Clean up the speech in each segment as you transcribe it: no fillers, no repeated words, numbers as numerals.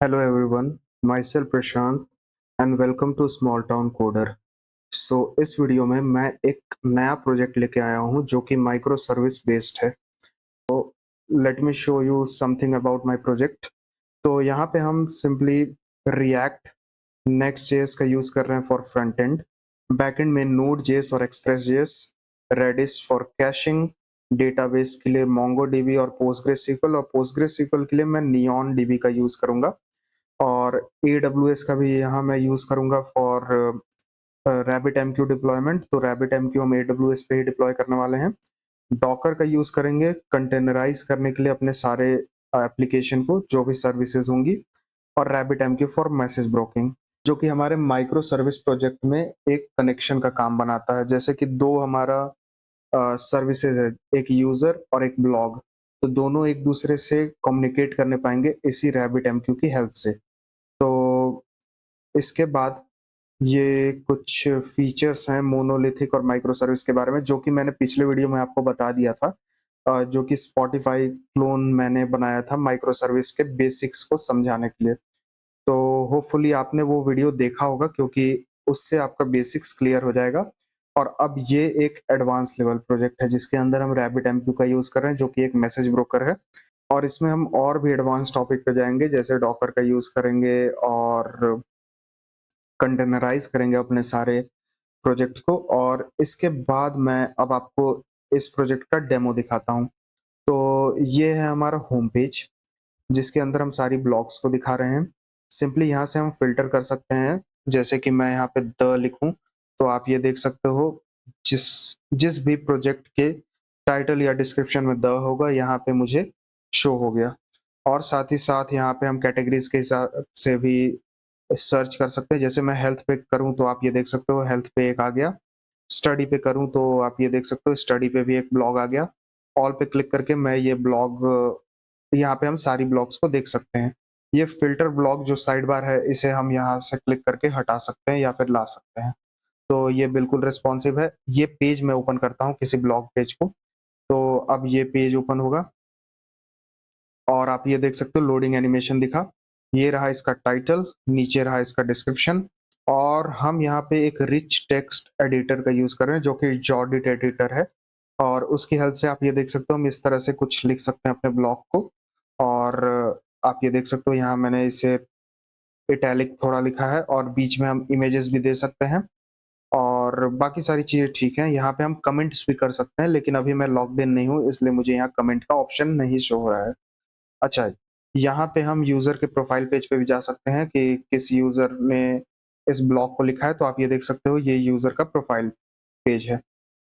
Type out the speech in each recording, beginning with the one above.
Hello everyone, myself Prashant and welcome to Small Town Coder। इस video में मैं एक नया प्रोजेक्ट लेके आया हूँ जो कि माइक्रो सर्विस बेस्ड है। Let me show you something about my project. तो यहाँ पे हम सिंपली रिएक्ट नेक्स्ट जेएस का यूज कर रहे हैं for front end. Back end में नोड जेएस और Express JS, Redis for caching, database के लिए मोंगोडीबी और पोस्टग्रेसक्यूएल, और पोस्टग्रेसक्यूएल के लिए मैं नियॉन डीबी का यूज करूंगा। और AWS का भी यहाँ मैं यूज करूंगा फॉर रैबिट MQ डिप्लॉयमेंट। तो रैबिट MQ हम AWS पे ही डिप्लॉय करने वाले हैं। डॉकर का यूज करेंगे कंटेनराइज करने के लिए अपने सारे एप्लीकेशन को, जो भी सर्विसेज होंगी। और rabbit MQ for message broking, जो कि हमारे माइक्रो सर्विस प्रोजेक्ट में एक कनेक्शन का काम बनाता है। जैसे कि दो हमारा सर्विसेज है, एक यूजर और एक ब्लॉग, तो दोनों एक दूसरे से कम्युनिकेट करने पाएंगे इसी रैबिट MQ की हेल्प से। तो इसके बाद ये कुछ फीचर्स हैं मोनोलिथिक और माइक्रो सर्विस के बारे में, जो कि मैंने पिछले वीडियो में आपको बता दिया था। जो कि स्पॉटिफाई क्लोन मैंने बनाया था माइक्रो सर्विस के बेसिक्स को समझाने के लिए। तो होपफुली आपने वो वीडियो देखा होगा, क्योंकि उससे आपका बेसिक्स क्लियर हो जाएगा। और अब ये एक एडवांस लेवल प्रोजेक्ट है जिसके अंदर हम रैबिट MQ का यूज कर रहे हैं, जो कि एक मैसेज ब्रोकर है। और इसमें हम और भी एडवांस टॉपिक पे जाएंगे, जैसे डॉकर का यूज करेंगे और कंटेनराइज करेंगे अपने सारे प्रोजेक्ट को। और इसके बाद मैं अब आपको इस प्रोजेक्ट का डेमो दिखाता हूँ। तो ये है हमारा होम पेज, जिसके अंदर हम सारी ब्लॉग्स को दिखा रहे हैं। सिंपली यहाँ से हम फिल्टर कर सकते हैं। जैसे कि मैं यहाँ पे द लिखूं तो आप ये देख सकते हो, जिस जिस भी प्रोजेक्ट के टाइटल या डिस्क्रिप्शन में द होगा यहाँ पे मुझे शो हो गया। और साथ ही साथ यहाँ पे हम कैटेगरीज के हिसाब से भी सर्च कर सकते हैं। जैसे मैं हेल्थ पे करूँ तो आप ये देख सकते हो हेल्थ पे एक आ गया। स्टडी पे करूँ तो आप ये देख सकते हो स्टडी पे भी एक ब्लॉग आ गया। ऑल पे क्लिक करके मैं ये ब्लॉग, यहाँ पे हम सारी ब्लॉग्स को देख सकते हैं। ये फिल्टर ब्लॉग जो साइड बार है, इसे हम यहाँ से क्लिक करके हटा सकते हैं या फिर ला सकते हैं। तो ये बिल्कुल रिस्पॉन्सिव है। ये पेज मैं ओपन करता हूँ किसी ब्लॉग पेज को, तो अब ये पेज ओपन होगा और आप ये देख सकते हो लोडिंग एनिमेशन दिखा। ये रहा इसका टाइटल, नीचे रहा इसका डिस्क्रिप्शन। और हम यहाँ पे एक रिच टेक्स्ट एडिटर का यूज कर रहे हैं, जो कि जॉर्डिट एडिटर है। और उसकी हेल्प से आप ये देख सकते हो हम इस तरह से कुछ लिख सकते हैं अपने ब्लॉग को। और आप ये देख सकते हो यहाँ मैंने इसे इटैलिक थोड़ा लिखा है, और बीच में हम इमेजेस भी दे सकते हैं। और बाकी सारी चीजें ठीक हैं। यहाँ पे हम कमेंट्स भी कर सकते हैं, लेकिन अभी मैं लॉग्ड इन नहीं हूँ, इसलिए मुझे यहाँ कमेंट का ऑप्शन नहीं शो हो रहा है। अच्छा, यहाँ पे हम यूजर के प्रोफाइल पेज पे भी जा सकते हैं कि किस यूजर ने इस ब्लॉग को लिखा है। तो आप ये देख सकते हो ये यूजर का प्रोफाइल पेज है।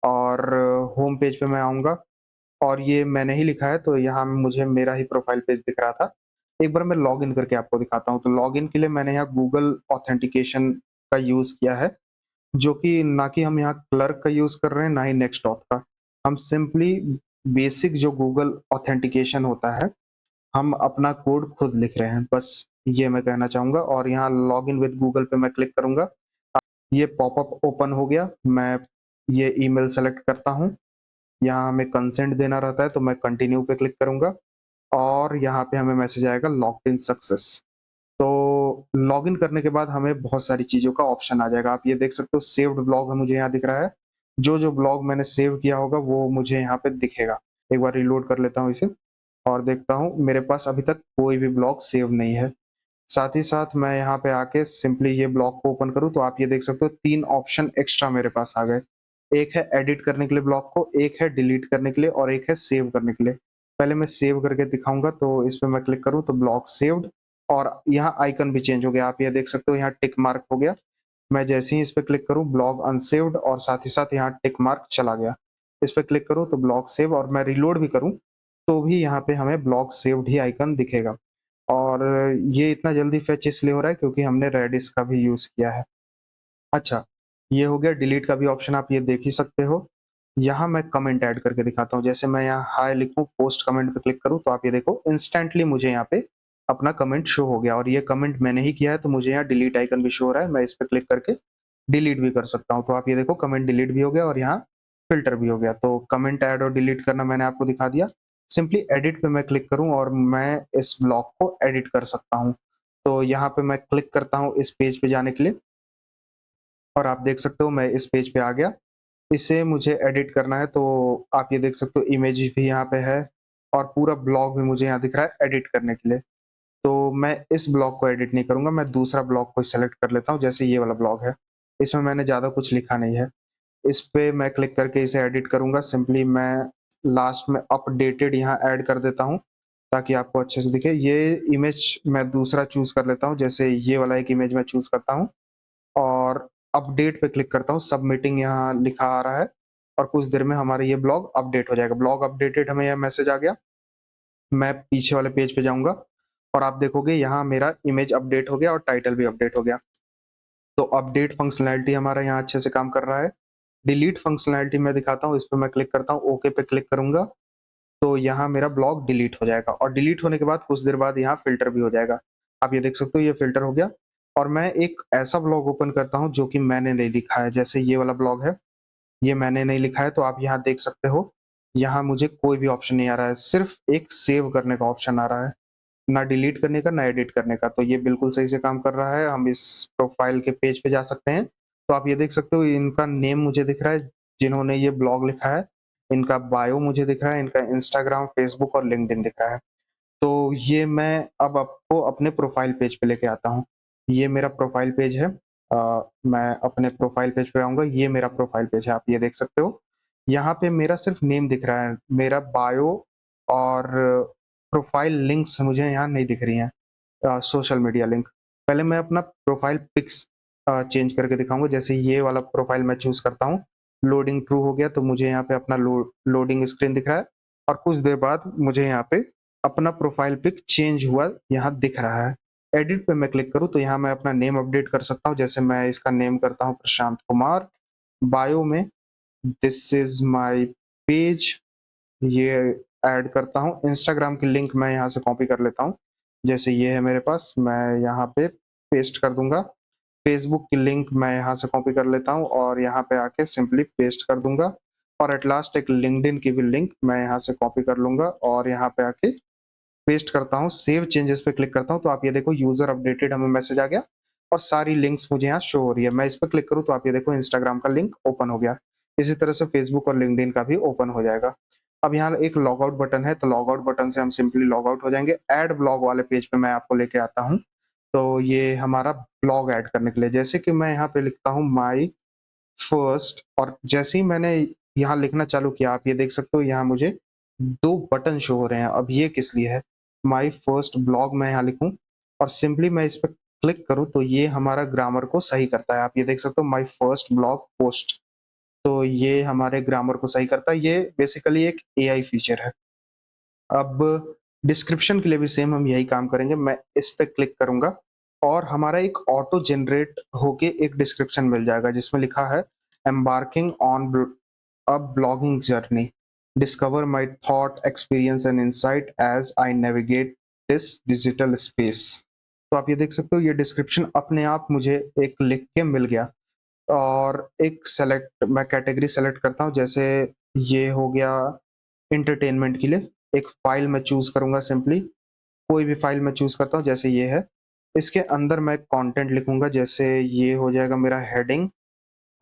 और होम पेज पे मैं आऊँगा और ये मैंने ही लिखा है, तो यहाँ मुझे मेरा ही प्रोफाइल पेज दिख रहा था। एक बार मैं लॉगिन करके आपको दिखाता हूँ। तो लॉगिन के लिए मैंने यहाँ गूगल ऑथेंटिकेशन का यूज़ किया है, जो कि ना कि हम यहाँ क्लर्क का यूज़ कर रहे हैं, ना ही नेक्स्ट ऑथ का। हम सिंपली बेसिक जो गूगल ऑथेंटिकेशन होता है, हम अपना कोड खुद लिख रहे हैं, बस ये मैं कहना चाहूँगा। और यहाँ लॉगिन विद गूगल पे मैं क्लिक करूँगा। ये पॉपअप ओपन हो गया। मैं ये ईमेल सेलेक्ट करता हूँ। यहाँ हमें कंसेंट देना रहता है, तो मैं कंटिन्यू पे क्लिक करूँगा। और यहाँ पे हमें मैसेज आएगा लॉग्ड इन सक्सेस। तो लॉगिन करने के बाद हमें बहुत सारी चीज़ों का ऑप्शन आ जाएगा। आप ये देख सकते हो सेव्ड ब्लॉग मुझे यहाँ दिख रहा है। जो जो ब्लॉग मैंने सेव किया होगा वो मुझे यहाँ पे दिखेगा। एक बार रिलोड कर लेता हूँ इसे और देखता हूँ मेरे पास अभी तक कोई भी ब्लॉग सेव नहीं है। साथ ही साथ मैं यहाँ पे आके सिंपली ये ब्लॉग को ओपन करूँ तो आप ये देख सकते हो 3 ऑप्शन एक्स्ट्रा मेरे पास आ गए। एक है एडिट करने के लिए ब्लॉग को, एक है डिलीट करने के लिए, और एक है सेव करने के लिए। पहले मैं सेव करके दिखाऊंगा, तो इस पे मैं क्लिक करूँ तो ब्लॉग सेव्ड। और यहाँ आइकन भी चेंज हो गया। आप ये देख सकते हो यहाँ टिक मार्क हो गया। मैं जैसे ही इस पे क्लिक करूँ ब्लॉग अनसेव्ड, और साथ ही साथ यहाँ टिक मार्क चला गया। इस पे क्लिक करूँ तो ब्लॉग सेव, और मैं रिलोड भी करूँ तो भी यहाँ पे हमें ब्लॉग सेव्ड ही आइकन दिखेगा। और ये इतना जल्दी फेच इसलिए हो रहा है क्योंकि हमने रेडिस का भी यूज किया है। अच्छा, ये हो गया। डिलीट का भी ऑप्शन आप ये देख ही सकते हो। यहाँ मैं कमेंट ऐड करके दिखाता हूँ। जैसे मैं यहाँ हाय लिखूँ, पोस्ट कमेंट पे क्लिक करूँ, तो आप ये देखो इंस्टेंटली मुझे यहाँ पे अपना कमेंट शो हो गया। और ये कमेंट मैंने ही किया है, तो मुझे यहाँ डिलीट आइकन भी शो हो रहा है। मैं इस पे क्लिक करके डिलीट भी कर सकता हूँ। तो आप ये देखो कमेंट डिलीट भी हो गया और यहाँ फिल्टर भी हो गया। तो कमेंट ऐड और डिलीट करना मैंने आपको दिखा दिया। सिंपली एडिट पे मैं क्लिक करूँ और मैं इस ब्लॉक को एडिट कर सकता हूँ। तो यहाँ पे मैं क्लिक करता हूँ इस पेज पे जाने के लिए और आप देख सकते हो मैं इस पेज पे आ गया। इसे मुझे एडिट करना है तो आप ये देख सकते हो इमेज भी यहाँ पे है और पूरा ब्लॉग भी मुझे यहाँ दिख रहा है एडिट करने के लिए। तो मैं इस ब्लॉग को एडिट नहीं करूँगा, मैं दूसरा ब्लॉग को सेलेक्ट कर लेता हूँ, जैसे ये वाला ब्लॉग है। इसमें मैंने ज़्यादा कुछ लिखा नहीं है। इस पे मैं क्लिक करके इसे एडिट करूँगा, सिंपली मैं लास्ट में अपडेटेड यहाँ ऐड कर देता हूँ, ताकि आपको अच्छे से दिखे। ये इमेज मैं दूसरा चूज़ कर लेता हूँ, जैसे ये वाला एक इमेज मैं चूज़ करता हूँ और अपडेट पे क्लिक करता हूँ, सबमिटिंग यहाँ लिखा आ रहा है और कुछ देर में हमारा ये ब्लॉग अपडेट हो जाएगा। ब्लॉग अपडेटेड हमें यह मैसेज आ गया। मैं पीछे वाले पेज पे जाऊँगा और आप देखोगे यहाँ मेरा इमेज अपडेट हो गया और टाइटल भी अपडेट हो गया। तो अपडेट फंक्शनैलिटी हमारा यहाँ अच्छे से काम कर रहा है। डिलीट फंक्शनैलिटी मैं दिखाता हूँ, इस पे मैं क्लिक करता हूँ, ओके पे क्लिक करूँगा, तो यहाँ मेरा ब्लॉग डिलीट हो जाएगा और डिलीट होने के बाद कुछ देर बाद यहाँ फ़िल्टर भी हो जाएगा। आप ये देख सकते हो ये फ़िल्टर हो गया और मैं एक ऐसा ब्लॉग ओपन करता हूँ जो कि मैंने नहीं लिखा है, जैसे ये वाला ब्लॉग है, ये मैंने नहीं लिखा है, तो आप यहाँ देख सकते हो, यहाँ मुझे कोई भी ऑप्शन नहीं आ रहा है, सिर्फ़ एक सेव करने का ऑप्शन आ रहा है। ना डिलीट करने का, ना एडिट करने का, तो ये बिल्कुल सही से काम कर रहा है। हम इस प्रोफ़ाइल के पेज पे जा सकते हैं। तो आप ये देख सकते हो इनका नेम मुझे दिख रहा है, जिन्होंने ये ब्लॉग लिखा है, इनका बायो मुझे दिख रहा है, इनका इंस्टाग्राम, फ़ेसबुक और लिंक्डइन दिख रहा है। तो ये मैं अब आपको अपने प्रोफ़ाइल पेज पे लेके आता हूँ। ये मेरा प्रोफ़ाइल पेज है। मैं अपने प्रोफ़ाइल पेज पे आऊँगा, ये मेरा प्रोफ़ाइल पेज है, आप ये देख सकते हो। यहाँ पे मेरा सिर्फ़ नेम दिख रहा है, मेरा बायो और प्रोफ़ाइल लिंक्स मुझे यहाँ नहीं दिख रही हैं। Social media link. पहले मैं अपना प्रोफ़ाइल पिक्स चेंज करके दिखाऊँगा, जैसे ये वाला प्रोफ़ाइल मैं चूज़ करता हूँ, लोडिंग ट्रू हो गया तो मुझे यहाँ पे अपना लोडिंग स्क्रीन दिख रहा है और कुछ देर बाद मुझे यहाँ पे अपना प्रोफ़ाइल पिक चेंज हुआ यहाँ दिख रहा है। एडिट पे मैं क्लिक करूँ तो यहाँ मैं अपना नेम अपडेट कर सकता हूँ, जैसे मैं इसका नेम करता हूँ प्रशांत कुमार। बायो में दिस इज़ माय पेज, ये ऐड करता हूँ। इंस्टाग्राम की लिंक मैं यहाँ से कॉपी कर लेता हूँ, जैसे ये है मेरे पास, मैं यहाँ पे पेस्ट कर दूँगा। फ़ेसबुक की लिंक मैं यहाँ से कॉपी कर लेता हूँ और यहाँ पे आके सिंपली पेस्ट कर दूँगा और एट लास्ट एक लिंक्डइन की भी लिंक मैं यहाँ से कॉपी कर लूँगा और यहाँ पे आके पेस्ट करता हूँ, सेव चेंजेस पे क्लिक करता हूँ, तो आप ये देखो यूज़र अपडेटेड हमें मैसेज आ गया और सारी लिंक्स मुझे यहाँ शो हो रही है। मैं इस पे क्लिक करूँ तो आप ये देखो इंस्टाग्राम का लिंक ओपन हो गया। इसी तरह से फ़ेसबुक और लिंक्डइन का भी ओपन हो जाएगा। अब यहाँ एक लॉग आउट बटन है, तो लॉग आउट बटन से हम सिंपली लॉग आउट हो जाएँगे। ऐड ब्लॉग वाले पेज पे मैं आपको लेके आता हूँ। तो ये हमारा ब्लॉग ऐड करने के लिए, जैसे कि मैं यहाँ पे लिखता हूँ माय फर्स्ट और जैसे ही मैंने यहाँ लिखना चालू किया, आप ये देख सकते हो यहाँ मुझे 2 बटन शो हो रहे हैं। अब ये किस लिए है? माय फर्स्ट ब्लॉग मैं यहाँ लिखूँ और सिंपली मैं इस पे क्लिक करूँ तो ये हमारा ग्रामर को सही करता है। आप ये देख सकते हो माय फर्स्ट ब्लॉग पोस्ट, तो ये हमारे ग्रामर को सही करता है। ये बेसिकली एक एआई फीचर है। अब डिस्क्रिप्शन के लिए भी सेम हम यही काम करेंगे। मैं इस पे क्लिक करूँगा और हमारा एक ऑटो जनरेट होके एक डिस्क्रिप्शन मिल जाएगा, जिसमें लिखा है embarking on a blogging journey, discover my thought, experience and insight as I navigate this digital space. तो आप ये देख सकते हो ये डिस्क्रिप्शन अपने आप मुझे एक लिख के मिल गया और एक सेलेक्ट मैं कैटेगरी सेलेक्ट करता हूँ, जैसे ये हो गया एंटरटेनमेंट के लिए। एक फ़ाइल मैं चूज़ करूँगा सिंपली, कोई भी फ़ाइल मैं चूज़ करता हूँ जैसे ये है। इसके अंदर मैं कंटेंट लिखूँगा, जैसे ये हो जाएगा मेरा हेडिंग,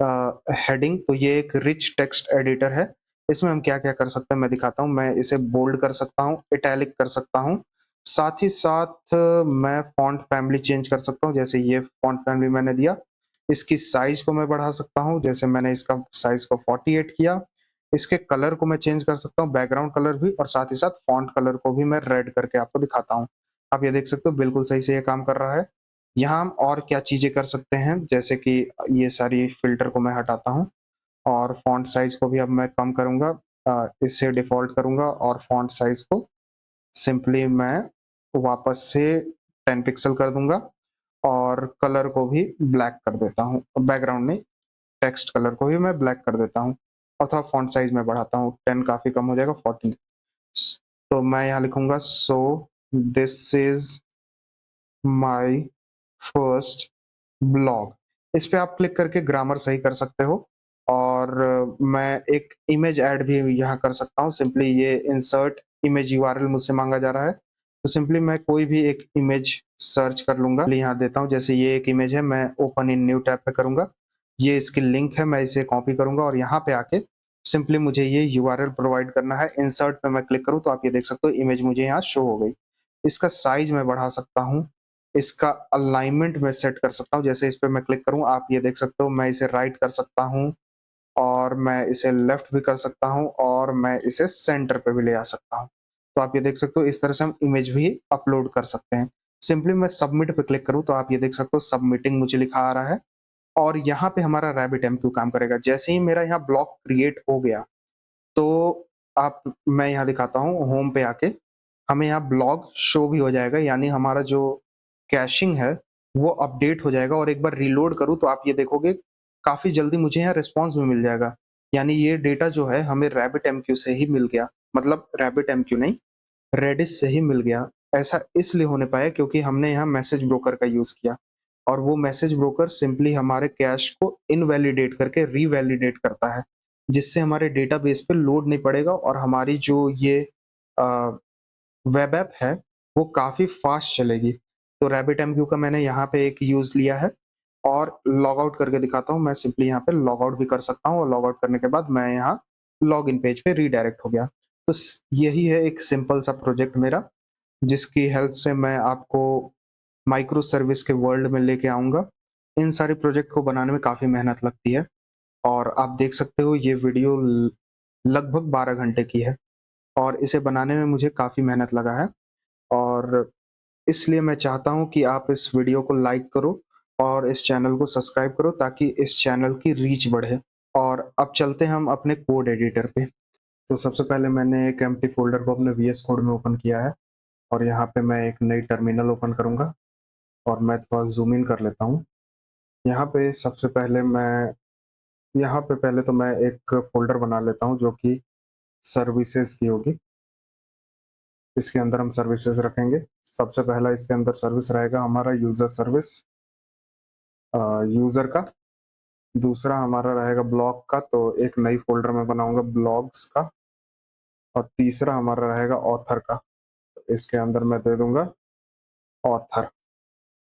तो ये एक रिच टेक्स्ट एडिटर है। इसमें हम क्या-क्या कर सकते हैं मैं दिखाता हूँ। मैं इसे बोल्ड कर सकता हूँ, इटैलिक कर सकता हूँ। साथ ही साथ मैं फ़ॉन्ट फैमिली चेंज कर सकता हूँ, जैसे ये फ़ॉन्ट फैमिली मैंने दिया। इसकी साइज़ को मैं बढ़ा सकता हूँ, जैसे मैंने इसका साइज़ को 48 किया। इसके कलर को मैं चेंज कर सकता हूँ, बैकग्राउंड कलर भी, और साथ ही साथ फ़ॉन्ट कलर को भी मैं रेड करके आपको दिखाता हूँ। आप ये देख सकते हो बिल्कुल सही से ये काम कर रहा है। यहाँ हम और क्या चीज़ें कर सकते हैं, जैसे कि ये सारी फ़िल्टर को मैं हटाता हूँ और फ़ॉन्ट साइज़ को भी अब मैं कम करूँगा। इसे डिफ़ॉल्ट करूँगा और फ़ॉन्ट साइज़ को सिंपली मैं वापस से 10 पिक्सल कर दूँगा और कलर को भी ब्लैक कर देता हूँ। बैकग्राउंड नहीं, टेक्स्ट कलर को भी मैं ब्लैक कर देता हूँ और थोड़ा फ़ॉन्ट साइज़ में बढ़ाता हूँ। 10 काफ़ी कम हो जाएगा, 14। स तो मैं यहाँ लिखूँगा so this is my first blog. इस पे आप क्लिक करके ग्रामर सही कर सकते हो और मैं एक इमेज ऐड भी यहाँ कर सकता हूँ। सिंपली ये इंसर्ट इमेज यूआरएल मुझसे माँगा जा रहा है, तो सिंपली मैं कोई भी एक इमेज सर्च कर लूंगा, यहाँ देता हूँ, जैसे ये एक इमेज है, मैं ओपन इन न्यू टैब पे करूंगा, ये इसकी लिंक है, मैं इसे कॉपी करूंगा और यहाँ पे आके सिंपली मुझे ये यूआरएल प्रोवाइड करना है। इंसर्ट पे मैं क्लिक करूँ तो आप ये देख सकते हो इमेज मुझे यहाँ शो हो गई। इसका साइज मैं बढ़ा सकता हूँ, इसका अलाइनमेंट मैं सेट कर सकता हूँ, जैसे इस पे मैं क्लिक करूँ आप ये देख सकते हो मैं इसे राइट कर सकता हूँ और मैं इसे लेफ्ट भी कर सकता हूँ और मैं इसे सेंटर पे भी ले आ सकता हूँ। तो आप ये देख सकते हो इस तरह से हम इमेज भी अपलोड कर सकते हैं। सिंपली मैं सबमिट पे क्लिक करूँ तो आप ये देख सकते हो सबमिटिंग मुझे लिखा आ रहा है और यहाँ पे हमारा रैबिट एमक्यू काम करेगा। जैसे ही मेरा यहाँ ब्लॉक क्रिएट हो गया तो आप मैं यहाँ दिखाता हूँ होम पे आके हमें यहाँ ब्लॉग शो भी हो जाएगा, यानी हमारा जो कैशिंग है वो अपडेट हो जाएगा और एक बार रीलोड करूँ तो आप ये देखोगे काफ़ी जल्दी मुझे यहाँ रिस्पॉन्स भी मिल जाएगा। यानी ये डेटा जो है हमें रैबिट एमक्यू से ही मिल गया, मतलब रैबिट एमक्यू नहीं, रेडिस से ही मिल गया। ऐसा इसलिए होने पाया क्योंकि हमने यहाँ मैसेज ब्रोकर का यूज़ किया और वो मैसेज ब्रोकर सिंपली हमारे कैश को इनवैलिडेट करके रीवैलिडेट करता है, जिससे हमारे डेटाबेस पे लोड नहीं पड़ेगा और हमारी जो ये वेब ऐप है वो काफ़ी फास्ट चलेगी। तो रैबिट एमक्यू का मैंने यहाँ पे एक यूज़ लिया है और लॉग आउट करके दिखाता हूँ। मैं सिंपली यहाँ पे लॉग आउट भी कर सकता हूँ और लॉग आउट करने के बाद मैं यहाँ लॉगिन पेज पे रीडायरेक्ट हो गया। तो यही है एक सिंपल सा प्रोजेक्ट मेरा, जिसकी हेल्प से मैं आपको माइक्रो सर्विस के वर्ल्ड में लेके आऊँगा। इन सारे प्रोजेक्ट को बनाने में काफ़ी मेहनत लगती है और आप देख सकते हो ये वीडियो लगभग 12 घंटे की है और इसे बनाने में मुझे काफ़ी मेहनत लगा है और इसलिए मैं चाहता हूँ कि आप इस वीडियो को लाइक करो और इस चैनल को सब्सक्राइब करो ताकि इस चैनल की रीच बढ़े। और अब चलते हैं हम अपने कोड एडिटर पे। तो सबसे पहले मैंने एक एम्प्टी फ़ोल्डर को अपने वीएस कोड में ओपन किया है और यहाँ पे मैं एक नई टर्मिनल ओपन करूँगा और मैं थोड़ा ज़ूम इन कर लेता हूँ। यहाँ पे सबसे पहले मैं यहाँ पे पहले तो मैं एक फ़ोल्डर बना लेता हूँ जो कि सर्विसेज़ की होगी। इसके अंदर हम सर्विसेज़ रखेंगे। सबसे पहला इसके अंदर सर्विस रहेगा हमारा यूज़र सर्विस, यूज़र का। दूसरा हमारा रहेगा ब्लॉग का, तो एक नई फ़ोल्डर मैं बनाऊँगा ब्लॉग्स का और तीसरा हमारा रहेगा ऑथर का। तो इसके अंदर मैं दे दूँगा ऑथर।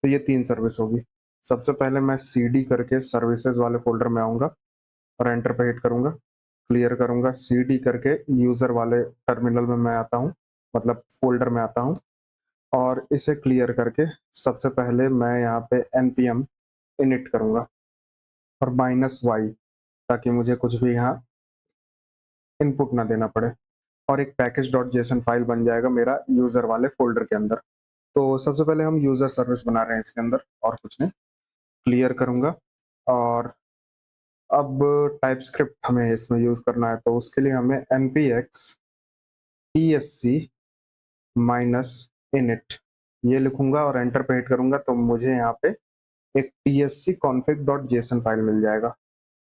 तो ये 3 सर्विस होगी। सबसे पहले मैं सीडी करके सर्विसेज़ वाले फ़ोल्डर में आऊँगा और एंटर पे हिट करूँगा। क्लियर करूँगा, सीडी करके यूज़र वाले टर्मिनल में मैं आता हूँ, मतलब फ़ोल्डर में आता हूँ और इसे क्लियर करके सबसे पहले मैं यहाँ पे npm init करूँगा और -y, ताकि मुझे कुछ भी यहाँ इनपुट ना देना पड़े और एक पैकेज.json फाइल बन जाएगा मेरा यूज़र वाले फ़ोल्डर के अंदर। तो सबसे पहले हम यूज़र सर्विस बना रहे हैं इसके अंदर और कुछ नहीं। क्लियर करूँगा और अब टाइपस्क्रिप्ट हमें इसमें यूज़ करना है, तो उसके लिए हमें npx tsc -init ये लिखूँगा और एंटर पे हिट करूँगा तो मुझे यहाँ पे एक tsc config.json फाइल मिल जाएगा।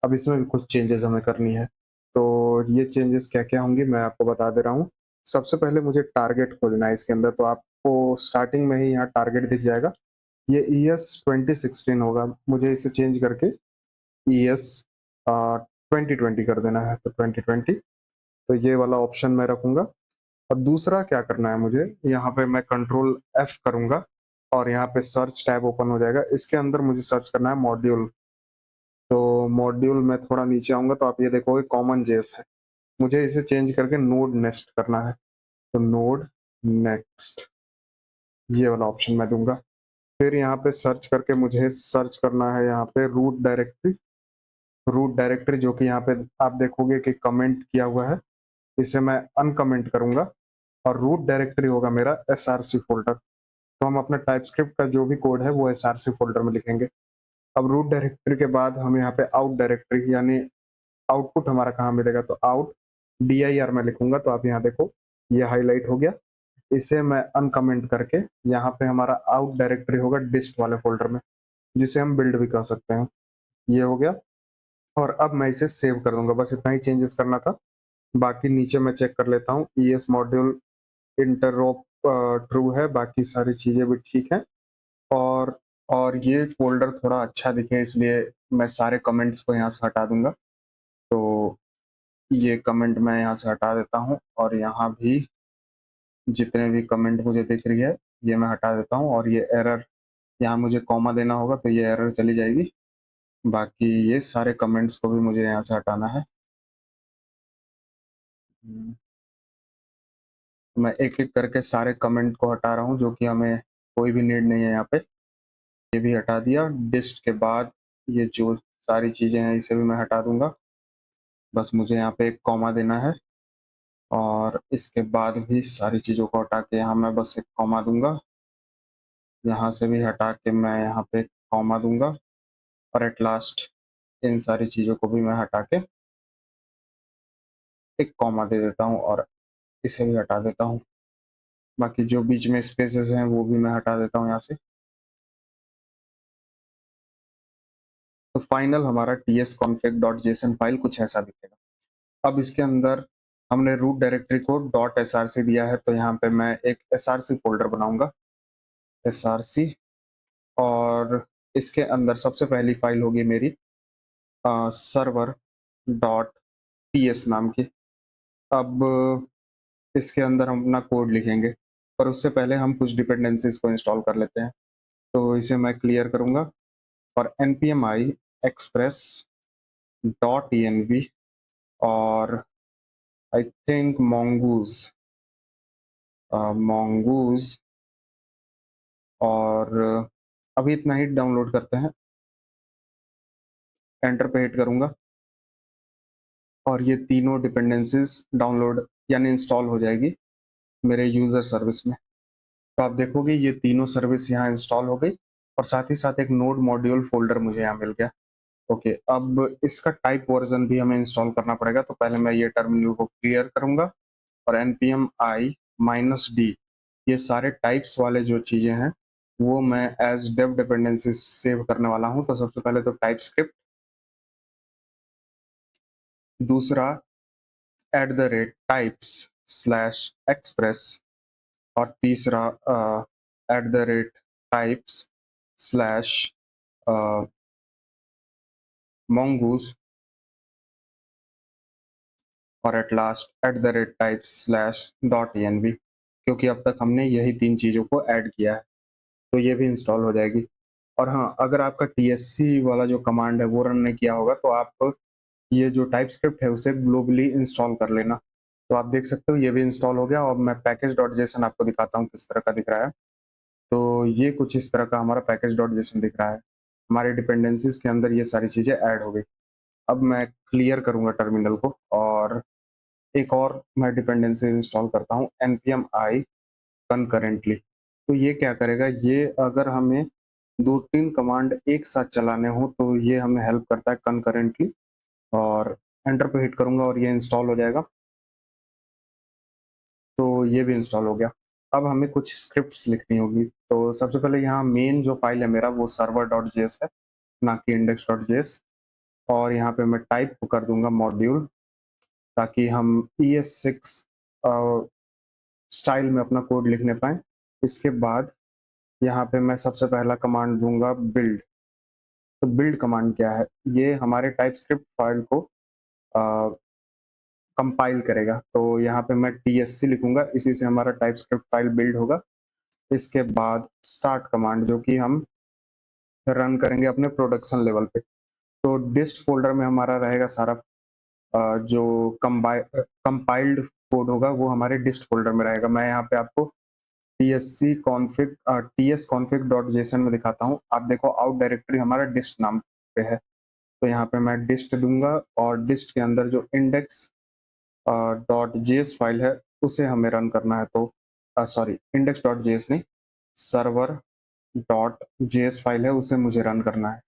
अब इसमें भी कुछ चेंजेस हमें करनी है, तो ये चेंजेस क्या-क्या होंगी मैं आपको बता दे रहा हूँ। सबसे पहले मुझे टारगेट खोजना है इसके अंदर, तो आपको स्टार्टिंग में ही यहाँ टारगेट दिख जाएगा। ये ES 2016 होगा, मुझे इसे चेंज करके ES 2020 कर देना है, तो 2020, तो ये वाला ऑप्शन मैं रखूँगा। और दूसरा क्या करना है मुझे, यहाँ पे मैं कंट्रोल F करूँगा और यहाँ पे सर्च टैब ओपन हो जाएगा। इसके अंदर मुझे सर्च करना है मॉड्यूल, तो मॉड्यूल में थोड़ा नीचे आऊँगा तो आप ये देखोगे कॉमन जेएस है। मुझे इसे चेंज करके नोड नेक्स्ट करना है, तो नोड नेक्स्ट ये वाला ऑप्शन मैं दूँगा। फिर यहाँ पे सर्च करके मुझे सर्च करना है यहाँ पे रूट डायरेक्टरी जो कि यहाँ पे आप देखोगे कि कमेंट किया हुआ है, इसे मैं अनकमेंट करूँगा और रूट डायरेक्टरी होगा मेरा src फ़ोल्डर। तो हम अपना टाइपस्क्रिप्ट का जो भी कोड है वो src फ़ोल्डर में लिखेंगे। अब रूट डायरेक्टरी के बाद हम यहाँ पे आउट डायरेक्टरी, यानी आउटपुट हमारा कहाँ मिलेगा, तो आउट dir में लिखूंगा, तो आप यहाँ देखो ये हाईलाइट हो गया। इसे मैं अनकमेंट करके यहाँ पे हमारा आउट डायरेक्टरी होगा डिस्ट वाले फोल्डर में, जिसे हम बिल्ड भी कर सकते हैं। ये हो गया और अब मैं इसे सेव कर दूंगा, बस इतना ही चेंजेस करना था। बाकी नीचे मैं चेक कर लेता हूँ, ES मॉड्यूल इंटरऑप ट्रू है, बाकी सारी चीजें भी ठीक है और ये फोल्डर थोड़ा अच्छा दिखे इसलिए मैं सारे कमेंट्स को यहाँ से हटा दूंगा। तो ये कमेंट मैं यहाँ से हटा देता हूँ और यहाँ भी जितने भी कमेंट मुझे दिख रही है ये मैं हटा देता हूँ और ये एरर यहाँ मुझे कॉमा देना होगा तो ये एरर चली जाएगी। बाकी ये सारे कमेंट्स को भी मुझे यहाँ से हटाना है। मैं एक-एक करके सारे कमेंट को हटा रहा हूँ जो कि हमें कोई भी नीड नहीं है यहाँ पे। ये भी हटा दिया। डिस्ट के बाद ये जो सारी चीज़ें हैं इसे भी मैं हटा दूँगा। बस मुझे यहाँ पे एक कॉमा देना है और इसके बाद भी सारी चीज़ों को हटा के यहाँ मैं बस एक कॉमा दूँगा। यहाँ से भी हटा के मैं यहाँ पे कॉमा दूँगा और एट लास्ट इन सारी चीज़ों को भी मैं हटा के एक कॉमा दे देता हूँ और इसे भी हटा देता हूँ। बाकी जो बीच में स्पेसेस हैं वो भी मैं हटा देता हूँ यहाँ से। तो फाइनल हमारा tsconfig.json फाइल कुछ ऐसा दिखेगा। अब इसके अंदर हमने रूट डायरेक्टरी को .src दिया है तो यहाँ पे मैं एक src फोल्डर बनाऊंगा, src, और इसके अंदर सबसे पहली फाइल होगी मेरी सर्वर डॉट ps नाम की। अब इसके अंदर हम अपना कोड लिखेंगे पर उससे पहले हम कुछ डिपेंडेंसीज को इंस्टॉल कर लेते हैं। तो इसे मैं क्लियर करूंगा और npm i express dot env और आई थिंक mongoose और अभी इतना ही डाउनलोड करते हैं। एंटर पे हिट करूंगा और ये तीनों डिपेंडेंसीज डाउनलोड यानी इंस्टॉल हो जाएगी मेरे यूजर सर्विस में। तो आप देखोगे ये तीनों सर्विस यहाँ इंस्टॉल हो गई और साथ ही साथ एक नोड मॉड्यूल फोल्डर मुझे यहाँ मिल गया। ओके, अब इसका टाइप वर्जन भी हमें इंस्टॉल करना पड़ेगा तो पहले मैं ये टर्मिनल को क्लियर करूंगा और npm i -d ये सारे टाइप्स वाले जो चीजें हैं वो मैं एज डेव डिपेंडेंसी सेव करने वाला हूं। तो सबसे पहले तो टाइप स्क्रिप्ट, दूसरा @types/express और तीसरा @types/mongoose और एट लास्ट @types/.env, क्योंकि अब तक हमने यही तीन चीज़ों को ऐड किया है तो ये भी इंस्टॉल हो जाएगी। और हाँ, अगर आपका tsc वाला जो कमांड है वो रन नहीं किया होगा तो आप ये जो टाइप स्क्रिप्ट है उसे ग्लोबली इंस्टॉल कर लेना। तो आप देख सकते हो ये भी इंस्टॉल हो गया और मैं पैकेज.json आपको दिखाता हूँ किस तरह का दिख रहा है। तो ये कुछ इस तरह का हमारा पैकेज.json दिख रहा है। हमारे डिपेंडेंसीज के अंदर ये सारी चीज़ें ऐड हो गई। अब मैं क्लियर करूंगा टर्मिनल को और एक और मैं डिपेंडेंसी इंस्टॉल करता हूँ npm i concurrently। तो ये क्या करेगा, ये अगर हमें 2-3 कमांड एक साथ चलाने हो तो ये हमें हेल्प करता है concurrently। और एंटर पे हिट करूंगा और ये इंस्टॉल हो जाएगा। तो ये भी इंस्टॉल हो गया। अब हमें कुछ स्क्रिप्ट्स लिखनी होगी। तो सबसे पहले यहाँ मेन जो फाइल है मेरा वो server.js है, ना कि index.js। और यहाँ पे मैं टाइप कर दूंगा मॉड्यूल ताकि हम ES6 स्टाइल में अपना कोड लिखने पाए। इसके बाद यहाँ पे मैं सबसे पहला कमांड दूंगा बिल्ड। तो बिल्ड कमांड क्या है, ये हमारे टाइप स्क्रिप्ट फाइल को कंपाइल करेगा। तो यहाँ पे मैं tsc लिखूंगा, इसी से हमारा टाइप स्क्रिप्ट फाइल बिल्ड होगा। इसके बाद स्टार्ट कमांड जो कि हम रन करेंगे अपने प्रोडक्शन लेवल पे। तो डिस्ट फोल्डर में हमारा रहेगा सारा जो कंपाइल्ड कोड होगा वो हमारे डिस्ट फोल्डर में रहेगा। मैं यहाँ पे आपको tsconfig.json में दिखाता हूँ। आप देखो आउट डायरेक्टरी हमारा डिस्ट नाम पे है तो यहाँ पे मैं डिस्ट दूंगा और डिस्ट के अंदर जो इंडेक्स डॉट जेएस फाइल है उसे हमें रन करना है। तो सॉरी, इंडेक्स डॉट जेएस नहीं, सर्वर डॉट जेएस फाइल है उसे मुझे रन करना है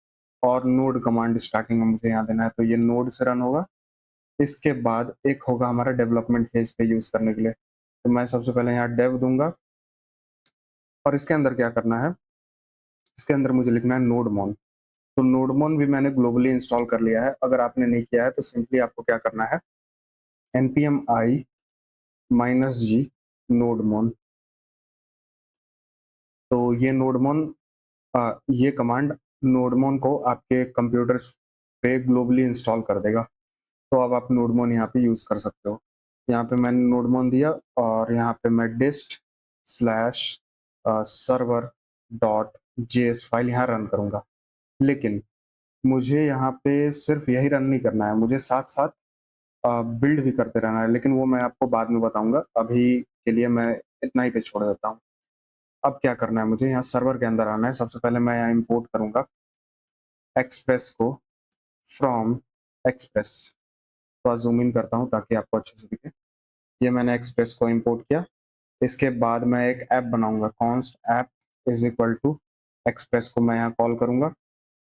और नोड कमांड स्टार्टिंग में मुझे यहाँ देना है तो ये नोड से रन होगा। इसके बाद एक होगा हमारा डेवलपमेंट फेज पे यूज करने के लिए। तो मैं सबसे पहले यहाँ डेव दूंगा और इसके अंदर क्या करना है, इसके अंदर मुझे लिखना है नोडमोन। तो नोडमोन भी मैंने ग्लोबली इंस्टॉल कर लिया है। अगर आपने नहीं किया है तो सिंपली आपको क्या करना है, npm i -g नोडमोन। तो ये नोडमोन ये कमांड नोडमोन को आपके कंप्यूटर्स पे ग्लोबली इंस्टॉल कर देगा। तो अब आप नोडमोन यहाँ पे यूज कर सकते हो। यहाँ पे मैंने नोडमोन दिया और यहाँ पे मैं dist slash server dot JS file यहाँ रन करूँगा। लेकिन मुझे यहाँ पे सिर्फ यही रन नहीं करना है, मुझे साथ साथ बिल्ड भी करते रहना है, लेकिन वो मैं आपको बाद में बताऊंगा। अभी के लिए मैं इतना ही पे छोड़ देता हूँ। अब क्या करना है, मुझे यहाँ सर्वर के अंदर आना है। सबसे पहले मैं यहाँ इंपोर्ट करूंगा एक्सप्रेस को फ्रॉम एक्सप्रेस। तो जूम इन करता हूँ ताकि आपको अच्छे से दिखे। ये मैंने एक्सप्रेस को इंपोर्ट किया। इसके बाद मैं एक ऐप बनाऊंगा, const app is equal to Express को मैं यहाँ कॉल करूंगा।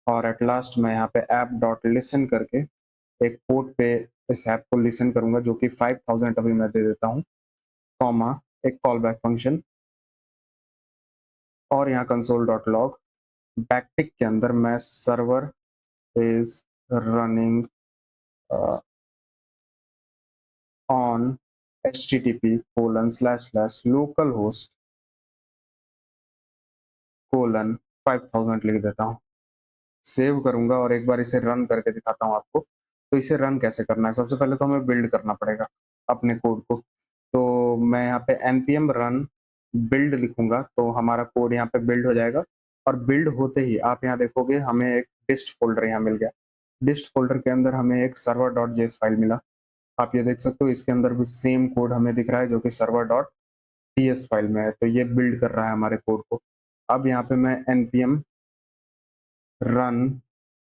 और एट लास्ट मैं यहाँ पे ऐप डॉट लिसन करके एक पोर्ट पे इस ऐप को लिसन करूंगा, जो कि 5000 अभी मैं दे देता हूँ, कॉमा एक कॉल बैक फंक्शन। और यहाँ कंसोल डॉट लॉग बैकटिक के अंदर मैं server is running on http://localhost:5000 लिख देता हूँ। सेव करूंगा और एक बार इसे रन करके दिखाता हूँ आपको। तो इसे रन कैसे करना है, सबसे पहले तो हमें बिल्ड करना पड़ेगा अपने कोड को। तो मैं यहाँ पे npm run बिल्ड लिखूंगा तो हमारा कोड यहाँ पे बिल्ड हो जाएगा। और बिल्ड होते ही आप यहाँ देखोगे हमें एक डिस्ट फोल्डर यहाँ मिल गया। डिस्ट फोल्डर के अंदर हमें एक सर्वर डॉट जेएस फाइल मिला। आप ये देख सकते हो, इसके अंदर भी सेम कोड हमें दिख रहा है जो कि सर्वर डॉट टीएस फाइल में है। तो ये बिल्ड कर रहा है हमारे कोड को। अब यहाँ पे मैं npm रन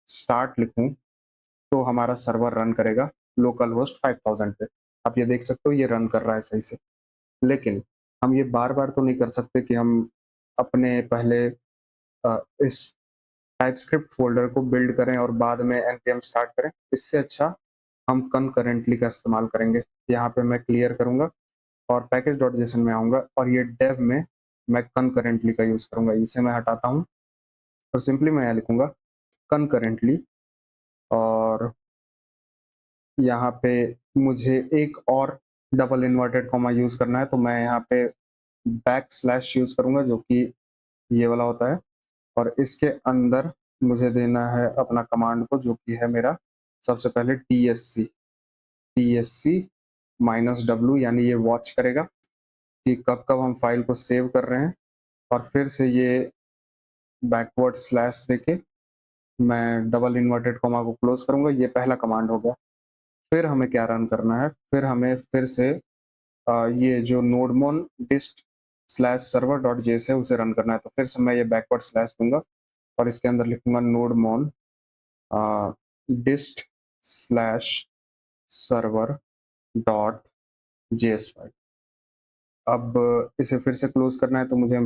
स्टार्ट लिखूं तो हमारा सर्वर रन करेगा लोकल होस्ट 5000 पे। आप ये देख सकते हो ये रन कर रहा है सही से। लेकिन हम ये बार बार तो नहीं कर सकते कि हम अपने पहले इस टाइपस्क्रिप्ट फोल्डर को बिल्ड करें और बाद में npm स्टार्ट करें। इससे अच्छा हम कंकरेंटली का इस्तेमाल करेंगे। यहाँ पे मैं क्लियर करूंगा और पैकेज डॉट जेसन में आऊंगा और ये डेव में मैं कंकरेंटली का यूज करूंगा। इसे मैं हटाता हूँ और सिंपली मैं यहाँ लिखूंगा कंकरेंटली। और यहाँ पे मुझे एक और डबल इन्वर्टेड कॉमा यूज करना है, तो मैं यहाँ पे बैक स्लैश यूज करूंगा जो कि ये वाला होता है। और इसके अंदर मुझे देना है अपना कमांड को, जो कि है मेरा सबसे पहले टीएससी माइनस डब्ल्यू, यानी ये वॉच करेगा कि कब कब हम फाइल को सेव कर रहे हैं। और फिर से ये बैकवर्ड स्लैश देके मैं डबल इन्वर्टेड कॉमा को क्लोज करूंगा। ये पहला कमांड हो गया। फिर हमें क्या रन करना है, फिर हमें फिर से ये जो नोडमोन डिस्ट स्लैश सर्वर डॉट जेस है उसे रन करना है। तो फिर से मैं ये बैकवर्ड स्लैश दूंगा और इसके अंदर लिखूंगा nodemon dist slash server dot JS file. अब इसे फिर से क्लोज करना है तो मुझे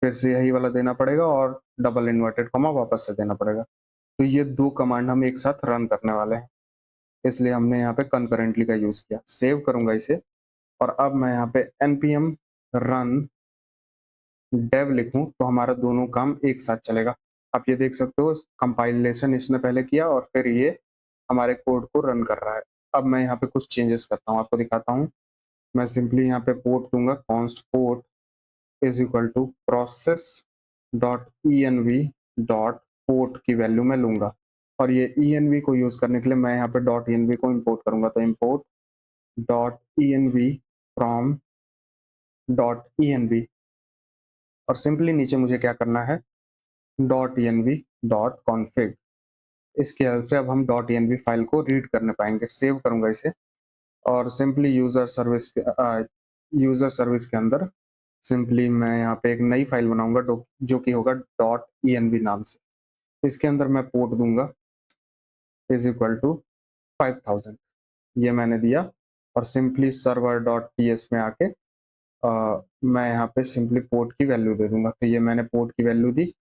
फिर से यही वाला देना पड़ेगा और डबल इन्वर्टेड कॉमा वापस से देना पड़ेगा। तो ये दो कमांड हम एक साथ रन करने वाले हैं, इसलिए हमने यहाँ पे कंकरेंटली का यूज किया। सेव करूंगा इसे और अब मैं यहाँ पे npm रन डेव लिखूं तो हमारा दोनों काम एक साथ चलेगा। आप ये देख सकते हो कंपाइलेशन इसने पहले किया और फिर ये हमारे कोड को रन कर रहा है। अब मैं यहाँ पे कुछ चेंजेस करता हूँ, आपको दिखाता हूँ। मैं सिंपली यहाँ पे पोर्ट दूंगा, const port is equal to process dot env dot port की वैल्यू मैं लूंगा। और ये env को यूज करने के लिए मैं यहाँ पे डॉट env को इंपोर्ट करूंगा। तो import dot env from dot env और सिंपली नीचे मुझे क्या करना है, डॉट env डॉट कॉन्फिग। इसके हेल्प से अब हम डॉट env फाइल को रीड करने पाएंगे। सेव करूंगा इसे और सिंपली यूजर सर्विस के अंदर सिंपली मैं यहाँ पे एक नई फाइल बनाऊंगा जो कि होगा डॉट env नाम से। इसके अंदर मैं पोर्ट दूंगा इज इक्वल टू 5000, ये मैंने दिया। और सिंपली सर्वर डॉट टीएस में आके मैं यहाँ पे सिंपली पोर्ट की वैल्यू दे दूंगा। तो ये मैंने पोर्ट की वैल्यू दी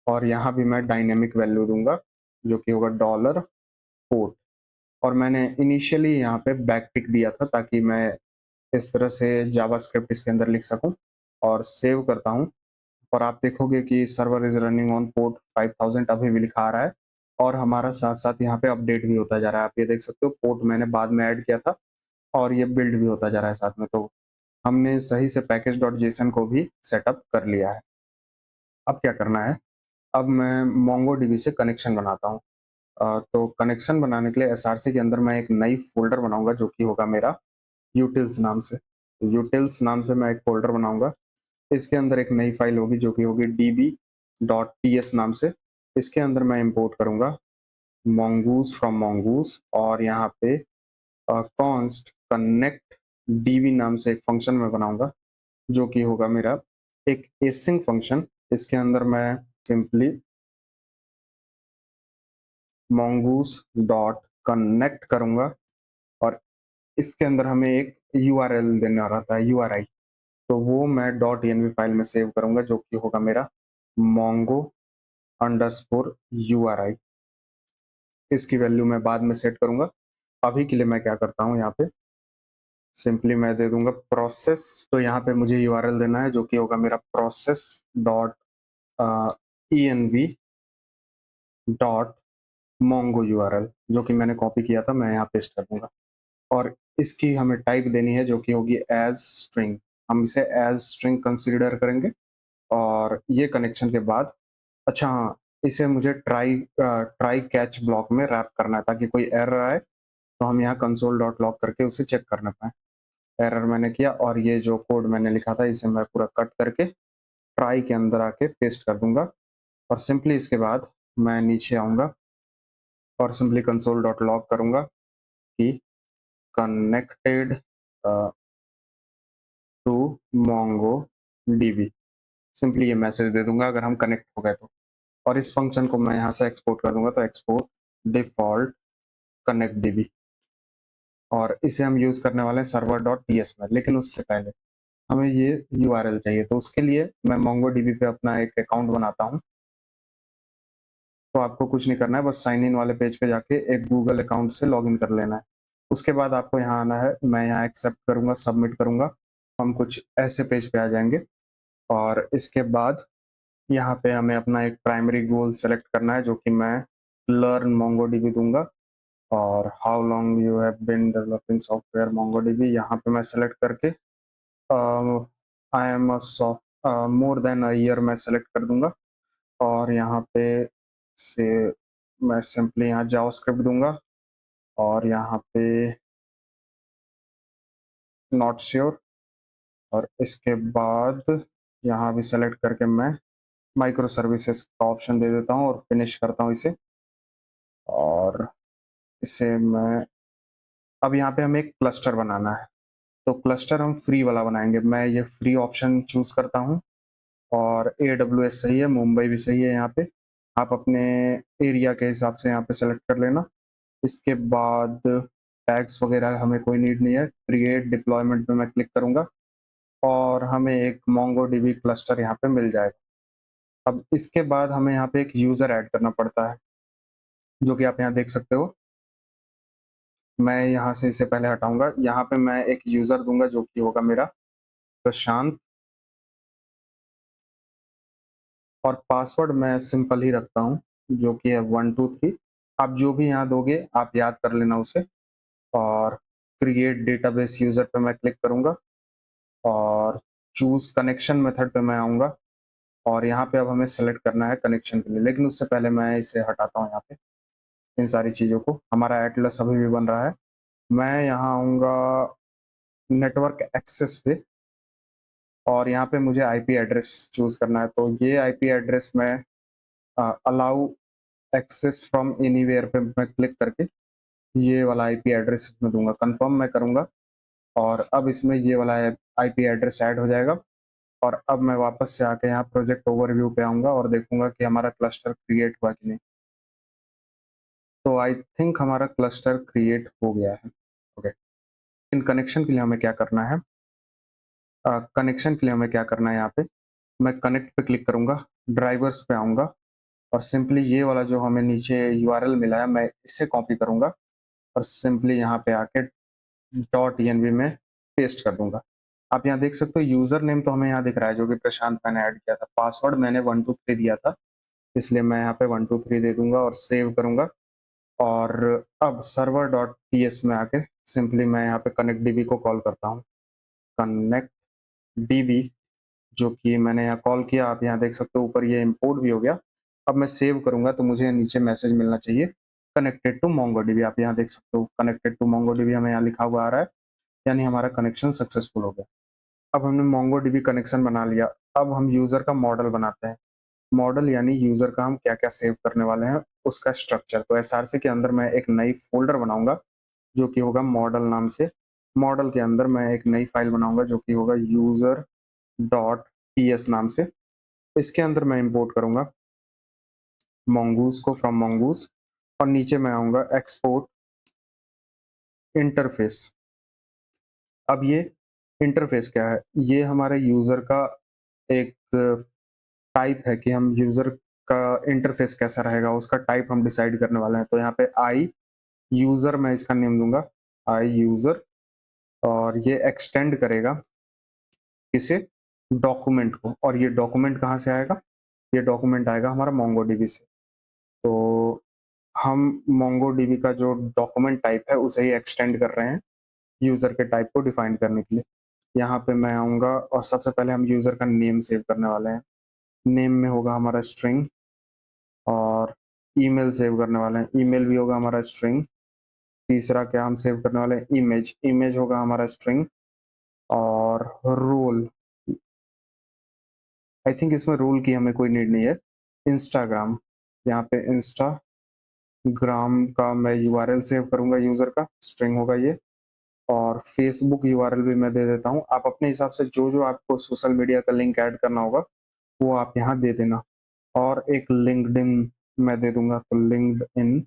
और यहाँ भी मैं डायनेमिक वैल्यू दूंगा जो कि होगा डॉलर पोर्ट। और मैंने इनिशियली यहाँ पे बैक टिक दिया था ताकि मैं इस तरह से जावास्क्रिप्ट इसके अंदर लिख सकूं। और सेव करता हूं और आप देखोगे कि server is running on port 5000 अभी भी लिखा आ रहा है और हमारा साथ साथ यहाँ पे अपडेट भी होता जा रहा है। आप ये देख सकते हो पोर्ट मैंने बाद में ऐड किया था और ये बिल्ड भी होता जा रहा है साथ में। तो हमने सही से पैकेज डॉट जेसन को भी सेटअप कर लिया है। अब क्या करना है, अब मैं मोंगोडीबी से कनेक्शन बनाता हूँ। तो कनेक्शन बनाने के लिए एसआरसी के अंदर मैं एक नई फोल्डर बनाऊंगा जो कि होगा मेरा यूटिल्स नाम से। यूटिल्स नाम से मैं एक फोल्डर बनाऊंगा। इसके अंदर एक नई फाइल होगी जो कि होगी db.ts नाम से। इसके अंदर मैं इंपोर्ट करूंगा mongoose फ्रॉम mongoose, और यहाँ पे const connect db नाम से एक फंक्शन मैं बनाऊंगा जो कि होगा मेरा एक एसिंग फंक्शन। इसके अंदर मैं सिंपली mongoose डॉट कनेक्ट करूंगा और इसके अंदर हमें एक URL देना रहता है, URI। तो वो मैं .env फाइल में सेव करूंगा जो कि होगा मेरा mongo अंडरस्कोर URI। इसकी वैल्यू मैं बाद में सेट करूंगा। अभी के लिए मैं क्या करता हूँ, यहाँ पे सिंपली मैं दे दूंगा प्रोसेस। तो यहाँ पे मुझे URL देना है जो कि होगा मेरा process dot env dot mongo URL, जो कि मैंने कॉपी किया था, मैं यहाँ पेस्ट कर दूंगा। और इसकी हमें टाइप देनी है जो कि होगी एज स्ट्रिंग। हम इसे एज स्ट्रिंग कंसीडर करेंगे। और ये कनेक्शन के बाद, अच्छा हाँ, इसे मुझे ट्राई कैच ब्लॉक में रैप करना है ताकि कोई एरर आए तो हम यहाँ कंसोल डॉट लॉग करके उसे चेक करना पाए। एरर मैंने किया और ये जो कोड मैंने लिखा था इसे मैं पूरा कट करके ट्राई के अंदर आके पेस्ट कर दूंगा। और सिंपली इसके बाद मैं नीचे आऊँगा और सिंपली कंसोल डॉट लॉग करूँगा कि connected to Mongo DB. Simply ये मैसेज दे दूंगा अगर हम कनेक्ट हो गए तो। और इस फंक्शन को मैं यहाँ से एक्सपोर्ट कर दूंगा, तो एक्सपोर्ट डिफॉल्ट कनेक्ट डीबी। और इसे हम यूज करने वाले हैं सर्वर डॉट टीएस में। लेकिन उससे पहले हमें ये यूआरएल चाहिए, तो उसके लिए मैं मोंगो डीबी पे अपना एक अकाउंट बनाता हूँ। तो आपको कुछ नहीं करना है, बस साइन इन वाले पेज पे जाके एक गूगल अकाउंट से लॉग इन कर लेना है। उसके बाद आपको यहाँ आना है, मैं यहाँ एक्सेप्ट करूंगा, सबमिट करूंगा, हम कुछ ऐसे पेज पे आ जाएंगे। और इसके बाद यहाँ पे हमें अपना एक प्राइमरी गोल सेलेक्ट करना है जो कि मैं लर्न मोंगोडीबी दूंगा। और how long you have been developing software MongoDB, यहाँ पे मैं सेलेक्ट करके I am more than a year मैं सेलेक्ट कर दूंगा। और यहाँ पे से मैं सिंपली यहाँ जावास्क्रिप्ट दूंगा और यहाँ पे नॉट श्योर। और इसके बाद यहाँ भी सेलेक्ट करके मैं माइक्रो सर्विसेज का ऑप्शन दे देता हूँ और फिनिश करता हूँ इसे। और इसे मैं अब यहाँ पे हमें एक क्लस्टर बनाना है, तो क्लस्टर हम फ्री वाला बनाएंगे। मैं ये फ्री ऑप्शन चूज करता हूँ और AWS सही है, मुंबई भी सही है। यहाँ पे आप अपने एरिया के हिसाब से यहाँ पे सेलेक्ट कर लेना। इसके बाद टैग्स वगैरह हमें कोई नीड नहीं है। क्रिएट डिप्लॉयमेंट पे मैं क्लिक करूंगा और हमें एक मोंगोडीबी क्लस्टर यहाँ पे मिल जाएगा। अब इसके बाद हमें यहाँ पे एक यूजर ऐड करना पड़ता है जो कि आप यहाँ देख सकते हो। मैं यहाँ से इसे पहले हटाऊंगा। यहाँ पे मैं एक यूजर दूंगा जो कि होगा मेरा प्रशांत। और पासवर्ड मैं सिंपल ही रखता हूँ जो कि है 123। आप जो भी यहाँ दोगे आप याद कर लेना उसे। और क्रिएट डेटाबेस यूजर पे मैं क्लिक करूंगा और चूज कनेक्शन मेथड पे मैं आऊँगा। और यहाँ पे अब हमें सेलेक्ट करना है कनेक्शन के लिए, लेकिन उससे पहले मैं इसे हटाता हूँ यहाँ पे इन सारी चीज़ों को। हमारा एटलस अभी भी बन रहा है। मैं यहाँ आऊँगा नेटवर्क एक्सेस पे और यहाँ पे मुझे आईपी एड्रेस चूज करना है। तो ये आईपी एड्रेस में अलाउ एक्सेस फ्रॉम एनीवेयर पे मैं क्लिक करके ये वाला आईपी एड्रेस इसमें दूंगा, कंफर्म मैं करूंगा। और अब इसमें ये वाला आईपी एड्रेस ऐड हो जाएगा। और अब मैं वापस से आके यहाँ प्रोजेक्ट ओवरव्यू पे आऊँगा और देखूंगा कि हमारा क्लस्टर क्रिएट हुआ कि नहीं। तो आई थिंक हमारा क्लस्टर क्रिएट हो गया है। ओके, इन कनेक्शन के लिए हमें क्या करना है, कनेक्शन के लिए हमें क्या करना है, यहाँ पे मैं कनेक्ट पे क्लिक करूंगा, ड्राइवर्स पे आऊँगा और सिंपली ये वाला जो हमें नीचे यूआरएल मिला है मैं इसे कॉपी करूंगा और सिंपली यहाँ पे आके .env में पेस्ट कर दूंगा। आप यहाँ देख सकते हो यूजर नेम तो हमें यहाँ दिख रहा है जो कि प्रशांत मैंने ऐड किया था। पासवर्ड मैंने 123 दिया था, इसलिए मैं यहाँ पे 123 दे दूंगा और सेव करूंगा। और अब सर्वर डॉट टीएस में आके सिंपली मैं यहाँ पे कनेक्ट डीबी को कॉल करता हूँ। कनेक्ट डीबी जो कि मैंने यहाँ कॉल किया, आप यहाँ देख सकते हो ऊपर ये इंपोर्ट भी हो गया। अब मैं सेव करूंगा तो मुझे नीचे मैसेज मिलना चाहिए कनेक्टेड टू मोंगोडीबी। आप यहाँ देख सकते हो कनेक्टेड टू मोंगोडीबी हमें यहाँ लिखा हुआ आ रहा है, यानी हमारा कनेक्शन सक्सेसफुल हो गया। अब हमने मोंगोडीबी कनेक्शन बना लिया। अब हम यूजर का मॉडल बनाते हैं। मॉडल यानी यूजर का हम क्या क्या सेव करने वाले हैं उसका स्ट्रक्चर। तो एसआरसी के अंदर मैं एक नई फोल्डर बनाऊंगा जो कि होगा मॉडल नाम से। मॉडल के अंदर मैं एक नई फाइल बनाऊंगा जो कि होगा यूजर डॉट टीएस नाम से। इसके अंदर मैं इंपोर्ट करूंगा mongoose को फ्रॉम mongoose, और नीचे मैं आऊंगा एक्सपोर्ट इंटरफेस। अब ये इंटरफेस क्या है? ये हमारे यूजर का एक टाइप है कि हम यूजर का इंटरफेस कैसा रहेगा, उसका टाइप हम डिसाइड करने वाले हैं। तो यहाँ पे आई यूजर मैं इसका नेम दूंगा, आई यूजर, और ये एक्सटेंड करेगा इसे डॉक्यूमेंट को। और ये डॉक्यूमेंट कहाँ से आएगा? ये डॉक्यूमेंट आएगा हमारा मोंगोडीबी से। तो हम मोंगोडीबी का जो डॉक्यूमेंट टाइप है उसे ही एक्सटेंड कर रहे हैं यूजर के टाइप को डिफाइन करने के लिए। यहाँ पे मैं आऊंगा और सबसे पहले हम यूजर का नेम सेव करने वाले हैं। नेम में होगा हमारा स्ट्रिंग, और ईमेल सेव करने वाले हैं, ईमेल भी होगा हमारा स्ट्रिंग। तीसरा क्या हम सेव करने वाले हैं? इमेज, इमेज होगा हमारा स्ट्रिंग। और रोल, आई थिंक इसमें रोल की हमें कोई नीड नहीं है। इंस्टाग्राम, यहाँ पे इंस्टाग्राम का मैं यूआरएल सेव करूंगा, यूजर का स्ट्रिंग होगा ये। और फेसबुक यूआरएल भी मैं दे देता हूँ। आप अपने हिसाब से जो जो आपको सोशल मीडिया का लिंक ऐड करना होगा वो आप यहाँ दे देना। और एक लिंक्डइन मैं दे दूंगा, तो लिंक्डइन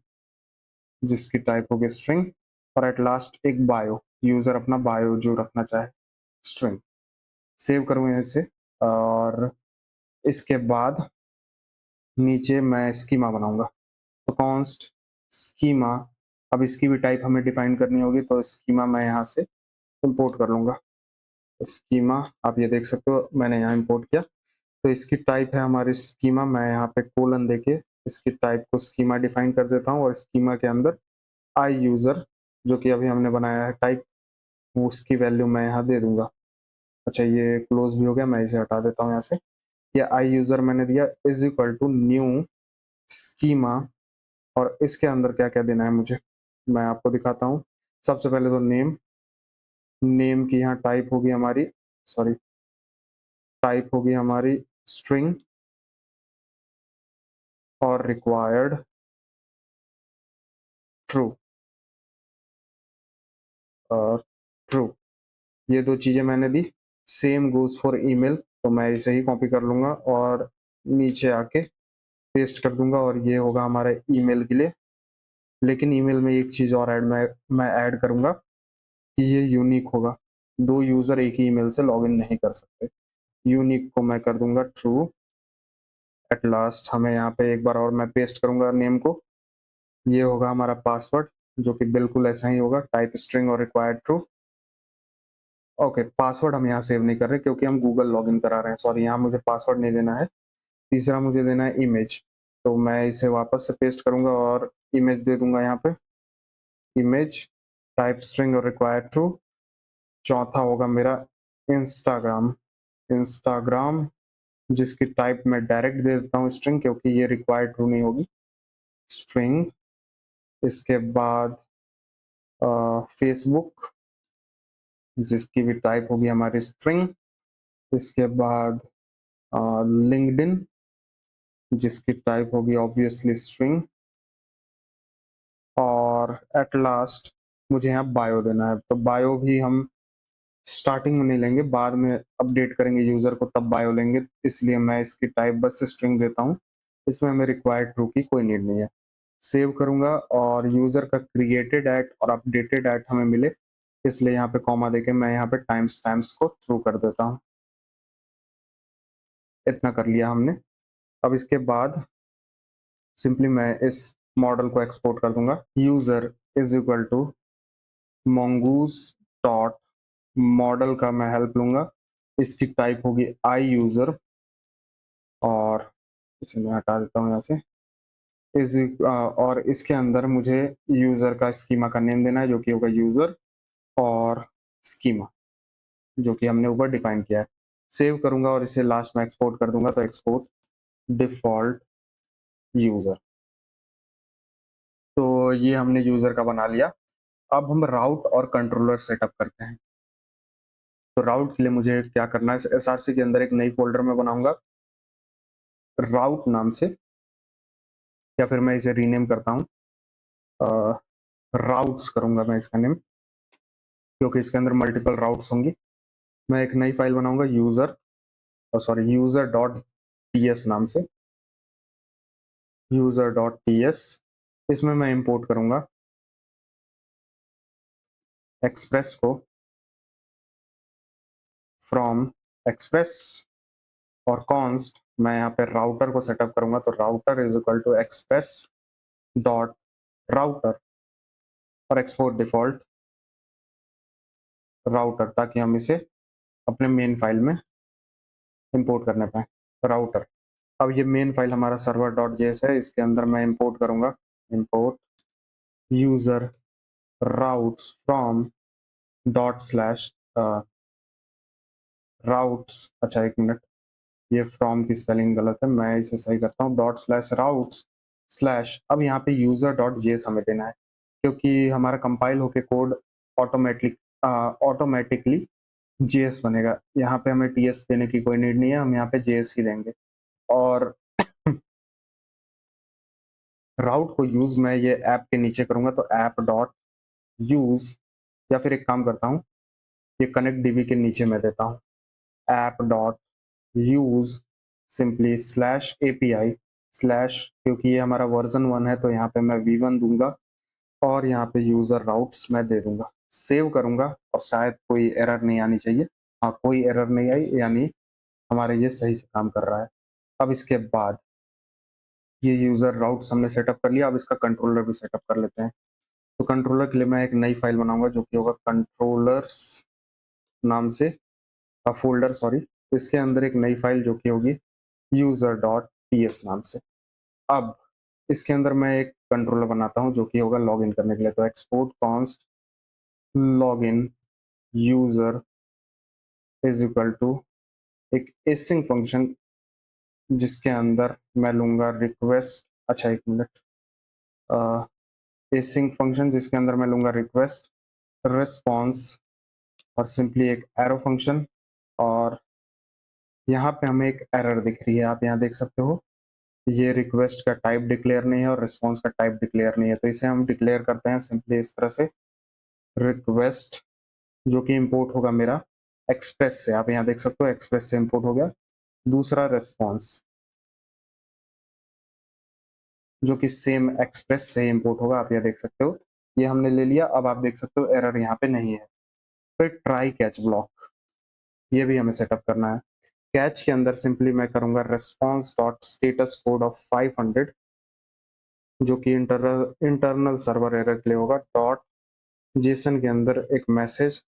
जिसकी टाइप होगी स्ट्रिंग। और एट लास्ट एक बायो, यूजर अपना बायो जो रखना चाहे स्ट्रिंग। सेव करूंगा इसे, और इसके बाद नीचे मैं स्कीमा बनाऊंगा। तो कॉन्स्ट स्कीमा, अब इसकी भी टाइप हमें डिफाइन करनी होगी, तो स्कीमा मैं यहाँ से इंपोर्ट कर लूंगा। तो स्कीमा आप ये देख सकते हो मैंने यहाँ इंपोर्ट किया। तो इसकी टाइप है हमारी स्कीमा। मैं यहाँ पे कोलन देके इसकी टाइप को स्कीमा डिफाइन कर देता हूँ, और स्कीमा के अंदर आई यूजर जो कि अभी हमने बनाया है टाइप, उसकी वैल्यू मैं यहाँ दे दूंगा। अच्छा ये क्लोज भी हो गया, मैं इसे हटा देता हूँ यहाँ से। ये आई यूजर मैंने दिया is equal to new schema. और इसके अंदर क्या क्या देना है मुझे मैं आपको दिखाता हूँ। सबसे पहले तो नेम, नेम की यहाँ टाइप होगी हमारी, सॉरी टाइप होगी हमारी स्ट्रिंग, और रिक्वायर्ड ट्रू, और ट्रू, ये दो चीजें मैंने दी। सेम गोज फॉर ईमेल, तो मैं इसे ही कॉपी कर लूंगा और नीचे आके पेस्ट कर दूंगा, और ये होगा हमारे ईमेल के लिए। लेकिन ईमेल में एक चीज और मैं ऐड करूंगा कि ये यूनिक होगा। दो यूजर एक ही ईमेल से लॉगिन नहीं कर सकते। यूनिक को मैं कर दूंगा ट्रू। एट लास्ट हमें यहाँ पे एक बार और मैं पेस्ट करूंगा नेम को। ये होगा हमारा पासवर्ड जो कि बिल्कुल ऐसा ही होगा, टाइप स्ट्रिंग और रिक्वायर्ड ट्रू। ओके, पासवर्ड हम यहाँ सेव नहीं कर रहे क्योंकि हम गूगल लॉगिन करा रहे हैं। सॉरी, यहाँ मुझे पासवर्ड नहीं देना है। तीसरा मुझे देना है इमेज, तो मैं इसे वापस से पेस्ट करूंगा और इमेज दे दूंगा यहाँ पे। इमेज टाइप स्ट्रिंग और रिक्वायर्ड ट्रू। चौथा होगा मेरा इंस्टाग्राम, इंस्टाग्राम जिसकी टाइप मैं डायरेक्ट दे देता हूँ स्ट्रिंग, क्योंकि ये रिक्वायर्ड ट्रू नहीं होगी, स्ट्रिंग। इसके बाद फेसबुक जिसकी भी टाइप होगी हमारी स्ट्रिंग। इसके बाद लिंक्डइन जिसकी टाइप होगी ऑब्वियसली स्ट्रिंग। और एट लास्ट मुझे यहाँ बायो देना है, तो बायो भी हम स्टार्टिंग में नहीं लेंगे, बाद में अपडेट करेंगे यूजर को तब बायो लेंगे, इसलिए मैं इसकी टाइप बस स्ट्रिंग देता हूँ। इसमें हमें रिक्वायर्ड ट्रू की कोई नीड नहीं है। सेव करूंगा और यूजर का क्रिएटेड एट और अपडेटेड एट हमें मिले, इसलिए यहाँ पे कॉमा देके मैं यहाँ पे टाइम्स टाइम्स को ट्रू कर देता हूँ। इतना कर लिया हमने। अब इसके बाद सिंपली मैं इस मॉडल को एक्सपोर्ट कर दूंगा। User is equal to mongoose dot model का मैं हेल्प लूंगा, इसकी टाइप होगी आई यूजर, और इसे मैं हटा देता हूँ यहाँ से। और इसके अंदर मुझे यूजर का स्कीमा का नेम देना है जो कि होगा यूजर, और स्कीमा जो कि हमने ऊपर डिफाइन किया है। सेव करूंगा और इसे लास्ट में एक्सपोर्ट कर दूंगा, तो एक्सपोर्ट डिफॉल्ट यूजर। तो ये हमने यूजर का बना लिया। अब हम राउट और कंट्रोलर सेटअप करते हैं। तो राउट के लिए मुझे क्या करना है, एसआरसी के अंदर एक नई फोल्डर में बनाऊंगा राउट नाम से, या फिर मैं इसे रीनेम करता हूँ, राउट्स करूंगा मैं इसका नेम, क्योंकि इसके अंदर मल्टीपल राउट्स होंगी। मैं एक नई फाइल बनाऊंगा यूजर डॉट टीएस नाम से, यूजर डॉट टीएस। इसमें मैं इंपोर्ट करूंगा एक्सप्रेस को फ्रॉम एक्सप्रेस, और कॉन्स्ट मैं यहाँ पे राउटर को सेटअप करूंगा, तो router is equal to Express dot router, और एक्सपोर्ट डिफॉल्ट राउटर, ताकि हम इसे अपने मेन फाइल में इंपोर्ट करने पाए राउटर। अब ये मेन फाइल हमारा सर्वर डॉट जेएस है, इसके अंदर मैं इंपोर्ट करूंगा import user routes from dot slash routes, अच्छा एक मिनट, ये फ्रॉम की स्पेलिंग गलत है, मैं इसे सही करता हूँ, डॉट स्लैश राउट्स स्लैश, अब यहाँ पे यूजर डॉट जेएस हमें देना है, क्योंकि हमारा कंपाइल होके कोड ऑटोमेटिकली जेएस बनेगा। यहाँ पे हमें टीएस देने की कोई नीड नहीं है, हम यहाँ पे जेएस ही देंगे। और राउट को यूज मैं ये ऐप के नीचे करूंगा, तो ऐप डॉट यूज, या फिर एक काम करता हूँ, ये कनेक्ट डीबी के नीचे मैं देता हूँ app dot use simply slash API slash, क्योंकि ये हमारा वर्जन 1 है तो यहाँ पे मैं v1 दूंगा, और यहाँ पे यूजर राउट्स मैं दे दूंगा, सेव करूंगा, और शायद कोई एरर नहीं आनी चाहिए। हाँ, कोई एरर नहीं आई, यानी हमारे ये सही से काम कर रहा है। अब इसके बाद ये यूजर राउट्स हमने सेटअप कर लिया, अब इसका कंट्रोलर भी सेटअप कर लेते हैं। तो कंट्रोलर के लिए मैं एक नई फाइल बनाऊंगा जो कि होगा कंट्रोलर्स नाम से, फोल्डर सॉरी, इसके अंदर एक नई फाइल जो कि होगी यूजर डॉट टीएस नाम से। अब इसके अंदर मैं एक कंट्रोलर बनाता हूँ जो कि होगा लॉगिन करने के लिए, तो export const login user is equal to एक एसिंग फंक्शन, जिसके अंदर मैं लूंगा रिक्वेस्ट, अच्छा एक मिनट, एसिंग फंक्शन जिसके अंदर मैं लूंगा रिक्वेस्ट रिस्पॉन्स, और सिंपली एक एरो फंक्शन, और यहाँ पे हमें एक एरर दिख रही है, आप यहाँ देख सकते हो, ये रिक्वेस्ट का टाइप डिक्लेयर नहीं है और रिस्पॉन्स का टाइप डिक्लेयर नहीं है, तो इसे हम डिक्लेयर करते हैं सिंपली इस तरह से, रिक्वेस्ट जो कि इंपोर्ट होगा मेरा एक्सप्रेस से, आप यहाँ देख सकते हो एक्सप्रेस से इंपोर्ट हो गया। दूसरा रिस्पॉन्स जो कि सेम एक्सप्रेस से इंपोर्ट होगा, आप यहाँ देख सकते हो, ये हमने ले लिया। अब आप देख सकते हो एरर यहाँ पे नहीं है। फिर ट्राई कैच ब्लॉक, ये भी हमें सेटअप करना है। कैच के अंदर सिंपली मैं करूंगा response dot status code of 500, जो कि इंटरनल सर्वर एरर के लिए होगा, डॉट जेसन के अंदर एक मैसेज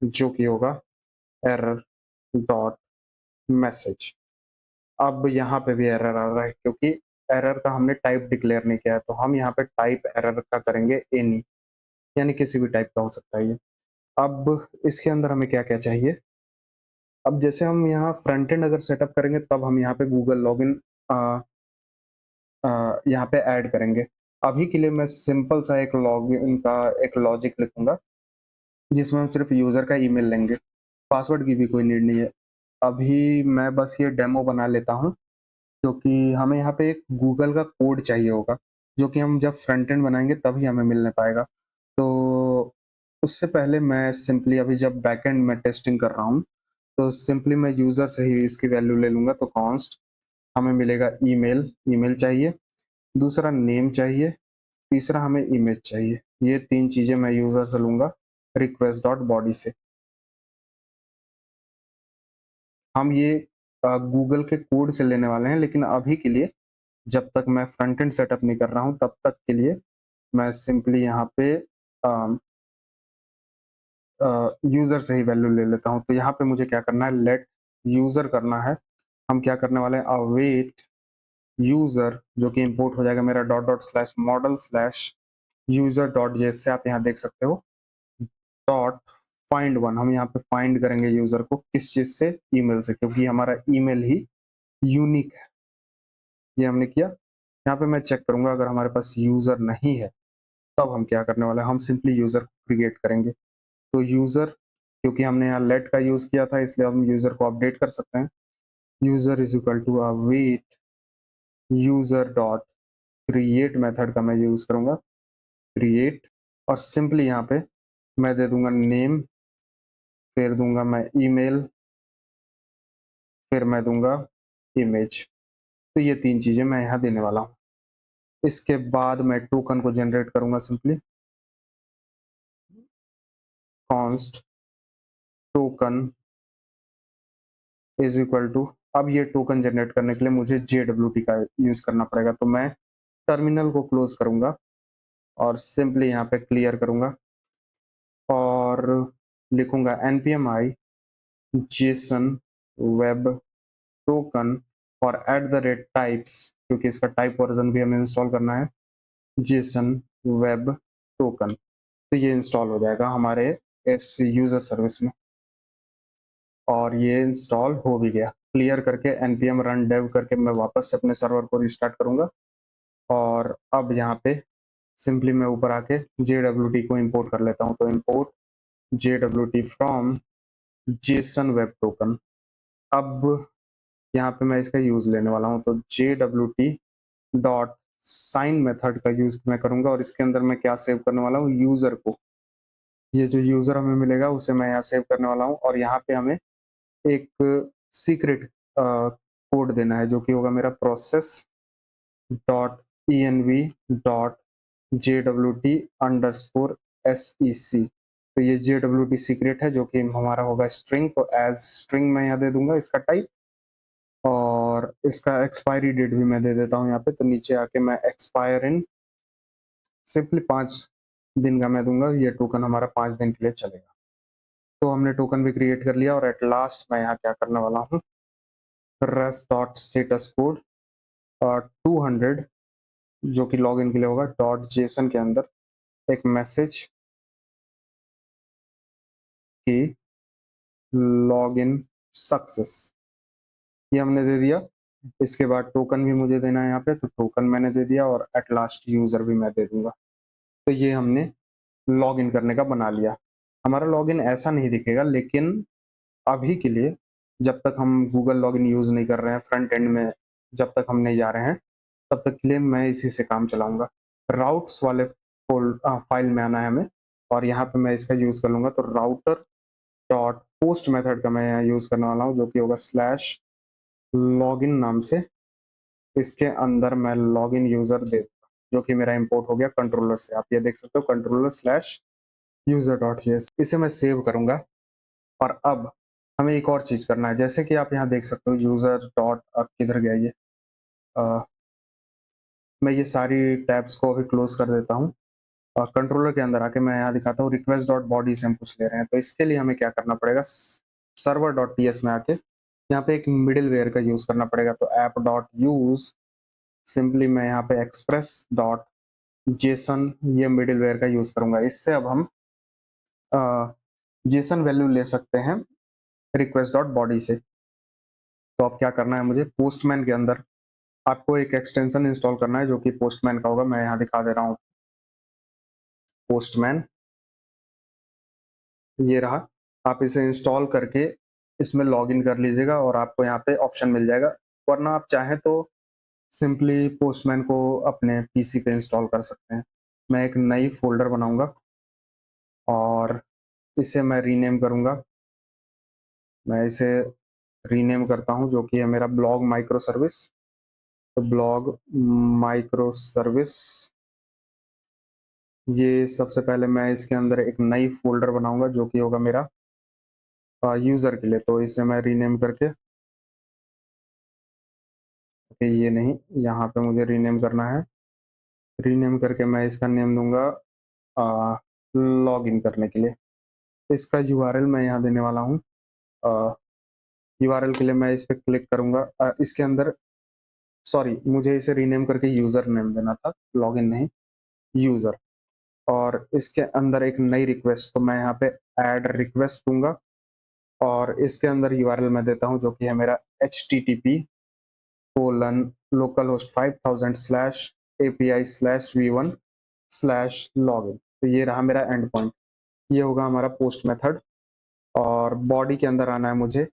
जो कि होगा एरर डॉट मैसेज। अब यहाँ पे भी एरर आ रहा है क्योंकि एरर का हमने टाइप डिक्लेयर नहीं किया है, तो हम यहाँ पे टाइप एरर का करेंगे एनी, यानी किसी भी टाइप का हो सकता है ये। अब इसके अंदर हमें क्या क्या चाहिए, अब जैसे हम यहाँ फ्रंट एंड अगर सेटअप करेंगे तब हम यहाँ पे गूगल लॉगिन यहाँ पे ऐड करेंगे। अभी के लिए मैं सिंपल सा एक लॉगिन का एक लॉजिक लिखूंगा जिसमें हम सिर्फ यूजर का ईमेल लेंगे, पासवर्ड की भी कोई नीड नहीं है। अभी मैं बस ये डेमो बना लेता हूँ, क्योंकि हमें यहाँ पे एक गूगल का कोड चाहिए होगा, जो कि हम जब फ्रंट एंड बनाएंगे तभी हमें मिलने पाएगा। तो उससे पहले मैं सिंपली अभी जब बैक एंड में टेस्टिंग कर रहा हूँ, तो सिंपली मैं यूजर से ही इसकी वैल्यू ले लूंगा, तो कॉन्स्ट हमें मिलेगा ईमेल, ईमेल चाहिए, दूसरा नेम चाहिए, तीसरा हमें इमेज चाहिए। ये 3 चीजें मैं यूजर से लूंगा रिक्वेस्ट डॉट बॉडी से। हम ये गूगल के कोड से लेने वाले हैं, लेकिन अभी के लिए जब तक मैं फ्रंट एंड सेटअप नहीं कर रहा हूं तब तक के लिए मैं सिंपली यहाँ पे यूजर से ही वैल्यू ले लेता हूं। तो यहाँ पे मुझे क्या करना है, लेट यूजर करना है। हम क्या करने वाले हैं, अवेट यूजर, जो कि इंपोर्ट हो जाएगा मेरा dot dot slash model slash user dot JS से, आप यहाँ देख सकते हो, डॉट फाइंड वन, हम यहाँ पे फाइंड करेंगे यूजर को किस चीज से, ईमेल से, क्योंकि हमारा ईमेल ही यूनिक है। ये हमने किया। यहाँ पे मैं चेक करूंगा अगर हमारे पास यूजर नहीं है तब हम क्या करने वाले हैं, हम सिंपली यूजर क्रिएट करेंगे। तो यूजर क्योंकि हमने यहाँ लेट का यूज किया था इसलिए हम यूजर को अपडेट कर सकते हैं। User is equal to await user dot create method का मैं यूज करूंगा, क्रिएट, और सिंपली यहाँ पे मैं दे दूंगा नेम, फिर दूंगा मैं ईमेल, फिर मैं दूंगा इमेज। तो ये 3 चीजें मैं यहाँ देने वाला हूँ। इसके बाद मैं टोकन को जनरेट करूंगा, simply const token is equal to, अब ये टोकन जनरेट करने के लिए मुझे JWT का यूज करना पड़ेगा, तो मैं टर्मिनल को क्लोज करूंगा और सिंपली यहाँ पे क्लियर करूंगा और लिखूंगा npm i Jason web token और @टाइप्स, क्योंकि इसका टाइप वर्जन भी हमें इंस्टॉल करना है, जेसन वेब टोकन। तो ये इंस्टॉल हो जाएगा हमारे इस यूजर सर्विस में और ये इंस्टॉल हो भी गया। क्लियर करके npm रन dev करके मैं वापस से अपने सर्वर को रिस्टार्ट करूंगा और अब यहाँ पे सिंपली मैं ऊपर आके JWT को इंपोर्ट कर लेता हूँ। तो import JWT from Jason web token. अब यहाँ पे मैं इसका यूज लेने वाला हूँ, तो JWT डॉट साइन मेथड का यूज मैं करूंगा और इसके अंदर मैं क्या सेव करने वाला हूँ, यूजर को। ये जो यूजर हमें मिलेगा उसे मैं यहाँ सेव करने वाला हूँ और यहाँ पे हमें एक सीक्रेट कोड देना है जो कि होगा मेरा process dot env dot JWT underscore SEC। तो ये JWT सीक्रेट है जो कि हमारा होगा स्ट्रिंग, तो एज स्ट्रिंग मैं यहाँ दे दूंगा इसका टाइप और इसका एक्सपायरी डेट भी मैं दे देता हूँ यहाँ पे। तो नीचे आके मैं एक्सपायर इन सिंपली 5 दिन का मैं दूंगा, ये टोकन हमारा 5 दिन के लिए चलेगा। तो हमने टोकन भी क्रिएट कर लिया और एट लास्ट मैं यहाँ क्या करने वाला हूँ, रेस्ट डॉट स्टेटस कोड 200 जो कि लॉगिन के लिए होगा डॉट जेसन के अंदर एक मैसेज की लॉगिन सक्सेस, ये हमने दे दिया। इसके बाद टोकन भी मुझे देना है यहाँ पे, तो टोकन मैंने दे दिया और एट लास्ट यूजर भी मैं दे दूंगा। तो ये हमने लॉगिन करने का बना लिया। हमारा लॉगिन ऐसा नहीं दिखेगा, लेकिन अभी के लिए जब तक हम गूगल लॉगिन यूज नहीं कर रहे हैं फ्रंट एंड में, जब तक हम नहीं जा रहे हैं तब तक के लिए मैं इसी से काम चलाऊंगा। राउट्स वाले फाइल में आना है हमें और यहाँ पे मैं इसका यूज कर लूंगा। तो राउटर डॉट पोस्ट मेथड का मैं यहाँ यूज करने वाला हूँ जो कि होगा स्लैश लॉगिन नाम से। इसके अंदर मैं लॉगिन यूजर दे दूंगा जो कि मेरा इंपोर्ट हो गया कंट्रोलर से। आप ये देख सकते हो कंट्रोलर स्लैश यूजर डॉट, इसे मैं सेव करूंगा। और अब हमें एक और चीज करना है, जैसे कि आप यहाँ देख सकते हो यूजर डॉट, अब किधर गया ये, मैं ये सारी टैब्स को अभी क्लोज कर देता हूँ और कंट्रोलर के अंदर आके मैं यहाँ दिखाता हूँ रिक्वेस्ट डॉट बॉडी से हम कुछ ले रहे हैं। तो इसके लिए हमें क्या करना पड़ेगा, सर्वर डॉट ts में आके यहाँ पे एक मिडिल वेयर का यूज करना पड़ेगा। तो ऐप डॉट यूज, सिंपली मैं यहाँ पे एक्सप्रेस डॉट जेसन ये मिडिल वेयर का यूज करूंगा। इससे अब हम जेसन वैल्यू ले सकते हैं रिक्वेस्ट डॉट बॉडी से। तो अब क्या करना है मुझे, पोस्टमैन के अंदर आपको एक एक्सटेंशन इंस्टॉल करना है जो कि पोस्टमैन का होगा। मैं यहाँ दिखा दे रहा हूँ, पोस्टमैन ये रहा। आप इसे इंस्टॉल करके इसमें लॉगिन कर लीजिएगा और आपको यहाँ पे ऑप्शन मिल जाएगा। वरना आप चाहें तो सिंपली पोस्टमैन को अपने पीसी पे इंस्टॉल कर सकते हैं। मैं एक नई फोल्डर बनाऊंगा और इसे मैं रीनेम करूंगा। मैं इसे रीनेम करता हूं जो कि है मेरा ब्लॉग माइक्रो सर्विस। तो ब्लॉग माइक्रो सर्विस, ये सबसे पहले मैं इसके अंदर एक नई फोल्डर बनाऊंगा जो कि होगा मेरा यूजर के लिए। तो इसे मैं रीनेम करके, ये नहीं, यहाँ पे मुझे रीनेम करना है। रीनेम करके मैं इसका नेम दूंगा लॉगिन करने के लिए। इसका यूआरएल मैं यहाँ देने वाला हूँ। यूआरएल के लिए मैं इस पर क्लिक करूंगा। इसके अंदर सॉरी, मुझे इसे रीनेम करके यूजर नेम देना था, लॉगिन नहीं, यूजर। और इसके अंदर एक नई रिक्वेस्ट, तो मैं यहाँ पे ऐड रिक्वेस्ट दूंगा और इसके अंदर यूआरएल मैं देता हूँ जो कि है मेरा http://API/v1/login। तो ये रहा मेरा एंड पॉइंट, ये होगा हमारा पोस्ट मेथड। और बॉडी के अंदर आना है मुझे,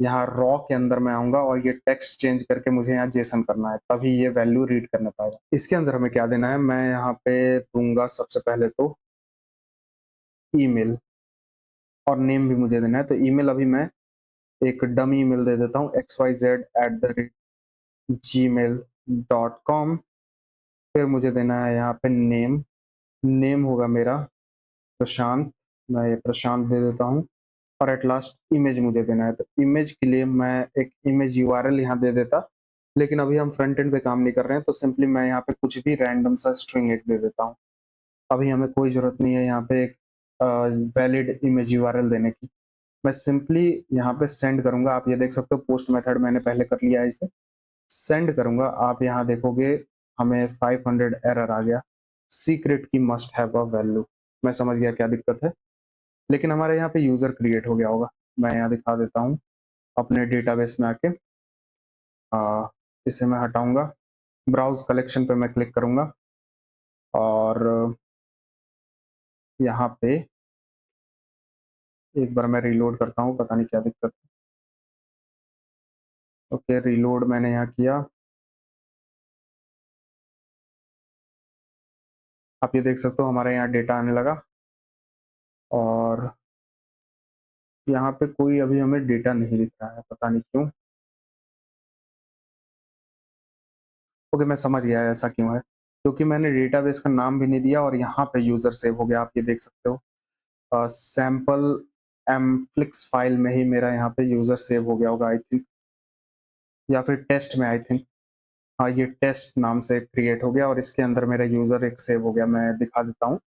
यहाँ रॉ के अंदर मैं आऊँगा और ये टेक्स्ट चेंज करके मुझे यहाँ जेसन करना है, तभी ये वैल्यू रीड करने पाएगा। इसके अंदर हमें क्या देना है, मैं यहाँ पे दूँगा सबसे पहले तो ईमेल, और नेम भी मुझे देना है। तो ईमेल अभी मैं एक डमी ईमेल दे देता हूँ, xyz@gmail.com। फिर मुझे देना है यहाँ पे नेम, नेम होगा मेरा प्रशांत, मैं ये प्रशांत दे देता हूँ। और एट लास्ट इमेज मुझे देना है, तो इमेज के लिए मैं एक इमेज यूआरएल यहाँ दे देता, लेकिन अभी हम फ्रंट एंड पे काम नहीं कर रहे हैं, तो सिंपली मैं यहाँ पे कुछ भी रैंडम सा स्ट्रिंग एक दे देता हूँ। अभी हमें कोई ज़रूरत नहीं है यहाँ पे एक वैलिड इमेज यूआरएल देने की। मैं सिंपली यहाँ पे सेंड करूँगा, आप ये देख सकते हो पोस्ट मेथड मैंने पहले कर लिया है इसे। सेंड करूँगा, आप यहाँ देखोगे हमें 500 एरर आ गया, सीक्रेट की मस्ट हैव अ वैल्यू। मैं समझ गया क्या दिक्कत है, लेकिन हमारे यहाँ पे यूज़र क्रिएट हो गया होगा। मैं यहाँ दिखा देता हूँ अपने डेटाबेस में आके, इसे मैं हटाऊँगा, ब्राउज़ कलेक्शन पे मैं क्लिक करूँगा और यहाँ पे एक बार मैं रीलोड करता हूँ, पता नहीं क्या दिक्कत है। ओके, रीलोड मैंने यहाँ किया, आप ये देख सकते हो हमारे यहाँ डेटा आने लगा और यहाँ पे कोई अभी हमें डेटा नहीं दिख रहा है, पता नहीं क्यों। ओके, मैं समझ गया है ऐसा क्यों है, क्योंकि मैंने डेटाबेस का नाम भी नहीं दिया और यहाँ पे यूज़र सेव हो गया, आप ये देख सकते हो। सैंपल एमफ्लिक्स फाइल में ही मेरा यहाँ पे यूज़र सेव हो गया होगा आई थिंक, या फिर टेस्ट में आई थिंक। हाँ, ये टेस्ट नाम से क्रिएट हो गया और इसके अंदर मेरा यूज़र एक सेव हो गया, मैं दिखा देता हूँ।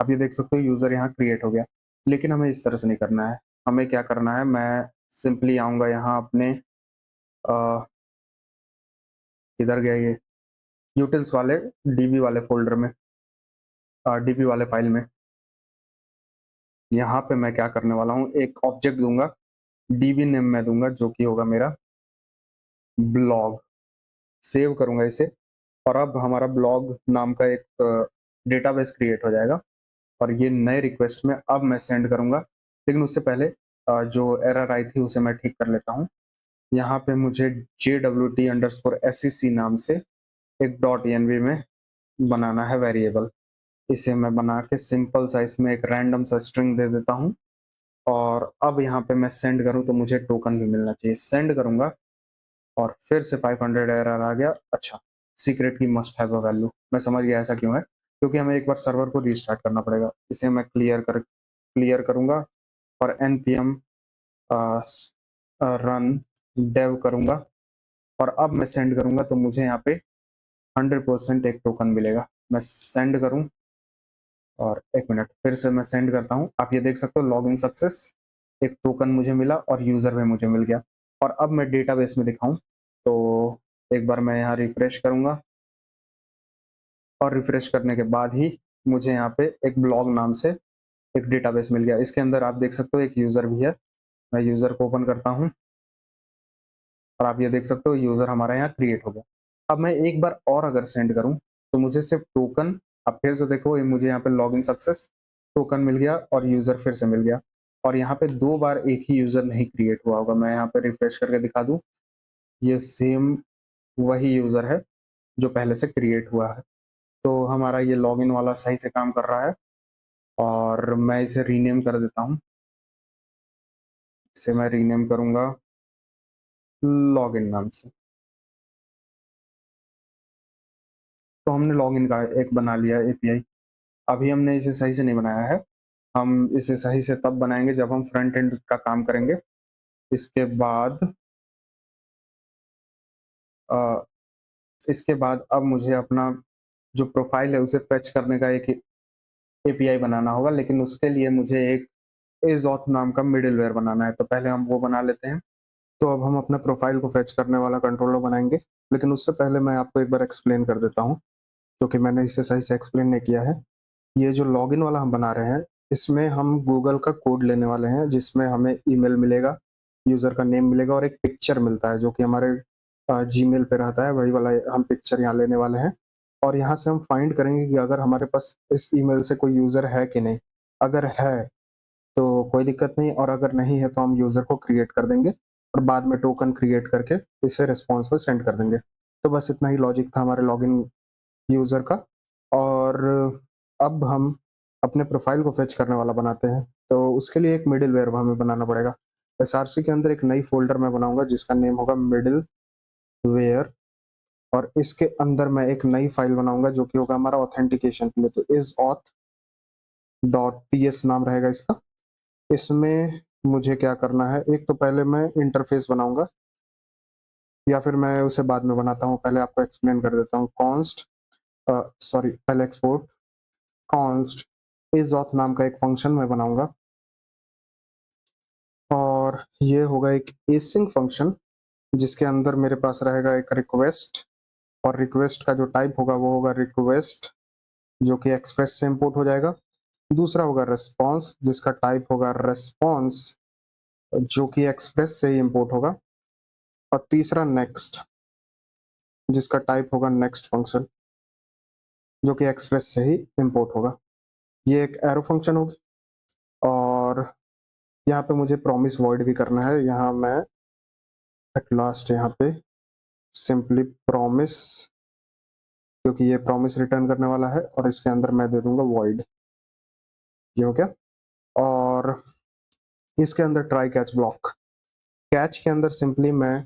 आप ये देख सकते हो यूज़र यहाँ क्रिएट हो गया, लेकिन हमें इस तरह से नहीं करना है। हमें क्या करना है, मैं सिंपली आऊँगा यहाँ अपने किधर गया ये यूटिल्स वाले डीबी वाले फ़ोल्डर में, डीबी वाले फ़ाइल में। यहाँ पे मैं क्या करने वाला हूँ, एक ऑब्जेक्ट दूँगा, डीबी नेम मैं दूँगा जो कि होगा मेरा ब्लॉग। सेव करूँगा इसे और अब हमारा ब्लॉग नाम का एक डेटाबेस क्रिएट हो जाएगा और ये नए रिक्वेस्ट में अब मैं सेंड करूँगा। लेकिन उससे पहले जो एरर आई थी उसे मैं ठीक कर लेता हूँ। यहाँ पे मुझे jwt_sec नाम से एक .env में बनाना है वेरिएबल। इसे मैं बना के सिंपल सा इसमें एक रैंडम सा स्ट्रिंग दे देता हूँ और अब यहाँ पे मैं सेंड करूँ तो मुझे टोकन भी मिलना चाहिए। सेंड करूँगा और फिर से 500 एरर आ गया। अच्छा, सीक्रेट की मस्ट हैव अ वैल्यू। मैं समझ गया ऐसा क्यों है, क्योंकि हमें एक बार सर्वर को रीस्टार्ट करना पड़ेगा। इसे मैं क्लियर करूँगा और npm रन डेव करूँगा और अब मैं सेंड करूँगा तो मुझे यहाँ पे 100% एक टोकन मिलेगा। मैं सेंड करूँ और एक मिनट फिर से मैं सेंड करता हूँ। आप ये देख सकते हो लॉगिन सक्सेस, एक टोकन मुझे मिला और यूज़र भी मुझे मिल गया। और अब मैं डेटाबेस में दिखाऊँ तो एक बार मैं यहाँ रिफ्रेश करूँगा और रिफ्रेश करने के बाद ही मुझे यहाँ पे एक ब्लॉग नाम से एक डेटाबेस मिल गया। इसके अंदर आप देख सकते हो एक यूज़र भी है। मैं यूज़र को ओपन करता हूँ और आप ये देख सकते हो यूज़र हमारा यहाँ क्रिएट हो गया। अब मैं एक बार और अगर सेंड करूँ तो मुझे सिर्फ टोकन, आप फिर से देखो ये मुझे यहाँ पे लॉगिन सक्सेस टोकन मिल गया और यूज़र फिर से मिल गया और यहाँ पे 2 बार एक ही यूज़र नहीं क्रिएट हुआ होगा। मैं यहाँ पे रिफ्रेश करके दिखा दूँ, ये सेम वही यूज़र है जो पहले से क्रिएट हुआ है। तो हमारा ये लॉगिन वाला सही से काम कर रहा है और मैं इसे रीनेम कर देता हूँ। इसे मैं रीनेम करूँगा लॉगिन नाम से। तो हमने लॉगिन का एक बना लिया एपीआई। अभी हमने इसे सही से नहीं बनाया है। हम इसे सही से तब बनाएँगे जब हम फ्रंट एंड का काम करेंगे। इसके बाद अ, इसके बाद अब मुझे अपना जो प्रोफ़ाइल है उसे फेच करने का एक एपीआई बनाना होगा, लेकिन उसके लिए मुझे एक एज़ॉथ नाम का मिडलवेयर बनाना है। तो पहले हम वो बना लेते हैं। तो अब हम अपना प्रोफ़ाइल को फेच करने वाला कंट्रोलर बनाएँगे, लेकिन उससे पहले मैं आपको एक बार एक्सप्लेन कर देता हूँ, क्योंकि मैंने इसे सही से एक्सप्लेन नहीं किया है। ये जो लॉगिन वाला हम बना रहे हैं, इसमें हम गूगल का कोड लेने वाले हैं, जिसमें हमें ईमेल मिलेगा, यूज़र का नेम मिलेगा और एक पिक्चर मिलता है, जो कि हमारे जीमेल पे रहता है, वही वाला हम पिक्चर यहाँ लेने वाले हैं। और यहाँ से हम फाइंड करेंगे कि अगर हमारे पास इस ईमेल से कोई यूज़र है कि नहीं। अगर है, तो कोई दिक्कत नहीं, और अगर नहीं है तो हम यूज़र को क्रिएट कर देंगे और बाद में टोकन क्रिएट करके इसे रिस्पॉन्स पे सेंड कर देंगे। तो बस इतना ही लॉजिक था हमारे लॉगिन यूज़र का। और अब हम अपने प्रोफाइल को फेच करने वाला बनाते हैं। तो उसके लिए एक मिडलवेयर हमें बनाना पड़ेगा। एसआरसी के अंदर एक नई फ़ोल्डर मैं बनाऊँगा जिसका नेम होगा मिडलवेयर, और इसके अंदर मैं एक नई फ़ाइल बनाऊँगा जो कि होगा हमारा ऑथेंटिकेशन के लिए। तो isauth.ps नाम रहेगा इसका। इसमें मुझे क्या करना है, एक तो पहले मैं इंटरफ़ेस बनाऊँगा, या फिर मैं उसे बाद में बनाता हूँ, पहले आपको एक्सप्लेन कर देता हूँ। पहले एक्सपोर्ट कॉन्स्ट isauth नाम का एक फंक्शन मैं बनाऊँगा, और ये होगा एक एसिंक फंक्शन जिसके अंदर मेरे पास रहेगा एक रिक्वेस्ट, और रिक्वेस्ट का जो टाइप होगा वो होगा रिक्वेस्ट, जो कि एक्सप्रेस से इंपोर्ट हो जाएगा। दूसरा होगा रिस्पॉन्स जिसका टाइप होगा रिस्पॉन्स, जो कि एक्सप्रेस से ही इंपोर्ट होगा। और तीसरा नेक्स्ट, जिसका टाइप होगा नेक्स्ट फंक्शन, जो कि एक्सप्रेस से ही इंपोर्ट होगा। ये एक एरो फंक्शन होगी। और यहाँ पे मुझे प्रॉमिस वॉइड भी करना है। यहाँ मैं एट लास्ट यहाँ पे सिंपली प्रॉमिस, क्योंकि ये प्रॉमिस रिटर्न करने वाला है, और इसके अंदर मैं दे दूंगा वॉइड। ये हो गया। और इसके अंदर ट्राई कैच ब्लॉक, कैच के अंदर सिंपली मैं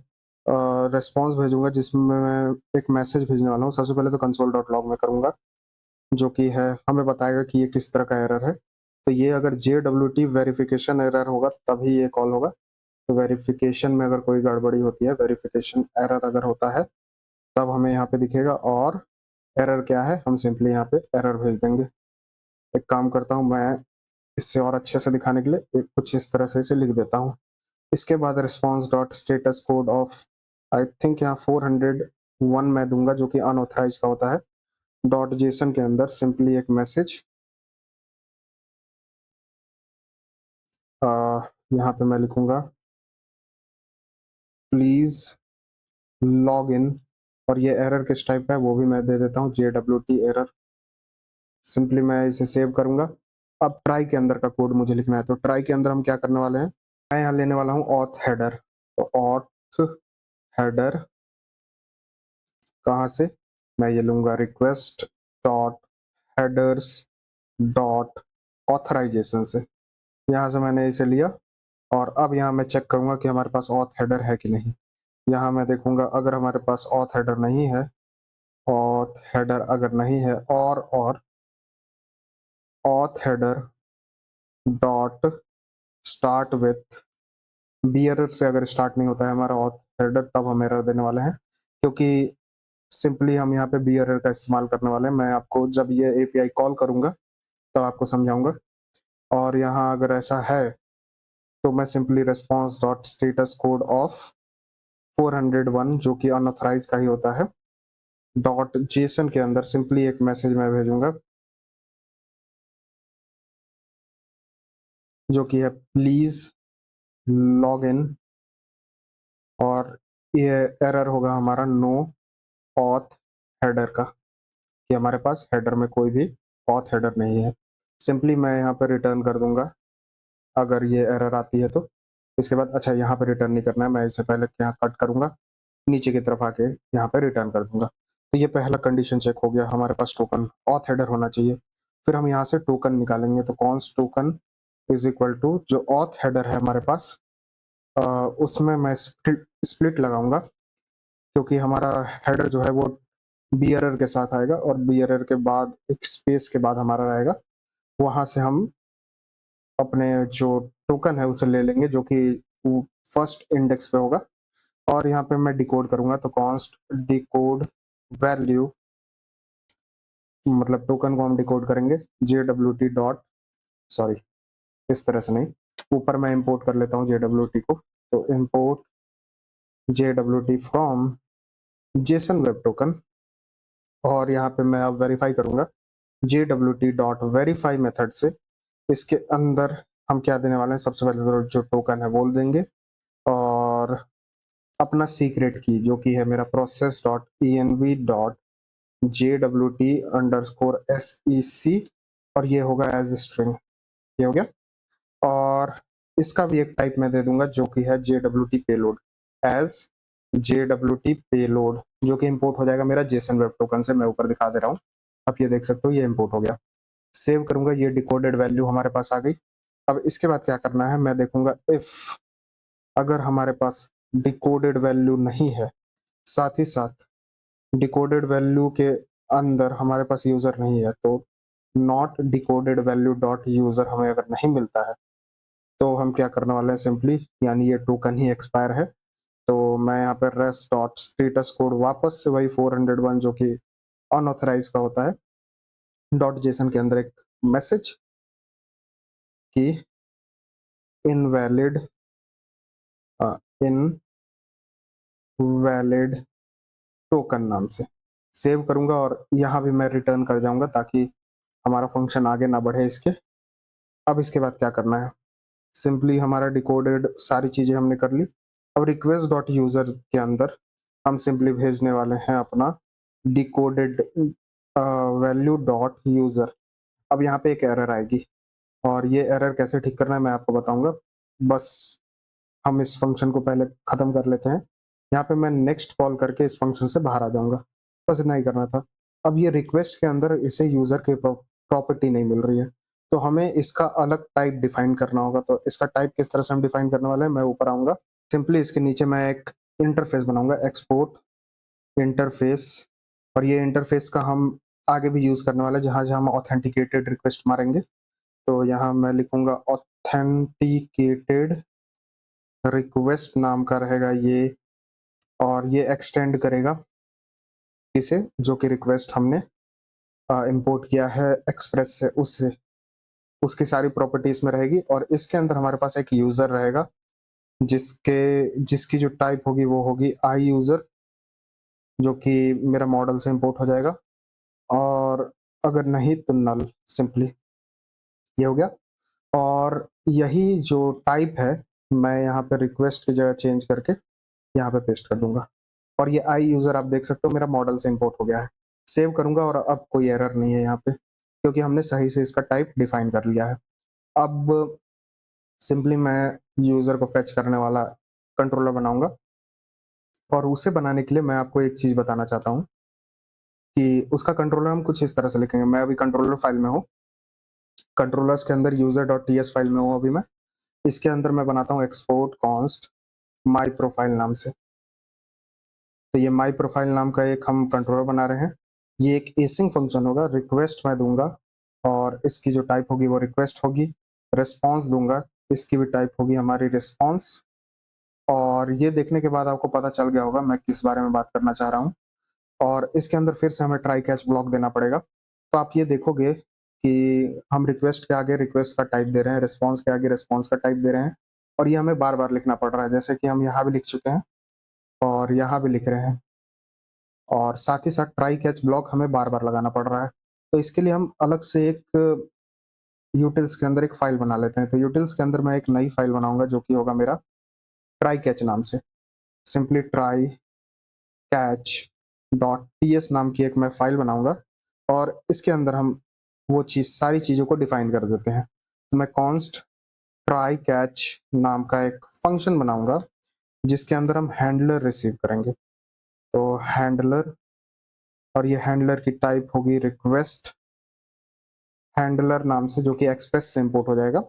रिस्पॉन्स भेजूंगा जिसमें मैं एक मैसेज भेजने वाला हूँ। सबसे पहले तो console.log में करूंगा, जो कि है हमें बताएगा कि ये किस तरह का एरर है। तो ये अगर JWT वेरिफिकेशन एरर होगा तभी ये कॉल होगा। तो वेरिफिकेशन में अगर कोई गड़बड़ी होती है, वेरिफिकेशन एरर अगर होता है, तब हमें यहाँ पे दिखेगा। और एरर क्या है, हम सिंपली यहाँ पे एरर भेज देंगे। एक काम करता हूँ मैं, इससे और अच्छे से दिखाने के लिए एक कुछ इस तरह से इसे लिख देता हूँ। इसके बाद response dot status code of, I think यहाँ 401 मैं दूंगा, जो कि अनऑथराइज का होता है। डॉट जेसन के अंदर सिंपली एक मैसेज, यहाँ पे मैं लिखूंगा प्लीज लॉग इन, और ये एरर किस टाइप का है वो भी मैं दे देता हूँ, JWT एरर। सिंपली मैं इसे सेव करूंगा। अब ट्राई के अंदर का कोड मुझे लिखना है। तो ट्राई के अंदर हम क्या करने वाले हैं, मैं यहाँ लेने वाला हूँ ऑथ हेडर। तो ऑथ हेडर कहाँ से, मैं ये लूंगा request dot headers dot authorization से। यहाँ से मैंने इसे लिया, और अब यहाँ मैं चेक करूंगा कि हमारे पास ऑथ हेडर है कि नहीं। यहाँ मैं देखूंगा अगर हमारे पास ऑथ हेडर नहीं है, ऑथ हेडर अगर नहीं है, और auth header dot start with bearer से अगर स्टार्ट नहीं होता है हमारा ऑथ हेडर, तब हम एरर देने वाले हैं, क्योंकि सिंपली हम यहाँ पे बियरर का इस्तेमाल करने वाले हैं। मैं आपको जब ये API कॉल करूंगा तब आपको समझाऊंगा। और यहाँ अगर ऐसा है तो मैं simply response dot status code of 401, जो कि अनऑथराइज का ही होता है, डॉट जेसन के अंदर सिंपली एक मैसेज मैं भेजूंगा, जो कि है प्लीज लॉग इन। और ये एरर होगा हमारा नो ऑथ हेडर का, कि हमारे पास हेडर में कोई भी ऑथ हेडर नहीं है। सिंपली मैं यहाँ पर रिटर्न कर दूंगा अगर ये एरर आती है तो। इसके बाद अच्छा, यहाँ पे रिटर्न नहीं करना है, मैं इसे पहले यहाँ कट करूंगा, नीचे की तरफ आके यहाँ पे रिटर्न कर दूंगा। तो ये पहला कंडीशन चेक हो गया, हमारे पास टोकन ऑथ हेडर होना चाहिए। फिर हम यहाँ से टोकन निकालेंगे। तो const token is equal to जो ऑथ हेडर है हमारे पास, उसमें मैं स्प्लिट लगाऊंगा, क्योंकि हमारा हेडर जो है वो बियरर के साथ आएगा, और बियरर के बाद एक स्पेस के बाद हमारा रहेगा। वहां से हम अपने जो टोकन है उसे ले लेंगे, जो कि फर्स्ट इंडेक्स पे होगा। और यहाँ पे मैं डिकोड करूंगा। तो कॉन्स्ट डिकोड वैल्यू, मतलब टोकन को हम डिकोड करेंगे JWT डॉट, सॉरी इस तरह से नहीं, ऊपर मैं इंपोर्ट कर लेता हूँ JWT को। तो import JWT from Jason web token, और यहाँ पे मैं अब वेरीफाई करूंगा JWT डॉट वेरीफाई मेथड से। इसके अंदर हम क्या देने वाले हैं, सबसे पहले तो जो टोकन है वो देंगे, और अपना सीक्रेट की, जो कि है मेरा process dot env dot JWT underscore SEC, और ये होगा एज स्ट्रिंग। ये हो गया। और इसका भी एक टाइप मैं दे दूंगा जो कि है JWT payload, as JWT payload, जो कि इंपोर्ट हो जाएगा मेरा जेसन वेब टोकन से। मैं ऊपर दिखा दे रहा हूँ, आप ये देख सकते हो ये इंपोर्ट हो गया। सेव करूंगा, ये डिकोडेड वैल्यू हमारे पास आ गई। अब इसके बाद क्या करना है, मैं देखूंगा इफ अगर हमारे पास डिकोडेड वैल्यू नहीं है, साथ ही साथ डिकोडेड वैल्यू के अंदर हमारे पास यूजर नहीं है, तो not decoded value dot user हमें अगर नहीं मिलता है तो हम क्या करने वाले हैं, सिंपली यानी ये टोकन ही एक्सपायर है, तो मैं यहाँ पर रेस्ट डॉट स्टेटस कोड वापस से वही 401 जो कि अनऑथराइज का होता है, डॉट जेसन के अंदर एक मैसेज कि इनवैलिड इनवैलिड टोकन नाम से सेव करूंगा, और यहाँ भी मैं रिटर्न कर जाऊंगा ताकि हमारा फंक्शन आगे ना बढ़े इसके। अब इसके बाद क्या करना है, सिंपली हमारा डिकोडेड सारी चीजें हमने कर ली। अब रिक्वेस्ट डॉट यूजर के अंदर हम सिंपली भेजने वाले हैं अपना डिकोडेड वैल्यू डॉट यूजर। अब यहाँ पे एक एरर आएगी, और ये एरर कैसे ठीक करना है मैं आपको बताऊंगा। बस हम इस फंक्शन को पहले खत्म कर लेते हैं। यहाँ पे मैं नेक्स्ट कॉल करके इस फंक्शन से बाहर आ जाऊंगा, बस इतना ही करना था। अब ये रिक्वेस्ट के अंदर इसे यूजर की प्रॉपर्टी नहीं मिल रही है, तो हमें इसका अलग टाइप डिफाइन करना होगा। तो इसका टाइप किस तरह से हम डिफाइन करने वाले हैं, मैं ऊपर आऊंगा, सिंपली इसके नीचे मैं एक इंटरफेस बनाऊंगा, एक्सपोर्ट इंटरफेस। और ये इंटरफेस का हम आगे भी यूज करने वाले हैं, जहां जहां हम ऑथेंटिकेटेड रिक्वेस्ट मारेंगे। तो यहाँ मैं लिखूंगा ऑथेंटिकेटेड रिक्वेस्ट नाम का रहेगा ये, और ये एक्सटेंड करेगा इसे, जो कि रिक्वेस्ट हमने इंपोर्ट किया है एक्सप्रेस से, उससे उसकी सारी प्रॉपर्टीज में रहेगी। और इसके अंदर हमारे पास एक यूजर रहेगा जिसकी जो टाइप होगी वो होगी आई यूजर, जो कि मेरा मॉडल से इंपोर्ट हो जाएगा। और अगर नहीं तो नल, सिंपली ये हो गया। और यही जो टाइप है मैं यहाँ पे रिक्वेस्ट की जगह चेंज करके यहाँ पे पेस्ट कर दूंगा, और ये आई यूजर आप देख सकते हो मेरा मॉडल से इंपोर्ट हो गया है। सेव करूंगा, और अब कोई एरर नहीं है यहाँ पे, क्योंकि हमने सही से इसका टाइप डिफाइन कर लिया है। अब सिंपली मैं यूजर को फेच करने वाला कंट्रोलर बनाऊंगा, और उसे बनाने के लिए मैं आपको एक चीज बताना चाहता हूँ कि उसका कंट्रोलर हम कुछ इस तरह से लिखेंगे। मैं अभी कंट्रोलर फाइल में हूँ, कंट्रोलर्स के अंदर user dot T S file में हूँ अभी मैं। इसके अंदर मैं बनाता हूँ एक्सपोर्ट कॉन्स्ट माई प्रोफाइल नाम से। तो ये माई प्रोफाइल नाम का एक हम कंट्रोलर बना रहे हैं। ये एक एसिंग फंक्शन होगा, रिक्वेस्ट मैं दूंगा और इसकी जो टाइप होगी वो रिक्वेस्ट होगी। रिस्पॉन्स दूंगा, इसकी भी टाइप होगी हमारी रिस्पॉन्स। और ये देखने के बाद आपको पता चल गया होगा मैं किस बारे में बात करना चाह रहा हूँ। और इसके अंदर फिर से हमें ट्राई कैच ब्लॉक देना पड़ेगा। तो आप ये देखोगे कि हम रिक्वेस्ट के आगे रिक्वेस्ट का टाइप दे रहे हैं, रिस्पॉन्स के आगे रिस्पॉन्स का टाइप दे रहे हैं, और ये हमें बार बार लिखना पड़ रहा है, जैसे कि हम यहाँ भी लिख चुके हैं और यहाँ भी लिख रहे हैं। और साथ ही साथ ट्राई कैच ब्लॉक हमें बार बार लगाना पड़ रहा है। तो इसके लिए हम अलग से एक यूटिल्स के अंदर एक फाइल बना लेते हैं। तो यूटिल्स के अंदर मैं एक नई फाइल बनाऊंगा जो कि होगा मेरा ट्राई कैच नाम से। Simply try catch dot T S नाम की एक मैं फाइल बनाऊंगा, और इसके अंदर हम वो चीज सारी चीजों को डिफाइन कर देते हैं। तो मैं कॉन्स्ट ट्राई कैच नाम का एक फंक्शन बनाऊंगा जिसके अंदर हम हैंडलर रिसीव करेंगे। तो हैंडलर, और ये हैंडलर की टाइप होगी रिक्वेस्ट हैंडलर नाम से, जो कि एक्सप्रेस से इंपोर्ट हो जाएगा।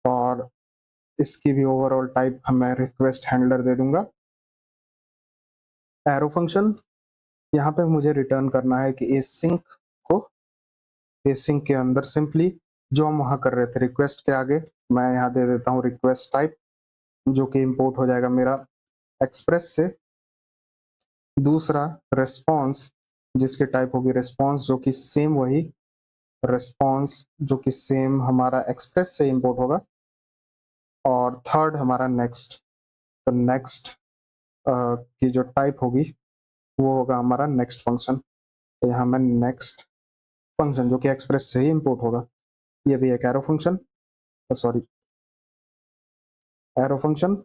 और इसकी भी ओवरऑल टाइप मैं रिक्वेस्ट हैंडलर दे दूंगा। एरो फंक्शन, यहाँ पे मुझे रिटर्न करना है कि एसिंक को, एसिंक के अंदर सिंपली जो हम वहां कर रहे थे रिक्वेस्ट के आगे मैं यहाँ दे देता हूँ रिक्वेस्ट टाइप, जो कि इंपोर्ट हो जाएगा मेरा एक्सप्रेस से। दूसरा रिस्पॉन्स, जिसकी टाइप होगी रिस्पॉन्स, जो कि सेम वही रिस्पॉन्स जो कि सेम हमारा एक्सप्रेस से इंपोर्ट होगा। और थर्ड हमारा नेक्स्ट, तो नेक्स्ट की जो टाइप होगी वो होगा हमारा नेक्स्ट फंक्शन। तो यहाँ मैं नेक्स्ट फंक्शन जो कि एक्सप्रेस से ही इंपोर्ट होगा, ये भी एक arrow function, sorry arrow function.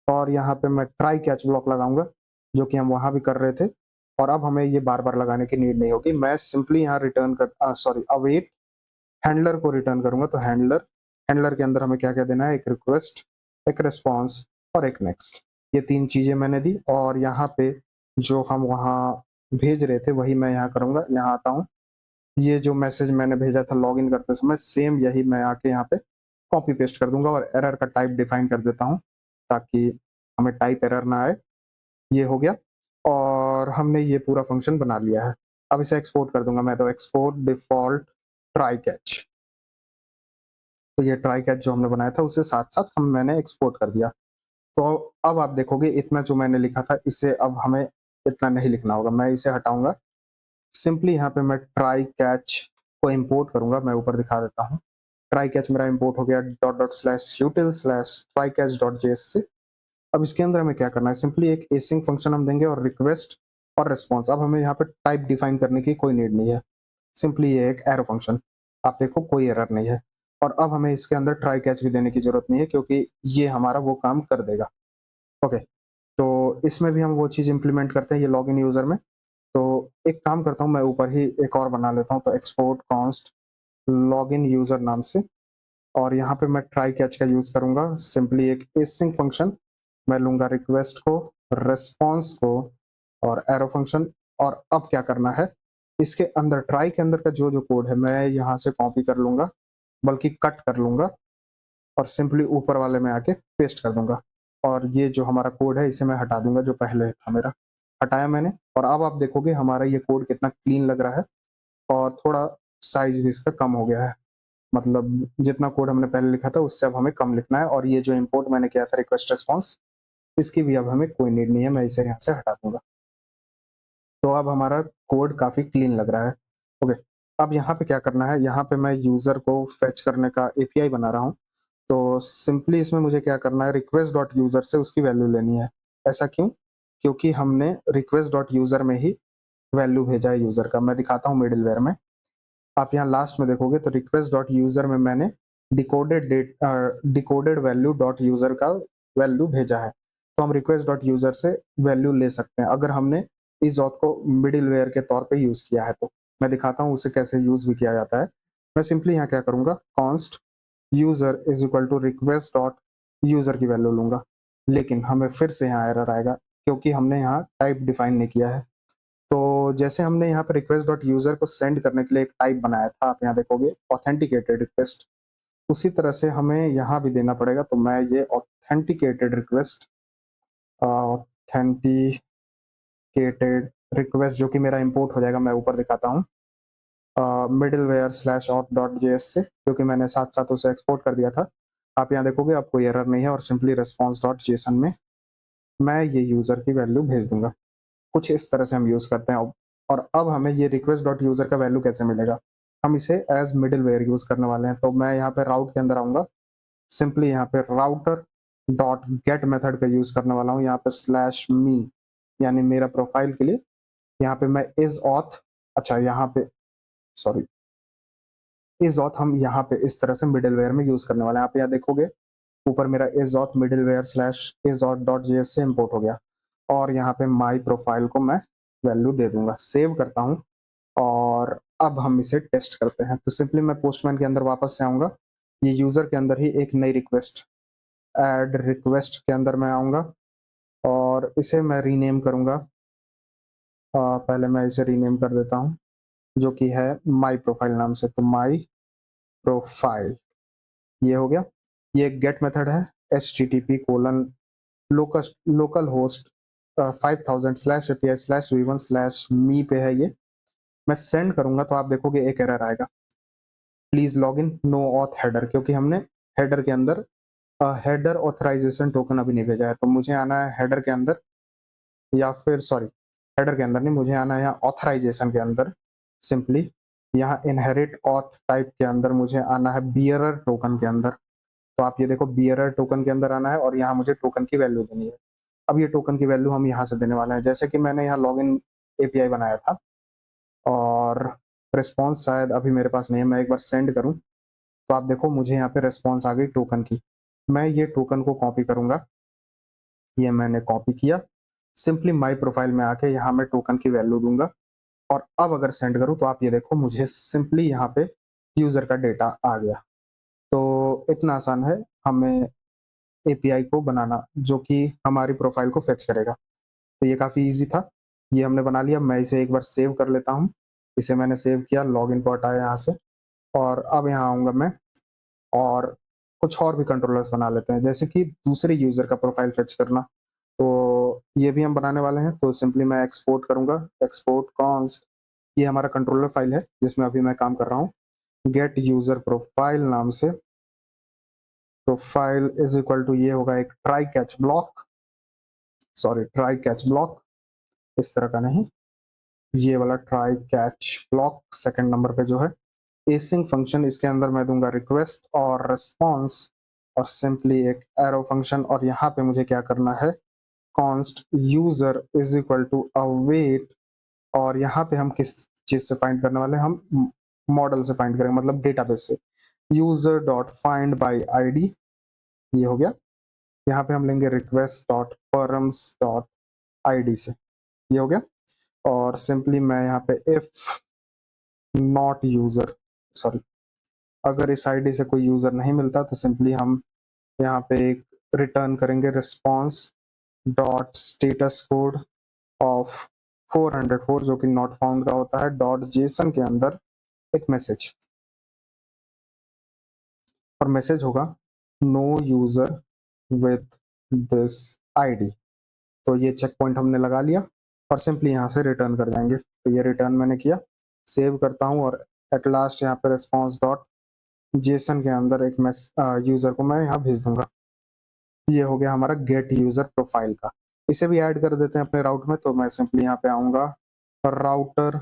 और यहाँ पे मैं ट्राई कैच ब्लॉक लगाऊंगा जो कि हम वहां भी कर रहे थे, और अब हमें ये बार बार लगाने की नीड नहीं होगी। मैं सिंपली यहाँ रिटर्न कर सॉरी अवेट हैंडलर को रिटर्न करूंगा। तो हैंडलर हैंडलर के अंदर हमें क्या क्या देना है, एक रिक्वेस्ट, एक रिस्पॉन्स और एक नेक्स्ट। ये 3 चीज़ें मैंने दी और यहाँ पे जो हम वहाँ भेज रहे थे वही मैं यहाँ करूँगा। यहाँ आता हूँ, ये जो मैसेज मैंने भेजा था लॉगिन करते समय सेम यही मैं आके यहाँ पे कॉपी पेस्ट कर दूँगा और एरर का टाइप डिफाइन कर देता हूँ ताकि हमें टाइप एरर ना आए। ये हो गया और हमने ये पूरा फंक्शन बना लिया है। अब इसे एक्सपोर्ट कर दूँगा मैं, तो एक्सपोर्ट डिफ़ॉल्ट ट्राई कैच। तो ये ट्राई कैच जो हमने बनाया था उसे साथ-साथ मैंने एक्सपोर्ट कर दिया। तो अब आप देखोगे इतना जो मैंने लिखा था इसे अब हमें इतना नहीं लिखना होगा। मैं इसे हटाऊँगा। सिंपली यहाँ पे मैं ट्राई कैच को इंपोर्ट करूँगा, मैं ऊपर दिखा देता हूँ। ट्राई कैच मेरा इंपोर्ट हो गया ./util/trycatch.js से। अब इसके अंदर हमें क्या करना है, सिंपली एक एसिंक फंक्शन हम देंगे और रिक्वेस्ट और रिस्पॉन्स। अब हमें यहाँ पे टाइप डिफाइन करने की कोई नीड नहीं है, सिंपली ये एक एरो फंक्शन। आप देखो कोई एरर नहीं है और अब हमें इसके अंदर ट्राई कैच भी देने की जरूरत नहीं है क्योंकि ये हमारा वो काम कर देगा। ओके, तो इसमें भी हम वो चीज़ इंप्लीमेंट करते हैं ये लॉगिन यूजर में। तो एक काम करता हूँ, मैं ऊपर ही एक और बना लेता हूँ, तो एक्सपोर्ट कॉन्स्ट लॉगिन यूजर नाम से और यहाँ पे मैं ट्राई कैच का यूज करूंगा। सिंपली एक एसिंक फंक्शन मैं लूंगा, रिक्वेस्ट को, रिस्पॉन्स को और एरो फंक्शन। और अब क्या करना है, इसके अंदर ट्राई के अंदर का जो जो कोड है मैं यहाँ से कॉपी कर लूंगा, बल्कि कट कर लूंगा और सिंपली ऊपर वाले में आके पेस्ट कर दूंगा। और ये जो हमारा कोड है इसे मैं हटा दूंगा, जो पहले था मेरा, हटाया मैंने। और अब आप देखोगे हमारा ये कोड कितना क्लीन लग रहा है और थोड़ा साइज भी इसका कम हो गया है। मतलब जितना कोड हमने पहले लिखा था उससे अब हमें कम लिखना है। और ये जो इंपोर्ट मैंने किया था रिक्वेस्ट रिस्पॉन्स, इसकी भी अब हमें कोई नीड नहीं है, मैं इसे यहाँ से हटा दूंगा। तो अब हमारा कोड काफी क्लीन लग रहा है। ओके, अब यहाँ पे क्या करना है, यहाँ पे मैं यूजर को फेच करने का एपीआई बना रहा हूँ। तो सिंपली इसमें मुझे क्या करना है, रिक्वेस्ट डॉट यूजर से उसकी वैल्यू लेनी है। ऐसा क्यों? क्योंकि हमने रिक्वेस्ट डॉट यूजर में ही वैल्यू भेजा है यूजर का। मैं दिखाता हूँ मिडिलवेयर में। आप यहाँ लास्ट में देखोगे तो रिक्वेस्ट डॉट यूजर में मैंने डिकोडेड वैल्यू डॉट यूजर का वैल्यू भेजा है। तो हम रिक्वेस्ट डॉट यूजर से वैल्यू ले सकते हैं अगर हमने इस ऑथ को मिडिलवेयर के तौर पे यूज किया है। तो मैं दिखाता हूँ उसे कैसे यूज भी किया जाता है। मैं सिंपली यहाँ क्या करूंगा, const user is equal to request dot user की वैल्यू लूंगा। लेकिन हमें फिर से यहाँ एरर आएगा क्योंकि हमने यहाँ टाइप डिफाइन नहीं किया है। तो जैसे हमने यहाँ पे रिक्वेस्ट डॉट यूजर को सेंड करने के लिए एक टाइप बनाया था, आप यहाँ देखोगे ऑथेंटिकेटेड रिक्वेस्ट, उसी तरह से हमें यहाँ भी देना पड़ेगा। तो मैं ये ऑथेंटिकेटेड रिक्वेस्ट जो कि मेरा इंपोर्ट हो जाएगा, मैं ऊपर दिखाता हूँ middleware slash auth dot JS से, क्योंकि मैंने साथ साथ उसे एक्सपोर्ट कर दिया था। आप यहाँ देखोगे अब कोई एरर नहीं है और सिंपली रिस्पॉन्स डॉट जेसन में मैं ये यूजर की वैल्यू भेज दूंगा। कुछ इस तरह से हम यूज करते हैं। और अब हमें ये रिक्वेस्ट डॉट यूजर का वैल्यू कैसे मिलेगा, हम इसे एज मिडिल वेयर यूज करने वाले हैं। तो मैं यहाँ पे राउट के अंदर आऊंगा, सिंपली यहाँ पे राउटर डॉट गेट मेथड का यूज करने वाला हूँ। यहाँ पे स्लैश मी यानी मेरा प्रोफाइल के लिए, यहाँ पे मैं इज ऑथ, अच्छा यहाँ पे सॉरी, इज ऑथ हम यहाँ पे इस तरह से मिडिल वेयर में यूज करने वाले हैं। आप यहाँ देखोगे ऊपर मेरा is auth middleware slash is auth dot JS से इम्पोर्ट हो गया और यहाँ पे माई प्रोफाइल को मैं वैल्यू दे दूंगा। सेव करता हूँ और अब हम इसे टेस्ट करते हैं। तो सिंपली मैं पोस्टमैन के अंदर वापस से आऊंगा, ये यूजर के अंदर ही एक नई रिक्वेस्ट, ऐड रिक्वेस्ट के अंदर मैं आऊंगा और इसे मैं रीनेम करूंगा। पहले मैं इसे रीनेम कर देता हूँ जो कि है माई प्रोफाइल नाम से। तो माई प्रोफाइल ये हो गया। ये एक गेट मेथड है, http लोकल होस्ट 5000/API/v1/me पे है ये। मैं सेंड करूंगा तो आप देखोगे एक एरर आएगा, please log in no auth header, क्योंकि हमने हेडर के अंदर हेडर ऑथराइजेशन टोकन अभी नहीं भेजा है। तो मुझे आना है हेडर के अंदर, या फिर सॉरी हेडर के अंदर नहीं, मुझे आना है यहाँ ऑथराइजेशन के अंदर। सिंपली यहाँ इनहेरिट ऑथ टाइप के अंदर मुझे आना है बियरर टोकन के अंदर। तो आप ये देखो बियरर टोकन के अंदर आना है और यहाँ मुझे टोकन की वैल्यू देनी है। अब ये टोकन की वैल्यू हम यहाँ से देने वाले हैं, जैसे कि मैंने यहाँ लॉगिन एपीआई बनाया था और रिस्पॉन्स शायद अभी मेरे पास नहीं है, मैं एक बार सेंड करूँ तो आप देखो मुझे यहाँ पे रिस्पॉन्स आ गई टोकन की। मैं ये टोकन को कॉपी करूंगा, ये मैंने कॉपी किया, सिंपली माई प्रोफाइल में आके यहाँ मैं टोकन की वैल्यू दूंगा और अब अगर सेंड करूँ तो आप ये देखो मुझे सिंपली यहाँ पे यूजर का डेटा आ गया। तो इतना आसान है हमें एपीआई को बनाना, जो कि हमारी प्रोफाइल को फेच करेगा। तो ये काफ़ी ईज़ी था। ये हमने बना लिया। मैं इसे एक बार सेव कर लेता हूँ। इसे मैंने सेव किया, लॉगिन पर हटाया यहाँ से, और अब यहाँ आऊँगा मैं, और कुछ और भी कंट्रोलर्स बना लेते हैं, जैसे कि दूसरे यूज़र का प्रोफाइल फेच करना। तो ये भी हम बनाने वाले हैं। तो सिंपली मैं एक्सपोर्ट करूँगा, एक्सपोर्ट कॉन्स्ट, ये हमारा कंट्रोलर फाइल है जिसमें अभी मैं काम कर रहा हूँ। गेट यूज़र प्रोफाइल नाम से, प्रोफाइल इज इक्वल टू, ये होगा एक try catch block, sorry try catch block, इस तरह का नहीं, ये वाला try catch block second number पे जो है। एसिंग फंक्शन, इसके अंदर मैं दूंगा रिक्वेस्ट और रिस्पॉन्स, और सिंपली एक एरो फंक्शन, और यहाँ पे मुझे क्या करना है, const user is equal to await, और यहाँ पे हम किस चीज से फाइंड करने वाले हैं, हम मॉडल से फाइंड करेंगे, मतलब डेटाबेस से। User dot find by ID, ये हो गया। यहाँ पे हम लेंगे request dot params dot ID से, ये हो गया। और सिंपली मैं यहाँ पे इफ नॉट यूजर, सॉरी, अगर इस आईडी से कोई यूजर नहीं मिलता तो सिंपली हम यहाँ पे एक रिटर्न करेंगे, response dot status code of 404, जो कि नॉट फाउंड का होता है, डॉट जेसन के अंदर एक मैसेज, और मैसेज होगा no user with this ID. तो ये चेक पॉइंट हमने लगा लिया, और सिंपली यहाँ से रिटर्न कर जाएंगे। तो ये रिटर्न मैंने किया, सेव करता हूँ, और एट लास्ट यहाँ पे रिस्पॉन्स डॉट जेसन के अंदर एक यूजर को मैं यहाँ भेज दूंगा। ये हो गया हमारा गेट यूजर प्रोफाइल का। इसे भी ऐड कर देते हैं अपने राउट में। तो मैं सिंपली यहाँ पे आऊंगा, राउटर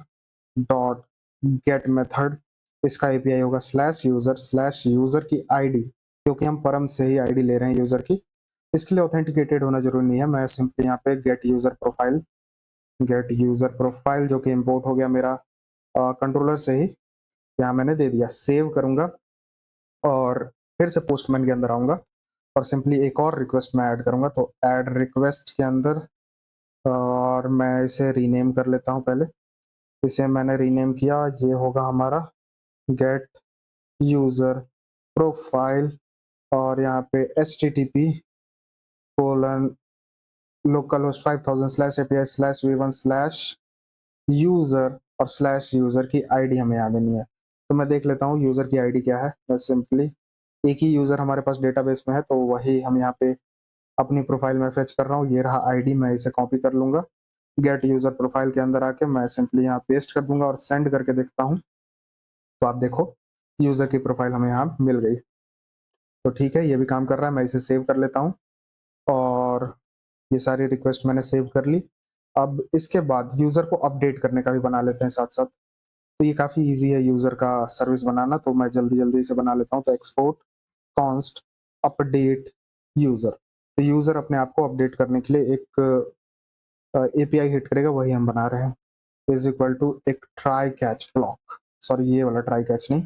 डॉट गेट मेथड, इसका एपीआई होगा स्लैश यूजर की आईडी, क्योंकि हम परम से ही आईडी ले रहे हैं यूजर की। इसके लिए ऑथेंटिकेटेड होना जरूरी नहीं है। मैं सिंपली यहाँ पे गेट यूजर प्रोफाइल जो कि इंपोर्ट हो गया मेरा कंट्रोलर से ही, यहाँ मैंने दे दिया, सेव करूंगा, और फिर से पोस्टमैन के अंदर आऊंगा, और सिंपली एक और रिक्वेस्ट मैं ऐड करूंगा। तो ऐड रिक्वेस्ट के अंदर, और मैं इसे रीनेम कर लेता हूं पहले। इसे मैंने रीनेम किया, ये होगा हमारा गेट यूजर प्रोफाइल, और यहाँ पे http:// local host 5000 slash API slash V1 slash user, और स्लैश यूजर की आईडी हमें यहाँ देनी है। तो मैं देख लेता हूँ यूजर की आईडी क्या है। मैं सिंपली, एक ही यूजर हमारे पास डेटाबेस में है, तो वही हम यहाँ पे अपनी प्रोफाइल में फेच कर रहा हूँ। ये रहा आईडी, मैं इसे कॉपी कर लूंगा, गेट यूजर प्रोफाइल के अंदर आके मैं सिंपली यहाँ पेस्ट कर दूंगा, और सेंड करके देखता हूँ। तो आप देखो यूजर की प्रोफाइल हमें यहाँ मिल गई। तो ठीक है, ये भी काम कर रहा है। मैं इसे सेव कर लेता हूँ, और ये सारी रिक्वेस्ट मैंने सेव कर ली। अब इसके बाद यूजर को अपडेट करने का भी बना लेते हैं साथ साथ। तो ये काफी इजी है यूजर का सर्विस बनाना, तो मैं जल्दी जल्दी इसे बना लेता हूँ। तो एक्सपोर्ट कॉन्स्ट अपडेट यूजर, तो यूजर अपने आप को अपडेट करने के लिए एक एपीआई हिट करेगा, वही हम बना रहे हैं। इज इक्वल टू एक ट्राई कैच ब्लॉक, सॉरी ये वाला ट्राई कैच नहीं,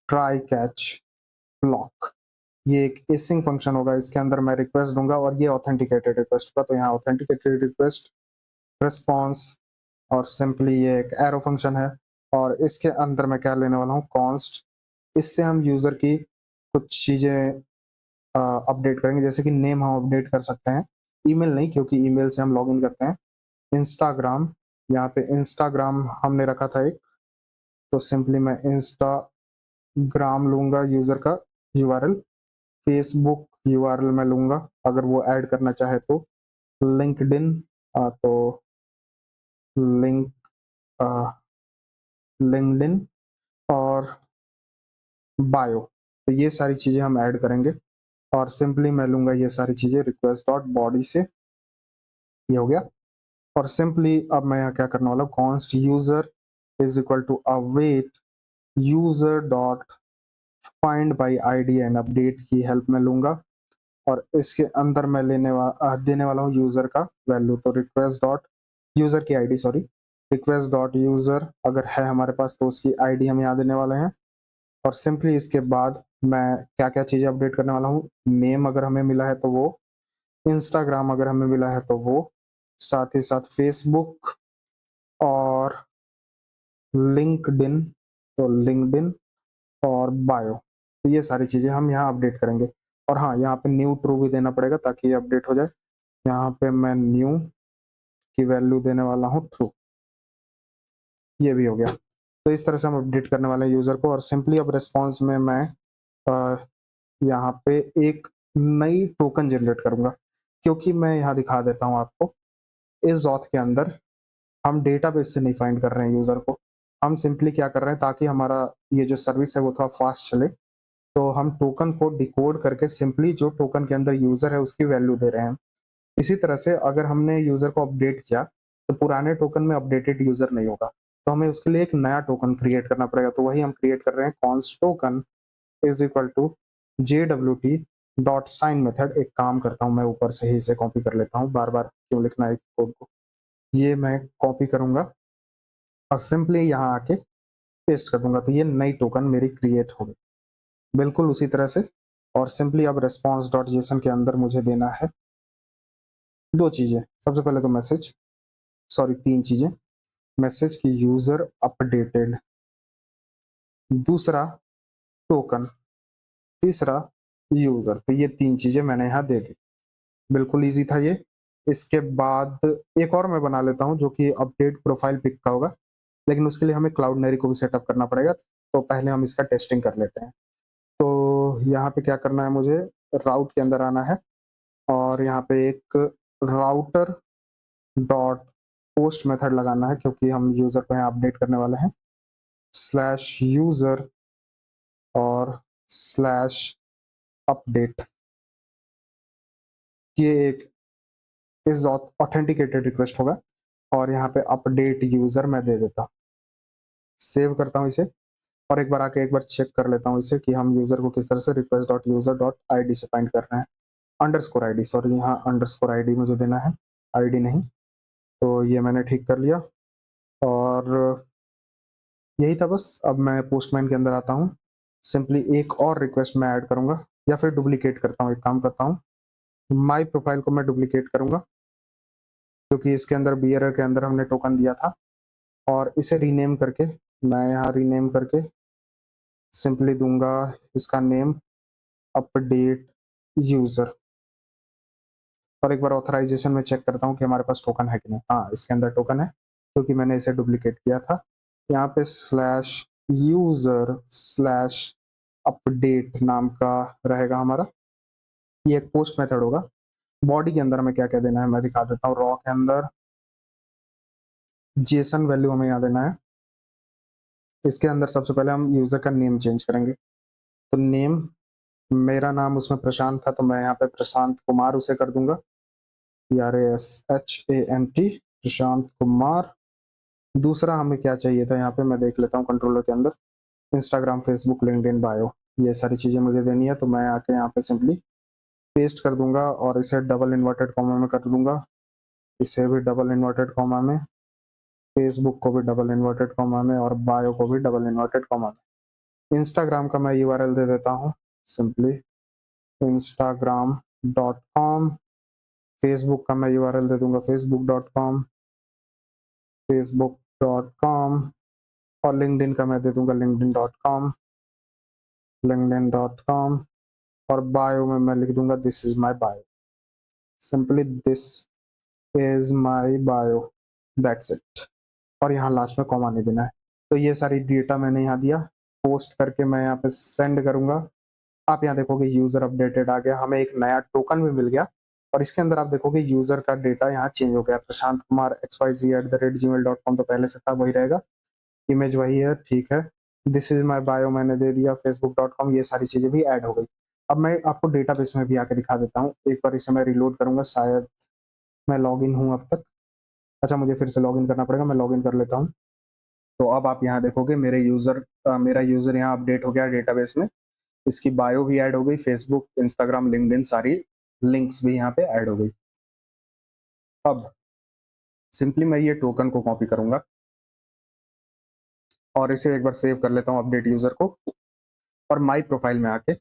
ट्राई कैच ब्लॉक, ये एक एसिंग फंक्शन होगा। इसके अंदर मैं रिक्वेस्ट दूंगा, और ये ऑथेंटिकेटेड रिक्वेस्ट होगा। तो यहाँ ऑथेंटिकेटेड रिक्वेस्ट रिस्पॉन्स, और सिंपली ये एक एरो फंक्शन है, और इसके अंदर मैं क्या लेने वाला हूँ, कॉन्स्ट। इससे हम यूजर की कुछ चीजें अपडेट करेंगे, जैसे कि नेम हम अपडेट कर सकते हैं, ईमेल नहीं, क्योंकि ईमेल से हम लॉगिन करते हैं। इंस्टाग्राम, यहाँ पे इंस्टाग्राम हमने रखा था एक, तो सिंपली मैं इंस्टाग्राम लूंगा यूजर का यूआरएल। फेसबुक यूआरएल मैं लूंगा, अगर वो ऐड करना चाहे तो। लिंक्डइन, तो लिंक लिंक्डइन, और बायो, तो ये सारी चीजें हम ऐड करेंगे। और सिंपली मैं लूंगा ये सारी चीजें रिक्वेस्ट डॉट बॉडी से, ये हो गया। और सिंपली अब मैं यहाँ क्या करने वाला हूँ, const user is equal to await user dot find by ID and update की हेल्प में लूंगा, और इसके अंदर मैं देने वाला हूँ यूजर का वैल्यू। तो रिक्वेस्ट डॉट यूजर की ID, sorry, request dot user अगर है हमारे पास तो उसकी आईडी हम यहाँ देने वाले हैं। और सिंपली इसके बाद मैं क्या क्या चीजें अपडेट करने वाला हूँ, नेम अगर हमें मिला है तो वो, इंस्टाग्राम अगर हमें मिला है तो वो, साथ ही साथ फेसबुक और लिंक्डइन, तो लिंक्डइन और बायो, तो ये सारी चीज़ें हम यहाँ अपडेट करेंगे। और हाँ, यहाँ पे न्यू ट्रू भी देना पड़ेगा ताकि ये अपडेट हो जाए। यहाँ पे मैं न्यू की वैल्यू देने वाला हूँ ट्रू, ये भी हो गया। तो इस तरह से हम अपडेट करने वाले हैं यूज़र को। और सिंपली अब रिस्पॉन्स में मैं यहाँ पे एक नई टोकन जनरेट करूँगा, क्योंकि मैं यहाँ दिखा देता हूँ आपको, इस ऑथ के अंदर हम डेटाबेस से नहीं फाइंड कर रहे हैं यूज़र को। हम सिंपली क्या कर रहे हैं, ताकि हमारा ये जो सर्विस है वो थोड़ा फास्ट चले, तो हम टोकन को डिकोड करके सिंपली जो टोकन के अंदर यूज़र है उसकी वैल्यू दे रहे हैं। इसी तरह से अगर हमने यूज़र को अपडेट किया, तो पुराने टोकन में अपडेटेड यूज़र नहीं होगा। तो हमें उसके लिए एक नया टोकन क्रिएट करना पड़ेगा। तो वही हम क्रिएट कर रहे हैं, const token is equal to JWT dot sign method. एक काम करता हूँ, मैं ऊपर से ही इसे कॉपी कर लेता हूँ, बार-बार क्यों लिखना है कोड को। ये मैं कॉपी करूँगा और सिंपली यहाँ आके पेस्ट कर दूँगा, तो ये नई टोकन मेरी क्रिएट हो गई। बिल्कुल उसी तरह से। और सिंपली अब रिस्पॉन्स डॉट जेसन के अंदर मुझे देना है 2 चीज़ें। सबसे पहले तो मैसेज, सॉरी 3 चीज़ें। मैसेज की यूज़र अपडेटेड, दूसरा टोकन, तीसरा यूज़र। तो ये 3 चीज़ें मैंने यहाँ दे दी। बिल्कुल ईज़ी था ये। इसके बाद एक और मैं बना लेता हूँ जो कि अपडेट प्रोफाइल पिक का होगा, लेकिन उसके लिए हमें क्लाउडनेरी को भी सेटअप करना पड़ेगा। तो पहले हम इसका टेस्टिंग कर लेते हैं। तो यहाँ पे क्या करना है, मुझे राउट के अंदर आना है और यहाँ पे एक राउटर डॉट पोस्ट मेथड लगाना है, क्योंकि हम यूज़र को यहाँ अपडेट करने वाले हैं। स्लैश यूज़र और स्लैश अपडेट, ये एक इस ऑथेंटिकेटेड रिक्वेस्ट होगा। और यहाँ पे अपडेट यूज़र मैं दे देता हूँ। सेव करता हूँ इसे और एक बार आके एक बार चेक कर लेता हूँ इसे कि हम यूज़र को किस तरह से request dot user dot I D से फाइंड कर रहे हैं। अंडरस्कोर आई डी, सॉरी यहाँ अंडरस्कोर आई डी मुझे देना है, आई डी नहीं। तो ये मैंने ठीक कर लिया और यही था बस। अब मैं पोस्टमैन के अंदर आता हूँ। सिंपली एक और रिक्वेस्ट मैं ऐड करूँगा, या फिर डुप्लीकेट करता हूँ। एक काम करता हूँ, माई प्रोफाइल को मैं डुप्लीकेट करूँगा, क्योंकि इसके अंदर बियरर के अंदर हमने टोकन दिया था। और इसे रीनेम करके, मैं यहाँ रीनेम करके सिंपली दूंगा इसका नेम अपडेट यूज़र। और एक बार ऑथराइजेशन में चेक करता हूँ कि हमारे पास टोकन है कि नहीं। हाँ, इसके अंदर टोकन है, क्योंकि मैंने इसे डुप्लीकेट किया था। यहाँ पे स्लैश यूज़र स्लैश अपडेट नाम का रहेगा हमारा। ये एक पोस्ट मेथड होगा। बॉडी के अंदर हमें क्या क्या देना है मैं दिखा देता हूँ। रॉ के अंदर जेसन वैल्यू हमें यहाँ देना है। इसके अंदर सबसे पहले हम यूज़र का नेम चेंज करेंगे। तो नेम, मेरा नाम उसमें प्रशांत था, तो मैं यहाँ पे प्रशांत कुमार उसे कर दूंगा, PRASHANT, प्रशांत कुमार। दूसरा हमें क्या चाहिए था, यहाँ पे मैं देख लेता हूँ कंट्रोलर के अंदर, इंस्टाग्राम, फेसबुक, लिंक्डइन, बायो, ये सारी चीज़ें मुझे देनी है। तो मैं आके यहाँ पे सिंपली पेस्ट कर दूंगा और इसे डबल इन्वर्टेड कॉमा में कर दूंगा, इसे भी डबल इन्वर्टेड कॉमा में, फेसबुक को भी डबल इन्वर्टेड कॉमा में और बायो को भी डबल इन्वर्टेड कॉमा में। इंस्टाग्राम का मैं URL दे देता हूँ, सिंपली instagram.com। फेसबुक का मैं URL दे दूंगा facebook.com, facebook.com। और लिंक्डइन का मैं दे दूंगा linkedin.com, linkedin.com। और बायो में मैं लिख दूंगा this is my bio, simply this is my bio, that's it. और यहाँ लास्ट में कॉमा नहीं देना है। तो ये सारी डेटा मैंने यहाँ दिया। पोस्ट करके मैं यहाँ पे सेंड करूंगा। आप यहाँ देखोगे यूजर अपडेटेड आ गया, हमें एक नया टोकन भी मिल गया। और इसके अंदर आप देखोगे यूजर का डेटा यहाँ चेंज हो गया, प्रशांत कुमार xyz@gmail.com, तो पहले से था वही रहेगा, इमेज वही है, ठीक है। दिस इज माई बायो मैंने दे दिया, facebook.com, ये सारी चीजें भी ऐड हो गई। अब मैं आपको डेटाबेस में भी आके दिखा देता हूँ। एक बार इसे मैं रिलोड करूंगा, शायद मैं लॉग इन हूँ अब तक। अच्छा, मुझे फिर से लॉग इन करना पड़ेगा, मैं लॉग इन कर लेता हूँ। तो अब आप यहाँ देखोगे मेरा यूजर यहाँ अपडेट हो गया डेटाबेस में। इसकी बायो भी ऐड हो गई, फेसबुक, इंस्टाग्राम, लिंक्डइन, सारी लिंक्स भी यहाँ पे ऐड हो गई। अब सिंपली मैं ये टोकन को कॉपी करूंगा और इसे एक बार सेव कर लेता हूँ अपडेट यूजर को। और माई प्रोफाइल में आके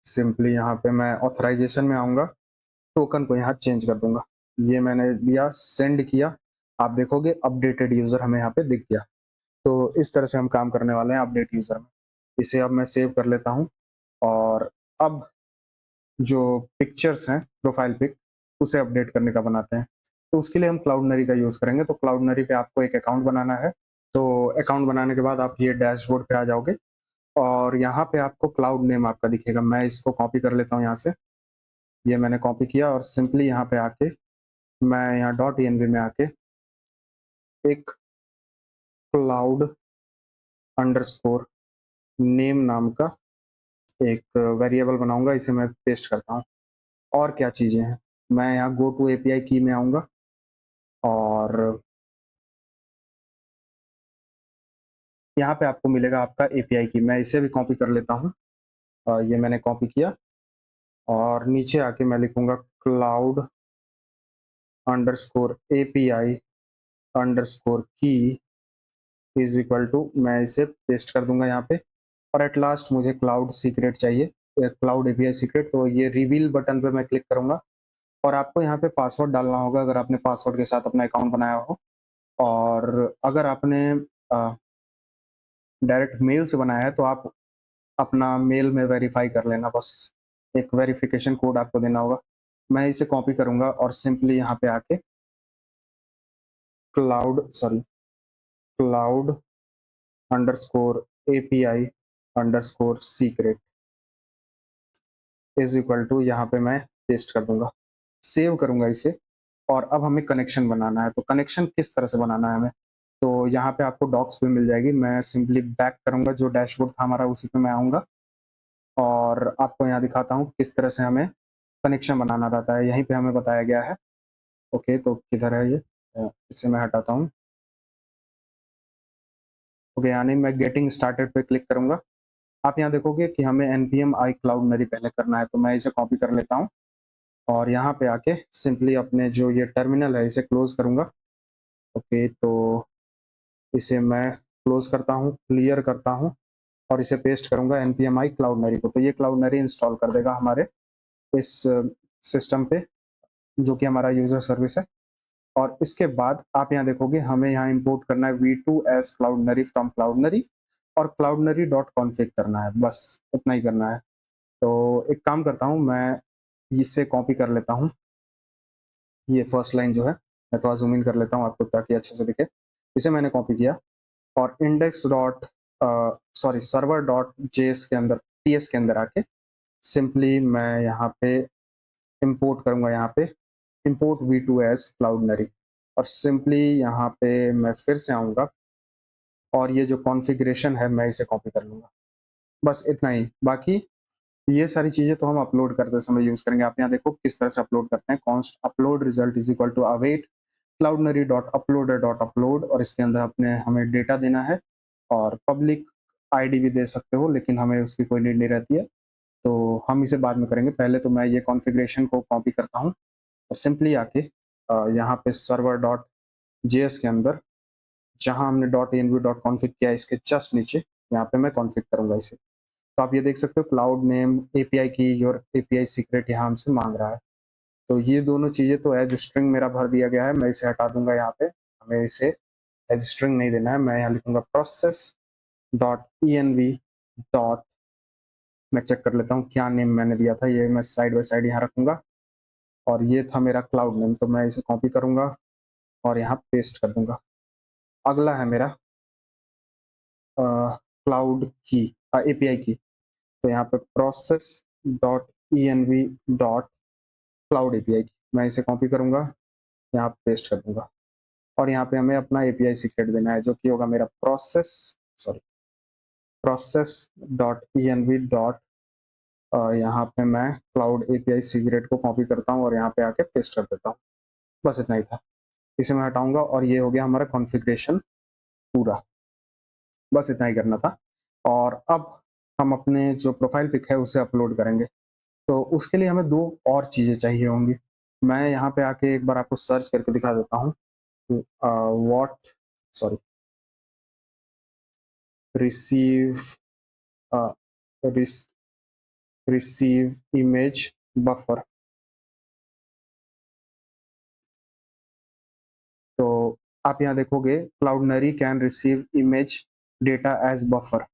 सिंपली यहाँ पे मैं ऑथराइजेशन में आऊंगा, टोकन को यहाँ चेंज कर दूंगा। ये मैंने दिया, सेंड किया, आप देखोगे अपडेटेड यूजर हमें यहाँ पे दिख गया। तो इस तरह से हम काम करने वाले हैं अपडेट यूजर में। इसे अब मैं सेव कर लेता हूँ और अब जो पिक्चर्स हैं प्रोफाइल पिक उसे अपडेट करने का बनाते हैं। तो उसके लिए हम क्लाउडनरी का यूज़ करेंगे। तो क्लाउडनरी पे आपको एक अकाउंट बनाना है। तो अकाउंट बनाने के बाद आप ये डैशबोर्ड पे आ जाओगे और यहाँ पे आपको क्लाउड नेम आपका दिखेगा। मैं इसको कॉपी कर लेता हूँ यहाँ से। ये मैंने कॉपी किया और सिंपली यहाँ पे आके मैं यहाँ डॉट env में आके एक क्लाउड अंडरस्कोर नेम नाम का एक वेरिएबल बनाऊंगा। इसे मैं पेस्ट करता हूँ। और क्या चीज़ें हैं, मैं यहाँ गो टू एपीआई की में आऊँगा और यहाँ पे आपको मिलेगा आपका एपीआई की। मैं इसे भी कॉपी कर लेता हूँ। ये मैंने कॉपी किया और नीचे आके मैं लिखूंगा क्लाउड अंडरस्कोर एपीआई अंडरस्कोर की इज इक्वल टू, मैं इसे पेस्ट कर दूंगा यहाँ पे। और एट लास्ट मुझे क्लाउड सीक्रेट चाहिए, क्लाउड एपीआई सीक्रेट। तो ये रिवील बटन पे मैं क्लिक करूंगा और आपको यहाँ पे पासवर्ड डालना होगा अगर आपने पासवर्ड के साथ अपना अकाउंट बनाया हो। और अगर आपने डायरेक्ट मेल से बनाया है तो आप अपना मेल में वेरीफाई कर लेना, बस एक वेरिफिकेशन कोड आपको देना होगा। मैं इसे कॉपी करूंगा और सिंपली यहाँ पे आके cloud underscore API underscore secret is equal to यहाँ पे मैं पेस्ट कर दूंगा, सेव करूंगा इसे। और अब हमें कनेक्शन बनाना है। तो कनेक्शन किस तरह से बनाना है हमें, तो यहाँ पे आपको डॉक्स भी मिल जाएगी। मैं सिंपली बैक करूंगा, जो डैशबोर्ड था हमारा उसी पे मैं आऊँगा और आपको यहाँ दिखाता हूँ किस तरह से हमें कनेक्शन बनाना रहता है। यहीं पे हमें बताया गया है। ओके, तो किधर है ये, इसे मैं हटाता हूँ। ओके, यानी मैं गेटिंग स्टार्टेड पे क्लिक करूंगा। आप यहाँ देखोगे कि हमें npm i क्लाउडनरी पहले करना है। तो मैं इसे कॉपी कर लेता हूँ और यहाँ पे आके सिंपली अपने जो ये टर्मिनल है इसे क्लोज करूंगा। ओके, तो इसे मैं क्लोज करता हूँ, क्लियर करता हूँ और इसे पेस्ट करूंगा npm i क्लाउडनरी को। तो ये क्लाउडनरी इंस्टॉल कर देगा हमारे इस सिस्टम पे, जो कि हमारा यूजर सर्विस है। और इसके बाद आप यहाँ देखोगे हमें यहाँ इंपोर्ट करना है v2 as क्लाउडनरी फ्रॉम क्लाउडनरी और क्लाउडनरी डॉट कॉन्फ़िग करना है, बस इतना ही करना है। तो एक काम करता हूँ, मैं इसे कॉपी कर लेता हूँ। ये फर्स्ट लाइन जो है, मैं थोड़ा जूम इन कर लेता हूँ आपको ताकि अच्छे से दिखे। इसे मैंने कॉपी किया और index dot server dot JS के अंदर, टीएस के अंदर आके सिंपली मैं यहाँ पे इंपोर्ट करूंगा, यहाँ पे इंपोर्ट v2 as क्लाउडनरी। और सिंपली यहाँ पे मैं फिर से आऊँगा और ये जो कॉन्फ़िगरेशन है मैं इसे कॉपी कर लूँगा, बस इतना ही। बाकी ये सारी चीज़ें तो हम अपलोड करते समय यूज़ करेंगे। आप यहाँ देखो किस तरह से अपलोड करते हैं। Const upload result is equal to await Cloudinary dot uploader dot upload, और इसके अंदर अपने हमें डेटा देना है और पब्लिक आईडी भी दे सकते हो, लेकिन हमें उसकी कोई नीड नहीं रहती है, तो हम इसे बाद में करेंगे। पहले तो मैं ये कॉन्फ़िगरेशन को कॉपी करता हूँ और सिंपली आके यहाँ पे सर्वर डॉट जेएस के अंदर जहाँ हमने डॉट एनवी डॉट कॉन्फ़िग किया है इसके जस्ट नीचे यहाँ पे मैं कॉन्फ़िग करूंगा इसे। तो आप ये देख सकते हो क्लाउड नेम एपीआई की योर एपीआई सीक्रेट यहाँ हमसे मांग रहा है। तो ये दोनों चीजें तो एज स्ट्रिंग मेरा भर दिया गया है, मैं इसे हटा दूंगा। यहाँ पे हमें इसे एज स्ट्रिंग नहीं देना है। मैं यहाँ लिखूंगा प्रोसेस डॉट env डॉट, मैं चेक कर लेता हूँ क्या नेम मैंने दिया था, ये मैं साइड बाय साइड यहाँ रखूंगा। और ये था मेरा क्लाउड नेम, तो मैं इसे कॉपी करूंगा और यहाँ पेस्ट कर दूंगा। अगला है मेरा क्लाउड की एपीआई की। तो यहाँ पे process dot env dot cloud API की, मैं इसे कॉपी करूंगा, यहाँ पेस्ट कर दूंगा और यहाँ पे हमें अपना एपीआई सीक्रेट देना है, जो कि होगा मेरा प्रोसेस डॉट env डॉट, यहाँ पे मैं क्लाउड एपीआई सीक्रेट को कॉपी करता हूँ और यहाँ पे आके पेस्ट कर देता हूँ। बस इतना ही था, इसे मैं हटाऊंगा और ये हो गया हमारा कॉन्फ़िगरेशन पूरा। बस इतना ही करना था। और अब हम अपने जो प्रोफाइल पिक है उसे अपलोड करेंगे। तो उसके लिए हमें दो और चीज़ें चाहिए होंगी। मैं यहाँ पे आके एक बार आपको सर्च करके दिखा देता हूँ। What sorry receive receive image buffer. तो आप यहाँ देखोगे Cloudinary can receive image data as buffer.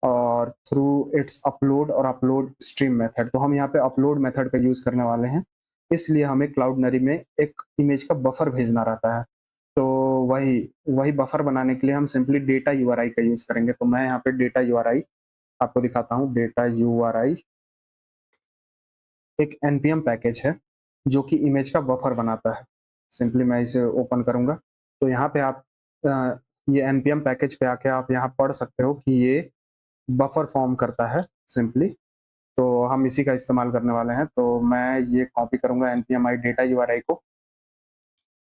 और थ्रू इट्स अपलोड और अपलोड स्ट्रीम मेथड। तो हम यहाँ पे अपलोड मेथड का यूज करने वाले हैं, इसलिए हमें क्लाउडनरी में एक इमेज का बफर भेजना रहता है। तो वही वही बफर बनाने के लिए हम सिंपली डेटा यूआरआई का यूज करेंगे। तो मैं यहाँ पे डेटा यूआरआई आपको दिखाता हूँ। डेटा यूआरआई एक npm पैकेज है जो कि इमेज का बफर बनाता है। सिंपली मैं इसे ओपन करूंगा तो यहाँ पे आप ये npm पैकेज पे आके आप यहाँ पढ़ सकते हो कि ये बफर फॉर्म करता है सिंपली। तो हम इसी का इस्तेमाल करने वाले हैं। तो मैं ये कॉपी करूंगा npm आई डेटा यूआरआई को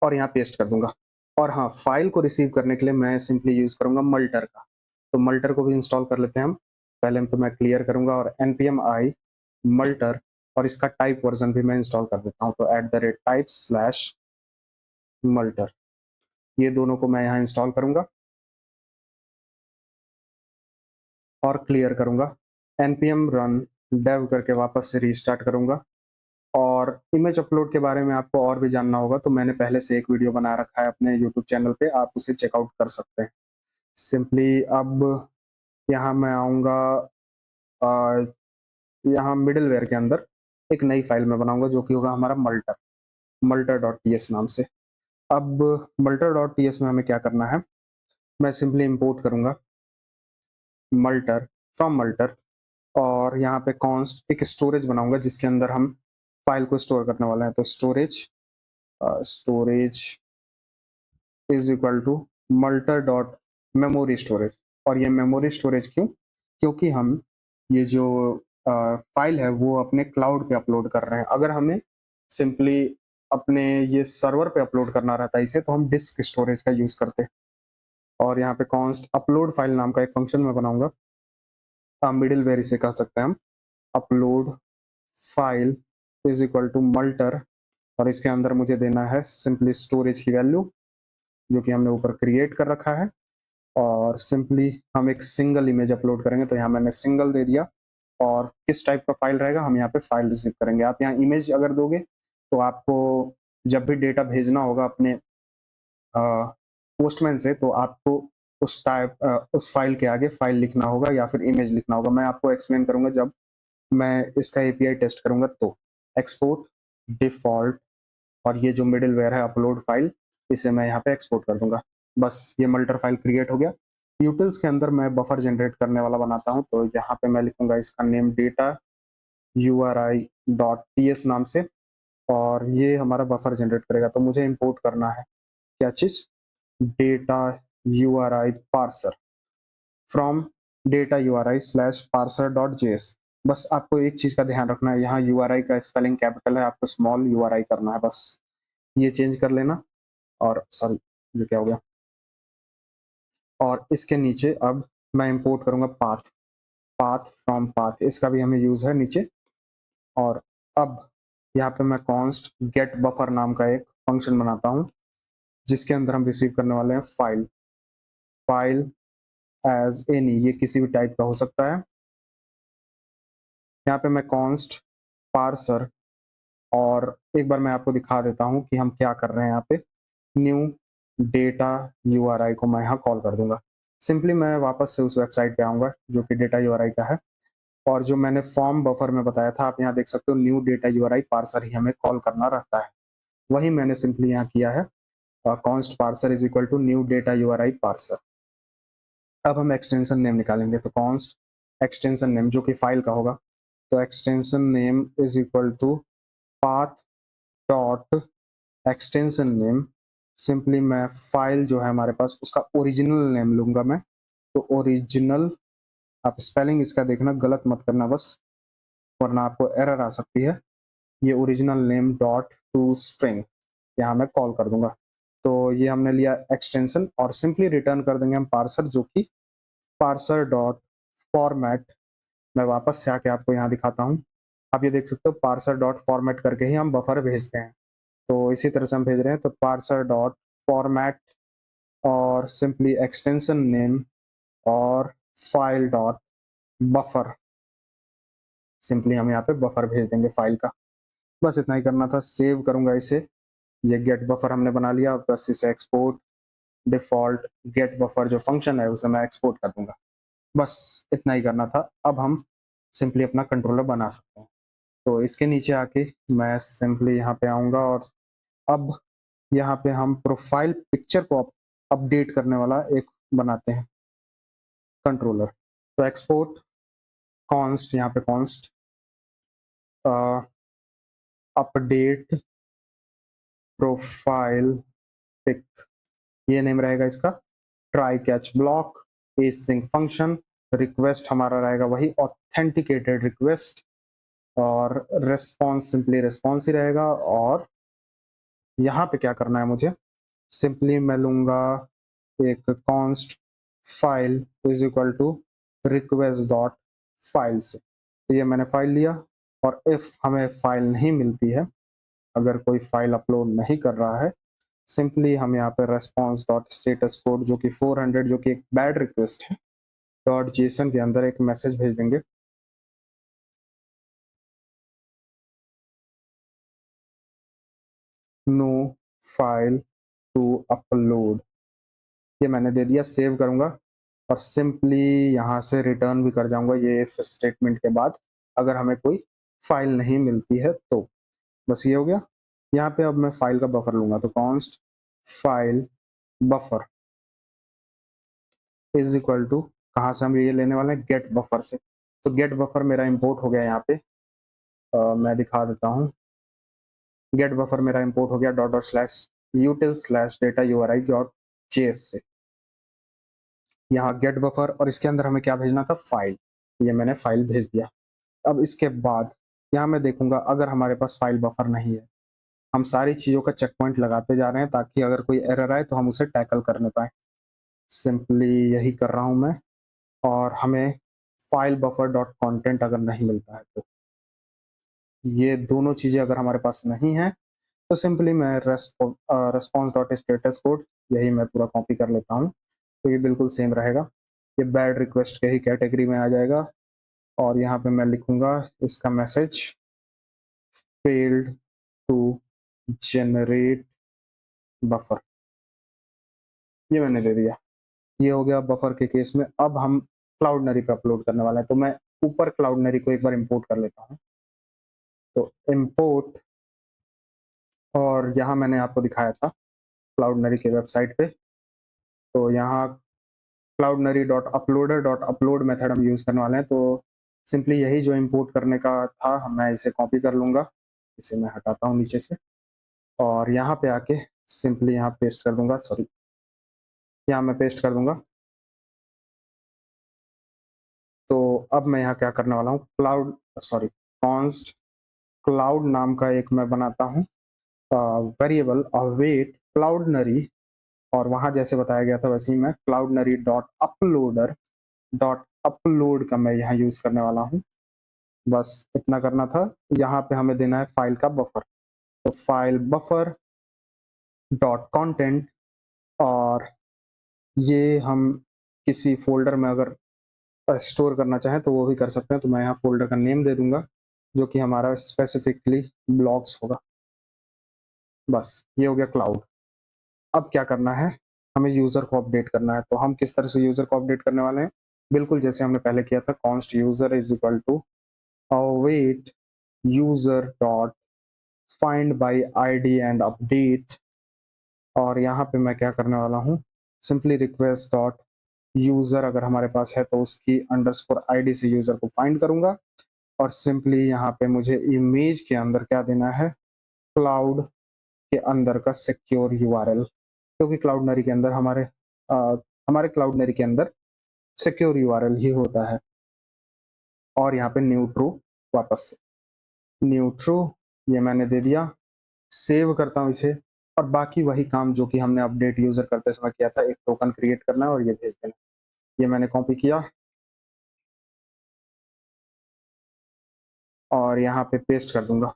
और यहाँ पेस्ट कर दूंगा। और हाँ, फाइल को रिसीव करने के लिए मैं सिंपली यूज करूंगा मल्टर का। तो मल्टर को भी इंस्टॉल कर लेते हैं हम। पहले तो मैं क्लियर करूंगा और npm आई मल्टर और इसका टाइप वर्जन भी मैं इंस्टॉल कर देता हूँ। तो @type स्लैश मल्टर, ये दोनों को मैं यहाँ इंस्टॉल करूंगा और क्लियर करूंगा। npm रन dev करके वापस से रीस्टार्ट करूंगा। और इमेज अपलोड के बारे में आपको और भी जानना होगा तो मैंने पहले से एक वीडियो बना रखा है अपने यूट्यूब चैनल पे, आप उसे चेकआउट कर सकते हैं। सिंपली अब यहाँ मैं आऊँगा, यहाँ मिडिलवेयर के अंदर एक नई फाइल मैं बनाऊंगा जो कि होगा हमारा मल्टर, मल्टर.ts नाम से। अब मल्टर.ts में हमें क्या करना है, मैं सिंपली इंपोर्ट करूंगा मल्टर फ्रॉम मल्टर और यहाँ पे कॉन्स्ट एक स्टोरेज बनाऊंगा जिसके अंदर हम फाइल को स्टोर करने वाले हैं। तो storage is equal to multer dot memory storage. और ये मेमोरी स्टोरेज क्यों, क्योंकि हम ये जो फाइल है वो अपने क्लाउड पे अपलोड कर रहे हैं। अगर हमें सिंपली अपने ये सर्वर पे अपलोड करना रहता है इसे, तो हम डिस्क स्टोरेज का यूज करते हैं। और यहाँ पे कॉन्स्ट अपलोड फाइल नाम का एक फंक्शन मैं बनाऊंगा, मिडिल वेयर इसे कह सकते हैं हम। Upload file is equal to multer और इसके अंदर मुझे देना है सिंपली स्टोरेज की वैल्यू जो कि हमने ऊपर क्रिएट कर रखा है। और सिंपली हम एक सिंगल इमेज अपलोड करेंगे, तो यहाँ मैंने सिंगल दे दिया। और किस टाइप का फाइल रहेगा, हम यहाँ पे फाइल रिसीव करेंगे। आप यहाँ इमेज अगर दोगे तो आपको जब भी डेटा भेजना होगा अपने पोस्टमैन से, तो आपको उस फाइल के आगे फाइल लिखना होगा या फिर इमेज लिखना होगा। मैं आपको एक्सप्लेन करूंगा जब मैं इसका एपीआई टेस्ट करूंगा। तो एक्सपोर्ट डिफॉल्ट और ये जो मिडिल वेयर है अपलोड फाइल, इसे मैं यहाँ पे एक्सपोर्ट कर दूंगा। बस ये मल्टर फाइल क्रिएट हो गया। यूटिल्स के अंदर मैं बफर जनरेट करने वाला बनाता हूँ। तो यहाँ पे मैं लिखूंगा इसका नेम डेटा URI.ts नाम से और ये हमारा बफर जनरेट करेगा। तो मुझे इंपोर्ट करना है क्या चीज, data URI parser from data URI slash parser dot JS। बस आपको एक चीज का ध्यान रखना है, यहाँ URI का स्पेलिंग कैपिटल है, आपको स्मॉल URI करना है। बस ये चेंज कर लेना। और सॉरी, ये क्या हो गया। और इसके नीचे अब मैं इंपोर्ट करूंगा पाथ, पाथ फ्रॉम पाथ, इसका भी हमें यूज है नीचे। और अब यहाँ पे मैं कॉन्स्ट गेट बफर नाम का एक फंक्शन बनाता हूँ जिसके अंदर हम रिसीव करने वाले हैं फाइल, फाइल एज एनी, ये किसी भी टाइप का हो सकता है। यहाँ पे मैं कॉन्स्ट पार्सर और एक बार मैं आपको दिखा देता हूँ कि हम क्या कर रहे हैं। यहाँ पे न्यू डेटा URI को मैं यहाँ कॉल कर दूंगा। सिंपली मैं वापस से उस वेबसाइट पे आऊंगा जो कि डेटा URI का है। और जो मैंने फॉर्म बफर में बताया था, आप यहाँ देख सकते हो न्यू डेटा URI पार्सर ही हमें कॉल करना रहता है। वही मैंने सिंपली यहाँ किया है, const parser is equal to new data URI parser. अब हम एक्सटेंशन नेम निकालेंगे। तो कॉन्स्ट एक्सटेंशन नेम जो कि फाइल का होगा, तो extension name is equal to path dot extension name. Simply मैं फाइल जो है हमारे पास उसका ओरिजिनल नेम लूंगा मैं। तो ओरिजिनल, आप स्पेलिंग इसका देखना, गलत मत करना बस, वरना आपको एरर आ सकती है। ये original name dot to string यहाँ मैं कॉल कर दूंगा। तो ये हमने लिया एक्सटेंशन और सिंपली रिटर्न कर देंगे हम पार्सर, जो कि पार्सर डॉट फॉर्मेट। मैं वापस से आके आपको यहाँ दिखाता हूँ। आप ये देख सकते हो पार्सर डॉट फॉर्मेट करके ही हम बफर भेजते हैं। तो इसी तरह से हम भेज रहे हैं। तो पार्सर डॉट फॉर्मेट और सिंपली एक्सटेंशन नेम और फाइल डॉट बफर, सिंपली हम यहाँ पे बफर भेज देंगे फाइल का। बस इतना ही करना था। सेव करूंगा इसे, ये गेट बफर हमने बना लिया। बस इसे एक्सपोर्ट डिफॉल्ट गेट बफर जो फंक्शन है उसे मैं एक्सपोर्ट कर दूंगा। बस इतना ही करना था। अब हम सिंपली अपना कंट्रोलर बना सकते हैं। तो इसके नीचे आके मैं सिंपली यहाँ पे आऊँगा और अब यहाँ पे हम प्रोफाइल पिक्चर को अपडेट करने वाला एक बनाते हैं कंट्रोलर। तो एक्सपोर्ट कॉन्स्ट, यहाँ पे कॉन्स्ट अपडेट प्रोफाइल पिक, ये नेम रहेगा इसका। Try catch block, async function, request हमारा रहेगा वही ऑथेंटिकेटेड रिक्वेस्ट, और रिस्पॉन्स सिंपली रिस्पॉन्स ही रहेगा। और यहाँ पे क्या करना है मुझे, सिंपली मैं लूंगा एक const file is equal to request dot file से। तो ये मैंने फाइल लिया, और इफ हमें फाइल नहीं मिलती है, अगर कोई फाइल अपलोड नहीं कर रहा है, सिंपली हम यहाँ पे रेस्पॉन्स डॉट स्टेटस कोड जो कि 400, जो कि एक बैड रिक्वेस्ट है, डॉट जेसन के अंदर एक मैसेज भेज देंगे। नो फाइल टू अपलोड, ये मैंने दे दिया। सेव करूंगा और सिंपली यहाँ से रिटर्न भी कर जाऊंगा ये इफ स्टेटमेंट के बाद, अगर हमें कोई फाइल नहीं मिलती है तो। बस ये हो गया। यहाँ पे अब मैं फाइल का बफर लूंगा, तो const file buffer is equal to, कहाँ से हम ये लेने वाले हैं, गेट बफर से। तो गेट बफर मेरा इंपोर्ट हो गया यहाँ पे। मैं दिखा देता हूँ। गेट बफर मेरा इंपोर्ट हो गया dot dot slash util slash data URI dot JS से। यहाँ गेट बफर, और इसके अंदर हमें क्या भेजना था, फाइल। ये मैंने फाइल भेज दिया। अब इसके बाद यहाँ मैं देखूंगा अगर हमारे पास फाइल बफर नहीं है, हम सारी चीज़ों का चेक पॉइंट लगाते जा रहे हैं ताकि अगर कोई एरर आए तो हम उसे टैकल करने पाए। सिंपली यही कर रहा हूँ मैं। और हमें फाइल बफर डॉट कॉन्टेंट अगर नहीं मिलता है तो, ये दोनों चीज़ें अगर हमारे पास नहीं है, तो सिंपली मैं रेस्पॉन्स डॉट स्टेटस कोड, यही मैं पूरा कॉपी कर लेता हूँ, तो ये बिल्कुल सेम रहेगा। ये बैड रिक्वेस्ट के ही कैटेगरी में आ जाएगा। और यहाँ पे मैं लिखूंगा इसका message, failed to generate buffer, ये मैंने दे दिया। ये हो गया बफर के केस में। अब हम क्लाउडनरी पे अपलोड करने वाले हैं, तो मैं ऊपर क्लाउडनरी को एक बार इंपोर्ट कर लेता हूँ। तो इंपोर्ट, और यहाँ मैंने आपको दिखाया था क्लाउडनरी के वेबसाइट पे, तो यहाँ Cloudinary dot uploader dot upload method हम यूज़ करने वाले हैं। तो सिंपली यही जो इंपोर्ट करने का था, मैं इसे कॉपी कर लूँगा, इसे मैं हटाता हूँ नीचे से, और यहाँ पे आके सिंपली यहाँ पेस्ट कर दूंगा, सॉरी, यहाँ मैं पेस्ट कर दूंगा। तो अब मैं यहाँ क्या करने वाला हूँ, क्लाउड सॉरी कॉन्स्ट क्लाउड नाम का एक मैं बनाता हूँ वेरिएबल अवेट क्लाउडनरी, और वहाँ जैसे बताया गया था वैसे ही मैं क्लाउडनरी डॉट अपलोडर डॉट अपलोड का मैं यहाँ यूज़ करने वाला हूँ। बस इतना करना था। यहाँ पे हमें देना है फाइल का बफर, तो फाइल बफर डॉट कंटेंट, और ये हम किसी फोल्डर में अगर स्टोर करना चाहें तो वो भी कर सकते हैं। तो मैं यहाँ फोल्डर का नेम दे दूंगा जो कि हमारा स्पेसिफिकली ब्लॉग्स होगा। बस ये हो गया क्लाउड। अब क्या करना है, हमें यूजर को अपडेट करना है। तो हम किस तरह से यूजर को अपडेट करने वाले हैं, बिल्कुल जैसे हमने पहले किया था, const user is equal to await user dot find by ID and update. और यहाँ पे मैं क्या करने वाला हूँ, सिंपली रिक्वेस्ट डॉट यूजर अगर हमारे पास है तो उसकी अंडरस्कोर आईडी से यूजर को फाइंड करूंगा। और सिंपली यहाँ पे मुझे इमेज के अंदर क्या देना है, क्लाउड के अंदर का सिक्योर यूआरएल, क्योंकि क्लाउडनरी के अंदर हमारे क्लाउडनरी के अंदर सिक्योर यूआरएल ही होता है। और यहाँ पे न्यू ट्रू, वापस से न्यू ट्रू, ये मैंने दे दिया। सेव करता हूँ इसे, और बाकी वही काम जो कि हमने अपडेट यूजर करते समय किया था, एक टोकन क्रिएट करना है और ये भेज देना। ये मैंने कॉपी किया और यहाँ पे पेस्ट कर दूंगा।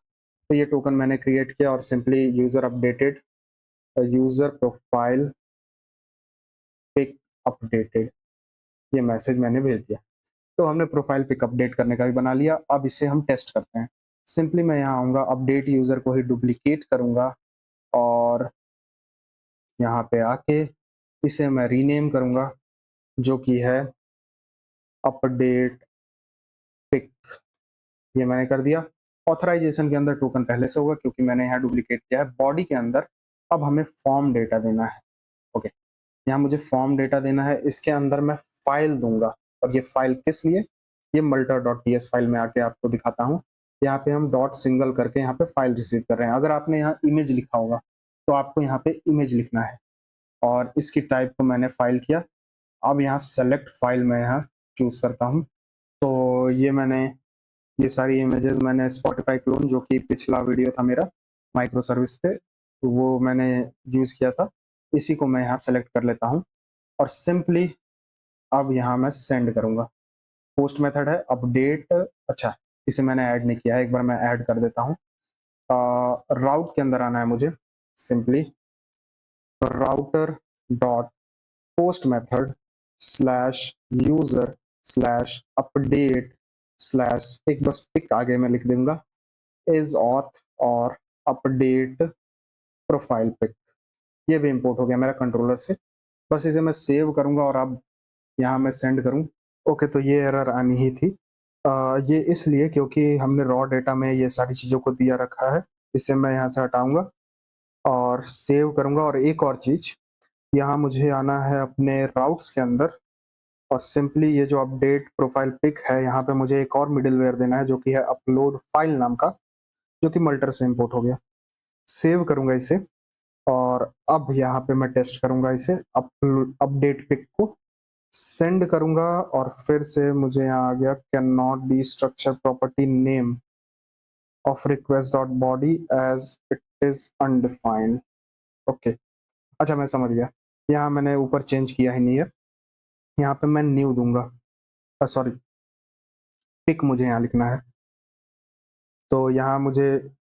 तो ये टोकन मैंने क्रिएट किया और simply user updated, user profile pic updated, ये मैसेज मैंने भेज दिया। तो हमने प्रोफाइल पिक अपडेट करने का भी बना लिया। अब इसे हम टेस्ट करते हैं। सिंपली मैं यहाँ आऊँगा, अपडेट यूजर को ही डुप्लीकेट करूँगा, और यहाँ पे आके इसे मैं रीनेम करूँगा जो कि है अपडेट पिक, ये मैंने कर दिया। ऑथराइजेशन के अंदर टोकन पहले से होगा क्योंकि मैंने यहाँ डुप्लीकेट किया है। बॉडी के अंदर अब हमें फॉर्म डेटा देना है। ओके, यहाँ मुझे फॉर्म डेटा देना है, इसके अंदर मैं फाइल दूंगा। और ये फाइल किस लिए, ये multer.ts फाइल में आके आपको दिखाता हूँ। यहाँ पे हम डॉट सिंगल करके यहाँ पे फाइल रिसीव कर रहे हैं। अगर आपने यहाँ इमेज लिखा होगा तो आपको यहाँ पे इमेज लिखना है, और इसकी टाइप को मैंने फाइल किया। अब यहाँ सेलेक्ट फाइल में यहाँ चूज करता हूँ। तो ये सारी इमेजेस मैंने स्पॉटिफाई क्लोन, जो कि पिछला वीडियो था मेरा माइक्रो सर्विस पे, तो वो मैंने यूज किया था, इसी को मैं यहाँ सेलेक्ट कर लेता हूँ। और सिंपली अब यहाँ मैं सेंड करूंगा। पोस्ट मेथड है अपडेट, अच्छा इसे मैंने ऐड नहीं किया है, एक बार मैं ऐड कर देता हूँ। राउट के अंदर आना है मुझे, simply router dot post method slash user slash update slash, एक बस पिक आगे मैं लिख दूंगा, इज ऑथ और अपडेट प्रोफाइल पिक। ये भी इंपोर्ट हो गया मेरा कंट्रोलर से। बस इसे मैं सेव करूंगा और अब यहाँ मैं सेंड करूँ। ओके, तो ये एरर आनी ही थी। ये इसलिए क्योंकि हमने रॉ डेटा में ये सारी चीज़ों को दिया रखा है। इसे मैं यहाँ से हटाऊंगा और सेव करूंगा। और एक और चीज़, यहाँ मुझे आना है अपने राउट्स के अंदर, और सिंपली ये जो अपडेट प्रोफाइल पिक है, यहाँ पे मुझे एक और मिडिलवेयर देना है जो कि है अपलोड फाइल नाम का, जो कि मल्टर से इंपोर्ट हो गया। सेव करूंगा इसे, और अब यहाँ पे मैं टेस्ट करूंगा इसे, अपडेट पिक को सेंड करूंगा। और फिर से मुझे यहाँ आ गया can not be structure property name of request dot body as it is undefined. Okay, अच्छा मैं समझ गया। यहाँ मैंने ऊपर चेंज किया ही नहीं है, यहाँ पे मैं न्यू दूंगा, सॉरी पिक मुझे यहाँ लिखना है। तो यहाँ मुझे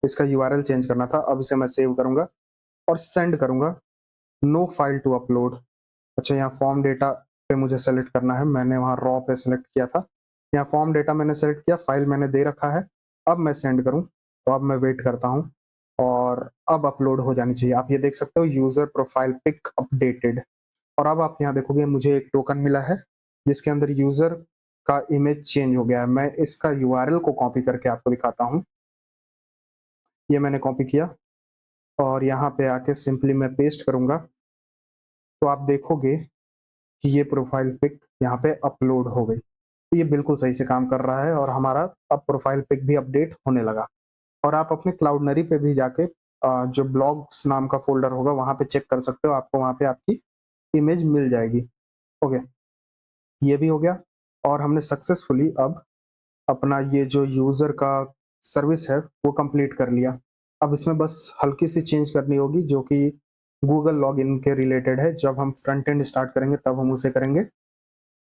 इसका यूआरएल चेंज करना था। अब इसे मैं सेव करूंगा और सेंड करूंगा। No file to upload. अच्छा, यहाँ फॉर्म डेटा पे मुझे सेलेक्ट करना है, मैंने वहाँ रॉ पे सेलेक्ट किया था। यहाँ फॉर्म डेटा मैंने सेलेक्ट किया, फाइल मैंने दे रखा है। अब मैं सेंड करूँ, तो अब मैं वेट करता हूँ, और अब अपलोड हो जानी चाहिए। आप ये देख सकते हो यूजर प्रोफाइल पिक अपडेटेड। और अब आप यहाँ देखोगे मुझे एक टोकन मिला है जिसके अंदर यूजर का इमेज चेंज हो गया है। मैं इसका यूआरएल को कॉपी करके आपको दिखाता हूँ। ये मैंने कॉपी किया और यहाँ पे आके सिंपली मैं पेस्ट करूंगा, तो आप देखोगे कि ये प्रोफाइल पिक यहाँ पे अपलोड हो गई। तो ये बिल्कुल सही से काम कर रहा है और हमारा अब प्रोफाइल पिक भी अपडेट होने लगा। और आप अपने क्लाउडनरी पे भी जाके जो ब्लॉग्स नाम का फोल्डर होगा वहां पे चेक कर सकते हो, आपको वहां पे आपकी इमेज मिल जाएगी। ओके, ये भी हो गया। और हमने सक्सेसफुली अब अपना ये जो यूजर का सर्विस है वो कंप्लीट कर लिया। अब इसमें बस हल्की सी चेंज करनी होगी जो कि गूगल लॉगिन के रिलेटेड है। जब हम फ्रंट एंड स्टार्ट करेंगे तब हम उसे करेंगे।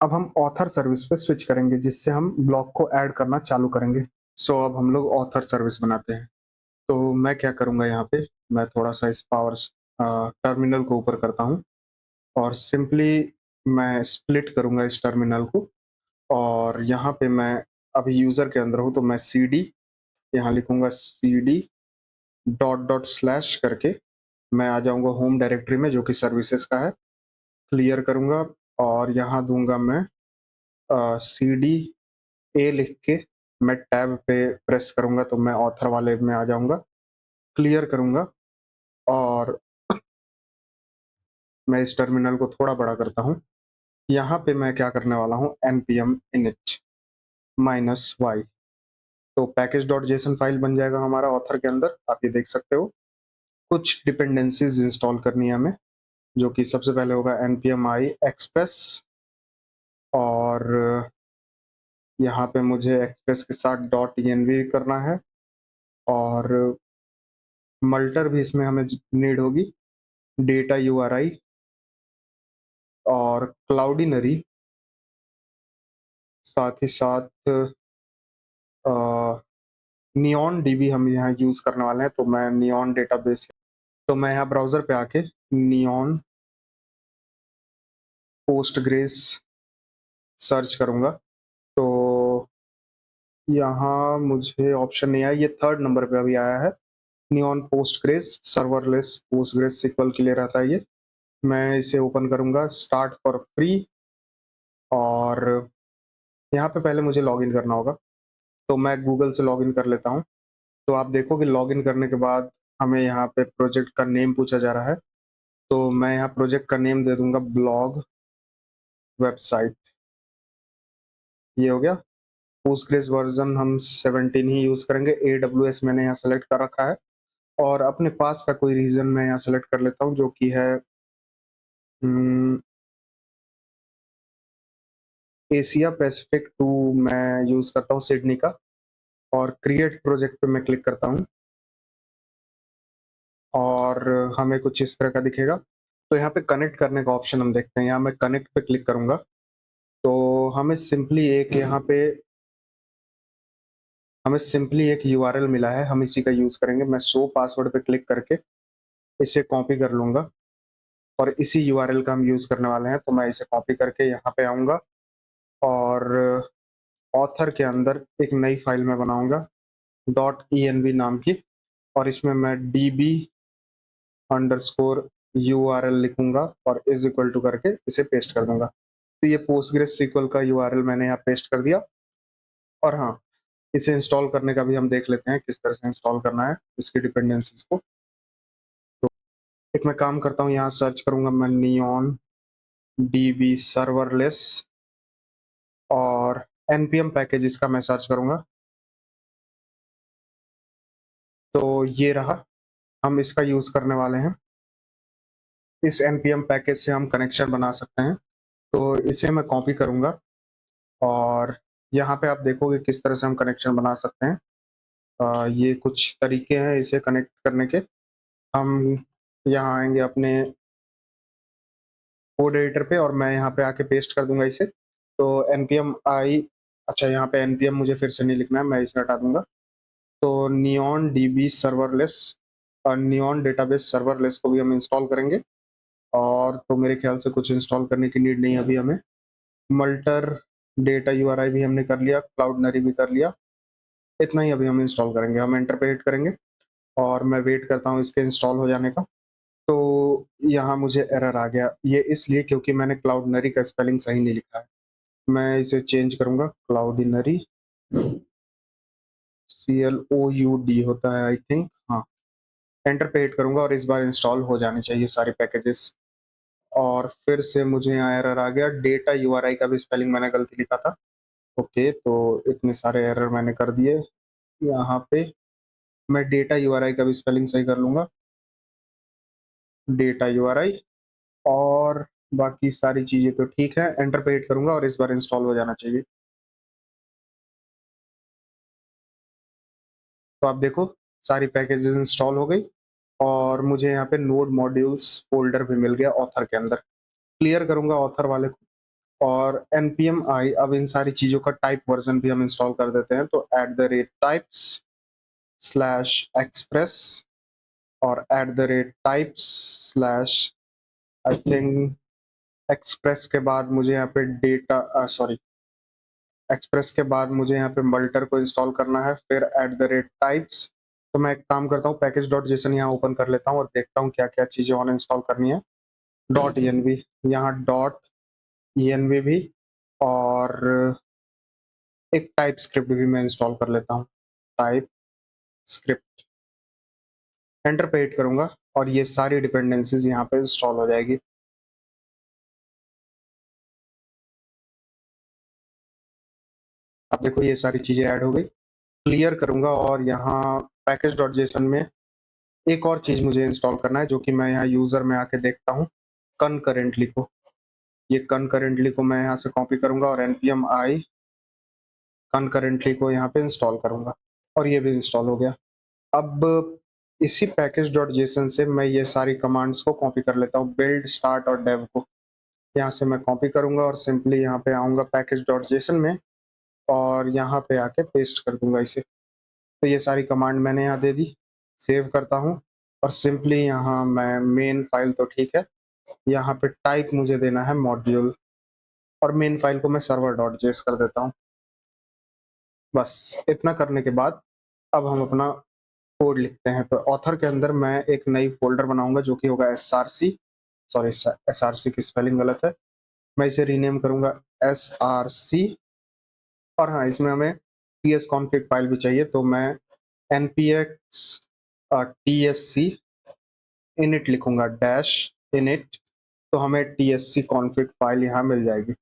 अब हम ऑथर सर्विस पे स्विच करेंगे जिससे हम ब्लॉग को ऐड करना चालू करेंगे। सो अब हम लोग ऑथर सर्विस बनाते हैं। तो मैं क्या करूँगा, यहाँ पे मैं थोड़ा सा इस पावर टर्मिनल को ऊपर करता हूँ और सिंपली मैं स्प्लिट करूँगा इस टर्मिनल को। और यहाँ पे मैं अभी यूज़र के अंदर हूँ, तो मैं सी डी यहाँ लिखूंगा, C D dot dot slash करके मैं आ जाऊँगा होम डायरेक्टरी में जो कि सर्विसेज का है। क्लियर करूँगा और यहाँ दूंगा मैं सी डी ए लिख के मैं टैब पे प्रेस करूँगा तो मैं ऑथर वाले में आ जाऊँगा। क्लियर करूँगा और मैं इस टर्मिनल को थोड़ा बड़ा करता हूँ। यहाँ पे मैं क्या करने वाला हूँ, npm init -y, तो पैकेज डॉट जेसन फाइल बन जाएगा हमारा ऑथर के अंदर। आप ये देख सकते हो। कुछ डिपेंडेंसीज इंस्टॉल करनी है हमें, जो कि सबसे पहले होगा npm i express, और यहाँ पे मुझे एक्सप्रेस के साथ डॉट env करना है, और मल्टर भी इसमें हमें नीड होगी, डेटा URI और क्लाउडिनरी, साथ ही साथ नियॉन डीबी हम यहाँ यूज करने वाले हैं। तो मैं नियॉन डेटाबेस, तो मैं यहाँ ब्राउजर पे आके नियॉन पोस्टग्रेस सर्च करूँगा। तो यहाँ मुझे ऑप्शन नहीं आया, ये थर्ड नंबर पे अभी आया है, Neon Postgres serverless Postgres SQL के लिए रहता है ये। मैं इसे ओपन करूँगा, स्टार्ट फॉर फ्री, और यहाँ पे पहले मुझे लॉगिन करना होगा, तो मैं गूगल से लॉगिन कर लेता हूँ। तो आप देखोगे लॉगिन करने के बाद हमें यहाँ पे प्रोजेक्ट का नेम पूछा जा रहा है, तो मैं यहाँ प्रोजेक्ट का नेम दे दूंगा ब्लॉग वेबसाइट। ये हो गया। पोस्टग्रेस वर्जन हम 17 ही यूज करेंगे। AWS मैंने यहाँ सेलेक्ट कर रखा है, और अपने पास का कोई रीजन मैं यहाँ सेलेक्ट कर लेता हूँ जो कि है एशिया पैसिफिक 2। मैं यूज करता हूँ सिडनी का, और क्रिएट प्रोजेक्ट पे मैं क्लिक करता हूँ, और हमें कुछ इस तरह का दिखेगा। तो यहाँ पे कनेक्ट करने का ऑप्शन हम देखते हैं, यहाँ मैं कनेक्ट पे क्लिक करूंगा, तो हमें सिंपली एक यूआरएल मिला है, हम इसी का यूज करेंगे। मैं शो पासवर्ड पे क्लिक करके इसे कॉपी कर लूंगा, और इसी यूआरएल का हम यूज करने वाले हैं। तो मैं इसे कॉपी करके यहाँ पे आऊंगा, और ऑथर के अंदर एक नई फाइल में बनाऊंगा .env नाम की, और इसमें मैं db_url लिखूंगा और इज इक्वल टू करके इसे पेस्ट कर दूंगा। तो ये पोस्टग्रेस सीक्वल का यूआरएल मैंने यहाँ पेस्ट कर दिया। और हाँ, इसे इंस्टॉल करने का भी हम देख लेते हैं किस तरह से इंस्टॉल करना है इसकी डिपेंडेंसीज को। तो एक मैं काम करता हूँ, यहाँ सर्च करूंगा मैं नियॉन db सर्वरलेस, और npm पैकेज इसका मैं सर्च करूंगा। तो ये रहा, हम इसका यूज करने वाले हैं। इस npm पैकेज से हम कनेक्शन बना सकते हैं, तो इसे मैं कॉपी करूंगा, और यहाँ पे आप देखोगे किस तरह से हम कनेक्शन बना सकते हैं। ये कुछ तरीके हैं इसे कनेक्ट करने के। हम यहाँ आएंगे अपने कोड एडिटर पे, और मैं यहाँ पे आके पेस्ट कर दूंगा इसे। तो npm i, अच्छा यहाँ पे npm मुझे फिर से नहीं लिखना है, मैं इसे हटा दूंगा। तो नियॉन db सर्वरलेस और नियॉन डेटाबेस सर्वरलेस को भी हम इंस्टॉल करेंगे। और तो मेरे ख्याल से कुछ इंस्टॉल करने की नीड नहीं है अभी हमें। मल्टर डेटा यूआरआई भी हमने कर लिया, क्लाउडनरी भी कर लिया, इतना ही अभी हम इंस्टॉल करेंगे। हम एंटर पे हिट करेंगे, और मैं वेट करता हूँ इसके इंस्टॉल हो जाने का। तो यहाँ मुझे एरर आ गया, ये इसलिए क्योंकि मैंने क्लाउडनरी का स्पेलिंग सही नहीं लिखा है। मैं इसे चेंज करूंगा, क्लाउडिनरी, CLOUD होता है आई थिंक, हाँ। एंटर पे हिट करूंगा, और इस बार इंस्टॉल हो जाने चाहिए सारे पैकेजेस। और फिर से मुझे यहाँ एरर आ गया, डेटा यूआरआई का भी स्पेलिंग मैंने गलती लिखा था। ओके, तो इतने सारे एरर मैंने कर दिए। यहाँ पे मैं डेटा यूआरआई का भी स्पेलिंग सही कर लूंगा, डेटा यूआरआई, और बाकी सारी चीजें तो ठीक है। एंटर पे हिट करूंगा, और इस बार इंस्टॉल हो जाना चाहिए। तो आप देखो सारी पैकेजेस इंस्टॉल हो गई, और मुझे यहाँ पे नोड मॉड्यूल्स फोल्डर भी मिल गया ऑथर के अंदर। क्लियर करूंगा ऑथर वाले को, और npm i, अब इन सारी चीजों का टाइप वर्जन भी हम इंस्टॉल कर देते हैं। तो @types/express, और @types/ आई थिंक एक्सप्रेस के बाद मुझे यहाँ पे डेटा, सॉरी, एक्सप्रेस के बाद मुझे यहाँ पे मल्टर को इंस्टॉल करना है, फिर @types। तो मैं एक काम करता हूँ, पैकेज.json यहाँ ओपन कर लेता हूँ, और देखता हूँ क्या क्या चीजें और इंस्टॉल करनी है। .env, यहाँ .env भी, और एक टाइप स्क्रिप्ट भी मैं इंस्टॉल कर लेता हूँ, टाइप स्क्रिप्ट। एंटर पे हिट करूंगा, और ये सारी डिपेंडेंसीज यहाँ पे इंस्टॉल हो जाएगी। अब देखो ये सारी चीजें ऐड हो गई। क्लियर करूंगा, और यहाँ पैकेज.json में एक और चीज मुझे इंस्टॉल करना है, जो कि मैं यहाँ यूजर में आके देखता हूँ, कनकरेंटली को। ये कनकरेंटली को मैं यहाँ से कॉपी करूंगा, और npm i कनकरेंटली को यहाँ पे इंस्टॉल करूंगा, और ये भी इंस्टॉल हो गया। अब इसी पैकेज.json से मैं ये सारी कमांड्स को कॉपी कर लेता हूँ, बिल्ड, स्टार्ट और डेव को। यहाँ से मैं कॉपी करूंगा, और सिंपली यहाँ पे आऊंगा पैकेज.json में, और यहाँ पे आके पेस्ट कर दूंगा इसे। तो ये सारी कमांड मैंने यहाँ दे दी, सेव करता हूँ, और सिंपली यहाँ मैं मेन फाइल तो ठीक है, यहाँ पे टाइप मुझे देना है मॉड्यूल, और मेन फाइल को मैं server.js कर देता हूँ। बस इतना करने के बाद अब हम अपना कोड लिखते हैं। तो ऑथर के अंदर मैं एक नई फोल्डर बनाऊंगा, जो कि होगा src, सॉरी src की स्पेलिंग गलत है, मैं इसे रीनेम करूंगा src और हाँ, इसमें हमें ps config फाइल भी चाहिए, तो मैं npx tsc init लिखूंगा डैश init, तो हमें tsc config फाइल यहाँ मिल जाएगी।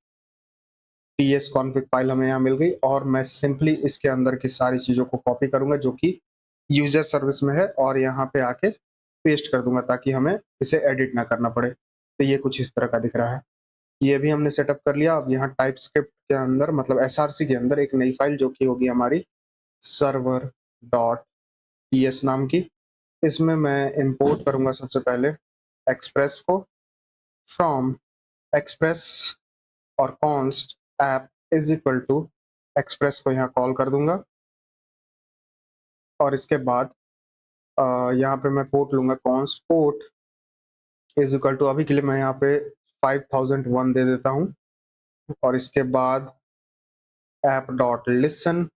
ts config फाइल हमें यहाँ मिल गई और मैं सिंपली इसके अंदर की सारी चीजों को कॉपी करूंगा जो कि यूजर सर्विस में है और यहाँ पे आके पेस्ट कर दूंगा ताकि हमें इसे एडिट ना करना पड़े। तो ये कुछ इस तरह का दिख रहा है। ये भी हमने सेटअप कर लिया। अब यहाँ टाइप स्क्रिप्ट के अंदर मतलब एसआरसी के अंदर एक नई फाइल जो कि होगी हमारी सर्वर डॉट टीएस नाम की। इसमें मैं इंपोर्ट करूंगा सबसे पहले एक्सप्रेस को फ्रॉम एक्सप्रेस और const app is equal to Express को यहाँ कॉल कर दूंगा और इसके बाद यहाँ पे मैं पोर्ट लूंगा const port is equal to, अभी के लिए मैं यहाँ पे 5001 दे देता हूँ और इसके बाद ऐप डॉट लिसन,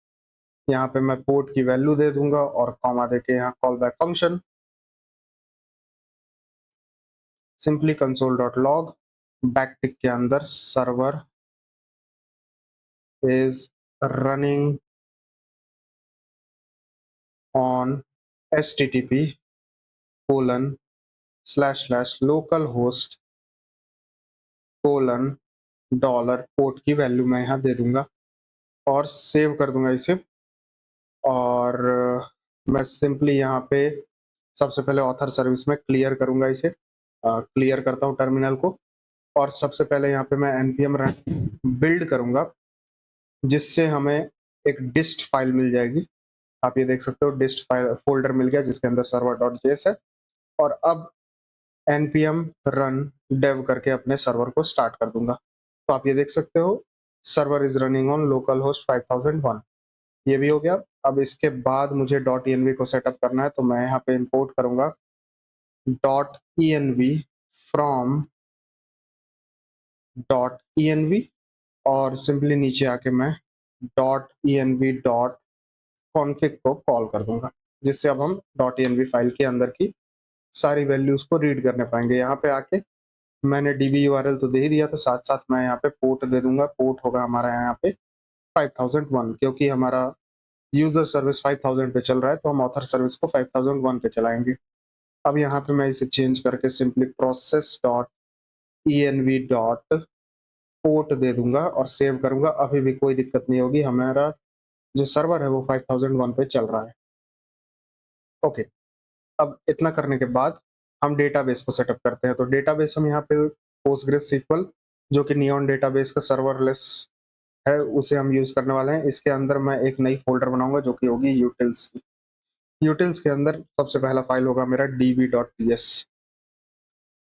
यहाँ पे मैं पोर्ट की वैल्यू दे दूंगा और कॉमा देके यहाँ call back function simply console dot log backtick के अंदर server is running on http colon slash slash local host colon dollar, port की वैल्यू मैं यहाँ दे दूंगा और सेव कर दूंगा इसे। और मैं सिंपली यहाँ पे सबसे पहले ऑथर सर्विस में क्लियर करूंगा इसे, क्लियर करता हूँ टर्मिनल को और सबसे पहले यहाँ पे मैं npm रन बिल्ड करूंगा जिससे हमें एक डिस्ट फाइल मिल जाएगी। आप ये देख सकते हो डिस्ट फाइल फोल्डर मिल गया जिसके अंदर सर्वर डॉट जेएस है। और अब npm रन डेव करके अपने सर्वर को स्टार्ट कर दूंगा। तो आप ये देख सकते हो server is running on local host 5001, ये भी हो गया। अब इसके बाद मुझे डॉट env को सेटअप करना है, तो मैं यहाँ पे इंपोर्ट करूंगा dot env from dot env और सिंपली नीचे आके मैं डॉट env डॉट कॉन्फिग को कॉल कर दूंगा जिससे अब हम डॉट env फाइल के अंदर की सारी वैल्यूज को रीड करने पाएंगे। यहाँ पे आके मैंने db url तो दे ही दिया, तो साथ साथ मैं यहाँ पे पोर्ट दे दूंगा। पोर्ट होगा हमारा यहाँ पे 5001, क्योंकि हमारा यूजर सर्विस 5000 पे चल रहा है तो हम ऑथर सर्विस को 5001 पे चलाएंगे। अब यहाँ पे मैं इसे चेंज करके simply process dot env dot port दे दूंगा और सेव करूंगा। अभी भी कोई दिक्कत नहीं होगी, हमारा जो सर्वर है वो 5001 पे चल रहा है। ओके, अब इतना करने के बाद हम डेटाबेस को सेटअप करते हैं। तो डेटाबेस हम यहाँ पे पोस्टग्रेस सीक्वल जो कि नियॉन डेटाबेस का सर्वरलेस है उसे हम यूज करने वाले हैं। इसके अंदर मैं एक नई फोल्डर बनाऊंगा जो कि होगी यूटिल्स की। यूटिल्स के अंदर सबसे पहला फाइल होगा मेरा db.ts।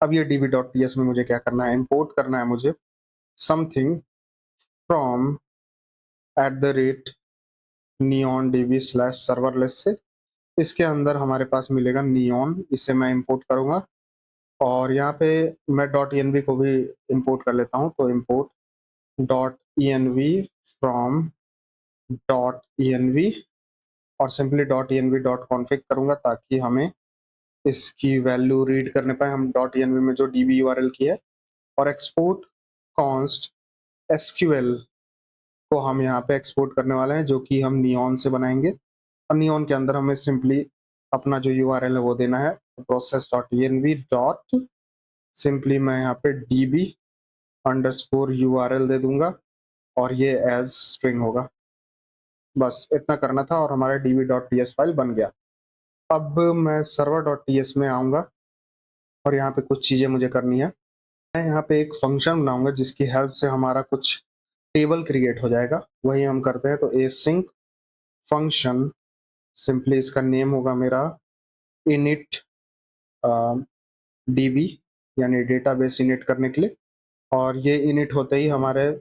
अब ये db.ts में मुझे क्या करना है, इंपोर्ट करना है मुझे something from @neon db slash serverless से। इसके अंदर हमारे पास मिलेगा नियॉन, इसे मैं इंपोर्ट करूंगा और यहाँ पे मैं डॉट env को भी इंपोर्ट कर लेता हूँ। तो import dot env from dot env और simply dot env dot config करूंगा ताकि हमें इसकी वैल्यू रीड करने पाए हम डॉट env में जो db url की है। और एक्सपोर्ट कॉन्स्ट एसक्यूएल को हम यहाँ पे एक्सपोर्ट करने वाले हैं जो कि हम नियॉन से बनाएंगे और नियॉन के अंदर हमें सिंपली अपना जो यूआरएल है वो देना है process dot env dot simply मैं यहाँ पे db अंडरस्कोर यूआरएल दे दूंगा और ये एज स्ट्रिंग होगा। बस इतना करना था और हमारा db.ts फाइल बन गया। अब मैं server.ts में आऊँगा और यहाँ पे कुछ चीज़ें मुझे करनी है। मैं यहाँ पे एक फंक्शन बनाऊंगा जिसकी हेल्प से हमारा कुछ टेबल क्रिएट हो जाएगा, वही हम करते हैं। तो async फंक्शन सिंपली इसका नेम होगा मेरा init db यानी डेटाबेस इनिट करने के लिए। और ये इनिट होते ही हमारे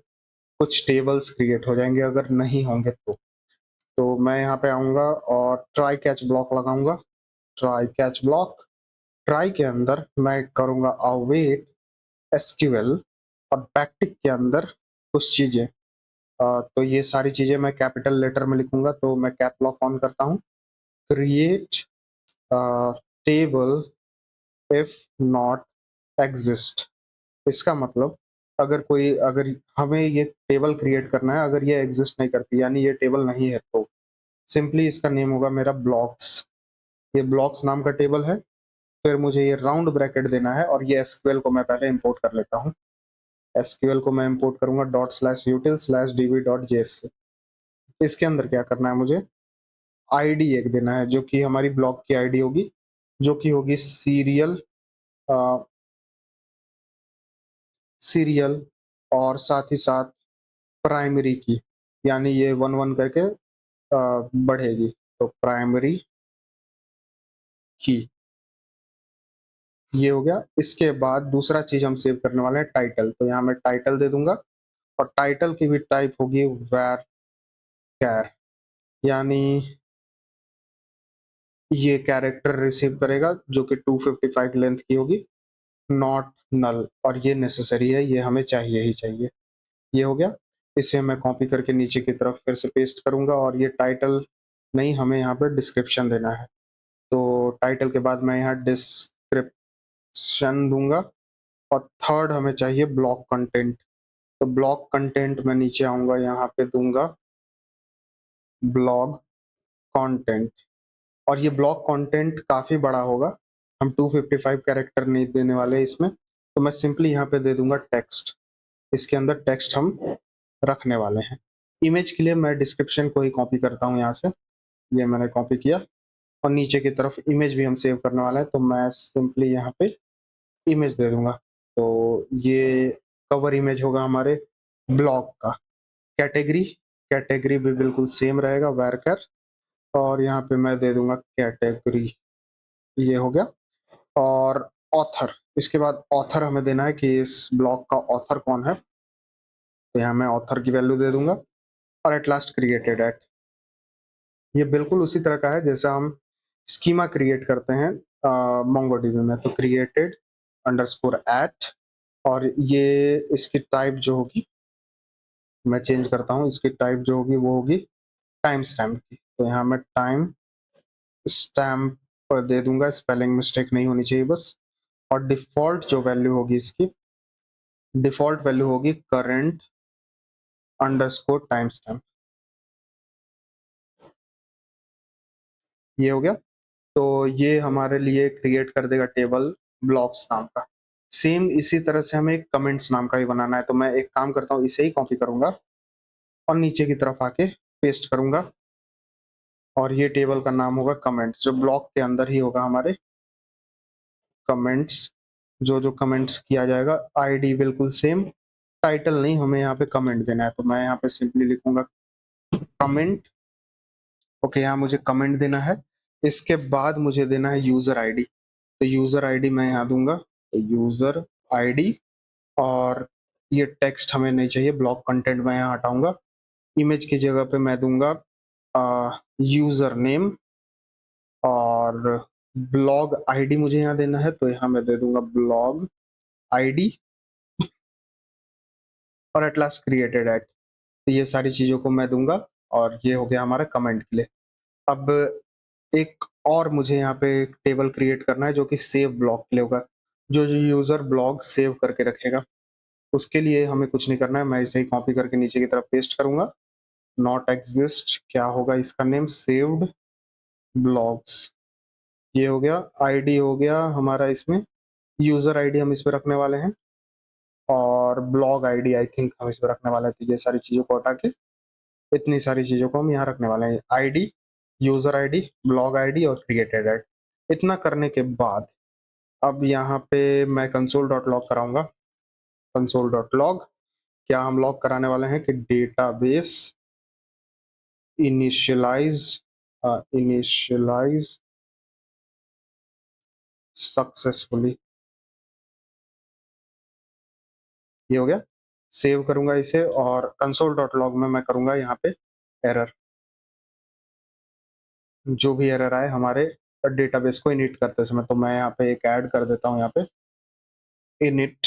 कुछ टेबल्स क्रिएट हो जाएंगे अगर नहीं होंगे तो मैं यहाँ पे आऊँगा और ट्राई कैच ब्लॉक लगाऊंगा। ट्राई कैच ब्लॉक, ट्राई के अंदर मैं करूँगा अवेट एसक्यूएल और बैकटिक के अंदर कुछ चीज़ें। तो ये सारी चीज़ें मैं कैपिटल लेटर में लिखूंगा। तो मैं कैप लॉक ऑन करता हूँ। Create table if not exist, इसका मतलब अगर हमें ये टेबल क्रिएट करना है, अगर ये एग्जिस्ट नहीं करती यानी ये टेबल नहीं है, तो सिंपली इसका नेम होगा मेरा ब्लॉक्स। ये ब्लॉक्स नाम का टेबल है। फिर मुझे ये राउंड ब्रैकेट देना है और ये एसक्यूएल को मैं पहले इंपोर्ट कर लेता हूँ। एसक्यूएल को मैं इंपोर्ट करूंगा ./util/db.js से। इसके अंदर क्या करना है, मुझे आईडी एक देना है जो कि हमारी ब्लॉक की आईडी होगी, जो कि होगी सीरियल और साथ ही साथ प्राइमरी की, यानी ये 1 1 करके बढ़ेगी, तो प्राइमरी की ये हो गया। इसके बाद दूसरा चीज हम सेव करने वाले हैं टाइटल, तो यहाँ मैं टाइटल दे दूंगा और टाइटल की भी टाइप होगी var char, यानी ये कैरेक्टर रिसीव करेगा जो कि 255 लेंथ की होगी, नॉट नल, और ये नेसेसरी है, ये हमें चाहिए ही चाहिए। ये हो गया। इसे मैं कॉपी करके नीचे की तरफ फिर से पेस्ट करूंगा और ये टाइटल नहीं, हमें यहाँ पे डिस्क्रिप्शन देना है, तो टाइटल के बाद मैं यहाँ डिस्क्रिप्शन दूंगा। और थर्ड हमें चाहिए ब्लॉक कंटेंट, तो ब्लॉक कंटेंट मैं नीचे आऊंगा, यहाँ पे दूंगा ब्लॉग कंटेंट, और ये ब्लॉक कंटेंट काफी बड़ा होगा, हम 255 कैरेक्टर नहीं देने वाले इसमें, तो मैं सिंपली यहाँ पे दे दूंगा टेक्स्ट। इसके अंदर टेक्स्ट हम रखने वाले हैं। इमेज के लिए मैं डिस्क्रिप्शन को ही कॉपी करता हूँ यहाँ से, ये मैंने कॉपी किया, और नीचे की तरफ इमेज भी हम सेव करने वाले हैं, तो मैं सिंपली यहाँ पे इमेज दे दूंगा। तो ये कवर इमेज होगा हमारे ब्लॉग का। कैटेगरी, कैटेगरी भी बिल्कुल सेम रहेगा varchar, और यहाँ पे मैं दे दूंगा कैटेगरी, ये हो गया। और ऑथर, इसके बाद ऑथर हमें देना है कि इस ब्लॉग का ऑथर कौन है, तो यहाँ मैं ऑथर की वैल्यू दे दूंगा। और एट लास्ट क्रिएटेड एट, ये बिल्कुल उसी तरह का है जैसा हम स्कीमा क्रिएट करते हैं मोंगोडीबी में, तो क्रिएटेड अंडरस्कोर एट, और ये इसकी टाइप जो होगी मैं चेंज करता हूँ, इसकी टाइप जो होगी वो होगी टाइम स्टैम्प की, तो यहाँ मैं टाइम स्टैम्प दे दूंगा, स्पेलिंग मिस्टेक नहीं होनी चाहिए बस। और डिफॉल्ट जो वैल्यू होगी इसकी, डिफॉल्ट वैल्यू होगी करंट अंडरस्कोर टाइम स्टैम्प, ये हो गया। तो ये हमारे लिए क्रिएट कर देगा टेबल ब्लॉक्स नाम का। सेम इसी तरह से हमें एक कमेंट्स नाम का भी बनाना है, तो मैं एक काम करता हूँ, इसे ही कॉपी करूंगा और नीचे की तरफ आके पेस्ट करूंगा, और ये टेबल का नाम होगा कमेंट्स, जो ब्लॉक के अंदर ही होगा हमारे कमेंट्स। जो जो कमेंट्स किया जाएगा, आईडी बिल्कुल सेम, टाइटल नहीं, हमें यहाँ पे कमेंट देना है, तो मैं यहाँ पे सिंपली लिखूंगा कमेंट। ओके, यहाँ मुझे कमेंट देना है। इसके बाद मुझे देना है यूजर आईडी, तो यूजर आईडी मैं यहाँ दूंगा, तो यूजर आईडी, और ये टेक्स्ट हमें नहीं चाहिए, ब्लॉक कंटेंट मैं यहाँ हटाऊंगा। इमेज की जगह पे मैं दूंगा यूजर नेम, और ब्लॉग आईडी मुझे यहाँ देना है, तो यहाँ मैं दे दूंगा ब्लॉग आईडी, और एट लास्ट क्रिएटेड एट, तो ये सारी चीजों को मैं दूंगा, और ये हो गया हमारा कमेंट के लिए। अब एक और मुझे यहाँ पे एक टेबल क्रिएट करना है जो कि सेव ब्लॉग के लिए होगा, जो जो यूजर ब्लॉग सेव करके रखेगा, उसके लिए हमें कुछ नहीं करना है, मैं इसे ही कॉपी करके नीचे की तरफ पेस्ट करूंगा। नॉट एग्जिस्ट, क्या होगा इसका नेम, सेव्ड ब्लॉग्स, ये हो गया। आईडी हो गया हमारा, इसमें यूजर आईडी हम इसमें रखने वाले हैं, और ब्लॉग आईडी आई थिंक हम इसमें रखने वाले थे। ये सारी चीजों को हटा के इतनी सारी चीजों को हम यहाँ रखने वाले हैं, ID, user ID, blog ID और क्रिएटेड आईडी। इतना करने के बाद अब यहाँ पे मैं कंसोल डॉट लॉग कराऊंगा। कंसोल डॉट लॉग, क्या हम लॉग कराने वाले हैं कि डेटाबेस इनिशियलाइज सक्सेसफुली, ये हो गया। सेव करूंगा इसे, और कंसोल डॉट लॉग में मैं करूंगा यहाँ पे एरर, जो भी एरर आए हमारे डेटाबेस को इनिट करते समय, तो मैं यहाँ पे एक ऐड कर देता हूँ यहाँ पे इनिट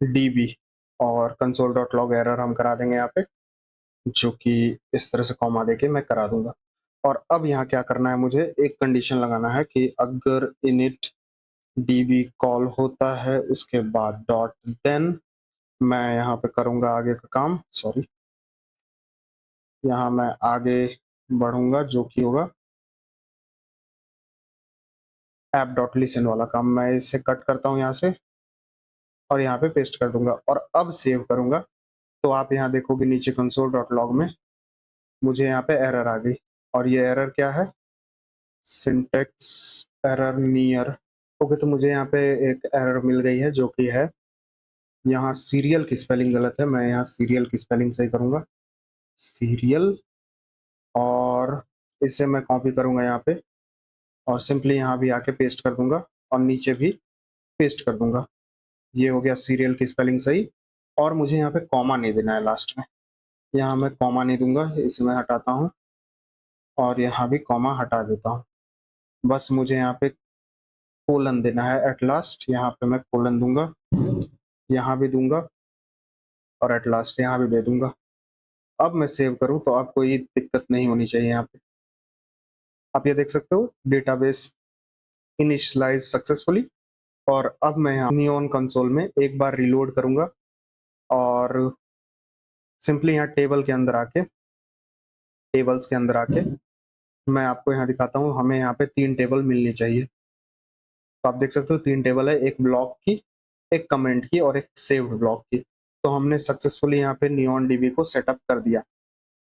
डीबी, और कंसोल डॉट लॉग एरर हम करा देंगे यहाँ पे, जो कि इस तरह से कॉमा देके मैं करा दूंगा। और अब यहाँ क्या करना है, मुझे एक कंडीशन लगाना है कि अगर इनिट डीबी कॉल होता है उसके बाद डॉट देन मैं यहाँ पे करूँगा आगे का काम, सॉरी, यहाँ मैं आगे बढ़ूँगा जो कि होगा app.listen वाला काम। मैं इसे कट करता हूँ यहाँ से और यहाँ पे पेस्ट कर दूंगा और अब सेव करूँगा तो आप यहाँ देखोगे नीचे console.log में मुझे यहाँ पे एरर आ गई। और ये एरर क्या है? Syntax error near. ओके, तो मुझे यहाँ पे एक एरर मिल गई है जो कि है यहाँ सीरियल की स्पेलिंग गलत है। मैं यहाँ सीरियल की स्पेलिंग सही करूँगा, सीरियल, और इसे मैं कॉपी करूँगा यहाँ पे और सिंपली यहाँ भी आके पेस्ट कर दूंगा और नीचे भी पेस्ट कर दूंगा। ये हो गया सीरियल की स्पेलिंग सही। और मुझे यहाँ पे कॉमा नहीं देना है लास्ट में, यहाँ मैं कॉमा नहीं दूंगा, इसे मैं हटाता हूँ और यहाँ भी कॉमा हटा देता हूँ। बस मुझे यहाँ पे कोलन देना है एट लास्ट, यहाँ पे मैं कोलन दूंगा, यहाँ भी दूंगा और एट लास्ट यहाँ भी दे दूंगा। अब मैं सेव करूँ तो आपको ये दिक्कत नहीं होनी चाहिए। यहाँ पे आप ये देख सकते हो डेटाबेस इनिशियलाइज सक्सेसफुली। और अब मैं यहाँ नियॉन कंसोल में एक बार रिलोड करूंगा और सिंपली यहाँ टेबल्स के अंदर आके मैं आपको यहाँ दिखाता हूँ। हमें यहाँ पे 3 टेबल मिलनी चाहिए। तो आप देख सकते हो 3 टेबल है, एक ब्लॉक की, एक कमेंट की और एक सेव्ड ब्लॉक की। तो हमने सक्सेसफुली यहाँ पे नियॉन डीबी को सेटअप कर दिया।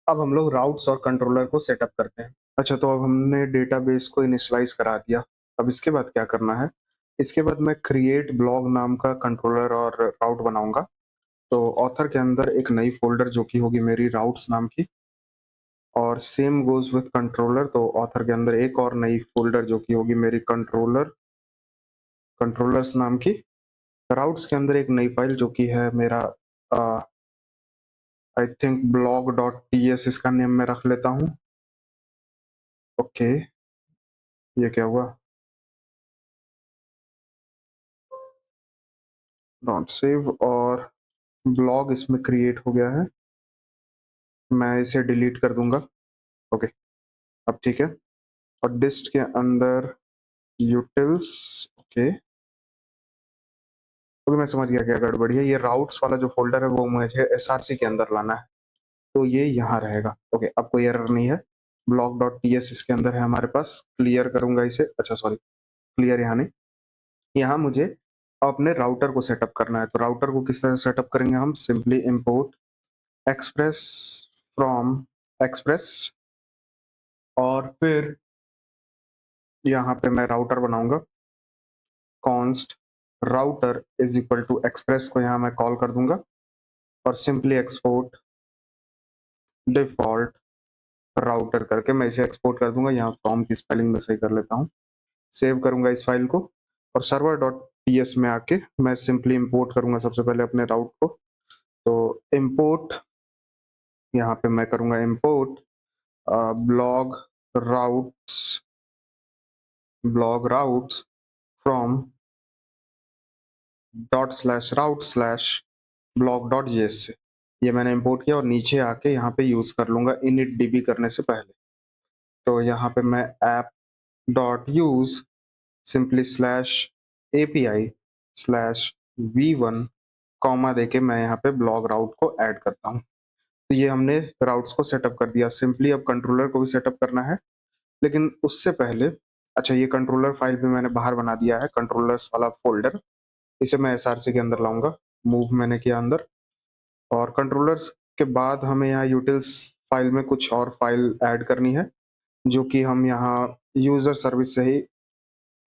अब हम लोग राउट्स और कंट्रोलर को सेटअप करते हैं। अच्छा, तो अब हमने डेटाबेस को इनिशियलाइज करा दिया। अब इसके बाद क्या करना है? इसके बाद मैं क्रिएट ब्लॉग नाम का कंट्रोलर और राउट बनाऊंगा। तो ऑथर के अंदर एक नई फोल्डर जो कि होगी मेरी राउट्स नाम की, और सेम गोज विथ कंट्रोलर। तो ऑथर के अंदर एक और नई फोल्डर जो कि होगी मेरी कंट्रोलर्स नाम की। राउट्स के अंदर एक नई फाइल जो कि है मेरा आई थिंक blog.ts, इसका नेम मैं रख लेता हूँ। ओके, ये क्या हुआ? डोंट सेव, और ब्लॉग इसमें क्रिएट हो गया है। मैं इसे डिलीट कर दूंगा। ओके, अब ठीक है। और डिस्ट के अंदर यूटिल्स, ओके ओके, मैं समझ गया क्या गड़बड़ी है। ये राउट्स वाला जो फोल्डर है वो मुझे एसआरसी के अंदर लाना है, तो ये यहाँ रहेगा। ओके, अब कोई एरर नहीं है। blog.ts इसके अंदर है हमारे पास। क्लियर करूंगा इसे, अच्छा सॉरी, क्लियर यहाँ नहीं, यहाँ मुझे अपने राउटर को सेटअप करना है। तो राउटर को किस तरह सेटअप करेंगे हम? Simply import Express from Express, और फिर यहाँ पे मैं राउटर बनाऊंगा। Const router is equal to Express को यहाँ मैं कॉल कर दूंगा और सिंपली एक्सपोर्ट डिफॉल्ट राउटर करके मैं इसे एक्सपोर्ट कर दूंगा। यहाँ फ्रॉम की स्पेलिंग में सही कर लेता हूँ। सेव करूंगा इस फाइल को और सर्वर डॉट टीएस में आके मैं सिंपली इंपोर्ट करूंगा सबसे पहले अपने राउट को। तो इंपोर्ट, यहाँ पे मैं करूंगा import blog routes from ./route/blog.js से। ये मैंने इंपोर्ट किया और नीचे आके यहाँ पे यूज कर लूंगा init db करने से पहले। तो यहाँ पे मैं app.use सिंपली /API/v1 कॉमा देके मैं यहाँ पे ब्लॉग राउट को ऐड करता हूँ। तो ये हमने राउट्स को सेटअप कर दिया। सिंपली अब कंट्रोलर को भी सेटअप करना है, लेकिन उससे पहले, अच्छा ये कंट्रोलर फाइल भी मैंने बाहर बना दिया है, कंट्रोलर्स वाला फोल्डर। इसे मैं एसआरसी के अंदर लाऊंगा, मूव मैंने किया अंदर। और कंट्रोलर्स के बाद हमें यहाँ यूटिल्स फाइल में कुछ और फाइल ऐड करनी है जो कि हम यहाँ यूजर सर्विस से ही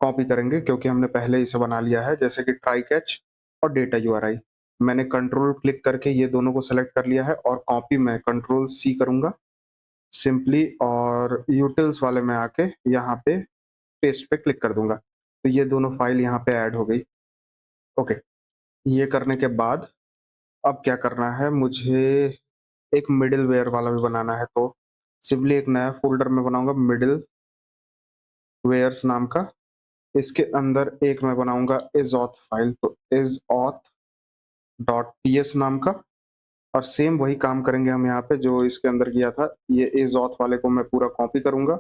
कॉपी करेंगे, क्योंकि हमने पहले इसे बना लिया है, जैसे कि ट्राई कैच और डेटा यूआरआई। मैंने कंट्रोल क्लिक करके ये दोनों को सेलेक्ट कर लिया है और कॉपी में कंट्रोल सी करूंगा सिंपली, और यूटिल्स वाले में आके यहाँ पे पेस्ट पे क्लिक कर दूंगा। तो ये दोनों फाइल यहाँ पे ऐड हो गई। ओके, ये करने के बाद अब क्या करना है? मुझे एक मिडिल वेयर वाला भी बनाना है। तो सिंपली एक नया फोल्डर में बनाऊंगा मिडिल वेयर्स नाम का। इसके अंदर एक मैं बनाऊंगा इज ऑथ फाइल, तो इज ऑथ डॉट टीएस नाम का। और सेम वही काम करेंगे हम यहाँ पे जो इसके अंदर किया था। ये इज ऑथ वाले को मैं पूरा कॉपी करूंगा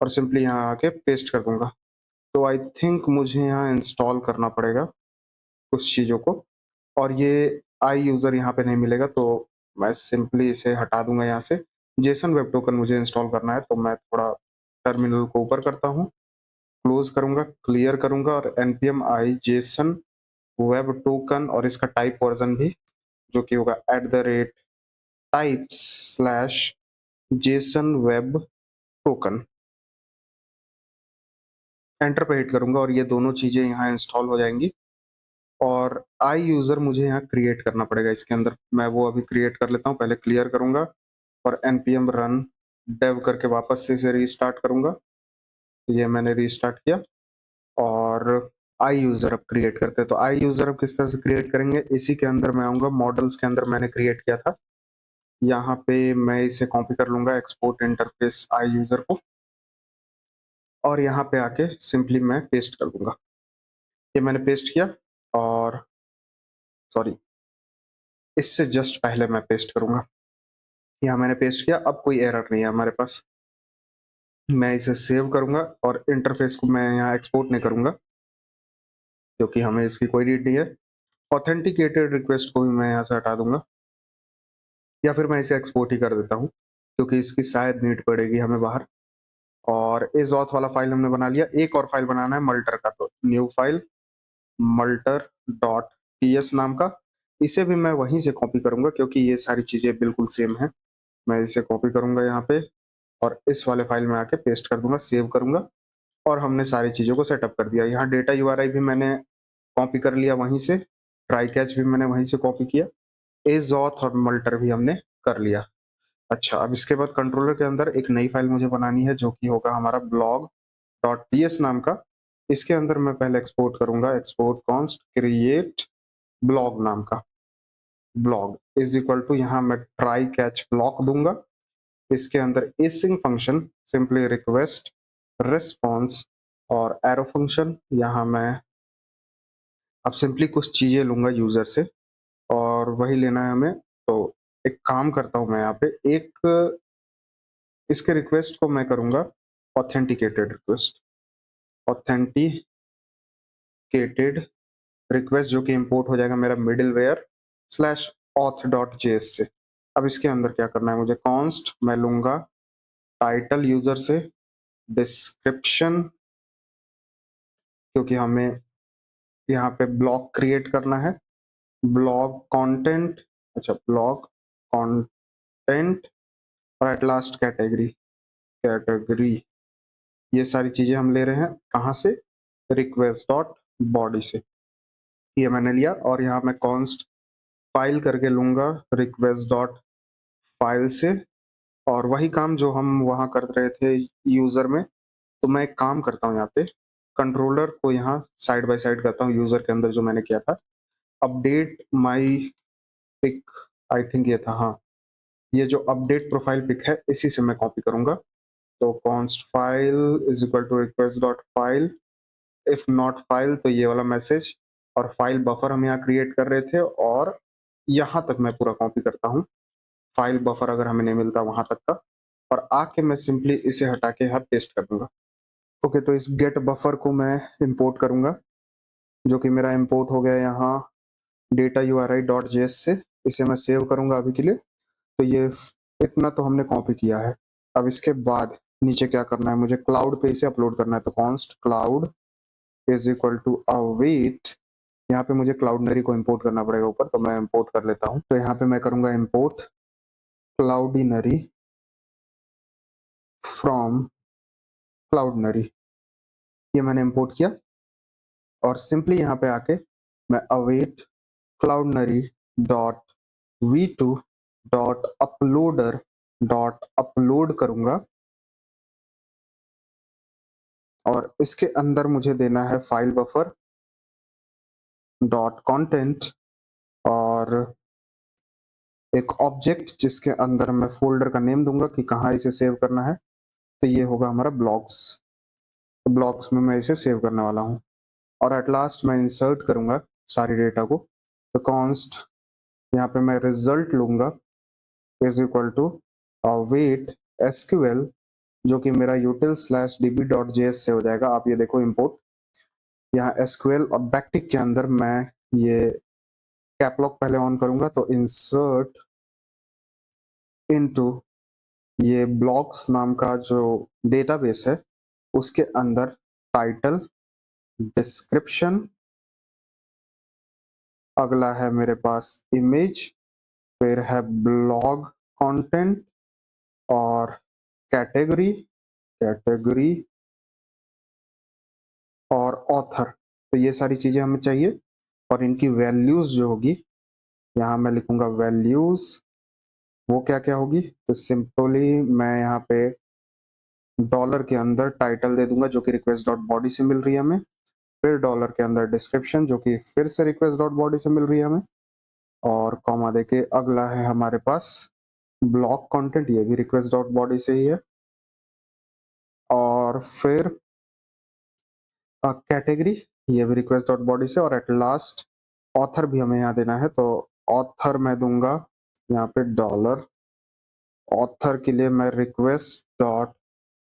और सिंपली यहाँ आके पेस्ट कर दूंगा। तो आई थिंक मुझे यहाँ इंस्टॉल करना पड़ेगा कुछ चीज़ों को, और ये आई यूज़र यहाँ पे नहीं मिलेगा, तो मैं सिंपली इसे हटा दूंगा यहाँ से। जेसन वेब टोकन मुझे इंस्टॉल करना है, तो मैं थोड़ा टर्मिनल को ऊपर करता हूँ, क्लोज करूंगा, क्लियर करूंगा और npm i Jason web token और इसका टाइप वर्जन भी जो कि होगा @types slash Jason web token, enter पे हिट करूंगा और ये दोनों चीजें यहाँ इंस्टॉल हो जाएंगी। और आई यूजर मुझे यहाँ क्रिएट करना पड़ेगा इसके अंदर, मैं वो अभी क्रिएट कर लेता हूँ। पहले क्लियर करूंगा और npm रन डेव करके वापस से इसे रीस्टार्ट करूंगा। तो ये मैंने रीस्टार्ट किया और आई यूजर अब क्रिएट करते हैं। तो आई यूजर अब किस तरह से क्रिएट करेंगे, इसी के अंदर मैं आऊंगा, मॉडल्स के अंदर मैंने क्रिएट किया था, यहाँ पे मैं इसे कॉपी कर लूंगा, एक्सपोर्ट इंटरफेस आई यूजर को, और यहाँ पे आके सिंपली मैं पेस्ट कर दूंगा। ये मैंने पेस्ट किया और सॉरी, इससे जस्ट पहले मैं पेस्ट करूंगा। यहाँ मैंने पेस्ट किया, अब कोई एरर नहीं है हमारे पास। मैं इसे सेव करूंगा और इंटरफेस को मैं यहाँ एक्सपोर्ट नहीं करूंगा क्योंकि हमें इसकी कोई नीड नहीं है। ऑथेंटिकेटेड रिक्वेस्ट को भी मैं यहाँ से हटा दूंगा, या फिर मैं इसे एक्सपोर्ट ही कर देता हूँ क्योंकि इसकी शायद नीड पड़ेगी हमें बाहर। और इस ऑथ वाला फाइल हमने बना लिया। एक और फाइल बनाना है मल्टर का, तो न्यू फाइल मल्टर डॉट टीएस नाम का, इसे भी मैं वहीं से कॉपी करूंगा क्योंकि ये सारी चीजें बिल्कुल सेम है। मैं इसे कॉपी करूंगा यहाँ पे और इस वाले फाइल में आके पेस्ट कर दूंगा, सेव करूंगा और हमने सारी चीजों को सेटअप कर दिया। यहाँ डेटा यूआरआई भी मैंने कॉपी कर लिया वहीं से, ट्राई कैच भी मैंने वहीं से कॉपी किया, एज ऑथ और मल्टर भी हमने कर लिया। अच्छा, अब इसके बाद कंट्रोलर के अंदर एक नई फाइल मुझे बनानी है जो कि होगा हमारा ब्लॉग डॉट टीएस नाम का। इसके अंदर मैं पहले एक्सपोर्ट करूंगा, एक्सपोर्ट कॉन्स्ट क्रिएट ब्लॉग नाम का, ब्लॉग इज इक्वल टू, यहाँ मैं ट्राई कैच ब्लॉक दूंगा। इसके अंदर एसिंग फंक्शन, सिंपली रिक्वेस्ट रिस्पॉन्स और एरो फंक्शन, यहाँ मैं अब सिंपली कुछ चीजें लूंगा यूजर से और वही लेना है हमें। तो एक काम करता हूं मैं यहाँ पे, एक इसके रिक्वेस्ट को मैं करूंगा ऑथेंटिकेटेड रिक्वेस्ट, ऑथेंटिकेटेड रिक्वेस्ट जो कि इंपोर्ट हो जाएगा मेरा middleware slash auth dot JS से। अब इसके अंदर क्या करना है मुझे, कॉन्स्ट मैं लूंगा टाइटल यूजर से, डिस्क्रिप्शन क्योंकि हमें यहाँ पे ब्लॉग क्रिएट करना है, ब्लॉग कंटेंट, अच्छा ब्लॉग कंटेंट और एट लास्ट कैटेगरी, कैटेगरी ये सारी चीजें हम ले रहे हैं कहाँ से, रिक्वेस्ट डॉट बॉडी से। ये मैंने लिया और यहाँ मैं कॉन्स्ट फाइल करके लूंगा रिक्वेस्ट डॉट फाइल से, और वही काम जो हम वहाँ कर रहे थे यूजर में। तो मैं एक काम करता हूँ यहाँ पे, कंट्रोलर को यहाँ साइड बाय साइड करता हूँ यूजर के अंदर जो मैंने किया था, update my pic, I think ये था, हाँ ये जो अपडेट प्रोफाइल पिक है इसी से मैं कॉपी करूंगा। तो const file is equal to request dot file, if not file तो ये वाला मैसेज, और फाइल बफर हम यहाँ क्रिएट कर रहे थे और यहाँ तक मैं पूरा कॉपी करता हूँ, फाइल बफर अगर हमें नहीं मिलता वहां तक का, और आके मैं सिंपली इसे हटा के यहाँ पेस्ट कर दूंगा। ओके, तो इस गेट बफर को मैं इंपोर्ट करूंगा जो कि मेरा इंपोर्ट हो गया यहाँ डेटा यूआरआई डॉट जेएस से। इसे मैं सेव करूंगा अभी के लिए। तो ये इतना तो हमने कॉपी किया है। अब इसके बाद नीचे क्या करना है, मुझे क्लाउड पे इसे अपलोड करना है। तो const cloud is equal to await, यहाँ पे मुझे क्लाउडनरी को इंपोर्ट करना पड़ेगा ऊपर, तो मैं इंपोर्ट कर लेता हूँ। तो यहाँ पे मैं करूंगा इंपोर्ट क्लाउडनरी फ्रॉम क्लाउडनरी, ये मैंने इंपोर्ट किया और सिंपली यहाँ पे आके मैं await Cloudinary dot v2 dot uploader dot upload करूंगा और इसके अंदर मुझे देना है फाइल बफर डॉट कंटेंट और एक ऑब्जेक्ट जिसके अंदर मैं फोल्डर का नेम दूंगा कि कहाँ इसे सेव करना है। तो ये होगा हमारा ब्लॉग्स, तो ब्लॉग्स में मैं इसे सेव करने वाला हूँ और एट लास्ट मैं इंसर्ट करूंगा सारी डेटा को। तो कॉन्स्ट यहाँ पे मैं रिजल्ट लूंगा is equal to wait SQL जो कि मेरा util slash db dot JS से हो जाएगा। आप ये देखो इंपोर्ट, यहाँ एसक्यूएल और बैकटिक के अंदर मैं ये कैप लॉक पहले ऑन करूंगा तो इंसर्ट इनटू ये ब्लॉक्स नाम का जो डेटाबेस है उसके अंदर टाइटल, डिस्क्रिप्शन, अगला है मेरे पास इमेज, फिर है ब्लॉग कंटेंट और कैटेगरी, कैटेगरी और ऑथर। तो ये सारी चीजें हमें चाहिए और इनकी वैल्यूज जो होगी यहाँ मैं लिखूंगा वैल्यूज, वो क्या क्या होगी। तो सिंपली मैं यहाँ पे डॉलर के अंदर टाइटल दे दूंगा जो कि रिक्वेस्ट डॉट बॉडी से मिल रही है हमें, फिर डॉलर के अंदर डिस्क्रिप्शन जो कि फिर से रिक्वेस्ट डॉट बॉडी से मिल रही है हमें, और कॉमा देके अगला है हमारे पास ब्लॉक कंटेंट, ये भी रिक्वेस्ट डॉट बॉडी से ही है, और फिर कैटेगरी ये भी रिक्वेस्ट डॉट बॉडी से, और एट लास्ट ऑथर भी हमें यहाँ देना है। तो ऑथर मैं दूंगा यहाँ पे डॉलर, ऑथर के लिए मैं रिक्वेस्ट डॉट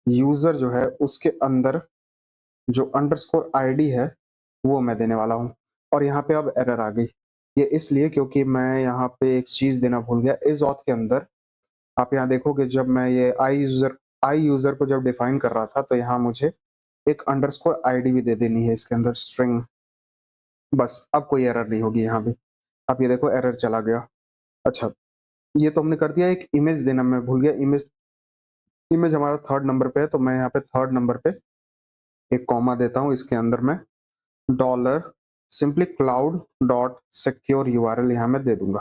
यूजर जो है उसके अंदर जो अंडरस्कोर आईडी है वो मैं देने वाला हूँ। और यहाँ पे अब एरर आ गई, ये इसलिए क्योंकि मैं यहाँ पे एक चीज देना भूल गया। इस ऑथ के अंदर आप यहाँ देखोगे जब मैं ये आई यूजर को जब डिफाइन कर रहा था तो यहाँ मुझे एक अंडरस्कोर आईडी भी दे देनी है इसके अंदर स्ट्रिंग। बस अब कोई एरर नहीं होगी यहाँ पे। आप ये देखो एरर चला गया। अच्छा, ये तो हमने कर दिया। एक इमेज देना मैं भूल गया। इमेज इमेज हमारा थर्ड नंबर पे है तो मैं यहाँ पे थर्ड नंबर पे एक कॉमा देता हूँ, इसके अंदर मैं dollar simply cloud dot secure URL यहाँ मैं दे दूंगा।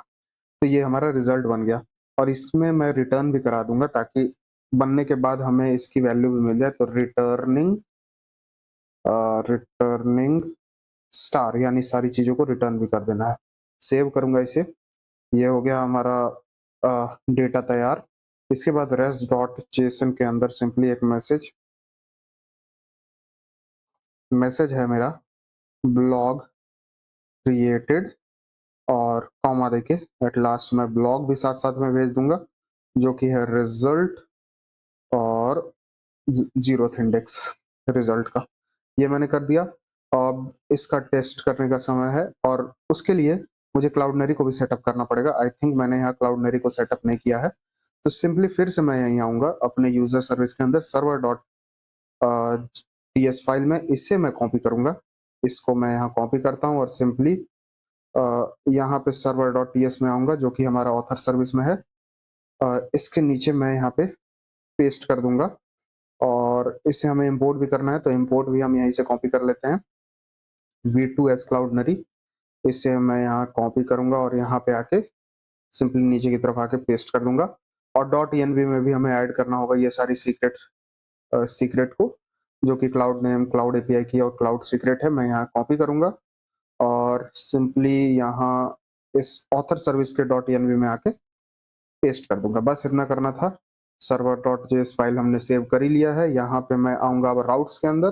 तो ये हमारा रिजल्ट बन गया और इसमें मैं रिटर्न भी करा दूंगा ताकि बनने के बाद हमें इसकी वैल्यू भी मिल जाए। तो रिटर्निंग स्टार यानी सारी चीजों को रिटर्न भी कर देना है। सेव करूंगा इसे। ये हो गया हमारा डेटा तैयार। इसके बाद रेस्ट डॉट जेसन के अंदर सिंपली एक मैसेज है मेरा ब्लॉग क्रिएटेड और कॉमा देके एट लास्ट मैं ब्लॉग भी साथ साथ में भेज दूंगा जो कि है रिजल्ट और जीरोथ इंडेक्स रिजल्ट का। ये मैंने कर दिया। अब इसका टेस्ट करने का समय है और उसके लिए मुझे क्लाउडनरी को भी सेटअप करना पड़ेगा। आई थिंक मैंने यहाँ क्लाउडनरी को सेटअप नहीं किया है। तो सिंपली फिर से मैं यहीं आऊंगा अपने यूजर सर्विस के अंदर सर्वर डॉट टीएस फाइल में, इसे मैं कॉपी करूंगा। इसको मैं यहाँ कॉपी करता हूँ और सिंपली यहाँ पे सर्वर डॉट टीएस में आऊंगा जो कि हमारा ऑथर सर्विस में है। इसके नीचे मैं यहाँ पे पेस्ट कर दूंगा और इसे हमें इंपोर्ट भी करना है तो इंपोर्ट भी हम यहीं से कॉपी कर लेते हैं V2 एस क्लाउडनरी। इसे मैं यहाँ कॉपी करूंगा और यहाँ पे आके सिंपली नीचे की तरफ आके पेस्ट कर दूंगा। और डॉट एनवी में भी हमें ऐड करना होगा ये सारी सीक्रेट को जो कि क्लाउड नेम, क्लाउड एपीआई की और क्लाउड सीक्रेट है। मैं यहाँ कॉपी करूंगा और सिंपली यहाँ इस ऑथर सर्विस के डॉट एनवी में आके पेस्ट कर दूंगा। बस इतना करना था। सर्वर डॉट जेएस फाइल हमने सेव कर ही लिया है। यहाँ पे मैं आऊंगा अब राउट्स के अंदर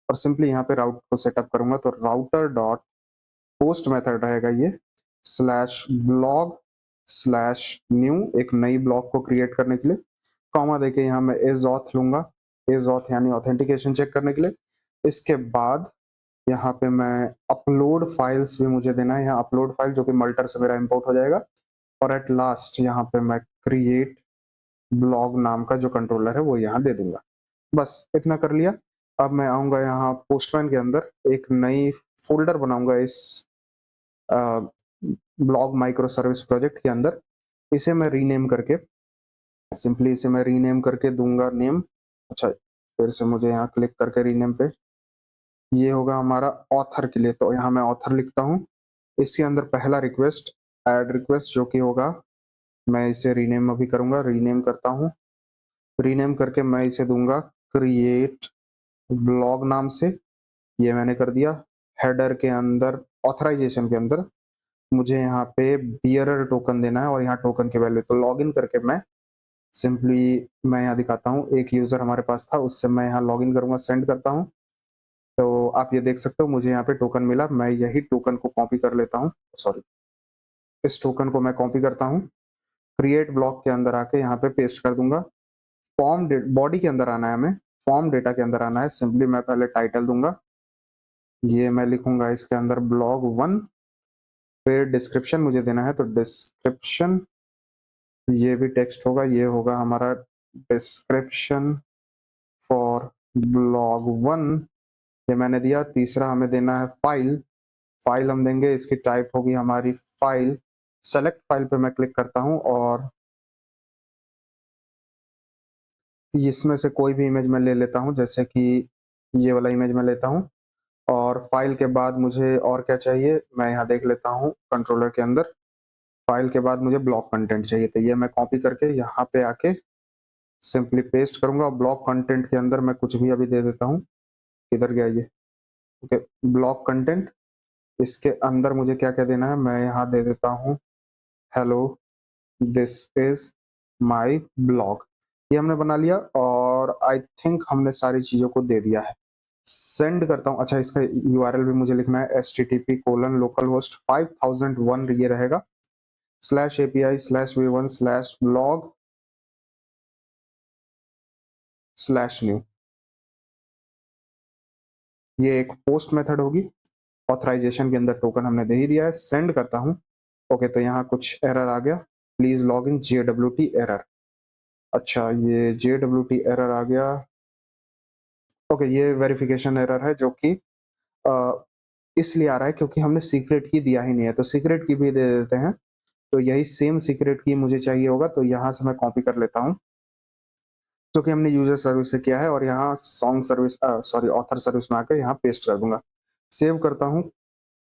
और सिंपली यहाँ पे राउट को सेटअप करूंगा। तो राउटर डॉट पोस्ट मेथड रहेगा ये स्लैश ब्लॉग स्लैश न्यू, एक नई ब्लॉग को क्रिएट करने के लिए कॉमा देके यहाँ मैं इज ऑथ लूंगा, इज ऑथ यानी ऑथेंटिकेशन चेक करने के लिए। इसके बाद यहाँ पे मैं अपलोड फाइल्स भी मुझे देना है, यहाँ अपलोड फाइल जो कि मल्टर से मेरा इंपोर्ट हो जाएगा। और एट लास्ट यहाँ पे मैं क्रिएट ब्लॉग नाम का जो कंट्रोलर है वो यहाँ दे दूंगा। बस इतना कर लिया। अब मैं आऊंगा यहाँ पोस्टमैन के अंदर एक नई फोल्डर बनाऊंगा इस ब्लॉग माइक्रो सर्विस प्रोजेक्ट के अंदर। इसे मैं रीनेम करके सिंपली इसे मैं रीनेम करके दूंगा नेम। अच्छा, फिर से मुझे यहाँ क्लिक करके रीनेम पे, ये होगा हमारा ऑथर के लिए। तो यहाँ मैं ऑथर लिखता हूँ। इसके अंदर पहला रिक्वेस्ट ऐड रिक्वेस्ट जो कि होगा, मैं इसे रीनेम अभी करूंगा, रीनेम करता हूँ। रीनेम करके मैं इसे दूंगा क्रिएट ब्लॉग नाम से, ये मैंने कर दिया। हेडर के अंदर ऑथराइजेशन के अंदर मुझे यहाँ पे बियरर टोकन देना है और यहाँ टोकन की वैल्यू तो लॉगिन करके मैं सिंपली मैं यहाँ दिखाता हूँ। एक यूजर हमारे पास था, उससे मैं यहाँ लॉगिन करूंगा, सेंड करता हूँ। तो आप ये देख सकते हो मुझे यहाँ पे टोकन मिला। मैं यही टोकन को कॉपी कर लेता हूँ, सॉरी इस टोकन को मैं कॉपी करता हूँ, क्रिएट ब्लॉक के अंदर आके यहाँ पे पेस्ट कर दूंगा। फॉर्म बॉडी के अंदर आना है हमें, फॉर्म डेटा के अंदर आना है। सिंपली मैं पहले टाइटल दूंगा, ये मैं लिखूंगा इसके अंदर ब्लॉग 1 फिर डिस्क्रिप्शन मुझे देना है, तो डिस्क्रिप्शन ये भी टेक्स्ट होगा, ये होगा हमारा डिस्क्रिप्शन फॉर ब्लॉग 1, ये मैंने दिया। तीसरा हमें देना है फाइल, फाइल हम देंगे, इसकी टाइप होगी हमारी फाइल। सेलेक्ट फाइल पे मैं क्लिक करता हूँ और इसमें से कोई भी इमेज मैं ले लेता हूँ, जैसे कि ये वाला इमेज मैं लेता हूँ। और फाइल के बाद मुझे और क्या चाहिए, मैं यहाँ देख लेता हूँ कंट्रोलर के अंदर। फाइल के बाद मुझे ब्लॉक कंटेंट चाहिए, तो ये मैं कॉपी करके यहाँ पे आके सिंपली पेस्ट करूंगा। और ब्लॉक कंटेंट के अंदर मैं कुछ भी अभी दे देता हूँ। किधर गया ये, ओके, ब्लॉक कंटेंट। इसके अंदर मुझे क्या क्या देना है, मैं यहाँ दे देता हूँ hello this is my blog, ये हमने बना लिया। और आई थिंक हमने सारी चीजों को दे दिया है। सेंड करता हूँ। अच्छा, इसका यूआरएल भी मुझे लिखना है, http://5001 ये रहेगा, /API/v1/blog/new। ये एक पोस्ट मेथड होगी। ऑथराइजेशन के अंदर टोकन हमने दे ही दिया है। सेंड करता हूँ। ओके, तो यहाँ कुछ एरर आ गया, please log in JWT error. अच्छा, ये JWT एरर आ गया। ओके, ये वेरिफिकेशन एरर है जो कि इसलिए आ रहा है क्योंकि हमने सीक्रेट की दिया ही नहीं है, तो सीक्रेट की भी दे देते हैं। तो यही सेम सीक्रेट की मुझे चाहिए होगा, तो यहाँ से मैं कॉपी कर लेता हूँ जो कि हमने यूजर सर्विस से किया है, और यहाँ song service sorry author service में आकर यहाँ पेस्ट कर दूंगा। सेव करता हूँ।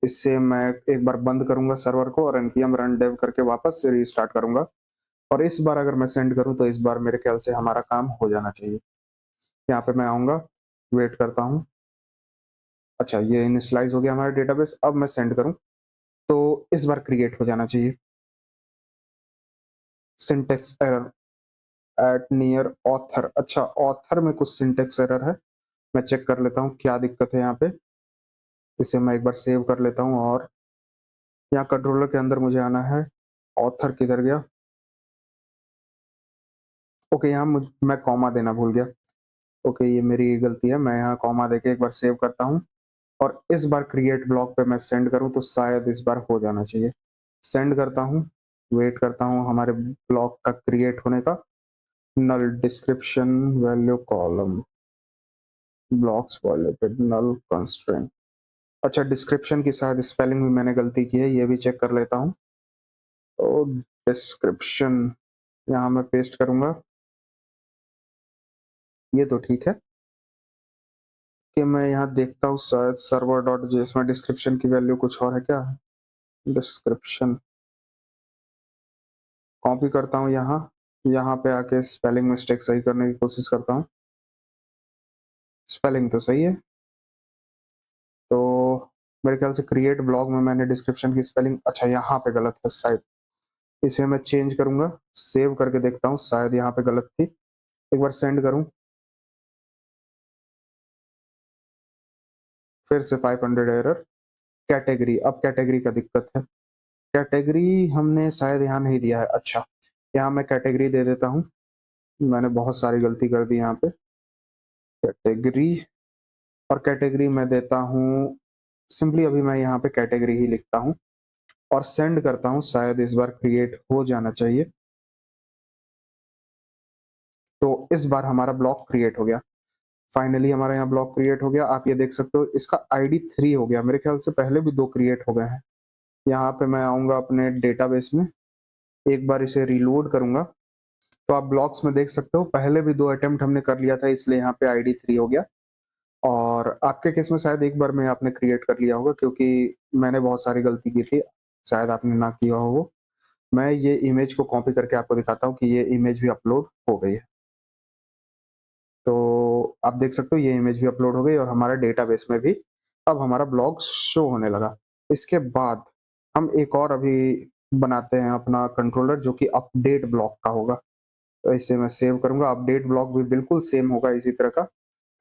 इससे मैं एक बार बंद करूंगा सर्वर को और npm रन dev करके वापस से रीस्टार्ट करूंगा। और इस बार अगर मैं सेंड करूं तो इस बार मेरे ख्याल से हमारा काम हो जाना चाहिए। यहाँ पे मैं आऊंगा, वेट करता हूँ। अच्छा, ये इनिशियलाइज हो गया हमारा डेटाबेस। अब मैं सेंड करूं तो इस बार क्रिएट हो जाना चाहिए। Syntax error at near author. अच्छा, ऑथर में कुछ सिंटेक्स एरर है, मैं चेक कर लेता हूँ क्या दिक्कत है यहाँ पे। इसे मैं एक बार सेव कर लेता हूँ और यहाँ कंट्रोलर के अंदर मुझे आना है। ऑथर किधर गया, ओके, यहाँ मैं कॉमा देना भूल गया। ओके, ये मेरी गलती है, मैं यहाँ कॉमा देके एक बार सेव करता हूँ। और इस बार क्रिएट ब्लॉक पे मैं सेंड करूँ तो शायद इस बार हो जाना चाहिए। सेंड करता हूँ, वेट करता हूँ हमारे ब्लॉक का क्रिएट होने का। नल डिस्क्रिप्शन वैल्यू कॉलम ब्लॉक्स वालेटेड नल कंस्ट्रेंट। अच्छा, डिस्क्रिप्शन की शायद स्पेलिंग भी मैंने गलती की है, ये भी चेक कर लेता हूँ। तो डिस्क्रिप्शन यहाँ मैं पेस्ट करूंगा, ये तो ठीक है। कि मैं यहाँ देखता हूँ शायद सर्वर डॉट जेएस में डिस्क्रिप्शन की वैल्यू कुछ और है क्या। डिस्क्रिप्शन कॉपी करता हूँ, यहाँ यहाँ पे आके स्पेलिंग मिस्टेक सही करने की कोशिश करता हूँ। स्पेलिंग तो सही है, तो मेरे ख्याल से क्रिएट ब्लॉग में मैंने डिस्क्रिप्शन की स्पेलिंग, अच्छा यहाँ पे गलत है शायद, इसे मैं चेंज करूंगा। सेव करके देखता हूँ, शायद यहाँ पे गलत थी। एक बार सेंड करूँ, फिर से 500 एरर। कैटेगरी, अब कैटेगरी का दिक्कत है। कैटेगरी हमने शायद यहाँ नहीं दिया है। अच्छा, यहाँ मैं कैटेगरी दे देता हूँ, मैंने बहुत सारी गलती कर दी यहाँ पे। कैटेगरी, और कैटेगरी मैं देता हूँ सिंपली, अभी मैं यहाँ पे कैटेगरी ही लिखता हूँ और सेंड करता हूँ। शायद इस बार क्रिएट हो जाना चाहिए। तो इस बार हमारा ब्लॉक क्रिएट हो गया। फाइनली हमारा यहाँ ब्लॉक क्रिएट हो गया। आप ये देख सकते हो इसका आईडी 3 हो गया, मेरे ख्याल से पहले भी 2 क्रिएट हो गए हैं। यहाँ पे मैं आऊंगा अपने डेटाबेस में, एक बार इसे रीलोड करूंगा तो आप ब्लॉक्स में देख सकते हो पहले भी 2 अटेम्प्ट हमने कर लिया था, इसलिए यहाँ पे आईडी 3 हो गया। और आपके केस में शायद एक बार में आपने क्रिएट कर लिया होगा, क्योंकि मैंने बहुत सारी गलती की थी, शायद आपने ना किया हो वो। मैं ये इमेज को कॉपी करके आपको दिखाता हूँ कि ये इमेज भी अपलोड हो गई है। तो आप देख सकते हो ये इमेज भी अपलोड हो गई और हमारे डेटाबेस में भी अब हमारा ब्लॉग शो होने लगा। इसके बाद हम एक और अभी बनाते हैं अपना कंट्रोलर, जो कि अपडेट ब्लॉक का होगा। तो इसे मैं सेव करूंगा, अपडेट ब्लॉक भी बिल्कुल सेम होगा इसी तरह का।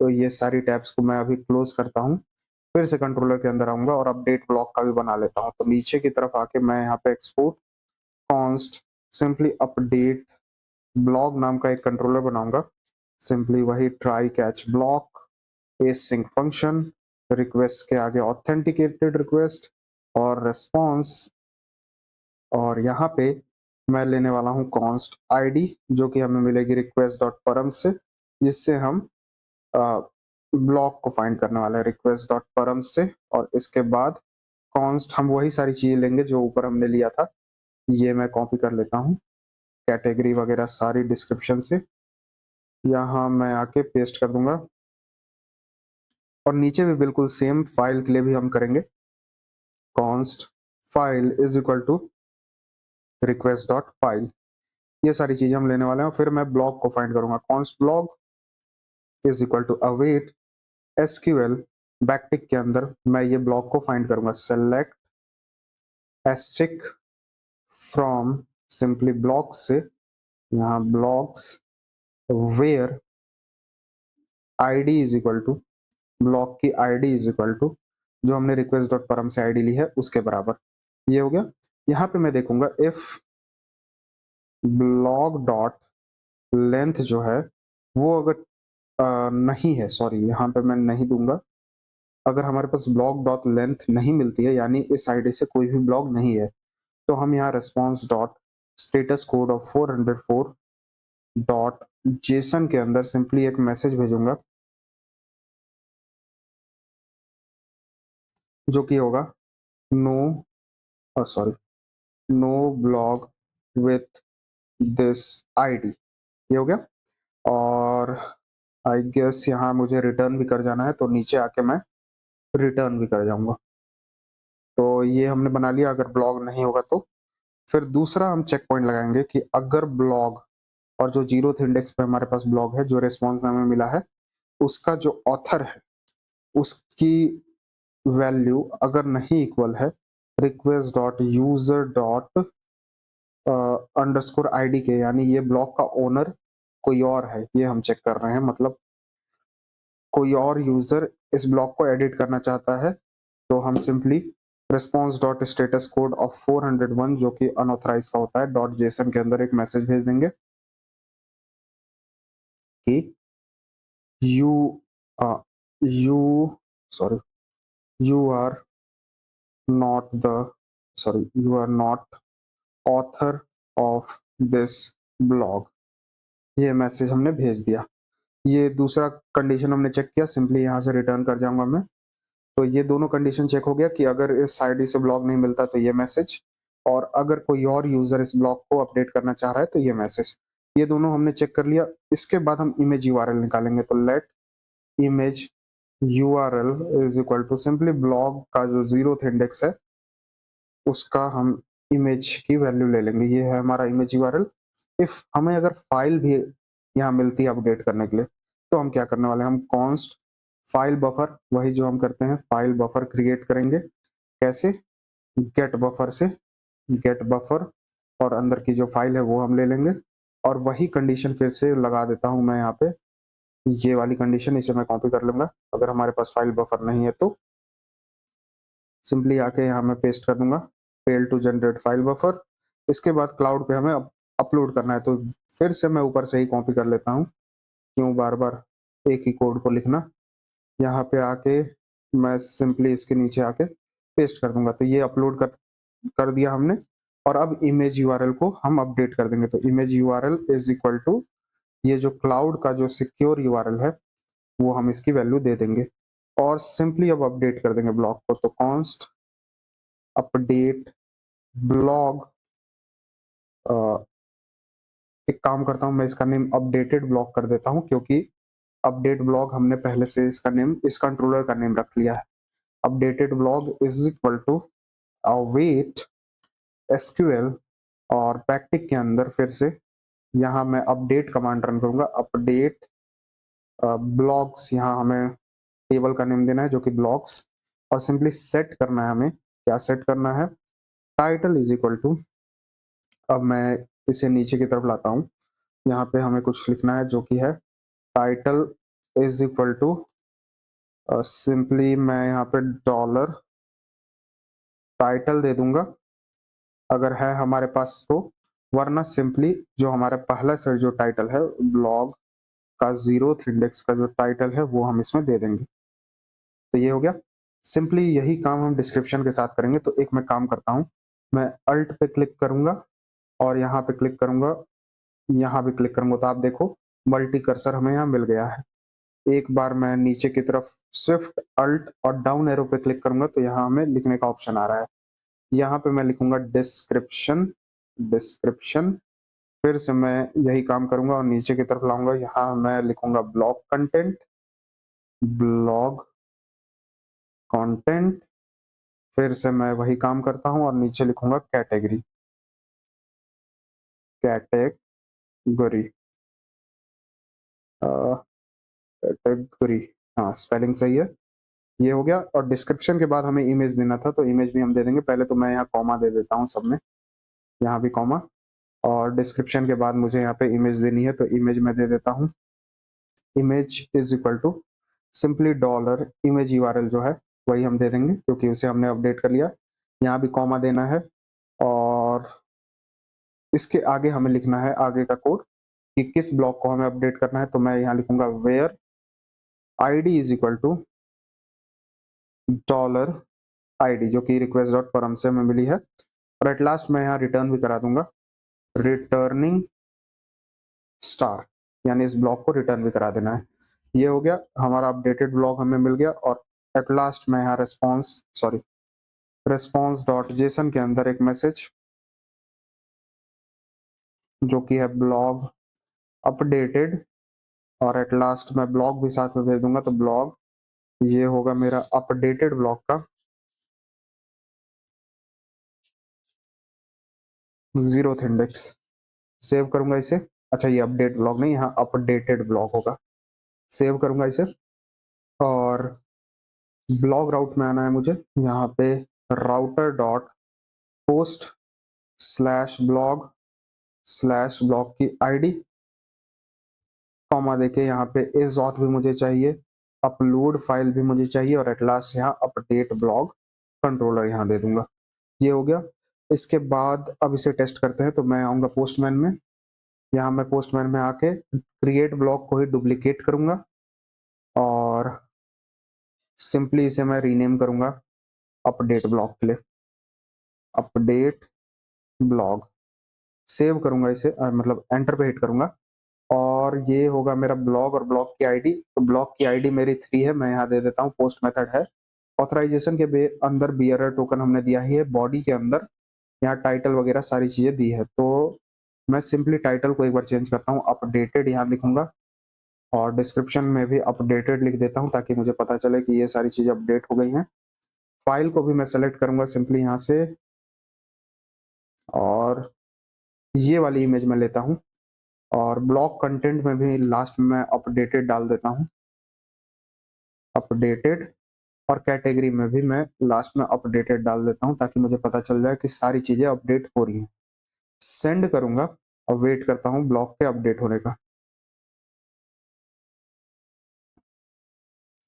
तो ये सारी टैब्स को मैं अभी क्लोज करता हूँ, फिर से कंट्रोलर के अंदर आऊंगा और अपडेट ब्लॉक का भी बना लेता हूँ। तो नीचे की तरफ आके मैं यहाँ पे export const simply update blog नाम का एक कंट्रोलर बनाऊंगा। सिंपली वही try catch block, async function, request के आगे ऑथेंटिकेटेड रिक्वेस्ट और रेस्पॉन्स और यहाँ पे मैं लेने वाला हूँ कॉन्स्ट आईडी जो कि हमें मिलेगी रिक्वेस्ट डॉट परम से, जिससे हम ब्लॉक को फाइंड करने वाले हैं रिक्वेस्ट डॉट परम से। और इसके बाद कॉन्स्ट हम वही सारी चीजें लेंगे जो ऊपर हमने लिया था। ये मैं कॉपी कर लेता हूँ, कैटेगरी वगैरह सारी डिस्क्रिप्शन से यहाँ मैं आके पेस्ट कर दूंगा। और नीचे भी बिल्कुल सेम फाइल के लिए भी हम करेंगे const file is equal to request dot file. ये सारी चीजें हम लेने वाले हैं। फिर मैं ब्लॉक को फाइंड करूंगा, const block is equal to await SQL backtick के अंदर मैं ये ब्लॉक को फाइंड करूंगा, select asterisk from simply block से, यहाँ blocks where ID is equal to block की आईडी इज इक्वल टू जो हमने रिक्वेस्ट डॉट परम से आईडी ली है उसके बराबर। ये हो गया। यहाँ पे मैं देखूंगा इफ ब्लॉक डॉट लेंथ जो है वो अगर नहीं है, सॉरी यहाँ पे मैं नहीं दूंगा। अगर हमारे पास ब्लॉक डॉट लेंथ नहीं मिलती है यानी इस आईडी से कोई भी ब्लॉक नहीं है, तो हम यहाँ response dot status code of 404 dot JSON के अंदर सिंपली एक मैसेज भेजूंगा जो कि होगा no sorry no block with this ID. ये हो गया। और आई गेस यहाँ मुझे रिटर्न भी कर जाना है, तो नीचे आके मैं रिटर्न भी कर जाऊंगा। तो ये हमने बना लिया। अगर ब्लॉग नहीं होगा तो फिर दूसरा हम चेक पॉइंट लगाएंगे कि अगर ब्लॉग और जो जीरोथ इंडेक्स पे हमारे पास ब्लॉग है जो रिस्पॉन्स में हमें मिला है उसका जो ऑथर है उसकी वैल्यू अगर नहीं इक्वल है request dot user dot underscore ID के, यानी ये ब्लॉग का ओनर कोई और है, ये हम चेक कर रहे हैं। मतलब कोई और यूजर इस ब्लॉक को एडिट करना चाहता है, तो हम simply response dot status code of 401 जो कि अनऑथराइज का होता है डॉट जेसन के अंदर एक मैसेज भेज देंगे कि you you sorry you are not the sorry you are not author of this blog. ये मैसेज हमने भेज दिया। ये दूसरा कंडीशन हमने चेक किया, सिंपली यहाँ से रिटर्न कर जाऊंगा मैं। तो ये दोनों कंडीशन चेक हो गया कि अगर इस आईडी से ब्लॉक नहीं मिलता तो ये मैसेज, और अगर कोई और यूजर इस ब्लॉक को अपडेट करना चाह रहा है तो ये मैसेज। ये दोनों हमने चेक कर लिया। इसके बाद हम इमेज यूआरएल निकालेंगे। तो let image URL is equal to simply blog का जो जीरोथ इंडेक्स है उसका हम इमेज की वैल्यू ले लेंगे। ये है हमारा इमेज यूआरएल। इफ हमें अगर फाइल भी यहाँ मिलती है अपडेट करने के लिए तो हम क्या करने वाले हैं, हम कॉन्स्ट फाइल बफर, वही जो हम करते हैं फाइल बफर क्रिएट करेंगे। कैसे? गेट बफर से, गेट बफर और अंदर की जो फाइल है वो हम ले लेंगे। और वही कंडीशन फिर से लगा देता हूं मैं यहाँ पे, ये वाली कंडीशन इसे मैं कॉपी कर लूंगा। अगर हमारे पास फाइल बफर नहीं है तो सिंपली आके यहाँ मैं पेस्ट कर दूंगा fail to generate file buffer. इसके बाद क्लाउड पे हमें अपलोड करना है, तो फिर से मैं ऊपर से ही कॉपी कर लेता हूँ, क्यों बार बार एक ही कोड को लिखना। यहाँ पे आके मैं सिंपली इसके नीचे आके पेस्ट कर दूंगा। तो ये अपलोड कर दिया हमने। और अब इमेज यूआरएल को हम अपडेट कर देंगे। तो image URL is equal to ये जो क्लाउड का जो सिक्योर यूआरएल है वो हम इसकी वैल्यू दे देंगे और सिंपली अब अपडेट कर देंगे ब्लॉग को। तो कॉन्स्ट अपडेट ब्लॉग, एक काम करता हूं मैं इसका नेम अपडेटेड ब्लॉग कर देता हूं, क्योंकि अपडेट ब्लॉग हमने पहले से इसका नेम इस कंट्रोलर का नेम रख लिया है। Updated blog is equal to await SQL और बैकटिक के अंदर फिर से यहाँ मैं अपडेट कमांड रन करूंगा। अपडेट ब्लॉग्स, यहाँ हमें टेबल का नेम देना है जो कि ब्लॉग्स, और सिंपली सेट करना है हमें। क्या सेट करना है? टाइटल इज इक्वल टू, अब मैं इसे नीचे की तरफ लाता हूँ। यहाँ पे हमें कुछ लिखना है जो कि है title is equal to simply मैं यहाँ पे डॉलर टाइटल दे दूंगा अगर है हमारे पास तो, वरना सिंपली जो हमारा पहला से जो टाइटल है ब्लॉग का जीरोथ इंडेक्स का जो टाइटल है वो हम इसमें दे देंगे। तो ये हो गया। सिंपली यही काम हम डिस्क्रिप्शन के साथ करेंगे। तो एक मैं काम करता हूँ, मैं अल्ट पे क्लिक करूंगा और यहाँ पे क्लिक करूंगा, यहाँ भी क्लिक करूंगा, तो आप देखो मल्टी कर्सर हमें यहाँ मिल गया है। एक बार मैं नीचे की तरफ स्विफ्ट अल्ट और डाउन एरो पे क्लिक करूंगा तो यहाँ हमें लिखने का ऑप्शन आ रहा है। यहाँ पे मैं लिखूंगा डिस्क्रिप्शन, डिस्क्रिप्शन। फिर से मैं यही काम करूंगा और नीचे की तरफ लाऊंगा, यहाँ मैं लिखूंगा ब्लॉग कंटेंट, ब्लॉग कंटेंट। फिर से मैं वही काम करता हूँ और नीचे लिखूंगा कैटेगरी, कैटेगरी, कैटेगरी, हाँ स्पेलिंग सही है। ये हो गया। और डिस्क्रिप्शन के बाद हमें इमेज देना था तो इमेज भी हम दे देंगे। पहले तो मैं यहाँ कॉमा दे देता हूँ सब में, यहाँ भी कॉमा। और डिस्क्रिप्शन के बाद मुझे यहाँ पे इमेज देनी है तो इमेज में दे देता हूँ, image is equal to simply dollar image URL जो है वही हम दे देंगे क्योंकि उसे हमने अपडेट कर लिया। यहाँ भी कॉमा देना है और इसके आगे हमें लिखना है आगे का कोड कि किस ब्लॉक को हमें अपडेट करना है। तो मैं यहाँ लिखूंगा where ID is equal to dollar ID जो कि रिक्वेस्ट डॉट परम से हमें मिली है। और एट लास्ट मैं यहाँ रिटर्न भी करा दूंगा, रिटर्निंग स्टार, यानी इस ब्लॉक को रिटर्न भी करा देना है। ये हो गया, हमारा अपडेटेड ब्लॉक हमें मिल गया। और एट लास्ट मैं यहाँ रेस्पॉन्स डॉट जेसन के अंदर एक मैसेज जो कि है ब्लॉग अपडेटेड, और एट लास्ट मैं ब्लॉग भी साथ में भेज दूंगा। तो ब्लॉग ये होगा मेरा अपडेटेड ब्लॉग का 0th इंडेक्स। सेव करूंगा इसे, अच्छा ये अपडेट ब्लॉग नहीं, यहाँ अपडेटेड ब्लॉग होगा। सेव करूंगा इसे और ब्लॉग राउट में आना है मुझे, यहाँ पे router dot post slash blog की आईडी, कॉमा देके यहाँ पे इज ऑथ भी मुझे चाहिए, अपलोड फाइल भी मुझे चाहिए, और एट लास्ट यहाँ अपडेट ब्लॉग कंट्रोलर यहाँ दे दूंगा। ये हो गया। इसके बाद अब इसे टेस्ट करते हैं। तो मैं आऊंगा पोस्टमैन में, यहाँ मैं पोस्टमैन में आके क्रिएट ब्लॉक को ही डुप्लीकेट करूंगा और सिंपली इसे मैं रीनेम करूंगा अपडेट ब्लॉक के लिए, अपडेट ब्लॉग। सेव करूंगा इसे, मतलब एंटर पे हिट करूंगा और ये होगा मेरा ब्लॉग और ब्लॉग की आईडी। तो ब्लॉग की आईडी मेरी 3 है, मैं यहाँ दे देता हूँ, पोस्ट मेथड है। ऑथराइजेशन के अंदर बियरर टोकन हमने दिया ही है, बॉडी के अंदर यहाँ टाइटल वगैरह सारी चीजें दी है। तो मैं सिंपली टाइटल को एक बार चेंज करता हूँ, अपडेटेड यहाँ लिखूंगा और डिस्क्रिप्शन में भी अपडेटेड लिख देता हूँ ताकि मुझे पता चले कि ये सारी चीजें अपडेट हो गई हैं। फाइल को भी मैं सेलेक्ट करूंगा सिंपली यहाँ से और ये वाली इमेज में लेता हूँ और ब्लॉग कंटेंट में भी लास्ट में मैं अपडेटेड डाल देता हूँ, अपडेटेड। और कैटेगरी में भी मैं लास्ट में अपडेटेड डाल देता हूँ ताकि मुझे पता चल जाए कि सारी चीजें अपडेट हो रही हैं। सेंड करूंगा और वेट करता हूँ ब्लॉग के अपडेट होने का।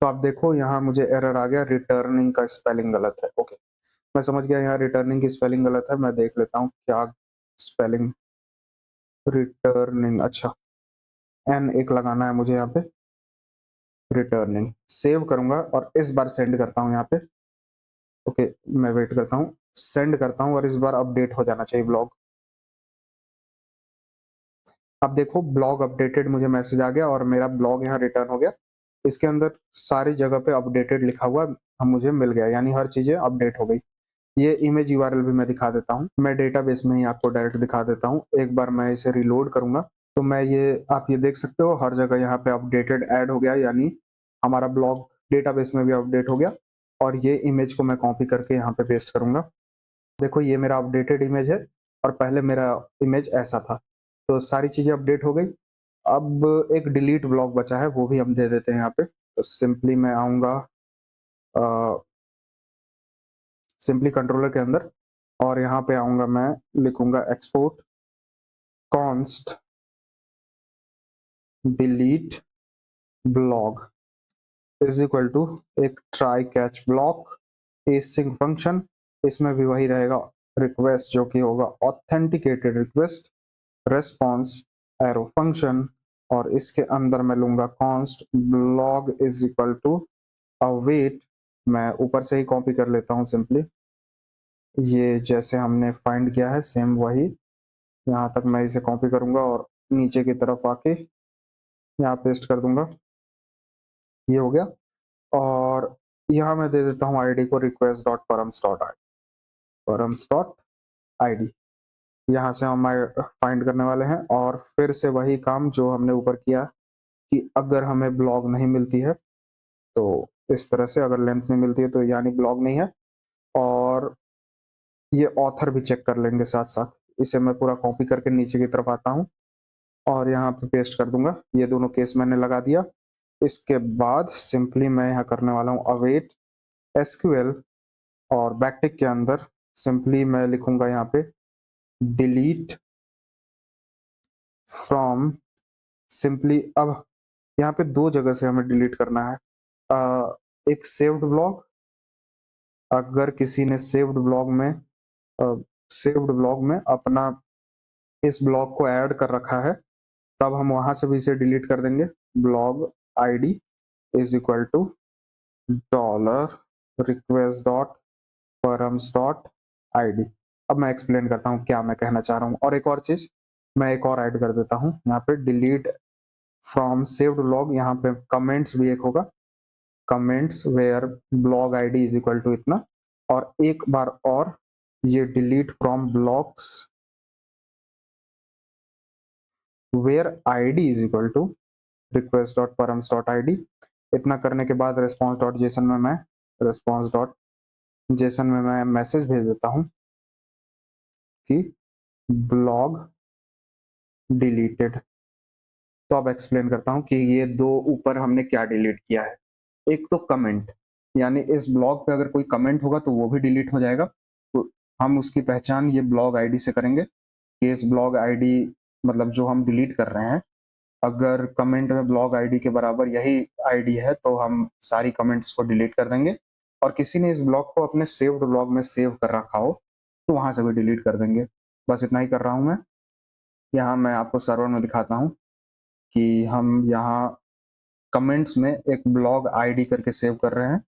तो आप देखो यहाँ मुझे एरर आ गया, रिटर्निंग का स्पेलिंग गलत है। ओके, मैं समझ गया यहाँ रिटर्निंग की स्पेलिंग गलत है। मैं देख लेता हूँ क्या स्पेलिंग, रिटर्निंग, अच्छा एन एक लगाना है मुझे यहाँ पे, रिटर्निंग। सेव करूंगा और इस बार सेंड करता हूँ यहाँ पे। ओके, मैं वेट करता हूँ, सेंड करता हूँ और इस बार अपडेट हो जाना चाहिए ब्लॉग। अब देखो ब्लॉग अपडेटेड मुझे मैसेज आ गया और मेरा ब्लॉग यहाँ रिटर्न हो गया। इसके अंदर सारी जगह पे अपडेटेड लिखा हुआ हम मुझे मिल गया, यानी हर चीजें अपडेट हो गई। ये इमेज यूआरएल भी मैं दिखा देता हूँ, मैं डेटाबेस में ही आपको डायरेक्ट दिखा देता हूँ। एक बार मैं इसे रिलोड करूंगा तो मैं ये आप ये देख सकते हो हर जगह यहाँ पे अपडेटेड ऐड हो गया, यानी हमारा ब्लॉग डेटाबेस में भी अपडेट हो गया। और ये इमेज को मैं कॉपी करके यहाँ पे पेस्ट करूंगा। देखो ये मेरा अपडेटेड इमेज है और पहले मेरा इमेज ऐसा था। तो सारी चीजें अपडेट हो गई। अब एक डिलीट ब्लॉक बचा है, वो भी हम दे देते हैं यहाँ पे। तो सिंपली मैं आऊंगा सिंपली कंट्रोलर के अंदर और यहाँ पे आऊंगा, मैं लिखूंगा export const delete blog is equal to एक try catch block async function. इसमें भी वही रहेगा, रिक्वेस्ट जो कि होगा authenticated request, response arrow function, और इसके अंदर मैं लूंगा const blog is equal to await. मैं ऊपर से ही कॉपी कर लेता हूँ सिंपली, ये जैसे हमने फाइंड किया है सेम वही, यहाँ तक मैं इसे कॉपी करूंगा और नीचे की तरफ आके यहाँ पेस्ट कर दूंगा। ये हो गया। और यहाँ मैं दे देता हूँ आईडी को request dot params dot I, params dot I D. यहाँ से हम फाइंड करने वाले हैं और फिर से वही काम जो हमने ऊपर किया कि अगर हमें ब्लॉग नहीं मिलती है तो इस तरह से, अगर लेंथ नहीं मिलती है तो यानी ब्लॉग नहीं है। और ये ऑथर भी चेक कर लेंगे साथ साथ। इसे मैं पूरा कॉपी करके नीचे की तरफ आता हूँ और यहाँ पे पेस्ट कर दूंगा। ये दोनों केस मैंने लगा दिया। इसके बाद सिंपली मैं यहाँ करने वाला हूँ अवेट एसक्यूएल और बैकटिक के अंदर सिंपली मैं लिखूंगा यहाँ पे डिलीट फ्रॉम। सिंपली अब यहाँ पे दो जगह से हमें डिलीट करना है। एक सेव्ड ब्लॉग, अगर किसी ने सेव्ड ब्लॉग में अपना इस ब्लॉग को ऐड कर रखा है तब हम वहां से भी इसे डिलीट कर देंगे। Blog ID is equal to dollar request dot params dot ID. अब मैं एक्सप्लेन करता हूँ क्या मैं कहना चाह रहा हूँ। और एक और चीज मैं एक और ऐड कर देता हूँ यहाँ पे, डिलीट फ्रॉम सेव्ड ब्लॉग। यहाँ पे कमेंट्स भी एक होगा, comments where blog ID is equal to इतना। और एक बार और ये delete from blogs where ID is equal to request dot params dot ID. इतना करने के बाद रिस्पॉन्स डॉट जेसन में मैं मैसेज भेज देता हूँ कि ब्लॉग डिलीटेड। तो अब एक्सप्लेन करता हूँ कि ये दो ऊपर हमने क्या डिलीट किया है। एक तो कमेंट, यानी इस ब्लॉग पे अगर कोई कमेंट होगा तो वो भी डिलीट हो जाएगा। तो हम उसकी पहचान ये ब्लॉग आईडी से करेंगे कि इस ब्लॉग आईडी, मतलब जो हम डिलीट कर रहे हैं, अगर कमेंट में ब्लॉग आईडी के बराबर यही आईडी है तो हम सारी कमेंट्स को डिलीट कर देंगे। और किसी ने इस ब्लॉग को अपने सेव्ड ब्लॉग में सेव कर रखा हो तो वहां से भी डिलीट कर देंगे। बस इतना ही कर रहा हूं मैं। यहाँ मैं आपको सर्वर में दिखाता हूँ कि हम यहाँ कमेंट्स में एक ब्लॉग आईडी करके सेव कर रहे हैं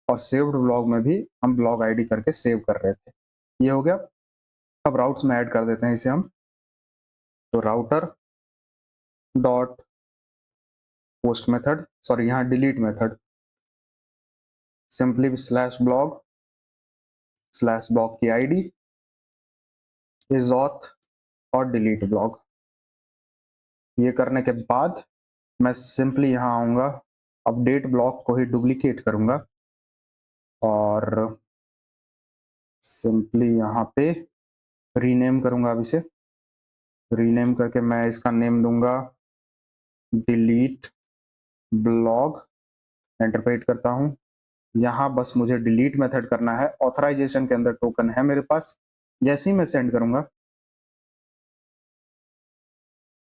और सेव्ड ब्लॉग में भी हम ब्लॉग आईडी करके सेव कर रहे थे। ये हो गया। अब राउट्स में ऐड कर देते हैं इसे हम। तो router dot post method, sorry यहाँ delete method, simply slash blog की आईडी इज ऑथ और डिलीट ब्लॉग। ये करने के बाद मैं सिंपली यहाँ आऊंगा, अपडेट ब्लॉग को ही डुप्लीकेट करूंगा और सिंपली यहाँ पे रीनेम करूंगा। अब इसे रीनेम करके मैं इसका नेम दूंगा डिलीट ब्लॉग। एंटर पे हिट करता हूँ। यहाँ बस मुझे डिलीट मेथड करना है। ऑथराइजेशन के अंदर टोकन है मेरे पास। जैसे ही मैं सेंड करूंगा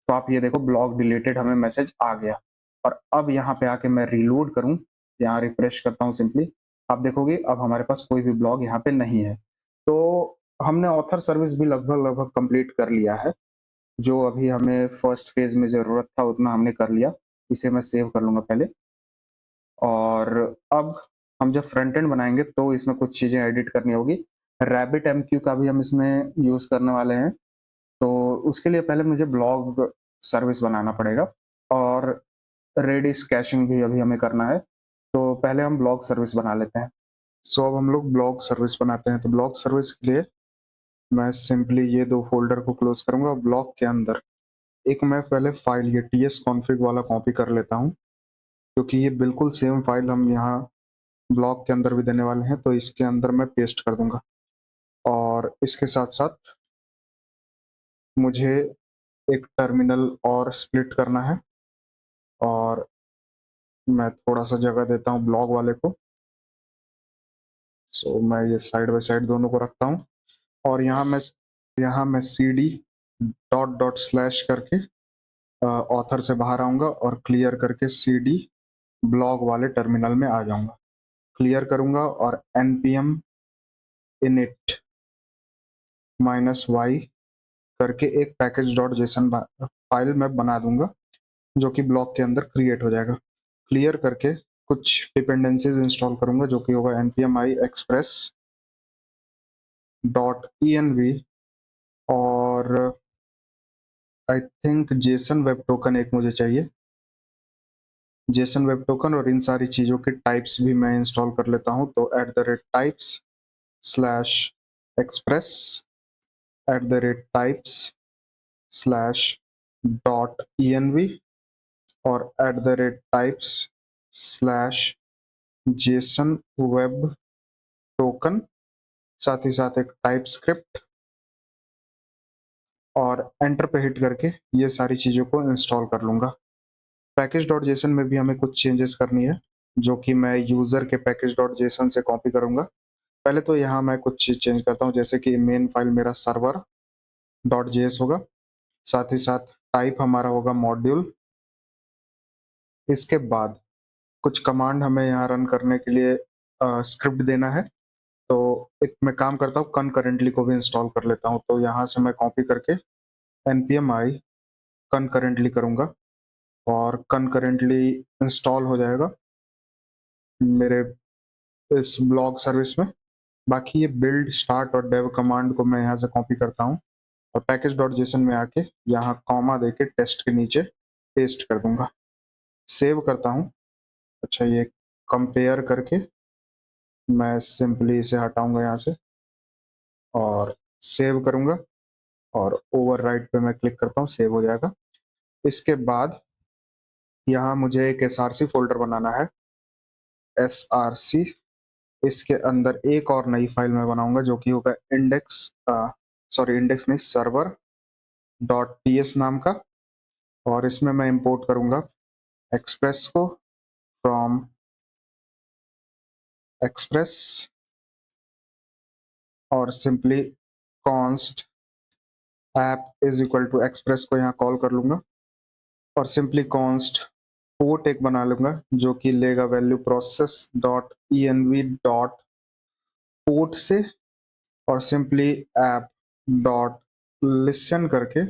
तो आप ये देखो ब्लॉग डिलीटेड हमें मैसेज आ गया। और अब यहाँ पे आके मैं रीलोड करूं, यहाँ रिफ्रेश करता हूँ सिंपली, आप देखोगे अब हमारे पास कोई भी ब्लॉग यहाँ पे नहीं है। तो हमने ऑथर सर्विस भी लगभग लगभग कंप्लीट कर लिया है। जो अभी हमें फर्स्ट फेज में जरूरत था उतना हमने कर लिया। इसे मैं सेव कर लूंगा पहले। और अब हम जब फ्रंट एंड बनाएंगे तो इसमें कुछ चीजें एडिट करनी होगी। रैबिट एमक्यू का भी हम इसमें यूज करने वाले हैं। तो उसके लिए पहले मुझे ब्लॉग सर्विस बनाना पड़ेगा और रेडिस कैशिंग भी अभी हमें करना है। तो पहले हम ब्लॉग सर्विस बना लेते हैं। सो अब हम लोग ब्लॉग सर्विस बनाते हैं। तो ब्लॉग सर्विस के लिए मैं सिंपली ये दो फोल्डर को क्लोज करूंगा। ब्लॉग के अंदर एक मैं पहले फाइल ये ts config वाला कॉपी कर लेता हूँ, क्योंकि ये बिल्कुल सेम फाइल हम यहाँ ब्लॉग के अंदर भी देने वाले हैं। तो इसके अंदर मैं पेस्ट कर दूंगा। और इसके साथ साथ मुझे एक टर्मिनल और स्प्लिट करना है और मैं थोड़ा सा जगह देता हूँ ब्लॉग वाले को। सो मैं ये साइड बाय साइड दोनों को रखता हूँ और यहाँ मैं cd डॉट डॉट स्लैश करके ऑथर से बाहर आऊंगा और क्लियर करके cd ब्लॉग वाले टर्मिनल में आ जाऊंगा। क्लियर करूंगा और npm init -y करके एक पैकेज डॉट जेसन फाइल मैं बना दूंगा जो कि ब्लॉक के अंदर क्रिएट हो जाएगा। क्लियर करके कुछ डिपेंडेंसीज इंस्टॉल करूंगा जो कि होगा npm i express .env और I think Jason web token एक मुझे चाहिए, जेसन वेब टोकन, और इन सारी चीज़ों के टाइप्स भी मैं इंस्टॉल कर लेता हूँ। तो @types slash express @types slash .env और @types slash Jason web token, साथ ही साथ एक टाइप स्क्रिप्ट, और एंटर पे हिट करके ये सारी चीज़ों को इंस्टॉल कर लूँगा। पैकेज डॉट जेसन में भी हमें कुछ चेंजेस करनी है, जो कि मैं यूज़र के पैकेज डॉट जेसन से कॉपी करूँगा। पहले तो यहाँ मैं कुछ चीज़ चेंज करता हूँ, जैसे कि मेन फाइल मेरा सर्वर डॉट जेएस होगा, साथ ही साथ टाइप हमारा होगा मॉड्यूल। इसके बाद कुछ कमांड हमें यहाँ रन करने के लिए स्क्रिप्ट देना है, तो एक मैं काम करता हूँ, कनकरेंटली को भी इंस्टॉल कर लेता हूँ। तो यहाँ से मैं कॉपी करके npm i कनकरेंटली करूँगा और कनकरेंटली इंस्टॉल हो जाएगा मेरे इस ब्लॉग सर्विस में। बाकी ये बिल्ड स्टार्ट और डेव कमांड को मैं यहाँ से कॉपी करता हूँ और पैकेज डॉट जेसन में आके यहाँ कॉमा देके टेस्ट के नीचे पेस्ट कर दूंगा, सेव करता हूँ। अच्छा, ये कंपेयर करके मैं सिंपली इसे हटाऊंगा यहाँ से और सेव करूंगा और ओवरराइट पे मैं क्लिक करता हूँ, सेव हो जाएगा। इसके बाद यहाँ मुझे एक एसआरसी फोल्डर बनाना है, एसआरसी। इसके अंदर एक और नई फाइल मैं बनाऊंगा जो कि होगा इंडेक्स नहीं, सर्वर डॉट टीएस नाम का, और इसमें मैं इंपोर्ट करूंगा एक्सप्रेस को फ्रॉम एक्सप्रेस और simply const app is equal to Express को यहाँ कॉल कर लूंगा और सिंपली कॉन्स्ट पोर्ट एक बना लूंगा जो कि लेगा value process dot env dot port से, और सिंपली ऐप डॉट लिसन करके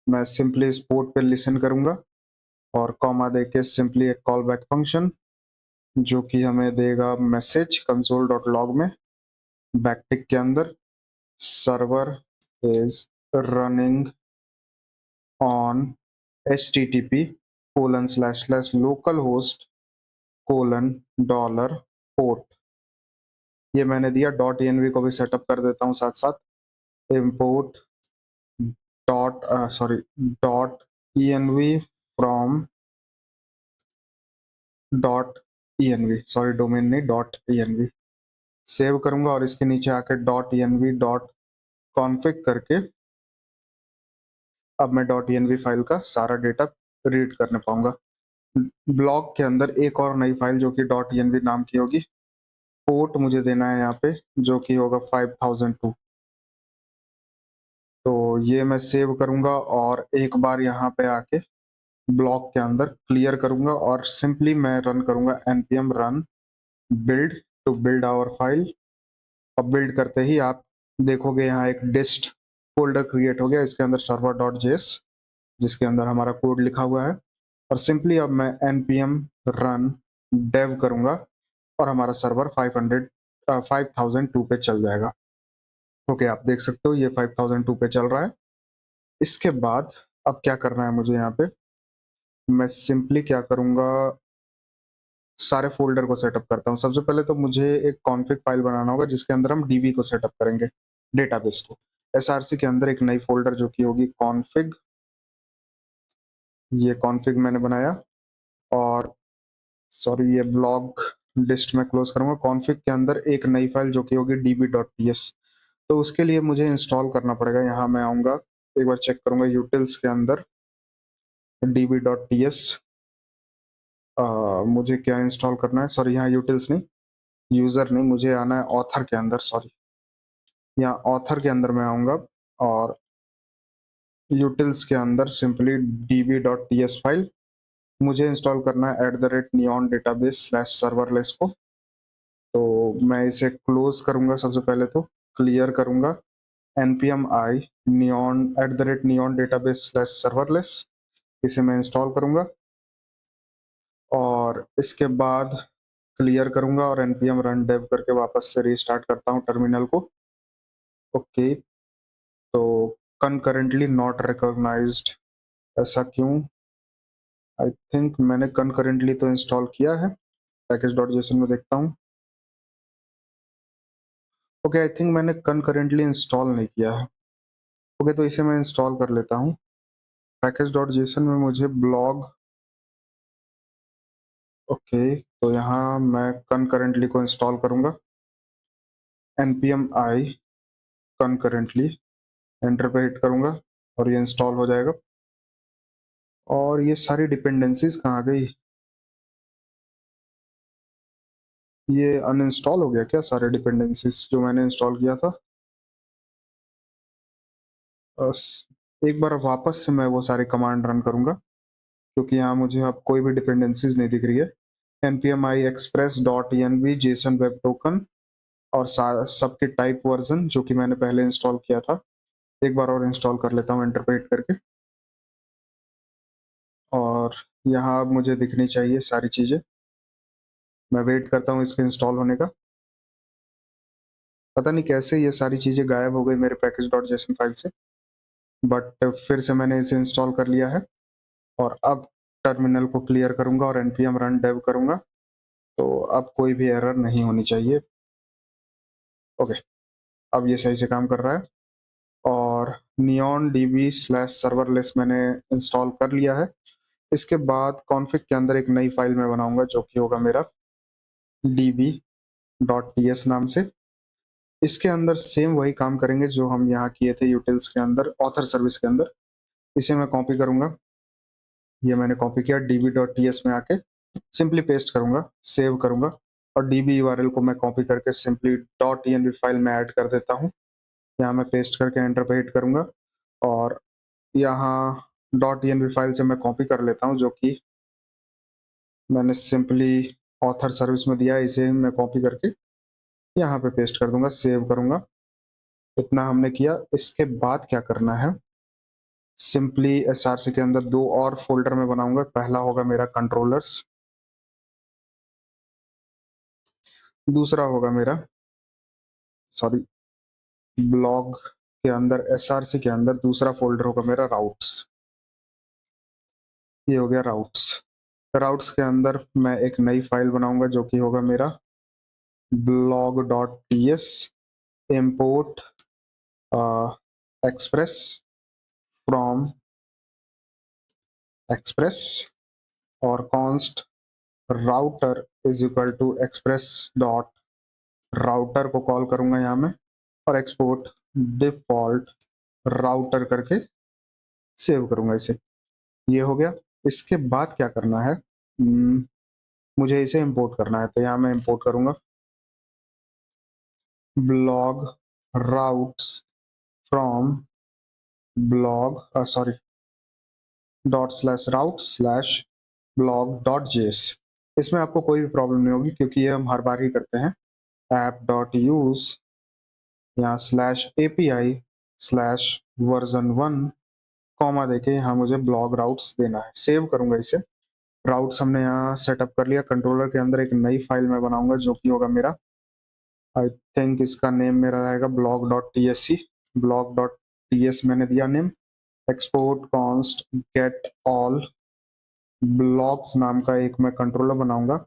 मैं सिंपली इस पोर्ट पे लिसन करूंगा और कॉमा देके सिंपली एक कॉल बैक फंक्शन जो कि हमें देगा मैसेज कंसोल डॉट लॉग में बैकटिक के अंदर, server is running on http $/localhost: $. ये मैंने दिया। डॉट env को भी सेटअप कर देता हूँ साथ साथ, import dot env from domain नहीं, डॉट env। सेव करूंगा और इसके नीचे आकर डॉट env डॉट कॉन्फिग करके अब मैं डॉट env फाइल का सारा डेटा रीड करने पाऊंगा। ब्लॉग के अंदर एक और नई फाइल जो कि डॉट env नाम की होगी, पोर्ट मुझे देना है यहाँ पे जो कि होगा 5002। तो ये मैं सेव करूंगा और एक बार यहाँ पे आके ब्लॉक के अंदर क्लियर करूंगा और सिंपली मैं रन करूंगा npm run build to build our file. और बिल्ड करते ही आप देखोगे यहाँ एक डिस्ट फोल्डर क्रिएट हो गया, इसके अंदर सर्वर डॉट जेएस जिसके अंदर हमारा कोड लिखा हुआ है, और सिंपली अब मैं npm run dev करूंगा और हमारा सर्वर 5002 पे चल जाएगा। ओके, आप देख सकते हो ये 5002 पे चल रहा है। इसके बाद अब क्या करना है मुझे, यहाँ पे मैं सिंपली क्या करूंगा, सारे फोल्डर को सेटअप करता हूँ। सबसे पहले तो मुझे एक कॉन्फ़िग फाइल बनाना होगा जिसके अंदर हम डीबी को सेटअप करेंगे, डेटाबेस को। एसआरसी के अंदर एक नई फोल्डर जो कि होगी कॉन्फ़िग, ये कॉन्फ़िग मैंने बनाया, और सॉरी ये ब्लॉग लिस्ट में क्लोज करूंगा। कॉन्फ़िग के अंदर एक नई फाइल जो कि होगी db.ts, तो उसके लिए मुझे इंस्टॉल करना पड़ेगा। यहाँ मैं आऊंगा, एक बार चेक करूंगा यूटिल्स के अंदर db.ts, मुझे क्या इंस्टॉल करना है, सॉरी यहाँ यूटिल्स नहीं, यूजर नहीं, मुझे आना है ऑथर के अंदर, सॉरी यहाँ ऑथर के अंदर मैं आऊंगा और यूटिल्स के अंदर सिंपली db.ts फाइल मुझे इंस्टॉल करना है @neon database स्लैश सर्वरलेस को। तो मैं इसे क्लोज करूंगा, सबसे पहले तो क्लियर करूंगा npm i neon @neon database slash serverless, इसे मैं इंस्टॉल करूंगा और इसके बाद क्लियर करूंगा और npm रन dev करके वापस से रीस्टार्ट करता हूं टर्मिनल को। ओके, तो concurrently नॉट रिकॉग्नाइज्ड, ऐसा क्यों? आई थिंक मैंने concurrently तो इंस्टॉल किया है, पैकेज डॉट जेसन में देखता हूँ। ओके, आई थिंक मैंने concurrently इंस्टॉल नहीं किया है। ओके, तो इसे मैं इंस्टॉल कर लेता हूँ। पैकेज डॉट जेसन में मुझे ब्लॉग, ओके, तो यहाँ मैं concurrently को इंस्टॉल करूंगा, npm i concurrently, एंटर पे हिट करूंगा और ये इंस्टॉल हो जाएगा। और ये सारी डिपेंडेंसीज कहाँ गई? ये अनइंस्टॉल हो गया क्या सारे डिपेंडेंसीज जो मैंने इंस्टॉल किया था? एक बार वापस से मैं वो सारे कमांड रन करूंगा, क्योंकि यहाँ मुझे अब कोई भी डिपेंडेंसीज नहीं दिख रही है। npm i express dot env Jason web token और सबके टाइप वर्जन जो कि मैंने पहले इंस्टॉल किया था, एक बार और इंस्टॉल कर लेता हूँ एंटर पे हिट करके। और यहाँ अब मुझे दिखनी चाहिए सारी चीज़ें। मैं वेट करता हूँ इसके इंस्टॉल होने का। पता नहीं कैसे ये सारी चीज़ें गायब हो गई मेरे पैकेज डॉट जेसन फाइल से, बट फिर से मैंने इसे इंस्टॉल कर लिया है। और अब टर्मिनल को क्लियर करूंगा और npm रन dev करूंगा, तो अब कोई भी एरर नहीं होनी चाहिए। ओके, अब ये सही से काम कर रहा है। और नियॉन db स्लैश सर्वरलेस मैंने इंस्टॉल कर लिया है। इसके बाद कॉन्फ़िग के अंदर एक नई फाइल मैं बनाऊंगा जो कि होगा मेरा db.ts नाम से। इसके अंदर सेम वही काम करेंगे जो हम यहाँ किए थे यूटिल्स के अंदर, ऑथर सर्विस के अंदर। इसे मैं कॉपी करूंगा, ये मैंने कॉपी किया, db.ts में आके सिंपली पेस्ट करूंगा, सेव करूंगा और db यूआरएल को मैं कॉपी करके सिंपली .env फाइल में ऐड कर देता हूँ। यहाँ मैं पेस्ट करके एंटर पे हिट करूंगा और यहाँ .env फाइल से मैं कॉपी कर लेता हूँ जो कि मैंने सिंपली ऑथर सर्विस में दिया है। इसे मैं कॉपी करके यहाँ पे पेस्ट कर दूंगा, सेव करूंगा। इतना हमने किया। इसके बाद क्या करना है, सिंपली एसआरसी के अंदर दो और फोल्डर में बनाऊंगा। पहला होगा मेरा कंट्रोलर्स, दूसरा होगा मेरा, सॉरी, ब्लॉग के अंदर एसआरसी के अंदर दूसरा फोल्डर होगा मेरा राउट्स। ये हो गया राउट्स। राउट्स के अंदर मैं एक नई फाइल बनाऊंगा जो कि होगा मेरा blog.ts import express from express और const router is equal to express dot router को कॉल करूंगा यहाँ में और एक्सपोर्ट डिफॉल्ट राउटर करके सेव करूंगा इसे। ये हो गया। इसके बाद क्या करना है, मुझे इसे इंपोर्ट करना है, तो यहाँ मैं इंपोर्ट करूंगा blog routes from blog sorry dot slash route slash blog dot JS. इसमें आपको कोई भी प्रॉब्लम नहीं होगी क्योंकि ये हम हर बार ही करते हैं। ऐप डॉट यूज यहाँ slash API slash version 1 comma देके यहाँ मुझे ब्लॉग राउट्स देना है। सेव करूंगा इसे। राउट्स हमने यहाँ सेटअप कर लिया। कंट्रोलर के अंदर एक नई फाइल मैं बनाऊंगा जो कि होगा मेरा, आई थिंक इसका नेम मेरा रहेगा blog dot T S C. Blog dot T S मैंने दिया name. Export const get all blogs नाम का एक मैं कंट्रोलर बनाऊंगा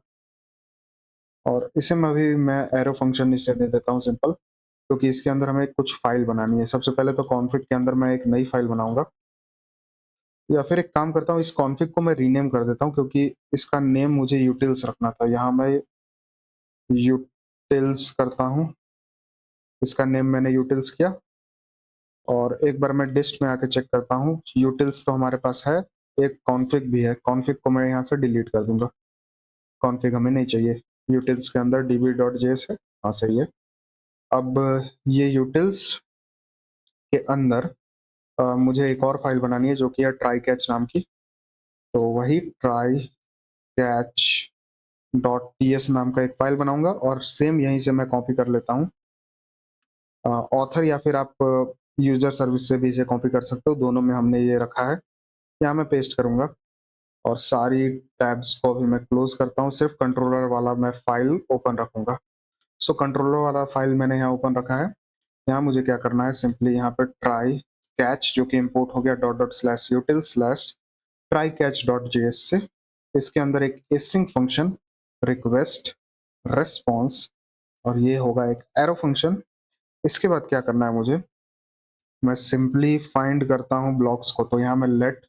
और इसे मैं एरो फंक्शन इसे दे देता हूँ सिंपल, क्योंकि इसके अंदर हमें कुछ फाइल बनानी है। सबसे पहले तो कॉन्फ़िग के अंदर मैं एक नई फाइल बनाऊंगा, या फिर एक काम करता हूँ, इस कॉन्फ़िग को मैं रीनेम कर देता हूँ क्योंकि इसका नेम मुझे यूटिल्स रखना था। यहाँ मैं यूटिल्स करता हूँ, इसका नेम मैंने यूटिल्स किया और एक बार मैं डिस्ट में आके चेक करता हूँ। यूटिल्स तो हमारे पास है, एक कॉन्फ़िग भी है। कॉन्फ़िग को मैं यहाँ से डिलीट कर दूंगा, कॉन्फ़िग हमें नहीं चाहिए। यूटिल्स के अंदर db.js है, हाँ सही है। अब ये यूटिल्स के अंदर मुझे एक और फाइल बनानी है जो कि है ट्राई कैच नाम की। तो वही try catch dot T S नाम का एक फाइल बनाऊंगा और सेम यहीं से मैं कॉपी कर लेता हूँ ऑथर, या फिर आप यूजर सर्विस से भी इसे कॉपी कर सकते हो। दोनों में हमने ये रखा है। यहाँ मैं पेस्ट करूंगा और सारी टैब्स को अभी मैं क्लोज करता हूँ, सिर्फ कंट्रोलर वाला मैं फाइल ओपन रखूंगा। सो कंट्रोलर वाला फाइल मैंने यहाँ ओपन रखा है। यहाँ मुझे क्या करना है, सिंपली यहाँ पे ट्राई कैच जो कि इंपोर्ट हो गया dot dot slash util slash try catch dot JS से, इसके अंदर एक एसिंक फंक्शन रिक्वेस्ट रेस्पॉन्स और ये होगा एक एरो फंक्शन। इसके बाद क्या करना है मुझे, मैं सिंपली फाइंड करता हूँ ब्लॉक्स को, तो यहाँ मैं लेट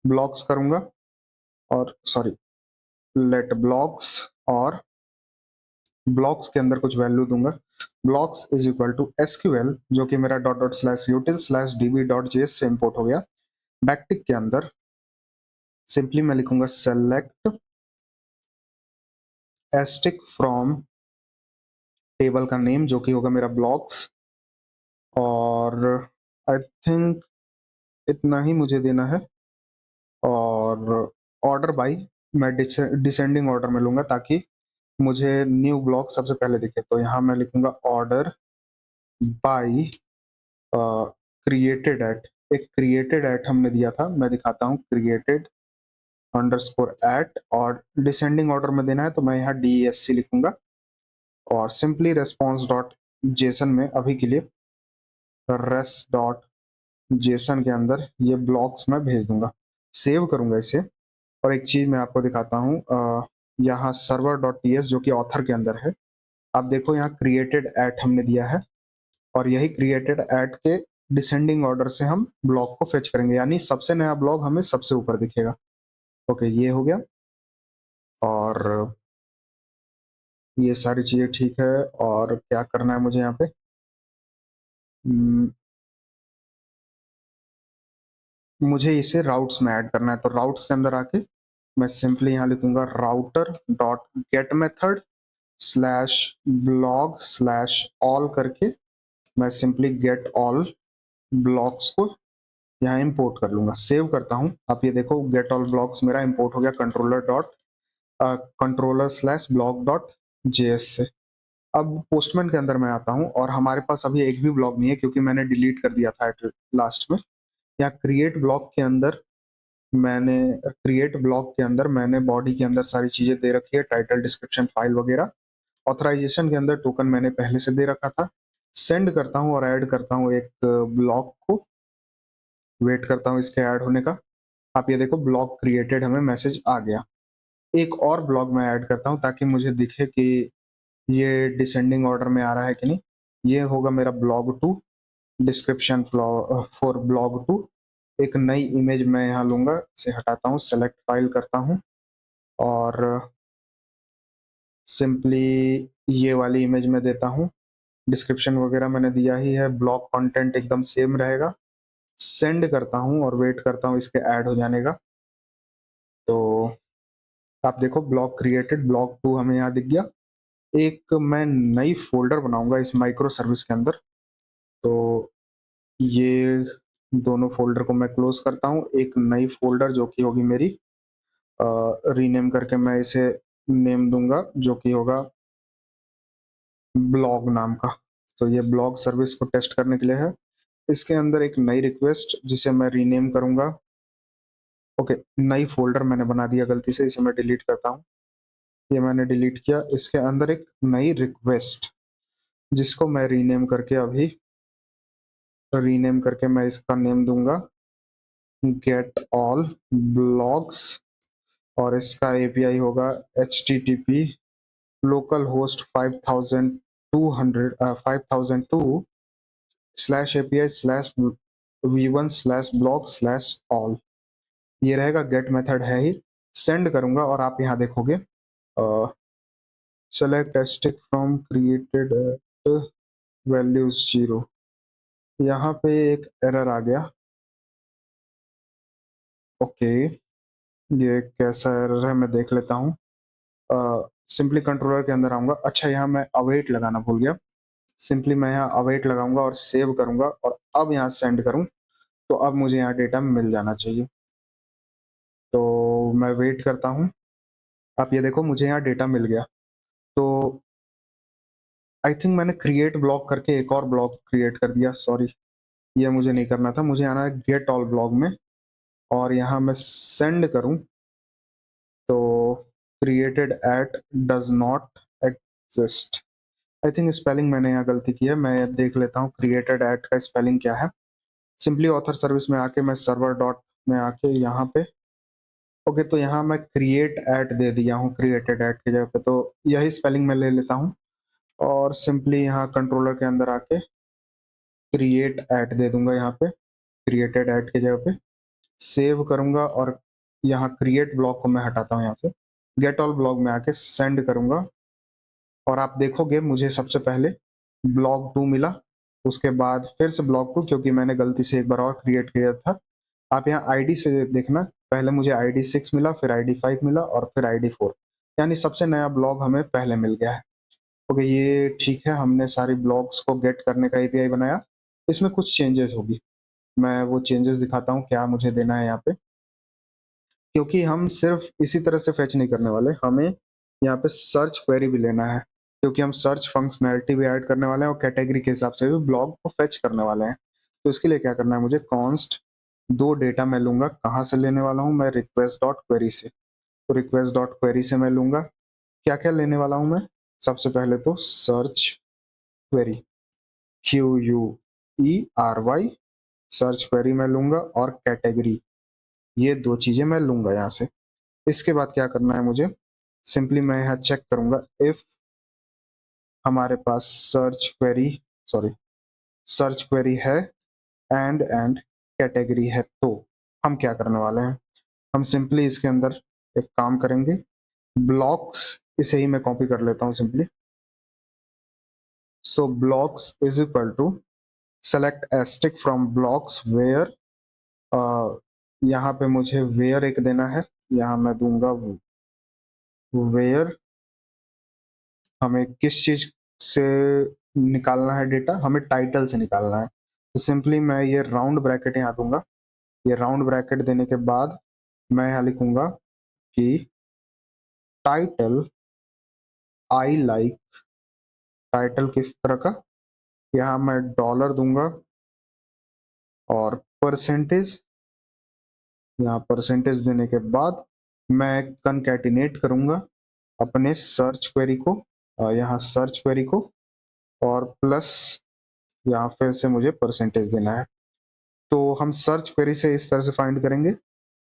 ब्लॉक्स करूंगा और सॉरी लेट ब्लॉक्स और ब्लॉक्स के अंदर कुछ वैल्यू दूंगा। Blogs is equal to SQL जो कि मेरा dot dot slash util slash DB dot JS से इंपोर्ट हो गया। बैकटिक के अंदर सिंपली मैं लिखूंगा सेलेक्ट एस्टिक फ्रॉम टेबल का नेम जो कि होगा मेरा ब्लॉक्स, और आई थिंक इतना ही मुझे देना है। और ऑर्डर बाई मैं डिसेंडिंग ऑर्डर में लूंगा ताकि मुझे न्यू ब्लॉक सबसे पहले दिखे, तो यहाँ मैं लिखूंगा ऑर्डर बाई क्रिएटेड एट। एक क्रिएटेड एट हमने दिया था, मैं दिखाता हूँ क्रिएटेड अंडरस्कोर एट, और डिसेंडिंग ऑर्डर में देना है तो मैं यहाँ DESC लिखूंगा और सिंपली रेस्पॉन्स डॉट जेसन में अभी के लिए रेस डॉट जेसन के अंदर ये ब्लॉक्स मैं भेज दूंगा, सेव करूंगा इसे। और एक चीज मैं आपको दिखाता हूँ, यहाँ सर्वर डॉट टीएस जो कि ऑथर के अंदर है, आप देखो यहाँ क्रिएटेड एट हमने दिया है और यही क्रिएटेड एट के डिसेंडिंग ऑर्डर से हम ब्लॉक को फेच करेंगे, यानी सबसे नया ब्लॉक हमें सबसे ऊपर दिखेगा। ओके, ये हो गया और ये सारी चीजें ठीक है। और क्या करना है मुझे यहाँ पे, मुझे इसे राउट्स में ऐड करना है, तो राउट्स के अंदर आके मैं सिंपली यहाँ लिखूंगा router dot get method slash blog slash all करके मैं सिंपली गेट ऑल ब्लॉक्स को यहाँ इंपोर्ट कर लूंगा। सेव करता हूँ, आप ये देखो गेट ऑल ब्लॉक्स मेरा इंपोर्ट हो गया controller slash block dot JS से। अब पोस्टमैन के अंदर मैं आता हूँ और हमारे पास अभी एक भी ब्लॉक नहीं है क्योंकि मैंने डिलीट कर दिया था लास्ट में। यहाँ क्रिएट ब्लॉक के अंदर मैंने बॉडी के अंदर सारी चीजें दे रखी है, टाइटल डिस्क्रिप्शन फाइल वगैरह। ऑथराइजेशन के अंदर टोकन मैंने पहले से दे रखा था। सेंड करता हूँ और ऐड करता हूँ एक ब्लॉक को, वेट करता हूँ इसके ऐड होने का। आप ये देखो ब्लॉक क्रिएटेड हमें मैसेज आ गया। एक और ब्लॉक मैं ऐड करता हूँ ताकि मुझे दिखे कि ये डिसेंडिंग ऑर्डर में आ रहा है कि नहीं। ये होगा मेरा ब्लॉग 2 डिस्क्रिप्शन फॉर ब्लॉग 2। एक नई इमेज मैं यहाँ लूंगा, इसे हटाता हूँ, सेलेक्ट फाइल करता हूँ और सिंपली ये वाली इमेज में देता हूँ। डिस्क्रिप्शन वगैरह मैंने दिया ही है, ब्लॉग कंटेंट एकदम सेम रहेगा। सेंड करता हूँ और वेट करता हूँ इसके ऐड हो जाने का। तो आप देखो ब्लॉग क्रिएटेड ब्लॉग 2 हमें यहाँ दिख गया। एक मैं नई फोल्डर बनाऊंगा इस माइक्रो सर्विस के अंदर, तो ये दोनों फोल्डर को मैं क्लोज करता हूँ। एक नई फोल्डर जो कि होगी मेरी, रीनेम करके मैं इसे नेम दूंगा जो कि होगा ब्लॉग नाम का। तो ये ब्लॉग सर्विस को टेस्ट करने के लिए है। इसके अंदर एक नई रिक्वेस्ट जिसे मैं रीनेम करूंगा। ओके, नई फोल्डर मैंने बना दिया गलती से, इसे मैं डिलीट करता हूँ। ये मैंने डिलीट किया। इसके अंदर एक नई रिक्वेस्ट जिसको मैं रीनेम करके मैं इसका नेम दूंगा गेट ऑल ब्लॉग्स, और इसका एपीआई होगा http local host 5002 slash API slash v1 slash blog slash all. ये रहेगा, गेट मेथड है ही। सेंड करूंगा और आप यहाँ देखोगे select stick from created values 0, यहाँ पे एक एरर आ गया। ओके, ये कैसा एरर है मैं देख लेता हूँ। सिंपली कंट्रोलर के अंदर आऊंगा। अच्छा, यहाँ मैं अवेट लगाना भूल गया। सिंपली मैं यहाँ अवेट लगाऊंगा और सेव करूंगा और अब यहाँ सेंड करूं तो अब मुझे यहाँ डेटा मिल जाना चाहिए। तो मैं वेट करता हूँ। आप ये देखो मुझे यहाँ डेटा मिल गया। तो आई थिंक मैंने क्रिएट ब्लॉक करके एक और ब्लॉक क्रिएट कर दिया, सॉरी, ये मुझे नहीं करना था। मुझे आना है गेट ऑल ब्लॉग में और यहाँ मैं सेंड करूँ created at does not exist. I think spelling मैंने यहाँ गलती की है, मैं देख लेता हूँ क्रिएटेड एट का स्पेलिंग क्या है। सिंपली ऑथर सर्विस में आके मैं सर्वर डॉट में आके यहाँ पे ओके, तो यहाँ मैं क्रिएट एट दे दिया हूँ क्रिएटेड एट की जगह पे, तो यही स्पेलिंग मैं ले लेता हूँ और सिंपली यहाँ कंट्रोलर के अंदर आके क्रिएट एट दे दूंगा यहाँ पे क्रिएटेड एट की जगह पे, सेव करूंगा और यहाँ क्रिएट ब्लॉक को मैं हटाता हूँ यहाँ से, गेट ऑल ब्लॉक में आके सेंड करूंगा और आप देखोगे मुझे सबसे पहले ब्लॉक 2 मिला, उसके बाद फिर से ब्लॉक 2 क्योंकि मैंने गलती से एक बार और क्रिएट किया था। आप यहाँ आईडी से देखना, पहले मुझे आईडी 6 मिला, फिर आईडी 5 मिला और फिर आईडी 4, यानी सबसे नया ब्लॉक हमें पहले मिल गया है। ओके, ये ठीक है, हमने सारी ब्लॉक्स को गेट करने का एपीआई बनाया। इसमें कुछ चेंजेस होगी, मैं वो चेंजेस दिखाता हूँ क्या मुझे देना है यहाँ पे, क्योंकि हम सिर्फ इसी तरह से फेच नहीं करने वाले, हमें यहाँ पे सर्च क्वेरी भी लेना है, क्योंकि हम सर्च फंक्शनैलिटी भी ऐड करने वाले हैं और कैटेगरी के हिसाब से भी ब्लॉग को फेच करने वाले हैं। तो इसके लिए क्या करना है मुझे, कॉन्स्ट 2 डेटा मैं लूंगा, कहाँ से लेने वाला हूँ मैं, रिक्वेस्ट डॉट क्वेरी से। तो रिक्वेस्ट डॉट क्वेरी से मैं लूंगा, क्या क्या लेने वाला हूँ मैं, सबसे पहले तो search query, QUERY search query मैं लूंगा और कैटेगरी, ये 2 चीजें मैं लूंगा यहाँ से। इसके बाद क्या करना है मुझे, सिंपली मैं यहाँ चेक करूंगा इफ हमारे पास सर्च क्वेरी है एंड कैटेगरी है, तो हम क्या करने वाले हैं, हम सिंपली इसके अंदर एक काम करेंगे, ब्लॉक्स, इसे ही मैं कॉपी कर लेता हूँ simply. So blogs is equal to select asterisk from blogs where, यहाँ पे मुझे वेयर एक देना है, यहाँ मैं दूंगा वेयर, हमें किस चीज से निकालना है डेटा, हमें टाइटल से निकालना है। तो सिंपली मैं ये राउंड ब्रैकेट यहाँ दूंगा, ये राउंड ब्रैकेट देने के बाद मैं यहाँ लिखूंगा कि टाइटल आई लाइक, टाइटल किस तरह का, यहाँ मैं डॉलर दूंगा और परसेंटेज, यहाँ परसेंटेज देने के बाद मैं कनकैटिनेट करूंगा अपने सर्च क्वेरी को, यहाँ सर्च क्वेरी को, और प्लस यहाँ फिर से मुझे परसेंटेज देना है। तो हम सर्च क्वेरी से इस तरह से फाइंड करेंगे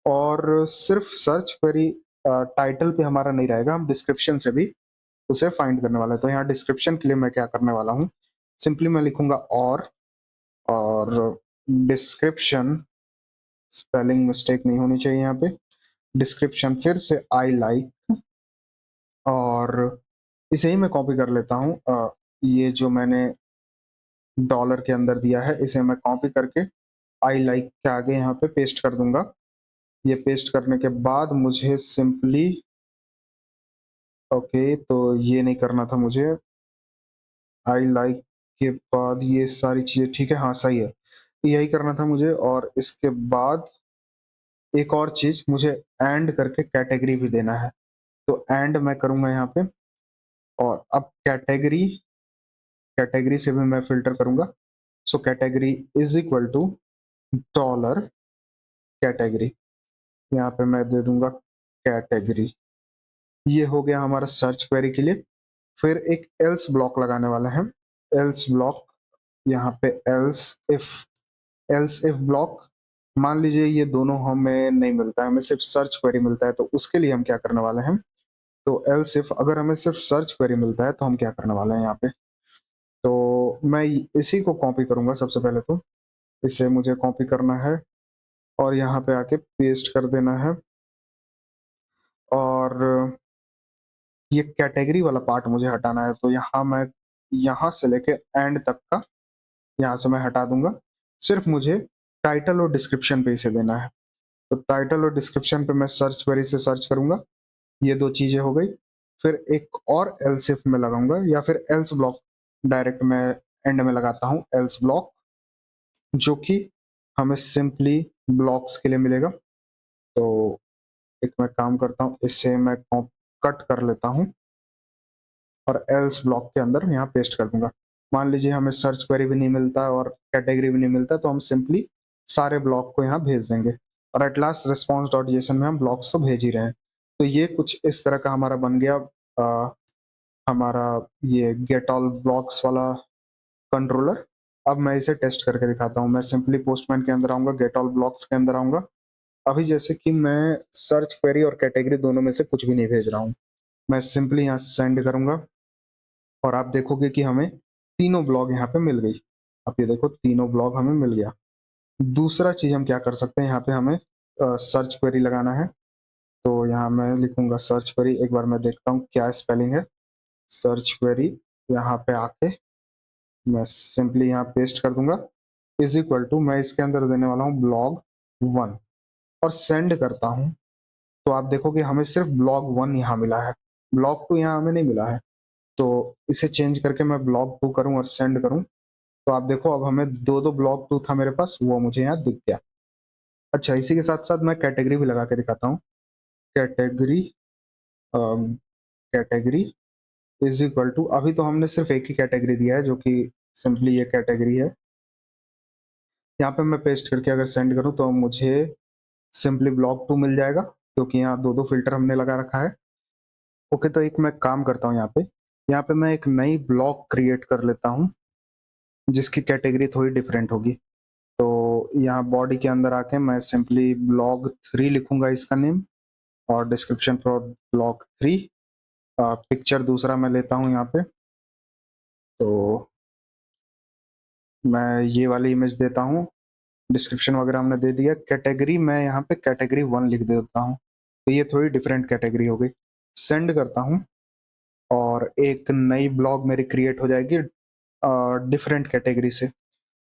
और सिर्फ सर्च क्वेरी टाइटल पे हमारा नहीं रहेगा, हम डिस्क्रिप्शन से भी उसे फाइंड करने वाला है। तो यहाँ डिस्क्रिप्शन के लिए मैं क्या करने वाला हूँ, सिंपली मैं लिखूंगा और डिस्क्रिप्शन, स्पेलिंग मिस्टेक नहीं होनी चाहिए यहाँ पे, डिस्क्रिप्शन फिर से आई लाइक, और इसे ही मैं कॉपी कर लेता हूँ, ये जो मैंने डॉलर के अंदर दिया है इसे मैं कॉपी करके आई लाइक के आगे यहाँ पे पेस्ट कर दूंगा। ये पेस्ट करने के बाद मुझे सिंपली ओके, तो ये नहीं करना था मुझे, आई लाइक के बाद ये सारी चीजें ठीक है, हाँ सही है, यही करना था मुझे। और इसके बाद एक और चीज मुझे एंड करके कैटेगरी भी देना है, तो एंड मैं करूंगा यहाँ पे, और अब कैटेगरी से भी मैं फिल्टर करूंगा। So category is equal to dollar category, यहाँ पे मैं दे दूंगा कैटेगरी। ये हो गया हमारा सर्च क्वेरी के लिए। फिर एक एल्स ब्लॉक लगाने वाला है, एल्स ब्लॉक, यहाँ पे एल्स इफ ब्लॉक, मान लीजिए ये दोनों हमें नहीं मिलता है, हमें सिर्फ सर्च क्वेरी मिलता है, तो उसके लिए हम क्या करने वाले हैं, तो एल्स इफ अगर हमें सिर्फ सर्च क्वेरी मिलता है तो हम क्या करने वाले हैं यहाँ पे, तो मैं इसी को कॉपी करूंगा, सबसे पहले तो इसे मुझे कॉपी करना है और यहाँ पे आके पेस्ट कर देना है, और ये कैटेगरी वाला पार्ट मुझे हटाना है, तो यहाँ मैं यहाँ से लेके एंड तक का यहाँ से मैं हटा दूंगा, सिर्फ मुझे टाइटल और डिस्क्रिप्शन पे इसे देना है। तो टाइटल और डिस्क्रिप्शन पे मैं सर्च क्वेरी से सर्च करूंगा, ये 2 चीजें हो गई। फिर एक और एल्स इफ में लगाऊंगा, या फिर एल्स ब्लॉक डायरेक्ट मैं एंड में लगाता हूँ, एल्स ब्लॉक, जो कि हमें सिंपली ब्लॉक्स के लिए मिलेगा। तो एक मैं काम करता हूँ, इसे मैं कट कर लेता हूँ और एल्स ब्लॉक के अंदर यहाँ पेस्ट कर दूंगा। मान लीजिए हमें सर्च क्वेरी भी नहीं मिलता और कैटेगरी भी नहीं मिलता, तो हम सिंपली सारे ब्लॉक को यहाँ भेज देंगे, और at last response dot JSON में हम ब्लॉक्स तो भेज ही रहे हैं। तो ये कुछ इस तरह का हमारा बन गया हमारा ये गेट ऑल ब्लॉक्स वाला कंट्रोलर। अब मैं इसे टेस्ट करके दिखाता हूँ। मैं सिंपली पोस्टमैन के अंदर आऊंगा, गेट ऑल ब्लॉक्स के अंदर आऊंगा। अभी जैसे कि मैं सर्च क्वेरी और कैटेगरी दोनों में से कुछ भी नहीं भेज रहा हूँ, मैं सिंपली यहाँ सेंड करूंगा और आप देखोगे कि हमें तीनों ब्लॉग यहाँ पे मिल गई। आप ये देखो तीनों ब्लॉग हमें मिल गया। दूसरा चीज हम क्या कर सकते हैं, यहाँ पे हमें सर्च क्वेरी लगाना है। तो यहाँ मैं लिखूंगा सर्च क्वेरी, एक बार मैं देखता हूँ क्या स्पेलिंग है। सर्च क्वेरी यहाँ पे आके मैं सिंपली यहाँ पेस्ट कर दूंगा, इज इक्वल टू मैं इसके अंदर देने वाला हूँ ब्लॉग 1 और सेंड करता हूँ। तो आप देखोगे हमें सिर्फ ब्लॉग 1 यहाँ मिला है, ब्लॉग 2 यहाँ हमें नहीं मिला है। तो इसे चेंज करके मैं ब्लॉग 2 करूँ और सेंड करूँ, तो आप देखो अब हमें दो दो ब्लॉग 2 था मेरे पास, वो मुझे यहाँ दिख गया। अच्छा, इसी के साथ साथ मैं कैटेगरी भी लगा के दिखाता हूँ। Category category is equal to, अभी तो हमने सिर्फ एक ही कैटेगरी दिया है जो कि सिंपली ये कैटेगरी है। यहाँ पे मैं पेस्ट करके अगर सेंड करूँ तो मुझे सिंपली ब्लॉग 2 मिल जाएगा, क्योंकि यहाँ दो दो फिल्टर हमने लगा रखा है। ओके, तो एक मैं काम करता हूँ, यहाँ पे मैं एक नई ब्लॉग क्रिएट कर लेता हूँ जिसकी कैटेगरी थोड़ी डिफरेंट होगी। तो यहाँ बॉडी के अंदर आके मैं सिंपली ब्लॉग 3 लिखूंगा इसका नेम, और डिस्क्रिप्शन फॉर ब्लॉग 3। पिक्चर दूसरा मैं लेता हूँ यहाँ पे, तो मैं ये वाली इमेज देता हूँ। डिस्क्रिप्शन वगैरह हमने दे दिया। कैटेगरी मैं यहाँ पे कैटेगरी 1 लिख देता हूँ, तो ये थोड़ी डिफरेंट कैटेगरी हो गई। सेंड करता हूँ और एक नई ब्लॉग मेरी क्रिएट हो जाएगी डिफरेंट कैटेगरी से।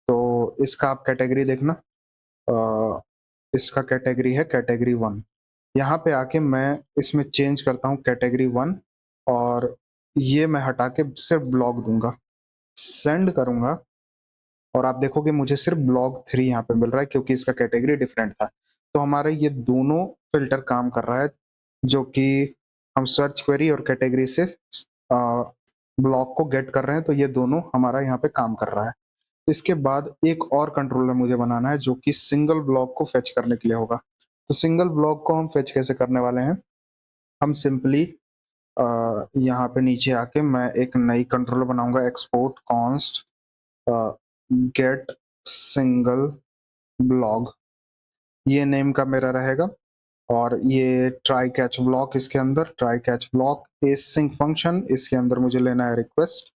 तो इसका आप कैटेगरी देखना, इसका कैटेगरी है कैटेगरी 1। यहाँ पे आके मैं इसमें चेंज करता हूँ कैटेगरी 1, और ये मैं हटा के सिर्फ ब्लॉग दूंगा, सेंड करूंगा और आप देखोगे मुझे सिर्फ ब्लॉग 3 यहाँ पे मिल रहा है, क्योंकि इसका कैटेगरी डिफरेंट था। तो हमारे ये दोनों फिल्टर काम कर रहा है, जो कि हम सर्च क्वेरी और कैटेगरी से ब्लॉग को गेट कर रहे हैं, तो ये दोनों हमारा यहाँ पे काम कर रहा है। इसके बाद एक और कंट्रोलर मुझे बनाना है जो कि सिंगल ब्लॉक को फेच करने के लिए होगा। तो सिंगल ब्लॉक को हम फेच कैसे करने वाले हैं, हम सिंपली यहाँ पे नीचे आके मैं एक नई कंट्रोलर बनाऊंगा, export const get single blog, ये नेम का मेरा रहेगा। और ये ट्राई कैच ब्लॉक, इसके अंदर try catch block async function, इसके अंदर मुझे लेना है रिक्वेस्ट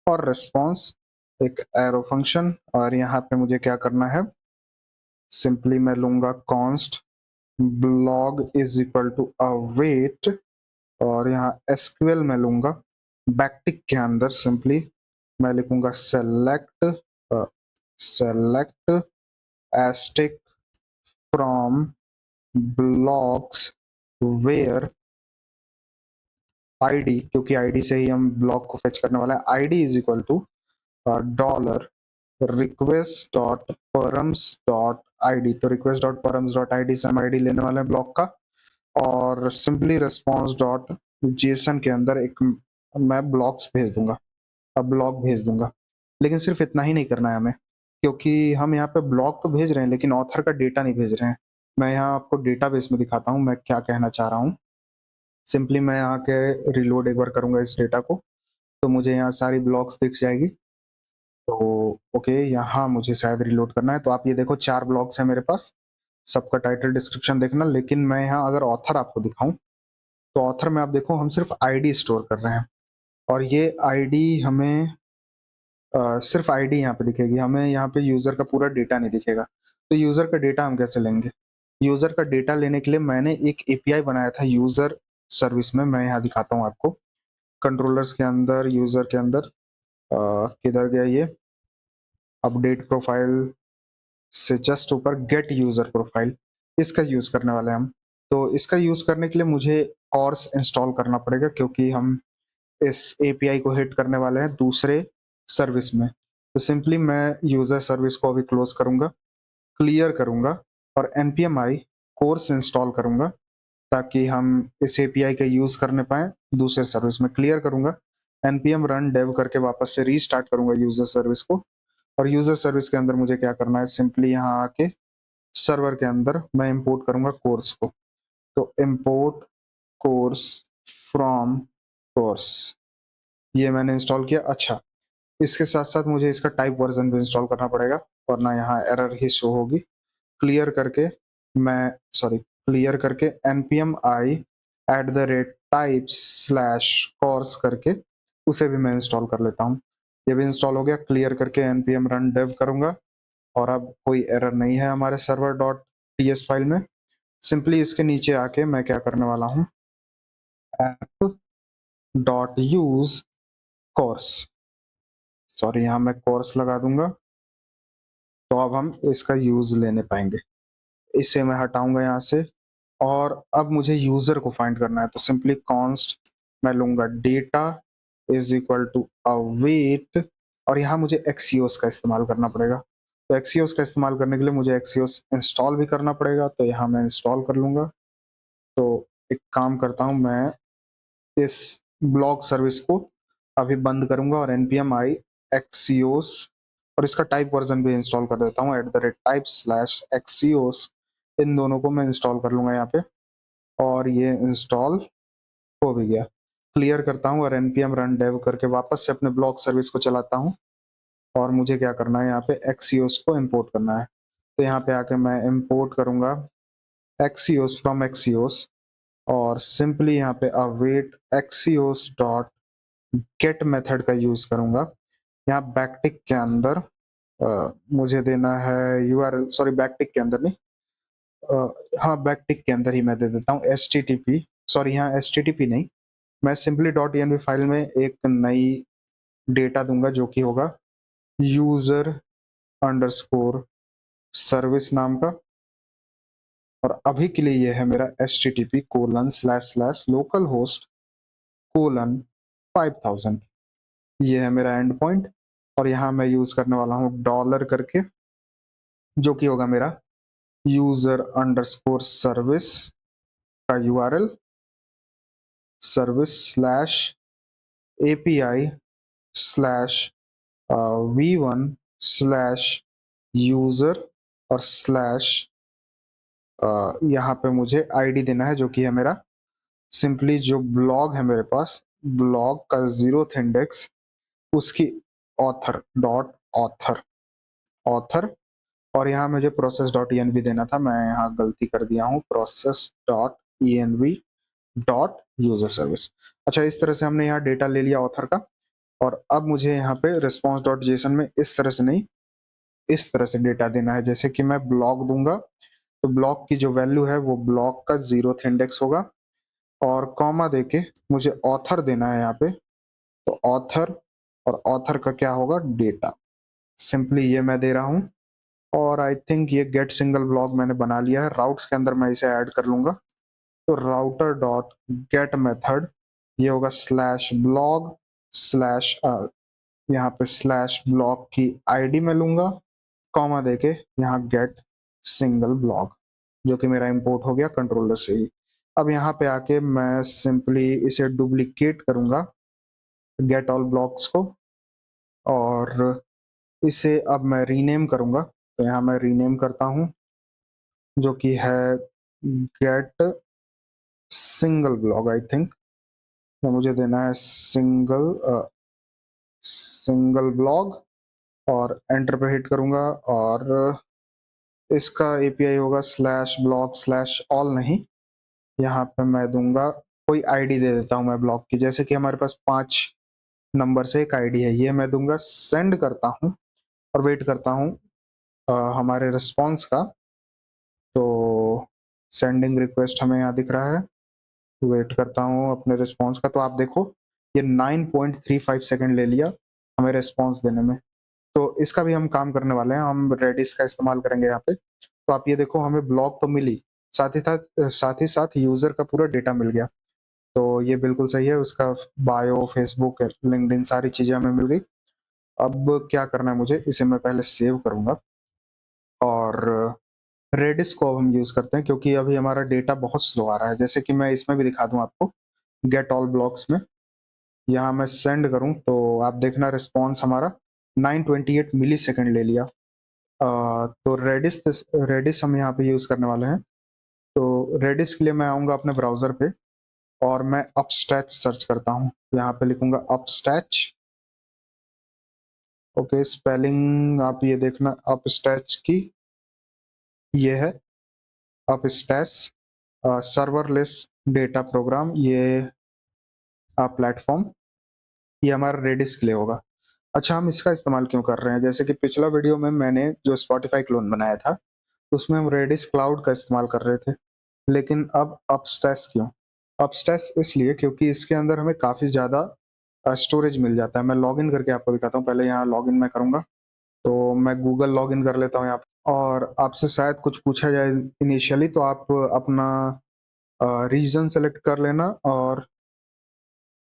और रिस्पॉन्स, एक एरो फंक्शन। और यहाँ पे मुझे क्या करना है, सिंपली मैं लूंगा const blog is equal to await, और यहाँ एसक्यूएल में लूंगा बैकटिक के अंदर सिंपली मैं लिखूंगा select asterisk from blogs where ID, क्योंकि आईडी से ही हम ब्लॉक को फेच करने वाला है। ID is equal to dollar request dot params dot ID, तो request dot params dot ID से हम आईडी लेने वाले हैं ब्लॉक का। और सिंपली रिस्पॉन्स डॉट जेसन के अंदर एक मैं ब्लॉक्स भेज दूंगा, अब ब्लॉक भेज दूंगा। लेकिन सिर्फ इतना ही नहीं करना है हमें, क्योंकि हम यहाँ पे ब्लॉक तो भेज रहे हैं लेकिन ऑथर का डेटा नहीं भेज रहे हैं। मैं यहाँ आपको डेटाबेस में दिखाता हूँ मैं क्या कहना चाह रहा हूँ। सिंपली मैं यहाँ के रिलोड एक बार करूंगा इस डेटा को, तो मुझे यहाँ सारी ब्लॉक्स दिख जाएगी। तो ओके, यहाँ मुझे शायद रिलोड करना है। तो आप ये देखो 4 ब्लॉक्स है मेरे पास, सबका टाइटल डिस्क्रिप्शन देखना। लेकिन मैं यहाँ अगर ऑथर आपको दिखाऊं, तो ऑथर में आप देखो हम सिर्फ आईडी स्टोर कर रहे हैं, और ये आईडी हमें सिर्फ आईडी यहाँ पे दिखेगी, हमें यहाँ पे यूजर का पूरा डेटा नहीं दिखेगा। तो यूजर का डेटा हम कैसे लेंगे, यूजर का डेटा लेने के लिए मैंने एक एपीआई बनाया था यूजर सर्विस में, मैं यहाँ दिखाता हूँ आपको। कंट्रोलर्स के अंदर यूजर के अंदर किधर गया ये, अपडेट प्रोफाइल से जस्ट ऊपर गेट यूजर प्रोफाइल, इसका यूज करने वाले हैं हम। तो इसका यूज करने के लिए मुझे कॉर्स इंस्टॉल करना पड़ेगा, क्योंकि हम इस एपीआई को हिट करने वाले हैं दूसरे सर्विस में। तो सिंपली मैं यूजर सर्विस को अभी क्लोज करूंगा, क्लियर करूंगा और npm i कोर्स इंस्टॉल करूंगा, ताकि हम इस एपीआई का यूज करने पाए दूसरे सर्विस में। क्लियर करूंगा, npm रन डेव करके वापस से रीस्टार्ट करूंगा यूजर सर्विस को। और यूजर सर्विस के अंदर मुझे क्या करना है, सिंपली यहाँ आके सर्वर के अंदर मैं इंपोर्ट करूंगा कोर्स को। तो इंपोर्ट कोर्स फ्रॉम कोर्स, ये मैंने इंस्टॉल किया। अच्छा, इसके साथ साथ मुझे इसका टाइप वर्जन भी इंस्टॉल करना पड़ेगा, वरना यहाँ एरर ही शो होगी। क्लियर करके क्लियर करके npm i @types/course करके उसे भी मैं इंस्टॉल कर लेता हूँ। ये भी इंस्टॉल हो गया। क्लियर करके npm run dev करूंगा और अब कोई एरर नहीं है हमारे सर्वर डॉट ts फाइल में। सिंपली इसके नीचे आके मैं क्या करने वाला हूँ, app डॉट यूज कोर्स, यहाँ मैं कोर्स लगा दूंगा, तो अब हम इसका यूज लेने पाएंगे। इसे मैं हटाऊंगा यहाँ से और अब मुझे यूजर को फाइंड करना है, तो सिंपली कॉन्स्ट मैं लूंगा data is equal to await, और यहाँ मुझे एक्सियोस का इस्तेमाल करना पड़ेगा। तो एक्सियोस का इस्तेमाल करने के लिए मुझे एक्सियोस इंस्टॉल भी करना पड़ेगा, तो यहाँ मैं इंस्टॉल कर लूंगा। तो एक काम करता हूँ, मैं इस ब्लॉग सर्विस को अभी बंद करूंगा और npm i axios और इसका टाइप वर्जन भी इंस्टॉल कर देता हूँ @type/axios, इन दोनों को मैं इंस्टॉल कर लूंगा यहाँ पे, और ये इंस्टॉल हो भी गया। क्लियर करता हूँ और npm run dev करके वापस से अपने ब्लॉग सर्विस को चलाता हूँ, और मुझे क्या करना है, यहाँ पे axios को इंपोर्ट करना है। तो यहाँ पे आके मैं इंपोर्ट करूंगा axios फ्रॉम axios, और सिंपली यहाँ पे await axios dot get method का यूज करूंगा। यहाँ बैकटिक के अंदर मुझे देना है यूआरएल, बैकटिक के अंदर नहीं, हाँ बैकटिक के अंदर ही मैं दे देता हूँ http, यहाँ http नहीं, मैं सिंपली डॉट env फाइल में एक नई डेटा दूंगा जो कि होगा यूजर अंडरस्कोर सर्विस नाम का, और अभी के लिए ये है मेरा http://localhost:5000, ये है मेरा एंड पॉइंट। और यहाँ मैं यूज करने वाला हूँ डॉलर करके, जो कि होगा मेरा यूजर अंडरस्कोर सर्विस का URL, service slash API slash v1 slash user और स्लैश यहाँ पे मुझे आईडी देना है जो कि है मेरा सिंपली जो ब्लॉग है मेरे पास, ब्लॉग का 0th इंडेक्स, उसकी ऑथर डॉट ऑथर, और यहाँ मुझे प्रोसेस डॉट env देना था, मैं यहाँ गलती कर दिया हूँ, process dot env dot user service. अच्छा, इस तरह से हमने यहाँ डेटा ले लिया ऑथर का, और अब मुझे यहाँ पे रिस्पॉन्स डॉट जेसन में इस तरह से नहीं, इस तरह से डेटा देना है। जैसे कि मैं ब्लॉग दूंगा तो ब्लॉग की जो वैल्यू है वो ब्लॉग का 0th इंडेक्स होगा, और कॉमा देके मुझे ऑथर देना है यहाँ पे, तो ऑथर, और ऑथर का क्या होगा, डेटा। सिंपली ये मैं दे रहा हूँ, और आई थिंक ये गेट सिंगल ब्लॉग मैंने बना लिया है। राउट्स के अंदर मैं इसे ऐड कर लूंगा, तो राउटर डॉट गेट मेथड ये होगा स्लैश ब्लॉग स्लैश, यहाँ पे स्लैश ब्लॉग की आईडी में लूंगा, कॉमा देके यहाँ गेट सिंगल ब्लॉग, जो कि मेरा इंपोर्ट हो गया कंट्रोलर से ही। अब यहाँ पे आके मैं सिंपली इसे डुप्लीकेट करूंगा गेट ऑल ब्लॉक्स को, और इसे अब मैं रीनेम करूंगा, तो यहाँ मैं रीनेम करता हूँ जो कि है get single blog, I think तो मुझे देना है सिंगल ब्लॉग, और एंटर पे हिट करूंगा, और इसका एपीआई होगा स्लैश ब्लॉग स्लैश ऑल नहीं, यहाँ पे मैं दूंगा कोई आईडी दे देता हूँ मैं ब्लॉग की, जैसे कि हमारे पास 5 नंबर से एक आईडी है, ये मैं दूंगा। सेंड करता हूँ और वेट करता हूँ हमारे रिस्पॉन्स का, तो सेंडिंग रिक्वेस्ट हमें यहाँ दिख रहा है, वेट करता हूँ अपने रिस्पॉन्स का, तो आप देखो ये 9.35 सेकंड ले लिया हमें रिस्पॉन्स देने में। तो इसका भी हम काम करने वाले हैं, हम रेडिस का इस्तेमाल करेंगे यहाँ पे। तो आप ये देखो हमें ब्लॉग तो मिली, साथ ही साथ यूजर का पूरा डेटा मिल गया, तो ये बिल्कुल सही है। उसका बायो, फेसबुक, लिंक्डइन सारी चीजें हमें मिल गई। अब क्या करना है मुझे, इसे मैं पहले सेव करूंगा, और रेडिस को अब हम यूज करते हैं क्योंकि अभी हमारा डेटा बहुत स्लो आ रहा है। जैसे कि मैं इसमें भी दिखा दूं आपको, गेट ऑल ब्लॉक्स में यहाँ मैं सेंड करूं तो आप देखना रिस्पॉन्स हमारा 928 मिली सेकेंड ले लिया। तो रेडिस हम यहाँ पे यूज करने वाले हैं। तो रेडिस के लिए मैं आऊंगा अपने ब्राउजर पे, और मैं अपस्टैच सर्च करता हूँ। यहाँ पे लिखूंगा अपस्टैच। ओके, स्पेलिंग आप ये देखना अपस्टैच की, ये है अपस्टैच सर्वरलेस डेटा प्रोग्राम, ये प्लेटफॉर्म, ये हमारा रेडिस के लिए होगा। अच्छा, हम इसका इस्तेमाल क्यों कर रहे हैं? जैसे कि पिछला वीडियो में मैंने जो स्पॉटिफाई क्लोन बनाया था, उसमें हम रेडिस क्लाउड का इस्तेमाल कर रहे थे, लेकिन अब अपस्टैश क्यों? अपस्टैश इसलिए क्योंकि इसके अंदर हमें काफ़ी ज़्यादा स्टोरेज मिल जाता है। मैं लॉगिन करके आपको दिखाता हूँ। पहले यहाँ लॉगिन मैं करूँगा, तो मैं गूगल लॉगिन कर लेता हूँ यहाँ पे। और आपसे शायद कुछ पूछा जाए इनिशियली, तो आप अपना रीजन सेलेक्ट कर लेना और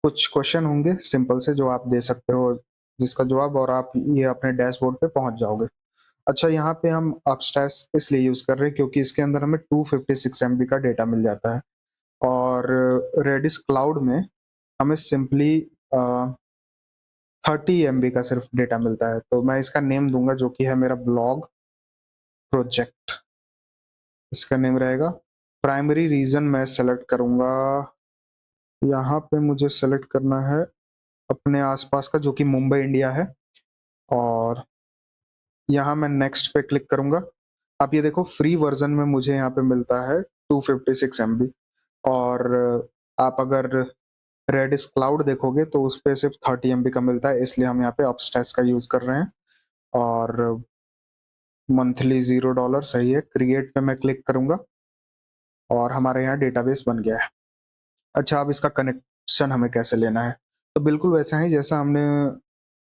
कुछ क्वेश्चन होंगे सिंपल से जो आप दे सकते हो, जिसका जवाब, और आप ये अपने डैशबोर्ड पे पहुंच जाओगे। अच्छा, यहाँ पे हम अपस्टैश इसलिए यूज़ कर रहे हैं क्योंकि इसके अंदर हमें 256 MB का डेटा मिल जाता है, और रेडिस क्लाउड में हमें सिंपली 30 MB का सिर्फ डेटा मिलता है। तो मैं इसका नेम दूंगा जो कि है मेरा ब्लॉग प्रोजेक्ट, इसका नेम रहेगा। प्राइमरी रीजन मैं सेलेक्ट करूंगा, यहाँ पे मुझे सेलेक्ट करना है अपने आसपास का, जो कि मुंबई इंडिया है, और यहाँ मैं नेक्स्ट पे क्लिक करूंगा। आप ये देखो, फ्री वर्जन में मुझे यहाँ पे मिलता है 256 MB, और आप अगर रेडिस क्लाउड देखोगे तो उस पे सिर्फ 30 MB का मिलता है, इसलिए हम यहाँ पे अपस्टैश का यूज कर रहे हैं। और मंथली $0 सही है। क्रिएट पे मैं क्लिक करूंगा और हमारे यहाँ डेटाबेस बन गया है। अच्छा, अब इसका कनेक्शन हमें कैसे लेना है? तो बिल्कुल वैसा ही जैसा हमने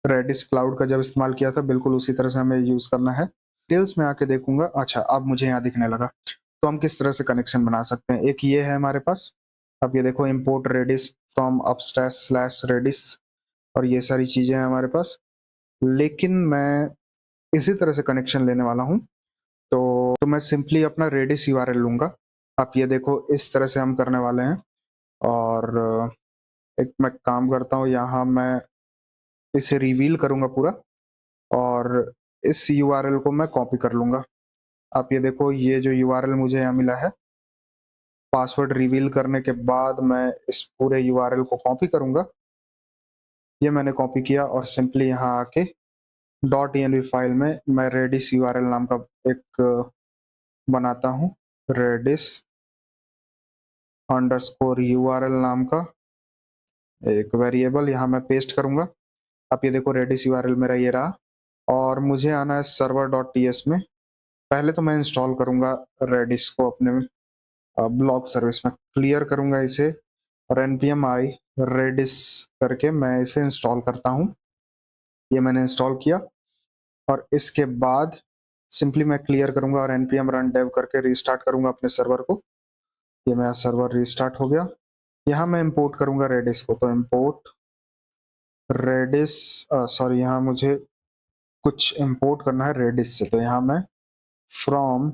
रेडिस क्लाउड का जब इस्तेमाल किया था, बिल्कुल उसी तरह से हमें यूज करना है। डिटेल्स में आके देखूंगा। अच्छा, अब मुझे यहाँ दिखने लगा। तो हम किस तरह से कनेक्शन बना सकते हैं? एक ये है हमारे पास, अब ये देखो, import Redis from Upstash slash Redis, और ये सारी चीजें हैं हमारे पास। लेकिन मैं इसी तरह से कनेक्शन लेने वाला हूँ, तो मैं सिंपली अपना रेडिस यूआरएल लूंगा। आप ये देखो, इस तरह से हम करने वाले हैं। और एक मैं काम करता हूँ, यहाँ मैं इसे रिवील करूंगा पूरा, और इस यूआरएल को मैं कॉपी कर लूंगा। आप ये देखो, ये जो यूआरएल मुझे यहाँ मिला है, पासवर्ड रिवील करने के बाद मैं इस पूरे यूआरएल को कॉपी करूंगा। ये मैंने कॉपी किया, और सिंपली यहाँ आके .env फाइल में मैं रेडिस यूआरएल नाम का एक बनाता हूँ, रेडिस अंडरस्कोर यूआरएल नाम का एक वेरिएबल, यहाँ मैं पेस्ट करूंगा। आप ये देखो, रेडिस यूआरएल मेरा ये रहा, और मुझे आना है सर्वर .ts में। पहले तो मैं इंस्टॉल करूंगा रेडिस को अपने ब्लॉग सर्विस में, क्लियर करूंगा इसे, और npm i रेडिस करके मैं इसे इंस्टॉल करता हूँ। ये मैंने इंस्टॉल किया, और इसके बाद सिंपली मैं क्लियर करूंगा और npm रन dev करके रीस्टार्ट करूंगा अपने सर्वर को। ये मेरा सर्वर रीस्टार्ट हो गया। यहाँ मैं इंपोर्ट करूंगा रेडिस को, तो इंपोर्ट रेडिस, सॉरी, यहाँ मुझे कुछ इंपोर्ट करना है रेडिस से, तो यहाँ मैं फ्रॉम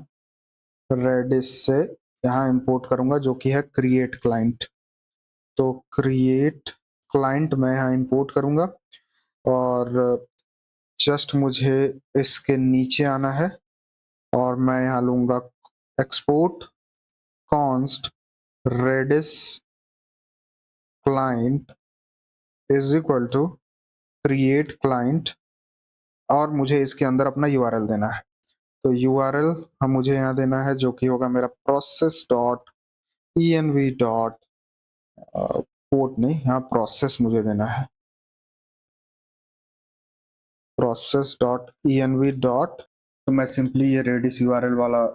रेडिस से यहाँ इंपोर्ट करूंगा, जो कि है क्रिएट क्लाइंट। तो क्रिएट क्लाइंट मैं यहाँ इंपोर्ट करूंगा, और जस्ट मुझे इसके नीचे आना है, और मैं यहाँ लूंगा export const Redis client is equal to create client, और मुझे इसके अंदर अपना यूआरएल देना है। तो यूआरएल हम मुझे यहाँ देना है, जो कि होगा मेरा process dot env dot port, नहीं, यहाँ प्रोसेस मुझे देना है, प्रोसेस डॉट env डॉट। तो मैं सिंपली ये रेडिस यूआरएल वाला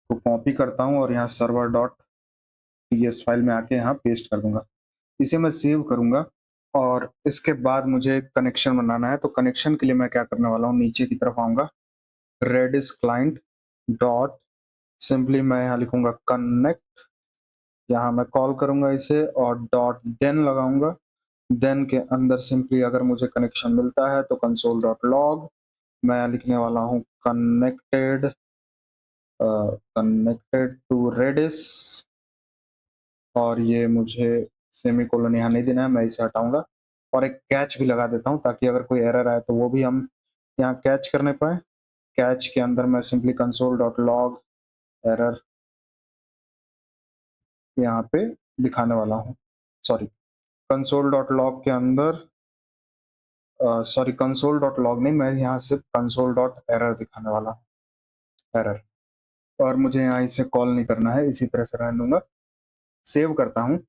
को कॉपी करता हूँ, और यहाँ सर्वर डॉट ps फाइल में आके यहाँ पेस्ट कर दूंगा। इसे मैं सेव करूंगा, और इसके बाद मुझे कनेक्शन बनाना है। तो कनेक्शन के लिए मैं क्या करने वाला हूँ, नीचे की तरफ आऊंगा, रेडिस क्लाइंट डॉट, सिंपली मैं यहाँ लिखूंगा कनेक्ट, यहाँ मैं कॉल करूंगा इसे, और डॉट देन लगाऊंगा। देन के अंदर सिंपली अगर मुझे कनेक्शन मिलता है तो कंसोल डॉट लॉग, मैं लिखने वाला हूँ कनेक्टेड कनेक्टेड टू रेडिस, और ये मुझे सेमी कोलन यहाँ नहीं देना है, मैं इसे हटाऊंगा, और एक कैच भी लगा देता हूँ ताकि अगर कोई एरर आए तो वो भी हम यहाँ कैच करने पाए। कैच के अंदर मैं simply console dot log error यहाँ पे दिखाने वाला हूँ। सॉरी, कंसोल डॉट लॉग के अंदर सॉरी, कंसोल डॉट लॉग नहीं, मैं यहाँ सिर्फ कंसोल डॉट एरर दिखाने वाला हूँ, एरर। और मुझे यहाँ इसे कॉल नहीं करना है, इसी तरह से रहने दूंगा। सेव करता हूँ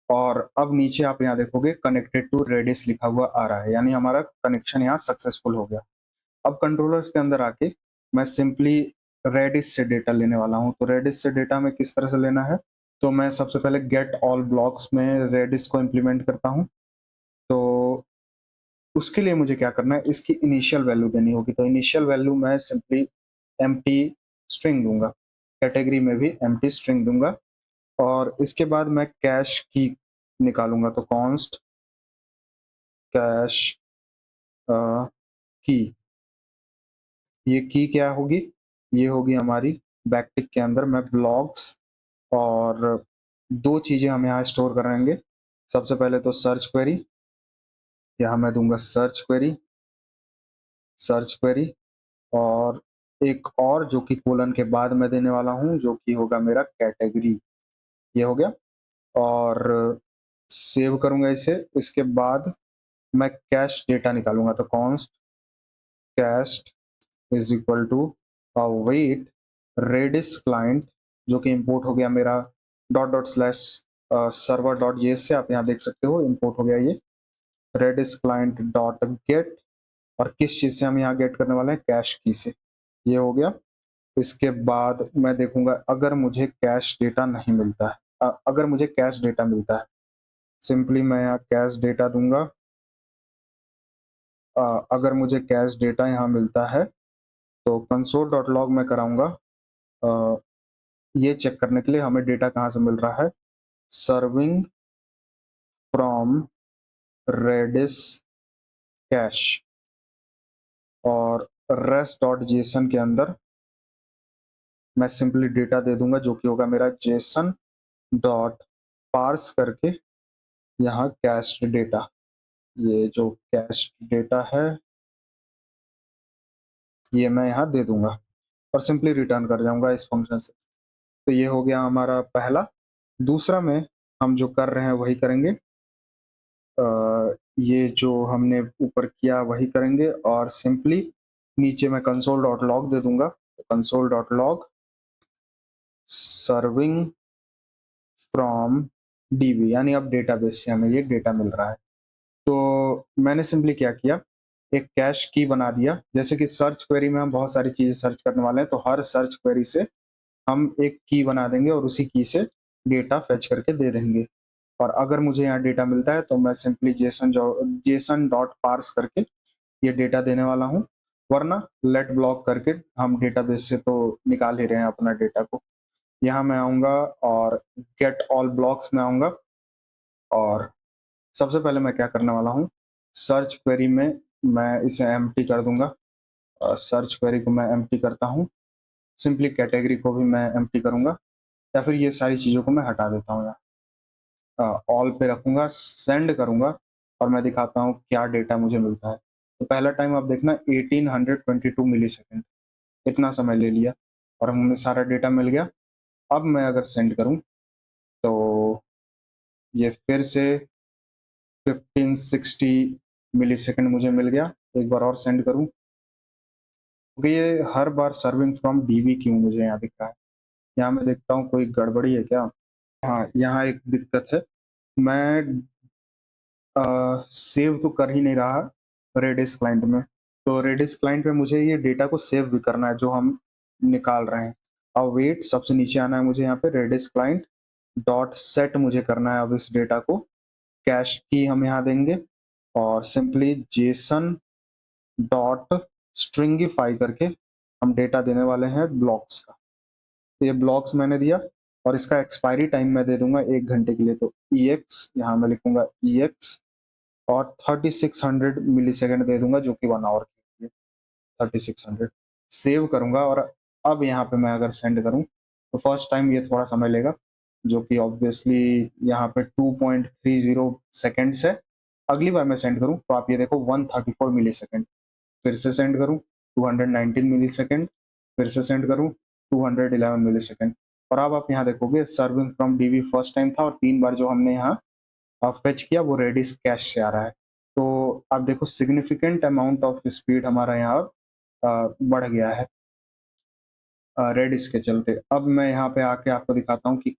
और अब नीचे आप यहाँ देखोगे कनेक्टेड टू रेडिस लिखा हुआ आ रहा है, यानी हमारा कनेक्शन यहाँ सक्सेसफुल हो गया। अब कंट्रोलर्स के अंदर आके मैं सिंपली रेडिस से डेटा लेने वाला हूँ। तो रेडिस से डेटा में किस तरह से लेना है, तो मैं सबसे पहले गेट ऑल ब्लॉक्स में रेडिस को इम्प्लीमेंट करता हूँ। तो उसके लिए मुझे क्या करना है, इसकी इनिशियल वैल्यू देनी होगी। तो इनिशियल वैल्यू मैं सिंपली एम्प्टी स्ट्रिंग दूंगा, कैटेगरी में भी एम्प्टी स्ट्रिंग दूंगा। और इसके बाद मैं कैश की निकालूंगा, तो कॉन्स्ट कैश की, ये की क्या होगी, ये होगी हमारी बैकटिक के अंदर मैं ब्लॉक्स, और दो चीजें हम यहाँ स्टोर करेंगे। सबसे पहले तो सर्च क्वेरी, यहाँ मैं दूंगा सर्च क्वेरी, सर्च क्वेरी, और एक और जो कि कोलन के बाद मैं देने वाला हूँ, जो कि होगा मेरा कैटेगरी। ये हो गया, और सेव करूंगा इसे। इसके बाद मैं कैश डेटा निकालूंगा, तो const cache is equal to await Redis client, जो कि इंपोर्ट हो गया मेरा dot dot slash server dot JS से, आप यहाँ देख सकते हो इंपोर्ट हो गया ये रेडिस क्लाइंट डॉट गेट। और किस चीज से हम यहाँ गेट करने वाले हैं, कैश की से। ये हो गया। इसके बाद मैं देखूंगा अगर मुझे कैश डेटा नहीं मिलता है, अगर मुझे कैश डेटा मिलता है, सिंपली मैं यहाँ कैश डेटा दूंगा। अगर मुझे कैश डेटा यहाँ मिलता है तो कंसोल डॉट लॉग में कराऊंगा ये चेक करने के लिए हमें डेटा कहाँ से मिल रहा है, सर्विंग फ्रॉम रेडिस कैश। और रेस्ट डॉट जेसन के अंदर मैं सिंपली डेटा दे दूंगा, जो कि होगा मेरा जेसन डॉट पार्स करके यहाँ कैश डेटा। ये जो कैश डेटा है ये मैं यहाँ दे दूंगा और सिंपली रिटर्न कर जाऊंगा इस फंक्शन से। तो ये हो गया हमारा पहला। दूसरा में हम जो कर रहे हैं वही करेंगे, ये जो हमने ऊपर किया वही करेंगे, और सिंपली नीचे मैं कंसोल डॉट लॉग दे दूंगा। Console dot log serving from dB, यानी अब डेटाबेस से हमें ये डेटा मिल रहा है। तो मैंने सिंपली क्या किया, एक कैश की बना दिया। जैसे कि सर्च क्वेरी में हम बहुत सारी चीजें सर्च करने वाले हैं, तो हर सर्च क्वेरी से हम एक की बना देंगे और उसी की से डेटा फेच करके दे देंगे। और अगर मुझे यहाँ डेटा मिलता है तो मैं सिंपली जेसन डॉट पार्स करके ये डेटा देने वाला हूँ, वरना लेट ब्लॉक करके हम डेटाबेस से तो निकाल ही रहे हैं अपना डेटा को। यहाँ मैं आऊँगा और गेट ऑल ब्लॉक्स में आऊँगा, और सबसे पहले मैं क्या करने वाला हूँ, सर्च क्वेरी में मैं इसे एम्प्टी कर दूंगा। सर्च क्वेरी को मैं एम्प्टी करता हूँ, सिंपली कैटेगरी को भी मैं एम्प्टी करूंगा, या फिर ये सारी चीज़ों को मैं हटा देता हूँ, ऑल पे रखूंगा, सेंड करूंगा, और मैं दिखाता हूँ क्या डेटा मुझे मिलता है। तो पहला टाइम आप देखना 1822 मिली सेकेंड, इतना समय ले लिया और हमें सारा डेटा मिल गया। अब मैं अगर सेंड करूँ तो ये फिर से 1560 मिली सेकेंड मुझे मिल गया। एक बार और सेंड करूँ, क्योंकि ये हर बार सर्विंग फ्रॉम डीबी क्यों मुझे यहाँ दिख रहा है। यहाँ मैं देखता हूँ कोई गड़बड़ी है क्या। हाँ, यहाँ एक दिक्कत है, मैं सेव तो कर ही नहीं रहा रेडिस क्लाइंट में। तो रेडिस क्लाइंट में मुझे ये डेटा को सेव भी करना है जो हम निकाल रहे हैं। अब वेट, सबसे नीचे आना है मुझे, यहाँ पे रेडिस क्लाइंट डॉट सेट मुझे करना है। अब इस डेटा को कैश की हम यहाँ देंगे, और सिंपली जेसन डॉट स्ट्रिंगिफाई करके हम डेटा देने वाले हैं ब्लॉक्स का। तो ये ब्लॉक्स मैंने दिया, और इसका एक्सपायरी टाइम मैं दे दूंगा 1 घंटे के लिए। तो ई एक्स यहाँ मैं लिखूंगा ई एक्स, और 3600 मिली सेकेंड दे दूंगा, जो कि 1 आवर के लिए 3600 सेव करूंगा। और अब यहाँ पे मैं अगर सेंड करूं तो फर्स्ट टाइम ये थोड़ा समय लेगा, जो कि ऑब्वियसली यहाँ पे 2.30 सेकेंड्स है। अगली बार मैं सेंड करूं तो आप ये देखो 134 मिली सेकेंड। फिर से सेंड करूं 219 मिली सेकेंड, फिर से सेंड करूं 211 मिली सेकेंड। और अब आप यहाँ देखोगे serving from dB first time था और 3 बार जो हमने यहाँ फेच किया वो रेडिस कैश से आ रहा है। तो आप देखो सिग्निफिकेंट अमाउंट ऑफ स्पीड हमारा यहाँ बढ़ गया है रेडिस के चलते। अब मैं यहाँ पे आके आपको दिखाता हूँ कि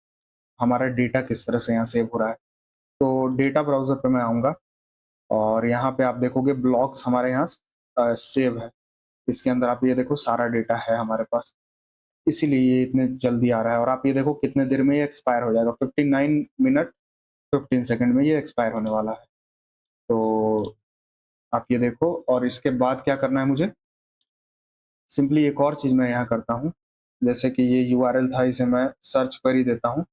हमारा डेटा किस तरह से यहाँ सेव हो रहा है। तो डेटा ब्राउज़र पे मैं आऊँगा और यहाँ पे आप देखोगे ब्लॉक्स हमारे यहाँ सेव है। इसके अंदर आप ये देखो सारा डेटा है हमारे पास, इसीलिए ये इतने जल्दी आ रहा है। और आप ये देखो कितने देर में ये एक्सपायर हो जाएगा, 59 मिनट 15 सेकंड में ये एक्सपायर होने वाला है। तो आप ये देखो, और इसके बाद क्या करना है मुझे, सिंपली एक और चीज़ मैं यहाँ करता हूँ। जैसे कि ये यूआरएल था, इसे मैं सर्च क्वेरी देता हूँ।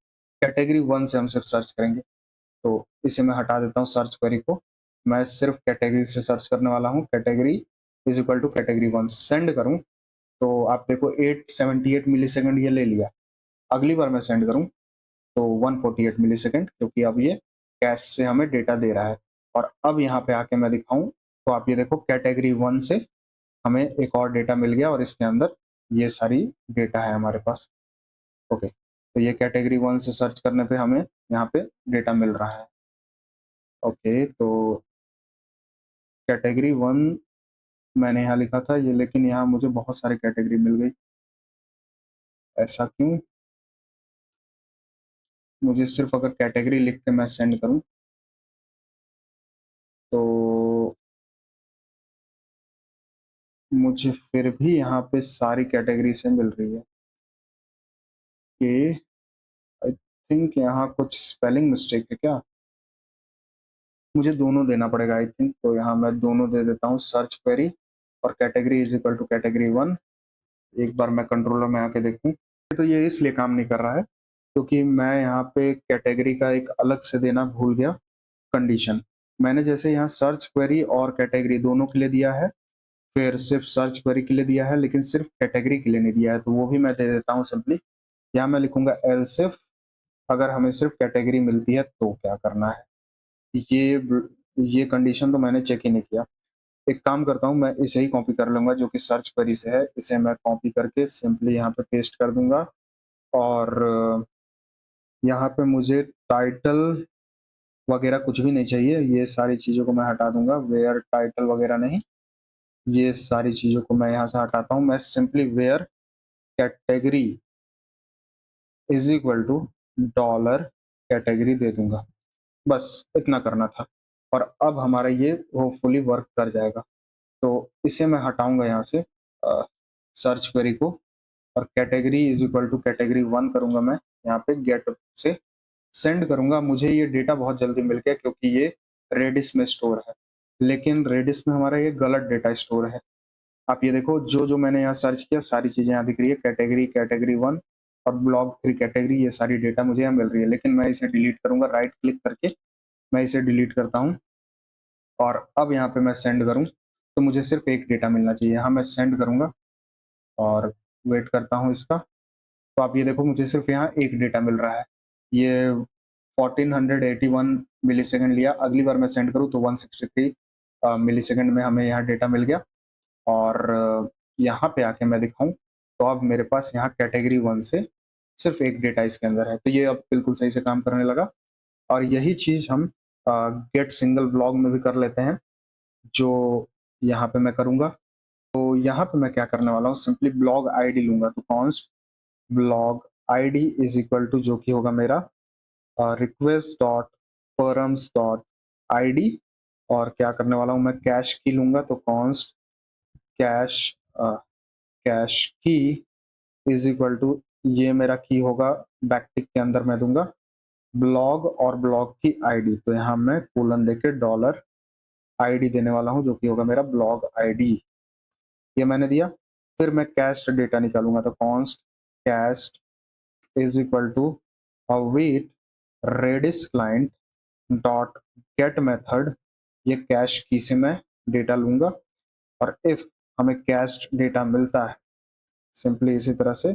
कैटेगरी 1 से हम सिर्फ सर्च करेंगे, तो इसे मैं हटा देता हूँ सर्च क्वेरी को। मैं सिर्फ कैटेगरी से सर्च करने वाला हूँ। Category is equal to category 1 send करूँ तो आप देखो 878 मिली सेकेंड ये ले लिया। अगली बार मैं सेंड करूँ तो 148 मिली सेकेंड, क्योंकि अब ये कैश से हमें डेटा दे रहा है। और अब यहाँ पे आके मैं दिखाऊं तो आप ये देखो कैटेगरी 1 से हमें एक और डेटा मिल गया और इसके अंदर ये सारी डेटा है हमारे पास। ओके, तो ये कैटेगरी 1 से सर्च करने पे हमें यहाँ पे डेटा मिल रहा है। ओके, तो कैटेगरी 1 मैंने यहाँ लिखा था ये, लेकिन यहाँ मुझे बहुत सारी कैटेगरी मिल गई। ऐसा क्यों? मुझे सिर्फ अगर कैटेगरी लिख के मैं सेंड करूँ तो मुझे फिर भी यहाँ पे सारी कैटेगरी से मिल रही है। कि आई थिंक यहाँ कुछ स्पेलिंग मिस्टेक है क्या? मुझे दोनों देना पड़ेगा आई थिंक। तो यहाँ मैं दोनों दे देता हूँ, सर्च क्वेरी और category is equal to category 1। एक बार मैं कंट्रोलर में आके देखूँ तो ये इसलिए काम नहीं कर रहा है क्योंकि मैं यहाँ पे कैटेगरी का एक अलग से देना भूल गया कंडीशन। मैंने जैसे यहाँ सर्च क्वेरी और कैटेगरी दोनों के लिए दिया है, फिर सिर्फ सर्च क्वेरी के लिए दिया है, लेकिन सिर्फ कैटेगरी के लिए नहीं दिया है, तो वो भी मैं दे देता हूँ सिंपली। यहाँ मैं लिखूंगा एल्स इफ अगर हमें सिर्फ कैटेगरी मिलती है तो क्या करना है। ये कंडीशन तो मैंने चेक ही नहीं किया। एक काम करता हूँ, मैं इसे ही कॉपी कर लूंगा जो कि सर्च क्वेरी से है। इसे मैं कॉपी करके सिंपली यहाँ पे पेस्ट कर दूंगा और यहाँ पे मुझे टाइटल वगैरह कुछ भी नहीं चाहिए। ये सारी चीज़ों को मैं हटा दूंगा, वेयर टाइटल वगैरह नहीं, ये सारी चीज़ों को मैं यहाँ से हटाता हूँ। मैं simply where category is equal to dollar category दे दूंगा। बस इतना करना था और अब हमारा ये होपफुली वर्क कर जाएगा। तो इसे मैं हटाऊंगा यहाँ से सर्च क्वेरी को और category is equal to category 1 करूंगा। मैं यहाँ पे गेट से सेंड करूंगा। मुझे ये डेटा बहुत जल्दी मिल गया क्योंकि ये रेडिस में स्टोर है, लेकिन रेडिस में हमारा ये गलत डेटा स्टोर है। आप ये देखो जो जो मैंने यहाँ सर्च किया सारी चीजें यहाँ दिख रही है, कैटेगरी कैटेगरी 1 और ब्लॉग 3 कैटेगरी, ये सारी डेटा मुझे यहाँ मिल रही है। लेकिन मैं इसे डिलीट करूंगा, राइट क्लिक करके मैं इसे डिलीट करता हूँ और अब यहाँ पे मैं सेंड करूँ तो मुझे सिर्फ एक डेटा मिलना चाहिए। यहाँ मैं सेंड करूँगा और वेट करता हूँ इसका। तो आप ये देखो मुझे सिर्फ यहाँ एक डेटा मिल रहा है। ये 1481 मिली सेकेंड लिया। अगली बार मैं सेंड करूँ तो 163 मिली सेकेंड में हमें यहाँ डेटा मिल गया। और यहाँ पे आके मैं दिखाऊं तो अब मेरे पास यहाँ कैटेगरी 1 से सिर्फ एक डेटा इसके अंदर है। तो ये अब बिल्कुल सही से काम करने लगा। और यही चीज हम गेट सिंगल ब्लॉग में भी कर लेते हैं, जो यहाँ पे मैं करूँगा। तो यहाँ पे मैं क्या करने वाला हूँ, सिंपली ब्लॉग आईडी लूंगा। तो const blog ID is equal to जो कि होगा मेरा request dot params dot ID. और क्या करने वाला हूँ मैं, कैश की लूंगा। तो कॉन्स्ट कैश कैश की इज इक्वल टू ये मेरा की होगा, बैकटिक के अंदर मैं दूंगा ब्लॉग और ब्लॉग की आईडी। तो यहाँ मैं कोलन देके डॉलर आईडी देने वाला हूँ जो कि होगा मेरा ब्लॉग आईडी। ये मैंने दिया। फिर मैं कैस्ट डेटा निकालूंगा। तो const cached is equal to await Redis client dot get method, ये कैश की से मैं डेटा लूंगा। और इफ हमें कैस्ट डेटा मिलता है, सिंपली इसी तरह से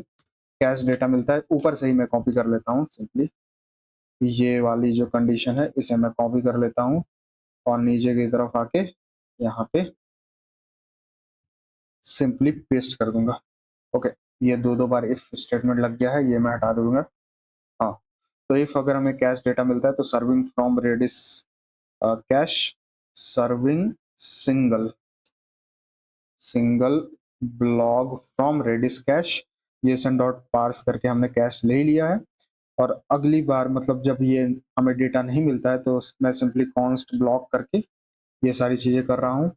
कैश डेटा मिलता है, ऊपर से ही मैं कॉपी कर लेता हूँ। सिंपली ये वाली जो कंडीशन है इसे मैं कॉपी कर लेता हूँ और नीचे की तरफ आके यहाँ पे सिंपली पेस्ट कर दूंगा। ओके, ये दो बार इफ स्टेटमेंट लग गया है, ये मैं हटा दूंगा। हाँ, तो इफ अगर हमें कैश डेटा मिलता है तो serving from Redis cache, serving single blog from Redis cache, JSON dot parse करके हमने कैश ले लिया है। और अगली बार मतलब जब ये हमें डेटा नहीं मिलता है तो मैं सिंपली कॉन्स्ट ब्लॉक करके ये सारी चीजें कर रहा हूँ।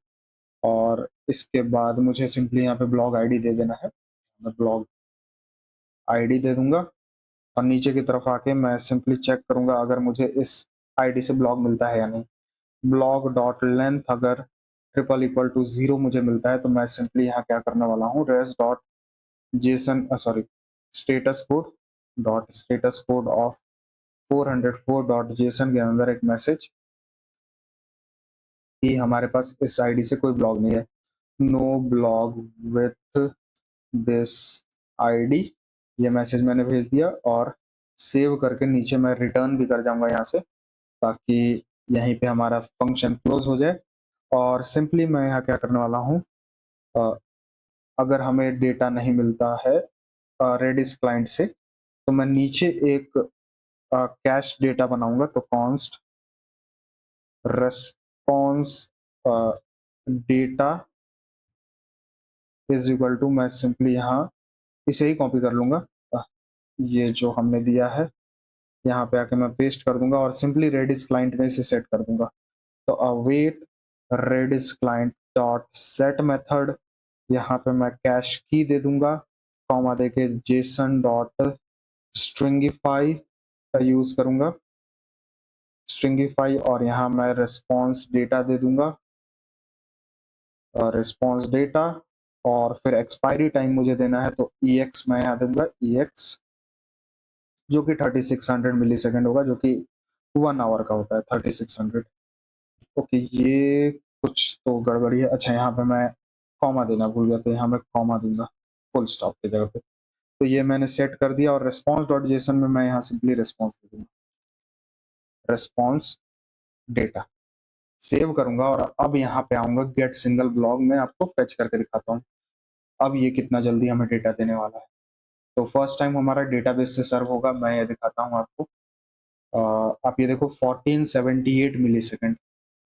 और इसके बाद मुझे सिंपली यहाँ पे ब्लॉग आईडी दे देना है, मैं ब्लॉग आईडी दे दूंगा। और नीचे की तरफ आके मैं सिंपली चेक करूंगा अगर मुझे इस आईडी से ब्लॉग मिलता है या नहीं। ब्लॉग डॉट लेंथ अगर ट्रिपल इक्वल टू 0 मुझे मिलता है तो मैं सिंपली यहाँ क्या करने वाला हूँ, res dot JSON sorry status code of 404 dot JSON के अंदर एक मैसेज कि हमारे पास इस आईडी से कोई ब्लॉग नहीं है, no blog with this ID. ये मैसेज मैंने भेज दिया और सेव करके नीचे मैं रिटर्न भी कर जाऊंगा यहाँ से, ताकि यहीं पे हमारा फंक्शन क्लोज हो जाए। और सिंपली मैं यहाँ क्या करने वाला हूँ, अगर हमें डेटा नहीं मिलता है रेडिस क्लाइंट से तो मैं नीचे एक कैश डेटा बनाऊंगा। तो const response data is equal to, मैं सिंपली यहाँ इसे ही कॉपी कर लूंगा, ये जो हमने दिया है यहाँ पे आके मैं पेस्ट कर दूंगा और सिंपली रेडिस क्लाइंट में इसे सेट कर दूंगा। तो await Redis client dot set method, यहाँ पे मैं कैश की दे दूंगा, कॉमा देके जेसन डॉट स्ट्रिंगिफाई का यूज करूंगा, स्ट्रिंगिफाई। और यहाँ मैं रिस्पॉन्स डेटा दे दूंगा, रिस्पॉन्स डेटा। और फिर एक्सपायरी टाइम मुझे देना है तो EX मैं यहाँ दूंगा, EX जो कि 3600 मिली सेकेंड होगा, जो कि 1 आवर का होता है 3600। ओके, ये कुछ तो गड़बड़ी है। अच्छा, यहाँ पे मैं कॉमा देना भूल गया तो यहाँ मैं कॉमा दूंगा फुल स्टॉप की जगह पे। तो ये मैंने सेट कर दिया और रिस्पॉन्स डॉट जेसन में मैं यहाँ सिंपली रिस्पॉन्स दे दूंगा, रिस्पॉन्स डेटा सेव करूंगा। और अब यहाँ पे आऊंगा गेट सिंगल ब्लॉग में, आपको फेच करके दिखाता हूँ अब ये कितना जल्दी हमें डेटा देने वाला है। तो फर्स्ट टाइम हमारा डेटाबेस से सर्व होगा, मैं ये दिखाता हूँ आपको। आप ये देखो 1478 मिली सेकेंड,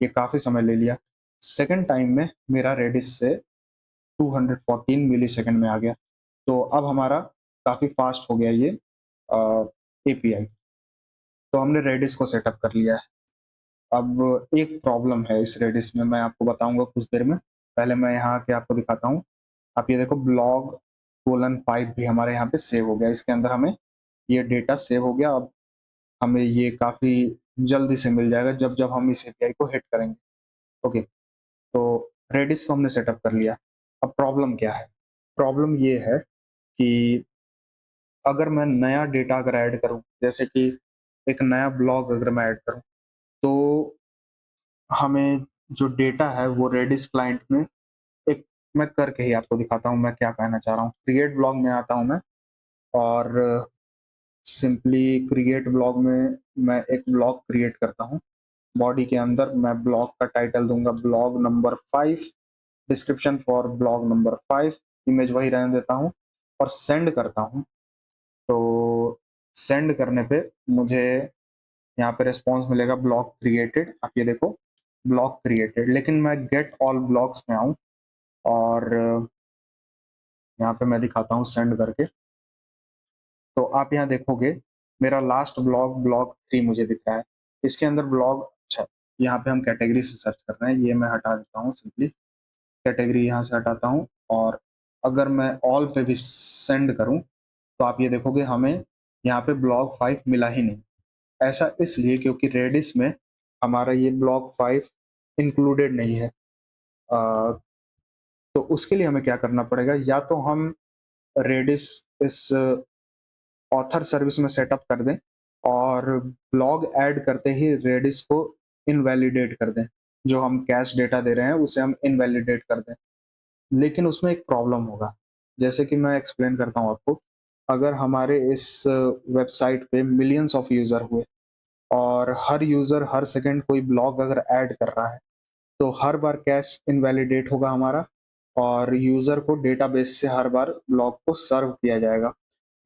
ये काफ़ी समय ले लिया। सेकेंड टाइम में मेरा रेडिस से 214 मिली सेकेंड में आ गया। तो अब हमारा काफ़ी फास्ट हो गया ये API। तो हमने रेडिस को सेटअप कर लिया है। अब एक प्रॉब्लम है इस रेडिस में, मैं आपको बताऊंगा कुछ देर में। पहले मैं यहाँ के आपको दिखाता हूँ। आप ये देखो blog:5 भी हमारे यहाँ पे सेव हो गया, इसके अंदर हमें ये डेटा सेव हो गया। अब हमें ये काफ़ी जल्दी से मिल जाएगा जब जब हम इस API को हिट करेंगे। ओके, तो रेडिस को हमने सेटअप कर लिया। अब प्रॉब्लम क्या है? प्रॉब्लम ये है कि अगर मैं नया डेटा अगर ऐड करूं, जैसे कि एक नया ब्लॉग अगर मैं ऐड करूं, तो हमें जो डेटा है वो रेडिस क्लाइंट में एक, मैं करके ही आपको दिखाता हूं मैं क्या कहना चाह रहा हूँ। क्रिएट ब्लॉग में आता हूं मैं और सिंपली क्रिएट ब्लॉग में मैं एक ब्लॉग क्रिएट करता हूँ। बॉडी के अंदर मैं ब्लॉग का टाइटल दूंगा blog number 5, description for blog number 5, image वही रहने देता हूँ और सेंड करता हूँ। तो सेंड करने पे मुझे यहाँ पे रिस्पॉन्स मिलेगा ब्लॉग क्रिएटेड। आप ये देखो ब्लॉग क्रिएटेड, लेकिन मैं गेट ऑल ब्लॉग्स में आऊँ और यहाँ पे मैं दिखाता हूँ सेंड करके। तो आप यहाँ देखोगे मेरा लास्ट ब्लॉग ब्लॉग 3 मुझे दिख रहा है। इसके अंदर ब्लॉग, अच्छा यहाँ पे हम कैटेगरी से सर्च कर रहे हैं, ये मैं हटा देता हूँ, सिंपली कैटेगरी यहाँ से हटाता हूँ। और अगर मैं ऑल पे भी सेंड करूँ तो आप ये देखोगे हमें यहाँ पे ब्लॉग 5 मिला ही नहीं। ऐसा इसलिए क्योंकि रेडिस में हमारा ये ब्लॉग 5 इंक्लूडेड नहीं है। तो उसके लिए हमें क्या करना पड़ेगा, या तो हम रेडिस इस ऑथर सर्विस में सेटअप कर दें और ब्लॉग ऐड करते ही रेडिस को इनवैलिडेट कर दें, जो हम कैश डेटा दे रहे हैं उसे हम इनवैलिडेट कर दें। लेकिन उसमें एक प्रॉब्लम होगा, जैसे कि मैं एक्सप्लेन करता हूँ आपको। अगर हमारे इस वेबसाइट पे मिलियंस ऑफ यूजर हुए और हर यूजर हर सेकंड कोई ब्लॉग अगर ऐड कर रहा है तो हर बार कैश इनवैलिडेट होगा हमारा। और यूज़र को डेटाबेस से हर बार ब्लॉग को सर्व किया जाएगा,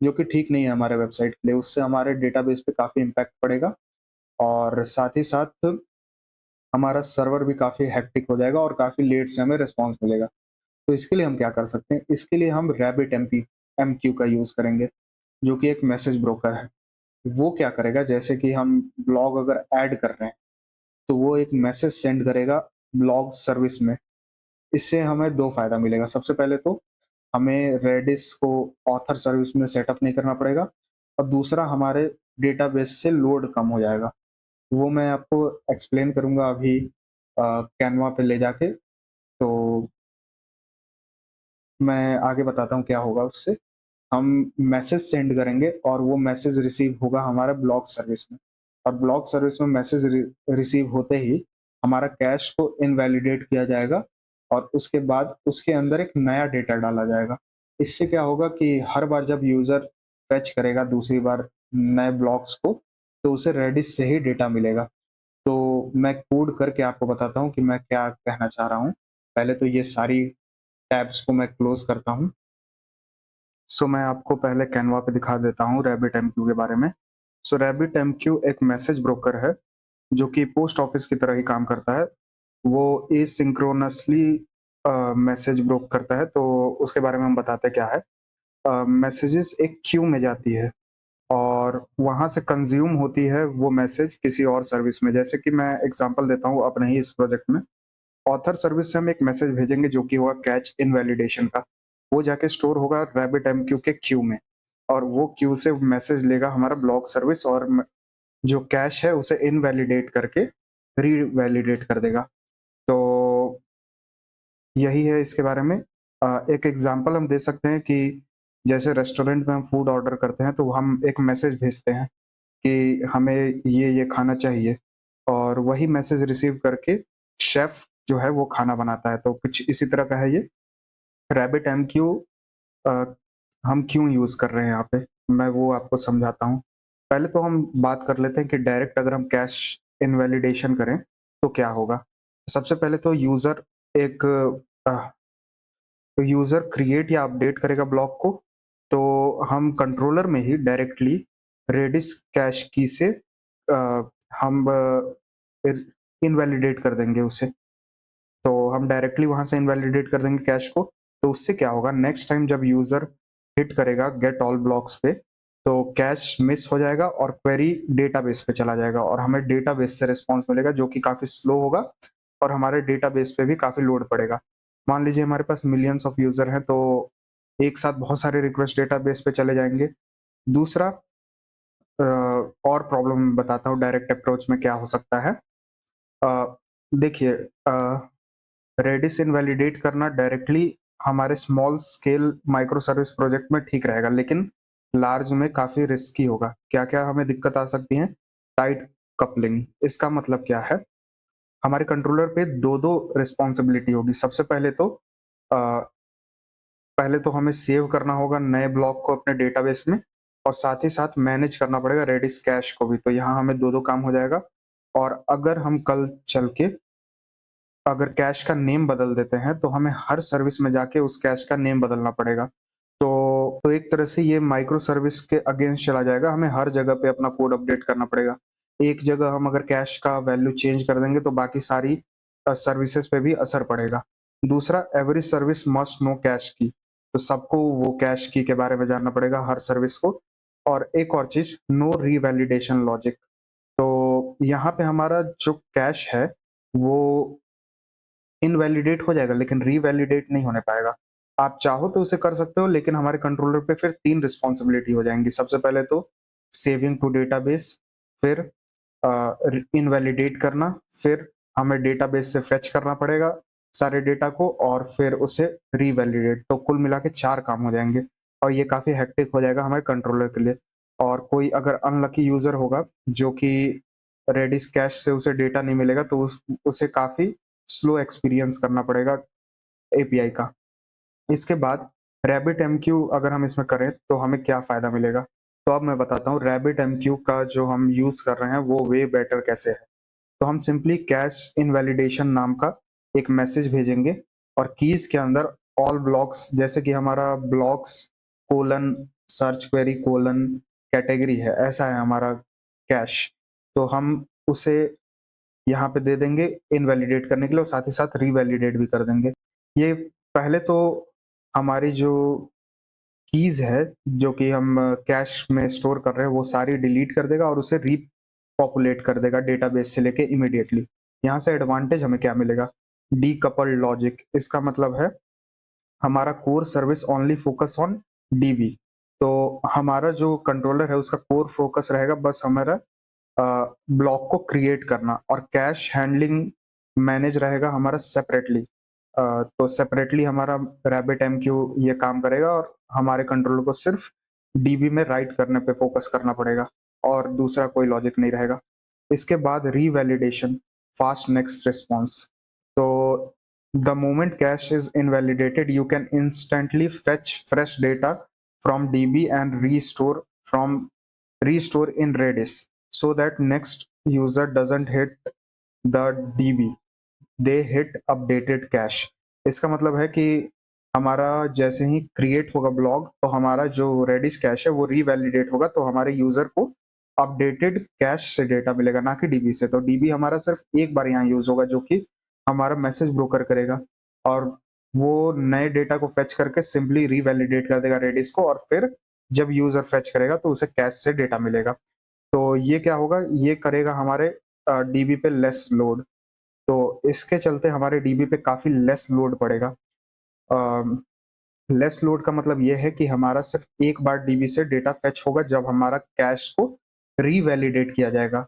जो कि ठीक नहीं है हमारे वेबसाइट के लिए। उससे हमारे डेटाबेस पे काफ़ी इम्पैक्ट पड़ेगा और साथ ही साथ हमारा सर्वर भी काफ़ी हेक्टिक हो जाएगा और काफ़ी लेट से हमें रिस्पॉन्स मिलेगा। तो इसके लिए हम क्या कर सकते हैं, इसके लिए हम रैबिट एमक्यू का यूज़ करेंगे, जो कि एक मैसेज ब्रोकर है। वो क्या करेगा, जैसे कि हम ब्लॉग अगर ऐड कर रहे हैं, तो वो एक मैसेज सेंड करेगा ब्लॉग सर्विस में। इससे हमें 2 फ़ायदा मिलेगा। सबसे पहले तो हमें रेडिस को ऑथर सर्विस में सेटअप नहीं करना पड़ेगा और दूसरा हमारे डेटाबेस से लोड कम हो जाएगा। वो मैं आपको एक्सप्लेन करूँगा अभी कैनवा पे ले जाके। तो मैं आगे बताता हूँ क्या होगा उससे। हम मैसेज सेंड करेंगे और वो मैसेज रिसीव होगा हमारा ब्लॉग सर्विस में, और ब्लॉग सर्विस में मैसेज रिसीव होते ही हमारा कैश को इनवैलिडेट किया जाएगा और उसके बाद उसके अंदर एक नया डेटा डाला जाएगा। इससे क्या होगा कि हर बार जब यूज़र फेच करेगा दूसरी बार नए ब्लॉक्स को, तो उसे रेडिस से ही डेटा मिलेगा। तो मैं कोड करके आपको बताता हूँ कि मैं क्या कहना चाह रहा हूँ। पहले तो ये सारी टैब्स को मैं क्लोज़ करता हूँ। सो मैं आपको पहले कैनवा पे दिखा देता हूँ रैबिट एमक्यू के बारे में। सो रैबिट एमक्यू एक मैसेज ब्रोकर है जो कि पोस्ट ऑफिस की तरह ही काम करता है। वो एसिंक्रोनसली मैसेज ब्रोक करता है, तो उसके बारे में हम बताते क्या है। मैसेजेस एक क्यू में जाती है और वहाँ से कंज्यूम होती है वो मैसेज किसी और सर्विस में। जैसे कि मैं एग्जांपल देता हूँ अपने ही इस प्रोजेक्ट में। ऑथर सर्विस से हम एक मैसेज भेजेंगे जो कि होगा कैच इनवैलिडेशन का। वो जाके स्टोर होगा रैबिट एमक्यू के क्यू में और वो क्यू से मैसेज लेगा हमारा ब्लॉक सर्विस और जो कैश है उसे इनवैलिडेट करके रीवैलिडेट कर देगा। तो यही है इसके बारे में। एक एग्जांपल हम दे सकते हैं कि जैसे रेस्टोरेंट में हम फूड ऑर्डर करते हैं तो हम एक मैसेज भेजते हैं कि हमें ये खाना चाहिए और वही मैसेज रिसीव करके शेफ जो है वो खाना बनाता है। तो कुछ इसी तरह का है ये। रैबिट एमक्यू हम क्यों यूज़ कर रहे हैं यहाँ पे, मैं वो आपको समझाता हूँ। पहले तो हम बात कर लेते हैं कि डायरेक्ट अगर हम कैश इनवैलिडेशन करें तो क्या होगा। सबसे पहले तो एक यूज़र क्रिएट या अपडेट करेगा ब्लॉक को, तो हम कंट्रोलर में ही डायरेक्टली रेडिस कैश की से हम इनवैलिडेट कर देंगे उसे। तो हम डायरेक्टली वहाँ से इनवैलिडेट कर देंगे कैश को। तो उससे क्या होगा, नेक्स्ट टाइम जब यूज़र हिट करेगा गेट ऑल ब्लॉक्स पे, तो कैश मिस हो जाएगा और क्वेरी डेटाबेस पे चला जाएगा और हमें डेटाबेस से रिस्पॉन्स मिलेगा जो कि काफ़ी स्लो होगा और हमारे डेटाबेस पे भी काफ़ी लोड पड़ेगा। मान लीजिए हमारे पास मिलियंस ऑफ यूज़र हैं, तो एक साथ बहुत सारे रिक्वेस्ट डेटाबेस पे चले जाएँगे। दूसरा और प्रॉब्लम बताता हूँ डायरेक्ट अप्रोच में क्या हो सकता है। अ, देखिए, रेडिस इनवैलिडेट करना डायरेक्टली हमारे small scale micro service project में ठीक रहेगा, लेकिन लार्ज में काफ़ी रिस्की होगा। क्या-क्या हमें दिक्कत आ सकती है? Tight coupling. इसका मतलब क्या है? हमारे कंट्रोलर पे 2-2 रिस्पॉन्सिबिलिटी होगी। सबसे अ, पहले तो हमें सेव करना होगा नए ब्लॉक को अपने डेटाबेस में और साथ ही साथ मैनेज करना पड़ेगा रेडिस कैश को भी। तो यहाँ हमें 2-2 काम हो जाएगा। और अगर हम कल चल के अगर कैश का नेम बदल देते हैं, तो हमें हर सर्विस में जाके उस कैश का नेम बदलना पड़ेगा। तो एक तरह से ये माइक्रो सर्विस के अगेंस्ट चला जाएगा, हमें हर जगह पे अपना कोड अपडेट करना पड़ेगा। एक जगह हम अगर कैश का वैल्यू चेंज कर देंगे, तो बाकी सारी सर्विसेज़ पे भी असर पड़ेगा। दूसरा, every service must know cash की, तो सबको वो कैश की के बारे में जानना पड़ेगा हर सर्विस को। और एक और चीज़, नो रीवैलिडेशन लॉजिक। तो यहाँ पे हमारा जो कैश है, वो इनवैलिडेट हो जाएगा लेकिन रीवैलिडेट नहीं होने पाएगा। आप चाहो तो उसे कर सकते हो, लेकिन हमारे कंट्रोलर पे फिर 3 रिस्पॉन्सिबिलिटी हो जाएँगी। सबसे पहले तो सेविंग टू डेटाबेस, फिर इनवैलिडेट करना, फिर हमें डेटाबेस से फेच करना पड़ेगा सारे डेटा को और फिर उसे रीवैलिडेट। तो कुल मिला के 4 काम हो जाएँगे और ये काफ़ी हेक्टिक हो जाएगा हमारे कंट्रोलर के लिए। और कोई अगर अनलकी यूज़र होगा जो कि रेडिस कैश से उसे डेटा नहीं मिलेगा, तो उसे काफ़ी स्लो एक्सपीरियंस करना पड़ेगा एपीआई का। इसके बाद रैबिट एमक्यू अगर हम इसमें करें तो हमें क्या फ़ायदा मिलेगा? तो अब मैं बताता हूँ रैबिट एमक्यू का जो हम यूज़ कर रहे हैं वो वे बेटर कैसे है। तो हम सिंपली कैश इनवैलिडेशन नाम का एक मैसेज भेजेंगे और कीज के अंदर ऑल ब्लॉक्स, जैसे कि हमारा blocks colon search query colon category है, ऐसा है हमारा कैश, तो हम उसे यहाँ पे दे देंगे इनवैलिडेट करने के लिए और साथ ही साथ रीवैलिडेट भी कर देंगे। ये पहले तो हमारी जो कीज है जो कि हम कैश में स्टोर कर रहे हैं वो सारी डिलीट कर देगा और उसे रीपॉपुलेट कर देगा डेटाबेस से लेके इमीडिएटली। यहाँ से एडवांटेज हमें क्या मिलेगा, डीकपल्ड लॉजिक। इसका मतलब है हमारा core service only focus on dB, तो हमारा जो कंट्रोलर है उसका कोर फोकस रहेगा बस हमारा ब्लॉक को क्रिएट करना, और कैश हैंडलिंग मैनेज रहेगा हमारा सेपरेटली। तो सेपरेटली हमारा रैबिट एमक्यू ये काम करेगा और हमारे कंट्रोलर को सिर्फ डीबी में राइट करने पे फोकस करना पड़ेगा और दूसरा कोई लॉजिक नहीं रहेगा। इसके बाद रीवैलिडेशन, फास्ट नेक्स्ट रिस्पॉन्स। तो the moment cache is invalidated you can instantly fetch fresh data from db and restore in redis so that next user doesn't hit the db, they hit updated cache। इसका मतलब है कि हमारा जैसे ही create होगा blog तो हमारा जो रेडिस कैश है वो रीवैलिडेट होगा, तो हमारे यूजर को अपडेटेड कैश से डेटा मिलेगा ना कि डीबी से। तो डीबी हमारा सिर्फ एक बार यहाँ यूज होगा जो कि हमारा मैसेज ब्रोकर करेगा और वो नए डेटा को फेच करके सिंपली रीवैलिडेट कर देगा रेडिस को, और फिर जब यूजर फेच करेगा तो उसे कैश से डेटा मिलेगा। तो ये क्या होगा, ये करेगा हमारे डीबी पे लेस लोड, तो इसके चलते हमारे डीबी पे काफी लेस लोड पड़ेगा। लेस लोड का मतलब ये है कि हमारा सिर्फ एक बार डीबी से डेटा फेच होगा जब हमारा कैश को रीवैलिडेट किया जाएगा,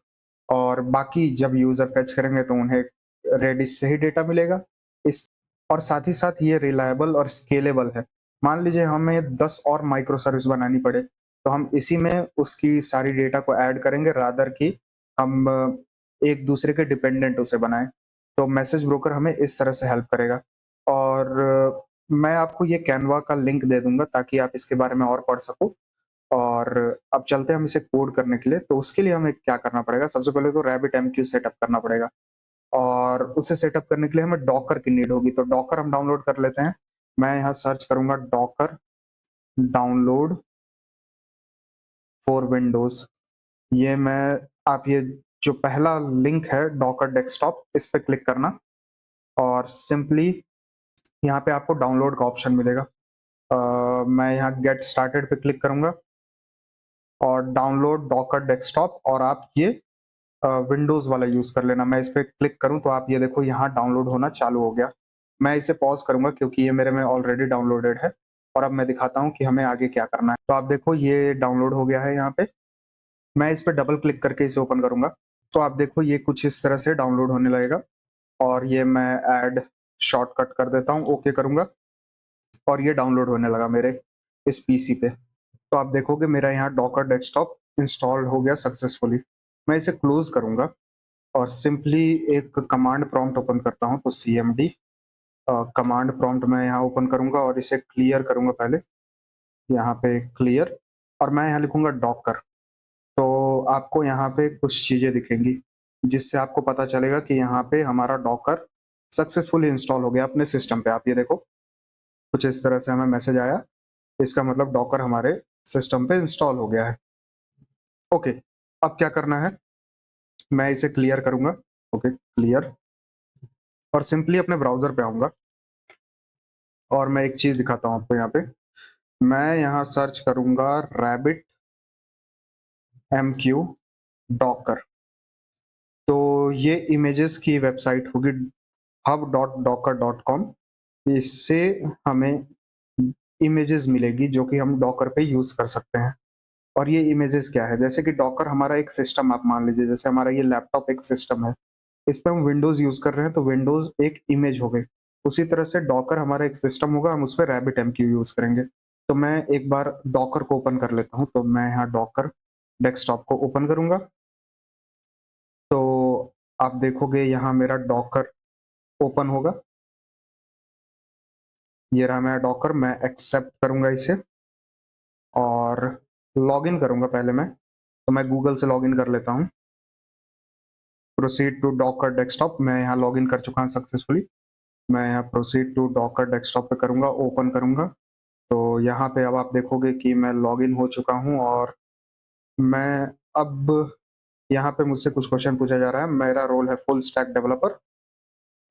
और बाकी जब यूजर फेच करेंगे तो उन्हें रेडिस से ही डेटा मिलेगा। इस और साथ ही साथ ये रिलायबल और स्केलेबल है। मान लीजिए हमें 10 और माइक्रो सर्विस बनानी पड़े तो हम इसी में उसकी सारी डेटा को ऐड करेंगे रादर कि हम एक दूसरे के डिपेंडेंट उसे बनाएं। तो मैसेज ब्रोकर हमें इस तरह से हेल्प करेगा। और मैं आपको ये कैनवा का लिंक दे दूंगा ताकि आप इसके बारे में और पढ़ सको। और अब चलते हैं हम इसे कोड करने के लिए। तो उसके लिए हमें क्या करना पड़ेगा, सबसे पहले तो रैबिट एमक्यू सेटअप करना पड़ेगा और उसे सेटअप करने के लिए हमें डॉकर की नीड होगी। तो डॉकर हम डाउनलोड कर लेते हैं। मैं यहाँ सर्च करूंगा डॉकर डाउनलोड फॉर विंडोज। ये मैं आप ये जो पहला लिंक है डॉकर डेस्कटॉप, इस पर क्लिक करना और सिंपली यहाँ पे आपको डाउनलोड का ऑप्शन मिलेगा। मैं यहाँ गेट स्टार्टेड पे क्लिक करूंगा और डाउनलोड डॉकर डेस्कटॉप, और आप ये विंडोज वाला यूज कर लेना। मैं इस पर क्लिक करूं तो आप ये देखो यहाँ डाउनलोड होना चालू हो गया। मैं इसे पॉज करूंगा क्योंकि ये मेरे में ऑलरेडी डाउनलोडेड है, और अब मैं दिखाता हूँ कि हमें आगे क्या करना है। तो आप देखो ये डाउनलोड हो गया है यहाँ पे। मैं इस पर डबल क्लिक करके इसे ओपन करूंगा तो आप देखो ये कुछ इस तरह से डाउनलोड होने लगेगा, और ये मैं ऐड शॉर्टकट कर देता हूँ, ओके करूंगा, और ये डाउनलोड होने लगा मेरे इस पीसी पे। तो आप देखोगे मेरा यहाँ डॉकर डेस्कटॉप इंस्टॉल हो गया सक्सेसफुली। मैं इसे क्लोज करूंगा और सिंपली एक कमांड प्रॉम्प्ट ओपन करता हूँ। तो cmd कमांड प्रॉम्प्ट मैं यहाँ ओपन करूंगा और इसे क्लियर करूंगा पहले, यहाँ पे क्लियर, और मैं यहाँ लिखूंगा डॉकर। तो आपको यहाँ पे कुछ चीजें दिखेंगी जिससे आपको पता चलेगा कि यहाँ पे हमारा डॉकर सक्सेसफुली इंस्टॉल हो गया अपने सिस्टम पे। आप ये देखो कुछ इस तरह से हमें मैसेज आया, इसका मतलब डॉकर हमारे सिस्टम पे इंस्टॉल हो गया है। ओके, अब क्या करना है, मैं इसे क्लियर करूंगा। ओके क्लियर, और सिंपली अपने ब्राउजर पे आऊंगा और मैं एक चीज दिखाता हूँ आपको। यहाँ पे मैं यहाँ सर्च करूंगा रैबिट एमक्यू डॉकर। तो ये इमेजेस की वेबसाइट होगी hub.docker.com। इससे हमें इमेजेस मिलेगी जो कि हम डॉकर पे यूज कर सकते हैं। और ये इमेजेस क्या है, जैसे कि डॉकर हमारा एक सिस्टम, आप मान लीजिए जैसे हमारा ये लैपटॉप एक सिस्टम है, इस पे हम विंडोज यूज कर रहे हैं तो विंडोज एक इमेज हो गई। उसी तरह से डॉकर हमारा एक सिस्टम होगा, हम उस पर रैबिट एमक्यू यूज करेंगे। तो मैं एक बार डॉकर को ओपन कर लेता हूँ। तो मैं यहाँ डॉकर डेस्कटॉप को ओपन करूंगा तो आप देखोगे यहाँ मेरा डॉकर ओपन होगा। ये रहा मेरा डॉकर, मैं एक्सेप्ट करूंगा इसे और लॉगिन करूंगा। पहले मैं गूगल से लॉगिन कर लेता हूँ। प्रोसीड टू डॉकर डेस्कटॉप, मैं यहाँ लॉगिन कर चुका हूँ सक्सेसफुली। मैं यहाँ प्रोसीड टू डॉकर डेस्कटॉप पे करूँगा, ओपन करूँगा। तो यहाँ पे अब आप देखोगे कि मैं लॉगिन हो चुका हूँ और मैं अब यहाँ पे मुझसे कुछ क्वेश्चन पूछा जा रहा है। मेरा रोल है फुल स्टैक डेवलपर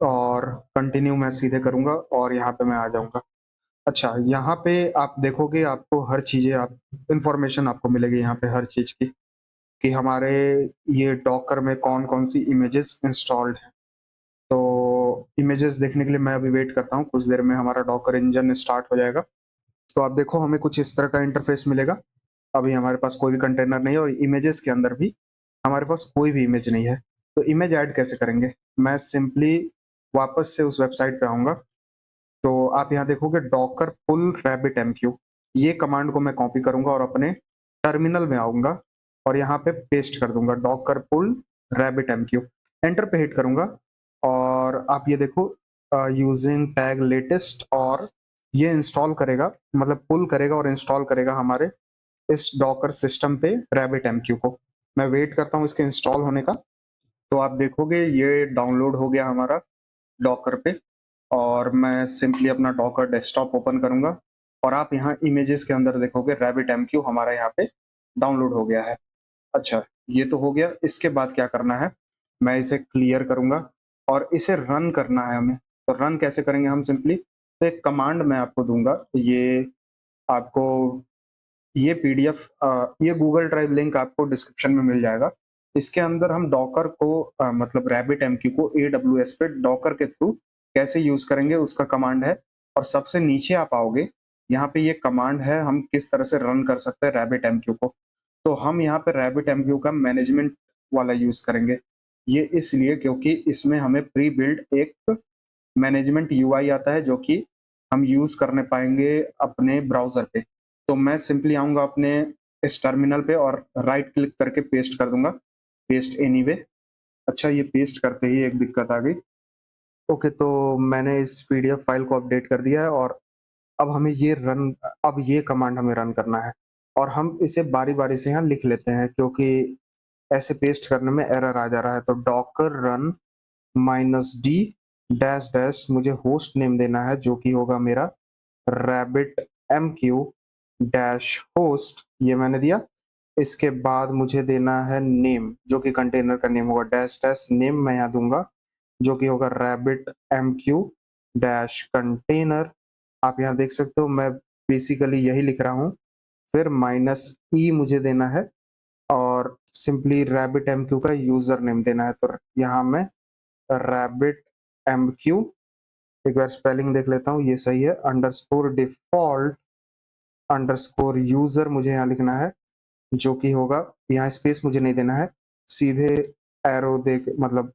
और कंटिन्यू मैं सीधे करूँगा और यहाँ पे मैं आ जाऊँगा। अच्छा, यहाँ पे आप देखोगे आपको हर चीज़ें आप इन्फॉर्मेशन आपको मिलेगी यहाँ पे हर चीज़ की, कि हमारे ये डॉकर में कौन-कौन सी इमेजेस इंस्टॉल्ड हैं। तो इमेजेस देखने के लिए मैं अभी वेट करता हूँ, कुछ देर में हमारा डॉकर इंजन स्टार्ट हो जाएगा। तो आप देखो हमें कुछ इस तरह का इंटरफेस मिलेगा। अभी हमारे पास कोई भी कंटेनर नहीं है और इमेजेस के अंदर भी हमारे पास कोई भी इमेज नहीं है। तो इमेज ऐड कैसे करेंगे? मैं सिंपली वापस से उस वेबसाइट पे आऊँगा। तो आप यहाँ देखोगे डॉकर पुल रैबिट एमक्यू, ये कमांड को मैं कॉपी करूँगा और अपने टर्मिनल में आऊँगा और यहाँ पे पेस्ट कर दूँगा डॉकर पुल रैबिट एमक्यू। एंटर पे हिट करूँगा और आप ये देखो यूजिंग टैग लेटेस्ट और ये इंस्टॉल करेगा, मतलब पुल करेगा और इंस्टॉल करेगा हमारे इस डॉकर सिस्टम पे रैबिट एमक्यू को। मैं वेट करता हूँ इसके इंस्टॉल होने का। तो आप देखोगे ये डाउनलोड हो गया हमारा डॉकर पे और मैं सिंपली अपना डॉकर डेस्कटॉप ओपन करूंगा और आप यहाँ इमेजेस के अंदर देखोगे रैबिट एमक्यू हमारा यहाँ पे डाउनलोड हो गया है। अच्छा, ये तो हो गया। इसके बाद क्या करना है, मैं इसे क्लियर करूंगा और इसे रन करना है हमें। तो रन कैसे करेंगे हम? सिंपली तो एक कमांड मैं आपको दूंगा, ये आपको ये पीडीएफ ये गूगल ड्राइव लिंक आपको डिस्क्रिप्शन में मिल जाएगा। इसके अंदर हम डॉकर को मतलब रैबिट एमक्यू को एडब्ल्यूएस पे डॉकर के थ्रू कैसे यूज करेंगे उसका कमांड है। और सबसे नीचे आप आओगे, यहाँ पे ये कमांड है हम किस तरह से रन कर सकते हैं रैबिट एमक्यू को। तो हम यहाँ पे रैबिट एमक्यू का मैनेजमेंट वाला यूज करेंगे। ये इसलिए क्योंकि इसमें हमें प्री बिल्ड एक मैनेजमेंट यूआई आता है जो कि हम यूज करने पाएंगे अपने ब्राउजर पे। तो मैं सिंपली आऊंगा अपने इस टर्मिनल पे और राइट क्लिक करके पेस्ट कर दूंगा, पेस्ट एनीवे। अच्छा, ये पेस्ट करते ही एक दिक्कत आ गई। ओके, तो मैंने इस पीडीएफ फाइल को अपडेट कर दिया है और अब हमें अब ये कमांड हमें रन करना है और हम इसे बारी बारी से यहाँ लिख लेते हैं क्योंकि ऐसे पेस्ट करने में एरर आ जा रहा है। तो Docker run -d dash dash मुझे होस्ट नेम देना है जो कि होगा मेरा रैबिट एमक्यू डैश होस्ट, ये मैंने दिया। इसके बाद मुझे देना है नेम जो कि कंटेनर का नेम होगा, डैश डैश नेम मैं यहाँ दूंगा जो कि होगा रैबिट एमक्यू डैश कंटेनर। आप यहाँ देख सकते हो मैं बेसिकली यही लिख रहा हूँ। फिर -e मुझे देना है और सिंपली रैबिट एमक्यू का यूजर नेम देना है। तो यहाँ मैं रैबिट एमक्यू, एक बार स्पेलिंग देख लेता हूँ ये सही है, अंडरस्कोर डिफॉल्ट अंडरस्कोर यूजर मुझे यहाँ लिखना है जो कि होगा, यहाँ स्पेस मुझे नहीं देना है, सीधे एरो दे के मतलब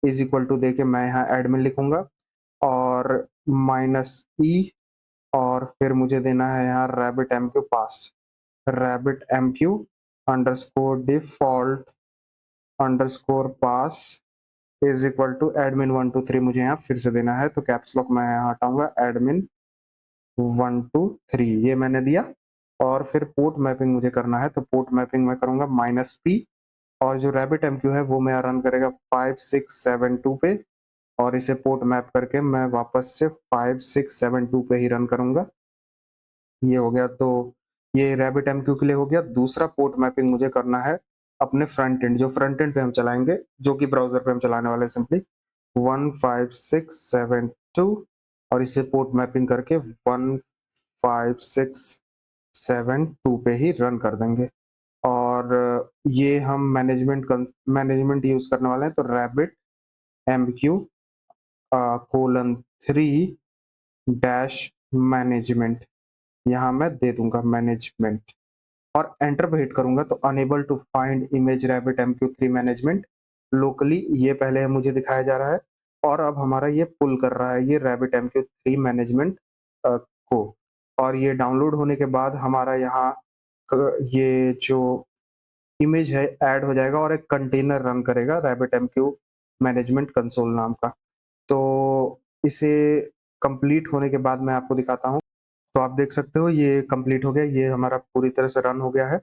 इज इक्वल टू दे के मैं यहाँ एडमिन लिखूंगा और -e और फिर मुझे देना है यहाँ Rabbit MQ pass, Rabbit MQ underscore default underscore pass is equal to admin 123 मुझे यहाँ फिर से देना है। तो कैप्स लॉक मैं यहाँ हटाऊंगा, एडमिन 123 ये मैंने दिया। और फिर पोर्ट मैपिंग मुझे करना है, तो पोर्ट मैपिंग मैं करूंगा -p और जो रैबिट एमक्यू है वो मेरा रन करेगा 5672 पे और इसे पोर्ट मैप करके मैं वापस से 5672 पे ही रन करूंगा। ये हो गया। तो ये रैबिट एमक्यू के लिए हो गया। दूसरा पोर्ट मैपिंग मुझे करना है अपने फ्रंट एंड, जो फ्रंट एंड पे हम चलाएंगे जो कि ब्राउजर पे हम चलाने वाले हैं, सिंपली 15672 और इसे पोर्ट मैपिंग करके 15672 पे ही रन कर देंगे। और ये हम मैनेजमेंट यूज करने वाले हैं। तो रैबिट एमक्यू :3 डैश मैनेजमेंट, यहाँ मैं दे दूंगा मैनेजमेंट और एंटर पे हिट करूंगा तो unable to find image Rabbit MQ 3 management locally, ये पहले मुझे दिखाया जा रहा है और अब हमारा ये पुल कर रहा है ये रैबिट एमक्यू 3 मैनेजमेंट को। और ये डाउनलोड होने के बाद हमारा यहाँ ये जो इमेज है ऐड हो जाएगा और एक कंटेनर रन करेगा रैबिट एमक्यू मैनेजमेंट कंसोल नाम का। तो इसे कंप्लीट होने के बाद मैं आपको दिखाता हूँ। तो आप देख सकते हो ये कंप्लीट हो गया, ये हमारा पूरी तरह से रन हो गया है।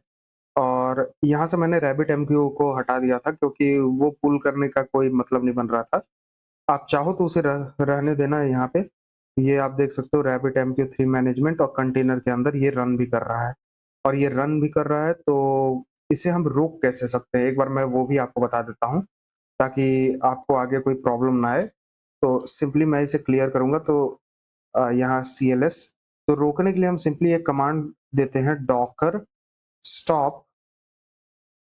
और यहाँ से मैंने रैबिट एमक्यू को हटा दिया था क्योंकि वो पुल करने का कोई मतलब नहीं बन रहा था। आप चाहो तो उसे रहने देना है यहाँ पे। ये आप देख सकते हो रैबिट MQ3 मैनेजमेंट और कंटेनर के अंदर ये रन भी कर रहा है, और ये रन भी कर रहा है, तो इसे हम रोक कैसे सकते हैं, एक बार मैं वो भी आपको बता देता हूँ ताकि आपको आगे कोई प्रॉब्लम ना आए। तो सिंपली मैं इसे क्लियर करूंगा, तो यहाँ CLS, तो रोकने के लिए हम सिंपली एक कमांड देते हैं, डॉकर स्टॉप।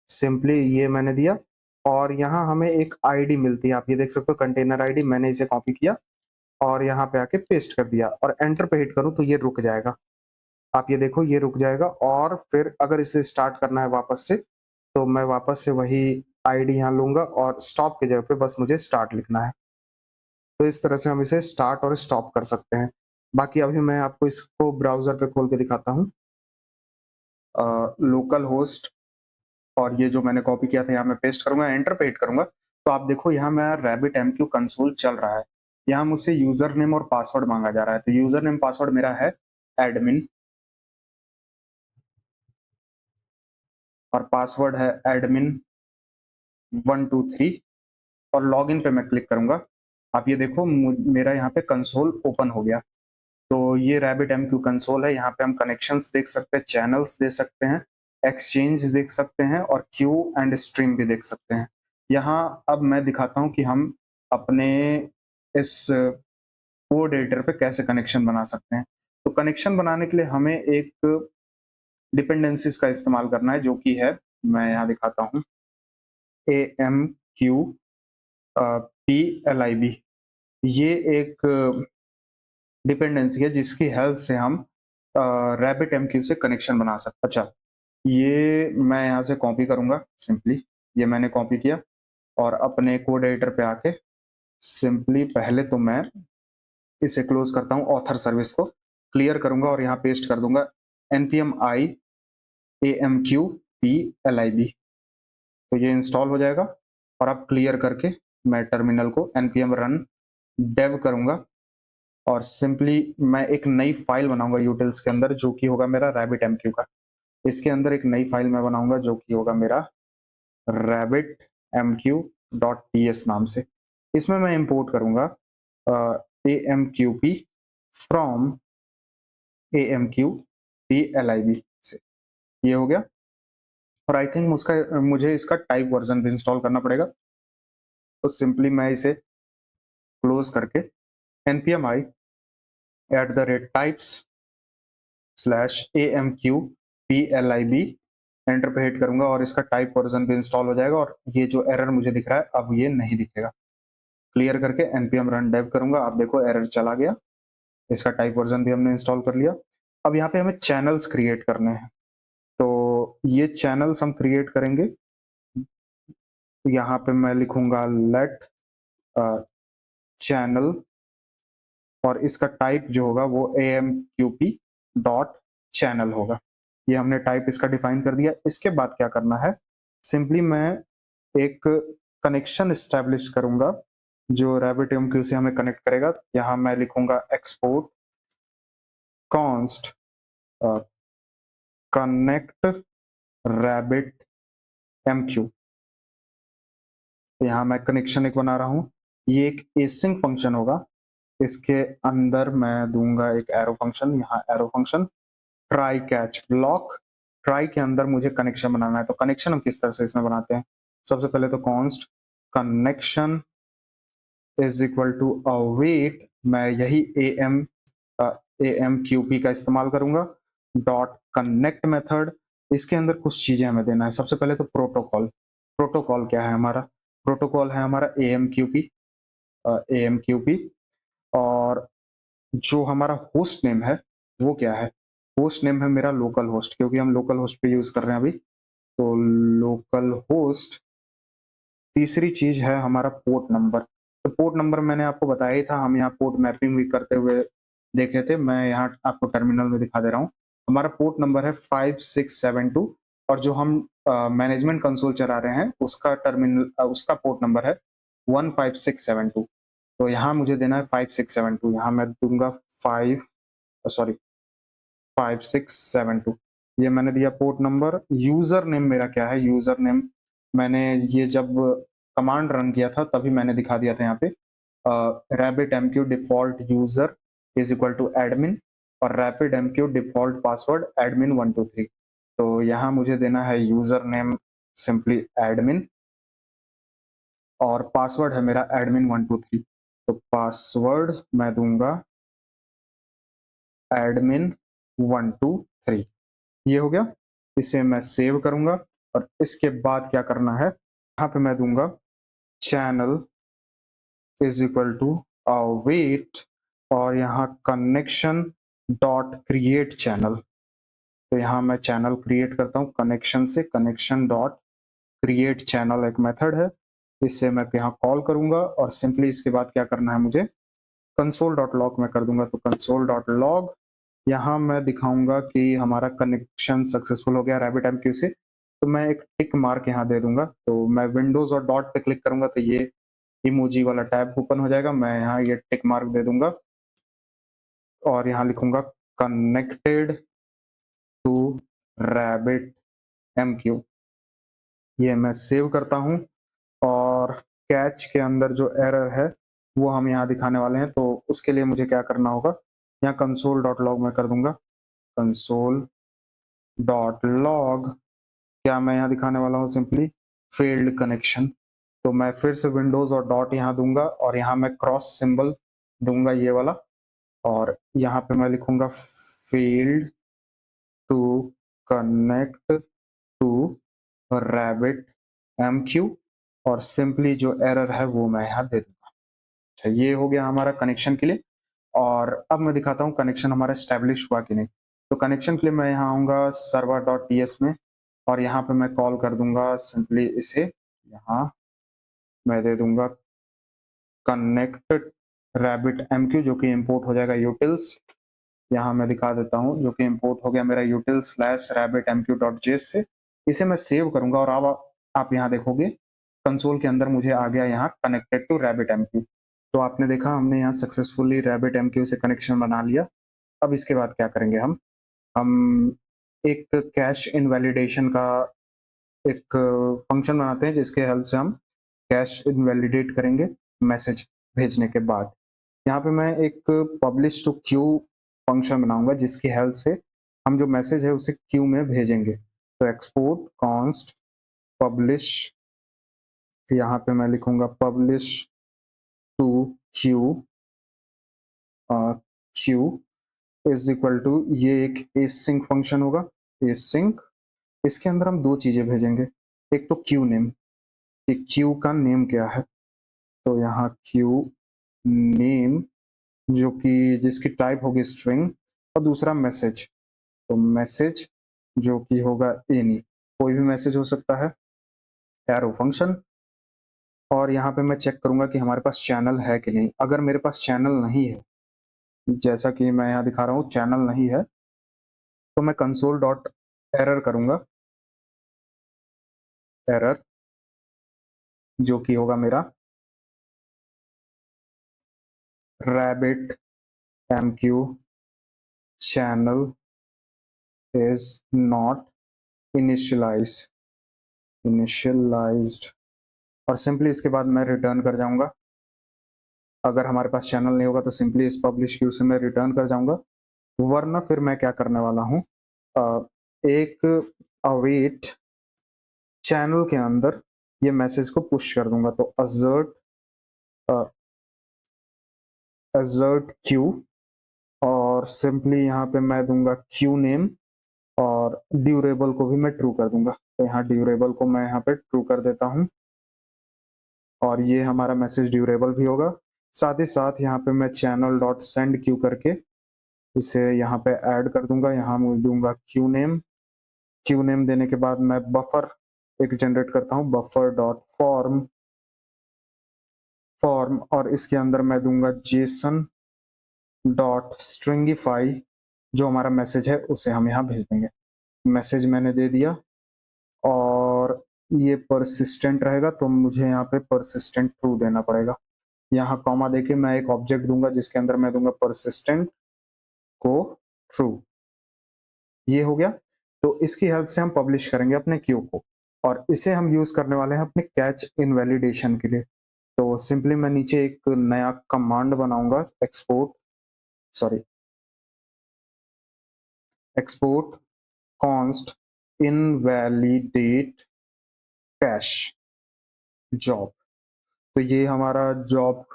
सिंपली ये मैंने दिया, और यहाँ हमें एक आईडी मिलती है, आप ये देख सकते हो कंटेनर आईडी, मैंने इसे कॉपी किया और यहाँ पे आके पेस्ट कर दिया और एंटर पे हिट करूँ तो ये रुक जाएगा। आप ये देखो ये रुक जाएगा, और फिर अगर इसे स्टार्ट करना है वापस से, तो मैं वापस से वही आईडी यहाँ लूंगा और स्टॉप की जगह पे बस मुझे स्टार्ट लिखना है। तो इस तरह से हम इसे स्टार्ट और स्टॉप कर सकते हैं। बाकी अभी मैं आपको इसको ब्राउजर पे खोल के दिखाता हूँ। लोकल होस्ट, और ये जो मैंने कॉपी किया था यहाँ मैं पेस्ट करूंगा, एंटर पे हिट करूंगा, तो आप देखो यहाँ मेरा रैबिट MQ कंसोल चल रहा है। यहाँ मुझसे यूजर नेम और पासवर्ड मांगा जा रहा है, तो यूजर नेम पासवर्ड मेरा है एडमिन, और पासवर्ड है admin123, और लॉगिन पे मैं क्लिक करूंगा। आप ये देखो मेरा यहाँ पे कंसोल ओपन हो गया। तो ये रैबिट MQ कंसोल है, यहाँ पे हम कनेक्शंस देख सकते हैं, चैनल्स दे सकते हैं, एक्सचेंज देख सकते हैं, और क्यू एंड स्ट्रीम भी देख सकते हैं। यहाँ अब मैं दिखाता हूँ कि हम अपने इस कोड एडिटर पे कैसे कनेक्शन बना सकते हैं। तो कनेक्शन बनाने के लिए हमें एक डिपेंडेंसीज का इस्तेमाल करना है, जो कि है, मैं यहाँ दिखाता हूँ, AMQ PLIB। ये एक डिपेंडेंसी है जिसकी हेल्प से हम रैबिट MQ से कनेक्शन बना सकते हैं। अच्छा, ये मैं यहाँ से कॉपी करूंगा, सिंपली ये मैंने कॉपी किया, और अपने कोड एडिटर पे आके सिंपली पहले तो मैं इसे क्लोज करता हूँ, ऑथर सर्विस को क्लियर करूंगा और यहाँ पेस्ट कर दूंगा npm i AMQ PLIB। तो ये इंस्टॉल हो जाएगा, और अब क्लियर करके मैं टर्मिनल को npm run dev करूंगा, और सिंपली मैं एक नई फाइल बनाऊंगा यूटिल्स के अंदर, जो कि होगा मेरा रैबिट MQ का। इसके अंदर एक नई फाइल मैं बनाऊंगा जो कि होगा मेरा rabbitmq.ts नाम से। इसमें मैं इंपोर्ट करूंगा AMQP फ्रॉम AMQPLIB से। ये हो गया, और आई थिंक मुझे इसका टाइप वर्जन भी इंस्टॉल करना पड़ेगा। तो सिंपली मैं इसे क्लोज करके npm i @types/AMQPLIB एंटर पे हिट करूंगा, और इसका टाइप वर्जन भी इंस्टॉल हो जाएगा, और ये जो एरर मुझे दिख रहा है अब ये नहीं दिखेगा। क्लियर करके npm run dev करूंगा, आप देखो एरर चला गया, इसका टाइप वर्जन भी हमने इंस्टॉल कर लिया। अब यहाँ पे हमें चैनल्स क्रिएट करने हैं, तो ये चैनल्स हम क्रिएट करेंगे। यहाँ पे मैं लिखूंगा लेट चैनल, और इसका टाइप जो होगा वो AMQP.channel होगा। ये हमने टाइप इसका डिफाइन कर दिया। इसके बाद क्या करना है, सिंपली मैं एक कनेक्शन स्टैब्लिश करूंगा जो रैबिट MQ से हमें कनेक्ट करेगा। यहाँ मैं लिखूंगा export const connect rabbit MQ। तो यहाँ मैं कनेक्शन एक बना रहा हूँ, ये एक एसिंक फंक्शन होगा। इसके अंदर मैं दूंगा एक एरो फंक्शन, यहाँ arrow function try catch block. Try के अंदर मुझे कनेक्शन बनाना है, तो कनेक्शन हम किस तरह से इसमें बनाते हैं, सबसे पहले तो const connection is equal to await, मैं यही AMQP का इस्तेमाल करूंगा, डॉट कनेक्ट मेथड। इसके अंदर कुछ चीजें हमें देना है। सबसे पहले तो प्रोटोकॉल। प्रोटोकॉल क्या है हमारा, प्रोटोकॉल है हमारा AMQP, और जो हमारा होस्ट नेम है वो क्या है, होस्ट नेम है मेरा लोकल होस्ट, क्योंकि हम लोकल होस्ट पे यूज कर रहे हैं अभी। तो लोकल होस्ट। तीसरी चीज है हमारा पोर्ट नंबर। तो पोर्ट नंबर मैंने आपको बताया ही था, हम यहाँ पोर्ट मैपिंग भी करते हुए देखे थे, मैं यहाँ आपको टर्मिनल में दिखा दे रहा हूँ। हमारा पोर्ट नंबर है 5672, और जो हम मैनेजमेंट कंसोल चला रहे हैं उसका पोर्ट नंबर है 15672। तो यहाँ मुझे देना है 5672, यहाँ मैं दूंगा 5672, ये मैंने दिया पोर्ट नंबर। यूजर नेम मेरा क्या है, यूजर नेम मैंने ये जब कमांड रन किया था तभी मैंने दिखा दिया था यहाँ पे, Rabbit MQ default user is equal to admin और Rabbit MQ default password admin 123। तो यहाँ मुझे देना है यूजर नेम सिंपली एडमिन और पासवर्ड है मेरा एडमिन 123। तो पासवर्ड मैं दूंगा एडमिन 123। ये हो गया। इसे मैं सेव करूंगा और इसके बाद क्या करना है, यहाँ पे मैं दूंगा channel is equal to await और यहाँ कनेक्शन डॉट क्रिएट चैनल। तो यहाँ मैं चैनल क्रिएट करता हूँ कनेक्शन से, कनेक्शन डॉट क्रिएट चैनल एक मेथड है, इसे मैं यहाँ कॉल करूंगा और सिंपली इसके बाद क्या करना है मुझे कंसोल डॉट लॉग में कर दूंगा। तो कंसोल डॉट लॉग यहाँ मैं दिखाऊंगा कि हमारा कनेक्शन सक्सेसफुल हो गया रैबिट एमक्यू से। तो मैं एक टिक मार्क यहाँ दे दूंगा। तो मैं विंडोज और डॉट पे क्लिक करूंगा तो ये इमोजी वाला टैब ओपन हो जाएगा। मैं यहाँ ये टिक मार्क दे दूंगा और यहाँ लिखूंगा कनेक्टेड टू रैबिट एमक्यू। ये मैं सेव करता हूँ और कैच के अंदर जो एरर है वो हम यहाँ दिखाने वाले हैं। तो उसके लिए मुझे क्या करना होगा, यहाँ कंसोल डॉट लॉग में कर दूंगा कंसोल डॉट लॉग। क्या मैं यहाँ दिखाने वाला हूँ सिंपली फेल्ड कनेक्शन। तो मैं फिर से विंडोज और डॉट यहाँ दूंगा और यहाँ मैं क्रॉस सिंबल दूंगा ये वाला और यहाँ पे मैं लिखूंगा failed to connect to Rabbit MQ और सिंपली जो एरर है वो मैं यहाँ दे दूंगा। अच्छा, ये हो गया हमारा कनेक्शन के लिए। और अब मैं दिखाता हूँ कनेक्शन हमारा स्टैब्लिश हुआ कि नहीं। तो कनेक्शन के लिए मैं यहाँ आऊँगा सर्वर डॉट टीएस में और यहाँ पे मैं कॉल कर दूंगा सिंपली इसे, यहाँ मैं दे दूंगा कनेक्ट रैबिट एमक्यू जो कि इंपोर्ट हो जाएगा यूटिल्स। यहाँ मैं दिखा देता हूँ जो कि इंपोर्ट हो गया मेरा util slash rabbit MQ dot JS से। इसे मैं सेव करूंगा और अब आप यहाँ देखोगे कंसोल के अंदर मुझे आ गया यहाँ कनेक्टेड टू रैबिट एमक्यू। तो आपने देखा हमने यहाँ सक्सेसफुली रैबिट एमक्यू से कनेक्शन बना लिया। अब इसके बाद क्या करेंगे, हम एक कैश इनवैलिडेशन का एक फंक्शन बनाते हैं जिसके हेल्प से हम कैश इनवैलिडेट करेंगे मैसेज भेजने के बाद। यहाँ पे मैं एक पब्लिश टू क्यू फंक्शन बनाऊंगा जिसकी हेल्प से हम जो मैसेज है उसे क्यू में भेजेंगे। तो एक्सपोर्ट कॉन्स्ट पब्लिश, यहाँ पे मैं लिखूंगा publish to queue queue is equal to, ये एक एसिंक फंक्शन होगा एसिंक। इसके अंदर हम दो चीजें भेजेंगे, एक तो क्यू नेम कि क्यू का नेम क्या है। तो यहाँ क्यू नेम जो कि जिसकी टाइप होगी स्ट्रिंग और दूसरा मैसेज। तो मैसेज जो कि होगा एनी, कोई भी मैसेज हो सकता है, एरो फंक्शन। और यहाँ पे मैं चेक करूंगा कि हमारे पास चैनल है कि नहीं। अगर मेरे पास चैनल नहीं है, जैसा कि मैं यहाँ दिखा रहा हूँ चैनल नहीं है, तो मैं कंसोल डॉट एरर करूंगा, एरर जो कि होगा मेरा rabbit MQ channel is not initialised और सिंपली इसके बाद मैं रिटर्न कर जाऊंगा। अगर हमारे पास चैनल नहीं होगा तो सिंपली इस पब्लिश क्यू से मैं रिटर्न कर जाऊंगा। वरना फिर मैं क्या करने वाला हूँ, एक अवेट चैनल के अंदर ये मैसेज को पुश कर दूंगा। तो assert क्यू और सिंपली यहाँ पे मैं दूंगा क्यू नेम और ड्यूरेबल को भी मैं ट्रू कर दूंगा। तो यहाँ ड्यूरेबल को मैं यहाँ पे ट्रू कर देता हूँ और ये हमारा मैसेज ड्यूरेबल भी होगा। साथ ही साथ यहाँ पे मैं चैनल डॉट सेंड क्यू करके इसे यहाँ पे ऐड कर दूंगा। यहाँ मैं दूंगा क्यू नेम देने के बाद मैं बफर एक जनरेट करता हूँ, बफर डॉट फॉर्म और इसके अंदर मैं दूंगा जेसन डॉट स्ट्रिंगिफाई, जो हमारा मैसेज है उसे हम यहाँ भेज देंगे। मैसेज मैंने दे दिया और ये परसिस्टेंट रहेगा तो मुझे यहाँ पे परसिस्टेंट ट्रू देना पड़ेगा। यहाँ कॉमा देके मैं एक ऑब्जेक्ट दूंगा जिसके अंदर मैं दूंगा परसिस्टेंट को ट्रू। ये हो गया। तो इसकी हेल्प से हम पब्लिश करेंगे अपने क्यू को और इसे हम यूज करने वाले हैं अपने कैच इनवैलिडेशन के लिए। तो सिंपली मैं नीचे एक नया कमांड बनाऊंगा, export const invalidate cash job. तो ये हमारा जॉब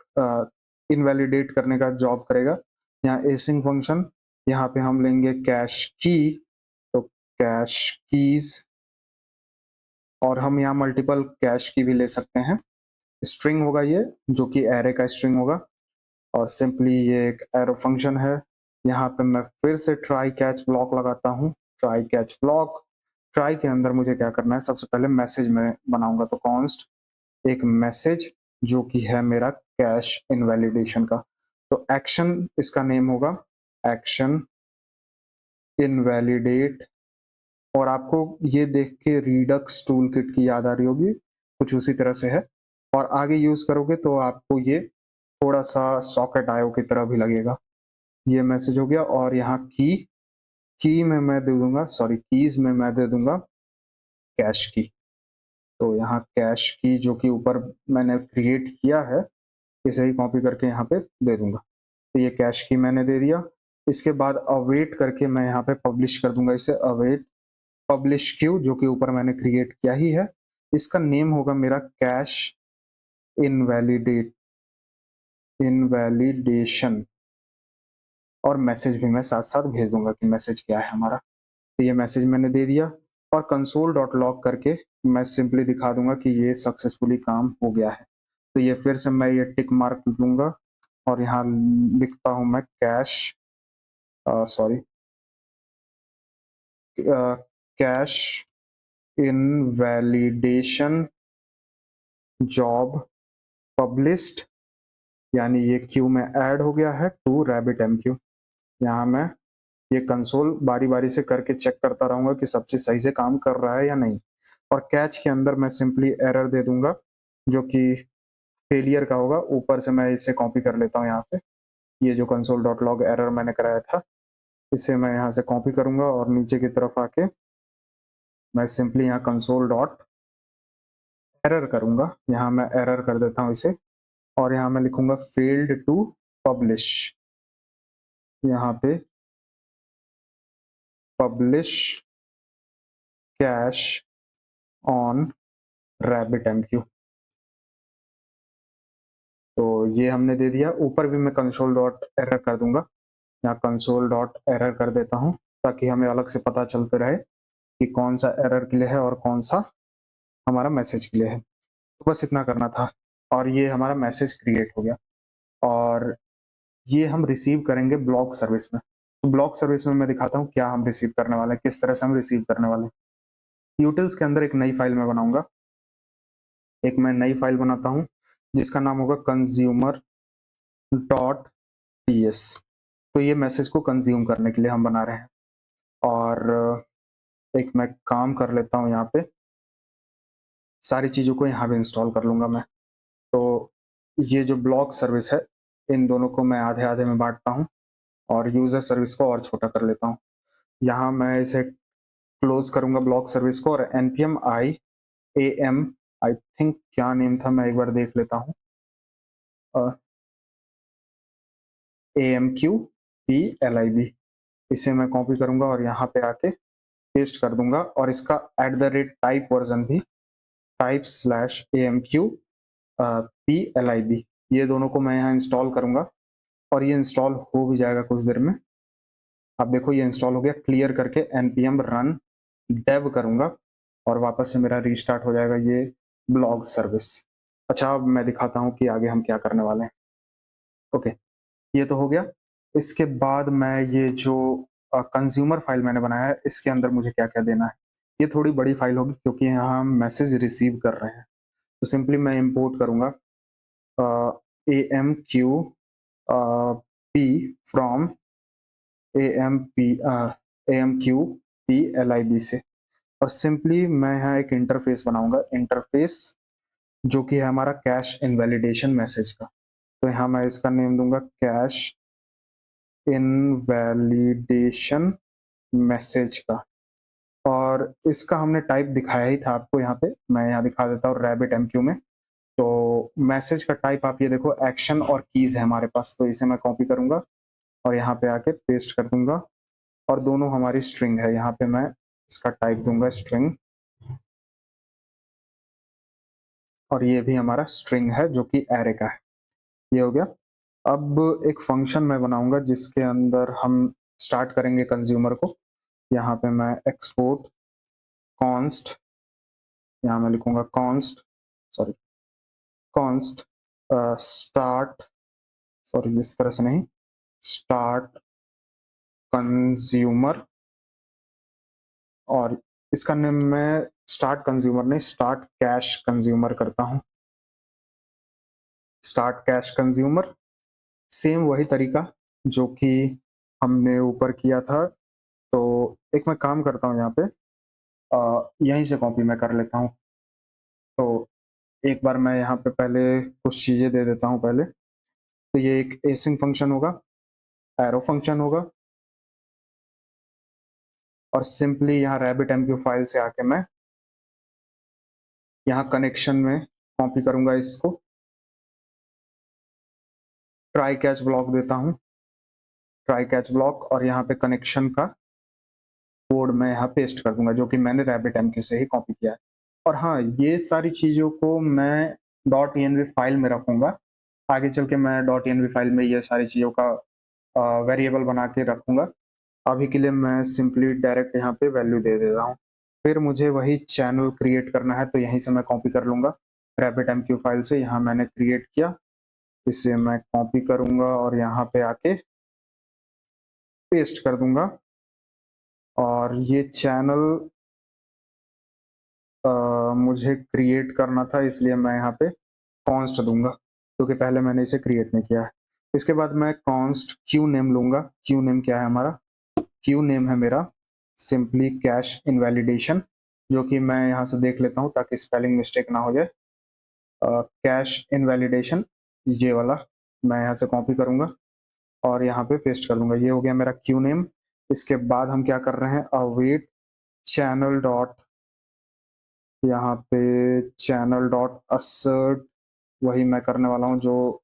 इनवैलिडेट करने का जॉब करेगा। यहाँ एसिंग फंक्शन, यहाँ पे हम लेंगे कैश की, तो कैश कीज, और हम यहाँ मल्टीपल कैश की भी ले सकते हैं। स्ट्रिंग होगा ये, जो कि एरे का स्ट्रिंग होगा, और सिंपली ये एक एरो फंक्शन है। यहाँ पे मैं फिर से ट्राई कैच ब्लॉक लगाता हूँ, ट्राई कैच ब्लॉक। ट्राई के अंदर मुझे क्या करना है, सबसे पहले मैसेज में बनाऊंगा, तो कॉन्स्ट एक मैसेज जो कि है मेरा कैश इनवैलिडेशन का। तो एक्शन इसका नेम होगा, एक्शन इनवैलिडेट। और आपको ये देख के रिडक्स टूल किट की याद आ रही होगी, कुछ उसी तरह से है। और आगे यूज करोगे तो आपको ये थोड़ा सा सॉकेट आयो की तरह भी लगेगा। ये मैसेज हो गया। और यहाँ की में मैं दे दूंगा, कीज में मैं दे दूंगा कैश की। तो यहाँ कैश की जो कि ऊपर मैंने क्रिएट किया है, इसे ही कॉपी करके यहाँ पे दे दूंगा। तो ये कैश की मैंने दे दिया। इसके बाद अवेट करके मैं यहाँ पे पब्लिश कर दूंगा इसे, अवेट पब्लिश क्यू, जो कि ऊपर मैंने क्रिएट किया ही है। इसका नेम होगा मेरा कैश इनवैलिडेशन, और मैसेज भी मैं साथ साथ भेज दूंगा कि मैसेज क्या है हमारा। तो ये मैसेज मैंने दे दिया, और कंसोल डॉट लॉग करके मैं सिंपली दिखा दूंगा कि ये सक्सेसफुली काम हो गया है। तो ये फिर से मैं ये टिक मार्क दूंगा, और यहाँ लिखता हूं मैं कैश इनवैलिडेशन जॉब पब्लिश्ड, यानी ये क्यू में ऐड हो गया है टू रैबिट एमक्यू। यहाँ मैं ये कंसोल बारी बारी से करके चेक करता रहूंगा कि सब चीज सही से काम कर रहा है या नहीं। और कैच के अंदर मैं सिंपली एरर दे दूंगा, जो कि फेलियर का होगा। ऊपर से मैं इसे कॉपी कर लेता हूँ यहाँ से, ये जो कंसोल डॉट लॉग एरर मैंने कराया था, इसे मैं यहाँ से कॉपी करूंगा, और नीचे की तरफ आके मैं सिंपली यहाँ कंसोल डॉट एरर करूंगा। यहाँ मैं एरर कर देता हूँ इसे, और यहाँ मैं लिखूंगा फेल्ड टू पब्लिश। यहाँ पे publish cache on Rabbit MQ. तो ये हमने दे दिया। ऊपर भी मैं कंसोल डॉट एरर कर दूंगा, यहाँ कंसोल डॉट एरर कर देता हूँ, ताकि हमें अलग से पता चलते रहे कि कौन सा एरर के लिए है और कौन सा हमारा मैसेज के लिए है। तो बस इतना करना था, और ये हमारा मैसेज क्रिएट हो गया। और ये हम रिसीव करेंगे ब्लॉक सर्विस में। तो ब्लॉक सर्विस में मैं दिखाता हूँ क्या हम रिसीव करने वाले हैं, किस तरह से हम रिसीव करने वाले हैं। यूटिल्स के अंदर एक नई फाइल मैं बनाऊंगा, एक मैं नई फाइल बनाता हूँ जिसका नाम होगा कंज्यूमर डॉट टीएस। तो ये मैसेज को कंज्यूम करने के लिए हम बना रहे हैं। और एक मैं काम कर लेता हूँ, यहाँ पे सारी चीज़ों को यहाँ पे इंस्टॉल कर लूंगा मैं। तो ये जो ब्लॉक सर्विस है, इन दोनों को मैं आधे आधे में बांटता हूँ, और यूजर सर्विस को और छोटा कर लेता हूँ। यहाँ मैं इसे क्लोज करूंगा ब्लॉक सर्विस को, और npm i am, I think क्या नेम था, मैं एक बार देख लेता हूँ, amqplib, इसे मैं कॉपी करूंगा और यहाँ पे आके पेस्ट कर दूंगा। और इसका @टाइप वर्जन भी, टाइप स्लैश amq plib, ये दोनों को मैं यहाँ इंस्टॉल करूंगा, और ये इंस्टॉल हो भी जाएगा कुछ देर में। अब देखो ये इंस्टॉल हो गया। क्लियर करके npm run dev करूंगा, और वापस से मेरा रीस्टार्ट हो जाएगा ये ब्लॉग सर्विस। अच्छा, अब मैं दिखाता हूँ कि आगे हम क्या करने वाले हैं। ओके, ये तो हो गया। इसके बाद मैं ये जो कंज्यूमर फाइल मैंने बनाया है, इसके अंदर मुझे क्या क्या देना है। ये थोड़ी बड़ी फाइल होगी, क्योंकि यहाँ हम मैसेज रिसीव कर रहे हैं। तो सिंपली मैं इंपोर्ट करूंगा amq p from amq plib से। और सिंपली मैं यहाँ एक इंटरफेस बनाऊंगा, इंटरफेस जो कि है हमारा कैश इनवैलिडेशन मैसेज का। तो यहाँ मैं इसका नेम दूंगा कैश इनवैलिडेशन मैसेज का। और इसका हमने टाइप दिखाया ही था आपको, यहाँ पे मैं यहाँ दिखा देता हूँ रैबिट एमक्यू में। तो मैसेज का टाइप आप ये देखो एक्शन और कीज है हमारे पास, तो इसे मैं कॉपी करूंगा और यहाँ पे आके पेस्ट कर दूंगा और दोनों हमारी स्ट्रिंग है। यहाँ पे मैं इसका टाइप दूंगा स्ट्रिंग और ये भी हमारा स्ट्रिंग है जो कि एरे का है। ये हो गया। अब एक फंक्शन मैं बनाऊंगा जिसके अंदर हम स्टार्ट करेंगे कंज्यूमर को। यहाँ पे मैं एक्सपोर्ट कॉन्स्ट, यहाँ मैं लिखूंगा const, sorry const start, sorry इस तरह से नहीं, स्टार्ट कंज्यूमर, और इसका नेम मैं स्टार्ट कंज्यूमर नहीं स्टार्ट कैश कंज्यूमर करता हूँ। स्टार्ट कैश कंज्यूमर, सेम वही तरीका जो कि हमने ऊपर किया था। तो एक मैं काम करता हूँ यहाँ पे, यहीं से कॉपी मैं कर लेता हूँ। तो एक बार मैं यहाँ पे पहले कुछ चीज़ें दे देता हूँ पहले। तो ये एक एसिंग फंक्शन होगा, एरो फंक्शन होगा, और सिंपली यहाँ रैबिट एमक्यू फाइल से आके मैं यहाँ कनेक्शन में कॉपी करूंगा इसको, ट्राई कैच ब्लॉक देता हूँ, ट्राई कैच ब्लॉक, और यहाँ पे कनेक्शन का कोड मैं यहाँ पेस्ट कर दूंगा जो कि मैंने रैबिट एमक्यू से ही कॉपी किया है। और हाँ, ये सारी चीज़ों को मैं .env फाइल में रखूंगा। आगे चल के मैं .env फाइल में ये सारी चीज़ों का वेरिएबल बना के रखूंगा। अभी के लिए मैं सिंपली डायरेक्ट यहाँ पे वैल्यू दे दे रहा हूँ। फिर मुझे वही चैनल क्रिएट करना है, तो यहीं से मैं कॉपी कर लूंगा रैबिट एमक्यू फाइल से। यहाँ मैंने क्रिएट किया, इसे मैं कॉपी करूंगा और यहाँ पे आके पेस्ट कर दूंगा। और ये चैनल मुझे क्रिएट करना था, इसलिए मैं यहाँ पे कॉन्स्ट दूंगा क्योंकि पहले मैंने इसे क्रिएट नहीं किया है। इसके बाद मैं कॉन्स्ट क्यू नेम लूंगा। क्यू नेम क्या है हमारा? क्यू नेम है मेरा सिंपली कैश इनवैलिडेशन, जो कि मैं यहाँ से देख लेता हूँ ताकि स्पेलिंग मिस्टेक ना हो जाए। कैश इनवैलिडेशन, ये वाला मैं यहाँ से कॉपी करूंगा और यहाँ पे पेस्ट कर दूंगा। ये हो गया मेरा क्यू नेम। इसके बाद हम क्या कर रहे हैं, अवेट चैनल डॉट, यहाँ पे चैनल डॉट असर्ट, वही मैं करने वाला हूँ जो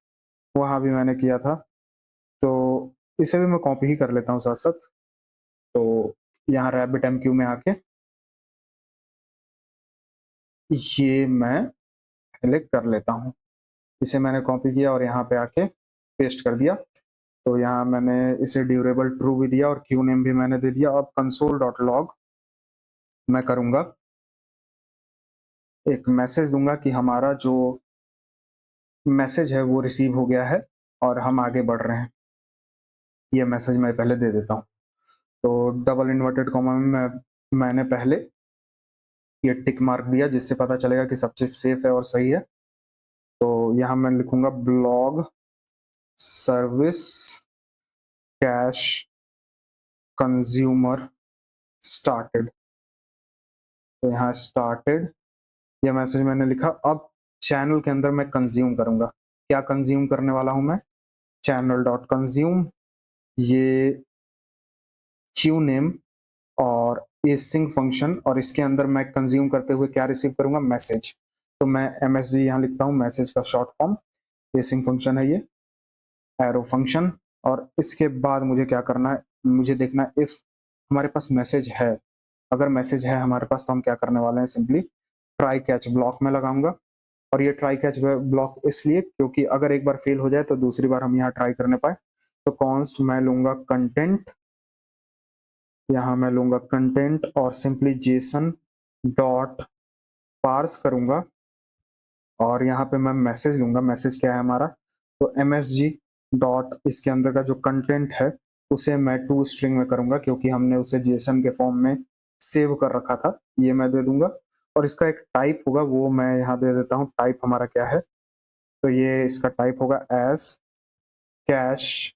वहाँ भी मैंने किया था। तो इसे भी मैं कॉपी ही कर लेता हूँ साथ साथ। तो यहाँ रैबिट एमक्यू में आके ये मैं पहले कर लेता हूँ। इसे मैंने कॉपी किया और यहाँ पे आके पेस्ट कर दिया। तो यहाँ मैंने इसे ड्यूरेबल ट्रू भी दिया और क्यू नेम भी मैंने दे दिया। अब कंसोल डॉट लॉग मैं करूँगा, एक मैसेज दूंगा कि हमारा जो मैसेज है वो रिसीव हो गया है और हम आगे बढ़ रहे हैं। ये मैसेज मैं पहले दे देता हूँ। तो डबल इन्वर्टेड कॉमा में मैंने पहले ये टिक मार्क दिया जिससे पता चलेगा कि सब चीज़ सेफ है और सही है। तो यहाँ मैं लिखूंगा blog service cash consumer started. तो यहाँ स्टार्टेड ये मैसेज मैंने लिखा। अब चैनल के अंदर मैं कंज्यूम करूंगा। क्या कंज्यूम करने वाला हूं मैं? चैनल डॉट कंज्यूम, ये क्यू नेम और एसिंग फंक्शन, और इसके अंदर मैं कंज्यूम करते हुए क्या रिसीव करूंगा? मैसेज। तो मैं MSG यहाँ लिखता हूँ, मैसेज का शॉर्ट फॉर्म। एसिंग फंक्शन है ये, एरो फंक्शन। और इसके बाद मुझे क्या करना है, मुझे देखना है इफ हमारे पास मैसेज है। अगर मैसेज है हमारे पास तो हम क्या करने वाले हैं, सिंपली ट्राई कैच ब्लॉक में लगाऊंगा। और ये ट्राई कैच ब्लॉक इसलिए क्योंकि अगर एक बार फेल हो जाए तो दूसरी बार हम यहाँ ट्राई करने पाए। तो कॉन्स्ट मैं लूंगा कंटेंट, यहाँ मैं लूंगा कंटेंट और सिंपली जेसन डॉट पार्स करूंगा और यहाँ पे मैं मैसेज लूंगा। मैसेज क्या है हमारा? तो MSG डॉट इसके अंदर का जो कंटेंट है उसे मैं टू स्ट्रिंग में करूंगा क्योंकि हमने उसे जेसन के फॉर्म में सेव कर रखा था। ये मैं दे दूंगा और इसका एक टाइप होगा वो मैं यहाँ दे देता हूँ। टाइप हमारा क्या है? तो ये इसका टाइप होगा एज कैश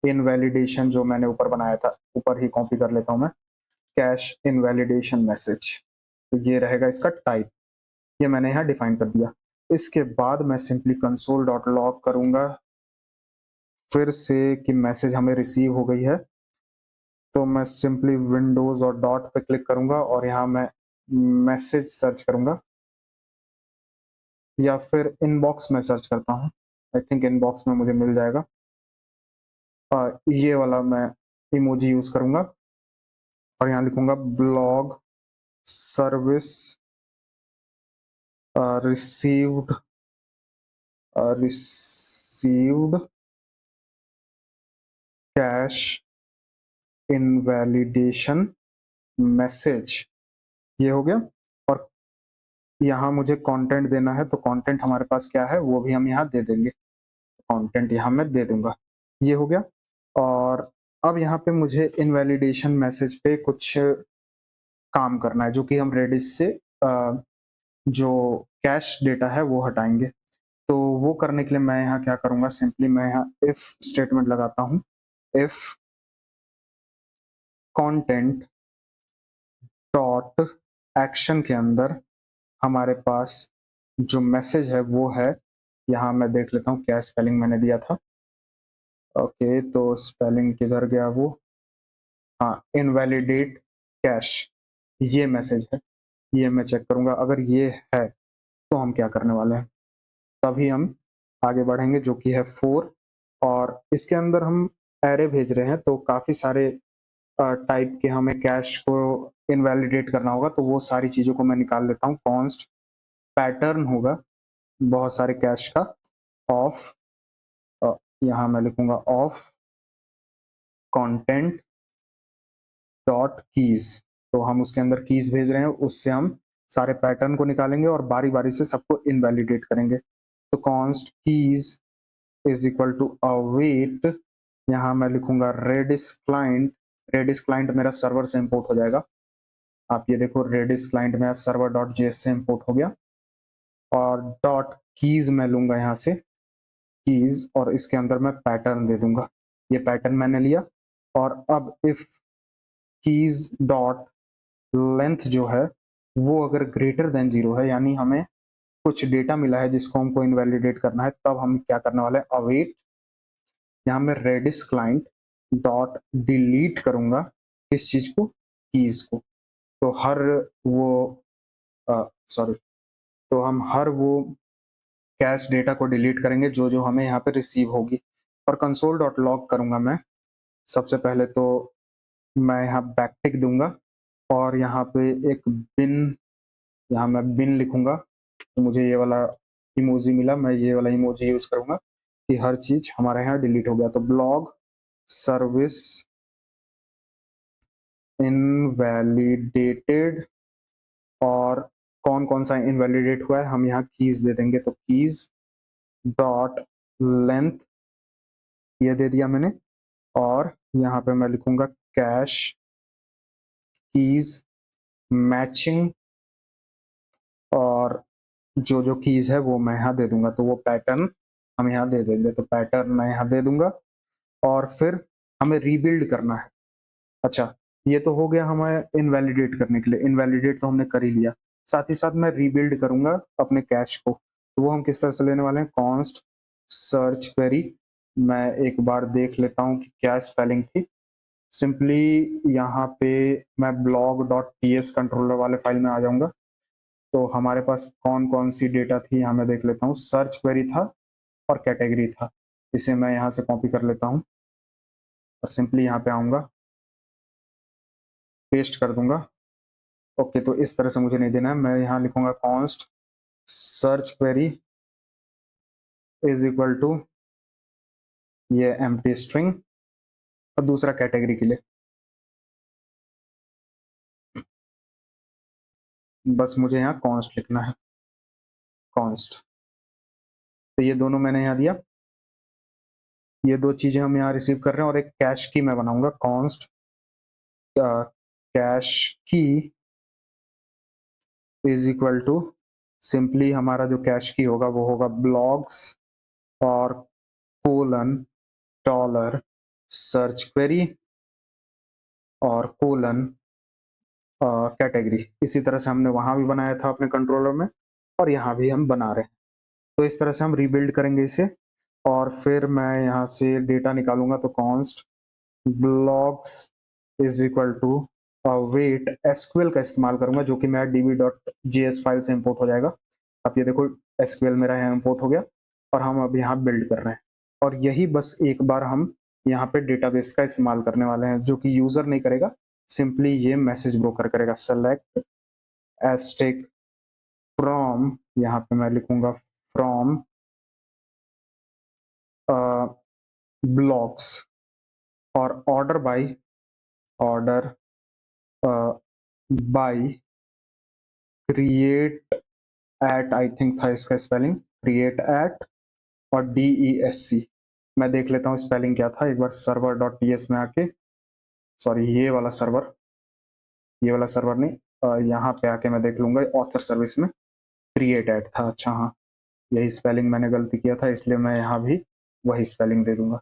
इनवैलिडेशन, जो मैंने ऊपर बनाया था, ऊपर ही कॉपी कर लेता हूँ मैं, कैश इनवैलिडेशन मैसेज। तो ये रहेगा इसका टाइप, ये मैंने यहाँ डिफाइन कर दिया। इसके बाद मैं सिंपली कंसोल डॉट लॉग करूंगा फिर से कि मैसेज हमें रिसीव हो गई है। तो मैं सिंपली विंडोज और डॉट पे क्लिक करूंगा और यहाँ मैं मैसेज सर्च करूंगा। या फिर इनबॉक्स में सर्च करता हूँ। आई थिंक इनबॉक्स में मुझे मिल जाएगा। ये वाला मैं इमोजी यूज करूंगा और यहाँ लिखूंगा blog service received received cache invalidation message. ये हो गया। और यहाँ मुझे कंटेंट देना है, तो कंटेंट हमारे पास क्या है वो भी हम यहाँ दे देंगे। कंटेंट यहाँ मैं दे दूंगा। ये हो गया। और अब यहाँ पे मुझे इनवैलिडेशन मैसेज पे कुछ काम करना है, जो कि हम रेडिस से जो कैश डेटा है वो हटाएंगे। तो वो करने के लिए मैं यहाँ क्या करूंगा, सिंपली मैं यहाँ इफ स्टेटमेंट लगाता हूँ। इफ कंटेंट डॉट एक्शन के अंदर हमारे पास जो मैसेज है वो है, यहाँ मैं देख लेता हूँ क्या स्पेलिंग मैंने दिया था। ओके, तो स्पेलिंग किधर गया वो, हाँ, इनवैलिडेट कैश, ये मैसेज है। ये मैं चेक करूंगा, अगर ये है तो हम क्या करने वाले हैं, तभी हम आगे बढ़ेंगे, जो कि है 4। और इसके अंदर हम एरे भेज रहे हैं, तो काफी सारे टाइप के हमें कैश को इनवैलिडेट करना होगा, तो वो सारी चीजों को मैं निकाल लेता हूँ। कॉन्स्ट पैटर्न होगा बहुत सारे कैश का, ऑफ यहाँ मैं लिखूंगा ऑफ कंटेंट डॉट कीज। तो हम उसके अंदर कीज भेज रहे हैं, उससे हम सारे पैटर्न को निकालेंगे और बारी बारी से सबको इनवैलिडेट करेंगे। तो const keys is equal to await, यहाँ मैं लिखूंगा रेडिस क्लाइंट। रेडिस क्लाइंट मेरा सर्वर से इंपोर्ट हो जाएगा। आप ये देखो, रेडिस क्लाइंट मेरा सर्वर डॉट जेएस से इंपोर्ट हो गया। और डॉट कीज मैं लूंगा यहाँ से कीज, और इसके अंदर मैं पैटर्न दे दूंगा। ये पैटर्न मैंने लिया। और अब इफ कीज डॉट लेंथ जो है वो अगर ग्रेटर देन 0 है, यानी हमें कुछ डेटा मिला है जिसको हमको इनवैलिडेट करना है, तब हम क्या करने वाले हैं, अवेट, यहाँ मैं रेडिस क्लाइंट डॉट डिलीट करूंगा किस चीज को, कीज को। तो हर वो सॉरी तो हम हर वो कैश डेटा को डिलीट करेंगे जो जो हमें यहाँ पे रिसीव होगी। और कंसोल डॉट लॉग करूंगा मैं। सबसे पहले तो मैं यहाँ बैकटिक दूंगा और यहाँ पे एक बिन, यहाँ मैं बिन लिखूंगा। तो मुझे ये वाला इमोजी मिला, मैं ये वाला इमोजी यूज करूंगा कि हर चीज हमारे यहाँ डिलीट हो गया। तो ब्लॉग सर्विस इनवैलिडेटेड, और कौन कौन सा इनवैलिडेट हुआ है हम यहाँ कीज दे देंगे। तो कीज डॉट लेंथ ये दे दिया मैंने। और यहाँ पे मैं लिखूंगा कैश कीज मैचिंग, और जो जो कीज है वो मैं यहाँ दे दूंगा। तो वो पैटर्न हम यहाँ दे देंगे। तो पैटर्न मैं यहाँ दे दूंगा। और फिर हमें रीबिल्ड करना है। अच्छा, ये तो हो गया हमें इनवैलिडेट करने के लिए। इनवैलिडेट तो हमने कर ही लिया, साथ ही साथ मैं रीबिल्ड करूंगा अपने कैश को। तो वो हम किस तरह से लेने वाले हैं, कॉन्स्ट सर्च क्वेरी। मैं एक बार देख लेता हूँ कि क्या स्पेलिंग थी। सिंपली यहाँ पे मैं ब्लॉग डॉट टीएस कंट्रोलर वाले फाइल में आ जाऊंगा। तो हमारे पास कौन कौन सी डेटा थी यहाँ मैं देख लेता हूँ। सर्च क्वेरी था और कैटेगरी था। इसे मैं यहाँ से कॉपी कर लेता हूँ और सिंपली यहाँ पे आऊंगा, पेस्ट कर दूंगा। ओके, तो इस तरह से मुझे नहीं देना है। मैं यहाँ लिखूंगा const search query is equal to ये एम्प्टी स्ट्रिंग, और दूसरा कैटेगरी के लिए बस मुझे यहाँ कॉन्स्ट लिखना है, कॉन्स्ट। तो ये दोनों मैंने यहाँ दिया। ये दो चीजें हम यहाँ रिसीव कर रहे हैं। और एक कैश की मैं बनाऊंगा, कॉन्स्ट कैश की इज इक्वल टू, सिंपली हमारा जो कैश की होगा वो होगा ब्लॉग्स और कोलन डॉलर सर्च क्वेरी और कोलन कैटेगरी। इसी तरह से हमने वहां भी बनाया था अपने कंट्रोलर में, और यहाँ भी हम बना रहे हैं। तो इस तरह से हम रीबिल्ड करेंगे इसे। और फिर मैं यहाँ से डेटा निकालूंगा। तो const blogs is equal to wait SQL का इस्तेमाल करूंगा, जो कि मेरा db.js फाइल से इंपोर्ट हो जाएगा। आप ये देखो, एसक्यूएल मेरा यहाँ इंपोर्ट हो गया और हम अब यहाँ बिल्ड कर रहे हैं। और यही बस एक बार हम यहाँ पे डेटाबेस का इस्तेमाल करने वाले हैं, जो कि यूजर नहीं करेगा, सिंपली ये मैसेज ब्रोकर करेगा। सेलेक्ट एस्टेक फ्रॉम, यहाँ पे मैं लिखूंगा फ्रॉम ब्लॉक्स, और order by create at, I think था इसका स्पेलिंग, क्रिएट एट और DESC। मैं देख लेता हूँ स्पेलिंग क्या था एक बार सर्वर डॉट ps में आके। सॉरी, ये वाला सर्वर नहीं, यहाँ पे आके मैं देख लूंगा ऑथर सर्विस में क्रिएट एट था। अच्छा हाँ, यही स्पेलिंग मैंने गलती किया था, इसलिए मैं यहाँ भी वही स्पेलिंग दे दूंगा,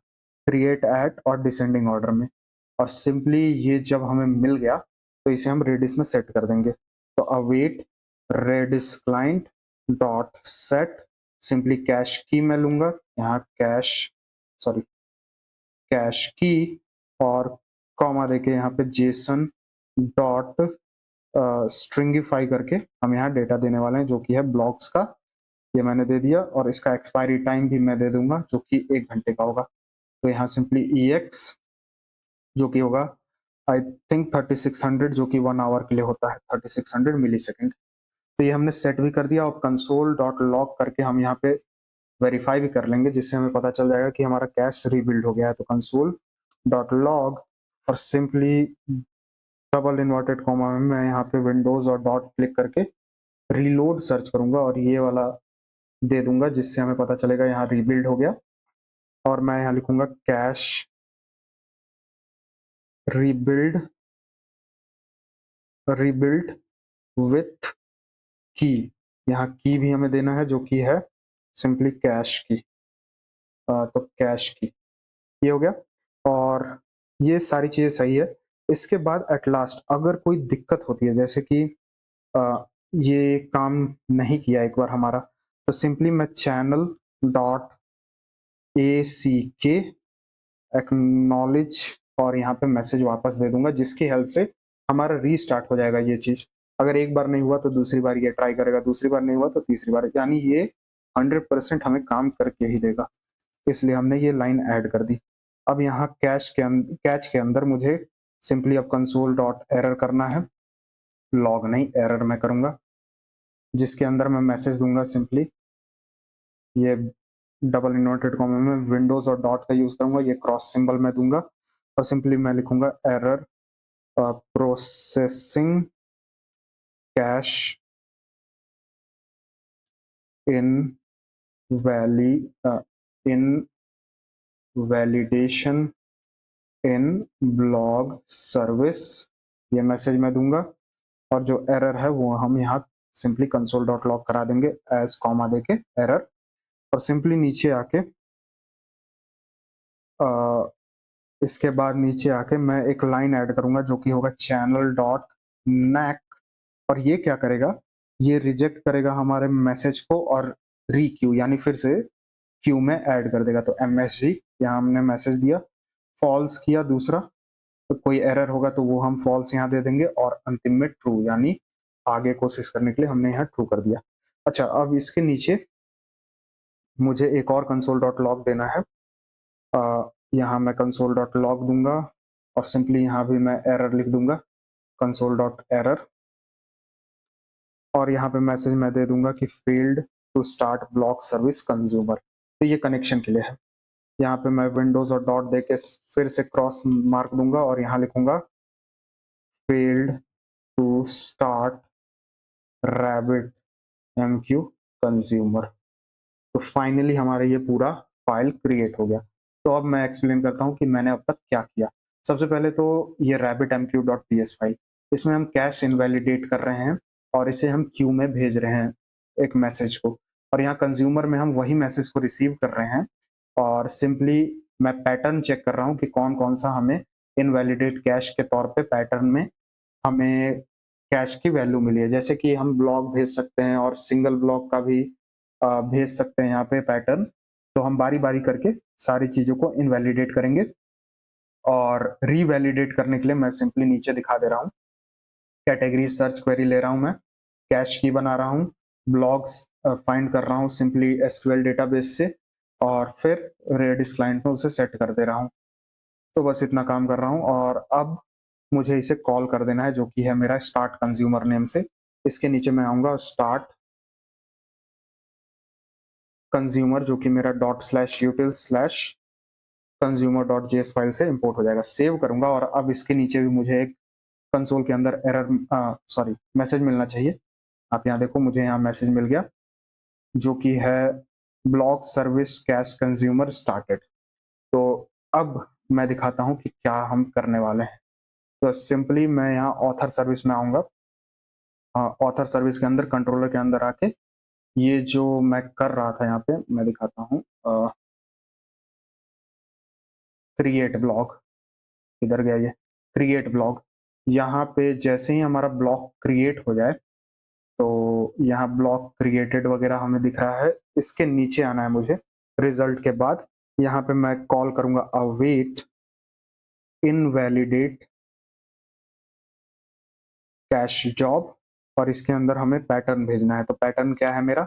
क्रिएट एट और डिसेंडिंग ऑर्डर में। और सिंपली ये जब हमें मिल गया तो इसे हम रेडिस में सेट कर देंगे। तो await Redis client dot set, simply cache key मैं लूंगा यहाँ, कैश की, और कॉमा देके यहाँ पे जेसन डॉट स्ट्रिंगिफाई करके हम यहाँ डेटा देने वाले हैं, जो कि है ब्लॉक्स का। ये मैंने दे दिया, और इसका एक्सपायरी टाइम भी मैं दे दूंगा, जो कि 1 घंटे का होगा। तो यहाँ सिंपली EX जो कि होगा आई थिंक 3600, जो कि 1 आवर के लिए होता है, 3600 मिली सेकेंड। तो ये हमने सेट भी कर दिया, और कंसोल डॉट लॉग करके हम यहाँ पे वेरीफाई भी कर लेंगे, जिससे हमें पता चल जाएगा कि हमारा कैश रीबिल्ड हो गया है। तो कंसोल डॉट लॉग, और सिंपली डबल इन्वर्टेड कॉमा में मैं यहाँ पे विंडोज और डॉट क्लिक करके रीलोड सर्च करूंगा, और ये वाला दे दूंगा, जिससे हमें पता चलेगा यहाँ रीबिल्ड हो गया। और मैं यहाँ लिखूंगा कैश रीबिल्ड विथ की। यहाँ की भी हमें देना है, जो कि है सिंपली कैश की। तो कैश की ये हो गया, और ये सारी चीजें सही है। इसके बाद एट लास्ट अगर कोई दिक्कत होती है, जैसे कि ये काम नहीं किया एक बार हमारा, तो सिंपली मैं चैनल डॉट ACK एक्नॉलेज और यहाँ पे मैसेज वापस दे दूंगा, जिसकी हेल्प से हमारा रीस्टार्ट हो जाएगा ये चीज। अगर एक बार नहीं हुआ तो दूसरी बार ये ट्राई करेगा, दूसरी बार नहीं हुआ तो तीसरी बार, यानी ये 100% हमें काम करके ही देगा। इसलिए हमने ये लाइन ऐड कर दी। अब यहाँ कैच के अंदर मुझे सिंपली अब कंसोल डॉट एरर करना है, लॉग नहीं, एरर मैं करूंगा, जिसके अंदर मैं मैसेज दूंगा सिंपली, ये डबल इन्वर्टेड कॉमा में विंडोज और डॉट का यूज करूंगा, ये क्रॉस सिंबल मैं दूंगा, और सिंपली मैं लिखूंगा error processing cash in valley in validation in blog service, ये मैसेज मैं दूंगा। और जो एरर है वो हम यहाँ सिंपली कंसोल डॉट लॉग करा देंगे एज कॉमा देके एरर, और सिंपली नीचे आके इसके बाद नीचे आके मैं एक लाइन ऐड करूंगा, जो कि होगा चैनल डॉट नैक। और ये क्या करेगा, ये रिजेक्ट करेगा हमारे मैसेज को और री क्यू, यानी फिर से क्यू में ऐड कर देगा। तो MSG यहाँ हमने मैसेज दिया, फॉल्स किया दूसरा, तो कोई एरर होगा तो वो हम फॉल्स यहाँ दे देंगे, और अंतिम में ट्रू, यानी आगे कोशिश करने के लिए हमने यहाँ ट्रू कर दिया। अच्छा, अब इसके नीचे मुझे एक और कंसोल डॉट लॉग देना है। यहाँ मैं कंसोल डॉट लॉग दूंगा, और सिंपली यहाँ भी मैं एरर लिख दूंगा, कंसोल डॉट एरर, और यहाँ पे मैसेज मैं दे दूंगा कि failed to start blog service consumer. तो ये कनेक्शन के लिए है। यहाँ पे मैं विंडोज और डॉट देके फिर से क्रॉस मार्क दूंगा, और यहाँ लिखूंगा failed to start Rabbit MQ consumer. तो फाइनली हमारा ये पूरा फाइल क्रिएट हो गया। तो अब मैं एक्सप्लेन करता हूँ कि मैंने अब तक क्या किया। सबसे पहले तो ये rabbitmq.ps फाइल, इसमें हम कैश इनवैलिडेट कर रहे हैं, और इसे हम क्यू में भेज रहे हैं एक मैसेज को, और यहाँ कंज्यूमर में हम वही मैसेज को रिसीव कर रहे हैं। और सिंपली मैं पैटर्न चेक कर रहा हूँ कि कौन कौन सा हमें इनवैलिडेट कैश के तौर पे पैटर्न में हमें कैश की वैल्यू मिली है। जैसे कि हम ब्लॉक भेज सकते हैं, और सिंगल ब्लॉक का भी भेज सकते हैं यहाँ पे पैटर्न। तो हम बारी बारी करके सारी चीजों को इनवैलिडेट करेंगे, और रीवैलिडेट करने के लिए मैं सिंपली नीचे दिखा दे रहा हूँ, कैटेगरी सर्च क्वेरी ले रहा हूँ मैं, कैश की बना रहा हूँ, ब्लॉग्स फाइंड कर रहा हूँ सिंपली एसक्यूएल डेटाबेस से, और फिर रेडिस क्लाइंट में उसे सेट कर दे रहा हूँ। तो बस इतना काम कर रहा हूँ, और अब मुझे इसे कॉल कर देना है, जो कि है मेरा स्टार्ट कंज्यूमर नेम से। इसके नीचे मैं आऊंगा स्टार्ट कंज्यूमर, जो कि मेरा ./util/consumer.js फाइल से इंपोर्ट हो जाएगा। सेव करूंगा, और अब इसके नीचे भी मुझे एक कंसोल के अंदर मैसेज मिलना चाहिए। आप यहाँ देखो, मुझे यहाँ मैसेज मिल गया, जो कि है block service cash consumer started. तो अब मैं दिखाता हूँ कि क्या हम करने वाले हैं। तो सिंपली मैं यहाँ ऑथर सर्विस में आऊंगा। ऑथर सर्विस के अंदर कंट्रोलर के अंदर आके ये जो मैं कर रहा था यहाँ पे मैं दिखाता हूँ। क्रिएट ब्लॉग, इधर गया ये क्रिएट ब्लॉग। यहाँ पे जैसे ही हमारा ब्लॉक क्रिएट हो जाए, तो यहाँ ब्लॉक क्रिएटेड वगैरह हमें दिख रहा है। इसके नीचे आना है मुझे। रिजल्ट के बाद यहाँ पे मैं कॉल करूंगा अवेट इनवैलिडेट कैश जॉब, और इसके अंदर हमें पैटर्न भेजना है। तो पैटर्न क्या है मेरा,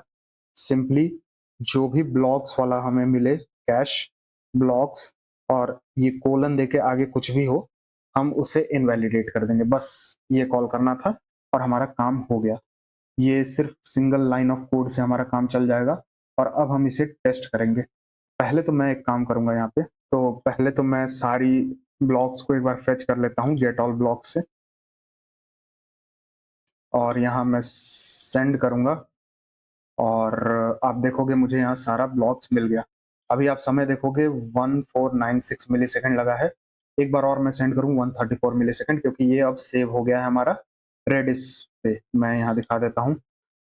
सिंपली जो भी ब्लॉक्स वाला हमें मिले, कैश ब्लॉक्स, और ये कोलन देके आगे कुछ भी हो, हम उसे इनवैलिडेट कर देंगे। बस ये कॉल करना था और हमारा काम हो गया। ये सिर्फ सिंगल लाइन ऑफ कोड से हमारा काम चल जाएगा। और अब हम इसे टेस्ट करेंगे। पहले तो मैं एक काम करूंगा यहाँ पे, तो पहले तो मैं सारी ब्लॉक्स को एक बार फेच कर लेता हूँ गेट ऑल ब्लॉक्स से, और यहाँ मैं सेंड करूंगा, और आप देखोगे मुझे यहाँ सारा ब्लॉक्स मिल गया। अभी आप समय देखोगे 1496 मिली सेकेंड लगा है। एक बार और मैं सेंड करूँ 134 मिली सेकेंड, क्योंकि ये अब सेव हो गया है हमारा रेडिस पे। मैं यहाँ दिखा देता हूँ,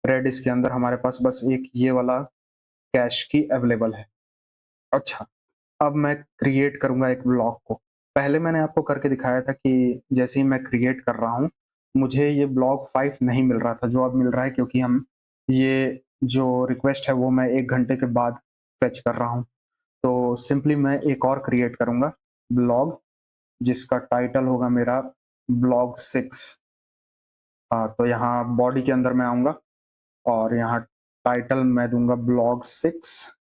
रेडिस के अंदर हमारे पास बस एक ये वाला कैश की अवेलेबल है। अच्छा, अब मैं क्रिएट करूंगा एक ब्लॉक को। पहले मैंने आपको करके दिखाया था कि जैसे ही मैं क्रिएट कर रहा हूँ, मुझे ये ब्लॉक 5 नहीं मिल रहा था, जो अब मिल रहा है, क्योंकि हम ये जो रिक्वेस्ट है वो मैं 1 घंटे के बाद फेच कर रहा हूँ। तो सिंपली मैं एक और क्रिएट करूंगा ब्लॉग, जिसका टाइटल होगा मेरा ब्लॉग 6। तो यहाँ बॉडी के अंदर मैं आऊंगा, और यहाँ टाइटल मैं दूंगा ब्लॉग 6।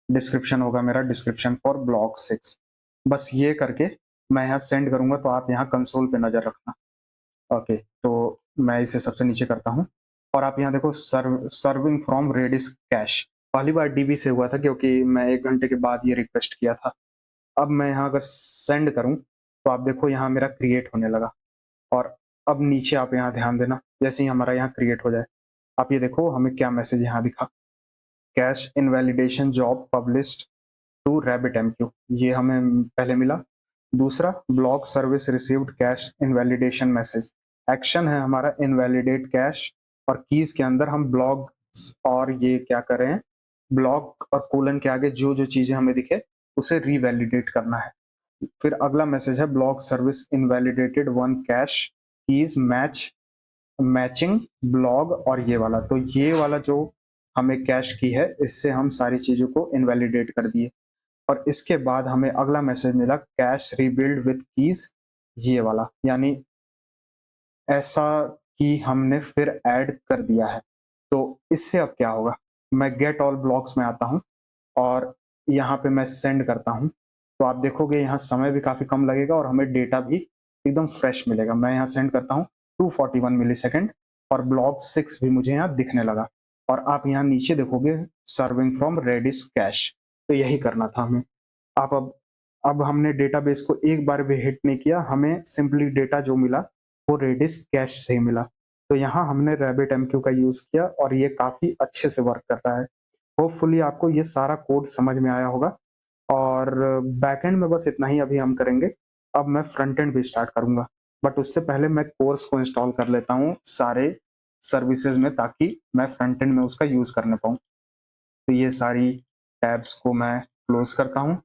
डिस्क्रिप्शन होगा मेरा डिस्क्रिप्शन फॉर ब्लॉग 6। बस ये करके मैं यहाँ सेंड करूंगा, तो आप यहाँ कंसोल पे नजर रखना। ओके, तो मैं इसे सबसे नीचे करता हूँ, और आप यहाँ देखो सर्विंग फ्रॉम रेडिस कैश। पहली बार डीबी से हुआ था, क्योंकि मैं 1 घंटे के बाद ये रिक्वेस्ट किया था। अब मैं यहाँ अगर सेंड करूँ, तो आप देखो यहाँ मेरा क्रिएट होने लगा। और अब नीचे आप यहाँ ध्यान देना, जैसे ही हमारा यहाँ क्रिएट हो जाए, आप ये देखो हमें क्या मैसेज यहाँ दिखा, cache invalidation job published to Rabbit MQ, ये हमें पहले मिला। दूसरा, blog service received cache invalidation message. Action है हमारा इनवैलिडेट कैश, और कीज के अंदर हम ब्लॉक और ये क्या करें, ब्लॉक और कोलन के आगे जो जो चीजें हमें दिखे उसे रीवैलिडेट करना है। फिर अगला मैसेज है block service invalidated one cash keys matching blog, और ये वाला, तो ये वाला जो हमें कैश की है, इससे हम सारी चीजों को इनवैलिडेट कर दिए। और इसके बाद हमें अगला मैसेज मिला कैश रीबिल्ड विथ कीज, ये वाला, यानी ऐसा कि हमने फिर ऐड कर दिया है। तो इससे अब क्या होगा, मैं गेट ऑल ब्लॉक्स में आता हूँ, और यहाँ पे मैं सेंड करता हूँ। तो आप देखोगे यहाँ समय भी काफी कम लगेगा, और हमें डेटा भी एकदम फ्रेश मिलेगा। मैं यहाँ सेंड करता हूँ 241 मिली सेकेंड, और ब्लॉक 6 भी मुझे यहाँ दिखने लगा। और आप यहाँ नीचे देखोगे सर्विंग फ्रॉम रेडिस कैश। तो यही करना था हमें। आप अब हमने डेटाबेस को एक बार भी हिट नहीं किया, हमें सिंपली डेटा जो मिला वो रेडिस कैश से ही मिला। तो यहाँ हमने रैबिट एमक्यू का यूज किया, और ये काफी अच्छे से वर्क कर रहा है। होपफुली आपको ये सारा कोड समझ में आया होगा। और बैकएंड में बस इतना ही अभी हम करेंगे। अब मैं फ्रंट एंड भी स्टार्ट करूंगा, बट उससे पहले मैं कोर्स को इंस्टॉल कर लेता हूँ सारे सर्विसेज में, ताकि मैं फ्रंट एंड में उसका यूज करने पाऊँ। तो ये सारी टैब्स को मैं क्लोज करता हूँ।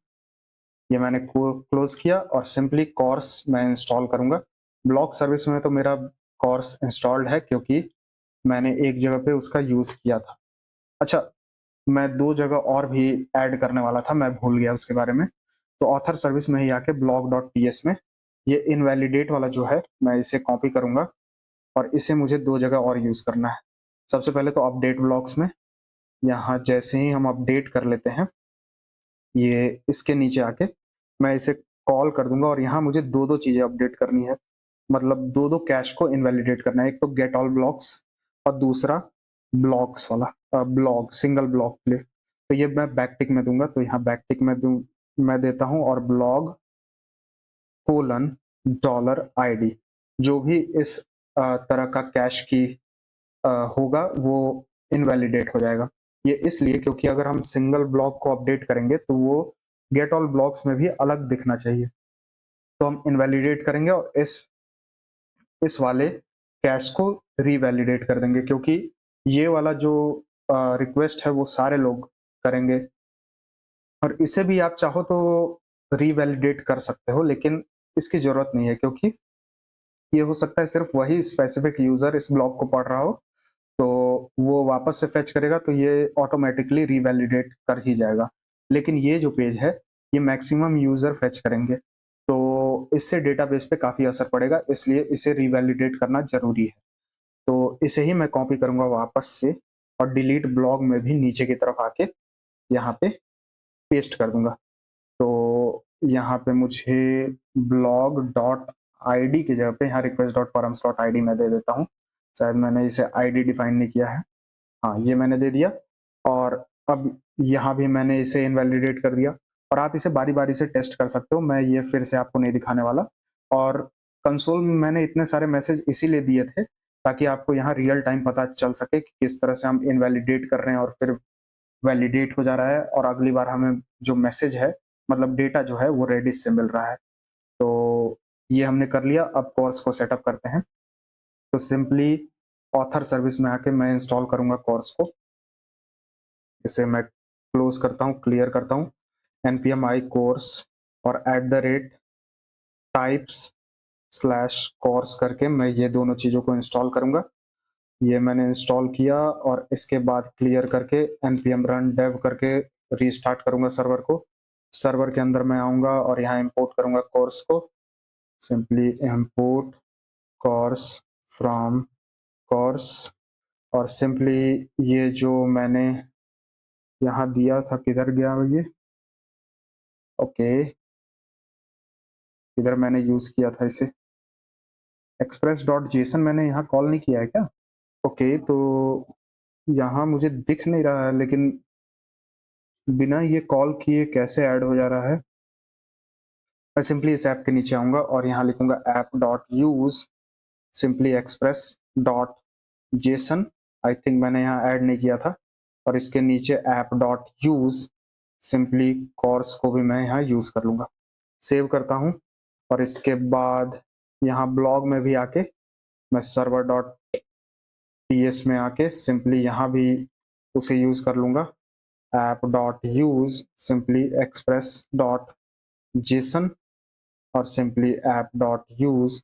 ये मैंने क्लोज किया, और सिंपली कोर्स मैं इंस्टॉल करूंगा। ब्लॉक सर्विस में तो मेरा कोर्स इंस्टॉल्ड है, क्योंकि मैंने एक जगह पे उसका यूज किया था। अच्छा, मैं 2 जगह और भी ऐड करने वाला था, मैं भूल गया उसके बारे में। तो ऑथर सर्विस में ही आके blog.ts में ये इनवैलिडेट वाला जो है, मैं इसे कॉपी करूंगा, और इसे मुझे 2 जगह और यूज करना है। सबसे पहले तो अपडेट ब्लॉक्स में यहाँ जैसे ही हम अपडेट कर लेते हैं, ये इसके नीचे आके मैं इसे कॉल कर दूंगा और यहाँ मुझे दो दो चीजें अपडेट करनी है, मतलब दो दो कैश को इनवैलिडेट करना है। एक तो गेट ऑल ब्लॉक्स और दूसरा ब्लॉक्स वाला ब्लॉक सिंगल ब्लॉक के लिए। तो ये मैं बैकटिक में दूंगा, तो यहाँ बैकटिक में मैं देता हूँ और ब्लॉग कोलन $ID जो भी इस तरह का कैश की होगा वो इनवैलिडेट हो जाएगा। ये इसलिए क्योंकि अगर हम सिंगल ब्लॉक को अपडेट करेंगे तो वो गेट ऑल ब्लॉक्स में भी अलग दिखना चाहिए। तो हम इनवैलिडेट करेंगे और इस वाले कैश को रीवैलिडेट कर देंगे, क्योंकि ये वाला जो रिक्वेस्ट है वो सारे लोग करेंगे। और इसे भी आप चाहो तो रीवैलिडेट कर सकते हो, लेकिन इसकी जरूरत नहीं है, क्योंकि ये हो सकता है सिर्फ वही स्पेसिफिक यूजर इस ब्लॉक को पढ़ रहा हो, तो वो वापस से फेच करेगा तो ये ऑटोमेटिकली रीवैलिडेट कर ही जाएगा। लेकिन ये जो पेज है ये मैक्सिमम यूजर फेच करेंगे, तो इससे डेटाबेस पे काफी असर पड़ेगा, इसलिए इसे रीवैलिडेट करना जरूरी है। तो इसे ही मैं कॉपी करूंगा वापस से और डिलीट ब्लॉग में भी नीचे की तरफ आके यहाँ पे पेस्ट कर दूंगा। तो यहाँ पे मुझे ब्लॉग डॉट ID की जगह पे यहाँ request dot params dot ID मैं दे देता हूँ। शायद मैंने इसे ID डिफाइन नहीं किया है। हाँ, ये मैंने दे दिया और अब यहाँ भी मैंने इसे इनवैलिडेट कर दिया। और आप इसे बारी बारी से टेस्ट कर सकते हो, मैं ये फिर से आपको नहीं दिखाने वाला। और कंसोल में मैंने इतने सारे मैसेज इसीलिए दिए थे ताकि आपको यहाँ रियल टाइम पता चल सके कि किस तरह से हम इनवैलिडेट कर रहे हैं और फिर वैलिडेट हो जा रहा है, और अगली बार हमें जो मैसेज है मतलब डेटा जो है वो रेडिस से मिल रहा है। तो ये हमने कर लिया। अब कोर्स को सेटअप करते हैं। तो सिंपली ऑथर सर्विस में आके मैं इंस्टॉल करूंगा कोर्स को। इसे मैं क्लोज करता हूँ, क्लियर करता हूँ, npm i course और @types/course करके मैं ये दोनों चीजों को इंस्टॉल करूंगा। ये मैंने इंस्टॉल किया और इसके बाद क्लियर करके npm run dev करके रीस्टार्ट करूंगा सर्वर को। सर्वर के अंदर मैं आऊंगा और यहाँ इंपोर्ट करूंगा कोर्स को। Simply import course from course, और सिंपली ये जो मैंने यहाँ दिया था किधर गया ये, ओके, इधर मैंने यूज किया था इसे। एक्सप्रेस डॉट जेसन मैंने यहाँ कॉल नहीं किया है क्या? ओके, तो यहाँ मुझे दिख नहीं रहा है, लेकिन बिना ये कॉल किए कैसे ऐड हो जा रहा है? मैं सिंपली इस ऐप के नीचे आऊंगा और यहाँ लिखूंगा app dot use simply express dot Jason. I think मैंने यहाँ ऐड नहीं किया था। और इसके नीचे app dot use simply course को भी मैं यहाँ यूज कर लूंगा। सेव करता हूँ और इसके बाद यहाँ ब्लॉग में भी आके मैं सर्वर डॉट ts में आके सिंपली यहाँ भी उसे यूज कर लूंगा। App dot use simply express dot JSON और simply app dot use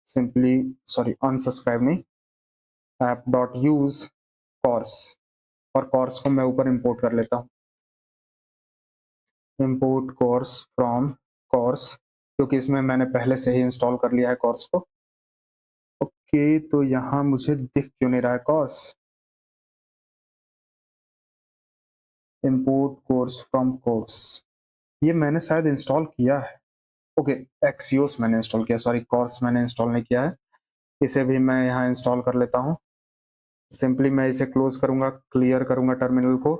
simply sorry unsubscribe नहीं, ऐप डॉट यूज कोर्स, और कोर्स को मैं ऊपर इंपोर्ट कर लेता हूँ। इंपोर्ट कोर्स फ्रॉम कोर्स, क्योंकि इसमें मैंने पहले से ही इंस्टॉल कर लिया है कोर्स को। ओके, तो यहाँ मुझे दिख क्यों नहीं रहा है course? Import course from course, ये मैंने शायद इंस्टॉल किया है। ओके, एक्सियोस मैंने इंस्टॉल किया, सॉरी कोर्स मैंने इंस्टॉल नहीं किया है। इसे भी मैं यहाँ इंस्टॉल कर लेता हूँ। सिंपली मैं इसे क्लोज करूंगा, क्लियर करूंगा टर्मिनल को।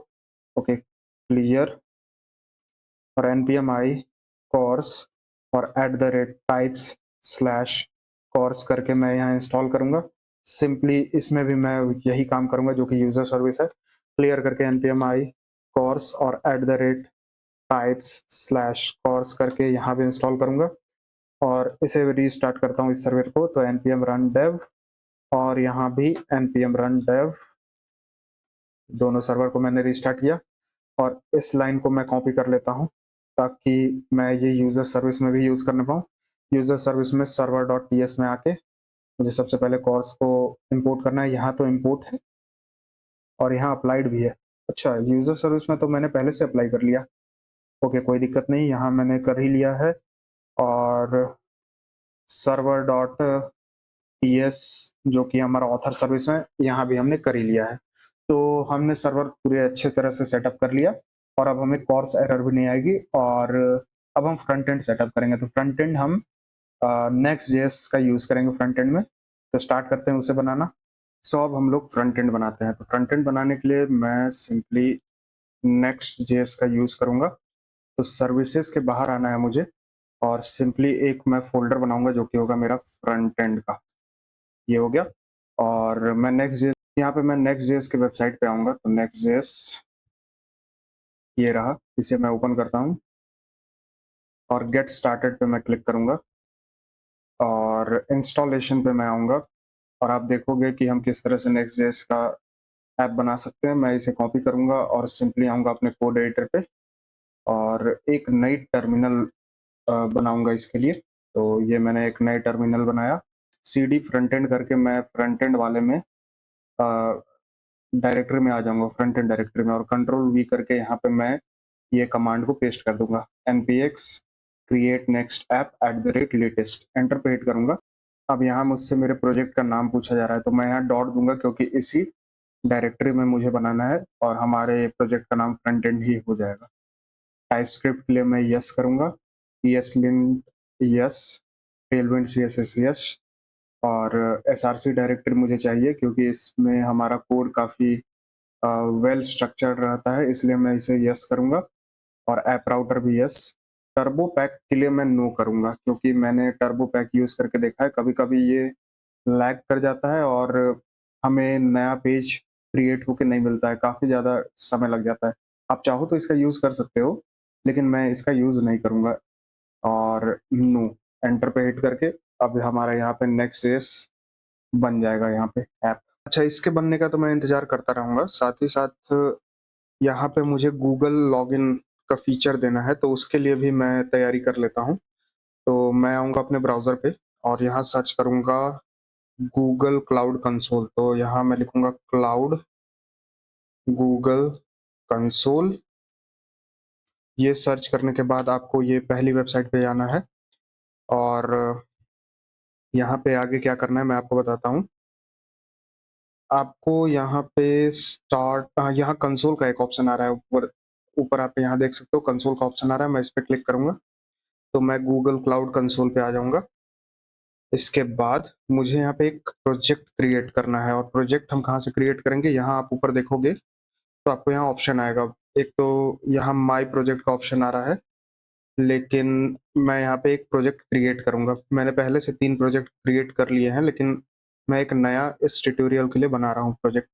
ओके, क्लियर और npm i course और @types/course करके मैं यहाँ इंस्टॉल करूंगा। सिंपली इसमें भी मैं यही काम करूंगा जो कि यूजर सर्विस है। क्लियर करके npm i course और @types/course करके यहाँ भी इंस्टॉल करूंगा और इसे रीस्टार्ट करता हूँ इस सर्वर को। तो npm run dev और यहाँ भी npm run dev, दोनों सर्वर को मैंने रीस्टार्ट किया और इस लाइन को मैं कॉपी कर लेता हूँ ताकि मैं ये यूजर सर्विस में भी यूज करने पाऊँ। यूजर सर्विस में सर्वर डॉट ts में आके मुझे सबसे पहले कोर्स को इंपोर्ट करना है। यहाँ तो इंपोर्ट है और यहाँ अप्लाइड भी है। अच्छा, यूजर सर्विस में तो मैंने पहले से अप्लाई कर लिया। ओके, कोई दिक्कत नहीं, यहाँ मैंने कर ही लिया है। और सर्वर डॉट टीएस जो कि हमारा ऑथर सर्विस है, यहाँ भी हमने कर ही लिया है। तो हमने सर्वर पूरे अच्छे तरह से सेटअप कर लिया और अब हमें कॉर्स एरर भी नहीं आएगी और अब हम फ्रंट एंड सेटअप करेंगे। तो फ्रंट एंड हम नेक्स्ट जेएस का यूज करेंगे फ्रंट एंड में। तो स्टार्ट करते हैं उसे बनाना। सो अब हम लोग फ्रंट एंड बनाते हैं। तो फ्रंट एंड बनाने के लिए मैं सिंपली नेक्स्ट जेएस का यूज करूंगा। तो सर्विसेज के बाहर आना है मुझे और सिंपली एक मैं फोल्डर बनाऊंगा जो कि होगा मेरा फ्रंट एंड का। ये हो गया। और मैं नेक्स्ट जेएस, यहाँ पे मैं नेक्स्ट जेएस के वेबसाइट पे आऊंगा। तो नेक्स्ट जेएस ये रहा, इसे मैं ओपन करता हूँ और गेट स्टार्टेड पे मैं क्लिक करूंगा और इंस्टॉलेशन पे मैं आऊंगा और आप देखोगे कि हम किस तरह से नेक्स्ट जेएस का ऐप बना सकते हैं। मैं इसे कॉपी करूंगा और सिंपली आऊंगा अपने कोड एडिटर पे और एक नई टर्मिनल बनाऊंगा इसके लिए। तो ये मैंने एक नई टर्मिनल बनाया। सीडी फ्रंट एंड करके मैं फ्रंट एंड वाले में डायरेक्टरी में आ जाऊंगा, फ्रंट एंड डायरेक्टरी में, और कंट्रोल वी करके यहाँ पे मैं ये कमांड को पेस्ट कर दूंगा, npx create next app @latest, enter पे हिट करूंगा। अब यहाँ मुझसे मेरे प्रोजेक्ट का नाम पूछा जा रहा है तो मैं यहाँ डॉट दूंगा क्योंकि इसी डायरेक्टरी में मुझे बनाना है और हमारे प्रोजेक्ट का नाम फ्रंट एंड ही हो जाएगा। टाइप स्क्रिप्ट के लिए मैं यस करूंगा, ESLint yes, Tailwind CSS yes, और SRC डायरेक्टरी मुझे चाहिए क्योंकि इसमें हमारा कोड काफ़ी वेल स्ट्रक्चर्ड रहता है, इसलिए मैं इसे यस करूंगा। और ऐप राउटर भी यस। टर्बो पैक के लिए मैं नो करूंगा क्योंकि मैंने टर्बो पैक यूज करके देखा है, कभी कभी ये लैग कर जाता है और हमें नया पेज क्रिएट होके नहीं मिलता है, काफ़ी ज़्यादा समय लग जाता है। आप चाहो तो इसका यूज़ कर सकते हो लेकिन मैं इसका यूज़ नहीं करूँगा। और नो, एंटर पे हिट करके अब हमारा यहाँ पे नेक्स्ट जेएस बन जाएगा यहाँ पे ऐप। अच्छा, इसके बनने का तो मैं इंतजार करता रहूँगा, साथ ही साथ यहाँ पे मुझे गूगल लॉगिन का फीचर देना है तो उसके लिए भी मैं तैयारी कर लेता हूँ। तो मैं आऊँगा अपने ब्राउज़र पे और यहाँ सर्च करूँगा गूगल क्लाउड कंसोल। तो यहाँ मैं लिखूँगा क्लाउड गूगल कंसोल। ये सर्च करने के बाद आपको ये पहली वेबसाइट पे जाना है और यहाँ पे आगे क्या करना है मैं आपको बताता हूँ। आपको यहाँ पे यहाँ कंसोल का एक ऑप्शन आ रहा है ऊपर ऊपर आप यहाँ देख सकते हो कंसोल का ऑप्शन आ रहा है, मैं इस पर क्लिक करूँगा तो मैं गूगल क्लाउड कंसोल पे आ जाऊँगा। इसके बाद मुझे यहाँ पे एक प्रोजेक्ट क्रिएट करना है और प्रोजेक्ट हम कहाँ से क्रिएट करेंगे, यहाँ आप ऊपर देखोगे तो आपको यहाँ ऑप्शन आएगा। एक तो यहाँ माई प्रोजेक्ट का ऑप्शन आ रहा है लेकिन मैं यहाँ पे एक प्रोजेक्ट क्रिएट करूँगा। मैंने पहले से 3 प्रोजेक्ट क्रिएट कर लिए हैं लेकिन मैं एक नया इस ट्यूटोरियल के लिए बना रहा हूँ प्रोजेक्ट।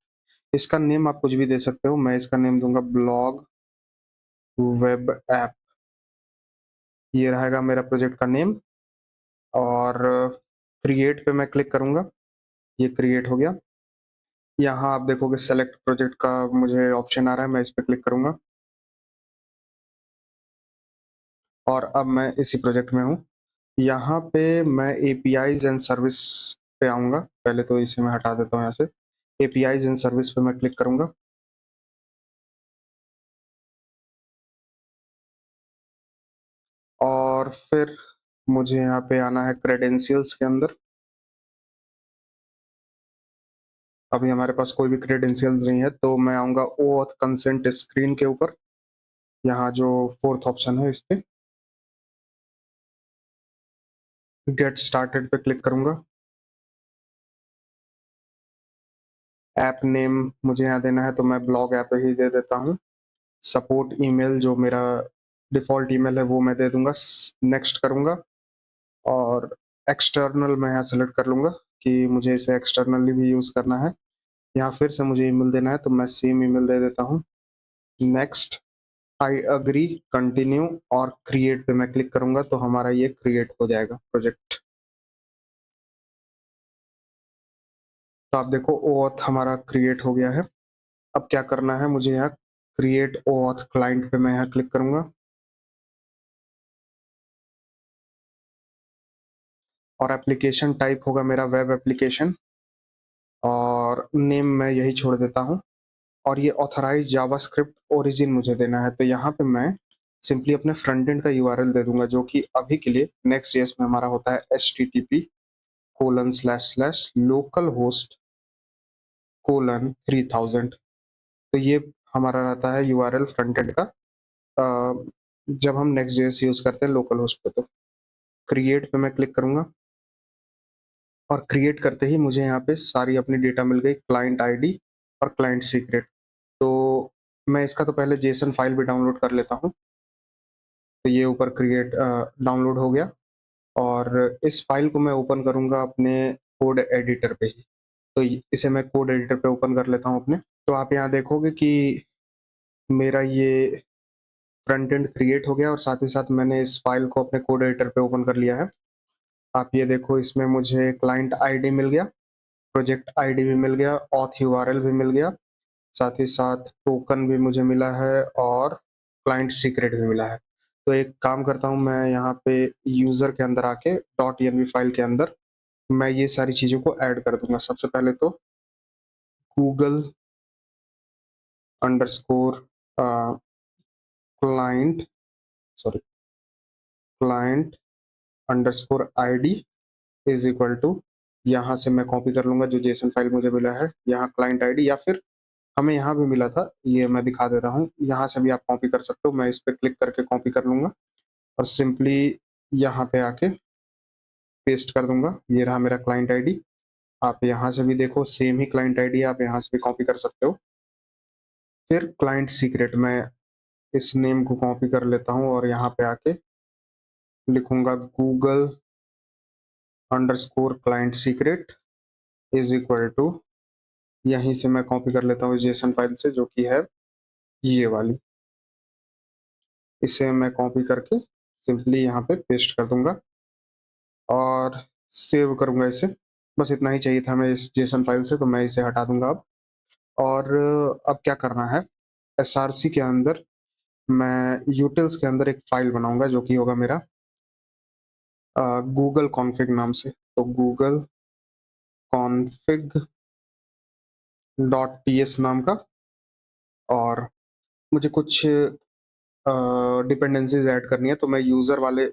इसका नेम आप कुछ भी दे सकते हो, मैं इसका नेम दूंगा ब्लॉग वेब ऐप। ये रहेगा मेरा प्रोजेक्ट का नेम और क्रिएट पे मैं क्लिक करूँगा, ये क्रिएट हो गया। यहाँ आप देखोगे सेलेक्ट प्रोजेक्ट का मुझे ऑप्शन आ रहा है, मैं इस पे क्लिक करूँगा और अब मैं इसी प्रोजेक्ट में हूँ। यहाँ पे मैं एपीआईज एंड सर्विस पे आऊँगा, पहले तो इसे मैं हटा देता हूँ यहाँ से। एपीआईज एंड सर्विस पे मैं क्लिक करूँगा और फिर मुझे यहाँ पे आना है क्रेडेंशियल्स के अंदर। अभी हमारे पास कोई भी क्रेडेंशियल्स नहीं है तो मैं आऊँगा ओथ कंसेंट स्क्रीन के ऊपर, यहाँ जो 4th ऑप्शन है इस पे गेट स्टार्टेड पे क्लिक करूँगा। ऐप नेम मुझे यहाँ देना है तो मैं ब्लॉग ऐप ही दे देता हूँ। सपोर्ट ईमेल जो मेरा डिफ़ॉल्ट ईमेल है वो मैं दे दूंगा, नेक्स्ट करूँगा और एक्सटर्नल मैं यहाँ सेलेक्ट कर लूँगा कि मुझे इसे एक्सटर्नली भी यूज़ करना है। यहाँ फिर से मुझे ईमेल देना है तो मैं सेम ईमेल दे देता हूँ। नेक्स्ट, आई अग्री, कंटिन्यू और क्रिएट पे मैं क्लिक करूँगा तो हमारा ये क्रिएट हो जाएगा प्रोजेक्ट। तो आप देखो ओऑथ हमारा क्रिएट हो गया है। अब क्या करना है, मुझे यहाँ क्रिएट ओऑथ क्लाइंट पे मैं यहाँ क्लिक करूँगा और एप्लीकेशन टाइप होगा मेरा वेब एप्लीकेशन और नेम मैं यही छोड़ देता हूँ और ये ऑथराइज जावास्क्रिप्ट ओरिजिन मुझे देना है। तो यहाँ पे मैं सिंपली अपने फ्रंट एंड का यूआरएल दे दूंगा जो कि अभी के लिए नेक्स्ट जेएस में हमारा होता है http local host :3000। तो ये हमारा रहता है यूआरएल फ्रंट एंड का जब हम नेक्स्ट जेएस यूज करते हैं लोकल होस्ट पे। तो क्रिएट पे मैं क्लिक करूंगा और क्रिएट करते ही मुझे यहाँ पे सारी अपनी डेटा मिल गई, क्लाइंट आईडी और क्लाइंट सीक्रेट। तो मैं इसका तो पहले जेसन फाइल भी डाउनलोड कर लेता हूँ। तो ये ऊपर क्रिएट डाउनलोड हो गया और इस फाइल को मैं ओपन करूंगा अपने कोड एडिटर पे ही। तो इसे मैं कोड एडिटर पे ओपन कर लेता हूँ अपने। तो आप यहाँ देखोगे कि मेरा ये फ्रंट एंड क्रिएट हो गया और साथ ही साथ मैंने इस फाइल को अपने कोड एडिटर पे ओपन कर लिया है। आप ये देखो, इसमें मुझे क्लाइंट आईडी मिल गया, प्रोजेक्ट आईडी भी मिल गया, ऑथ यूआरएल भी मिल गया, साथ ही साथ टोकन भी मुझे मिला है और क्लाइंट सीक्रेट भी मिला है। तो एक काम करता हूँ, मैं यहाँ पे यूजर के अंदर आके .env फाइल के अंदर मैं ये सारी चीजों को ऐड कर दूंगा। सबसे पहले तो Google underscore client sorry client underscore ID is equal to, यहाँ से मैं कॉपी कर लूंगा जो जेसन फाइल मुझे मिला है, यहाँ क्लाइंट आईडी, या फिर हमें यहाँ भी मिला था, ये मैं दिखा देता हूँ, यहाँ से भी आप कॉपी कर सकते हो। मैं इस पर क्लिक करके कॉपी कर लूंगा और सिंपली यहाँ पे आके पेस्ट कर दूंगा। ये रहा मेरा क्लाइंट आईडी। आप यहाँ से भी देखो सेम ही क्लाइंट आईडी है, आप यहाँ से भी कॉपी कर सकते हो। फिर क्लाइंट सीक्रेट, मैं इस नेम को कॉपी कर लेता हूँ और यहाँ पे आके लिखूंगा Google underscore client secret is equal to, यहीं से मैं कॉपी कर लेता हूँ जेसन फाइल से जो कि है ये वाली। इसे मैं कॉपी करके सिंपली यहाँ पे पेस्ट कर दूंगा और सेव करूंगा इसे। बस इतना ही चाहिए था हमें इस जेसन फाइल से, तो मैं इसे हटा दूंगा अब। और अब क्या करना है, एसआरसी के अंदर मैं यूटिल्स के अंदर एक फाइल बनाऊंगा जो कि होगा मेरा गूगल कॉन्फ़िग नाम से। तो गूगल कॉन्फ़िग .ts नाम का, और मुझे कुछ डिपेंडेंसीज ऐड करनी है। तो मैं यूजर वाले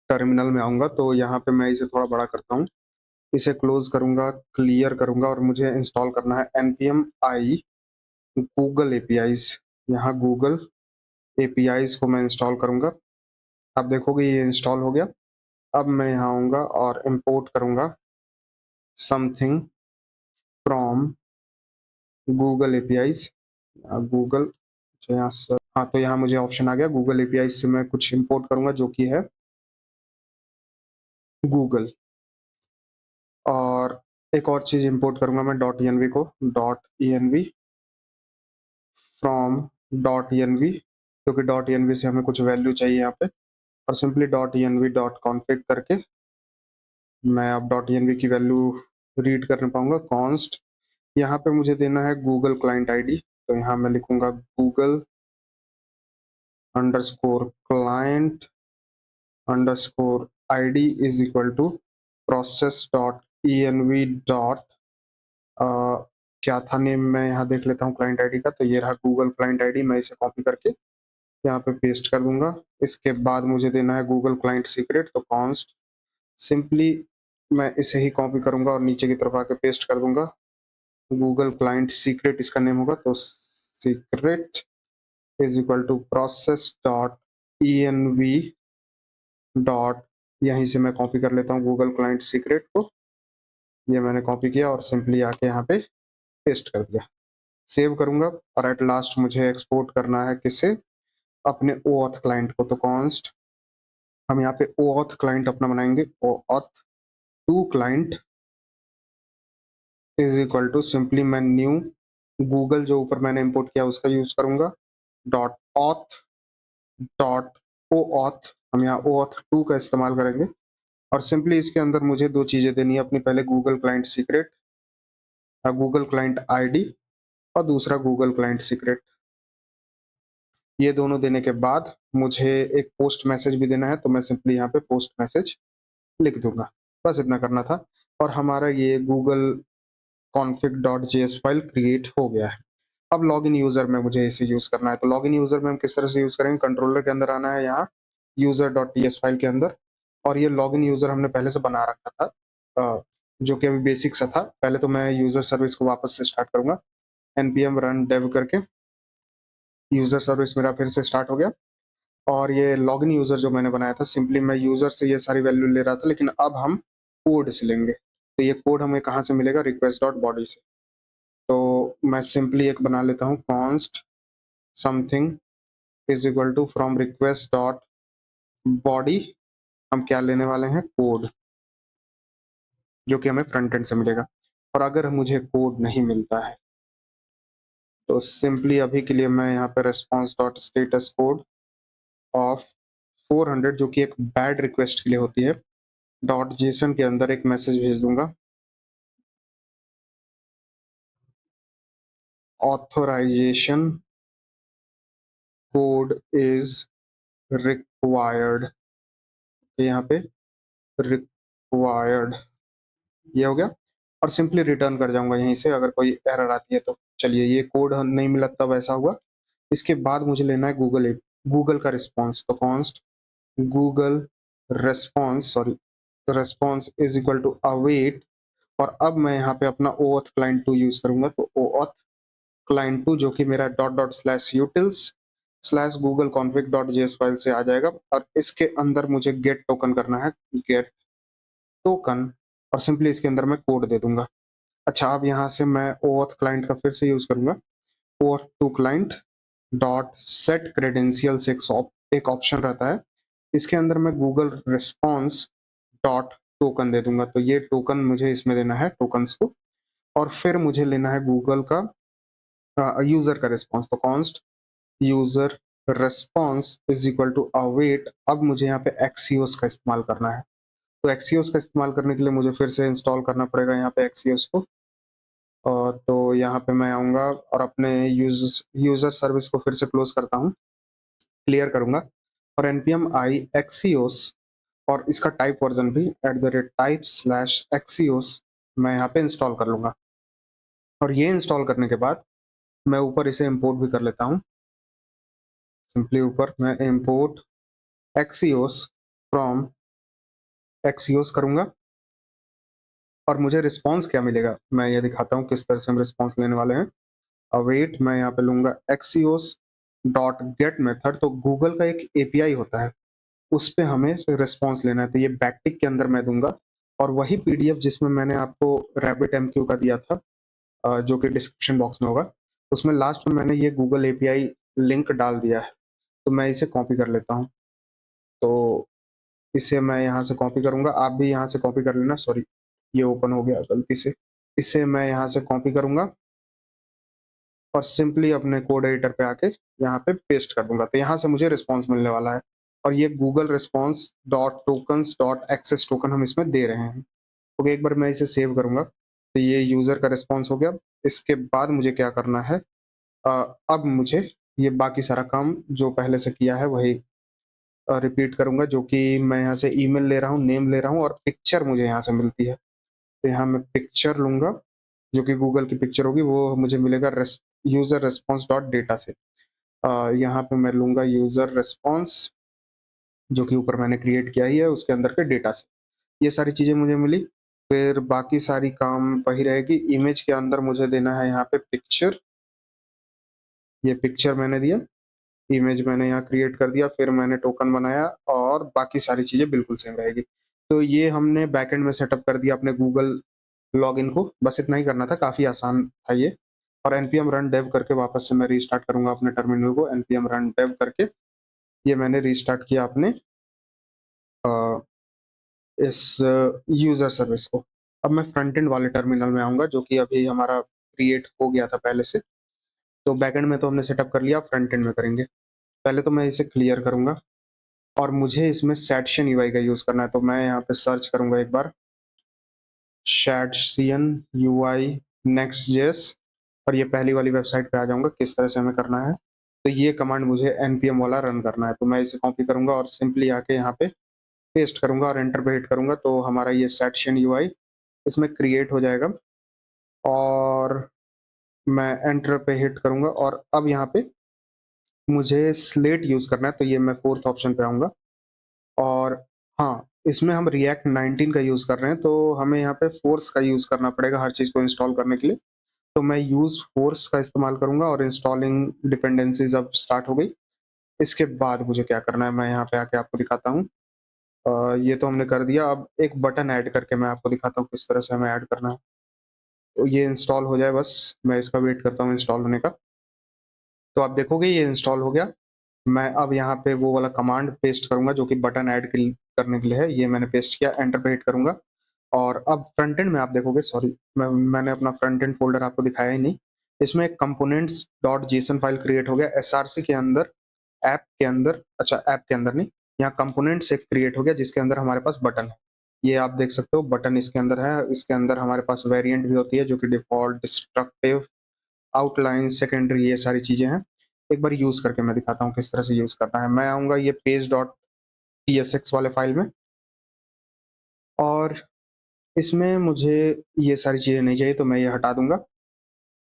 टर्मिनल में आऊंगा, तो यहाँ पे मैं इसे थोड़ा बड़ा करता हूँ, इसे क्लोज करूंगा, क्लियर करूंगा और मुझे इंस्टॉल करना है npm i गूगल एपीआईज। यहाँ गूगल एपीआईज को मैं इंस्टॉल करूंगा। आप देखोगे ये इंस्टॉल हो गया। अब मैं यहाँ आऊंगा और इंपोर्ट करूंगा something from Google APIs. Google, यहाँ से हाँ, तो यहाँ मुझे ऑप्शन आ गया गूगल एपीआई से मैं कुछ इंपोर्ट करूंगा जो कि है गूगल। और एक और चीज इंपोर्ट करूंगा मैं .env को, .env फ्रॉम .env, क्योंकि .env से हमें कुछ वैल्यू चाहिए यहाँ पे। और सिंपली .env.config करके मैं अब .env की वैल्यू रीड कर पाऊंगा। कॉन्स्ट, यहाँ पे मुझे देना है गूगल क्लाइंट आईडी, तो यहाँ मैं लिखूंगा Google underscore client underscore ID is equal to process dot env dot क्या था नेम, मैं यहाँ देख लेता हूँ क्लाइंट आईडी का। तो ये रहा गूगल क्लाइंट आईडी, मैं इसे कॉपी करके यहाँ पे पेस्ट कर दूंगा। इसके बाद मुझे देना है गूगल क्लाइंट सीक्रेट, तो कॉन्स्ट, सिंपली मैं इसे ही कॉपी करूंगा और नीचे की तरफ आके पेस्ट कर दूंगा। गूगल क्लाइंट सीक्रेट इसका नेम होगा, तो secret is equal to process dot env dot, यहीं से मैं कॉपी कर लेता हूँ गूगल क्लाइंट सीक्रेट को। ये मैंने कॉपी किया और सिंपली आके यहाँ पे पेस्ट कर दिया। सेव करूंगा और एट लास्ट मुझे एक्सपोर्ट करना है किसे, अपने ओऑथ क्लाइंट को। तो कॉन्स्ट, हम यहाँ पे ओऑथ क्लाइंट अपना बनाएंगे, OAuth two client is equal to, simply मैं न्यू गूगल जो ऊपर मैंने इंपोर्ट किया उसका यूज करूंगा, डॉट ऑथ डॉट ओऑथ, हम यहाँ ओऑथ 2 का इस्तेमाल करेंगे। और सिंपली इसके अंदर मुझे दो चीजें देनी है अपनी, पहले Google client secret, Google client ID, और दूसरा गूगल क्लाइंट सीक्रेट। ये दोनों देने के बाद मुझे एक पोस्ट मैसेज भी देना है, तो मैं सिंपली यहाँ पे पोस्ट मैसेज लिख दूंगा। बस इतना करना था और हमारा ये गूगल config.js फाइल क्रिएट हो गया है। अब लॉगिन यूजर में मुझे इसे यूज करना है। तो लॉगिन यूजर में हम किस तरह से यूज करेंगे, कंट्रोलर के अंदर आना है, यहाँ user.ts फाइल के अंदर, और ये लॉगिन यूजर हमने पहले से बना रखा था, जो कि अभी बेसिक सा था। पहले तो मैं यूजर सर्विस को वापस से स्टार्ट करूंगा, npm run dev करके यूजर सर्विस मेरा फिर से स्टार्ट हो गया। और ये लॉगिन यूजर जो मैंने बनाया था, सिंपली मैं यूजर से ये सारी वैल्यू ले रहा था, लेकिन अब हम कोड से लेंगे। तो ये कोड हमें कहाँ से मिलेगा, रिक्वेस्ट डॉट बॉडी से। तो मैं सिंपली एक बना लेता हूँ, const something is equal to from request dot body. हम क्या लेने वाले हैं, कोड, जो कि हमें फ्रंट एंड से मिलेगा। और अगर मुझे कोड नहीं मिलता है तो सिंपली अभी के लिए मैं यहाँ पे response dot status code of 400, जो कि एक बैड रिक्वेस्ट के लिए होती है, डॉट जेसन के अंदर एक मैसेज भेज दूंगा, ऑथोराइजेशन कोड इज रिक्वायर्ड। यहाँ पे रिक्वायर्ड ये हो गया। और सिंपली रिटर्न कर जाऊंगा यहीं से, अगर कोई एरर आती है तो। चलिए, ये कोड नहीं मिला तब ऐसा हुआ। इसके बाद मुझे लेना है गूगल का रिस्पॉन्स। तो const Google response, sorry, response is equal to await. और अब मैं यहाँ पे अपना ओऑथ क्लाइंट 2 यूज करूंगा। तो ओऑथ क्लाइंट 2, जो कि मेरा dot dot slash utils slash Google config dot JS file से आ जाएगा। और इसके अंदर मुझे गेट टोकन करना है, गेट टोकन, और सिंपली इसके अंदर मैं कोड दे दूंगा। अच्छा, अब यहाँ से मैं ओऑथ क्लाइंट का फिर से यूज करूंगा, OAuth two client dot set credentials, एक ऑप्शन रहता है, इसके अंदर मैं गूगल रिस्पॉन्स डॉट टोकन दे दूंगा। तो ये टोकन मुझे इसमें देना है, टोकन्स को। और फिर मुझे लेना है गूगल का यूजर का रिस्पॉन्स। तो const user response is equal to await. अब मुझे यहाँ पे एक्सियोस का इस्तेमाल करना है। तो एक्सियोस का इस्तेमाल करने के लिए मुझे फिर से इंस्टॉल करना पड़ेगा यहाँ पे एक्सियोस को। तो यहाँ पे मैं आऊँगा और अपने यूजर सर्विस को फिर से क्लोज करता हूँ, क्लियर करूंगा, और npm i axios, और इसका टाइप वर्जन भी @type स्लैश axios मैं यहाँ पे इंस्टॉल कर लूंगा। और ये इंस्टॉल करने के बाद मैं ऊपर इसे इंपोर्ट भी कर लेता हूँ। सिंपली ऊपर मैं इंपोर्ट axios फ्रॉम axios करूंगा। और मुझे रिस्पॉन्स क्या मिलेगा, मैं ये दिखाता हूँ किस तरह से हम रिस्पॉन्स लेने वाले हैं। अवेट मैं यहाँ पे लूंगा axios डॉट गेट मेथड। तो गूगल का एक एपीआई होता है, उस पे हमें रिस्पॉन्स लेना है। तो ये बैकटिक के अंदर मैं दूंगा। और वही पीडीएफ जिसमें मैंने आपको रैबिट एमक्यू का दिया था, जो कि डिस्क्रिप्शन बॉक्स में होगा, उसमें लास्ट में मैंने ये गूगल एपीआई लिंक डाल दिया है। तो मैं इसे कॉपी कर लेता हूँ। तो इसे मैं यहाँ से कॉपी करूंगा, आप भी यहाँ से कॉपी कर लेना। सॉरी, ये ओपन हो गया गलती से। इसे मैं यहाँ से कॉपी करूंगा और सिंपली अपने कोड एडिटर पे आके यहाँ पे पेस्ट कर दूंगा। तो यहाँ से मुझे रिस्पॉन्स मिलने वाला है। और ये Google response dot tokens dot access token हम इसमें दे रहे हैं। ओके, एक बार मैं इसे सेव करूंगा। तो ये यूजर का रिस्पॉन्स हो गया। इसके बाद मुझे क्या करना है, अब मुझे ये बाकी सारा काम जो पहले से किया है वही रिपीट करूंगा, जो कि मैं यहाँ से ईमेल ले रहा हूँ, नेम ले रहा हूँ, और पिक्चर मुझे यहाँ से मिलती है। तो यहाँ मैं पिक्चर लूंगा, जो कि गूगल की पिक्चर होगी, वो मुझे मिलेगा यूजर रिस्पॉन्स डॉट डेटा से। यहाँ पे मैं लूंगा यूजर रिस्पॉन्स, जो कि ऊपर मैंने क्रिएट किया ही है, उसके अंदर के डेटा से। ये सारी चीजें मुझे मिली। फिर बाकी सारी काम वही रहेगी। इमेज के अंदर मुझे देना है यहाँ पे पिक्चर, ये पिक्चर मैंने दिया, इमेज मैंने यहाँ क्रिएट कर दिया, फिर मैंने टोकन बनाया, और बाकी सारी चीजें बिल्कुल सेम रहेगी। तो ये हमने बैकएंड में सेटअप कर दिया अपने गूगल लॉगिन को। बस इतना ही करना था, काफी आसान था ये। और npm run dev करके वापस से मैं रीस्टार्ट करूंगा अपने टर्मिनल को। npm run dev करके ये मैंने रीस्टार्ट किया अपने इस यूजर सर्विस को। अब मैं फ्रंट एंड वाले टर्मिनल में आऊंगा, जो कि अभी हमारा क्रिएट हो गया था पहले से। तो बैकएंड में तो हमने सेटअप कर लिया, फ्रंट एंड में करेंगे। पहले तो मैं इसे क्लियर करूंगा और मुझे इसमें सैटशन यूआई का यूज करना है। तो मैं यहाँ पे सर्च करूंगा एक बार, सैटशन यूआई नेक्स्ट जेएस, और ये पहली वाली वेबसाइट पे आ जाऊंगा। किस तरह से हमें करना है, तो ये कमांड मुझे npm वाला रन करना है। तो मैं इसे कॉपी करूंगा और सिंपली आके यहाँ पे पेस्ट करूंगा और एंटर पे हिट करूंगा। तो हमारा ये सैटशन यूआई इसमें क्रिएट हो जाएगा। और मैं एंटर पे हिट करूंगा और अब यहाँ पे मुझे स्लेट यूज करना है। तो ये मैं फोर्थ ऑप्शन पे आऊंगा। और हाँ, इसमें हम रिएक्ट 19 का यूज़ कर रहे हैं, तो हमें यहाँ पे फोर्स का यूज़ करना पड़ेगा हर चीज़ को इंस्टॉल करने के लिए। तो मैं यूज़ फोर्स का इस्तेमाल करूँगा और इंस्टॉलिंग डिपेंडेंसीज़ अब स्टार्ट हो गई। इसके बाद मुझे क्या करना है, मैं यहाँ पे आके आपको दिखाता हूँ। ये तो हमने कर दिया, अब एक बटन ऐड करके मैं आपको दिखाता हूँ किस तरह से हमें ऐड करना है। तो ये इंस्टॉल हो जाए बस, मैं इसका वेट करता हूँ इंस्टॉल होने का। तो आप देखोगे ये इंस्टॉल हो गया। मैं अब यहाँ पे वो वाला कमांड पेस्ट करूँगा जो कि बटन ऐड करने के लिए है। ये मैंने पेस्ट किया, एंटर पे हिट करूँगा और अब फ्रंट एंड में आप देखोगे, सॉरी मैंने अपना फ्रंट एंड फ़ोल्डर आपको दिखाया ही नहीं। इसमें एक components dot JSON file create हो गया एसआरसी के अंदर, ऐप के अंदर, अच्छा ऐप के अंदर नहीं, यहाँ कंपोनेंट्स एक क्रिएट हो गया जिसके अंदर हमारे पास बटन है। ये आप देख सकते हो बटन इसके अंदर है। इसके अंदर हमारे पास वेरिएंट भी होती है जो कि डिफ़ॉल्ट, डिस्ट्रक्टिव, आउटलाइन, सेकेंडरी, ये सारी चीज़ें हैं। एक बार यूज़ करके मैं दिखाता हूँ किस तरह से यूज़ करना है। मैं आऊँगा ये पेज डॉट psx वाले फाइल में और इसमें मुझे ये सारी चीज़ें नहीं चाहिए तो मैं ये हटा दूँगा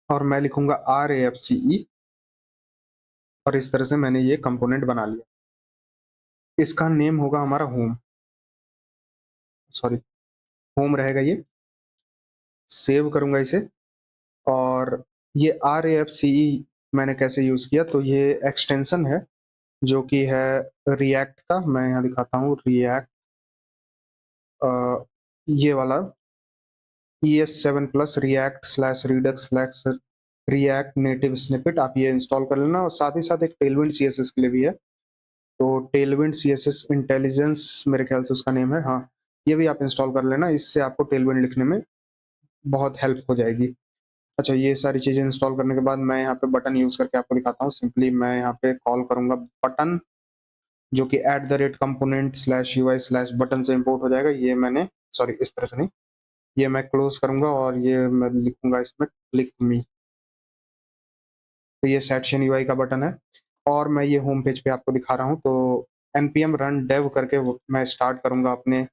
और मैं लिखूँगा RAFCE और इस तरह से मैंने ये कंपोनेंट बना लिया। इसका नेम होगा हमारा होम, सॉरी होम रहेगा ये। सेव करूँगा इसे और ये RAFCE मैंने कैसे यूज़ किया, तो ये एक्सटेंशन है जो कि है रिएक्ट का। मैं यहाँ दिखाता हूँ रिएक्ट, ये वाला ES7 plus react slash Redux slash react native snippet, आप ये इंस्टॉल कर लेना। और साथ ही साथ एक टेलविंड CSS के लिए भी है, तो टेलविंड CSS इंटेलिजेंस मेरे ख्याल से उसका नेम है, हाँ ये भी आप इंस्टॉल कर लेना। इससे आपको टेलविंड लिखने में बहुत हेल्प हो जाएगी। अच्छा, ये सारी चीज़ें इंस्टॉल करने के बाद मैं यहाँ पे बटन यूज़ करके आपको दिखाता हूँ। सिंपली मैं यहाँ पे कॉल करूँगा बटन जो कि @component slash UI slash button से इंपोर्ट हो जाएगा। ये मैंने, सॉरी इस तरह से नहीं, ये मैं क्लोज करूँगा और ये मैं लिखूँगा इसमें क्लिक मी। तो ये सेक्शन UI का बटन है और मैं ये होम पेज पे आपको दिखा रहा हूँ। तो npm run dev करके मैं स्टार्ट करूँगा अपने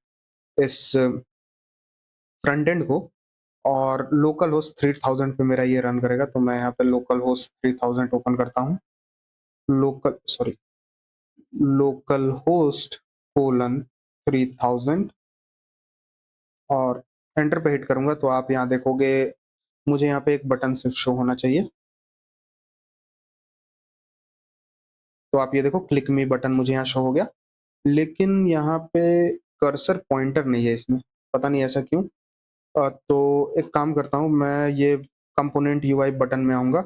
इस फ्रंट एंड को और लोकल होस्ट 3000 पे मेरा ये रन करेगा। तो मैं यहाँ पे लोकल होस्ट 3000 ओपन करता हूँ। लोकल होस्ट कोलन 3000 और एंटर पे हिट करूंगा। तो आप यहाँ देखोगे मुझे यहाँ पे एक बटन सिर्फ शो होना चाहिए। तो आप ये देखो क्लिक मी बटन मुझे यहाँ शो हो गया, लेकिन यहाँ पे कर्सर पॉइंटर नहीं है इसमें, पता नहीं ऐसा क्यों। तो एक काम करता हूँ, मैं ये कंपोनेंट UI बटन में आऊँगा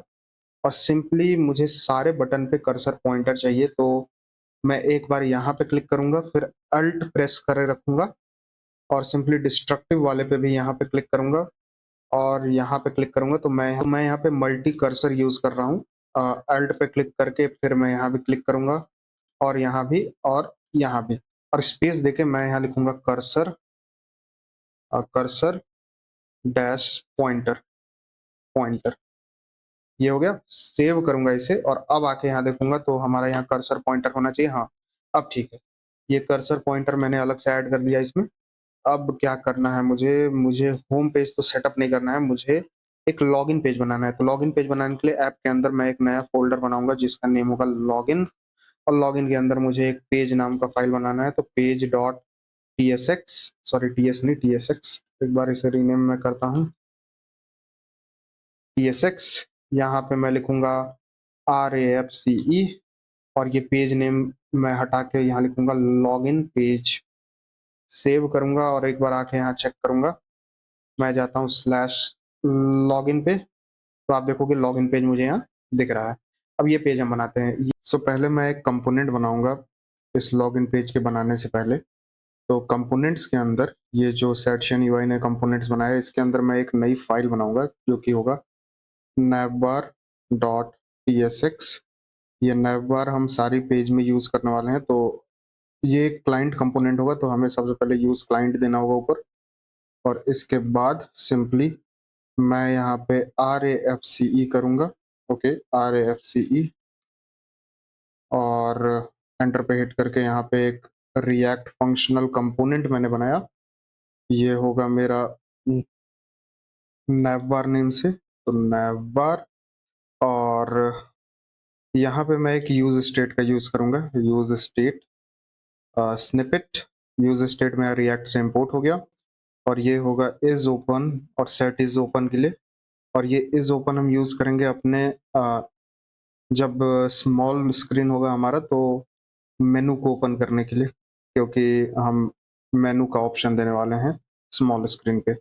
और सिंपली मुझे सारे बटन पे कर्सर पॉइंटर चाहिए। तो मैं एक बार यहाँ पे क्लिक करूँगा, फिर अल्ट प्रेस करे रखूँगा और सिंपली डिस्ट्रक्टिव वाले पे भी यहाँ पे क्लिक करूँगा और यहाँ पे क्लिक करूँगा। तो मैं यहाँ पे मल्टी कर्सर यूज़ कर रहा हूँ। अल्ट पे क्लिक करके फिर मैं यहाँ भी क्लिक करूँगा और यहाँ भी और यहाँ भी, और स्पेस देके मैं यहाँ लिखूँगा cursor cursor dash pointer pointer. ये हो गया, सेव करूँगा इसे और अब आके यहाँ देखूँगा तो हमारा यहाँ कर्सर पॉइंटर होना चाहिए। हाँ, अब ठीक है। ये कर्सर पॉइंटर मैंने अलग से ऐड कर दिया इसमें। अब क्या करना है मुझे होम पेज तो सेटअप नहीं करना है, मुझे एक लॉगिन पेज बनाना है। तो लॉगिन पेज बनाने के लिए ऐप के अंदर मैं एक नया फ़ोल्डर बनाऊँगा जिसका नेम होगा लॉगिन और लॉगिन के अंदर मुझे एक पेज नाम का फ़ाइल बनाना है। तो page dot tsx, sorry ts नहीं tsx, एक बार इसे रीनेम मैं करता हूँ tsx। यहाँ पे मैं लिखूँगा RAFCE और ये पेज नेम मैं हटा के यहाँ लिखूँगा लॉगिन पेज। सेव करूँगा और एक बार आके यहाँ चेक करूँगा। मैं जाता हूँ स्लैश लॉगिन पे, तो आप देखोगे लॉगिन पेज मुझे यहाँ दिख रहा है। अब ये पेज हम बनाते हैं। सो पहले मैं एक कंपोनेंट बनाऊंगा इस लॉगिन पेज के बनाने से पहले। तो कंपोनेंट्स के अंदर ये जो सेक्शन UI ने कंपोनेंट्स बनाया, इसके अंदर मैं एक नई फाइल बनाऊंगा जो कि होगा navbar डॉट tsx। ये navbar हम सारी पेज में यूज करने वाले हैं। तो ये एक क्लाइंट कंपोनेंट होगा, तो हमें सबसे पहले यूज क्लाइंट देना होगा ऊपर और इसके बाद सिंपली मैं यहाँ पे RAFCE करूँगा। ओके, RAFCE और एंटर पे हिट करके यहाँ पे एक रिएक्ट फंक्शनल कंपोनेंट मैंने बनाया। ये होगा मेरा navbar नेम से, तो navbar और यहाँ पे मैं एक यूज स्टेट का यूज करूँगा, use state snippet use state में रिएक्ट से इंपोर्ट हो गया, और ये होगा इज ओपन और सेट इज ओपन के लिए। और ये इज ओपन हम यूज करेंगे अपने जब स्मॉल स्क्रीन होगा हमारा तो मेनू को ओपन करने के लिए, क्योंकि हम मेनू का ऑप्शन देने वाले हैं स्मॉल स्क्रीन पे।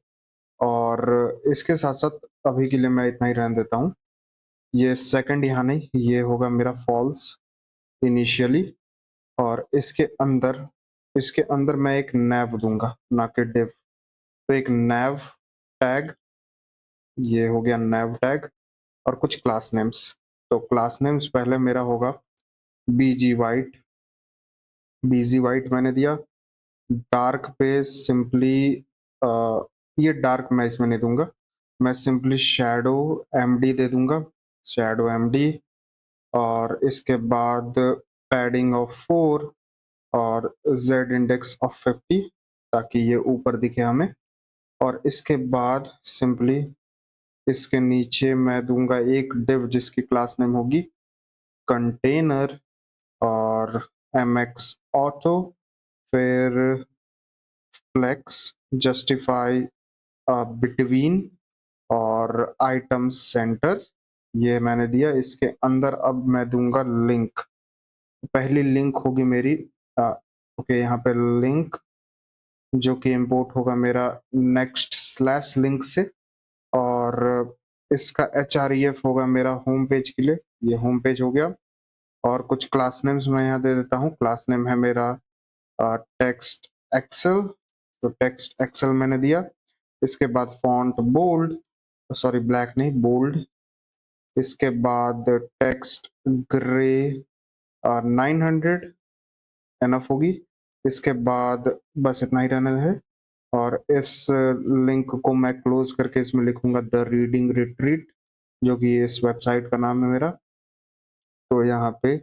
और इसके साथ साथ अभी के लिए मैं इतना ही रहने देता हूँ। ये सेकंड यहाँ नहीं, ये होगा मेरा फॉल्स इनिशियली। और इसके अंदर मैं एक नैव दूंगा, ना कि डिव। तो एक नैव टैग, ये हो गया नैव टैग, और कुछ क्लास नेम्स। तो क्लास नेम्स पहले मेरा होगा बीजी वाइट। बीजी वाइट मैंने दिया। डार्क पे सिंपली ये डार्क मैं इसमें नहीं दूंगा, मैं सिंपली शैडो एमडी दे दूंगा, शैडो एमडी। और इसके बाद पैडिंग ऑफ 4 और जेड इंडेक्स ऑफ 50, ताकि ये ऊपर दिखे हमें। और इसके बाद सिंपली इसके नीचे मैं दूंगा एक डिव जिसकी क्लास नेम होगी कंटेनर और mx ऑटो, फिर फ्लेक्स जस्टिफाई बिटवीन और आइटम सेंटर, ये मैंने दिया। इसके अंदर अब मैं दूंगा लिंक। पहली लिंक होगी मेरी ओके, यहाँ पे लिंक जो कि इंपोर्ट होगा मेरा नेक्स्ट स्लैश लिंक से। और इसका HREF होगा मेरा होम पेज के लिए, ये होम पेज हो गया। और कुछ क्लास नेम्स मैं यहाँ दे देता हूँ। क्लास नेम है मेरा टेक्स्ट एक्सेल, तो टेक्स्ट एक्सेल मैंने दिया। इसके बाद फॉन्ट बोल्ड, सॉरी ब्लैक नहीं, बोल्ड। इसके बाद टेक्स्ट ग्रे 900 एनफ होगी। इसके बाद बस इतना ही रहना है। और इस लिंक को मैं क्लोज करके इसमें लिखूंगा द रीडिंग रिट्रीट, जो कि इस वेबसाइट का नाम है मेरा। तो यहाँ पे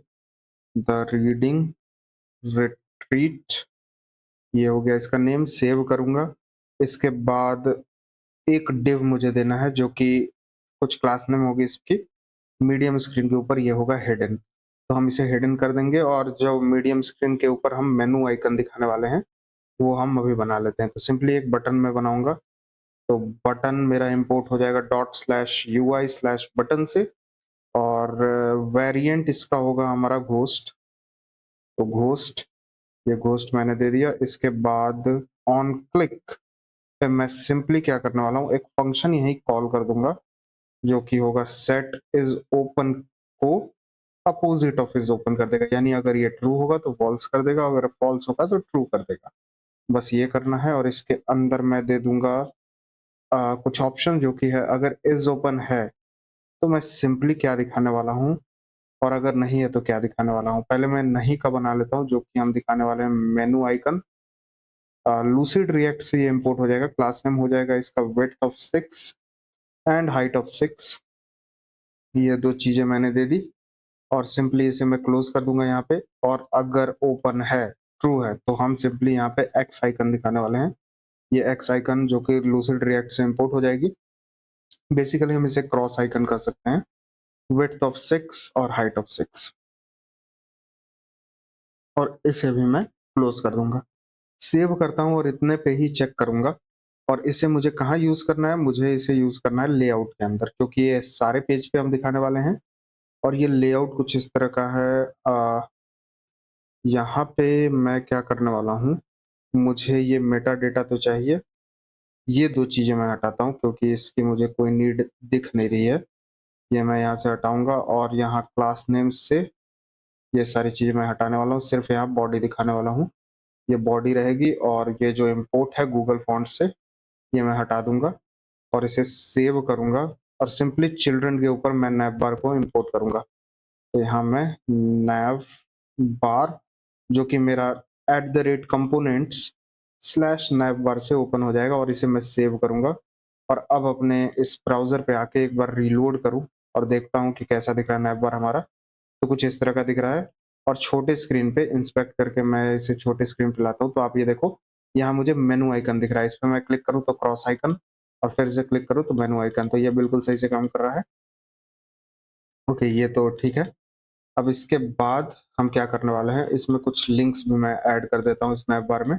द रीडिंग रिट्रीट, ये हो गया इसका नेम। सेव करूंगा। इसके बाद एक डिव मुझे देना है जो कि कुछ क्लास नेम होगी इसकी मीडियम स्क्रीन के ऊपर, ये होगा हिडन। तो हम इसे हिडन कर देंगे। और जो मीडियम स्क्रीन के ऊपर हम मेनू आइकन दिखाने वाले हैं वो हम अभी बना लेते हैं। तो सिंपली एक बटन में बनाऊंगा। तो बटन मेरा इंपोर्ट हो जाएगा ./UI/बटन से। और वेरिएंट इसका होगा हमारा घोस्ट। तो घोस्ट, ये घोस्ट मैंने दे दिया। इसके बाद ऑन क्लिक पे मैं सिंपली क्या करने वाला हूँ, एक फंक्शन यही कॉल कर दूंगा जो कि होगा सेट इज ओपन को अपोजिट ऑफ इज ओपन कर देगा। यानी अगर ये ट्रू होगा तो फॉल्स कर देगा, अगर फॉल्स होगा तो ट्रू कर देगा। बस ये करना है। और इसके अंदर मैं दे दूंगा कुछ ऑप्शन जो कि है, अगर इज ओपन है तो मैं सिंपली क्या दिखाने वाला हूँ, और अगर नहीं है तो क्या दिखाने वाला हूँ। पहले मैं नहीं का बना लेता हूँ, जो कि हम दिखाने वाले हैं मेनू आइकन। लूसिड रिएक्ट से ये इंपोर्ट हो जाएगा। क्लास नेम हो जाएगा इसका width of 6 and height of 6। ये दो चीजें मैंने दे दी। और सिंपली इसे मैं क्लोज कर दूंगा यहाँ पे। और अगर ओपन है, ट्रू है, तो हम सिंपली यहाँ पे एक्स आइकन दिखाने वाले हैं। ये एक्स आइकन जो कि लूसिड रिएक्ट से इंपोर्ट हो जाएगी। बेसिकली हम इसे क्रॉस आइकन कर सकते हैं, विड्थ ऑफ 6 और हाइट ऑफ 6। और इसे भी मैं क्लोज कर दूंगा। सेव करता हूँ और इतने पे ही चेक करूंगा। और इसे मुझे कहाँ यूज करना है, मुझे इसे यूज करना है लेआउट के अंदर, क्योंकि ये सारे पेज पे हम दिखाने वाले हैं। और ये लेआउट कुछ इस तरह का है। यहाँ पे मैं क्या करने वाला हूँ, मुझे ये मेटा डेटा तो चाहिए। ये दो चीजें मैं हटाता हूँ क्योंकि इसकी मुझे कोई नीड दिख नहीं रही है। ये मैं यहाँ से हटाऊंगा। और यहाँ क्लास नेम से ये सारी चीजें मैं हटाने वाला हूँ, सिर्फ यहाँ बॉडी दिखाने वाला हूँ। ये बॉडी रहेगी। और ये जो इम्पोर्ट है गूगल फॉन्ट से, ये मैं हटा दूंगा और इसे सेव करूंगा। और सिंपली चिल्ड्रन के ऊपर मैं नैव बार को इम्पोर्ट करूंगा। तो यहाँ मैं नैव बार, जो कि मेरा @components/नैव बार से ओपन हो जाएगा, और इसे मैं सेव करूंगा। और अब अपने इस ब्राउजर पे आके एक बार रीलोड करूं और देखता हूं कि कैसा दिख रहा है नैव बार हमारा। तो कुछ इस तरह का दिख रहा है। और छोटे स्क्रीन पे इंस्पेक्ट करके मैं इसे छोटे स्क्रीन पे लाता हूँ, तो आप ये देखो, यहाँ मुझे मेनू आइकन दिख रहा है। इस पर मैं क्लिक करूँ तो क्रॉस आइकन, और फिर से क्लिक करूँ तो मेनू आइकन। तो ये बिल्कुल सही से काम कर रहा है। ओके, ये तो ठीक है। अब इसके बाद हम क्या करने वाले हैं, इसमें कुछ लिंक्स भी मैं ऐड कर देता हूँ स्नैप बार में।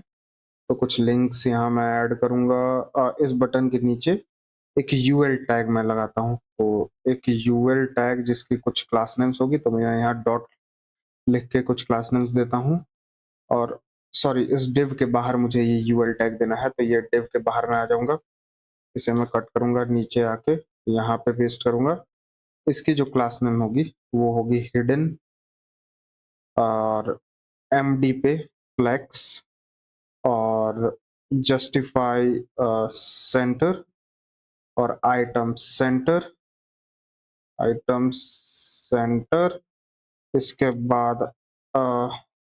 तो कुछ लिंक्स यहाँ मैं ऐड करूँगा। इस बटन के नीचे एक यूएल टैग मैं लगाता हूँ, तो एक यूएल टैग जिसकी कुछ क्लास नेम्स होगी, तो मैं यहाँ डॉट लिख के कुछ क्लास नेम्स देता हूँ। और सॉरी, इस डिव के बाहर मुझे ये यूएल टैग देना है, तो ये डिव के बाहर मैं आ जाऊँगा। इसे मैं कट करूँगा, नीचे आके यहाँ पे पेस्ट करूँगा। इसकी जो क्लास नेम होगी वो होगी हिडन, और एमडी पे फ्लेक्स, और जस्टिफाई सेंटर, और आइटम सेंटर। इसके बाद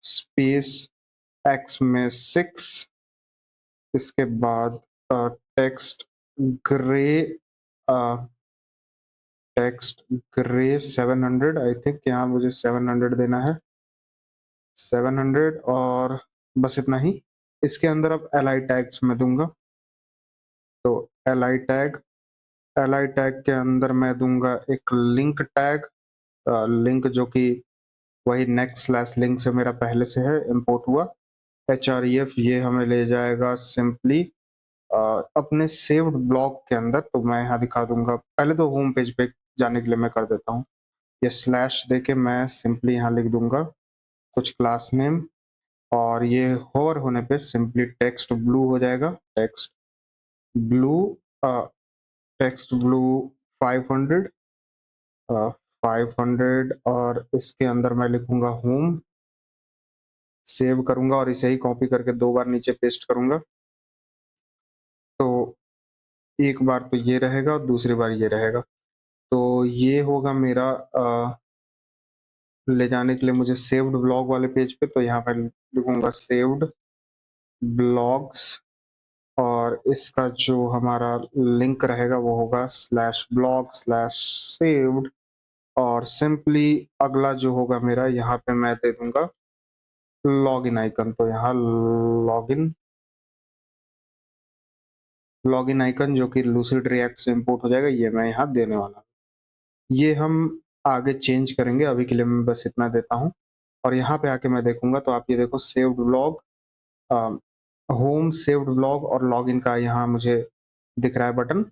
स्पेस एक्स में 6। इसके बाद text grey, text grey 700। I think यहाँ मुझे 700 देना है, 700। और बस इतना ही। इसके अंदर अब एल टैग्स मैं दूंगा, तो एल टैग के अंदर मैं दूंगा एक लिंक टैग, लिंक जो कि वही नेक्स्ट स्लैश लिंक से मेरा पहले से है इंपोर्ट हुआ। href ये हमें ले जाएगा सिंपली अपने सेव्ड ब्लॉक के अंदर। तो मैं यहाँ दिखा दूंगा, पहले तो होम पेज पे जाने के लिए मैं कर देता हूँ, ये स्लैश देके मैं सिंपली यहाँ लिख दूंगा कुछ क्लास नेम, और ये होवर होने पे सिंपली टेक्स्ट ब्लू हो जाएगा। Blue text blue 500, 500। और इसके अंदर मैं लिखूंगा होम, सेव करूंगा और इसे ही कॉपी करके 2 बार नीचे पेस्ट करूंगा। तो एक बार तो ये रहेगा और दूसरी बार ये रहेगा। तो ये होगा मेरा ले जाने के लिए मुझे सेव्ड ब्लॉग वाले पेज पे। तो यहाँ पर लिखूंगा सेव्ड ब्लॉग्स, और इसका जो हमारा लिंक रहेगा वो होगा स्लैश ब्लॉग स्लैश सेव्ड। और सिंपली अगला जो होगा मेरा, यहाँ पे मैं दे दूंगा लॉगिन आइकन। तो यहाँ लॉगिन लॉगिन आइकन जो कि लूसिड रिएक्ट से इंपोर्ट हो जाएगा, ये मैं यहाँ देने वाला हूँ। ये हम आगे चेंज करेंगे, अभी के लिए मैं बस इतना देता हूँ। और यहाँ पे आके मैं देखूंगा तो आप ये देखो saved blog, home saved blog और लॉगिन का यहाँ मुझे दिख रहा है बटन,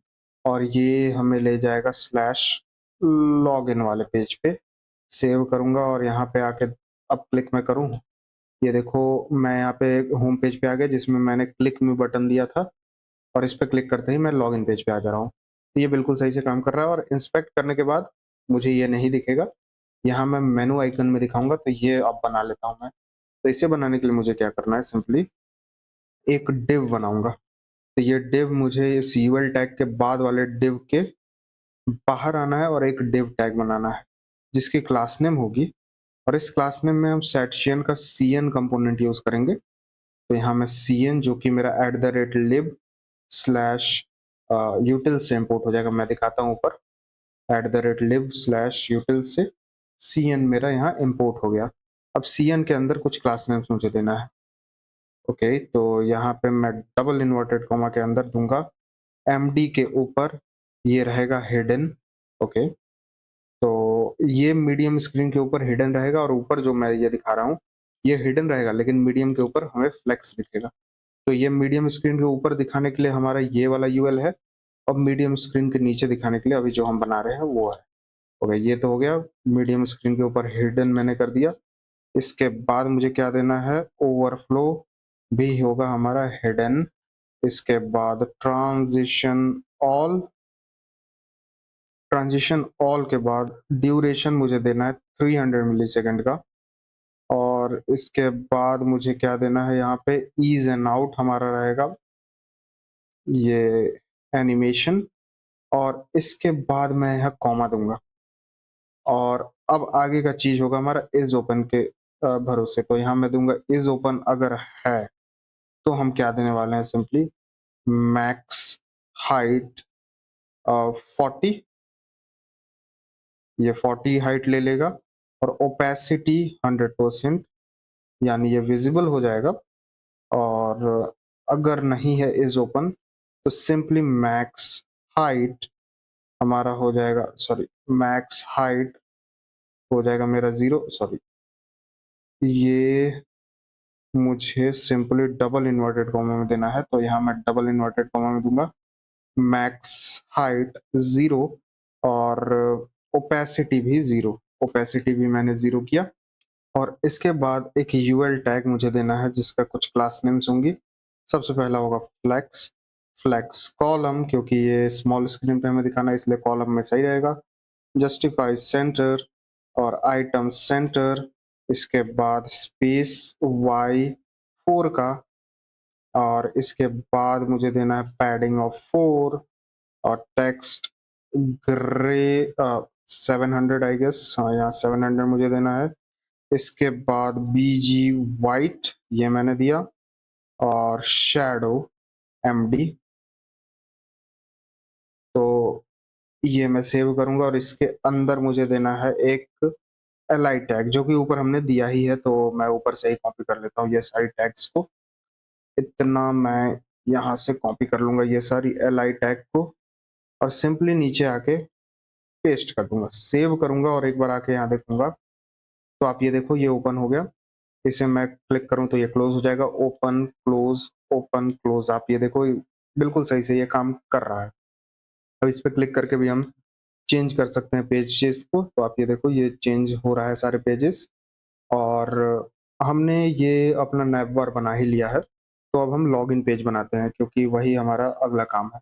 और ये हमें ले जाएगा स्लैश लॉगिन वाले पेज पे। सेव करूंगा और यहाँ पे आके अब क्लिक मैं करूँ, ये देखो मैं यहाँ पे होम पेज पे आ गया जिसमें मैंने क्लिक मी बटन दिया था, और इस पर क्लिक करते ही मैं लॉगिन पेज पे आ जा रहा हूँ। तो ये बिल्कुल सही से काम कर रहा है। और इंस्पेक्ट करने के बाद मुझे ये नहीं दिखेगा, यहाँ मैं मेनू आइकन में दिखाऊंगा, तो ये अब बना लेता हूँ मैं। तो इसे बनाने के लिए मुझे क्या करना है, सिंपली एक डिव बनाऊंगा। तो ये डिव मुझे इस यूएल टैग के बाद वाले डिव के बाहर आना है और एक डिव टैग बनाना है जिसकी क्लास नेम होगी, और इस क्लास नेम में हम सेटशियन का cn कंपोनेंट यूज करेंगे। तो यहाँ मैं cn जो कि मेरा @lib स्लैश यूटिल से इंपोर्ट हो जाएगा, मैं दिखाता हूँ ऊपर, @lib स्लैश यूटिल से cn मेरा यहाँ इंपोर्ट हो गया। अब cn के अंदर कुछ क्लास नेम्स मुझे देना है। ओके, तो यहाँ पे मैं डबल इन्वर्टेड कॉमा के अंदर दूंगा md के ऊपर ये रहेगा हिडन। ओके, तो ये मीडियम स्क्रीन के ऊपर हिडन रहेगा, और ऊपर जो मैं ये दिखा रहा हूँ ये हिडन रहेगा, लेकिन मीडियम के ऊपर हमें फ्लेक्स दिखेगा। तो ये मीडियम स्क्रीन के ऊपर दिखाने के लिए हमारा ये वाला यूएल है, और मीडियम स्क्रीन के नीचे दिखाने के लिए अभी जो हम बना रहे हैं वो है। ओके, ये तो हो गया, मीडियम स्क्रीन के ऊपर हिडन मैंने कर दिया। इसके बाद मुझे क्या देना है, ओवरफ्लो भी होगा हमारा हिडन। इसके बाद ट्रांजिशन ऑल के बाद ड्यूरेशन मुझे देना है 300 मिली सेकेंड का। और इसके बाद मुझे क्या देना है, यहाँ पे ईज एंड आउट हमारा रहेगा ये एनिमेशन, और इसके बाद मैं यहाँ कॉमा दूंगा। और अब आगे का चीज होगा हमारा इज ओपन के भरोसे। तो यहाँ मैं दूंगा इज ओपन अगर है तो हम क्या देने वाले हैं, सिंपली मैक्स हाइट 40, ये 40 हाइट ले लेगा, और ओपेसिटी 100%, यानी ये विजिबल हो जाएगा। और अगर नहीं है इज ओपन तो सिंपली मैक्स हाइट हमारा हो जाएगा, सॉरी, मैक्स हाइट हो जाएगा मेरा 0, सॉरी, ये मुझे सिंपली डबल इन्वर्टेड कॉमा में देना है, तो यहाँ मैं डबल इन्वर्टेड कॉमा में दूंगा मैक्स हाइट 0 और ओपेसिटी भी 0। ओपेसिटी भी मैंने 0 किया और इसके बाद एक यूएल टैग मुझे देना है जिसका कुछ क्लास नेम्स होंगी। सबसे पहला होगा फ्लेक्स, फ्लेक्स कॉलम, क्योंकि ये स्मॉल स्क्रीन पे हमें दिखाना है इसलिए कॉलम में सही रहेगा। जस्टिफाई सेंटर और आइटम सेंटर, इसके बाद स्पेस Y4 का, और इसके बाद मुझे देना है पैडिंग ऑफ 4 और टेक्स्ट ग्रे 700 आई गेस, हाँ यहाँ 700 मुझे देना है। इसके बाद BG वाइट ये मैंने दिया और शैडो MD, तो ये मैं सेव करूंगा और इसके अंदर मुझे देना है एक LI टैग जो कि ऊपर हमने दिया ही है, तो मैं ऊपर से ही कॉपी कर लेता हूँ ये सारी टैग्स को। इतना मैं यहाँ से कॉपी कर लूंगा ये सारी LI टैग को और सिंपली नीचे आके पेस्ट कर दूंगा, सेव करूंगा और एक बार आके यहाँ देखूंगा तो आप ये देखो ये ओपन हो गया। इसे मैं क्लिक करूं तो ये क्लोज हो जाएगा, ओपन क्लोज ओपन क्लोज, आप ये देखो बिल्कुल सही से ये काम कर रहा है। अब इस पे क्लिक करके भी हम चेंज कर सकते हैं पेजेस को, तो आप ये देखो ये चेंज हो रहा है सारे पेजेस और हमने ये अपना नैप बार बना ही लिया है। तो अब हम लॉगिन पेज बनाते हैं क्योंकि वही हमारा अगला काम है।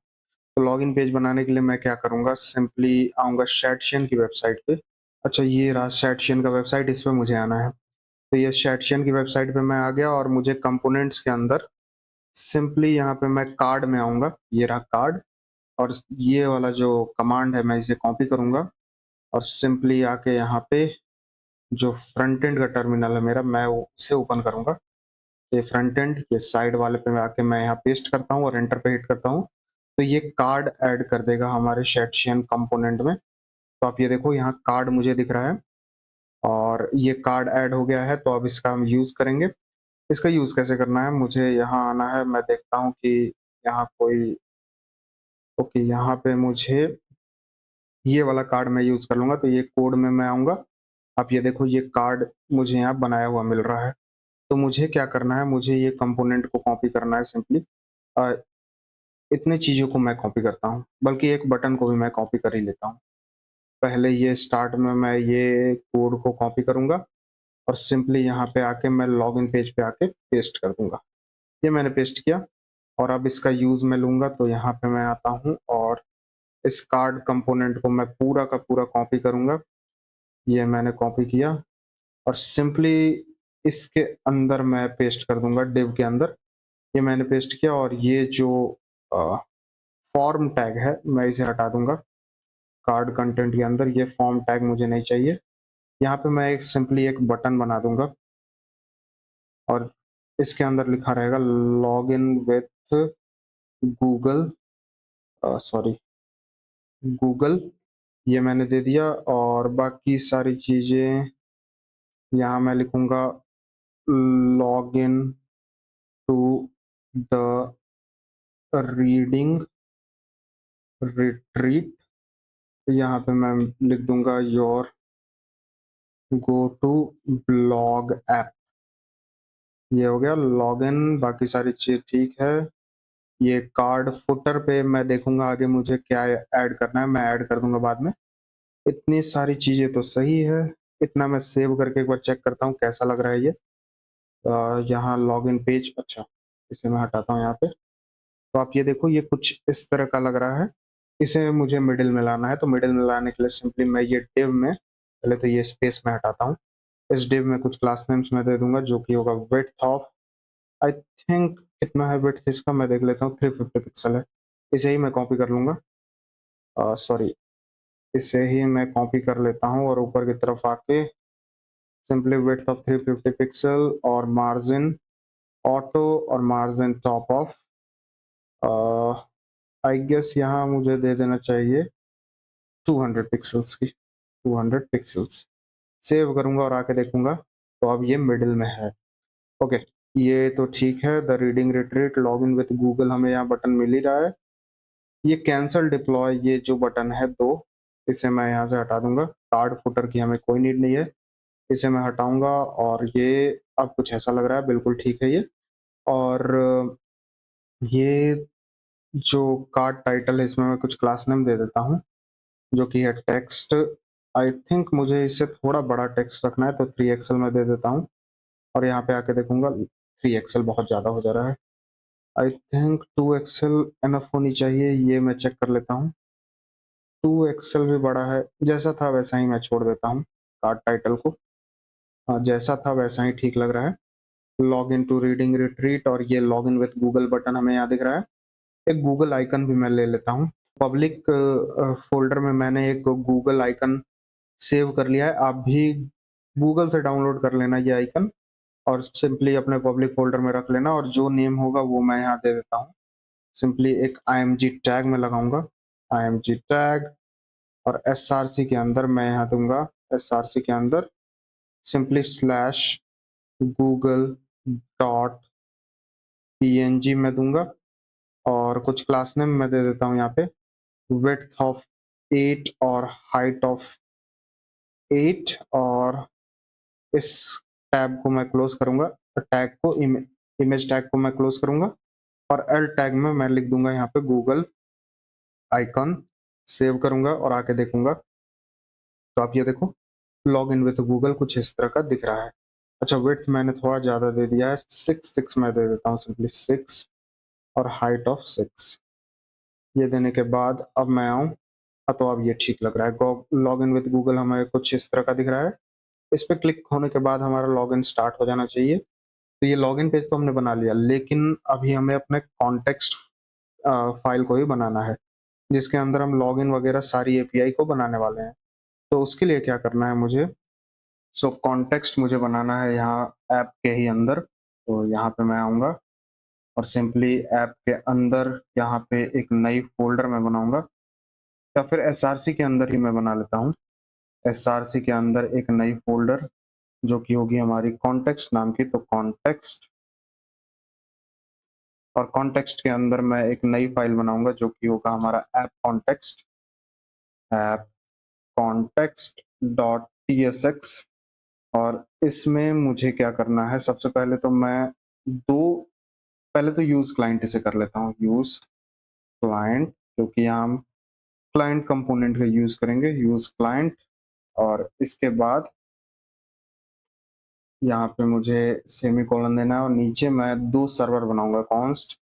तो लॉगिन पेज बनाने के लिए मैं क्या करूंगा, सिंपली आऊंगा शैटशियन की वेबसाइट पे। अच्छा ये रहा शैटशियन का वेबसाइट, इस पे मुझे आना है। तो ये शैटशियन की वेबसाइट पे मैं आ गया और मुझे कंपोनेंट्स के अंदर सिंपली यहाँ पे मैं कार्ड में आऊंगा, ये रहा कार्ड, और ये वाला जो कमांड है मैं इसे कॉपी करूंगा और सिंपली आके यहाँ पे जो फ्रंट एंड का टर्मिनल है मेरा मैं उसे ओपन करूंगा। ये फ्रंट एंड ये साइड वाले पे आके मैं यहाँ पेस्ट करता हूँ और एंटर पे हिट करता हूँ, तो ये कार्ड ऐड कर देगा हमारे शैटशियन कंपोनेंट में। तो आप ये देखो यहाँ कार्ड मुझे दिख रहा है और ये कार्ड ऐड हो गया है, तो अब इसका हम यूज करेंगे। इसका यूज कैसे करना है, मुझे यहाँ आना है, मैं देखता हूँ कि यहाँ कोई, ओके यहाँ पे मुझे ये वाला कार्ड मैं यूज कर लूंगा, तो ये कोड में मैं आऊंगा। आप ये देखो ये कार्ड मुझे यहाँ बनाया हुआ मिल रहा है। तो मुझे क्या करना है, मुझे ये कंपोनेंट को कॉपी करना है सिंपली। इतने चीज़ों को मैं कॉपी करता हूँ, बल्कि एक बटन को भी मैं कॉपी कर ही लेता हूँ। पहले ये स्टार्ट में मैं ये कोड को कॉपी करूंगा और सिंपली यहाँ पे आके मैं लॉगिन पेज पे आके पेस्ट कर दूंगा। ये मैंने पेस्ट किया और अब इसका यूज मैं लूंगा, तो यहाँ पे मैं आता हूँ और इस कार्ड कंपोनेंट को मैं पूरा का पूरा कॉपी करूंगा। ये मैंने कॉपी किया और सिंपली इसके अंदर मैं पेस्ट कर दूंगा, डिव के अंदर। ये मैंने पेस्ट किया और ये जो फॉर्म टैग है मैं इसे हटा दूंगा। कार्ड कंटेंट के अंदर ये फॉर्म टैग मुझे नहीं चाहिए। यहाँ पे मैं एक सिंपली एक बटन बना दूंगा और इसके अंदर लिखा रहेगा log in with Google, sorry Google, ये मैंने दे दिया। और बाकी सारी चीज़ें यहाँ मैं लिखूंगा log in to the Reading Retreat, यहाँ पे मैं लिख दूंगा your go to blog app. ये हो गया लॉगिन, बाकी सारी चीज ठीक है। ये कार्ड फुटर पे मैं देखूंगा आगे मुझे क्या ऐड करना है, मैं ऐड कर दूंगा बाद में। इतनी सारी चीजें तो सही है। इतना मैं सेव करके एक बार चेक करता हूँ कैसा लग रहा है ये। यहाँ लॉगिन पेज, अच्छा इसे मैं हटाता हूँ यहाँ पे। तो आप ये देखो ये कुछ इस तरह का लग रहा है। इसे मुझे मिडिल में लाना है, तो मिडिल में लाने के लिए सिंपली मैं ये डिव में पहले तो ये स्पेस में हटाता हूँ। इस डिव में कुछ क्लास नेम्स मैं दे दूंगा जो कि होगा विड्थ ऑफ, आई थिंक कितना है विड्थ इसका, मैं देख लेता हूँ 350 पिक्सल है। इसे ही मैं कॉपी कर लूंगा, सॉरी इसे ही मैं कॉपी कर लेता हूँ और ऊपर की तरफ आके सिंपली विड्थ ऑफ 350 पिक्सल और मार्जिन ऑटो और margin top of, I guess यहाँ मुझे दे देना चाहिए 200 पिक्सल्स की, 200 पिक्सल्स। सेव करूंगा और आके देखूंगा तो अब ये मिडिल में है। ओके ये तो ठीक है। The Reading retreat log in with Google हमें यहाँ बटन मिल ही रहा है। ये कैंसल डिप्लॉय ये जो बटन है दो, इसे मैं यहाँ से हटा दूंगा। कार्ड फुटर की हमें कोई नीड नहीं है। इसे मैं हटाऊँगा और ये अब कुछ ऐसा लग रहा है, बिल्कुल ठीक है ये। और ये जो कार्ड टाइटल है इसमें मैं कुछ क्लास नेम दे देता हूँ, जो कि है टेक्स्ट। आई थिंक मुझे इसे थोड़ा बड़ा टेक्स्ट रखना है तो 3 एक्सेल में दे देता हूँ और यहाँ पे आके देखूँगा 3 एक्सेल बहुत ज़्यादा हो जा रहा है। आई थिंक 2 एक्सेल इनफ होनी चाहिए, ये मैं चेक कर लेता हूँ। 2 एक्सेल भी बड़ा है, जैसा था वैसा ही मैं छोड़ देता हूँ कार्ड टाइटल को। जैसा था वैसा ही ठीक लग रहा है। Log in to Reading Retreat और ये log in with Google button हमें यहाँ दिख रहा है। एक गूगल आइकन भी मैं ले लेता हूँ। पब्लिक फ़ोल्डर में मैंने एक गूगल आइकन सेव कर लिया है। आप भी गूगल से डाउनलोड कर लेना ये आइकन और सिंपली अपने पब्लिक फ़ोल्डर में रख लेना और जो नेम होगा वो मैं यहाँ दे देता हूँ। सिंपली एक आईएमजी टैग मैं लगाऊँगा, आईएमजी टैग और एसआरसी के अंदर मैं यहाँ दूँगा, एसआरसी के अंदर simply slash Google dot PNG मैं दूँगा और कुछ क्लास नेम मैं दे देता हूँ यहाँ पे, विड्थ ऑफ 8 और हाइट ऑफ 8 और इस टैब को मैं क्लोज़ करूँगा, टैग को इमेज टैग को मैं क्लोज़ करूँगा और एल टैग में मैं लिख दूँगा यहाँ पे गूगल आइकन, सेव करूँगा और आके देखूँगा। तो आप ये देखो लॉग इन विथ गूगल कुछ इस तरह का दिख रहा है। अच्छा विड्थ मैंने थोड़ा ज़्यादा दे दिया है, 6 मैं दे देता हूँ सिंपली 6 और हाइट ऑफ 6। ये देने के बाद अब मैं आऊँ, तो अब ये ठीक लग रहा है। लॉग इन विथ गूगल हमें कुछ इस तरह का दिख रहा है। इस पे क्लिक होने के बाद हमारा लॉगिन स्टार्ट हो जाना चाहिए। तो ये लॉगिन पेज तो हमने बना लिया, लेकिन अभी हमें अपने कॉन्टेक्स्ट फाइल को ही बनाना है, जिसके अंदर हम लॉगिन वगैरह सारी एपीआई को बनाने वाले हैं। तो उसके लिए क्या करना है मुझे, कॉन्टेक्स्ट मुझे बनाना है यहाँ ऐप के ही अंदर। तो यहाँ पे मैं आऊँगा और सिंपली ऐप के अंदर यहाँ पे एक नई फ़ोल्डर मैं बनाऊँगा या फिर एसआरसी के अंदर ही मैं बना लेता हूँ। एसआरसी के अंदर एक नई फ़ोल्डर जो कि होगी हमारी कॉन्टेक्स्ट नाम की, तो कॉन्टेक्स्ट और कॉन्टेक्स्ट के अंदर मैं एक नई फाइल बनाऊंगा जो कि होगा हमारा ऐप कॉन्टेक्स्ट डॉट tsx। और इसमें मुझे क्या करना है, सबसे पहले तो मैं पहले तो यूज क्लाइंट इसे कर लेता हूँ, यूज क्लाइंट, क्योंकि यहाँ हम क्लाइंट कंपोनेंट का यूज करेंगे, यूज क्लाइंट। और इसके बाद यहाँ पे मुझे सेमी कोलन देना है और नीचे मैं 2 सर्वर बनाऊंगा कॉन्स्ट।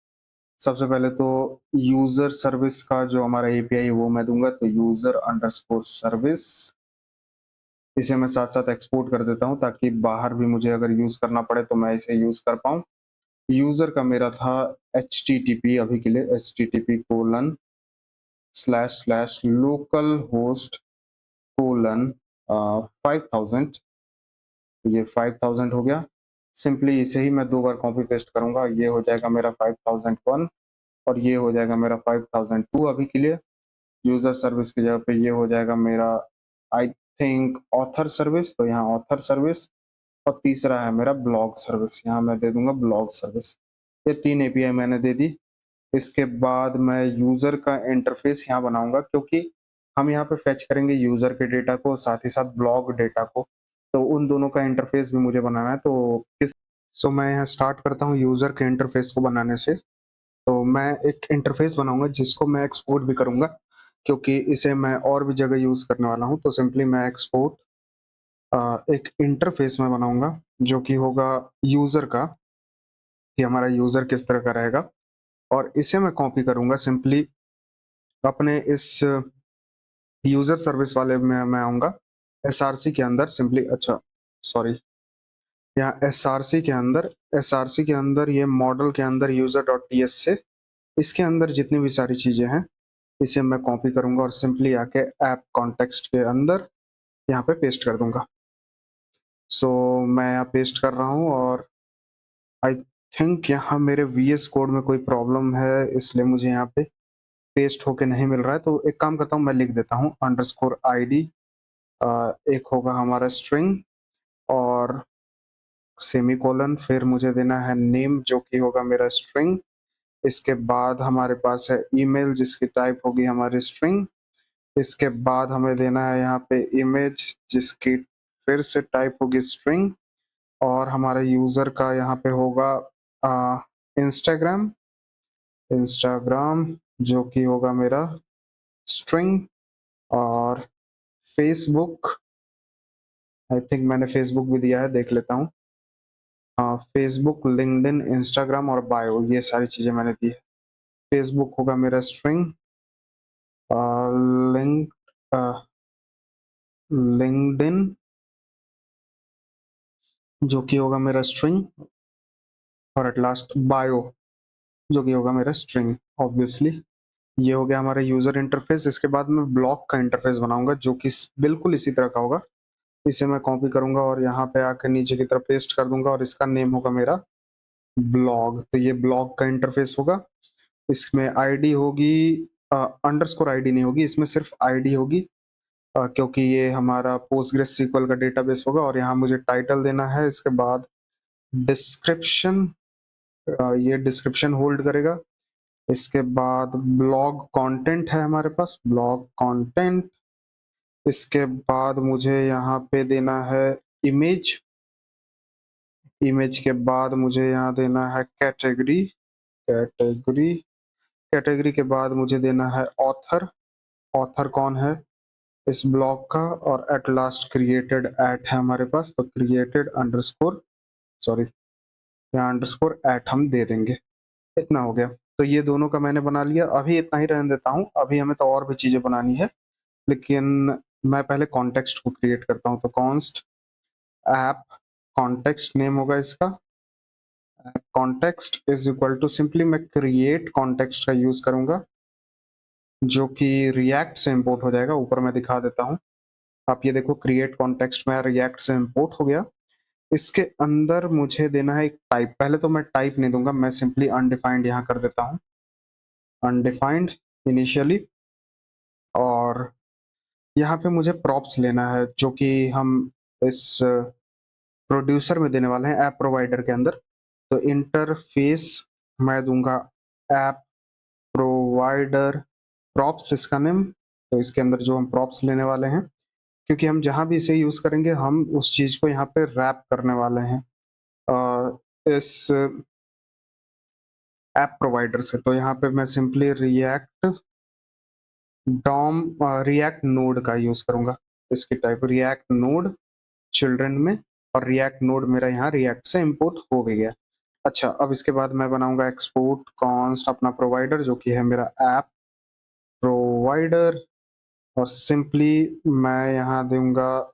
सबसे पहले तो यूजर सर्विस का जो हमारा एपीआई वो मैं दूंगा, तो यूजर अंडरस्कोर सर्विस। इसे मैं साथ साथ एक्सपोर्ट कर देता हूँ ताकि बाहर भी मुझे अगर यूज करना पड़े तो मैं इसे यूज कर पाऊँ। यूजर का मेरा था HTTP अभी के लिए, http://localhost:5000। ये 5000 हो गया। सिंपली इसे ही मैं 2 बार कॉपी पेस्ट करूंगा, ये हो जाएगा मेरा 5001 और ये हो जाएगा मेरा 5002 अभी के लिए। यूजर सर्विस की जगह पे ये हो जाएगा मेरा आई थिंक ऑथर सर्विस, तो यहाँ ऑथर सर्विस। और तीसरा है मेरा ब्लॉग सर्विस, यहाँ मैं दे दूंगा ब्लॉग सर्विस। ये 3 एपीआई मैंने दे दी। इसके बाद मैं यूजर का इंटरफेस यहाँ बनाऊंगा, क्योंकि हम यहाँ पे फेच करेंगे यूजर के डेटा को साथ ही साथ ब्लॉग डेटा को, तो उन दोनों का इंटरफेस भी मुझे बनाना है। तो मैं यहाँ स्टार्ट करता हूँ यूजर के इंटरफेस को बनाने से। तो मैं एक इंटरफेस बनाऊंगा जिसको मैं एक्सपोर्ट भी करूंगा, क्योंकि इसे मैं और भी जगह यूज करने वाला हूँ। तो सिंपली मैं एक्सपोर्ट एक इंटरफेस में बनाऊंगा जो कि होगा यूजर का, कि हमारा यूजर किस तरह का रहेगा, और इसे मैं कॉपी करूंगा सिंपली अपने इस यूजर सर्विस वाले में मैं आऊंगा एसआरसी के अंदर सिंपली। अच्छा सॉरी, यहाँ एसआरसी के अंदर ये मॉडल के अंदर यूजर डॉट टीएस से इसके अंदर जितनी भी सारी चीजें हैं इसे मैं कॉपी करूंगा और सिंपली आके ऐप कॉन्टेक्स्ट के अंदर यहाँ पे पेस्ट कर दूंगा। सो मैं यहाँ पेस्ट कर रहा हूँ और आई थिंक यहाँ मेरे VS कोड में कोई प्रॉब्लम है, इसलिए मुझे यहाँ पे पेस्ट होके नहीं मिल रहा है। तो एक काम करता हूँ, मैं लिख देता हूँ अंडरस्कोर ID, एक होगा हमारा स्ट्रिंग और सेमी कोलन, फिर मुझे देना है नेम जो कि होगा मेरा स्ट्रिंग। इसके बाद हमारे पास है ईमेल जिसकी टाइप होगी हमारी स्ट्रिंग। इसके बाद हमें देना है यहाँ पे इमेज जिसकी फिर से टाइप होगी स्ट्रिंग, और हमारा यूजर का यहाँ पे होगा इंस्टाग्राम, इंस्टाग्राम जो कि होगा मेरा स्ट्रिंग, और फेसबुक, आई थिंक मैंने फेसबुक भी दिया है, देख लेता हूँ। हाँ, फेसबुक, लिंक्डइन, इंस्टाग्राम और बायो, ये सारी चीजें मैंने दी है। फेसबुक होगा मेरा स्ट्रिंग, लिंक लिंक्डइन जो कि होगा मेरा स्ट्रिंग, और एट लास्ट बायो जो कि होगा मेरा स्ट्रिंग ऑब्वियसली। ये हो गया हमारा यूजर इंटरफेस। इसके बाद मैं ब्लॉग का इंटरफेस बनाऊंगा जो कि बिल्कुल इसी तरह का होगा। इसे मैं कॉपी करूंगा और यहाँ पे आकर नीचे की तरफ पेस्ट कर दूंगा, और इसका नेम होगा मेरा ब्लॉग। तो ये ब्लॉग का इंटरफेस होगा। इसमें आईडी होगी, अंडरस्कोर आईडी नहीं होगी, इसमें सिर्फ आईडी होगी, क्योंकि ये हमारा पोस्टग्रेस सीक्वल का डेटाबेस होगा। और यहाँ मुझे टाइटल देना है। इसके बाद डिस्क्रिप्शन, ये डिस्क्रिप्शन होल्ड करेगा। इसके बाद ब्लॉग कंटेंट है हमारे पास, ब्लॉग कंटेंट। इसके बाद मुझे यहाँ पे देना है इमेज, इमेज के बाद मुझे यहाँ देना है कैटेगरी, कैटेगरी, कैटेगरी के बाद मुझे देना है ऑथर, ऑथर कौन है इस ब्लॉग का। और एट लास्ट क्रिएटेड एट है हमारे पास, तो क्रिएटेड अंडरस्कोर, सॉरी यहाँ अंडरस्कोर एट हम दे देंगे। इतना हो गया। तो ये दोनों का मैंने बना लिया। अभी इतना ही रहने देता हूँ, अभी हमें तो और भी चीजें बनानी है, लेकिन मैं पहले कॉन्टेक्स्ट को क्रिएट करता हूँ। तो कॉन्स्ट ऐप कॉन्टेक्स्ट नेम होगा इसका। Context is equal to, simply मैं क्रिएट कॉन्टेक्स्ट का यूज करूंगा जो कि रिएक्ट से इंपोर्ट हो जाएगा। ऊपर मैं दिखा देता हूँ, आप ये देखो क्रिएट कॉन्टेक्स्ट में रिएक्ट से इंपोर्ट हो गया। इसके अंदर मुझे देना है एक टाइप। पहले तो मैं टाइप नहीं दूंगा, मैं सिंपली अनडिफाइंड यहाँ कर देता हूँ, अनडिफाइंड इनिशियली। और यहाँ पे मुझे प्रॉप्स लेना है जो कि हम इस प्रोड्यूसर में देने वाले हैं, ऐप प्रोवाइडर के अंदर। तो इंटरफेस मैं दूंगा ऐप प्रोवाइडर प्रॉप्स, इसका नेम। तो इसके अंदर जो हम प्रॉप्स लेने वाले हैं, क्योंकि हम जहां भी इसे यूज करेंगे हम उस चीज को यहाँ पे रैप करने वाले हैं इस ऐप प्रोवाइडर से। तो यहाँ पे मैं simply React DOM React node का यूज करूंगा। इसकी टाइप रिएक्ट नोड चिल्ड्रन में, और रिएक्ट नोड मेरा यहाँ रिएक्ट से इंपोर्ट हो भी गया। अच्छा, अब इसके बाद मैं बनाऊंगा एक्सपोर्ट कॉन्स्ट अपना प्रोवाइडर जो कि है मेरा ऐप प्रोवाइडर। और सिंपली मैं यहाँ दूंगा,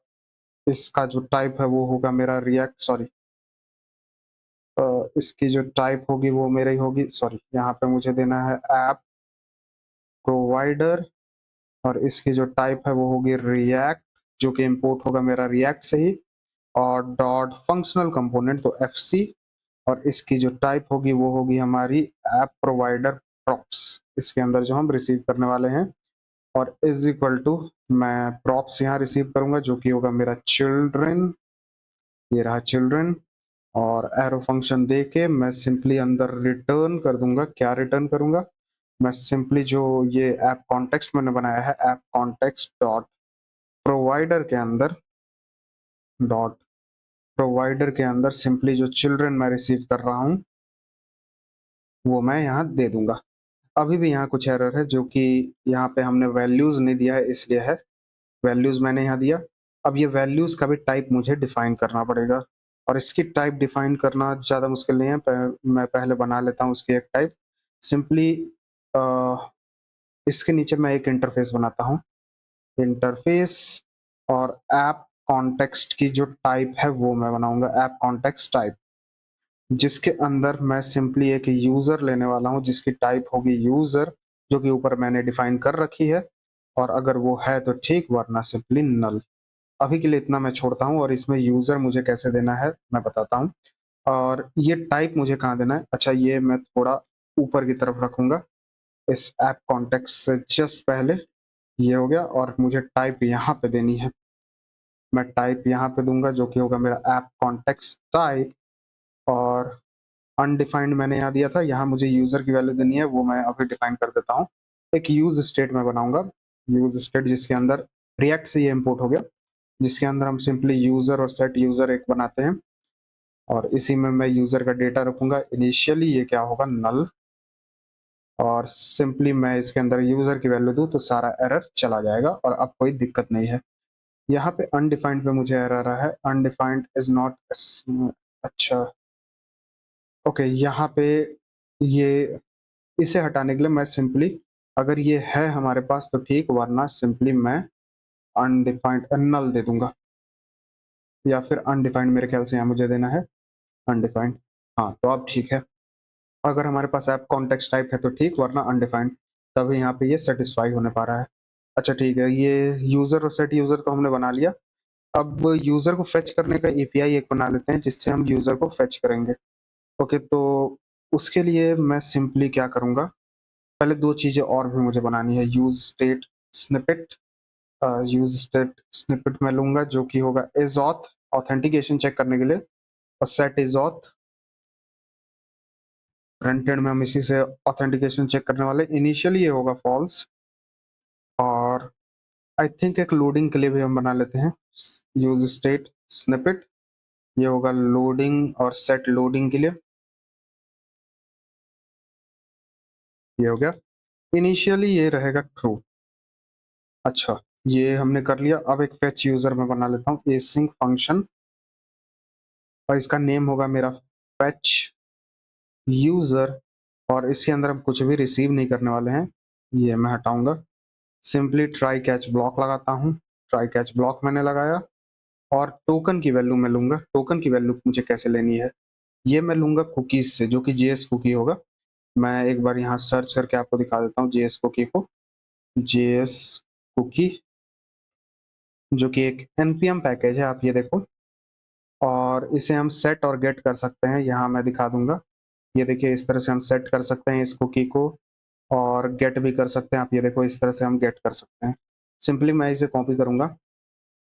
इसका जो टाइप है वो होगा मेरा रिएक्ट, सॉरी इसकी जो टाइप होगी वो मेरी होगी, सॉरी यहाँ पे मुझे देना है ऐप प्रोवाइडर, और इसकी जो टाइप है वो होगी रिएक्ट, जो कि इंपोर्ट होगा मेरा रिएक्ट से ही। और डॉट फंक्शनल कंपोनेंट, तो एफ सी, और इसकी जो टाइप होगी वो होगी हमारी ऐप प्रोवाइडर प्रॉप्स, इसके अंदर जो हम रिसीव करने वाले हैं। और इज इक्वल टू, मैं प्रॉप्स यहाँ रिसीव करूंगा जो कि होगा मेरा चिल्ड्रन, ये रहा चिल्ड्रन। और एरो फंक्शन दे के मैं सिंपली अंदर रिटर्न कर दूंगा। क्या रिटर्न करूंगा, मैं सिंपली जो ये ऐप कॉन्टेक्स्ट मैंने बनाया है, ऐप कॉन्टेक्स्ट डॉट प्रोवाइडर के अंदर, डॉट प्रोवाइडर के अंदर सिंपली जो चिल्ड्रन मैं रिसीव कर रहा हूँ वो मैं यहाँ दे दूंगा। अभी भी यहाँ कुछ एरर है जो कि यहाँ पे हमने वैल्यूज नहीं दिया है, इसलिए है। वैल्यूज मैंने यहाँ दिया। अब ये वैल्यूज का भी टाइप मुझे डिफाइन करना पड़ेगा, और इसकी टाइप डिफाइन करना ज़्यादा मुश्किल नहीं है। मैं पहले बना लेता हूँ उसकी एक टाइप। सिंपली इसके नीचे मैं एक इंटरफेस बनाता हूँ, इंटरफेस, और ऐप कॉन्टेक्स्ट की जो टाइप है वो मैं बनाऊंगा ऐप कॉन्टेक्स्ट टाइप, जिसके अंदर मैं सिंपली एक यूजर लेने वाला हूँ जिसकी टाइप होगी यूजर, जो कि ऊपर मैंने डिफाइन कर रखी है। और अगर वो है तो ठीक, वरना सिंपली नल। अभी के लिए इतना मैं छोड़ता हूँ, और इसमें यूजर मुझे कैसे देना है मैं बताता हूँ। और ये टाइप मुझे कहाँ देना है, अच्छा ये मैं थोड़ा ऊपर की तरफ रखूंगा, इस ऐप कॉन्टेक्स्ट से जस्ट पहले। ये हो गया, और मुझे टाइप यहाँ पे देनी है। मैं टाइप यहाँ पे दूंगा जो कि होगा मेरा ऐप कॉन्टेक्स्ट टाइप। और अनडिफाइंड मैंने यहाँ दिया था, यहाँ मुझे यूजर की वैल्यू देनी है, वो मैं अभी डिफाइन कर देता हूँ। एक यूज स्टेट में बनाऊंगा, यूज स्टेट जिसके अंदर रिएक्ट से ये इंपोर्ट हो गया। जिसके अंदर हम सिंपली यूजर और सेट यूजर एक बनाते हैं, और इसी में मैं यूजर का डेटा रखूंगा। इनिशियली ये क्या होगा, नल, और सिंपली मैं इसके अंदर यूजर की वैल्यू दूं तो सारा एरर चला जाएगा और अब कोई दिक्कत नहीं है। यहाँ पे अनडिफाइंड पे मुझे एरर आ रहा है, अनडिफाइंड इज नॉट, अच्छा ओके, यहाँ पे ये, इसे हटाने के लिए मैं सिंपली, अगर ये है हमारे पास तो ठीक, वरना सिंपली मैं अनडिफाइंड नल दे दूंगा, या फिर अनडिफाइंड, मेरे ख्याल से यहाँ मुझे देना है अनडिफाइंड। हाँ तो अब ठीक है, अगर हमारे पास ऐप कॉन्टेक्स्ट टाइप है तो ठीक, वरना अनडिफाइंड, तभी यहाँ पे ये सेटिस्फाई होने पा रहा है। अच्छा ठीक है, ये यूजर और सेट यूजर तो हमने बना लिया। अब यूजर को फेच करने का एपीआई एक बना लेते हैं जिससे हम यूजर को फेच करेंगे। ओके, तो उसके लिए मैं सिंपली क्या करूंगा, पहले दो चीजें और भी मुझे बनानी है। Use state snippet, use state snippet मैं लूंगा जो कि होगा इज ऑथ, ऑथेंटिकेशन चेक करने के लिए, और set is auth, front end में हम इसी से ऑथेंटिकेशन चेक करने वाले। इनिशियली ये होगा फॉल्स, और आई थिंक एक लोडिंग के लिए भी हम बना लेते हैं यूज स्टेट स्निपेट, ये होगा लोडिंग और सेट लोडिंग के लिए, ये हो गया। इनिशियली ये रहेगा ट्रू। अच्छा, ये हमने कर लिया। अब एक फेच यूजर में बना लेता हूँ एसिंग फंक्शन, और इसका नेम होगा मेरा फेच यूजर, और इसके अंदर हम कुछ भी रिसीव नहीं करने वाले हैं, ये मैं हटाऊंगा। सिंपली ट्राई कैच ब्लॉक लगाता हूँ, ट्राई कैच ब्लॉक मैंने लगाया, और टोकन की वैल्यू मैं लूंगा। टोकन की वैल्यू मुझे कैसे लेनी है, ये मैं लूंगा कुकीज से, जो कि जेएस कुकी होगा। मैं एक बार यहाँ सर्च करके आपको दिखा देता हूँ जेएस कुकी को, जेएस कुकी, जो कि एक npm पैकेज है, आप ये देखो, और इसे हम सेट और गेट कर सकते हैं। यहाँ मैं दिखा दूंगा, ये देखिए, इस तरह से हम सेट कर सकते हैं इस कुकी को, और गेट भी कर सकते हैं। आप ये देखो, इस तरह से हम गेट कर सकते हैं। सिंपली मैं इसे कॉपी करूंगा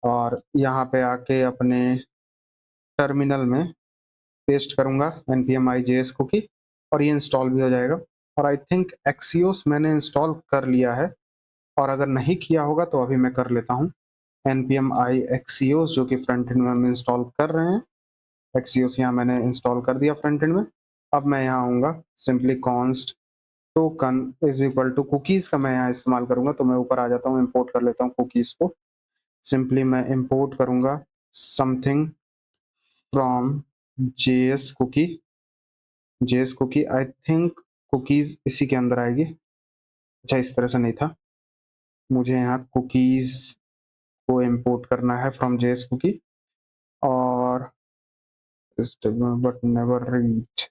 और यहाँ पे आके अपने टर्मिनल में पेस्ट करूंगा npm ijs कुकी, और ये इंस्टॉल भी हो जाएगा। और आई थिंक एक्सियोस मैंने इंस्टॉल कर लिया है, और अगर नहीं किया होगा तो अभी मैं कर लेता हूँ। npm i axios, जो कि फ्रंट एंड में हम इंस्टॉल कर रहे हैं, एक्सियोस यहाँ मैंने इंस्टॉल कर दिया फ्रंट एंड में। अब मैं यहाँ आऊँगा, simply const token is equal to cookies का मैं यहाँ इस्तेमाल करूँगा, तो मैं ऊपर आ जाता हूँ, इम्पोर्ट कर लेता हूँ कुकीज़ को। सिंपली मैं इम्पोर्ट करूँगा something from JS cookie, JS cookie, I think cookies इसी के अंदर आएगी। अच्छा, इस तरह से नहीं था, मुझे यहाँ कुकीज़ को इम्पोर्ट करना है फ्रॉम जेएस कुकी, और बट नेवर रीड।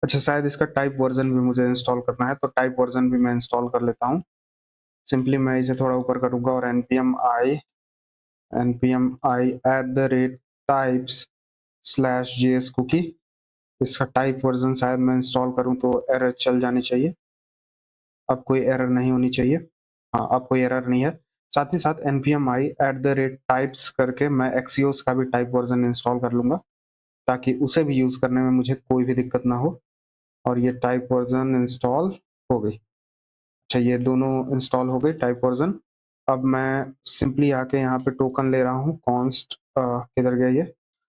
अच्छा, शायद इसका टाइप वर्जन भी मुझे इंस्टॉल करना है, तो टाइप वर्जन भी मैं इंस्टॉल कर लेता हूँ। सिंपली मैं इसे थोड़ा ऊपर करूँगा, और npm i @types slash JS cookie, इसका टाइप वर्जन शायद मैं इंस्टॉल करूँ तो एरर चल जानी चाहिए। अब कोई एरर नहीं होनी चाहिए, हाँ अब कोई एरर नहीं है। साथ ही साथ npm i @types करके मैं एक्सियोस का भी टाइप वर्जन इंस्टॉल कर लूँगा, ताकि उसे भी यूज़ करने में मुझे कोई भी दिक्कत ना हो। और ये टाइप वर्जन इंस्टॉल हो गई। अच्छा, ये दोनों इंस्टॉल हो गई टाइप वर्जन। अब मैं सिंपली आके यहाँ पे टोकन ले रहा हूँ, कॉन्स्ट किधर गया ये,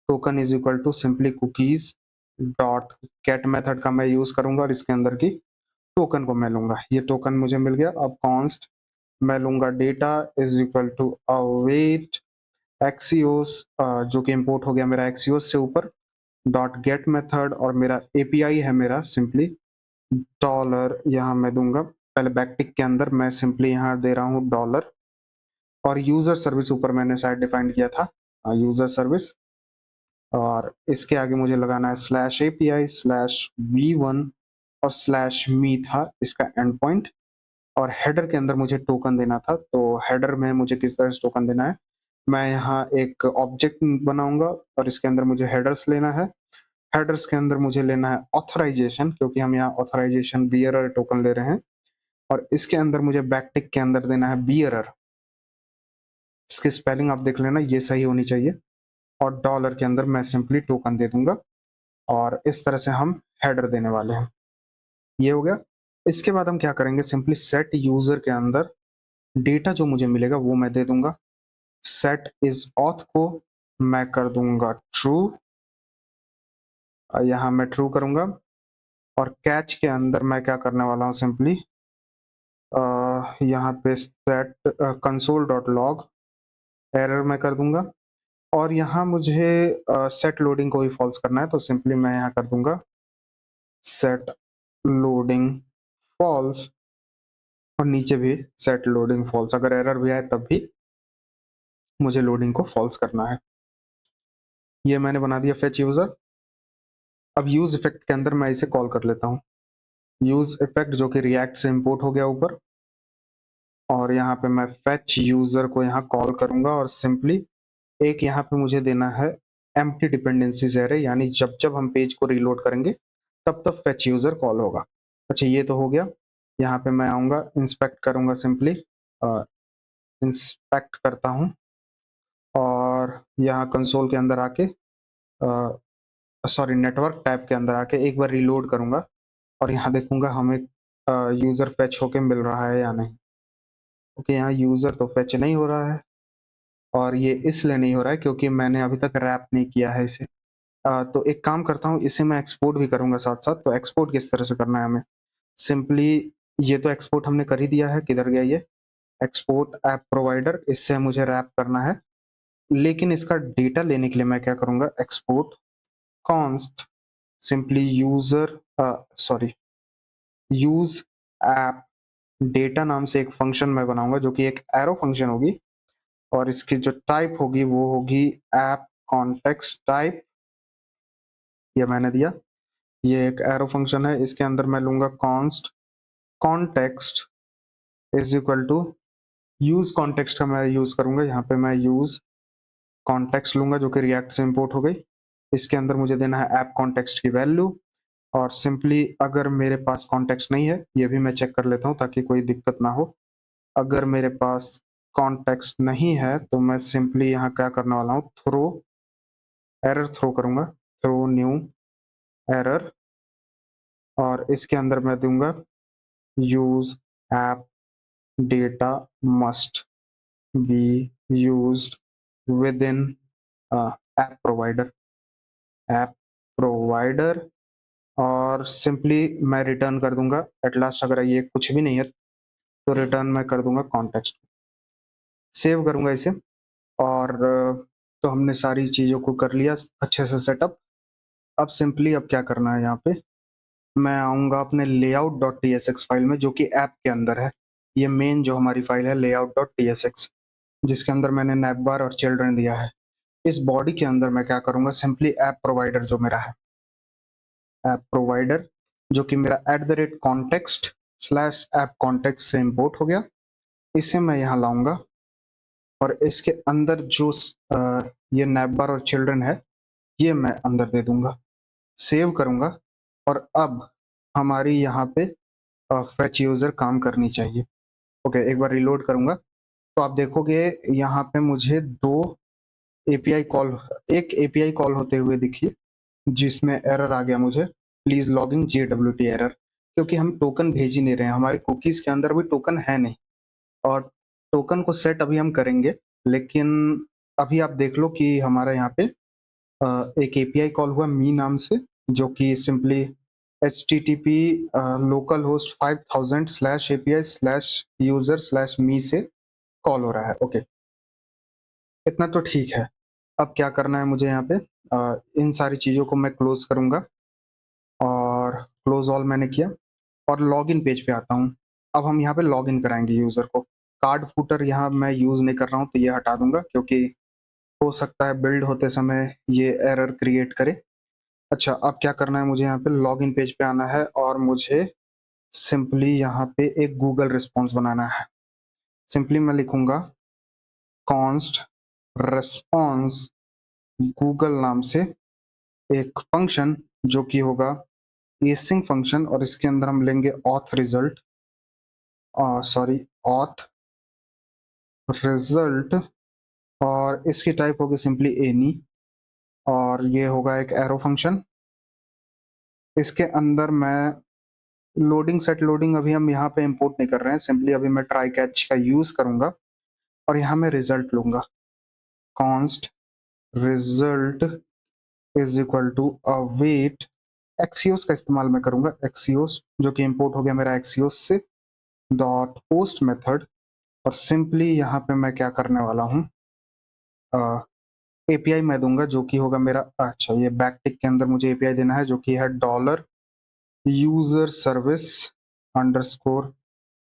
token is equal to simply cookies dot get method का मैं यूज करूंगा, और इसके अंदर की टोकन को मैं लूंगा। ये टोकन मुझे मिल गया। अब कॉन्स्ट मैं लूंगा data is equal to await axios, जो कि इंपोर्ट हो गया मेरा एक्सियोस से ऊपर, डॉट गेट मेथड, और मेरा एपीआई है मेरा सिंपली डॉलर, यहाँ मैं दूंगा पहले बैकटिक के अंदर मैं सिंपली यहाँ दे रहा हूँ डॉलर, और यूजर सर्विस ऊपर मैंने शायद डिफाइन किया था, यूजर सर्विस, और इसके आगे मुझे लगाना है स्लैश एपीआई स्लैश v1, और स्लैश मी था इसका एंड पॉइंट, और हेडर के अंदर मुझे टोकन देना था। तो हेडर में मुझे किस तरह से टोकन देना है, मैं यहाँ एक ऑब्जेक्ट बनाऊंगा, और इसके अंदर मुझे हेडर्स लेना है। हेडर्स के अंदर मुझे लेना है ऑथराइजेशन, क्योंकि हम यहाँ ऑथराइजेशन बियरर टोकन ले रहे हैं, और इसके अंदर मुझे बैकटिक के अंदर देना है बियरर। इसकी स्पेलिंग आप देख लेना, ये सही होनी चाहिए। और डॉलर के अंदर मैं सिंपली टोकन दे दूंगा, और इस तरह से हम हेडर देने वाले हैं। ये हो गया। इसके बाद हम क्या करेंगे, सिंपली सेट यूजर के अंदर डेटा जो मुझे मिलेगा वो मैं दे दूंगा। सेट इज ऑथ को मैं कर दूंगा ट्रू, यहाँ मैं ट्रू करूंगा। और कैच के अंदर मैं क्या करने वाला हूँ, सिंपली यहाँ पे set console dot log error मैं कर दूंगा। और यहाँ मुझे सेट लोडिंग को भी फॉल्स करना है, तो सिंपली मैं यहाँ कर दूंगा सेट लोडिंग फॉल्स, और नीचे भी सेट लोडिंग फॉल्स। अगर एरर भी आए तब भी मुझे लोडिंग को फॉल्स करना है। ये मैंने बना दिया फेच यूजर। अब यूज इफेक्ट के अंदर मैं इसे कॉल कर लेता हूँ, यूज इफेक्ट जो कि रिएक्ट से इंपोर्ट हो गया ऊपर। और यहाँ पे मैं फेच यूजर को यहाँ कॉल करूंगा, और सिंपली एक यहाँ पे मुझे देना है एम्प्टी डिपेंडेंसीज एरे, यानी जब जब हम पेज को रीलोड करेंगे तब तब फेच यूजर कॉल होगा। अच्छा, ये तो हो गया। यहाँ पे मैं आऊँगा, इंस्पेक्ट करूँगा, सिंपली इंस्पेक्ट करता हूँ, और यहाँ कंसोल के अंदर आके सॉरी नेटवर्क टैब के अंदर आके एक बार रीलोड करूँगा, और यहाँ देखूंगा हमें यूज़र फेच होके मिल रहा है या नहीं। ओके, यहाँ यूज़र तो फेच नहीं हो रहा है, और ये इसलिए नहीं हो रहा है क्योंकि मैंने अभी तक रैप नहीं किया है इसे। तो एक काम करता हूँ, इसे मैं एक्सपोर्ट भी करूँगा साथ साथ। तो एक्सपोर्ट किस तरह से करना है हमें, सिंपली ये तो एक्सपोर्ट हमने कर ही दिया है, किधर गया ये एक्सपोर्ट ऐप प्रोवाइडर, इससे मुझे रैप करना है। लेकिन इसका डेटा लेने के लिए मैं क्या करूँगा, export const simply user sorry use app data नाम से एक फंक्शन मैं बनाऊंगा, जो कि एक एरो फंक्शन होगी, और इसकी जो टाइप होगी वो होगी ऐप कॉन्टेक्स्ट टाइप। ये मैंने दिया, ये एक एरो फंक्शन है, इसके अंदर मैं लूंगा const context is equal to use context का मैं यूज करूंगा। यहाँ पे मैं यूज कॉन्टेक्स्ट लूंगा जो कि रिएक्ट से इंपोर्ट हो गई। इसके अंदर मुझे देना है ऐप कॉन्टेक्स्ट की वैल्यू, और सिंपली अगर मेरे पास कॉन्टेक्स्ट नहीं है, ये भी मैं चेक कर लेता हूँ ताकि कोई दिक्कत ना हो। अगर मेरे पास कॉन्टेक्स्ट नहीं है तो मैं सिंपली यहाँ क्या करने वाला हूँ, थ्रो एरर थ्रो करूंगा, थ्रो न्यू एरर, और इसके अंदर मैं दूंगा use app data must be used with in app provider, app provider. और सिंपली मैं रिटर्न कर दूंगा एट लास्ट। अगर ये कुछ भी नहीं है तो रिटर्न मैं कर दूंगा कॉन्टेक्स्ट। सेव करूंगा इसे, और तो हमने सारी चीज़ों को कर लिया अच्छे से सेटअप। अब सिंपली अब क्या करना है, यहाँ पे मैं आऊँगा अपने layout dot T S x file में, जो कि ऐप के अंदर है। ये मेन जो हमारी फाइल है layout dot T S x, जिसके अंदर मैंने नैपबार और चिल्ड्रन दिया है। इस बॉडी के अंदर मैं क्या करूँगा, सिंपली ऐप प्रोवाइडर जो मेरा है, ऐप प्रोवाइडर जो कि मेरा @context स्लैश ऐप कॉन्टेक्स्ट से इंपोर्ट हो गया, इसे मैं यहाँ लाऊंगा, और इसके अंदर जो ये नैपबार और चिल्ड्रन है ये मैं अंदर दे दूंगा, सेव करूंगा। और अब हमारी यहाँ पे फेच यूजर काम करनी चाहिए। ओके, एक बार रिलोड करूंगा तो आप देखोगे यहाँ पे मुझे दो एपीआई कॉल, एक एपीआई कॉल होते हुए दिखी, जिसमें एरर आ गया मुझे, प्लीज लॉगिन JWT एरर, क्योंकि हम टोकन भेज ही नहीं रहे हैं, हमारे कुकीज के अंदर भी टोकन है नहीं। और टोकन को सेट अभी हम करेंगे, लेकिन अभी आप देख लो कि हमारा यहाँ पे एक एपीआई कॉल हुआ मी नाम से, जो कि simply HTTP local host 5000 slash API slash user slash me से कॉल हो रहा है। ओके, इतना तो ठीक है। अब क्या करना है मुझे, यहाँ पे इन सारी चीज़ों को मैं क्लोज करूँगा, और क्लोज ऑल मैंने किया, और लॉगिन पेज पे आता हूँ। अब हम यहाँ पे लॉगिन कराएंगे यूज़र को। कार्ड फुटर यहाँ मैं यूज़ नहीं कर रहा हूँ तो ये हटा दूंगा, क्योंकि हो सकता है बिल्ड होते समय ये एरर क्रिएट करे। अच्छा, अब क्या करना है मुझे, यहाँ पे लॉगिन पेज पे आना है, और मुझे सिंपली यहाँ पे एक गूगल रिस्पॉन्स बनाना है। सिंपली मैं लिखूंगा कॉन्स्ट रिस्पॉन्स गूगल नाम से एक फंक्शन, जो कि होगा एसिंग फंक्शन, और इसके अंदर हम लेंगे auth result, sorry auth result, और इसकी टाइप होगी सिंपली एनी, और ये होगा एक एरो फंक्शन। इसके अंदर मैं लोडिंग सेट लोडिंग अभी हम यहाँ पे इंपोर्ट नहीं कर रहे हैं, सिंपली अभी मैं ट्राई कैच का यूज करूंगा, और यहाँ मैं रिजल्ट लूंगा। Const result is equal to await axios का इस्तेमाल मैं करूंगा, एक्सियोस जो कि इंपोर्ट हो गया मेरा एक्सियोस से, डॉट पोस्ट मेथड। और सिंपली यहाँ पे मैं क्या करने वाला हूँ, एपीआई मैं दूंगा जो कि होगा मेरा, अच्छा ये बैकटिक के अंदर मुझे एपीआई देना है जो कि है dollar user service underscore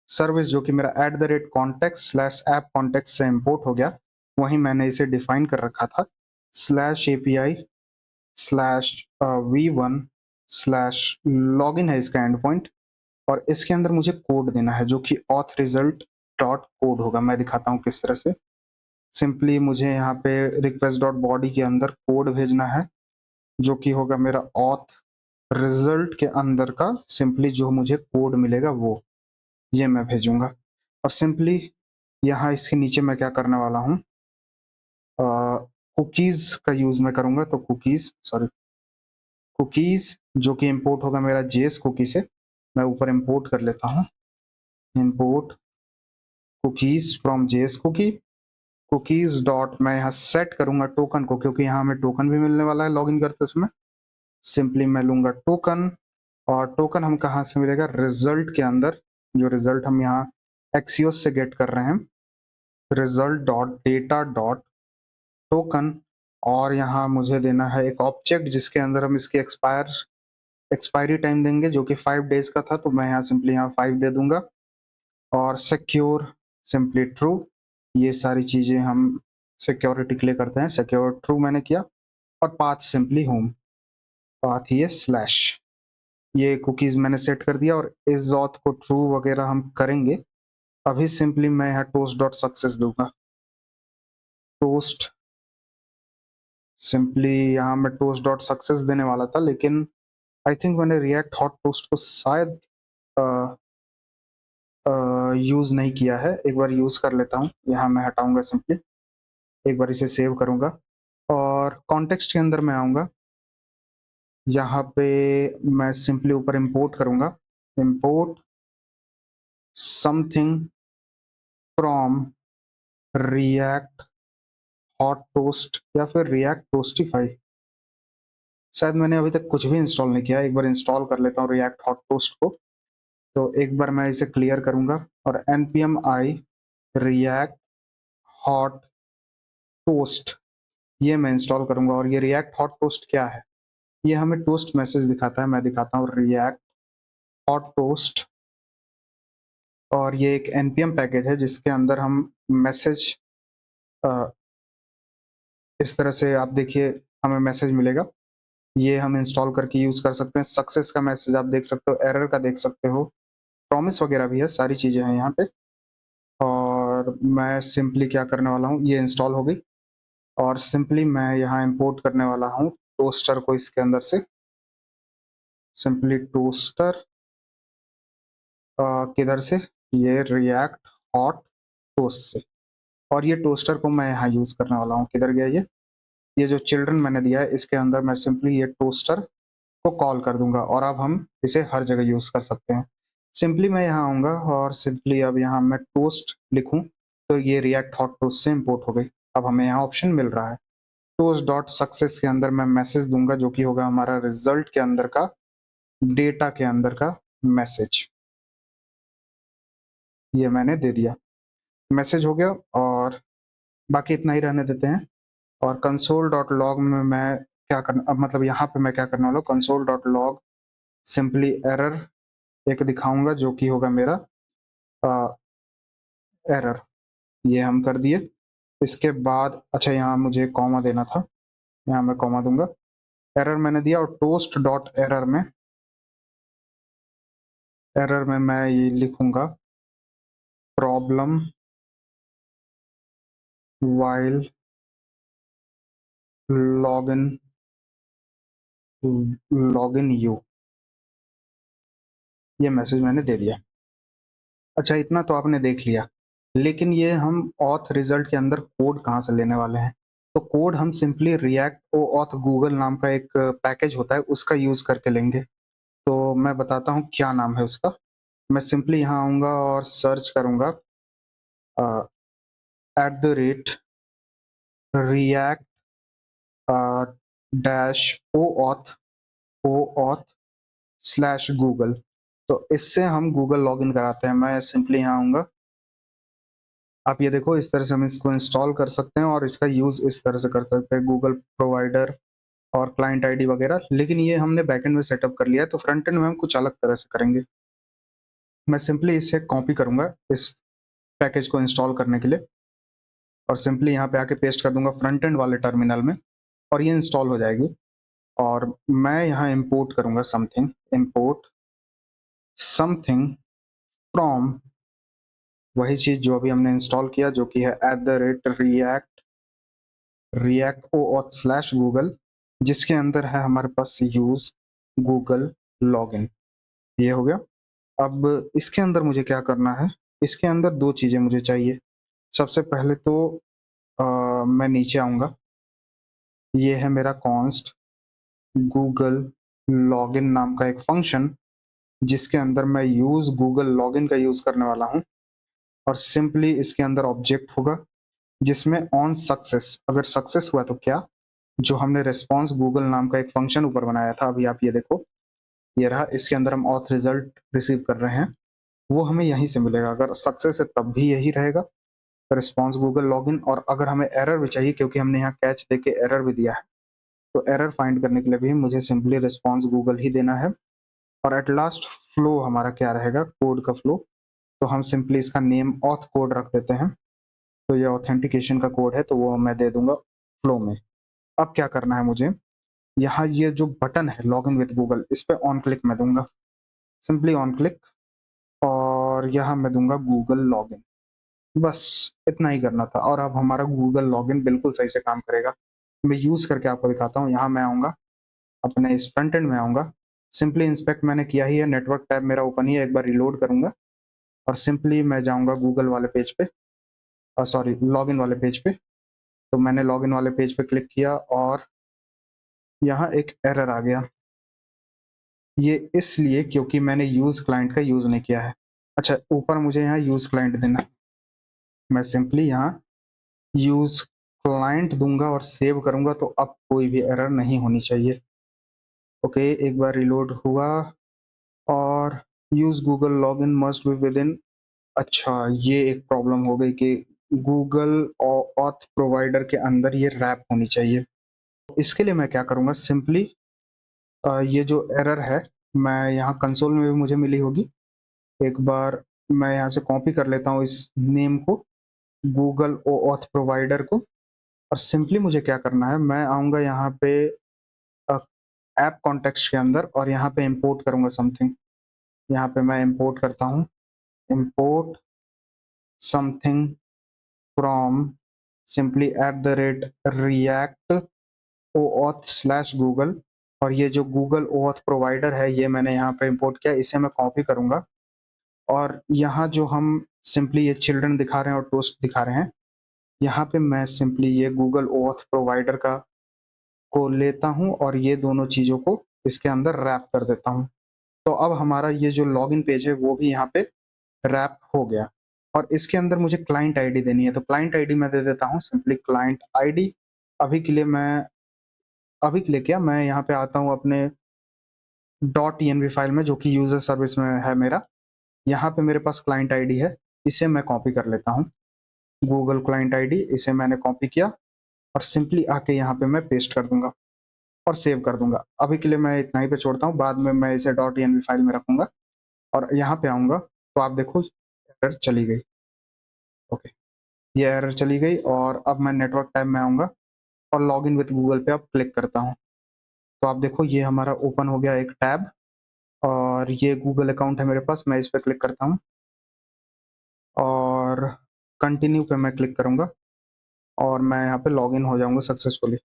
service, जो कि मेरा eight the rate context slash app context से इंपोर्ट हो गया, वहीं मैंने इसे डिफाइन कर रखा था, slash API slash V1 slash login है इसका एंड पॉइंट। और इसके अंदर मुझे कोड देना है जो कि ऑथ रिजल्ट डॉट कोड होगा। मैं दिखाता हूँ किस तरह से। सिंपली मुझे यहाँ पे रिक्वेस्ट डॉट बॉडी के अंदर कोड भेजना है जो कि होगा मेरा ऑथ रिजल्ट के अंदर का, सिंपली जो मुझे कोड मिलेगा वो ये मैं भेजूंगा। और सिंपली यहाँ इसके नीचे मैं क्या करने वाला हूँ, कुकीज का यूज मैं करूंगा। तो कुकीज जो कि इंपोर्ट होगा मेरा जेएस कुकी से, मैं ऊपर इंपोर्ट कर लेता हूँ, import cookies from JS cookie, cookies dot मैं यहाँ सेट करूंगा टोकन को, क्योंकि यहाँ हमें टोकन भी मिलने वाला है लॉगिन करते समय। सिंपली मैं लूंगा टोकन, और टोकन हम कहाँ से मिलेगा, रिजल्ट के अंदर, जो रिजल्ट हम यहाँ एक्सियोस से गेट कर रहे हैं, result dot data dot token. और यहाँ मुझे देना है एक ऑब्जेक्ट जिसके अंदर हम इसकी एक्सपायरी टाइम देंगे जो कि 5 डेज का था, तो मैं यहाँ सिंपली यहाँ 5 दे दूंगा। और सिक्योर सिंपली ट्रू, ये सारी चीजें हम सिक्योरिटी के लिए करते हैं, सिक्योर ट्रू मैंने किया। और पाथ सिंपली होम, पाथ ये स्लैश, ये कुकीज मैंने सेट कर दिया। और इस ऑथ को ट्रू वगैरह हम करेंगे। अभी सिंपली मैं यहाँ टोस्ट डॉट सक्सेस दूंगा, टोस्ट, सिंपली यहाँ मैं टोस्ट डॉट सक्सेस देने वाला था, लेकिन आई थिंक मैंने रिएक्ट हॉट टोस्ट को शायद यूज नहीं किया है। एक बार यूज कर लेता हूँ, यहाँ मैं हटाऊंगा सिंपली, एक बार इसे सेव करूंगा और कॉन्टेक्स्ट के अंदर मैं आऊंगा। यहाँ पे मैं सिंपली ऊपर इंपोर्ट करूंगा, import something from react hot toast या फिर रिएक्ट टोस्टिफाई। शायद मैंने अभी तक कुछ भी इंस्टॉल नहीं किया, एक बार इंस्टॉल कर लेता हूँ रिएक्ट हॉट टोस्ट को। तो एक बार मैं इसे क्लियर करूंगा और npm i react hot toast ये मैं इंस्टॉल करूंगा। और ये रिएक्ट हॉट टोस्ट क्या है, ये हमें टोस्ट मैसेज दिखाता है। मैं दिखाता हूँ रिएक्ट हॉट टोस्ट, और ये एक npm पैकेज है जिसके अंदर हम मैसेज, इस तरह से आप देखिए हमें मैसेज मिलेगा, ये हम इंस्टॉल करके यूज कर सकते हैं। सक्सेस का मैसेज आप देख सकते हो, एरर का देख सकते हो, प्रॉमिस वगैरह भी है, सारी चीजें हैं यहाँ पे। और मैं सिंपली क्या करने वाला हूँ, ये इंस्टॉल हो गई और सिंपली मैं यहाँ इंपोर्ट करने वाला हूँ टोस्टर को इसके अंदर से, सिंपली टोस्टर किधर से, ये रिएक्ट हॉट टोस्ट से। और ये टोस्टर को मैं यहाँ यूज करने वाला हूँ, किधर गया ये जो चिल्ड्रन मैंने दिया है इसके अंदर मैं सिंपली ये टोस्टर को कॉल कर दूंगा, और अब हम इसे हर जगह यूज कर सकते हैं। सिंपली मैं यहाँ आऊंगा और सिंपली अब यहाँ मैं टोस्ट लिखूं तो ये रिएक्ट हॉट टोस्ट से इंपोर्ट हो गई। अब हमें यहाँ ऑप्शन मिल रहा है, टोस्ट डॉट सक्सेस के अंदर मैं मैसेज दूंगा जो कि होगा हमारा रिजल्ट के अंदर का, डेटा के अंदर का मैसेज। ये मैंने दे दिया, मैसेज हो गया, और बाकी इतना ही रहने देते हैं। और कंसोल डॉट लॉग में मैं क्या करना, अब मतलब यहाँ पे मैं क्या करने वाला हूँ, console dot log simply error एक दिखाऊंगा जो कि होगा मेरा एरर, ये हम कर दिए। इसके बाद अच्छा यहाँ मुझे कॉमा देना था, यहाँ मैं कॉमा दूंगा, एरर मैंने दिया। और टोस्ट डॉट एरर में मैं ये लिखूंगा problem while login login you, ये मैसेज मैंने दे दिया। अच्छा इतना तो आपने देख लिया, लेकिन ये हम ऑथ रिजल्ट के अंदर कोड कहाँ से लेने वाले हैं। तो कोड हम simply React OAuth Google नाम का एक पैकेज होता है उसका यूज करके लेंगे। तो मैं बताता हूँ क्या नाम है उसका। मैं सिंपली यहाँ आऊँगा और सर्च करूँगा @, react dash OAuth slash Google. तो इससे हम गूगल लॉगिन कराते हैं। मैं सिंपली यहाँ आऊँगा, आप ये देखो इस तरह से हम इसको इंस्टॉल कर सकते हैं और इसका यूज़ इस तरह से कर सकते हैं, गूगल प्रोवाइडर और क्लाइंट आईडी वगैरह। लेकिन ये हमने बैकएंड में सेटअप कर लिया है, तो फ्रंट एंड में हम कुछ अलग तरह से करेंगे। मैं सिंपली इसे कॉपी करूँगा इस पैकेज को इंस्टॉल करने के लिए, और सिंपली यहाँ पे आके पेस्ट कर दूंगा फ्रंट एंड वाले टर्मिनल में, और ये इंस्टॉल हो जाएगी। और मैं यहाँ इंपोर्ट करूँगा इंपोर्ट समथिंग फ्रॉम, वही चीज़ जो अभी हमने इंस्टॉल किया, जो कि है @react OAuth स्लैश गूगल, जिसके अंदर है हमारे पास यूज़ गूगल लॉगिन। ये हो गया। अब इसके अंदर मुझे क्या करना है, इसके अंदर दो चीज़ें मुझे चाहिए। सबसे पहले तो मैं नीचे आऊँगा, ये है मेरा कॉन्स्ट गूगल लॉगिन नाम का एक फंक्शन, जिसके अंदर मैं यूज़ गूगल लॉगिन का यूज़ करने वाला हूँ। और सिंपली इसके अंदर ऑब्जेक्ट होगा जिसमें ऑन सक्सेस, अगर सक्सेस हुआ तो क्या, जो हमने रिस्पॉन्स गूगल नाम का एक फंक्शन ऊपर बनाया था, अभी आप ये देखो, ये रहा, इसके अंदर हम ऑथ रिजल्ट रिसीव कर रहे हैं, वो हमें यहीं से मिलेगा। अगर सक्सेस है तब भी यही रहेगा, रिस्पॉन्स गूगल लॉगिन। और अगर हमें एरर भी चाहिए, क्योंकि हमने यहाँ कैच दे के एरर भी दिया है, तो एरर फाइंड करने के लिए भी मुझे सिंपली रिस्पॉन्स गूगल ही देना है। और एट लास्ट फ्लो हमारा क्या रहेगा, कोड का फ्लो, तो हम सिंपली इसका नेम ऑथ कोड रख देते हैं। तो ये ऑथेंटिकेशन का कोड है, तो वो मैं दे दूंगा फ्लो में। अब क्या करना है मुझे, यहाँ ये जो बटन है लॉगिन विद गूगल, इस पर ऑन क्लिक मैं दूंगा, सिंपली ऑन क्लिक, और यहाँ मैं दूंगा गूगल लॉगिन। बस इतना ही करना था, और अब हमारा गूगल लॉगिन बिल्कुल सही से काम करेगा। मैं यूज़ करके आपको दिखाता हूँ। यहाँ मैं आऊँगा, अपने इस फ्रंट एंड में आऊँगा, सिंपली इंस्पेक्ट मैंने किया ही है, नेटवर्क टैब मेरा ओपन ही है, एक बार रिलोड करूँगा, और सिंपली मैं जाऊँगा गूगल वाले पेज पे, सॉरी लॉगिन वाले पेज पे। तो मैंने लॉगिन वाले पेज पे क्लिक किया, और यहाँ एक एरर आ गया, ये इसलिए क्योंकि मैंने यूज़ क्लाइंट का यूज़ नहीं किया है। अच्छा, ऊपर मुझे यहाँ यूज़ क्लाइंट देना है, मैं सिंपली यहाँ यूज़ क्लाइंट दूंगा और सेव करूँगा, तो अब कोई भी एरर नहीं होनी चाहिए। ओके, एक बार रिलोड हुआ, और use Google login must be with in, अच्छा ये एक प्रॉब्लम हो गई कि गूगल ऑथ प्रोवाइडर के अंदर ये रैप होनी चाहिए। इसके लिए मैं क्या करूँगा, सिंपली ये जो एरर है, मैं यहाँ कंसोल में भी मुझे मिली होगी, एक बार मैं यहाँ से कॉपी कर लेता हूँ इस नेम को, गूगल ऑथ प्रोवाइडर को। और सिंपली मुझे क्या करना है, मैं आऊँगा यहाँ पे ऐप कॉन्टेक्स्ट के अंदर, और यहाँ पे इंपोर्ट करूँगा समथिंग। यहाँ पे मैं इंपोर्ट करता हूँ, import something from simply @react OAuth slash Google. और ये जो गूगल OAuth प्रोवाइडर है, ये मैंने यहाँ पे इंपोर्ट किया, इसे मैं कॉपी करूँगा, और यहाँ जो हम सिंपली ये चिल्ड्रन दिखा रहे हैं और टोस्ट दिखा रहे हैं, यहाँ पे मैं सिंपली ये गूगल OAuth प्रोवाइडर का को लेता हूँ, और ये दोनों चीज़ों को इसके अंदर रैप कर देता हूँ। तो अब हमारा ये जो लॉगिन पेज है वो भी यहाँ पे रैप हो गया। और इसके अंदर मुझे क्लाइंट आईडी देनी है, तो क्लाइंट आईडी मैं दे देता हूँ सिंपली क्लाइंट आईडी। अभी के लिए क्या, मैं यहाँ पे आता हूँ अपने .env फाइल में, जो कि यूजर सर्विस में है मेरा। यहाँ पे मेरे पास क्लाइंट आईडी है, इसे मैं कॉपी कर लेता हूँ, गूगल क्लाइंट आईडी, इसे मैंने कॉपी किया, और सिंपली आके यहाँ पे मैं पेस्ट कर दूंगा और सेव कर दूंगा। अभी के लिए मैं इतना ही पे छोड़ता हूँ, बाद में मैं इसे .env फाइल में रखूंगा। और यहाँ पे आऊँगा, तो आप देखो एरर चली गई। ओके, ये एरर चली गई, और अब मैं नेटवर्क टैब में आऊँगा, और लॉगिन विद गूगल पे अब क्लिक करता हूँ। तो आप देखो ये हमारा ओपन हो गया एक टैब, और ये गूगल अकाउंट है मेरे पास, मैं इस पर क्लिक करता हूँ, और कंटिन्यू पे मैं क्लिक करूँगा, और मैं यहाँ पे लॉगिन हो जाऊँगा successfully.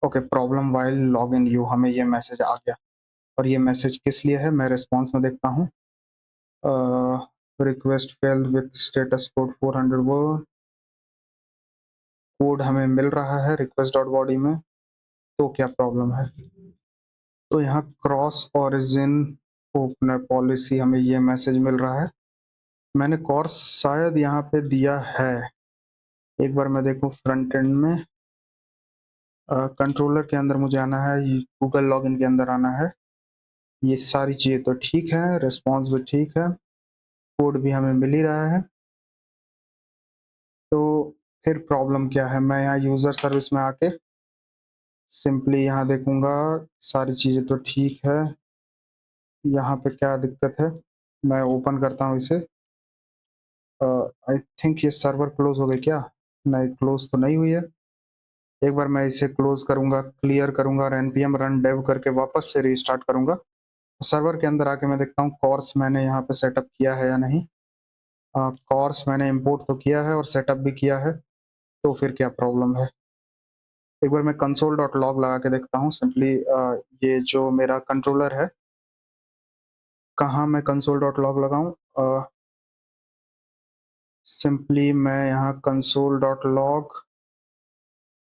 Okay, problem while login you, हमें ये मैसेज आ गया। और ये मैसेज किस लिए है, मैं रिस्पॉन्स में देखता हूँ, request failed with status code 400 word, code हमें मिल रहा है रिक्वेस्ट डॉट बॉडी में, तो क्या प्रॉब्लम है। तो यहाँ क्रॉस ओरिजिन ओपनर पॉलिसी, हमें ये मैसेज मिल रहा है, मैंने कोर्स शायद यहाँ पे दिया है, एक बार मैं देखूँ फ्रंट एंड में, कंट्रोलर के अंदर मुझे आना है, गूगल लॉगिन के अंदर आना है। ये सारी चीज़ें तो ठीक है, रिस्पॉन्स भी ठीक है, कोड भी हमें मिल ही रहा है। तो फिर प्रॉब्लम क्या है? मैं यहाँ यूज़र सर्विस में आके सिंपली यहाँ देखूँगा, सारी चीज़ें तो ठीक है। यहाँ पे क्या दिक्कत है? मैं ओपन करता हूँ इसे। आई थिंक ये सर्वर क्लोज़ हो गई क्या? नहीं, क्लोज़ तो नहीं हुई है। एक बार मैं इसे क्लोज़ करूँगा, क्लियर करूँगा और npm रन dev करके वापस से रीस्टार्ट करूँगा। सर्वर के अंदर आके मैं देखता हूँ कॉर्स मैंने यहाँ पे सेटअप किया है या नहीं। कॉर्स मैंने इंपोर्ट तो किया है और सेटअप भी किया है, तो फिर क्या प्रॉब्लम है? एक बार मैं console.log लगा के देखता हूँ सिंपली। ये जो मेरा कंट्रोलर है, कहाँ मैं console.log लगाऊँ? सिंपली मैं यहाँ console.log,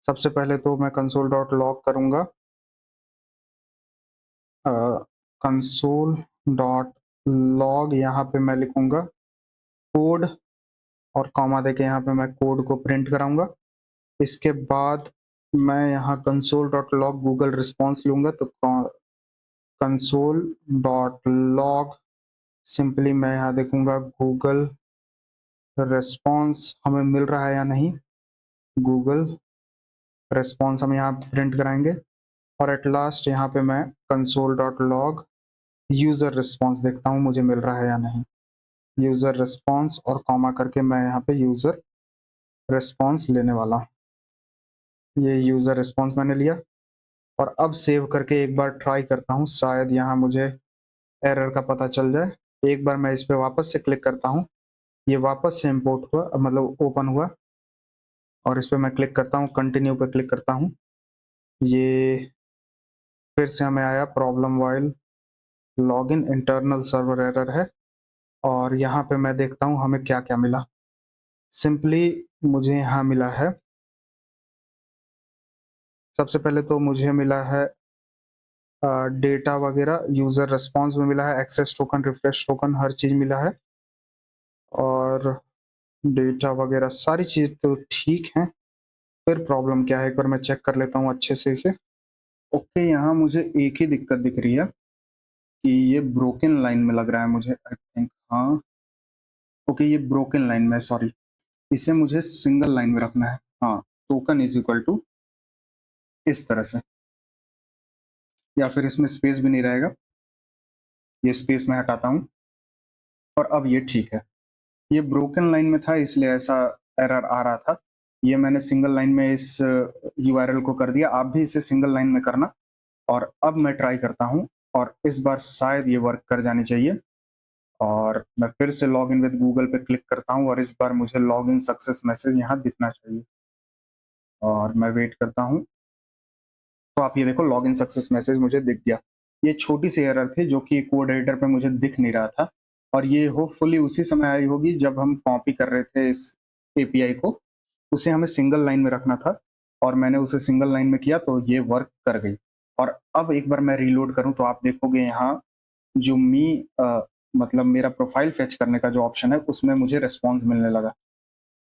सबसे पहले तो मैं console.log करूँगा, console.log, यहाँ पे मैं लिखूँगा कोड और कॉमा देके यहाँ पे मैं कोड को प्रिंट कराऊँगा। इसके बाद मैं यहाँ console.log गूगल रिस्पॉन्स लूँगा, तो console.log सिंपली मैं यहाँ देखूँगा गूगल रिस्पॉन्स हमें मिल रहा है या नहीं। गूगल रिस्पॉन्स हम यहाँ प्रिंट कराएंगे और एट लास्ट यहाँ पे मैं console.log यूज़र रिस्पॉन्स देखता हूँ मुझे मिल रहा है या नहीं। यूज़र रिस्पॉन्स और कॉमा करके मैं यहाँ पे यूज़र रिस्पॉन्स लेने वाला हूँ। ये यूज़र रिस्पॉन्स मैंने लिया और अब सेव करके एक बार ट्राई करता हूँ, शायद यहाँ मुझे एरर का पता चल जाए। एक बार मैं इस पे वापस से क्लिक करता हूँ, ये वापस से इंपोर्ट हुआ, मतलब ओपन हुआ, और इस पे मैं क्लिक करता हूँ, कंटिन्यू पे क्लिक करता हूँ। ये फिर से हमें आया problem while login internal server error है, और यहाँ पे मैं देखता हूँ हमें क्या क्या मिला। सिंपली मुझे यहाँ मिला है, सबसे पहले तो मुझे मिला है डेटा वगैरह, यूज़र रिस्पॉन्स में मिला है, एक्सेस टोकन, रिफ्रेश टोकन, हर चीज़ मिला है, और डेटा वगैरह सारी चीज़ तो ठीक है। फिर प्रॉब्लम क्या है, एक बार मैं चेक कर लेता हूँ अच्छे से इसे। ओके, यहाँ मुझे एक ही दिक्कत दिख रही है कि ये ब्रोकन लाइन में लग रहा है मुझे, आई थिंक। हाँ, ओके, ये ब्रोकन लाइन में, सॉरी, इसे मुझे सिंगल लाइन में रखना है। हाँ, टोकन इज इक्वल टू इस तरह से, या फिर इसमें स्पेस भी नहीं रहेगा, ये स्पेस मैं हटाता हूँ और अब ये ठीक है। ये ब्रोकन लाइन में था इसलिए ऐसा एरर आ रहा था। ये मैंने सिंगल लाइन में इस यूआरएल को कर दिया, आप भी इसे सिंगल लाइन में करना। और अब मैं ट्राई करता हूँ और इस बार शायद ये वर्क कर जानी चाहिए। और मैं फिर से लॉग इन विद गूगल पे क्लिक करता हूँ और इस बार मुझे लॉग इन सक्सेस मैसेज यहाँ दिखना चाहिए, और मैं वेट करता हूँ। तो आप ये देखो, लॉग इन सक्सेस मैसेज मुझे दिख गया। ये छोटी सी एरर थी जो कि कोड एडिटर पे मुझे दिख नहीं रहा था, और ये होपफुली उसी समय आई होगी जब हम कॉपी कर रहे थे इस एपीआई को। उसे हमें सिंगल लाइन में रखना था और मैंने उसे सिंगल लाइन में किया तो ये वर्क कर गई। और अब एक बार मैं रीलोड करूं तो आप देखोगे यहाँ जो मतलब मेरा प्रोफाइल फेच करने का जो ऑप्शन है उसमें मुझे रिस्पॉन्स मिलने लगा।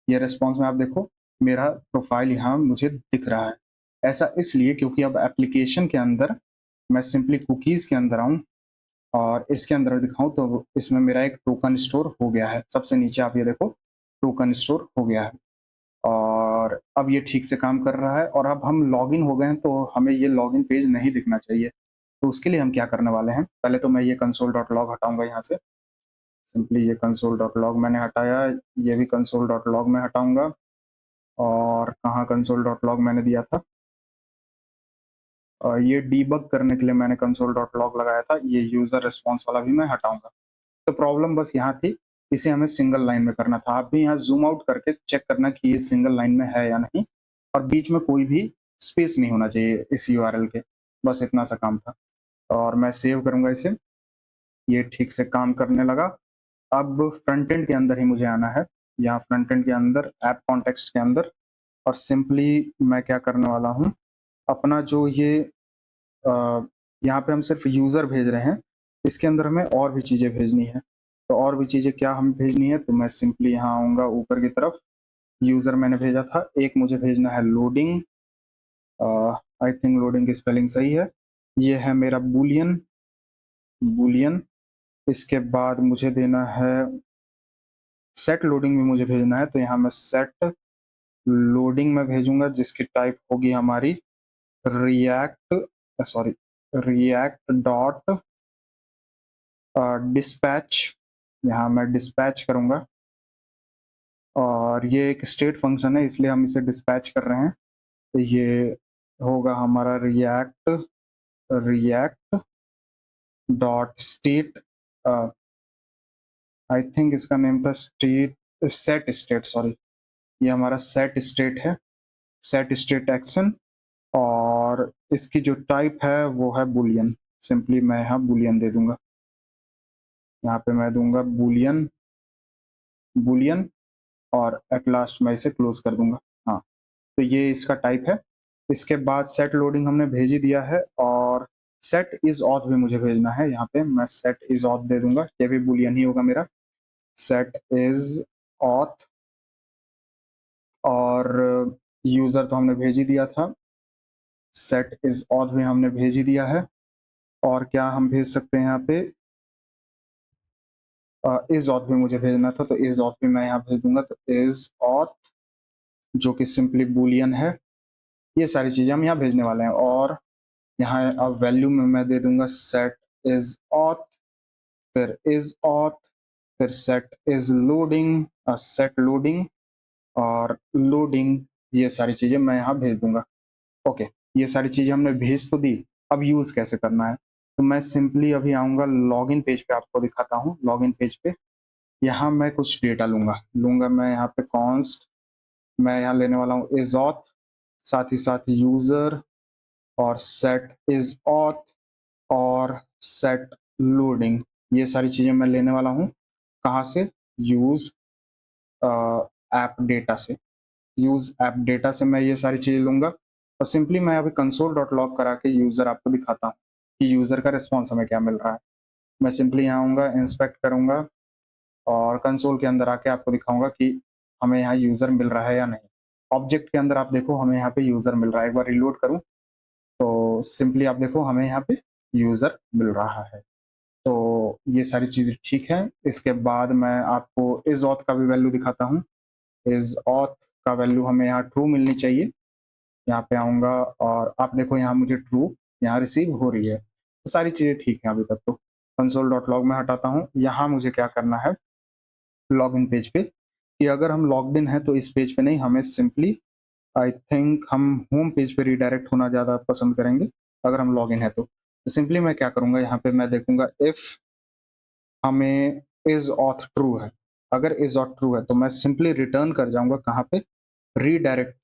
ये रिस्पॉन्स में आप देखो मेरा प्रोफाइल यहाँ मुझे दिख रहा है। ऐसा इसलिए क्योंकि अब एप्लीकेशन के अंदर मैं सिंपली कुकीज़ के अंदर आऊँ और इसके अंदर दिखाऊं तो इसमें मेरा एक टोकन स्टोर हो गया है। सबसे नीचे आप ये देखो, टोकन स्टोर हो गया है और अब ये ठीक से काम कर रहा है। और अब हम लॉगिन हो गए हैं तो हमें ये लॉगिन पेज नहीं दिखना चाहिए। तो उसके लिए हम क्या करने वाले हैं, पहले तो मैं ये console.log हटाऊंगा यहाँ से। सिंपली ये console.log मैंने हटाया, ये भी console.log में हटाऊंगा। और कहाँ console.log मैंने दिया था, ये डीबग करने के लिए मैंने console.log लगाया था, ये यूजर रिस्पॉन्स वाला भी मैं हटाऊंगा। तो प्रॉब्लम बस यहाँ थी, इसे हमें सिंगल लाइन में करना था। आप भी यहाँ जूम आउट करके चेक करना कि ये सिंगल लाइन में है या नहीं, और बीच में कोई भी स्पेस नहीं होना चाहिए इस यूआरएल के। बस इतना सा काम था और मैं सेव करूंगा इसे। ये ठीक से काम करने लगा। अब फ्रंट एंड के अंदर ही मुझे आना है, यहाँ फ्रंट एंड के अंदर ऐप कॉन्टेक्स्ट के अंदर, और सिंपली मैं क्या करने वाला हूँ, अपना जो ये यहाँ पे हम सिर्फ यूज़र भेज रहे हैं, इसके अंदर हमें और भी चीज़ें भेजनी है। तो और भी चीज़ें क्या हमें भेजनी है, तो मैं सिंपली यहाँ आऊँगा ऊपर की तरफ, यूजर मैंने भेजा था, एक मुझे भेजना है लोडिंग, आई थिंक लोडिंग की स्पेलिंग सही है, ये है मेरा बुलियन, बुलियन। इसके बाद मुझे देना है सेट लोडिंग भी मुझे भेजना है, तो यहाँ मैं सेट लोडिंग में भेजूंगा जिसकी टाइप होगी हमारी react, sorry react dot dispatch, यहाँ मैं डिस्पैच करूंगा, और ये एक स्टेट फंक्शन है इसलिए हम इसे डिस्पैच कर रहे हैं। तो ये होगा हमारा react, react dot state, I think इसका नेम था स्टेट, सेट स्टेट, सॉरी, ये हमारा सेट स्टेट है, सेट स्टेट एक्शन, और इसकी जो टाइप है वो है बुलियन। सिंपली मैं यहाँ बुलियन दे दूंगा, यहाँ पे मैं दूंगा बुलियन, बुलियन, और एट लास्ट मैं इसे क्लोज कर दूंगा। हाँ, तो ये इसका टाइप है। इसके बाद सेट लोडिंग हमने भेज ही दिया है, और सेट इज ऑथ भी मुझे भेजना है, यहाँ पे मैं सेट इज ऑथ दे दूंगा, ये भी बुलियन ही होगा मेरा, सेट इज ऑथ। और यूजर तो हमने भेज ही दिया था, सेट इज ऑथ भी हमने भेज ही दिया है, और क्या हम भेज सकते हैं यहाँ पे, इज ऑथ भी मुझे भेजना था, तो इज ऑथ भी मैं यहाँ भेज दूंगा, तो इज ऑथ जो कि सिंपली बुलियन है। ये सारी चीजें हम यहाँ भेजने वाले हैं, और यहाँ अब वैल्यू में मैं दे दूंगा सेट इज ऑथ, फिर इज ऑथ, फिर set is loading, set loading और लोडिंग, ये सारी चीजें मैं यहाँ भेज दूंगा। ओके, ये सारी चीजें हमने भेज तो दी, अब यूज कैसे करना है, तो मैं सिंपली अभी आऊंगा लॉगिन पेज पे, आपको दिखाता हूँ लॉगिन पेज पे। यहाँ मैं कुछ डेटा लूंगा मैं यहाँ पे कॉन्स्ट, मैं यहाँ लेने वाला हूँ इज ऑथ, साथ ही साथ यूजर, और सेट इज ऑथ, और सेट लोडिंग, ये सारी चीजें मैं लेने वाला हूँ कहाँ से, यूज ऐप डेटा से, यूज ऐप डेटा से मैं ये सारी चीजें लूंगा, और सिंपली मैं अभी कंसोल डॉट लॉग करा के यूजर आपको दिखाता हूँ कि यूजर का रिस्पॉन्स हमें क्या मिल रहा है। मैं सिंपली यहाँ आऊँगा, इंस्पेक्ट करूंगा, और कंसोल के अंदर आके आपको दिखाऊंगा कि हमें यहाँ यूजर मिल रहा है या नहीं। ऑब्जेक्ट के अंदर आप देखो हमें यहाँ पे यूजर मिल रहा है, एक बार रिलोड करूँ तो सिंपली आप देखो हमें यहाँ पे यूजर मिल रहा है। तो ये सारी चीज़ें ठीक है। इसके बाद मैं आपको इज ऑथ का भी वैल्यू दिखाता हूँ, इज ऑथ का वैल्यू हमें यहाँ ट्रू मिलनी चाहिए। यहाँ पे आऊँगा और आप देखो यहाँ मुझे ट्रू यहाँ रिसीव हो रही है, तो सारी चीज़ें ठीक है अभी तक। तो कंसोल डॉट लॉग में हटाता हूँ, यहाँ मुझे क्या करना है लॉगिन पेज पे, कि अगर हम लॉग्ड इन है तो इस पेज पे नहीं, हमें सिंपली आई थिंक हम होम पेज पे रिडायरेक्ट होना ज़्यादा पसंद करेंगे अगर हम लॉग इन है तो सिंपली मैं क्या करूँगा, यहाँ पे मैं देखूंगा इफ़ हमें इज ऑथ ट्रू है, अगर इज ऑथ ट्रू है तो मैं सिंपली रिटर्न कर जाऊंगा कहाँ पे, रीडायरेक्ट,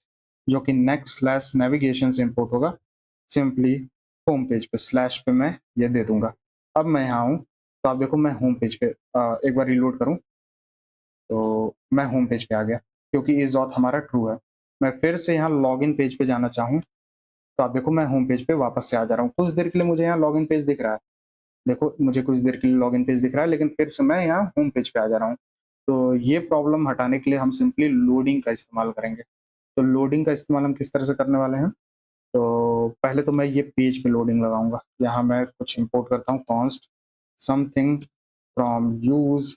जो कि नेक्स्ट स्लैश नेविगेशन से इंपोर्ट होगा, सिंपली होम पेज पे स्लैश पे मैं ये दे दूंगा। अब मैं यहाँ हूँ तो आप देखो मैं होम पेज पे एक बार रिलोड करूँ तो मैं होम पेज पे आ गया क्योंकि इज ऑथ हमारा ट्रू है। मैं फिर से यहाँ लॉग इन पेज पे जाना चाहूँ तो आप देखो मैं होम पेज पे वापस से आ जा रहा हूँ। कुछ देर के लिए मुझे यहाँ लॉग इन पेज दिख रहा है, देखो मुझे कुछ देर के लिए लॉगिन पेज दिख रहा है, लेकिन फिर से मैं यहाँ होम पेज पे आ जा रहा हूँ। तो ये प्रॉब्लम हटाने के लिए हम सिंपली लोडिंग का इस्तेमाल करेंगे। तो लोडिंग का इस्तेमाल हम किस तरह से करने वाले हैं, तो पहले तो मैं ये पेज पे लोडिंग लगाऊंगा। यहाँ मैं कुछ इंपोर्ट करता हूँ const something from use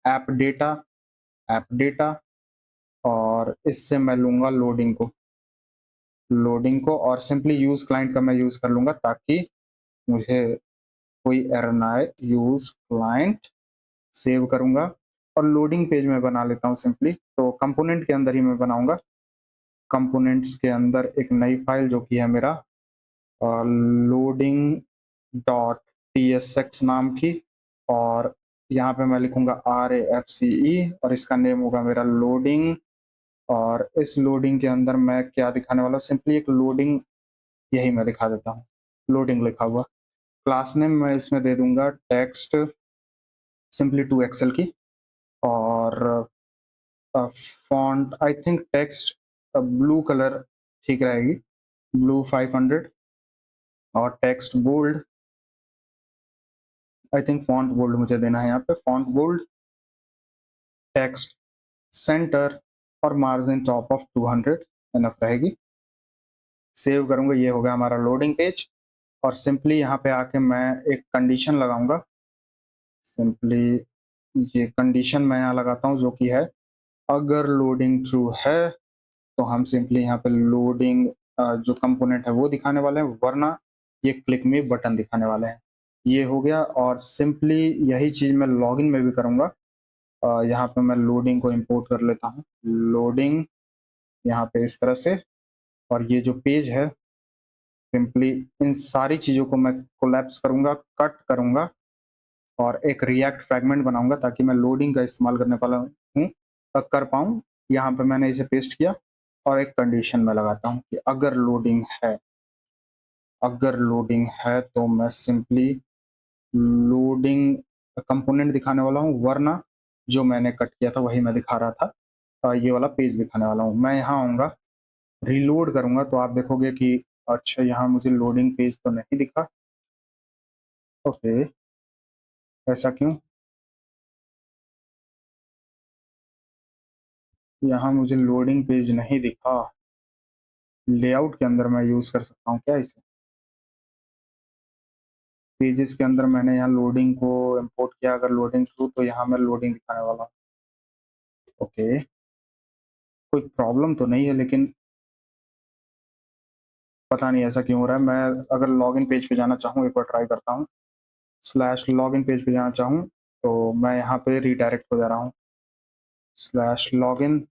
app data, और इससे मैं लूंगा लोडिंग को और सिंपली यूज क्लाइंट का मैं यूज कर लूंगा ताकि मुझे कोई एरर ना आए। यूज क्लाइंट सेव करूंगा और लोडिंग पेज में बना लेता हूँ सिंपली। तो कंपोनेंट के अंदर ही मैं बनाऊंगा, कंपोनेंट्स के अंदर एक नई फाइल जो कि है मेरा loading dot T S x नाम की, और यहाँ पे मैं लिखूंगा RAFCE और इसका नेम होगा मेरा लोडिंग। और इस लोडिंग के अंदर मैं क्या दिखाने वाला हूँ, सिंपली एक लोडिंग, यही मैं दिखा देता हूँ, लोडिंग लिखा हुआ। क्लास नेम मैं इसमें दे दूंगा टेक्स्ट सिंपली 2XL की, और font I think text blue colour ठीक रहेगी, ब्लू 500, और text bold, I think font bold मुझे देना है यहाँ पे, फॉन्ट बोल्ड, टेक्स्ट सेंटर, और मार्जिन टॉप ऑफ 200 इनफ रहेगी। सेव करूंगा, ये हो गया हमारा लोडिंग पेज। और सिंपली यहाँ पे आके मैं एक कंडीशन लगाऊंगा। सिंपली ये कंडीशन मैं यहाँ लगाता हूँ जो कि है अगर लोडिंग ट्रू है तो हम सिंपली यहाँ पे लोडिंग जो कंपोनेंट है वो दिखाने वाले हैं, वरना ये क्लिक मी बटन दिखाने वाले हैं। ये हो गया। और सिंपली यही चीज़ मैं लॉगिन में भी करूँगा। यहाँ पे मैं लोडिंग को इंपोर्ट कर लेता हूँ, लोडिंग यहाँ पे इस तरह से। और ये जो पेज है सिंपली इन सारी चीज़ों को मैं कोलैप्स करूँगा, कट करूँगा और एक रिएक्ट फ्रैगमेंट बनाऊंगा ताकि मैं लोडिंग का इस्तेमाल करने वाला हूँ कर पाऊँ। यहाँ पे मैंने इसे पेस्ट किया और एक कंडीशन में लगाता हूँ कि अगर लोडिंग है, अगर लोडिंग है तो मैं सिंपली लोडिंग कंपोनेंट दिखाने वाला हूँ, वरना जो मैंने कट किया था वही मैं दिखा रहा था। ये वाला पेज दिखाने वाला हूँ। मैं यहाँ आऊँगा, रीलोड करूँगा तो आप देखोगे कि अच्छा यहाँ मुझे लोडिंग पेज तो नहीं दिखा। ओके, ऐसा क्यों? यहाँ मुझे लोडिंग पेज नहीं दिखा। लेआउट के अंदर मैं यूज़ कर सकता हूँ क्या इसे? पेजेस के अंदर मैंने यहाँ लोडिंग को इंपोर्ट किया, अगर लोडिंग थ्रू तो यहाँ मैं लोडिंग दिखाने वाला हूँ। ओके, कोई प्रॉब्लम तो नहीं है, लेकिन पता नहीं ऐसा क्यों हो रहा है। मैं अगर लॉगिन पेज पे जाना चाहूँ, एक बार ट्राई करता हूँ, स्लैश लॉगिन पेज पे जाना चाहूँ तो मैं यहाँ पे रीडायरेक्ट हो जा रहा हूँ, स्लैश लॉगिन।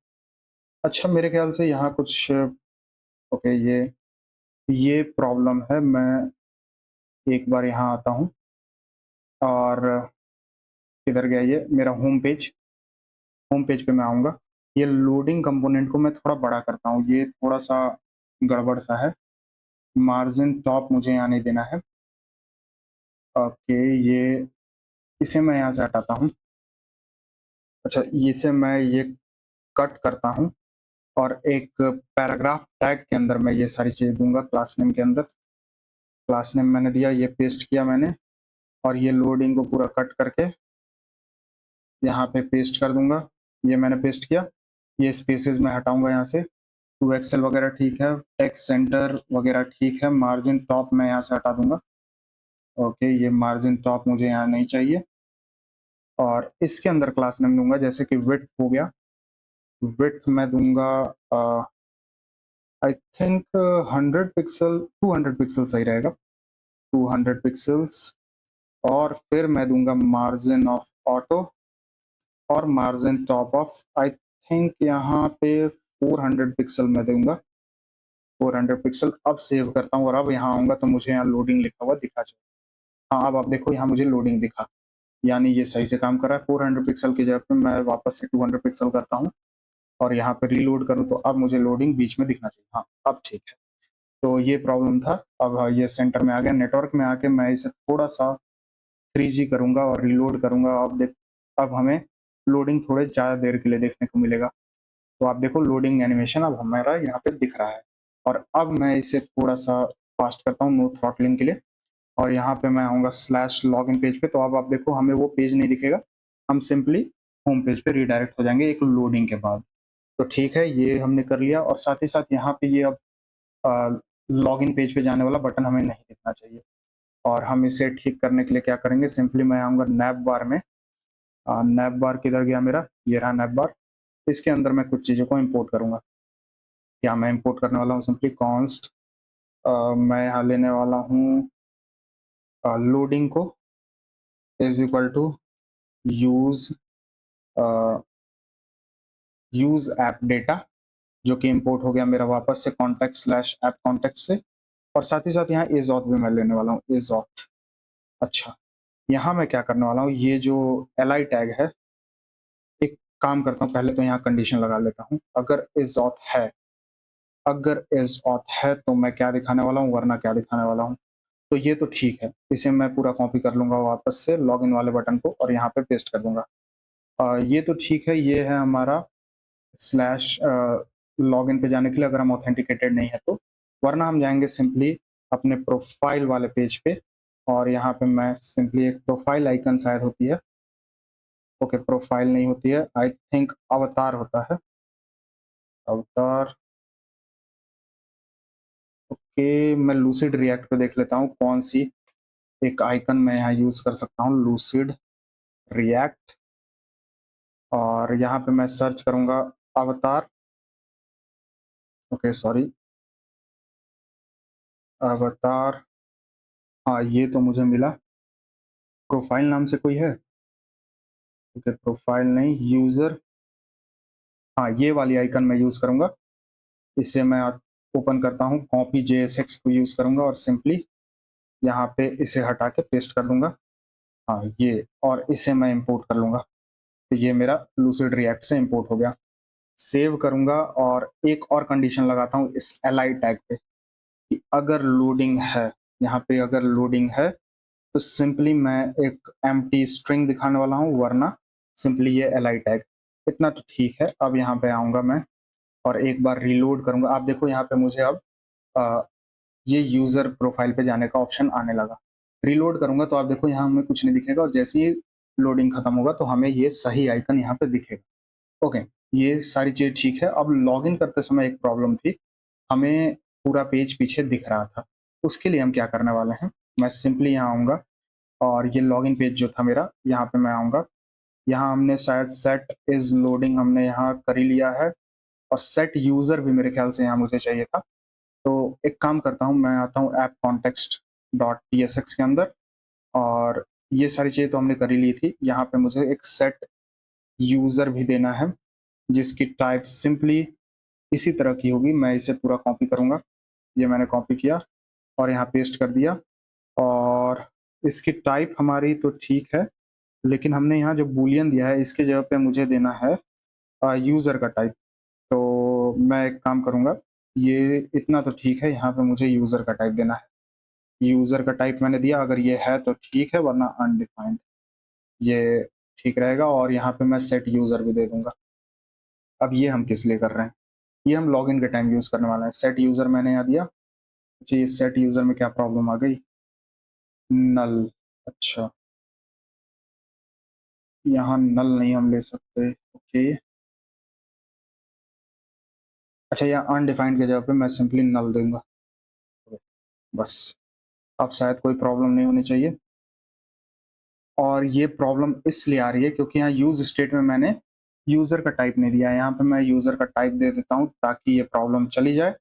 अच्छा, मेरे ख्याल से यहाँ कुछ ओके, ये प्रॉब्लम है। मैं एक बार यहाँ आता हूँ और किधर गया ये मेरा होम पेज? होम पेज पे मैं आऊँगा। ये लोडिंग कंपोनेंट को मैं थोड़ा बड़ा करता हूँ, ये थोड़ा सा गड़बड़ सा है। मार्जिन टॉप मुझे यहाँ नहीं देना है। ओके, ये इसे मैं यहाँ से हटाता हूँ। अच्छा, इसे मैं ये कट करता हूँ और एक पैराग्राफ टैग के अंदर मैं ये सारी चीज़ें दूंगा। क्लास नेम के अंदर क्लास नेम मैंने दिया, ये पेस्ट किया मैंने और ये लोडिंग को पूरा कट करके यहाँ पे पेस्ट कर दूंगा। ये मैंने पेस्ट किया। ये स्पेसेस मैं हटाऊंगा यहाँ से। टू एक्सेल वगैरह ठीक है, टेक्स्ट सेंटर वगैरह ठीक है। मार्जिन टॉप मैं यहाँ से हटा दूंगा। ओके, ये मार्जिन टॉप मुझे यहाँ नहीं चाहिए। और इसके अंदर क्लास नेम दूंगा जैसे कि विड्थ हो गया। विड्थ मैं दूंगा आई थिंक 100 पिक्सल, 200 पिक्सल सही रहेगा, 200 पिक्सल्स। और फिर मैं दूंगा मार्जिन ऑफ ऑटो और margin top of I think यहाँ पे 400 पिक्सल मैं दूंगा, 400 पिक्सल। अब सेव करता हूँ और अब यहाँ आऊँगा तो मुझे यहाँ लोडिंग लिखा हुआ दिखा जाए। हाँ, अब आप देखो यहाँ मुझे लोडिंग दिखा, यानी ये सही से काम कर रहा है। 400 पिक्सल की जगह पे मैं वापस से 200 पिक्सल करता हूँ और यहाँ पे रीलोड करूँ तो अब मुझे लोडिंग बीच में दिखना चाहिए। हाँ, अब ठीक है। तो ये प्रॉब्लम था। अब ये सेंटर में आ गया। नेटवर्क में आके मैं इसे थोड़ा सा 3G करूँगा और रीलोड करूँगा। अब हमें लोडिंग थोड़े ज़्यादा देर के लिए देखने को मिलेगा। तो आप देखो लोडिंग एनिमेशन अब हमारा यहाँ पे दिख रहा है। और अब मैं इसे थोड़ा सा फास्ट करता हूँ नो थ्रॉटलिंग के लिए। और यहाँ पे मैं आऊँगा स्लैश लॉगिन पेज पे। तो अब आप देखो हमें वो पेज नहीं दिखेगा, हम सिंपली होम पेज पे रीडायरेक्ट हो जाएंगे एक लोडिंग के बाद। तो ठीक है, ये हमने कर लिया। और साथ ही साथ यहाँ पे ये अब लॉगिन पेज पे जाने वाला बटन हमें नहीं दिखना चाहिए। और हम इसे ठीक करने के लिए क्या करेंगे, सिंपली मैं आऊँगा नैप बार में। नैप बार किधर गया मेरा, ये रहा नैप बार। इसके अंदर मैं कुछ चीज़ों को इंपोर्ट करूँगा। क्या मैं इंपोर्ट करने वाला हूँ, सिंपली कॉन्स्ट मैं यहाँ लेने वाला हूँ लोडिंग को is equal to use use app data, जो कि इंपोर्ट हो गया मेरा वापस से कॉन्टैक्ट स्लैश ऐप कॉन्टैक्ट से। और साथ ही साथ यहाँ इज ऑथ भी मैं लेने वाला हूँ, इज ऑथ। अच्छा, यहाँ मैं क्या करने वाला हूँ, ये जो li टैग है, एक काम करता हूँ, पहले तो यहाँ कंडीशन लगा लेता हूँ। अगर इज ऑथ है, अगर इज ऑथ है तो मैं क्या दिखाने वाला हूँ, वरना क्या दिखाने वाला हूँ। तो ये तो ठीक है, इसे मैं पूरा कॉपी कर लूंगा वापस से लॉगिन वाले बटन को और यहाँ पे पेस्ट कर दूंगा। ये तो ठीक है, ये है हमारा स्लैश लॉगिन पे जाने के लिए अगर हम ऑथेंटिकेटेड नहीं है तो। वरना हम जाएंगे सिंपली अपने प्रोफाइल वाले पेज पे और यहाँ पे मैं सिंपली एक प्रोफाइल आइकन शायद होती है। ओके, प्रोफाइल नहीं होती है, आई थिंक अवतार होता है। अवतार। ओके, मैं लूसिड रिएक्ट पे देख लेता हूँ कौन सी एक आइकन मैं यहाँ यूज कर सकता हूँ, लूसिड रिएक्ट। और यहाँ पे मैं सर्च करूंगा अवतार। ओके सॉरी, अवतार। हाँ ये तो मुझे मिला। प्रोफाइल नाम से कोई है? ओके प्रोफाइल नहीं, यूजर। हाँ ये वाली आइकन मैं यूज करूंगा। इसे मैं ओपन करता हूँ, कॉपी JSX को यूज करूंगा और सिंपली यहाँ पे इसे हटा के पेस्ट कर दूंगा। हाँ ये, और इसे मैं इंपोर्ट कर लूंगा। तो ये मेरा लूसिड रिएक्ट से इंपोर्ट हो गया। सेव करूंगा और एक और कंडीशन लगाता हूँ इस एलआई टैग पे कि अगर लोडिंग है, यहाँ पे अगर लोडिंग है तो सिंपली मैं एक एम्प्टी स्ट्रिंग दिखाने वाला हूँ, वरना सिंपली ये एलआई टैग। इतना तो ठीक है। अब यहाँ पे आऊँगा मैं और एक बार रीलोड करूँगा। आप देखो यहाँ पे मुझे अब ये यूज़र प्रोफाइल पे जाने का ऑप्शन आने लगा। रीलोड करूँगा तो आप देखो यहाँ हमें कुछ नहीं दिखेगा, और जैसे ही लोडिंग खत्म होगा तो हमें ये सही आइकन यहाँ पे दिखेगा। ओके, ये सारी चीज़ ठीक है। अब लॉगिन करते समय एक प्रॉब्लम थी, हमें पूरा पेज पीछे दिख रहा था। उसके लिए हम क्या करने वाले हैं, मैं सिंपली यहाँ आऊँगा और ये लॉगिन पेज जो था मेरा, यहाँ पे मैं आऊँगा। यहाँ हमने शायद सेट इज लोडिंग हमने यहाँ कर ही लिया है, और सेट यूज़र भी मेरे ख्याल से यहाँ मुझे चाहिए था। तो एक काम करता हूँ, मैं आता हूँ ऐप कॉन्टेक्स्ट डॉट TSX के अंदर, और ये सारी चीज़ें तो हमने कर ही ली थी। यहाँ पे मुझे एक सेट यूज़र भी देना है जिसकी टाइप सिंपली इसी तरह की होगी। मैं इसे पूरा कॉपी करूँगा, ये मैंने कॉपी किया और यहाँ पेस्ट कर दिया। और इसकी टाइप हमारी तो ठीक है, लेकिन हमने यहाँ जो बूलियन दिया है इसके जगह पे मुझे देना है यूज़र का टाइप। तो मैं एक काम करूँगा, ये इतना तो ठीक है, यहाँ पे मुझे यूज़र का टाइप देना है। यूज़र का टाइप मैंने दिया, अगर ये है तो ठीक है, वरना अनडिफाइंड ये ठीक रहेगा। और यहाँ पे मैं सेट यूज़र भी दे दूंगा। अब ये हम किस लिए कर रहे हैं, ये हम लॉगिन के टाइम यूज़ करने वाले हैं। सेट यूज़र मैंने यहाँ दिया। अच्छा ये सेट यूज़र में क्या प्रॉब्लम आ गई, नल। अच्छा यहाँ नल नहीं हम ले सकते। ओके, अच्छा यहाँ अनडिफाइंड की जगह पे मैं सिंपली नल दूंगा बस। अब शायद कोई प्रॉब्लम नहीं होनी चाहिए। और ये प्रॉब्लम इसलिए आ रही है क्योंकि यहाँ यूज स्टेट में मैंने यूज़र का टाइप नहीं दिया है। यहाँ पे मैं यूज़र का टाइप दे देता हूँ ताकि ये प्रॉब्लम चली जाए।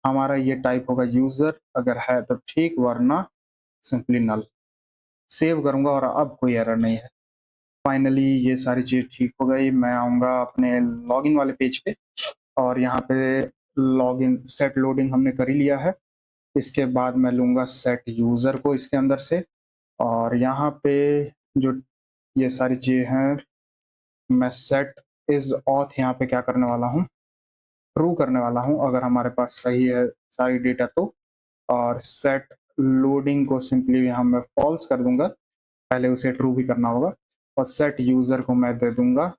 हमारा ये टाइप होगा यूज़र, अगर है तो ठीक, वरना सिंपली नल। सेव करूँगा और अब कोई एरर नहीं है। फाइनली ये सारी चीज़ ठीक हो गई। मैं आऊँगा अपने लॉगिन वाले पेज पे, और यहाँ पे लॉगिन सेट लोडिंग हमने कर ही लिया है। इसके बाद मैं लूँगा सेट यूज़र को इसके अंदर से, और यहाँ पे जो ये सारी चीज़ें हैं, मैं सेट इज ऑथ यहाँ पे क्या करने वाला हूँ, ट्रू करने वाला हूँ अगर हमारे पास सही है सारी डेटा तो। और सेट लोडिंग को सिंपली यहाँ मैं फॉल्स कर दूंगा, पहले उसे ट्रू भी करना होगा। और सेट यूजर को मैं दे दूंगा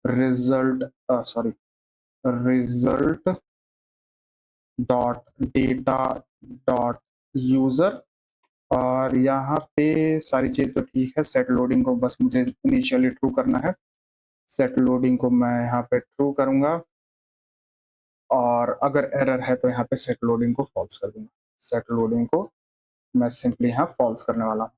result, sorry, result dot data dot user. और यहाँ पे सारी चीज तो ठीक है। सेट लोडिंग को बस मुझे इनिशियली ट्रू करना है। सेट लोडिंग को मैं यहाँ पे ट्रू करूंगा, और अगर एरर है तो यहाँ पे सेट लोडिंग को फॉल्स कर दूंगा। सेट लोडिंग को मैं सिंपली यहाँ फॉल्स करने वाला हूँ।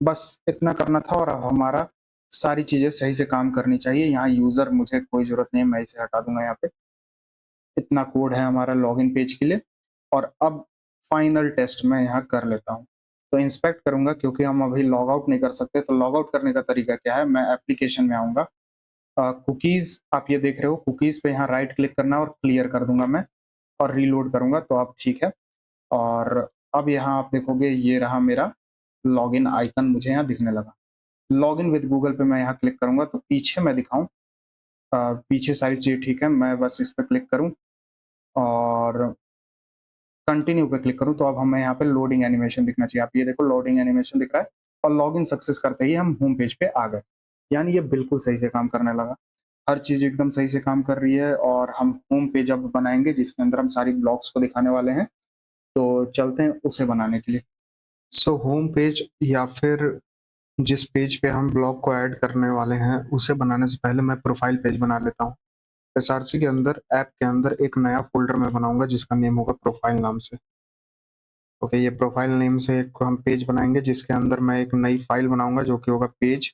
बस इतना करना था और अब हमारा सारी चीज़ें सही से काम करनी चाहिए। यहाँ यूज़र मुझे कोई ज़रूरत नहीं है, मैं इसे हटा दूंगा यहाँ पे। इतना कोड है हमारा लॉगिन पेज के लिए। और अब फाइनल टेस्ट मैं यहाँ कर लेता हूँ। तो इंस्पेक्ट करूंगा, क्योंकि हम अभी लॉग आउट नहीं कर सकते। तो लॉग आउट करने का तरीका क्या है, मैं एप्लीकेशन में आऊँगा, कुकीज़ आप ये देख रहे हो, कुकीज़ पे यहाँ राइट क्लिक करना और क्लियर कर दूंगा मैं, और रीलोड करूंगा तो अब ठीक है। और अब यहाँ आप देखोगे ये रहा मेरा लॉगिन आइकन, मुझे यहाँ दिखने लगा। लॉगिन विद गूगल पे मैं यहाँ क्लिक करूंगा तो पीछे मैं दिखाऊं, पीछे सारी चीज़ ठीक है, मैं बस इस पर क्लिक करूं और कंटिन्यू पे क्लिक करूं तो अब हमें यहाँ पे लोडिंग एनिमेशन दिखना चाहिए। आप ये देखो लोडिंग एनिमेशन दिख रहा है, और लॉगिन सक्सेस करते ही हम होम पेज पे आ गए। यानी ये बिल्कुल सही से काम करने लगा, हर चीज़ एकदम सही से काम कर रही है। और हम होम पेज अब बनाएंगे जिसके अंदर हम सारी ब्लॉग्स को दिखाने वाले हैं। तो चलते हैं उसे बनाने के लिए। सो होम पेज या फिर जिस पेज पे हम ब्लॉग को ऐड करने वाले हैं उसे बनाने से पहले मैं प्रोफाइल पेज बना लेता हूँ। एसआरसी के अंदर ऐप के अंदर एक नया फोल्डर मैं बनाऊंगा जिसका नेम होगा प्रोफाइल नाम से। ओके, ये प्रोफाइल नेम से एक हम पेज बनाएंगे जिसके अंदर मैं एक नई फाइल बनाऊंगा जो कि होगा पेज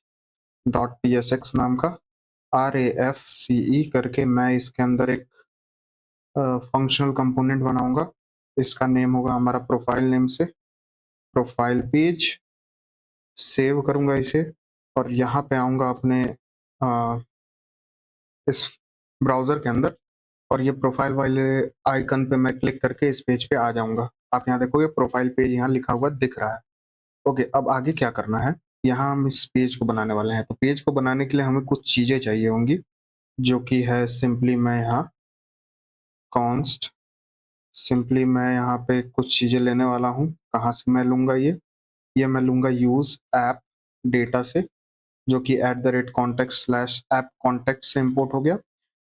डॉट psx नाम का। RAFCE करके मैं इसके अंदर एक फंक्शनल कंपोनेंट बनाऊंगा। इसका नेम होगा हमारा प्रोफाइल नेम से प्रोफाइल पेज। सेव करूंगा इसे और यहाँ पे आऊंगा अपने इस ब्राउजर के अंदर और ये प्रोफाइल वाले आइकन पे मैं क्लिक करके इस पेज पे आ जाऊंगा। आप यहाँ देखोगे प्रोफाइल पेज यहाँ लिखा हुआ दिख रहा है। ओके, अब आगे क्या करना है, यहाँ हम इस पेज को बनाने वाले हैं। तो पेज को बनाने के लिए हमें कुछ चीजें चाहिए होंगी जो कि है सिंपली मैं यहाँ कॉन्स्ट सिंपली मैं यहाँ पे कुछ चीजें लेने वाला हूँ। कहाँ से मैं लूंगा ये मैं लूंगा यूज ऐप डेटा से जो कि @context/app context से इंपोर्ट हो गया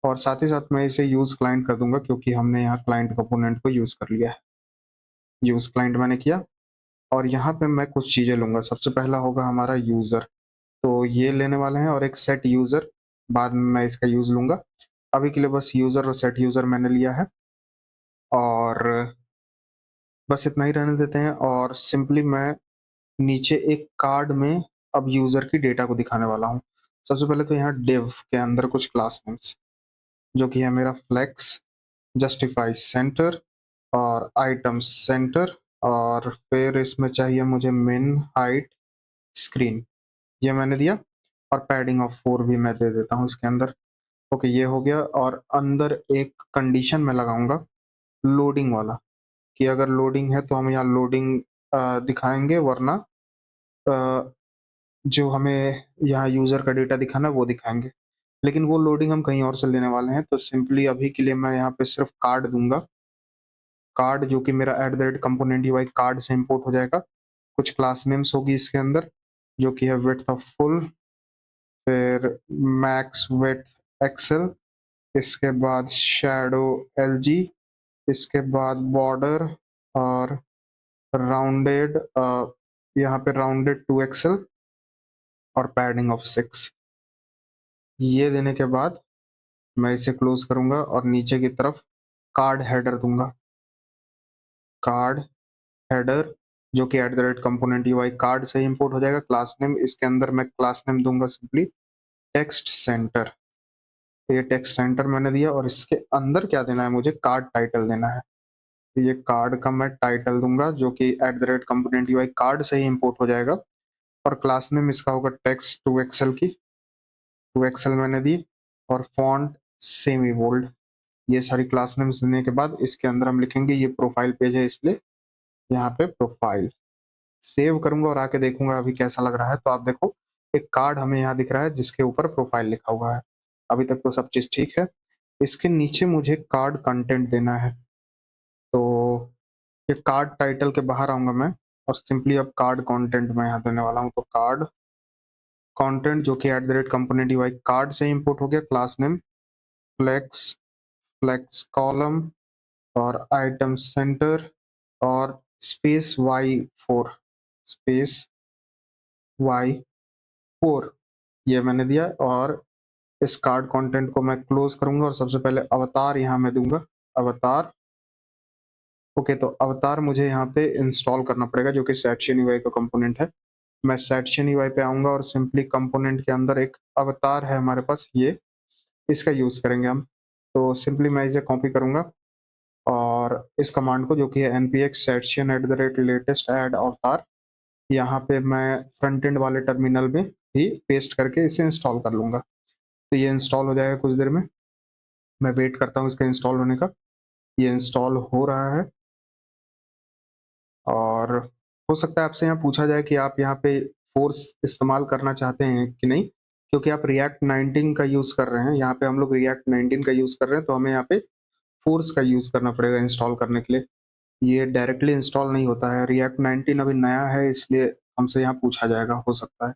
और साथ ही साथ मैं इसे यूज क्लाइंट कर दूंगा क्योंकि हमने यहाँ क्लाइंट कंपोनेंट को यूज कर लिया है। यूज क्लाइंट मैंने किया और यहाँ पे मैं कुछ चीजें लूंगा। सबसे पहला होगा हमारा यूजर, तो ये लेने वाले हैं और एक सेट यूजर बाद में मैं इसका यूज लूंगा। अभी के लिए बस यूजर और सेट यूजर मैंने लिया है और बस इतना ही रहने देते हैं। और सिंपली मैं नीचे एक कार्ड में अब यूजर की डेटा को दिखाने वाला हूँ। सबसे पहले तो यहाँ div के अंदर कुछ क्लास नेम्स जो कि है मेरा फ्लेक्स, जस्टिफाई सेंटर और आइटम सेंटर और फिर इसमें चाहिए मुझे मिन हाइट स्क्रीन, ये मैंने दिया और पैडिंग ऑफ 4 भी मैं दे देता हूँ इसके अंदर। ओके, ये हो गया और अंदर एक कंडीशन में लगाऊंगा लोडिंग वाला कि अगर लोडिंग है तो हम यहाँ लोडिंग दिखाएंगे, वरना जो हमें यहाँ यूजर का डेटा दिखाना वो दिखाएंगे। लेकिन वो लोडिंग हम कहीं और से लेने वाले हैं, तो सिंपली अभी के लिए मैं यहाँ पे सिर्फ कार्ड दूंगा। कार्ड जो कि मेरा @component UI कार्ड से इंपोर्ट हो जाएगा। कुछ क्लास नेम्स होगी इसके अंदर जो कि है विड्थ ऑफ फुल, फिर मैक्स विड्थ एक्सेल, इसके बाद शैडो LG, इसके बाद बॉर्डर और राउंडेड यहाँ पे राउंडेड 2XL और पैडिंग ऑफ 6। ये देने के बाद मैं इसे क्लोज करूंगा और नीचे की तरफ कार्ड हेडर दूंगा। कार्ड हेडर जो कि @component UI कार्ड से इंपोर्ट हो जाएगा। क्लास नेम इसके अंदर मैं क्लास नेम दूंगा सिंपली टेक्स्ट सेंटर। तो ये टेक्स्ट सेंटर मैंने दिया और इसके अंदर क्या देना है, मुझे कार्ड टाइटल देना है। तो ये कार्ड का मैं टाइटल दूंगा जो कि @component UI कार्ड से ही इंपोर्ट हो जाएगा और क्लास नेम इसका होगा टेक्स्ट 2XL की 2XL मैंने दी और फॉन्ट सेमी बोल्ड। ये सारी क्लास नेम्स देने के बाद इसके अंदर हम लिखेंगे ये प्रोफाइल पेज है इसलिए यहाँ पे प्रोफाइल। सेव करूंगा और आके देखूंगा अभी कैसा लग रहा है। तो आप देखो एक कार्ड हमें यहाँ दिख रहा है जिसके ऊपर प्रोफाइल लिखा हुआ है। अभी तक तो सब चीज ठीक है। इसके नीचे मुझे कार्ड कंटेंट देना है, तो ये कार्ड टाइटल के बाहर आऊंगा मैं और सिंपली अब कार्ड कंटेंट मैं यहाँ देने वाला हूँ। तो कार्ड कंटेंट जो कि @component UI कार्ड से इंपोर्ट हो गया। Class name flex, flex column और आइटम सेंटर और स्पेस Y4 स्पेस Y4 ये मैंने दिया और इस कार्ड कंटेंट को मैं क्लोज करूंगा और सबसे पहले अवतार यहाँ मैं दूंगा अवतार। ओके, तो अवतार मुझे यहाँ पे इंस्टॉल करना पड़ेगा जो कि सेक्शन UI का कंपोनेंट है। मैं सेक्शन UI पे आऊंगा और सिंपली कंपोनेंट के अंदर एक अवतार है हमारे पास, ये इसका यूज करेंगे हम। तो सिंपली मैं इसे कॉपी करूंगा और इस कमांड को जो कि है npx section @latest add अवतार, यहाँ पे मैं फ्रंट एंड वाले टर्मिनल में ही पेस्ट करके इसे इंस्टॉल कर लूंगा। तो ये इंस्टॉल हो जाएगा कुछ देर में। मैं वेट करता हूँ इसके इंस्टॉल होने का। ये इंस्टॉल हो रहा है और हो सकता है आपसे यहाँ पूछा जाए कि आप यहाँ पे फोर्स इस्तेमाल करना चाहते हैं कि नहीं, क्योंकि आप React 19 का यूज कर रहे हैं। यहाँ पे हम लोग React 19 का यूज कर रहे हैं तो हमें यहाँ पे फोर्स का यूज करना पड़ेगा इंस्टॉल करने के लिए। ये डायरेक्टली इंस्टॉल नहीं होता है। React 19 अभी नया है इसलिए हमसे यहाँ पूछा जाएगा, हो सकता है।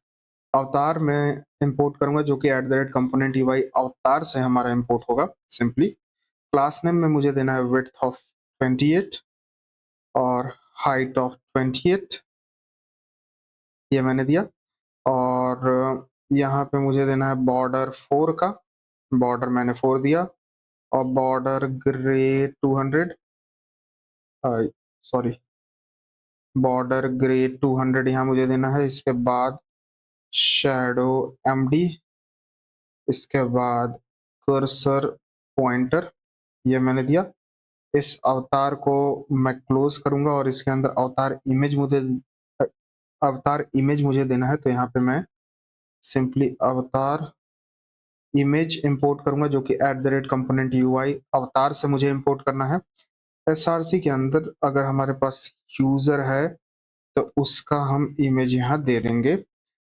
अवतार मैं इंपोर्ट करूंगा जो कि @component UI अवतार से हमारा इंपोर्ट होगा। सिंपली क्लास नेम में मुझे देना है विड्थ ऑफ 28 और हाइट ऑफ 28, ये मैंने दिया। और यहाँ पे मुझे देना है बॉर्डर 4 का, बॉर्डर मैंने 4 दिया और border grey 200, sorry, border grey 200 यहाँ मुझे देना है। इसके बाद शैडो एमडी, इसके बाद कर्सर पॉइंटर, ये मैंने दिया। इस अवतार को मैं क्लोज करूंगा और इसके अंदर अवतार इमेज मुझे देना है। तो यहाँ पे मैं सिंपली अवतार इमेज इंपोर्ट करूंगा, जो कि @component UI अवतार से मुझे इंपोर्ट करना है। SRC के अंदर अगर हमारे पास यूजर है तो उसका हम इमेज यहाँ दे देंगे,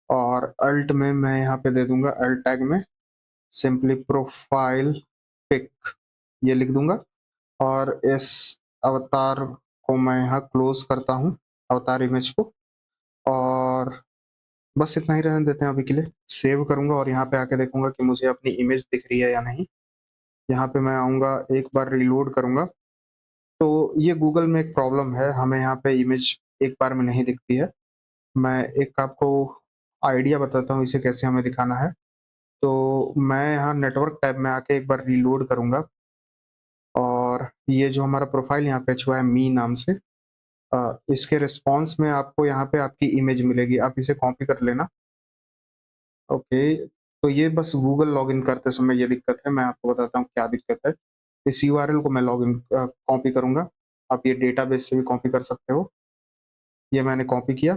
और अल्ट में मैं यहाँ पे दे दूंगा, अल्ट टैग में सिंपली प्रोफाइल पिक ये लिख दूंगा, और इस अवतार को मैं यहाँ क्लोज करता हूँ, अवतार इमेज को। और बस इतना ही रहने देते हैं अभी के लिए। सेव करूंगा और यहाँ पे आके देखूंगा कि मुझे अपनी इमेज दिख रही है या नहीं। यहाँ पे मैं आऊंगा, एक बार रिलोड करूंगा, तो ये गूगल में एक प्रॉब्लम है, हमें यहाँ पे इमेज एक बार में नहीं दिखती है। मैं एक आपको आइडिया बताता हूँ इसे कैसे हमें दिखाना है। तो मैं यहाँ नेटवर्क टैब में आके एक बार रिलोड करूंगा, और ये जो हमारा प्रोफाइल यहाँ पे छुआ है मी नाम से, इसके रिस्पॉन्स में आपको यहाँ पे आपकी इमेज मिलेगी, आप इसे कॉपी कर लेना। ओके, तो ये बस गूगल लॉगिन करते समय ये दिक्कत है, मैं आपको बताता हूँ क्या दिक्कत है। इस यूआरएल को मैं लॉगिन कॉपी करूंगा, आप ये डेटाबेस से भी कॉपी कर सकते हो। ये मैंने कॉपी किया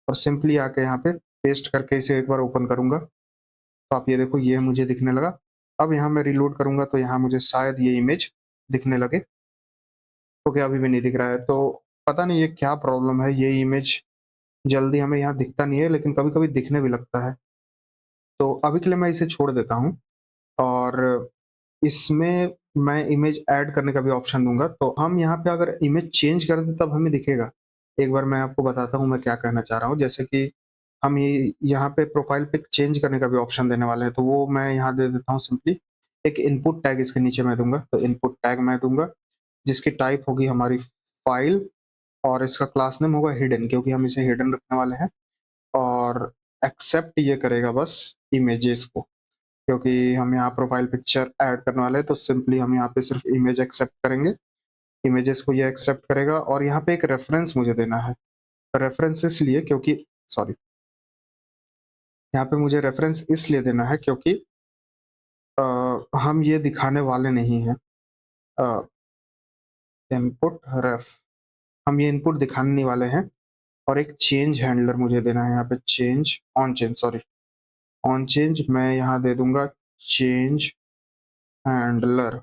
और सिंपली आके यहाँ पे पेस्ट करके इसे एक बार ओपन करूंगा, तो आप ये देखो ये मुझे दिखने लगा। अब यहाँ मैं रिलोड करूंगा तो यहाँ मुझे शायद ये इमेज दिखने लगे। ओके, अभी भी नहीं दिख रहा है, तो पता नहीं ये क्या प्रॉब्लम है, ये इमेज जल्दी हमें यहाँ दिखता नहीं है, लेकिन कभी कभी दिखने भी लगता है। तो अभी के लिए मैं इसे छोड़ देता हूँ, और इसमें मैं इमेज ऐड करने का भी ऑप्शन दूंगा। तो हम यहाँ पे अगर इमेज चेंज कर दें तब हमें दिखेगा। एक बार मैं आपको बताता हूँ मैं क्या कहना चाह रहा हूँ। जैसे कि हम ये यहाँ पे प्रोफाइल पिक चेंज करने का भी ऑप्शन देने वाले हैं, तो वो मैं यहाँ दे देता हूँ सिंपली। एक इनपुट टैग इसके नीचे मैं दूंगा, तो इनपुट टैग मैं दूंगा जिसकी टाइप होगी हमारी फाइल, और इसका क्लास नेम होगा हिडन, क्योंकि हम इसे हिडन रखने वाले हैं। और एक्सेप्ट ये करेगा बस इमेजेस को, क्योंकि हम यहाँ प्रोफाइल पिक्चर ऐड करने वाले हैं, तो सिंपली हम यहाँ पे सिर्फ इमेज एक्सेप्ट करेंगे। इमेजेस को ये एक्सेप्ट करेगा, और यहाँ पे एक रेफरेंस मुझे देना है। रेफरेंस इसलिए क्योंकि, सॉरी, यहाँ पे मुझे रेफरेंस इसलिए देना है क्योंकि हम ये दिखाने वाले नहीं हैं। इनपुट रेफ, हम ये इनपुट दिखाने नहीं वाले हैं। और एक चेंज हैंडलर मुझे देना है यहाँ पे, change on change, sorry, on change मैं यहाँ दे दूंगा चेंज हैंडलर।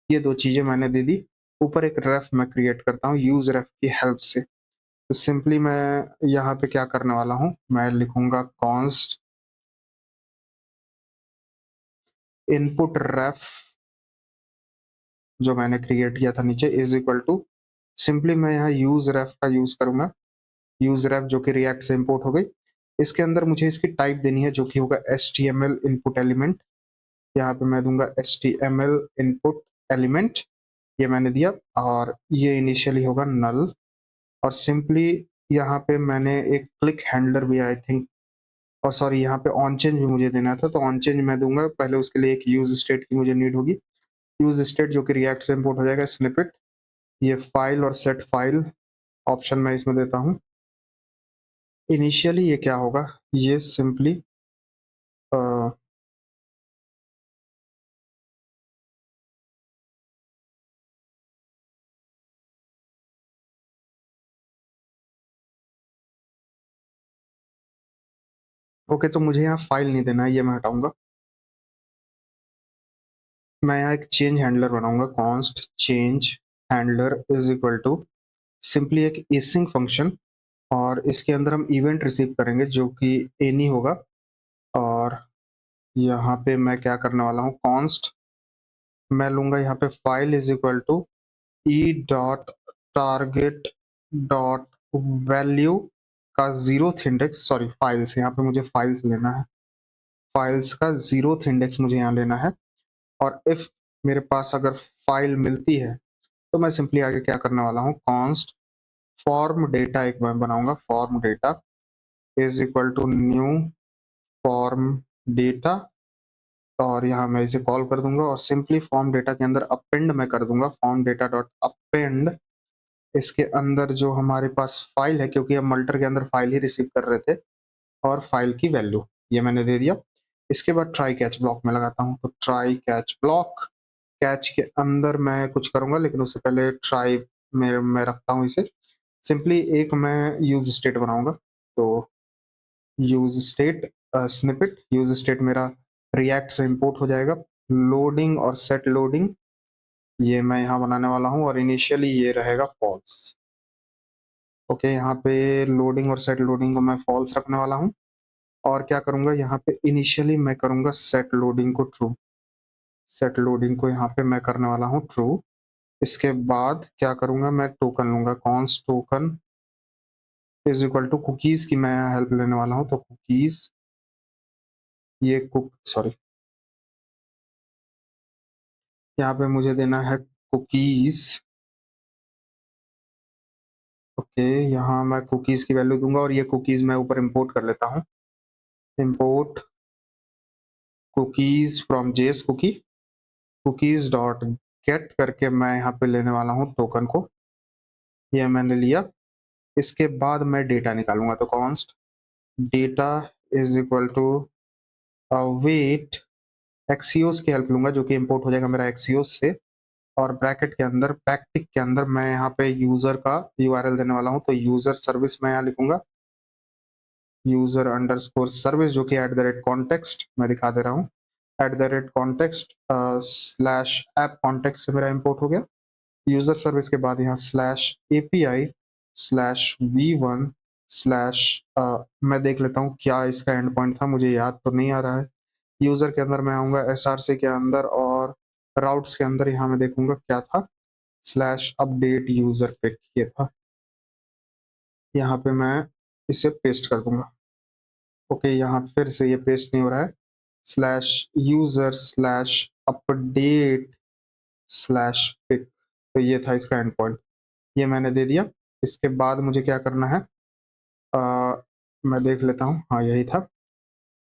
ये दो चीजें मैंने दे दी। ऊपर एक रेफ मैं क्रिएट करता हूँ यूज रेफ की हेल्प से। तो सिंपली मैं यहाँ पे क्या करने वाला हूँ, मैं लिखूंगा कॉन्स्ट इनपुट रेफ, जो मैंने क्रिएट किया था नीचे, इज इक्वल टू, सिंपली मैं यहाँ यूज रेफ का यूज करूंगा। यूज रेफ जो कि रिएक्ट से इंपोर्ट हो गई, इसके अंदर मुझे इसकी टाइप देनी है जो कि होगा HTML इनपुट एलिमेंट। यहाँ पे मैं दूंगा HTML इनपुट एलिमेंट, ये मैंने दिया, और ये इनिशियली होगा नल। और सिंपली यहाँ पे मैंने एक क्लिक हैंडलर भी आई थिंक, और सॉरी यहाँ पे ऑन चेंज भी मुझे देना था, तो ऑन चेंज मैं दूंगा। पहले उसके लिए एक यूज स्टेट की मुझे नीड होगी, यूज स्टेट जो कि रिएक्ट से इंपोर्ट हो जाएगा, स्निपेट, ये फाइल और सेट फाइल ऑप्शन मैं इसमें देता हूँ। इनिशियली ये क्या होगा, ये सिंपली ओके, तो मुझे यहाँ फाइल नहीं देना है, ये मैं हटाऊंगा। मैं यहाँ एक चेंज हैंडलर बनाऊंगा, const change handler is equal to simply एक एसिंग फंक्शन, और इसके अंदर हम इवेंट रिसीव करेंगे जो कि एनी होगा। और यहाँ पे मैं क्या करने वाला हूँ, कॉन्स्ट मैं लूंगा यहाँ पे file is equal to e dot target dot value का 0th इंडेक्स, सॉरी फाइल्स, यहाँ पे मुझे फाइल्स लेना है, फाइल्स का 0th इंडेक्स मुझे यहाँ लेना है। और इफ मेरे पास अगर फाइल मिलती है तो मैं सिंपली आगे क्या करने वाला हूँ, कॉन्स्ट फॉर्म डेटा एक मैं बनाऊंगा, form data is equal to new form data, और यहाँ मैं इसे कॉल कर दूंगा और सिंपली फॉर्म डेटा के अंदर अपेंड मैं कर दूंगा फॉर्म डेटा डॉट अपेंड। इसके अंदर जो हमारे पास फाइल है, क्योंकि हम मल्टर के अंदर फाइल ही रिसीव कर रहे थे, और फाइल की वैल्यू ये मैंने दे दिया। इसके बाद ट्राई कैच ब्लॉक में लगाता हूँ, तो ट्राई कैच ब्लॉक, कैच के अंदर मैं कुछ करूंगा लेकिन उससे पहले ट्राई में मैं रखता हूँ इसे। सिंपली एक मैं यूज स्टेट बनाऊंगा, तो use state snippet, use state मेरा रिएक्ट से इंपोर्ट हो जाएगा। लोडिंग और सेट लोडिंग ये मैं यहाँ बनाने वाला हूँ, और इनिशियली ये रहेगा फॉल्स। ओके, यहाँ पे लोडिंग और सेट लोडिंग को मैं फॉल्स रखने वाला हूँ। और क्या करूंगा, यहाँ पे इनिशियली मैं करूंगा सेट लोडिंग को ट्रू, सेट लोडिंग को यहाँ पे मैं करने वाला हूँ ट्रू। इसके बाद क्या करूंगा, मैं टोकन लूंगा, const token is equal to cookies की मैं यहाँ हेल्प लेने वाला हूँ, तो कुकीज ये सॉरी, यहाँ पे मुझे देना है कुकीज। ओके, यहाँ मैं कुकीज की वैल्यू दूंगा, और ये कुकीज मैं ऊपर इंपोर्ट कर लेता हूँ। Import cookies from JS cookie, cookies dot get करके मैं यहाँ पे लेने वाला हूँ टोकन को, ये मैंने लिया। इसके बाद मैं डेटा निकालूंगा, तो const data is equal to await, axios की हेल्प लूंगा जो कि इंपोर्ट हो जाएगा मेरा एक्सियोस से, और ब्रैकेट के अंदर बैकटिक के अंदर मैं यहाँ पे यूजर का यूआरएल देने वाला हूँ, तो यूजर सर्विस मैं यहाँ लिखूंगा, यूजर अंडरस्कोर सर्विस, जो कि एट द रेट कॉन्टेक्स्ट मैं दिखा दे रहा हूँ, eight the rate context slash app context से मेरा इंपोर्ट हो गया। यूजर सर्विस के बाद यहाँ slash API slash V1 slash, मैं देख लेता हूँ क्या इसका एंड पॉइंट था, मुझे याद तो नहीं आ रहा है। यूजर के अंदर मैं आऊंगा एसआरसी के अंदर, और राउट्स के अंदर यहाँ मैं देखूंगा क्या था, स्लैश अपडेट यूजर पे ये था। यहाँ पे मैं इसे पेस्ट कर दूंगा। ओके, यहाँ फिर से ये पेस्ट नहीं हो रहा है, slash user slash update slash pic, तो ये था इसका एंड पॉइंट, ये मैंने दे दिया। इसके बाद मुझे क्या करना है, मैं देख लेता हूँ, हाँ यही था,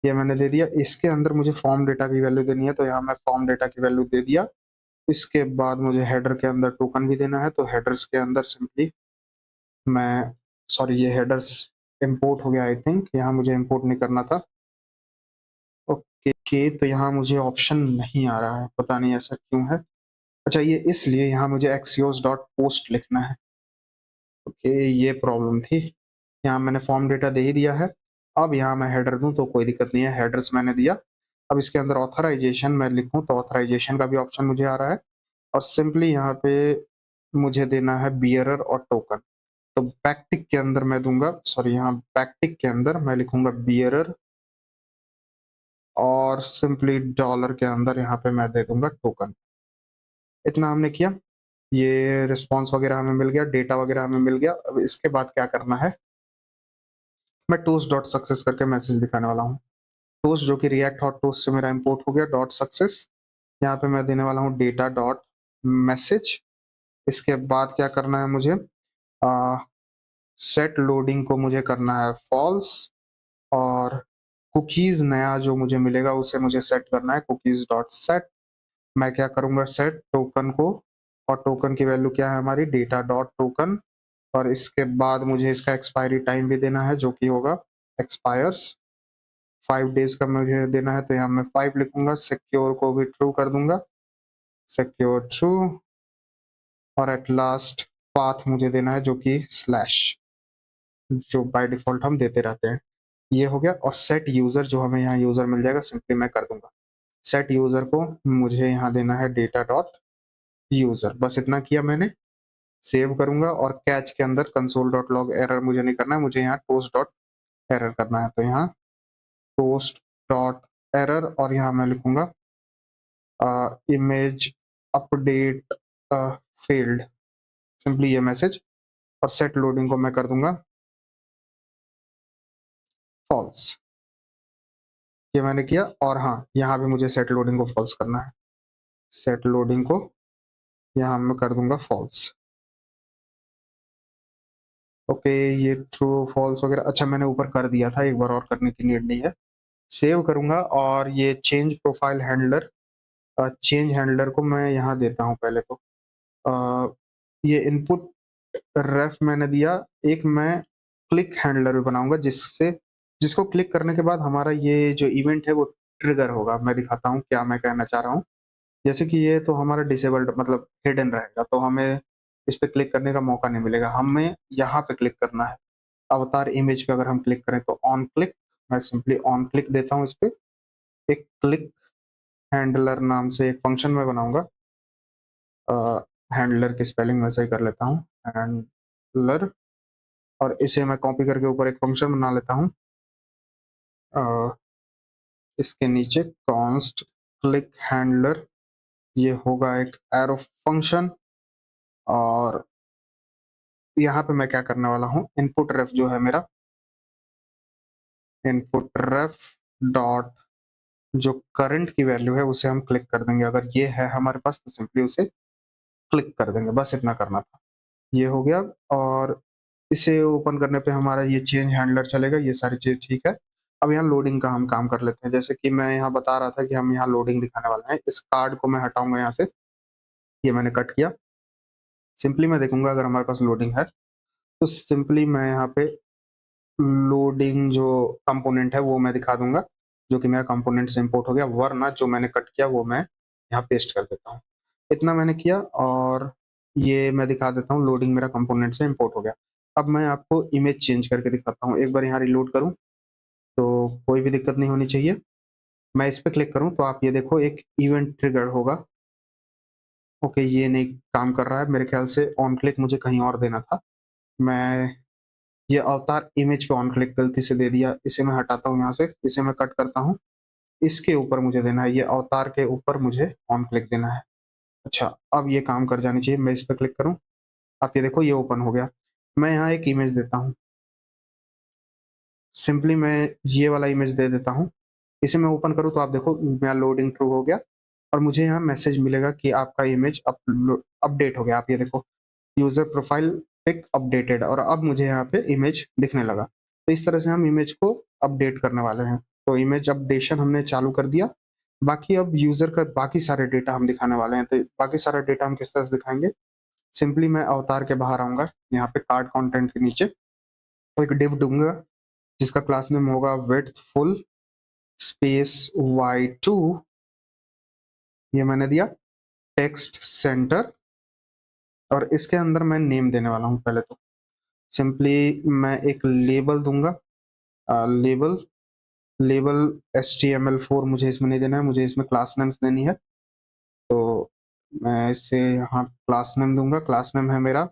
ये मैंने दे दिया। इसके अंदर मुझे फॉर्म डेटा की वैल्यू देनी है, तो यहाँ मैं फॉर्म डेटा की वैल्यू दे दिया। इसके बाद मुझे हेडर के अंदर टोकन भी देना है, तो हेडर्स के अंदर सिंपली मैं, सॉरी ये हेडर्स इंपोर्ट हो गया आई थिंक, यहाँ मुझे इंपोर्ट नहीं करना था। ओके, तो यहाँ मुझे ऑप्शन नहीं आ रहा है, पता नहीं ऐसा क्यों है। अच्छा, ये इसलिए यहाँ मुझे एक्सियोस डॉट पोस्ट लिखना है। ओके, ये प्रॉब्लम थी। यहाँ मैंने फॉर्म डेटा दे ही दिया है। अब यहाँ मैं हेडर दूं तो कोई दिक्कत नहीं है, हेडर्स मैंने दिया। अब इसके अंदर ऑथराइजेशन मैं लिखूं, तो ऑथराइजेशन का भी ऑप्शन मुझे आ रहा है, और सिंपली यहाँ पे मुझे देना है बियरर और टोकन। तो बैकटिक के अंदर मैं दूंगा, सॉरी यहाँ बैकटिक के अंदर मैं लिखूंगा बियरर, और सिंपली डॉलर के अंदर यहाँ पे मैं दे दूंगा टोकन। इतना हमने किया, ये रिस्पॉन्स वगैरह हमें मिल गया, डेटा वगैरह हमें मिल गया। अब इसके बाद क्या करना है, मैं टोस्ट डॉट सक्सेस करके मैसेज दिखाने वाला हूँ। टोस्ट जो कि रिएक्ट हॉट टोस्ट से मेरा इंपोर्ट हो गया, डॉट सक्सेस, यहाँ पे मैं देने वाला हूँ डेटा डॉट मैसेज। इसके बाद क्या करना है मुझे, सेट लोडिंग को मुझे करना है फॉल्स, और कुकीज नया जो मुझे मिलेगा उसे मुझे सेट करना है, कुकीज डॉट सेट। मैं क्या करूंगा, सेट टोकन को, और टोकन की वैल्यू क्या है हमारी, डेटा डॉट टोकन, और इसके बाद मुझे इसका एक्सपायरी टाइम भी देना है जो कि होगा एक्सपायर्स 5 डेज का मुझे देना है, तो यहाँ मैं 5 लिखूंगा। सिक्योर को भी ट्रू कर दूंगा, सिक्योर ट्रू, और एट लास्ट पाथ मुझे देना है जो कि स्लैश, जो बाय डिफॉल्ट हम देते रहते हैं। ये हो गया, और सेट यूजर जो हमें यहाँ यूजर मिल जाएगा सिंपली मैं कर दूंगा, सेट यूजर को मुझे यहाँ देना है डेटा डॉट यूजर। बस इतना किया मैंने, सेव करूंगा, और कैच के अंदर कंसोल डॉट लॉग एरर मुझे नहीं करना है, मुझे यहाँ टोस्ट डॉट एरर करना है, तो यहाँ टोस्ट डॉट एरर, और यहाँ मैं लिखूंगा इमेज अपडेट फेल्ड, सिंपली ये मैसेज, और सेट लोडिंग को मैं कर दूंगा फॉल्स। ये मैंने किया, और हाँ यहाँ भी मुझे सेट लोडिंग को फॉल्स करना है, सेट लोडिंग को यहाँ मैं कर दूंगा फॉल्स। ओके, ये ट्रू फॉल्स वगैरह अच्छा मैंने ऊपर कर दिया था, एक बार और करने की नीड नहीं है। सेव करूंगा और ये change profile handler, change handler को मैं यहाँ देता हूँ पहले तो। ये इनपुट रेफ मैंने दिया, एक मैं क्लिक हैंडलर भी बनाऊंगा जिसको क्लिक करने के बाद हमारा ये जो इवेंट है वो ट्रिगर होगा। मैं दिखाता हूँ क्या मैं कहना चाह रहा हूँ। जैसे कि ये तो हमारा डिसेबल्ड मतलब हिडन रहेगा, तो हमें इस पे क्लिक करने का मौका नहीं मिलेगा। हमें यहाँ पे क्लिक करना है, अवतार इमेज पे अगर हम क्लिक करें तो ऑन क्लिक, मैं सिंपली ऑन क्लिक देता हूँ इस पे। एक क्लिक हैंडलर नाम से एक फंक्शन में बनाऊंगा, हैंडलर की स्पेलिंग वैसे ही कर लेता हूँ, हैंडलर, और इसे मैं कॉपी करके ऊपर एक फंक्शन बना लेता हूँ। इसके नीचे कॉन्स्ट क्लिक हैंडलर, ये होगा एक एरो फंक्शन। और यहाँ पे मैं क्या करने वाला हूँ, इनपुट रेफ जो है मेरा, इनपुट रेफ डॉट जो करंट की वैल्यू है उसे हम क्लिक कर देंगे। अगर ये है हमारे पास तो सिंपली उसे क्लिक कर देंगे, बस इतना करना था। ये हो गया, और इसे ओपन करने पे हमारा ये चेंज हैंडलर चलेगा, ये सारी चीज ठीक है। अब यहाँ लोडिंग का हम काम कर लेते हैं। जैसे कि मैं यहाँ बता रहा था कि हम यहाँ लोडिंग दिखाने वाले हैं। इस कार्ड को मैं हटाऊंगा यहाँ से, ये मैंने कट किया। सिंपली मैं देखूंगा अगर हमारे पास लोडिंग है तो सिंपली मैं यहाँ पे लोडिंग जो कंपोनेंट है वो मैं दिखा दूंगा, जो कि मेरा कंपोनेंट से इंपोर्ट हो गया। वरना जो मैंने कट किया वो मैं यहाँ पेस्ट कर देता हूँ। इतना मैंने किया और ये मैं दिखा देता हूँ, लोडिंग मेरा कंपोनेंट से इंपोर्ट हो गया। अब मैं आपको इमेज चेंज करके दिखाता हूँ। एक बार यहाँ रिलोड करूँ तो कोई भी दिक्कत नहीं होनी चाहिए। मैं इस पे क्लिक करूँ तो आप ये देखो एक इवेंट ट्रिगर होगा। ओके, ये नहीं काम कर रहा है मेरे ख्याल से, ऑन क्लिक मुझे कहीं और देना था। मैं ये अवतार इमेज पे ऑन क्लिक गलती से दे दिया, इसे मैं हटाता हूँ यहाँ से, इसे मैं कट करता हूँ। इसके ऊपर मुझे देना है, ये अवतार के ऊपर मुझे ऑन क्लिक देना है। अच्छा, अब ये काम कर जानी चाहिए। मैं इस पर क्लिक करूँ, आप ये देखो ये ओपन हो गया। मैं यहाँ एक इमेज देता हूँ, सिंपली मैं ये वाला इमेज दे देता हूँ। इसे मैं ओपन करूँ तो आप देखो मेरा लोडिंग ट्रू हो गया और मुझे यहाँ मैसेज मिलेगा कि आपका इमेज अपडेट हो गया। आप ये देखो यूजर प्रोफाइल पिक अपडेटेड, और अब मुझे यहाँ पे इमेज दिखने लगा। तो इस तरह से हम इमेज को अपडेट करने वाले हैं। तो इमेज अपडेशन हमने चालू कर दिया। बाकी अब यूजर का बाकी सारे डेटा हम दिखाने वाले हैं। तो बाकी सारा डेटा हम किस तरह से दिखाएंगे, सिंपली मैं अवतार के बाहर आऊंगा, यहाँ पे कार्ड कंटेंट के नीचे तो एक डिव दूंगा जिसका क्लास नेम होगा विड्थ फुल स्पेस y2, ये मैंने दिया टेक्स्ट सेंटर, और इसके अंदर मैं नेम देने वाला हूँ। पहले तो सिंपली मैं एक लेबल दूंगा, लेबल लेबल HTML4 मुझे इसमें नहीं देना है, मुझे इसमें क्लास नेम्स देनी है। तो मैं इसे यहाँ क्लास नेम दूंगा, क्लास नेम है मेरा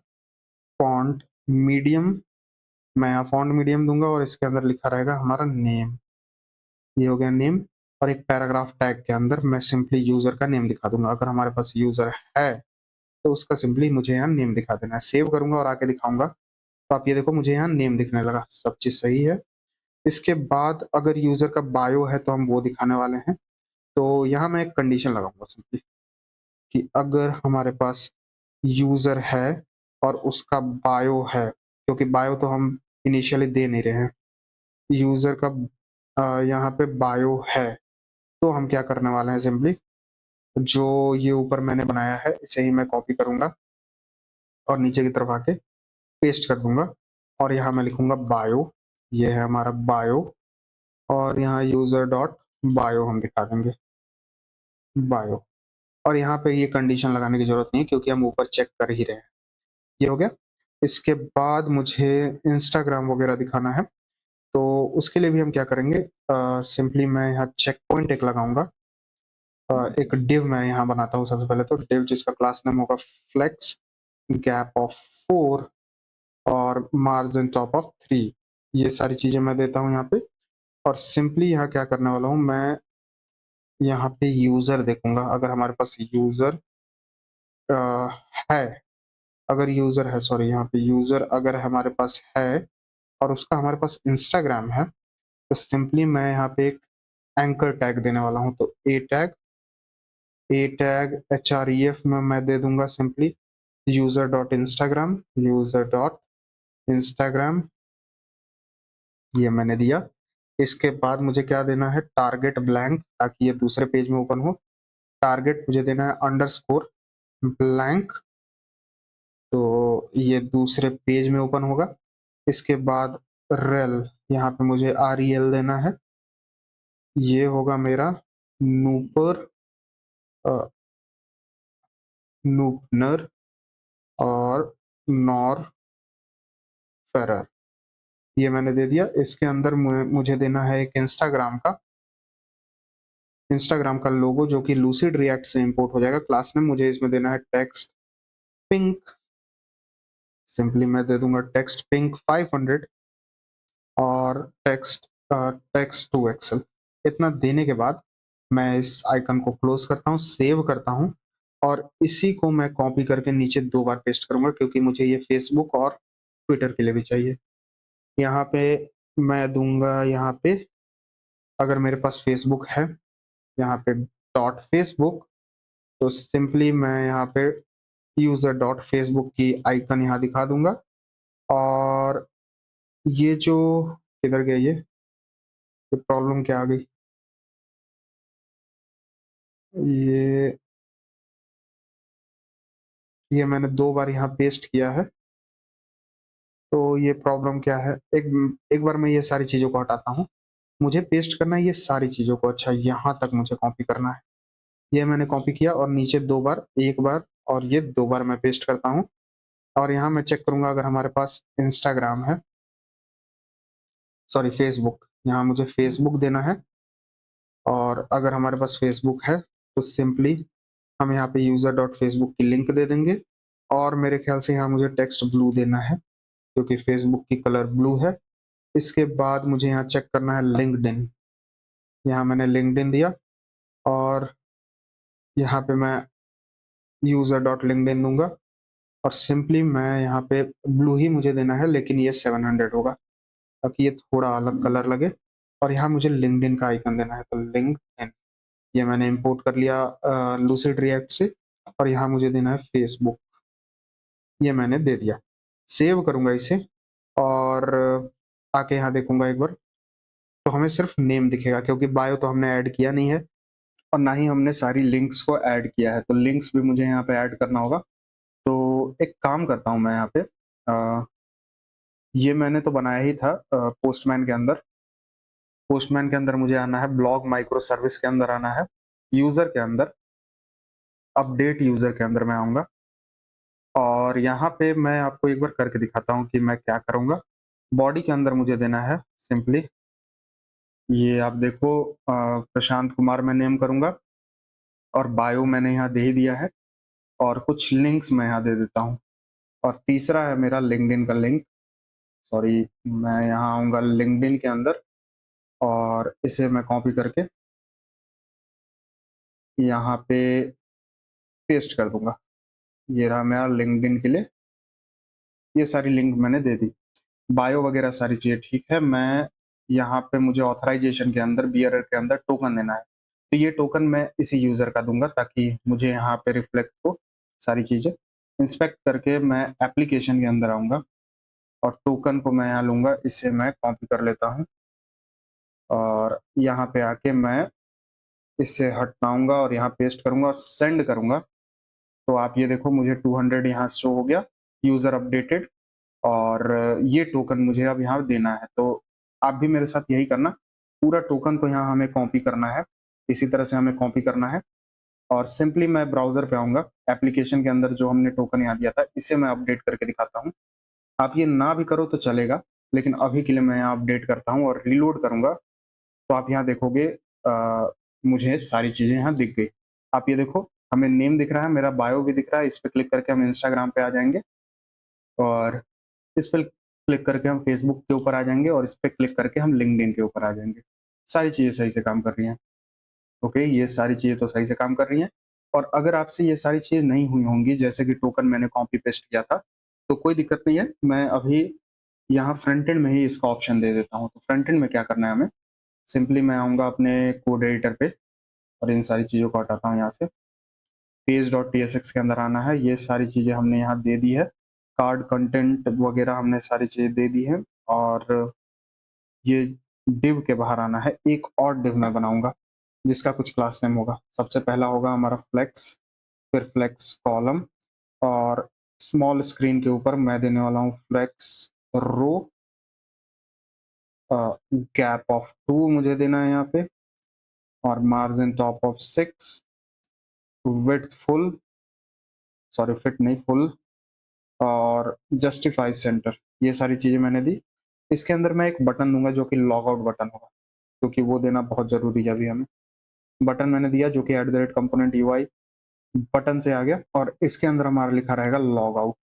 फॉन्ट मीडियम, मैं यहाँ फॉन्ट मीडियम दूंगा और इसके अंदर लिखा रहेगा हमारा नेम। ये हो गया नेम, और एक पैराग्राफ टैग के अंदर मैं सिंपली यूजर का नेम दिखा दूंगा। अगर हमारे पास यूजर है तो उसका सिंपली मुझे यहाँ नेम दिखा देना है। सेव करूंगा और आके दिखाऊंगा तो आप ये देखो मुझे यहाँ नेम दिखने लगा, सब चीज सही है। इसके बाद अगर यूजर का बायो है तो हम वो दिखाने वाले हैं। तो यहाँ मैं एक कंडीशन लगाऊंगा सिंपली कि अगर हमारे पास यूजर है और उसका बायो है, क्योंकि बायो तो हम इनिशियली दे नहीं रहे हैं, यूजर का यहाँ पे बायो है, तो हम क्या करने वाले हैं, सिंपली जो ये ऊपर मैंने बनाया है इसे ही मैं कॉपी करूंगा और नीचे की तरफ आके पेस्ट कर दूंगा, और यहाँ मैं लिखूंगा बायो, ये है हमारा बायो, और यहाँ यूजर डॉट बायो हम दिखा देंगे, बायो। और यहाँ पे ये कंडीशन लगाने की जरूरत नहीं है क्योंकि हम ऊपर चेक कर ही रहे हैं। ये हो गया। इसके बाद मुझे इंस्टाग्राम वगैरह दिखाना है, तो उसके लिए भी हम क्या करेंगे, सिंपली मैं यहाँ चेक पॉइंट एक लगाऊंगा। एक डिव मैं यहाँ बनाता हूँ सबसे पहले, तो डिव जिसका क्लास नेम होगा फ्लेक्स गैप ऑफ 4 और मार्जिन टॉप ऑफ 3, ये सारी चीजें मैं देता हूँ यहाँ पे। और सिंपली यहाँ क्या करने वाला हूँ, मैं यहाँ पे यूजर देखूंगा अगर हमारे पास यूजर है, अगर यूजर है, सॉरी, यहाँ पे यूजर अगर हमारे पास है और उसका हमारे पास इंस्टाग्राम है, तो सिंपली मैं यहाँ पे एक एंकर टैग देने वाला हूँ। तो ए टैग href में मैं दे दूंगा सिंपली यूजर डॉट इंस्टाग्राम, ये मैंने दिया। इसके बाद मुझे क्या देना है, टारगेट ब्लैंक, ताकि ये दूसरे पेज में ओपन हो। टारगेट मुझे देना है अंडरस्कोर ब्लैंक, तो ये दूसरे पेज में ओपन होगा। इसके बाद रेल, यहाँ पे मुझे REL देना है। ये होगा मेरा नूपर नूपनर और नॉर फेरर, ये मैंने दे दिया। इसके अंदर मुझे देना है एक इंस्टाग्राम का लोगो, जो कि लूसिड रिएक्ट से इंपोर्ट हो जाएगा। क्लास नेम मुझे इसमें देना है टेक्स्ट पिंक, सिंपली मैं दे दूंगा टेक्स्ट पिंक 500 और टेक्स्ट टू एक्सेल। इतना देने के बाद मैं इस आइकन को क्लोज करता हूँ, सेव करता हूँ, और इसी को मैं कॉपी करके नीचे 2 बार पेस्ट करूंगा, क्योंकि मुझे ये फेसबुक और ट्विटर के लिए भी चाहिए। यहाँ पे मैं दूंगा, यहाँ पे अगर मेरे पास फेसबुक है, यहाँ पे डॉट फेसबुक, तो सिंपली मैं यहाँ पे यूजर डॉट फेसबुक की आइकन यहाँ दिखा दूंगा। और ये जो किधर गया, ये प्रॉब्लम क्या आ गई, ये ये मैंने 2 बार यहाँ पेस्ट किया है, तो ये प्रॉब्लम क्या है। एक बार मैं ये सारी चीजों को हटाता हूँ। मुझे पेस्ट करना है ये सारी चीजों को, अच्छा यहाँ तक मुझे कॉपी करना है। ये मैंने कॉपी किया और नीचे 2 बार, एक बार और ये 2 बार मैं पेस्ट करता हूँ। और यहाँ मैं चेक करूंगा अगर हमारे पास इंस्टाग्राम है, सॉरी फेसबुक, यहाँ मुझे फेसबुक देना है। और अगर हमारे पास फेसबुक है तो सिंपली हम यहाँ पे यूजर डॉट फेसबुक की लिंक दे देंगे। और मेरे ख्याल से यहाँ मुझे टेक्स्ट ब्लू देना है, क्योंकि फेसबुक की कलर ब्लू है। इसके बाद मुझे यहाँ चेक करना है लिंक्डइन, यहाँ मैंने लिंक्डइन दिया और यहाँ पे मैं यूजर डॉट लिंक्डइन दूंगा। और सिंपली मैं यहाँ पे ब्लू ही मुझे देना है, लेकिन ये 700 होगा, ताकि ये थोड़ा अलग कलर लगे। और यहाँ मुझे लिंक्डइन का आइकन देना है, तो लिंक्डइन ये मैंने इंपोर्ट कर लिया लूसिड रिएक्ट से। और यहाँ मुझे देना है फेसबुक, ये मैंने दे दिया। सेव करूंगा इसे और आके यहाँ देखूंगा एक बार, तो हमें सिर्फ नेम दिखेगा, क्योंकि बायो तो हमने ऐड किया नहीं है और ना ही हमने सारी लिंक्स को ऐड किया है। तो लिंक्स भी मुझे यहाँ पे ऐड करना होगा। तो एक काम करता हूँ मैं यहाँ पे, ये मैंने तो बनाया ही था पोस्टमैन के अंदर मुझे आना है, ब्लॉग माइक्रो सर्विस के अंदर आना है, यूजर के अंदर, अपडेट यूजर के अंदर मैं आऊंगा। और यहाँ पे मैं आपको एक बार करके दिखाता हूँ कि मैं क्या करूँगा। बॉडी के अंदर मुझे देना है सिंपली, ये आप देखो प्रशांत कुमार मैं नेम करूँगा, और बायो मैंने यहाँ दे ही दिया है, और कुछ लिंक्स मैं यहाँ दे देता हूँ। और तीसरा है मेरा लिंक्डइन का लिंक, सॉरी मैं यहाँ आऊँगा लिंक्डइन के अंदर और इसे मैं कॉपी करके यहाँ पे पेस्ट कर दूंगा। ये रहा मेरा लिंक्डइन के लिए, ये सारी लिंक मैंने दे दी। बायो वगैरह सारी चीज़ें ठीक है। मैं यहाँ पे मुझे ऑथराइजेशन के अंदर बीआरआर के अंदर टोकन देना है, तो ये टोकन मैं इसी यूज़र का दूंगा, ताकि मुझे यहाँ पे रिफ्लेक्ट हो सारी चीज़ें। इंस्पेक्ट करके मैं एप्लीकेशन के अंदर आऊँगा और टोकन को मैं यहाँ लूँगा, इसे मैं कॉपी कर लेता हूँ और यहाँ पे आके मैं इससे हटाऊँगा और यहाँ पेस्ट करूँगा और सेंड करूँगा। तो आप ये देखो मुझे 200 यहाँ शो हो गया, यूज़र अपडेटेड, और ये टोकन मुझे अब यहाँ देना है। तो आप भी मेरे साथ यही करना, पूरा टोकन को यहाँ हमें कॉपी करना है, इसी तरह से हमें कॉपी करना है। और सिंपली मैं ब्राउजर पे आऊँगा, एप्लीकेशन के अंदर जो हमने टोकन यहाँ दिया था इसे मैं अपडेट करके दिखाता हूँ। आप ये ना भी करो तो चलेगा, लेकिन अभी के लिए मैं यहाँ अपडेट करता हूँ और रीलोड करूँगा। तो आप यहाँ देखोगे मुझे सारी चीज़ें यहाँ दिख गई। आप ये देखो हमें नेम दिख रहा है, मेरा बायो भी दिख रहा है। इस पे क्लिक करके हम इंस्टाग्राम पे आ जाएंगे और इस पे क्लिक करके हम फेसबुक के ऊपर आ जाएंगे और इस पे क्लिक करके हम लिंक्डइन के ऊपर आ जाएंगे। सारी चीज़ें सही से काम कर रही हैं। ओके, ये सारी चीज़ें तो सही से काम कर रही हैं। और अगर आपसे ये सारी चीज़ें नहीं हुई होंगी, जैसे कि टोकन मैंने कॉपी पेस्ट किया था, तो कोई दिक्कत नहीं है। मैं अभी यहाँ फ्रंट एंड में ही इसका ऑप्शन दे देता हूँ। तो फ्रंट एंड में क्या करना है हमें, सिंपली मैं आऊँगा अपने कोड एडिटर पे और इन सारी चीज़ों को हटाता हूँ यहाँ से। पेज डॉट TSX के अंदर आना है, ये सारी चीज़ें हमने यहाँ दे दी है, कार्ड कंटेंट वगैरह हमने सारी चीज़ें दे दी है। और ये डिव के बाहर आना है, एक और डिव मैं बनाऊंगा जिसका कुछ क्लास नेम होगा। सबसे पहला होगा हमारा फ्लेक्स, फिर फ्लेक्स कॉलम, और स्मॉल स्क्रीन के ऊपर मैं देने वाला हूँ फ्लेक्स रो, गैप ऑफ 2 मुझे देना है यहाँ पे, और margin top of 6, width full, sorry fit नहीं फुल, और जस्टिफाई सेंटर। ये सारी चीजें मैंने दी। इसके अंदर मैं एक बटन दूंगा जो कि लॉग आउट बटन होगा, क्योंकि वो देना बहुत जरूरी है अभी हमें। बटन मैंने दिया जो कि @component UI बटन से आ गया, और इसके अंदर हमारा लिखा रहेगा लॉग आउट।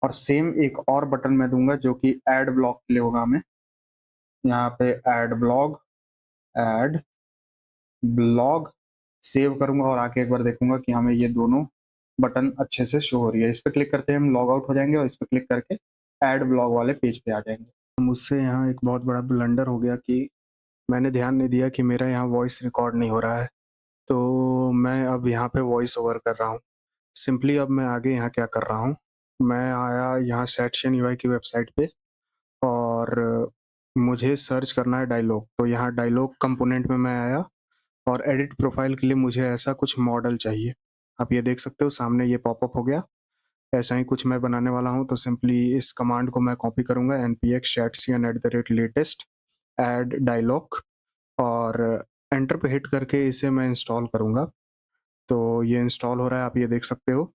और सेम एक और बटन मैं दूंगा जो कि ऐड ब्लॉक के लिए होगा हमें। यहाँ पे ऐड ब्लॉग सेव करूंगा और आके एक बार देखूंगा कि हमें ये दोनों बटन अच्छे से शो हो रही है। इस पर क्लिक करते हैं हम लॉग आउट हो जाएंगे, और इस पर क्लिक करके ऐड ब्लॉग वाले पेज पे आ जाएंगे। मुझसे यहाँ एक बहुत बड़ा ब्लंडर हो गया कि मैंने ध्यान नहीं दिया कि मेरा यहाँ वॉइस रिकॉर्ड नहीं हो रहा है। तो मैं अब यहाँ पे वॉइस ओवर कर रहा हूँ। सिंपली अब मैं आगे यहाँ क्या कर रहा हूँ, मैं आया यहाँ सेक्शन यूआई की वेबसाइट पे, और मुझे सर्च करना है डायलॉग। तो यहाँ डायलॉग कंपोनेंट में मैं आया, और एडिट प्रोफाइल के लिए मुझे ऐसा कुछ मॉडल चाहिए। आप ये देख सकते हो सामने ये पॉपअप हो गया। ऐसा ही कुछ मैं बनाने वाला हूँ। तो सिंपली इस कमांड को मैं कॉपी करूँगा, npx @latest ऐड डायलॉग, और एंटर पे हिट करके इसे मैं इंस्टॉल करूँगा। तो ये इंस्टॉल हो रहा है, आप ये देख सकते हो।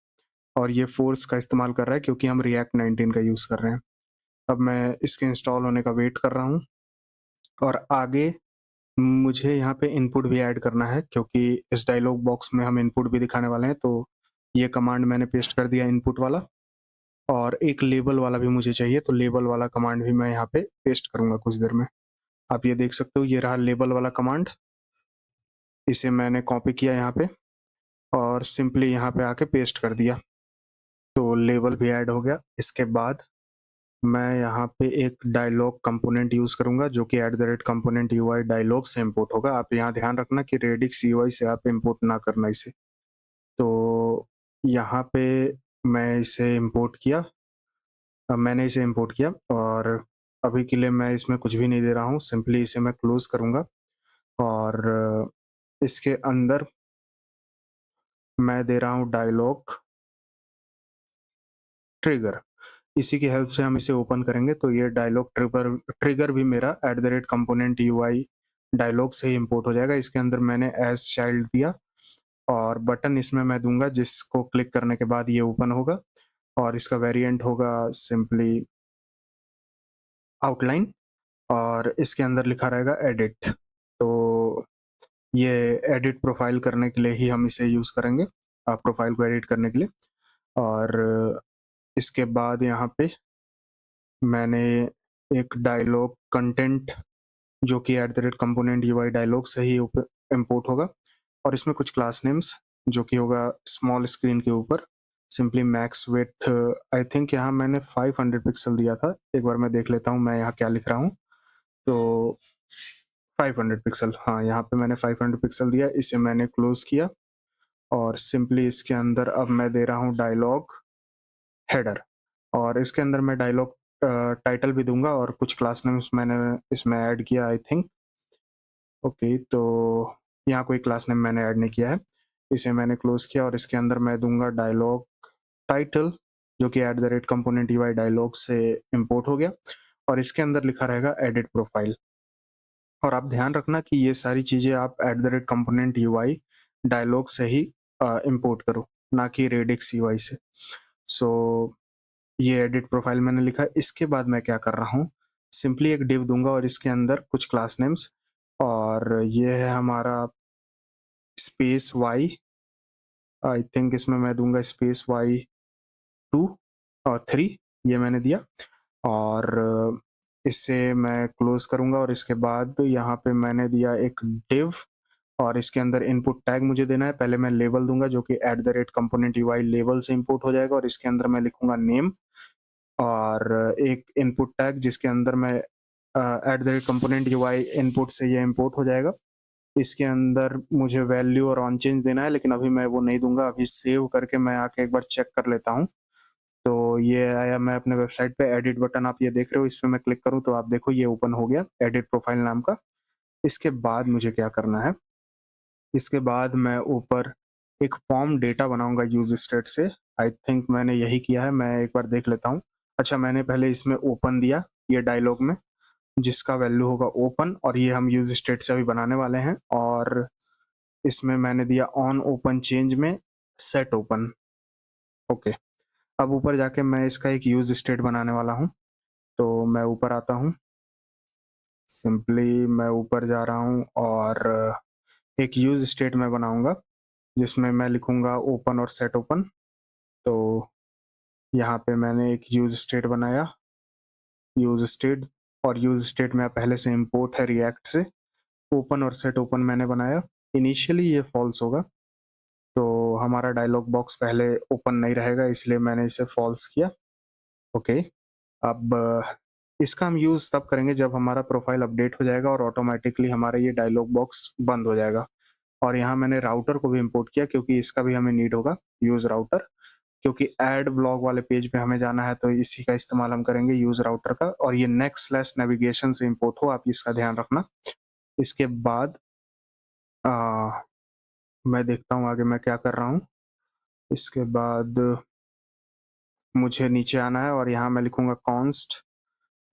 और ये फोर्स का इस्तेमाल कर रहा है क्योंकि हम React 19 का यूज़ कर रहे हैं। अब मैं इसके इंस्टॉल होने का वेट कर रहा हूँ, और आगे मुझे यहाँ पे इनपुट भी ऐड करना है क्योंकि इस डायलॉग बॉक्स में हम इनपुट भी दिखाने वाले हैं। तो ये कमांड मैंने पेस्ट कर दिया इनपुट वाला, और एक लेबल वाला भी मुझे चाहिए। तो लेबल वाला कमांड भी मैं यहाँ पे पेस्ट करूँगा कुछ देर में। आप ये देख सकते हो, ये रहा लेबल वाला कमांड। इसे मैंने कॉपी किया यहाँ पे, और सिंपली यहाँ पे आके पेस्ट कर दिया। तो लेबल भी ऐड हो गया। इसके बाद मैं यहाँ पे एक डायलॉग कंपोनेंट यूज़ करूँगा जो कि @component UI डायलॉग से इंपोर्ट होगा। आप यहाँ ध्यान रखना कि रेडिक्स UI से आप इंपोर्ट ना करना इसे। तो यहाँ पे मैं इसे इंपोर्ट किया, मैंने इसे इंपोर्ट किया, और अभी के लिए मैं इसमें कुछ भी नहीं दे रहा हूँ। सिंपली इसे मैं क्लोज करूँगा, और इसके अंदर मैं दे रहा हूँ डायलॉग ट्रिगर। इसी की हेल्प से हम इसे ओपन करेंगे। तो ये डायलॉग ट्रिगर भी मेरा @component UI डायलॉग से ही इंपोर्ट हो जाएगा। इसके अंदर मैंने एज चाइल्ड दिया, और बटन इसमें मैं दूंगा जिसको क्लिक करने के बाद ये ओपन होगा, और इसका वेरिएंट होगा सिंपली आउटलाइन, और इसके अंदर लिखा रहेगा एडिट। तो ये एडिट प्रोफाइल करने के लिए ही हम इसे यूज़ करेंगे, प्रोफाइल को एडिट करने के लिए। और इसके बाद यहाँ पे मैंने एक डायलॉग कंटेंट जो कि @component UI डायलॉग से ही इंपोर्ट होगा, और इसमें कुछ क्लास नेम्स जो कि होगा स्मॉल स्क्रीन के ऊपर simply max width. I think यहाँ मैंने 500 पिक्सल दिया था। एक बार मैं देख लेता हूँ मैं यहाँ क्या लिख रहा हूँ। तो 500 पिक्सल, हाँ यहाँ पे मैंने 500 पिक्सल दिया। इसे मैंने क्लोज किया, और सिंपली इसके अंदर अब मैं दे रहा हूँ डायलॉग हेडर, और इसके अंदर मैं डायलॉग टाइटल भी दूंगा, और कुछ क्लास नेम्स मैंने इसमें ऐड किया आई थिंक। ओके, तो यहाँ कोई क्लास नेम मैंने ऐड नहीं किया है। इसे मैंने क्लोज किया, और इसके अंदर मैं दूंगा डायलॉग टाइटल जो कि @component UI डायलॉग से इंपोर्ट हो गया, और इसके अंदर लिखा रहेगा एडिट प्रोफाइल। और आप ध्यान रखना कि ये सारी चीज़ें आप @component UI डायलॉग से ही इंपोर्ट करो, ना कि रेडिक्स UI से। सो ये एडिट प्रोफाइल मैंने लिखा। इसके बाद मैं क्या कर रहा हूँ, सिंपली एक डिव दूंगा और इसके अंदर कुछ क्लास नेम्स, और ये है हमारा स्पेस वाई। आई थिंक इसमें मैं दूंगा स्पेस Y2 और 3, ये मैंने दिया, और इसे मैं क्लोज करूंगा। और इसके बाद यहाँ पे मैंने दिया एक डिव, और इसके अंदर इनपुट टैग मुझे देना है। पहले मैं लेबल दूंगा जो कि @component UI लेबल से इंपोर्ट हो जाएगा, और इसके अंदर मैं लिखूंगा नेम, और एक इनपुट टैग जिसके अंदर मैं @component UI इनपुट से ये इंपोर्ट हो जाएगा। इसके अंदर मुझे वैल्यू और ऑन चेंज देना है, लेकिन अभी मैं वो नहीं दूंगा। अभी सेव करके मैं आके एक बार चेक कर लेता हूँ। तो तो ये आया, मैं अपने वेबसाइट पे एडिट बटन आप ये देख रहे हो, इस पे मैं क्लिक करूँ तो आप देखो ये ओपन हो गया एडिट प्रोफाइल नाम का। इसके बाद मुझे क्या करना है, इसके बाद मैं ऊपर एक फॉर्म डेटा बनाऊँगा यूज़ स्टेट से। आई थिंक मैंने यही किया है, मैं एक बार देख लेता हूँ। अच्छा, मैंने पहले इसमें ओपन दिया, ये डायलॉग में, जिसका वैल्यू होगा ओपन, और ये हम यूज़ स्टेट से अभी बनाने वाले हैं। और इसमें मैंने दिया ऑन ओपन चेंज में सेट ओपन। ओके, अब ऊपर जाके मैं इसका एक यूज़ स्टेट बनाने वाला हूँ। तो मैं ऊपर आता हूँ, सिंपली मैं ऊपर जा रहा हूँ और एक यूज़ स्टेट मैं बनाऊँगा, जिसमें मैं लिखूँगा ओपन और सेट ओपन। तो यहाँ पे मैंने एक यूज़ स्टेट बनाया, यूज़ स्टेट, और यूज़ स्टेट में पहले से इंपोर्ट है रिएक्ट से। ओपन और सेट ओपन मैंने बनाया। इनिशियली ये फॉल्स होगा, तो हमारा डायलॉग बॉक्स पहले ओपन नहीं रहेगा, इसलिए मैंने इसे फॉल्स किया। ओके, अब इसका हम यूज़ तब करेंगे जब हमारा प्रोफाइल अपडेट हो जाएगा और ऑटोमेटिकली हमारा ये डायलॉग बॉक्स बंद हो जाएगा। और यहाँ मैंने राउटर को भी इंपोर्ट किया, क्योंकि इसका भी हमें नीड होगा, यूज़ राउटर, क्योंकि ऐड ब्लॉग वाले पेज पे हमें जाना है, तो इसी का इस्तेमाल हम करेंगे, यूज़ राउटर का। और ये नेक्स्ट स्लैश नेविगेशन से इंपोर्ट हो, आप इसका ध्यान रखना। इसके बाद मैं देखता हूँ आगे मैं क्या कर रहा हूँ। इसके बाद मुझे नीचे आना है और यहाँ मैं लिखूँगा कॉन्स्ट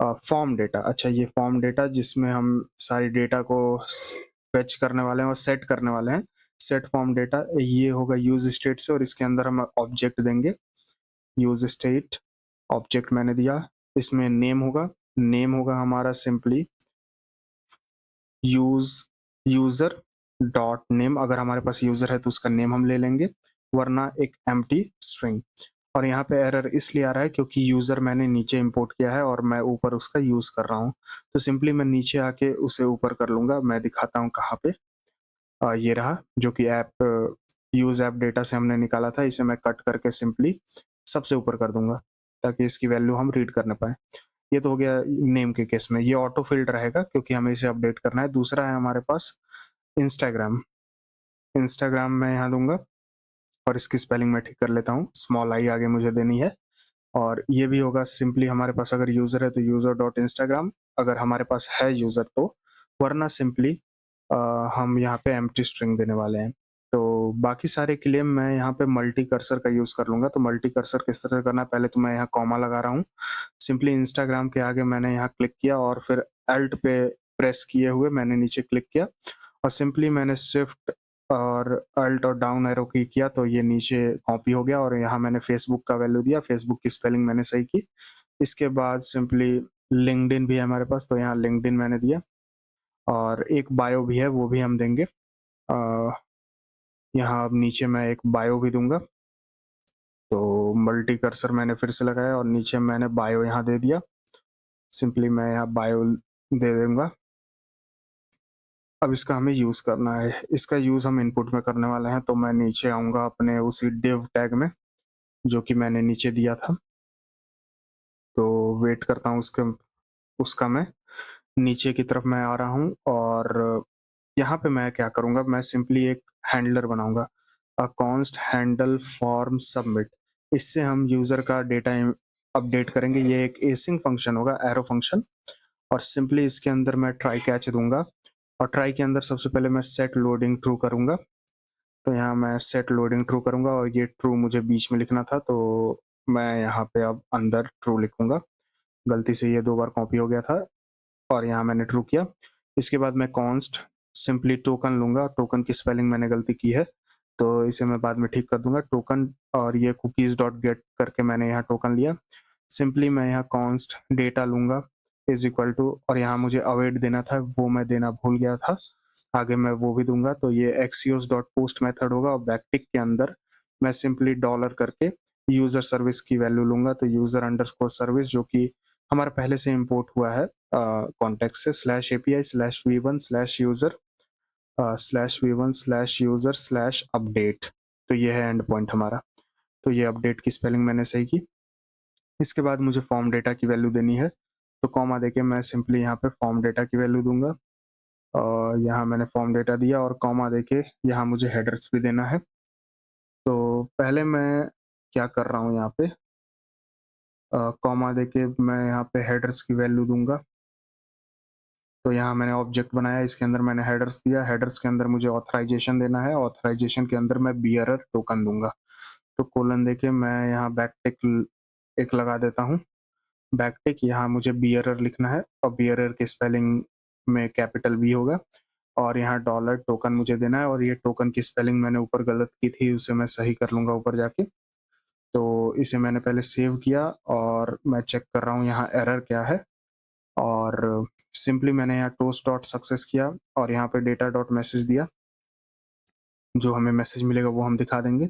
फॉर्म डेटा। अच्छा, ये फॉर्म डेटा जिसमें हम सारी डेटा को फेच करने वाले हैं और सेट करने वाले हैं। सेट फॉर्म डेटा ये होगा यूज़ स्टेट से, और इसके अंदर हम ऑब्जेक्ट देंगे। यूज़ स्टेट ऑब्जेक्ट मैंने दिया, इसमें नेम होगा हमारा सिंपली यूज़र डॉट नेम। अगर हमारे पास यूज़र है तो उसका नेम हम ले लेंगे, वरना एक एम्प्टी स्ट्रिंग। और यहाँ पे एरर इसलिए आ रहा है क्योंकि यूज़र मैंने नीचे इंपोर्ट किया है और मैं ऊपर उसका यूज़ कर रहा हूँ। तो सिंपली मैं नीचे आके उसे ऊपर कर लूँगा। मैं दिखाता हूँ कहाँ पे। ये रहा, जो कि ऐप यूज़ ऐप डेटा से हमने निकाला था। इसे मैं कट करके सिंपली सबसे ऊपर कर दूँगा, ताकि इसकी वैल्यू हम रीड कर ना पाएँ। ये तो हो गया नेम के केस में। ये ऑटो फिल्ड रहेगा क्योंकि हमें इसे अपडेट करना है। दूसरा है हमारे पास इंस्टाग्राम। इंस्टाग्राम मैं यहाँ दूँगा, और इसकी स्पेलिंग मैं ठीक कर लेता हूँ, स्मॉल आई आगे मुझे देनी है। और ये भी होगा सिंपली, हमारे पास अगर यूज़र है तो यूज़र डॉट इंस्टाग्राम, अगर हमारे पास है यूज़र तो, वरना सिंपली हम यहाँ पे एम्प्टी स्ट्रिंग देने वाले हैं। तो बाकी सारे के लिए मैं यहाँ पे मल्टी कर्सर का यूज़ कर लूँगा। तो मल्टी कर्सर किस तरह करना है, पहले तो मैं यहाँ कॉमा लगा रहा हूँ। सिंपली इंस्टाग्राम के आगे मैंने यहाँ क्लिक किया और फिर अल्ट पे प्रेस किए हुए मैंने नीचे क्लिक किया, और सिंपली मैंने शिफ्ट और अल्ट और डाउन एरो की किया, तो ये नीचे कॉपी हो गया। और यहाँ मैंने फेसबुक का वैल्यू दिया, फेसबुक की स्पेलिंग मैंने सही की। इसके बाद सिंपली लिंक्डइन भी है हमारे पास, तो यहाँ लिंक्डइन मैंने दिया, और एक बायो भी है, वो भी हम देंगे। यहाँ अब नीचे मैं एक बायो भी दूंगा। तो मल्टी कर्सर मैंने फिर से लगाया और नीचे मैंने बायो यहाँ दे दिया। सिंपली मैं यहाँ बायो दे दूंगा। अब इसका हमें यूज़ करना है, इसका यूज़ हम इनपुट में करने वाले हैं। तो मैं नीचे आऊँगा अपने उसी डिव टैग में, जो कि मैंने नीचे दिया था। तो वेट करता हूँ उसका मैं नीचे की तरफ मैं आ रहा हूँ, और यहाँ पे मैं क्या करूँगा, मैं सिंपली एक हैंडलर बनाऊँगा, कॉन्स्ट हैंडल फॉर्म सबमिट। इससे हम यूज़र का डेटा अपडेट करेंगे। ये एक एसिंग फंक्शन होगा, एरो फंक्शन, और सिंपली इसके अंदर मैं ट्राई कैच दूंगा, और ट्राई के अंदर सबसे पहले मैं सेट लोडिंग ट्रू करूँगा। तो यहाँ मैं सेट लोडिंग ट्रू करूँगा, और ये ट्रू मुझे बीच में लिखना था, तो मैं यहाँ पे अब अंदर ट्रू लिखूँगा। गलती से ये 2 बार कॉपी हो गया था, और यहाँ मैंने ट्रू किया। इसके बाद मैं कॉन्स्ट सिंपली टोकन लूँगा, टोकन की स्पेलिंग मैंने गलती की है, तो इसे मैं बाद में ठीक कर दूँगा। टोकन, और ये कुकीज़ डॉट गेट करके मैंने यहाँ टोकन लिया। सिंपली मैं यहाँ कॉन्स्ट डेटा लूँगा इज़ इक्वल टू, और यहाँ मुझे अवेट देना था, वो मैं देना भूल गया था, आगे मैं वो भी दूँगा। तो ये एक्सियोस डॉट पोस्ट मेथड होगा, और बैकटिक के अंदर मैं सिंपली डॉलर करके यूज़र सर्विस की वैल्यू लूँगा। तो यूज़र अंडरस्कोर सर्विस, जो कि हमारा पहले से इंपोर्ट हुआ है कॉन्टेक्स्ट से, slash API slash V1 slash user slash V1 slash user slash update. तो ये है एंड पॉइंट हमारा। तो ये अपडेट की स्पेलिंग मैंने सही की। इसके बाद मुझे फॉर्म डेटा की वैल्यू देनी है, तो कॉमा देके मैं सिंपली यहाँ पे फॉर्म डेटा की वैल्यू दूंगा। और यहाँ मैंने फॉर्म डेटा दिया, और कॉमा देके यहाँ मुझे हेडर्स भी देना है। तो पहले मैं क्या कर रहा हूँ यहाँ पे, कॉमा देके मैं यहाँ पे हेडर्स की वैल्यू दूंगा। तो यहाँ मैंने ऑब्जेक्ट बनाया, इसके अंदर मैंने हेडर्स दिया, हेडर्स के अंदर मुझे ऑथराइजेशन देना है, ऑथराइजेशन के अंदर मैं बियरर टोकन दूंगा। तो कोलन देके मैं यहाँ बैकटिक एक लगा देता हूँ। बैकटिक यहाँ मुझे बियरर लिखना है और बियरर की स्पेलिंग में कैपिटल बी होगा और यहाँ डॉलर टोकन मुझे देना है और ये टोकन की स्पेलिंग मैंने ऊपर गलत की थी, उसे मैं सही कर लूंगा ऊपर जाके। तो इसे मैंने पहले सेव किया और मैं चेक कर रहा हूँ यहाँ एरर क्या है और सिंपली मैंने यहाँ टोस्ट डॉट सक्सेस किया और यहाँ पे डेटा डॉट मैसेज दिया। जो हमें मैसेज मिलेगा वो हम दिखा देंगे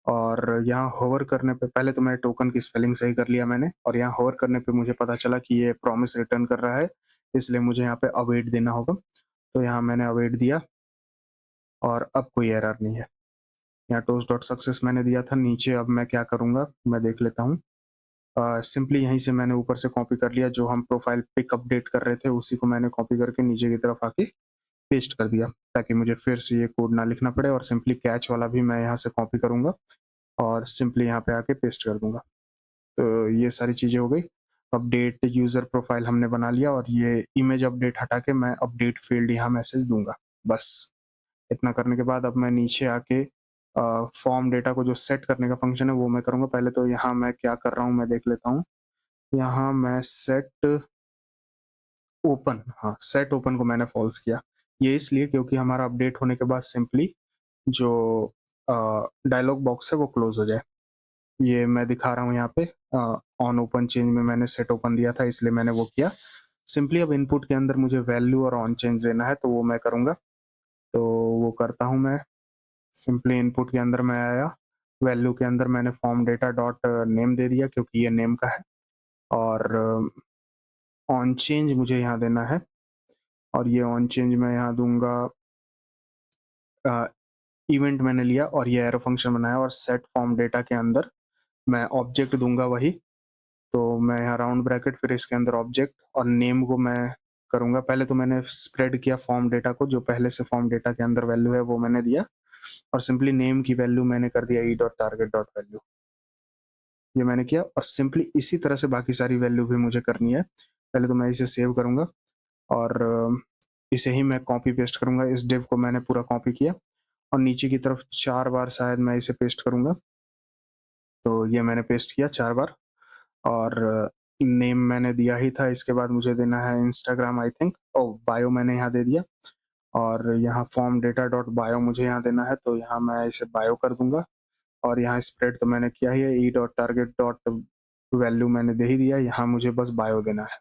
और यहाँ होवर करने पे पहले तो मैं टोकन की स्पेलिंग सही कर लिया मैंने और यहाँ होवर करने पे मुझे पता चला कि ये प्रॉमिस रिटर्न कर रहा है, इसलिए मुझे यहाँ पे अवेट देना होगा। तो यहाँ मैंने अवेट दिया और अब कोई एरर नहीं है। यहाँ टोस्ट डॉट सक्सेस मैंने दिया था नीचे। अब मैं क्या करूँगा मैं देख लेता हूँ। सिंपली यहीं से मैंने ऊपर से कॉपी कर लिया, जो हम प्रोफाइल पिक अपडेट कर रहे थे उसी को मैंने कॉपी करके नीचे की तरफ आके पेस्ट कर दिया, ताकि मुझे फिर से ये कोड ना लिखना पड़े। और सिंपली कैच वाला भी मैं यहाँ से कॉपी करूँगा और सिंपली यहाँ पे आके पेस्ट कर दूंगा। तो ये सारी चीज़ें हो गई। अपडेट यूज़र प्रोफाइल हमने बना लिया और ये इमेज अपडेट हटा के मैं अपडेट फील्ड यहाँ मैसेज दूंगा। बस इतना करने के बाद अब मैं नीचे आके फॉर्म डेटा को जो सेट करने का फंक्शन है वो मैं करूँगा। पहले तो यहाँ मैं क्या कर रहा हूँ मैं देख लेता हूँ। यहाँ मैं सेट ओपन, हाँ सेट ओपन को मैंने फॉल्स किया। ये इसलिए क्योंकि हमारा अपडेट होने के बाद सिंपली जो डायलॉग बॉक्स है वो क्लोज हो जाए। ये मैं दिखा रहा हूँ यहाँ पे ऑन ओपन चेंज में मैंने सेट ओपन दिया था, इसलिए मैंने वो किया। सिंपली अब इनपुट के अंदर मुझे वैल्यू और ऑन चेंज देना है तो वो मैं करूँगा। तो वो करता हूँ मैं। सिंपली इनपुट के अंदर मैं आया, वैल्यू के अंदर मैंने फॉर्म डेटा डॉट नेम दे दिया क्योंकि ये नेम का है और ऑन चेंज मुझे यहाँ देना है और ये ऑन चेंज मैं यहाँ दूंगा। इवेंट मैंने लिया और ये एरो फंक्शन बनाया और सेट फॉर्म डेटा के अंदर मैं ऑब्जेक्ट दूंगा वही। तो मैं यहाँ राउंड ब्रैकेट फिर इसके अंदर ऑब्जेक्ट और नेम को मैं करूँगा। पहले तो मैंने स्प्रेड किया फॉर्म डेटा को, जो पहले से फॉर्म डेटा के अंदर वैल्यू है वो मैंने दिया और सिंपली नेम की वैल्यू मैंने कर दिया ई डॉट टारगेट डॉट वैल्यू। ये मैंने किया और सिंपली इसी तरह से बाकी सारी वैल्यू भी मुझे करनी है। पहले तो मैं इसे सेव करूँगा और इसे ही मैं कॉपी पेस्ट करूँगा। इस डिव को मैंने पूरा कॉपी किया और नीचे की तरफ 4 बार शायद मैं इसे पेस्ट करूँगा। तो ये मैंने पेस्ट किया 4 बार और नेम मैंने दिया ही था। इसके बाद मुझे देना है Instagram I think, oh bio मैंने यहाँ दे दिया और यहाँ फॉर्म डेटा डॉट बायो मुझे यहाँ देना है। तो यहाँ मैं इसे बायो कर दूंगा और यहाँ स्प्रेड तो मैंने किया ही है, ई डॉट टारगेट डॉट वैल्यू मैंने दे ही दिया। यहाँ मुझे बस बायो देना है।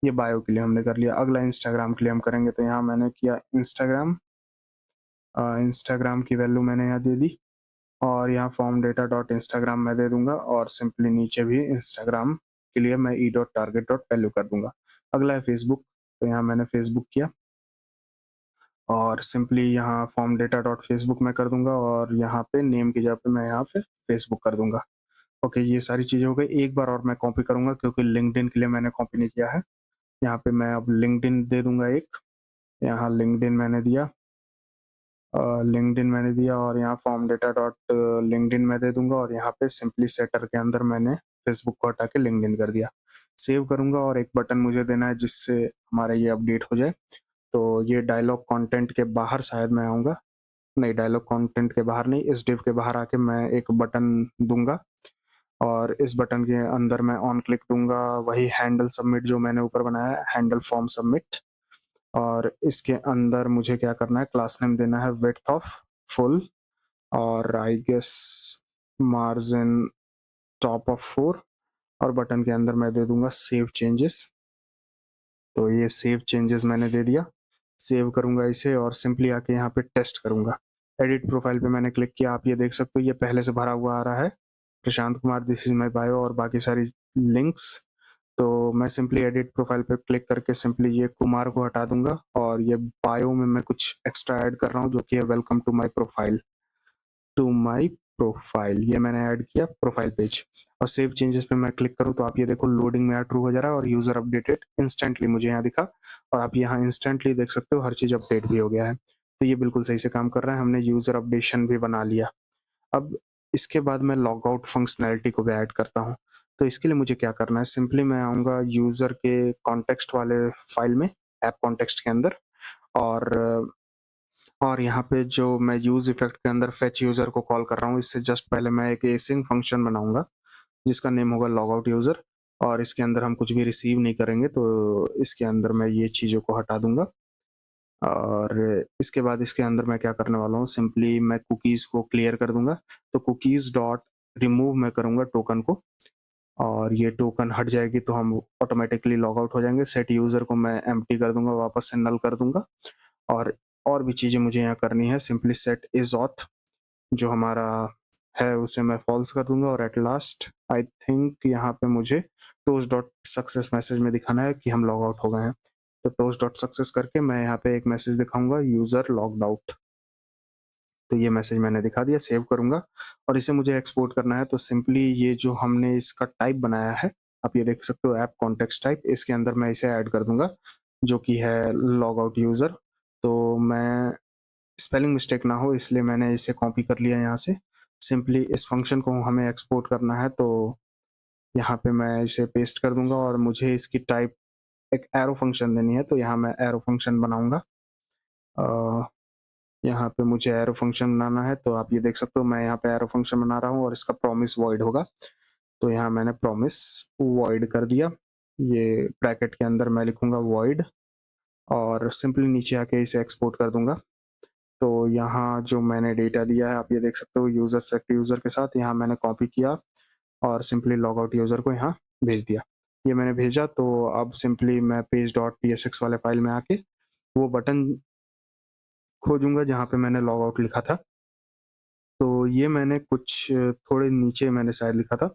ये बायो के लिए हमने कर लिया। अगला इंस्टाग्राम के लिए हम करेंगे। तो यहाँ मैंने किया इंस्टाग्राम, इंस्टाग्राम की वैल्यू मैंने यहाँ दे दी और यहाँ फॉर्म डेटा डॉट इंस्टाग्राम मैं दे दूंगा और सिंपली नीचे भी इंस्टाग्राम के लिए मैं e dot target dot value कर दूंगा। अगला है फेसबुक। तो यहाँ मैंने फेसबुक किया और सिंपली यहाँ फॉर्म डेटा डॉट फेसबुक मैं कर दूंगा और यहाँ पे नेम की जगह पे मैं यहाँ पे फेसबुक कर दूंगा। ओके, ये सारी चीज़ें हो गई। एक बार और मैं कॉपी करूंगा क्योंकि लिंक्डइन के लिए मैंने कॉपी नहीं किया है। यहाँ पे मैं अब लिंक्डइन दे दूंगा एक। यहाँ लिंक्डइन मैंने दिया, लिंक्डइन मैंने दिया और यहाँ फॉर्म डेटा डॉट लिंक्डइन मैं दे दूंगा और यहाँ पे सिंपली सेटर के अंदर मैंने फेसबुक को हटा के लिंक्डइन कर दिया। सेव करूंगा और एक बटन मुझे देना है जिससे हमारा ये अपडेट हो जाए। तो ये डायलॉग कंटेंट के बाहर शायद मैं आऊँगा, नहीं डायलॉग कंटेंट के बाहर नहीं, इस डिव के बाहर आके मैं एक बटन दूंगा और इस बटन के अंदर मैं ऑन क्लिक दूंगा वही हैंडल सबमिट जो मैंने ऊपर बनाया है, हैंडल फॉर्म सबमिट। और इसके अंदर मुझे क्या करना है, क्लास नेम देना है विड्थ ऑफ फुल और I guess margin top of 4 और बटन के अंदर मैं दे दूंगा सेव चेंजेस। तो ये सेव चेंजेस मैंने दे दिया। सेव करूंगा इसे और सिंपली आके यहाँ पे टेस्ट करूंगा। एडिट प्रोफाइल पे मैंने क्लिक किया, आप ये देख सकते हो ये पहले से भरा हुआ आ रहा है, Prashant Kumar this is my bio और बाकी सारी लिंक्स। तो मैं सिंपली एडिट प्रोफाइल पे क्लिक करके सिंपली ये कुमार को हटा दूंगा और ये बायो में मैं कुछ एक्स्ट्रा ऐड कर रहा हूँ जो कि है welcome to my profile, to my profile. ये मैंने ऐड किया प्रोफाइल पेज और सेव चेंजेस पे मैं क्लिक करूँ तो आप ये देखो लोडिंग में ट्रू हो जा रहा है और यूजर अपडेटेड इंस्टेंटली मुझे यहाँ दिखा और आप यहाँ इंस्टेंटली देख सकते हो हर चीज अपडेट भी हो गया है। तो ये बिल्कुल सही से काम कर रहा है, हमने यूजर अपडेशन भी बना लिया। अब इसके बाद मैं लॉग आउट फंक्शनैलिटी को भी ऐड करता हूँ। तो इसके लिए मुझे क्या करना है, सिंपली मैं आऊँगा यूज़र के कॉन्टेक्स्ट वाले फ़ाइल में, ऐप कॉन्टेक्स्ट के अंदर, और यहाँ पे जो मैं यूज़ इफ़ेक्ट के अंदर फेच यूज़र को कॉल कर रहा हूँ, इससे जस्ट पहले मैं एक एसिंक फंक्शन बनाऊँगा, जिसका नेम होगा लॉगआउट यूज़र, और इसके अंदर हम कुछ भी रिसीव नहीं करेंगे, तो इसके अंदर मैं ये चीज़ों को हटा दूँगा। और इसके बाद इसके अंदर मैं क्या करने वाला हूँ, सिंपली मैं कुकीज़ को क्लियर कर दूँगा। तो कुकीज़ डॉट रिमूव मैं करूँगा टोकन को, और ये टोकन हट जाएगी तो हम ऑटोमैटिकली लॉग आउट हो जाएँगे। सेट यूज़र को मैं एम्प्टी कर दूँगा, वापस से नल कर दूँगा, और भी चीज़ें मुझे यहाँ करनी है। सिंपली सेट इज़ ऑथ जो हमारा है उसे मैं फॉल्स कर दूँगा, और एट लास्ट आई थिंक यहाँ पे मुझे टोस्ट डॉट सक्सेस मैसेज में दिखाना है कि हम लॉग आउट हो गए हैं। तो टोस्ट डॉट सक्सेस करके मैं यहाँ पे एक मैसेज दिखाऊँगा, यूज़र लॉग्ड आउट। तो ये मैसेज मैंने दिखा दिया, सेव करूँगा, और इसे मुझे एक्सपोर्ट करना है। तो सिंपली ये जो हमने इसका टाइप बनाया है, आप ये देख सकते हो ऐप कॉन्टेक्स्ट टाइप, इसके अंदर मैं इसे ऐड कर दूँगा, जो कि है लॉग आउट यूज़र। तो मैं स्पेलिंग मिस्टेक ना हो इसलिए मैंने इसे कॉपी कर लिया यहाँ से। सिंपली इस फंक्शन को हमें एक्सपोर्ट करना है, तो यहाँ पे मैं इसे पेस्ट कर दूँगा, और मुझे इसकी टाइप एक एरो फंक्शन देनी है, तो यहाँ मैं एरो फंक्शन बनाऊँगा। अ, यहाँ पे मुझे एरो फंक्शन बनाना है, तो आप ये देख सकते हो मैं यहाँ पे एरो फंक्शन बना रहा हूँ, और इसका प्रॉमिस वॉइड होगा। तो यहाँ मैंने प्रॉमिस वॉइड कर दिया। ये ब्रैकेट के अंदर मैं लिखूँगा वॉइड, और सिंपली नीचे आके इसे एक्सपोर्ट कर दूँगा। तो यहाँ जो मैंने डेटा दिया है आप ये देख सकते हो, यूज़र सेट यूज़र के साथ यहाँ मैंने कॉपी किया, और सिंपली लॉग आउट यूज़र को यहाँ भेज दिया। ये मैंने भेजा, तो अब सिंपली मैं पेज डॉट psx वाले फाइल में आके वो बटन खोजूँगा जहाँ पे मैंने लॉग आउट लिखा था। तो ये मैंने कुछ थोड़े नीचे मैंने शायद लिखा था।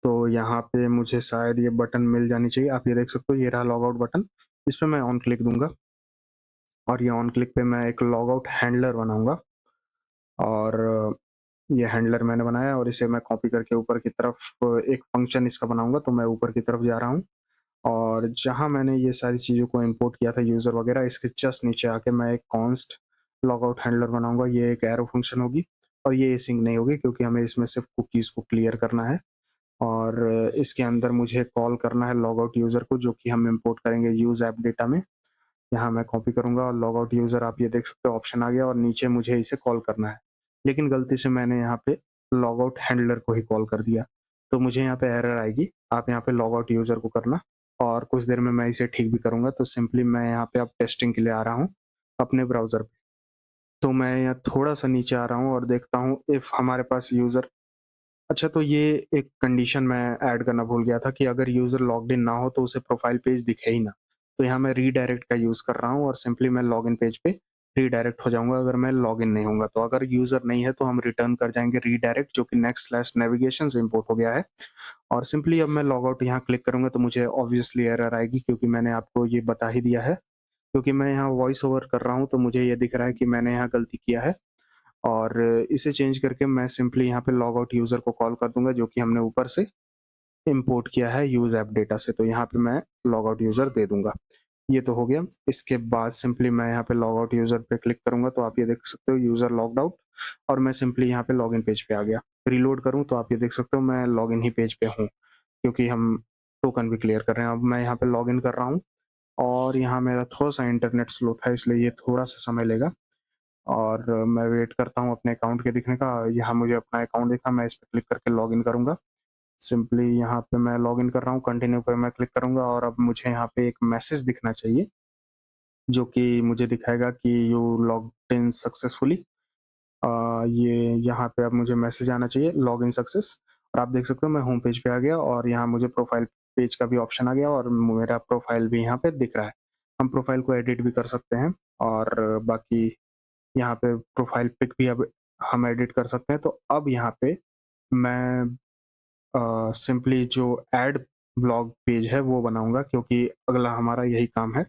तो यहाँ पे मुझे शायद ये बटन मिल जानी चाहिए। आप ये देख सकते हो, ये रहा लॉग आउट बटन। इस पे मैं ऑन क्लिक दूँगा, और ये ऑन क्लिक पे मैं एक लॉग आउट हैंडलर बनाऊँगा, और ये हैंडलर मैंने बनाया, और इसे मैं कॉपी करके ऊपर की तरफ एक फंक्शन इसका बनाऊँगा। तो मैं ऊपर की तरफ जा रहा हूँ, और जहाँ मैंने ये सारी चीज़ों को इंपोर्ट किया था यूज़र वगैरह, इसके जस्ट नीचे आके मैं एक कॉन्स्ट लॉगआउट हैंडलर बनाऊँगा। ये एक एरो फंक्शन होगी, और ये एसिंक नहीं होगी क्योंकि हमें इसमें सिर्फ कुकीज़ को क्लियर करना है, और इसके अंदर मुझे कॉल करना है लॉगआउट यूज़र को, जो कि हम इंपोर्ट करेंगे यूज़ ऐप डेटा में। यहाँ मैं कॉपी करूँगा, और लॉगआउट यूज़र आप ये देख सकते हो ऑप्शन आ गया, और नीचे मुझे इसे कॉल करना है। लेकिन गलती से मैंने यहाँ पे लॉगआउट हैंडलर को ही कॉल कर दिया, तो मुझे यहाँ पे एरर आएगी। आप यहाँ पे लॉगआउट यूज़र को करना, और कुछ देर में मैं इसे ठीक भी करूँगा। तो सिंपली मैं यहाँ पे अब टेस्टिंग के लिए आ रहा हूँ अपने ब्राउज़र पे। तो मैं यहाँ थोड़ा-सा नीचे आ रहा हूँ, और देखता हूँ इफ हमारे पास यूज़र, अच्छा, तो ये एक कंडीशन मैं ऐड करना भूल गया था कि अगर यूज़र लॉग्ड इन ना हो तो उसे प्रोफ़ाइल पेज दिखे ही ना। तो यहाँ मैं रीडायरेक्ट का यूज़ कर रहा हूँ, और सिंपली मैं लॉगिन पेज पे रीडायरेक्ट हो जाऊँगा अगर मैं लॉगिन नहीं होऊँगा। तो अगर यूज़र नहीं है तो हम रिटर्न कर जाएँगे रीडायरेक्ट, जो कि नेक्स्ट स्लैश नेविगेशन से इम्पोर्ट हो गया है। और सिंपली अब मैं लॉग आउट यहाँ क्लिक करूँगा तो मुझे ऑब्वियसली एरर आएगी, क्योंकि मैंने आपको ये बता ही दिया है। क्योंकि मैं यहाँ वॉइस ओवर कर रहा हूँ तो मुझे ये दिख रहा है कि मैंने यहाँ गलती किया है, और इसे चेंज करके मैं सिंपली यहाँ पे लॉग आउट यूज़र को कॉल कर दूँगा, जो कि हमने ऊपर से इम्पोर्ट किया है यूज़ ऐप डेटा से। तो यहाँ पे मैं लॉग आउट यूज़र दे दूँगा। ये तो हो गया। इसके बाद सिंपली मैं यहाँ पे लॉग आउट यूज़र पे क्लिक करूँगा, तो आप ये देख सकते हो यूज़र लॉग्ड आउट, और मैं सिंपली यहाँ पे लॉगिन पेज पे आ गया। रीलोड करूँ तो आप ये देख सकते हो मैं लॉगिन ही पेज पे हूँ, क्योंकि हम टोकन भी क्लियर कर रहे हैं। अब मैं यहाँ पे लॉगिन कर रहा हूँ, और यहाँ मेरा थोड़ा-सा इंटरनेट स्लो था इसलिए ये थोड़ा-सा समय लेगा, और मैं वेट करता हूँ अपने अकाउंट के दिखने का। यहाँ मुझे अपना अकाउंट दिखा, मैं इस पे क्लिक करके लॉगिन करूँगा। सिंपली यहाँ पे मैं लॉगिन कर रहा हूँ, कंटिन्यू पे मैं क्लिक करूँगा, और अब मुझे यहाँ पे एक मैसेज दिखना चाहिए, जो कि मुझे दिखाएगा कि यू लॉग्ड इन सक्सेसफुली। ये यहाँ पे अब मुझे मैसेज आना चाहिए लॉगिन सक्सेस, और आप देख सकते हो मैं होम पेज पे आ गया, और यहाँ मुझे प्रोफाइल पेज का भी ऑप्शन आ गया, और मेरा प्रोफाइल भी यहाँ पे दिख रहा है। हम प्रोफाइल को एडिट भी कर सकते हैं, और बाकी यहाँ पे प्रोफाइल पिक भी अब हम एडिट कर सकते हैं। तो अब यहाँ पे मैं सिंपली जो ऐड ब्लॉग पेज है वो बनाऊँगा, क्योंकि अगला हमारा यही काम है।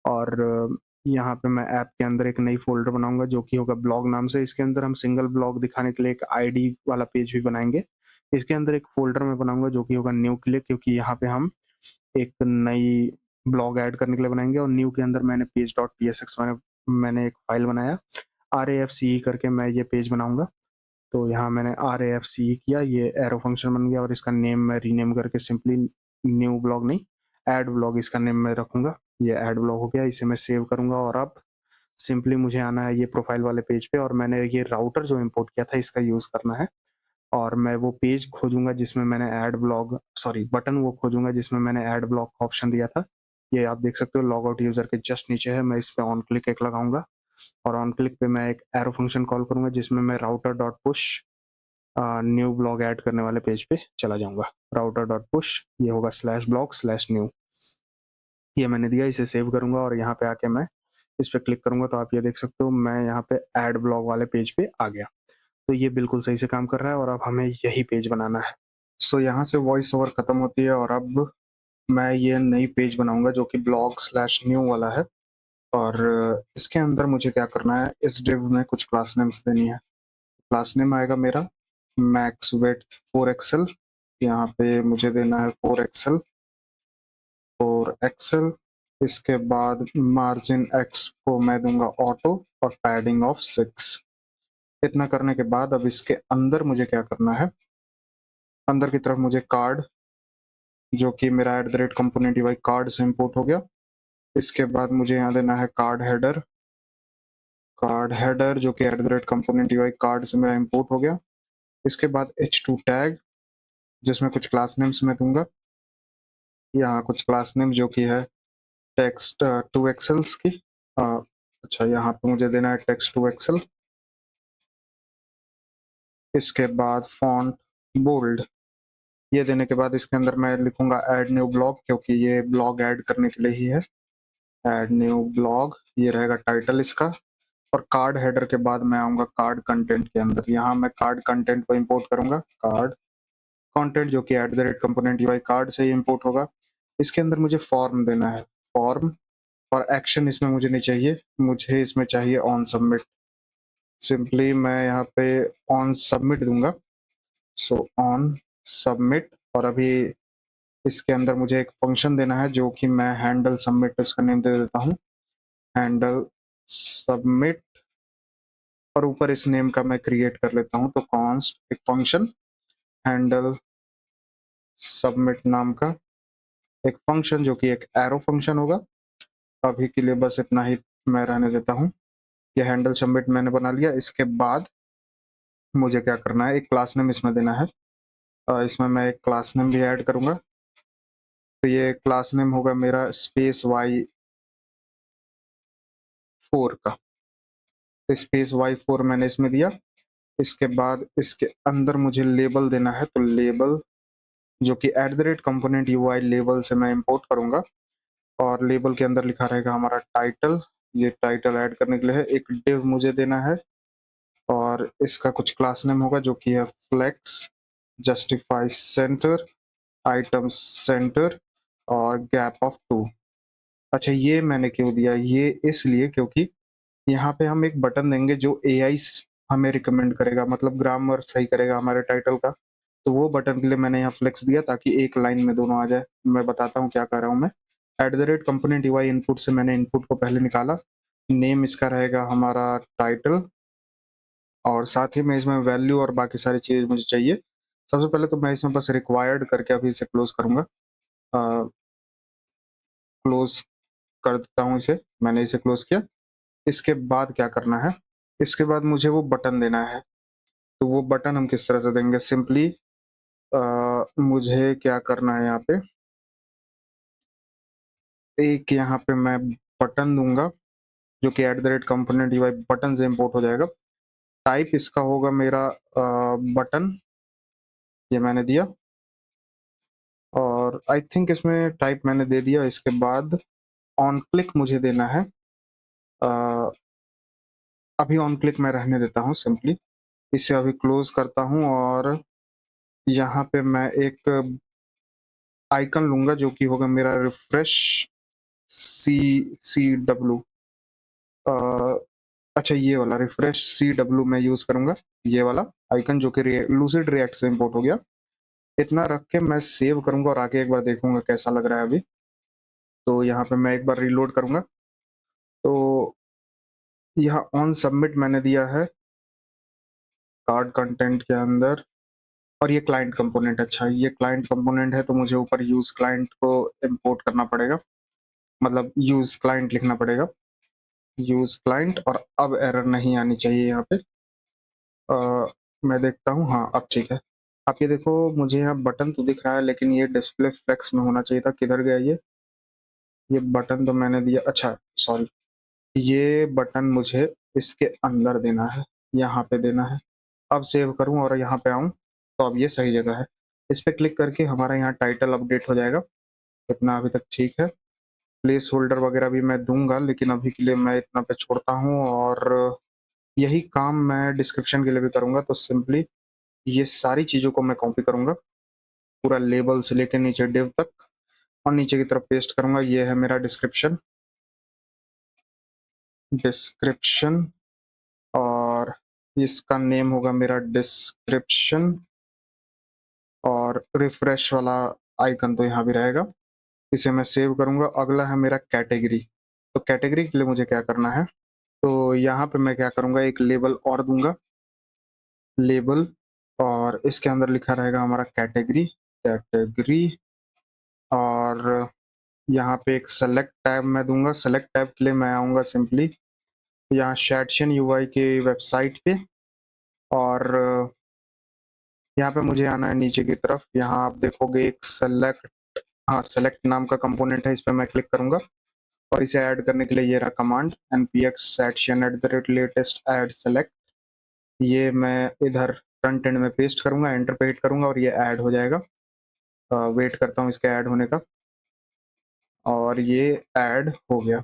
और यहाँ पे मैं ऐप के अंदर एक नई फ़ोल्डर बनाऊँगा, जो कि होगा ब्लॉग नाम से। इसके अंदर हम सिंगल ब्लॉग दिखाने के लिए एक आईडी वाला पेज भी बनाएँगे। इसके अंदर एक फ़ोल्डर मैं बनाऊँगा जो कि होगा न्यू के लिए, क्योंकि यहाँ पे हम एक नई ब्लॉग ऐड करने के लिए बनाएँगे, और न्यू के अंदर मैंने page.tsx मैंने मैंने एक फ़ाइल बनाया, RAFCE करके मैं ये पेज बनाऊँगा। तो यहाँ मैंने RAFCE किया, ये एरो फंक्शन बन गया और इसका नेम मैं रीनेम करके सिंपली न्यू ब्लॉग नहीं, ऐड ब्लॉग इसका नेम मैं रखूंगा। ये ऐड ब्लॉग हो गया, इसे मैं सेव करूंगा और अब सिंपली मुझे आना है ये प्रोफाइल वाले पेज पे और मैंने ये राउटर जो इंपोर्ट किया था इसका यूज करना है और मैं वो पेज खोजूंगा जिसमें मैंने ऐड ब्लॉग बटन वो खोजूंगा जिसमें मैंने ऐड ब्लॉग का ऑप्शन दिया था। ये आप देख सकते हो लॉग आउट यूजर के जस्ट नीचे है। मैं इस पे ऑन क्लिक एक लगाऊंगा और ऑन क्लिक पे मैं एक एरो फंक्शन कॉल करूंगा जिसमें मैं router dot push new blog add करने वाले पेज पे चला जाऊंगा। राउटर डॉट पुश ये होगा /blog/new, ये मैंने दिया, इसे सेव करूंगा और यहाँ पे आके मैं इस पे क्लिक करूंगा तो आप ये देख सकते हो मैं यहाँ पे ऐड ब्लॉग वाले पेज पे आ गया। तो ये बिल्कुल सही से काम कर रहा है और अब हमें यही पेज बनाना है। सो यहाँ से वॉइस ओवर खत्म होती है और अब मैं ये नई पेज बनाऊंगा जो कि blog/new वाला है और इसके अंदर मुझे क्या करना है, इस डिव में कुछ क्लास नेम्स देनी है। क्लास नेम आएगा मेरा मैक्स वेट 4XL, यहाँ पे मुझे देना है 4XL। इसके बाद मार्जिन एक्स को मैं दूंगा ऑटो और पैडिंग ऑफ 6। इतना करने के बाद अब इसके अंदर मुझे क्या करना है, अंदर की तरफ मुझे कार्ड जो कि मेरा @component UI कार्ड से इंपोर्ट हो गया। इसके बाद मुझे यहाँ देना है कार्ड हेडर जो कि @component UI कार्ड से मेरा इंपोर्ट हो गया। इसके बाद h2 टैग जिसमें कुछ क्लास नेम्स मैं दूंगा, यहाँ कुछ क्लास नेम जो कि है टेक्स्ट 2XLs की। अच्छा, यहाँ पे मुझे देना है टेक्स्ट 2XL। इसके बाद फॉन्ट बोल्ड, ये देने के बाद इसके अंदर मैं लिखूंगा ऐड न्यू ब्लॉग क्योंकि ये ब्लॉग ऐड करने के लिए ही है। ऐड न्यू ब्लॉग ये रहेगा टाइटल इसका और कार्ड हेडर के बाद मैं आऊंगा कार्ड कंटेंट के अंदर। यहाँ मैं कार्ड कंटेंट को इंपोर्ट करूंगा, कार्ड कंटेंट जो कि @component UI कार्ड से ही इंपोर्ट होगा। इसके अंदर मुझे फॉर्म देना है, फॉर्म, और एक्शन इसमें मुझे नहीं चाहिए, मुझे इसमें चाहिए ऑन सबमिट। सिंपली मैं यहाँ पे ऑन सबमिट दूंगा, सो ऑन सबमिट। और अभी इसके अंदर मुझे एक फंक्शन देना है जो कि मैं हैंडल सबमिट उसका नेम दे देता हूँ, हैंडल सबमिट। और ऊपर इस नेम का मैं क्रिएट कर लेता हूँ, तो कॉन्स्ट एक फंक्शन हैंडल सबमिट नाम का एक फंक्शन जो कि एक एरो फंक्शन होगा। अभी के लिए बस इतना ही मैं रहने देता हूँ। ये हैंडल सबमिट मैंने बना लिया। इसके बाद मुझे क्या करना है, एक क्लास नेम इसमें देना है। इसमें मैं एक क्लास नेम भी ऐड करूंगा, तो ये क्लास नेम होगा मेरा y4 का। y4 मैंने इसमें दिया। इसके बाद इसके अंदर मुझे लेबल देना है, तो लेबल जो कि @component UI लेबल से मैं इंपोर्ट करूंगा और लेबल के अंदर लिखा रहेगा हमारा टाइटल। ये टाइटल ऐड करने के लिए है। एक डिव मुझे देना है और इसका कुछ क्लास नेम होगा जो कि है flex, justify center, item center और गैप ऑफ 2। अच्छा, ये मैंने क्यों दिया, ये इसलिए क्योंकि यहाँ पे हम एक बटन देंगे जो AI हमें रिकमेंड करेगा, मतलब ग्रामर सही करेगा हमारे टाइटल का। तो वो बटन के लिए मैंने यहाँ फ्लेक्स दिया ताकि एक लाइन में दोनों आ जाए। मैं बताता हूँ क्या कर रहा हूँ मैं। @component UI इनपुट से मैंने इनपुट को पहले निकाला। नेम इसका रहेगा हमारा टाइटल और साथ ही में इसमें वैल्यू और बाकी सारी चीज़ मुझे चाहिए। सबसे पहले तो मैं इसमें बस रिक्वायर्ड करके अभी इसे क्लोज करूँगा। क्लोज कर देता हूँ इसे, मैंने इसे क्लोज किया। इसके बाद क्या करना है, इसके बाद मुझे वो बटन देना है। तो वो बटन हम किस तरह से देंगे, सिंपली मुझे क्या करना है, यहाँ पे एक यहाँ पे मैं बटन दूंगा जो कि @component UI बटन से इंपोर्ट हो जाएगा। टाइप इसका होगा मेरा बटन, ये मैंने दिया और आई थिंक इसमें टाइप मैंने दे दिया। इसके बाद ऑन क्लिक मुझे देना है। अभी ऑन क्लिक मैं रहने देता हूँ, सिंपली इसे अभी क्लोज करता हूँ और यहाँ पे मैं एक आइकन लूंगा जो कि होगा मेरा रिफ्रेश CW। अच्छा, ये वाला रिफ्रेश CW मैं यूज करूंगा, ये वाला आइकन जो कि लूसिड रिएक्ट से इंपोर्ट हो गया। इतना रख के मैं सेव करूंगा और आगे एक बार देखूंगा कैसा लग रहा है अभी। तो यहाँ पे मैं एक बार रीलोड करूंगा, तो यहाँ ऑन सबमिट मैंने दिया है कार्ड कंटेंट के अंदर, और ये क्लाइंट कंपोनेंट। अच्छा, ये क्लाइंट कंपोनेंट है तो मुझे ऊपर यूज क्लाइंट को इंपोर्ट करना पड़ेगा, मतलब यूज क्लाइंट लिखना पड़ेगा, यूज क्लाइंट। और अब एरर नहीं आनी चाहिए यहाँ पे। मैं देखता हूँ, हाँ अब ठीक है। आप ये देखो, मुझे यहाँ बटन तो दिख रहा है लेकिन ये डिस्प्ले फ्लेक्स में होना चाहिए था। किधर गया ये बटन तो मैंने दिया, अच्छा सॉरी, ये बटन मुझे इसके अंदर देना है, यहाँ पे देना है। अब सेव करूँ और यहाँ पे आऊँ तो अब ये सही जगह है। इस पे क्लिक करके हमारा यहाँ टाइटल अपडेट हो जाएगा। इतना अभी तक ठीक है। प्लेस होल्डर वगैरह भी मैं दूंगा, लेकिन अभी के लिए मैं इतना पे छोड़ता हूँ। और यही काम मैं डिस्क्रिप्शन के लिए भी करूंगा। तो सिंपली ये सारी चीज़ों को मैं कॉपी करूंगा, पूरा लेबल से लेकर नीचे डिव तक, और नीचे की तरफ पेस्ट करूंगा। ये है मेरा डिस्क्रिप्शन, डिस्क्रिप्शन, और इसका नेम होगा मेरा डिस्क्रिप्शन, और रिफ्रेश वाला आइकन तो यहाँ भी रहेगा। इसे मैं सेव करूंगा। अगला है मेरा कैटेगरी। तो कैटेगरी के लिए मुझे क्या करना है, तो यहाँ पे मैं क्या करूंगा, एक लेबल और दूंगा, लेबल, और इसके अंदर लिखा रहेगा हमारा कैटेगरी, कैटेगरी। और यहाँ पे एक सेलेक्ट टैब मैं दूंगा। सेलेक्ट टैब के लिए मैं आऊँगा सिंपली यहाँ शैडशन यूआई के वेबसाइट पे, और यहाँ पे मुझे आना है नीचे की तरफ। यहाँ आप देखोगे एक सेलेक्ट, हाँ सेलेक्ट नाम का कंपोनेंट है, इस पर मैं क्लिक करूंगा। और इसे ऐड करने के लिए ये रहा command npx @latest add select। ये मैं इधर फ्रंट एंड में पेस्ट करूंगा, एंटर पे हिट करूंगा और ये ऐड हो जाएगा। वेट करता हूँ इसके ऐड होने का, और ये ऐड हो गया।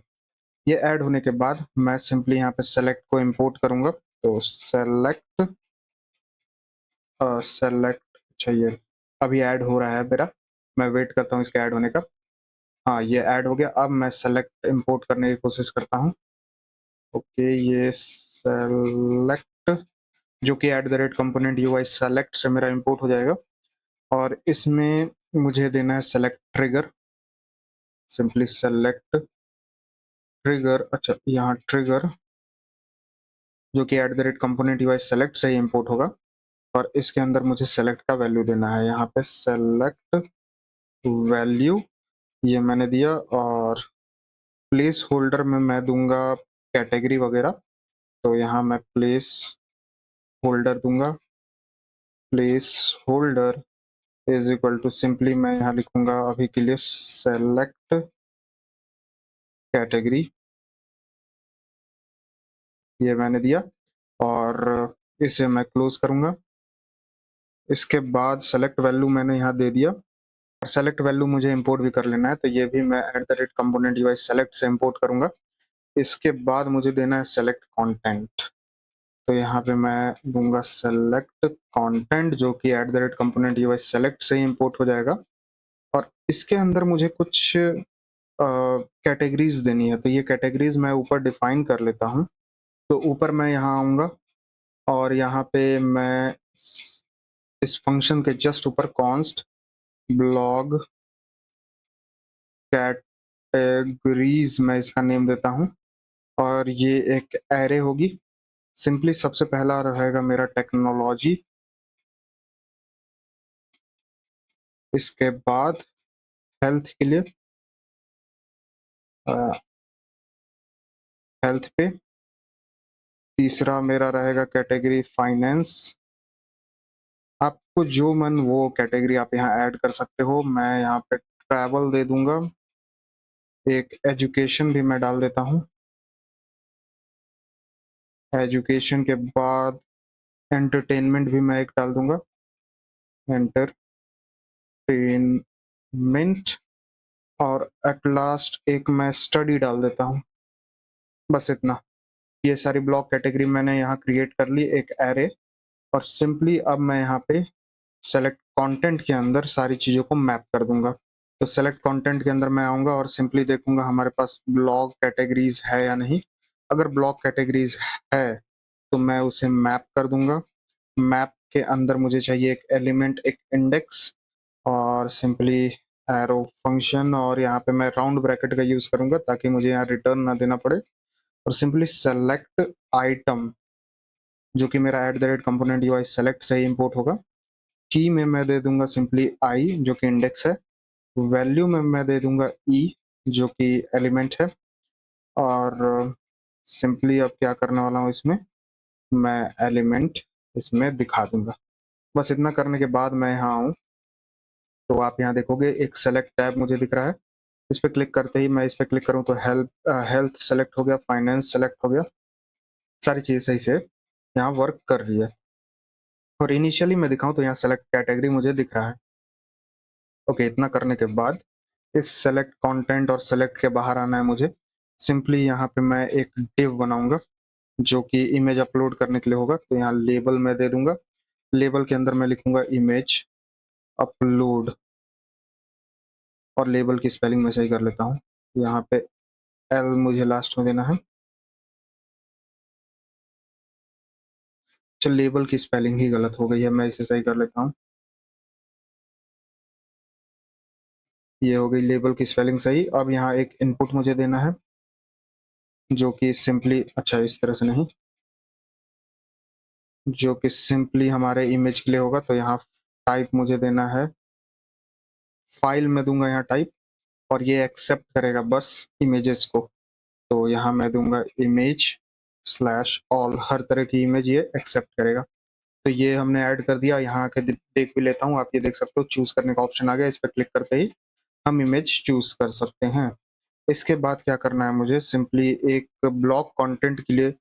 ये ऐड होने के बाद मैं सिंपली यहाँ पे सेलेक्ट को इंपोर्ट करूंगा। तो सेलेक्ट, सेलेक्ट, अच्छा ये अभी ऐड हो रहा है मेरा, मैं वेट करता हूँ इसके ऐड होने का। हाँ ये ऐड हो गया। अब मैं सेलेक्ट इंपोर्ट करने की कोशिश करता हूँ। ओके, ये सेलेक्ट जो कि @component UI सेलेक्ट से मेरा इंपोर्ट हो जाएगा। और इसमें मुझे देना है select trigger, simply select trigger. अच्छा, यहाँ ट्रिगर जो कि @component UI सेलेक्ट से ही इंपोर्ट होगा। और इसके अंदर मुझे सेलेक्ट का वैल्यू देना है। यहाँ पे सेलेक्ट वैल्यू ये मैंने दिया, और प्लेस होल्डर में मैं दूंगा कैटेगरी वगैरह। तो यहाँ मैं प्लेस होल्डर दूंगा। Placeholder is equal to, simply मैं यहाँ लिखूंगा अभी के लिए सेलेक्ट कैटेगरी, ये मैंने दिया। और इसे मैं क्लोज करूंगा। इसके बाद सेलेक्ट वैल्यू मैंने यहाँ दे दिया। सेलेक्ट वैल्यू मुझे इंपोर्ट भी कर लेना है, तो ये भी मैं @component UI सेलेक्ट से इंपोर्ट करूंगा। इसके बाद मुझे देना है सेलेक्ट कंटेंट। तो यहाँ पे मैं दूंगा सेलेक्ट कंटेंट जो कि @component UI सेलेक्ट से ही इंपोर्ट हो जाएगा। और इसके अंदर मुझे कुछ कैटेगरीज देनी है, तो ये कैटेगरीज मैं ऊपर डिफाइन कर लेता हूँ। तो ऊपर मैं यहाँ आऊँगा, और यहाँ पे मैं इस फंक्शन के जस्ट ऊपर कॉन्स्ट ब्लॉग कैटेगरीज मैं इसका नेम देता हूँ। और ये एक एरे होगी। सिंपली सबसे पहला रहेगा मेरा टेक्नोलॉजी, इसके बाद हेल्थ के लिए हेल्थ पे, तीसरा मेरा रहेगा कैटेगरी फाइनेंस। आपको जो मन वो कैटेगरी आप यहाँ ऐड कर सकते हो। मैं यहाँ पे ट्रैवल दे दूंगा। एक एजुकेशन भी मैं डाल देता हूँ। एजुकेशन के बाद एंटरटेनमेंट भी मैं एक डाल दूंगा, एंटरटेनमेंट। और एट लास्ट एक मैं स्टडी डाल देता हूँ। बस इतना। ये सारी ब्लॉक कैटेगरी मैंने यहाँ क्रिएट कर ली, एक एरे। और सिंपली अब मैं यहाँ पे सेलेक्ट कंटेंट के अंदर सारी चीज़ों को मैप कर दूंगा। तो सेलेक्ट कंटेंट के अंदर मैं आऊँगा और सिंपली देखूंगा हमारे पास ब्लॉक कैटेगरीज है या नहीं। अगर ब्लॉक कैटेगरीज है तो मैं उसे मैप कर दूंगा। मैप के अंदर मुझे चाहिए एक एलिमेंट, एक इंडेक्स, और सिंपली एरो फंक्शन। और यहाँ पे मैं राउंड ब्रैकेट का यूज करूंगा ताकि मुझे यहाँ रिटर्न ना देना पड़े। और सिंपली सेलेक्ट आइटम, जो कि मेरा @component UI select से ही इंपोर्ट होगा। की में मैं दे दूंगा सिंपली आई जो कि इंडेक्स है, वैल्यू में मैं दे दूंगा ई जो कि एलिमेंट है, और सिंपली अब क्या करने वाला हूँ इसमें, मैं एलिमेंट इसमें दिखा दूंगा। बस इतना करने के बाद मैं यहाँ आऊँ तो आप यहाँ देखोगे एक सेलेक्ट टैब मुझे दिख रहा है। इस पर क्लिक करते ही मैं इस पर क्लिक करूँ तो हेल्थ सेलेक्ट हो गया, फाइनेंस सेलेक्ट हो गया, सारी चीज़ सही से यहाँ वर्क कर रही है। और इनिशियली मैं दिखाऊं तो यहाँ सेलेक्ट कैटेगरी मुझे दिख रहा है। ओके, इतना करने के बाद इस सेलेक्ट कंटेंट और सेलेक्ट के बाहर आना है मुझे। सिंपली यहाँ पे मैं एक डिव बनाऊंगा जो कि इमेज अपलोड करने के लिए होगा, तो यहाँ लेबल मैं दे दूंगा। लेबल के अंदर मैं लिखूंगा इमेज अपलोड, और लेबल की स्पेलिंग मैं सही कर लेता हूँ। यहाँ पे एल मुझे लास्ट में देना है। चल, लेबल की स्पेलिंग ही गलत हो गई है, मैं इसे सही कर लेता हूँ। ये हो गई लेबल की स्पेलिंग सही। अब यहाँ एक इनपुट मुझे देना है जो कि सिंपली, अच्छा इस तरह से नहीं, जो कि सिंपली हमारे इमेज के लिए होगा। तो यहाँ टाइप मुझे देना है, फाइल में दूंगा यहाँ टाइप, और ये एक्सेप्ट करेगा बस इमेजेस को। तो यहाँ मैं दूंगा इमेज स्लैश ऑल, हर तरह की इमेज ये एक्सेप्ट करेगा। तो ये हमने ऐड कर दिया। यहाँ आके देख भी लेता हूँ, आप ये देख सकते हो चूज करने का ऑप्शन आ गया। इस पर क्लिक करते ही हम इमेज चूज कर सकते हैं। इसके बाद क्या करना है मुझे, सिंपली एक ब्लॉक कंटेंट के लिए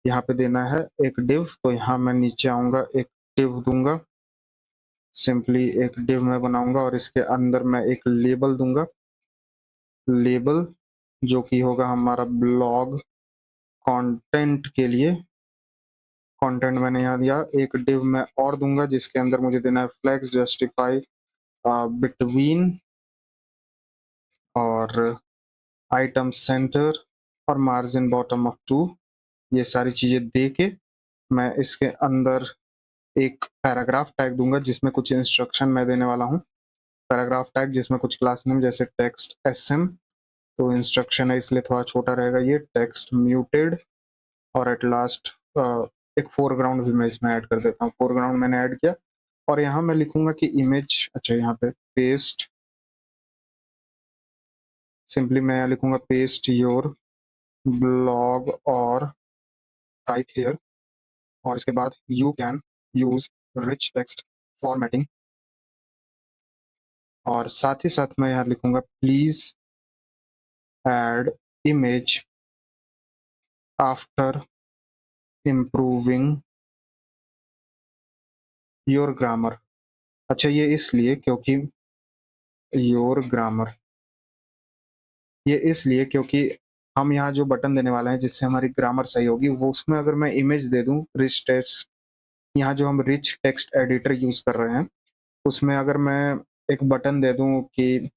यहाँ पे देना है एक डिव। तो यहाँ मैं नीचे आऊंगा, एक डिव दूंगा, सिंपली एक डिव मैं बनाऊंगा, और इसके अंदर मैं एक लेबल दूंगा, लेबल जो कि होगा हमारा ब्लॉग कंटेंट के लिए। कंटेंट मैंने यहाँ दिया। एक डिव मैं और दूंगा जिसके अंदर मुझे देना है फ्लेक्स जस्टिफाई बिटवीन और आइटम सेंटर और मार्जिन बॉटम ऑफ 2। ये सारी चीजें दे के मैं इसके अंदर एक पैराग्राफ टैग दूंगा जिसमें कुछ इंस्ट्रक्शन मैं देने वाला हूँ। पैराग्राफ टैग जिसमें कुछ क्लास नेम जैसे टेक्स्ट एसएम, तो इंस्ट्रक्शन है इसलिए थोड़ा छोटा रहेगा ये, टेक्स्ट म्यूटेड, और एट लास्ट एक फोरग्राउंड भी मैं इसमें ऐड कर देता हूँ। फोरग्राउंड मैंने ऐड किया, और यहाँ मैं लिखूंगा कि इमेज, अच्छा यहाँ पे पेस्ट, सिंपली मैं यहाँ लिखूंगा पेस्ट योर ब्लॉग और टाइप हियर, और इसके बाद you can use rich text formatting, और साथ ही साथ मैं यहाँ लिखूंगा please add image after improving your grammar. अच्छा, ये इसलिए क्योंकि योर ग्रामर, ये इसलिए क्योंकि हम यहाँ जो बटन देने वाले हैं जिससे हमारी ग्रामर सही होगी, वो उसमें अगर मैं इमेज दे दूं रिच टेक्स्ट, यहाँ जो हम रिच टेक्स्ट एडिटर यूज कर रहे हैं उसमें अगर मैं एक बटन दे दूं कि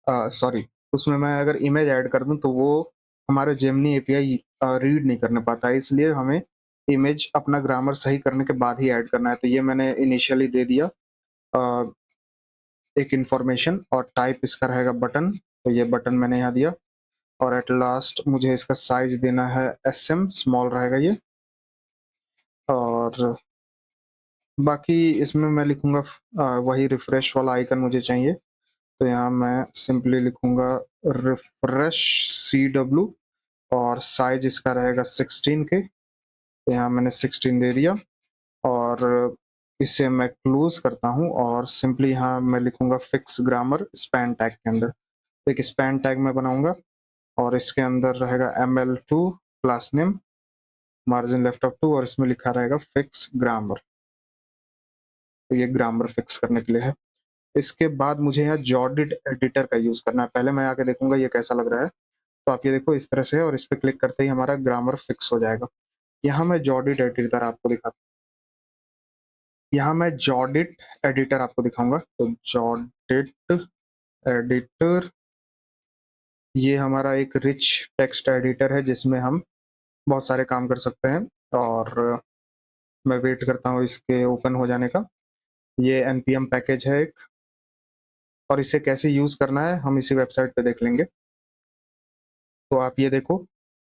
सॉरी, उसमें मैं अगर इमेज ऐड कर दूं तो वो हमारे जेमिनी एपीआई रीड नहीं करने पाता है, इसलिए हमें इमेज अपना ग्रामर सही करने के बाद ही ऐड करना है। तो ये मैंने इनिशियली दे दिया एक इंफॉर्मेशन, और टाइप इसका रहेगा बटन, तो ये बटन मैंने यहाँ दिया। और एट लास्ट मुझे इसका साइज देना है एसएम, स्मॉल रहेगा ये, और बाकी इसमें मैं लिखूंगा वही रिफ्रेश वाला आइकन मुझे चाहिए। तो यहाँ मैं सिंपली लिखूंगा रिफ्रेश CW, और साइज इसका रहेगा 16 के, तो यहाँ मैंने 16 दे दिया, और इसे मैं क्लोज करता हूँ, और सिंपली यहाँ मैं लिखूंगा फिक्स ग्रामर स्पैन टैग के अंदर। एक स्पैन टैग मैं बनाऊंगा, और इसके अंदर रहेगा ML2 class name, margin left of 2, और इसमें लिखा रहेगा फिक्स ग्रामर। तो ये ग्रामर फिक्स करने के लिए है। इसके बाद मुझे यहाँ जॉर्डिट एडिटर का यूज करना है। पहले मैं आके देखूंगा ये कैसा लग रहा है। तो आप ये देखो इस तरह से है, और इस पर क्लिक करते ही हमारा ग्रामर फिक्स हो जाएगा। यहाँ मैं जॉर्डिट एडिटर आपको दिखाता हूँ। यहाँ मैं जॉर्डिट एडिटर आपको दिखाऊंगा। तो जॉर्डिट एडिटर, ये हमारा एक रिच टेक्स्ट एडिटर है जिसमें हम बहुत सारे काम कर सकते हैं, और मैं वेट करता हूँ इसके ओपन हो जाने का। ये npm पैकेज है एक, और इसे कैसे यूज करना है हम इसी वेबसाइट पे देख लेंगे। तो आप ये देखो,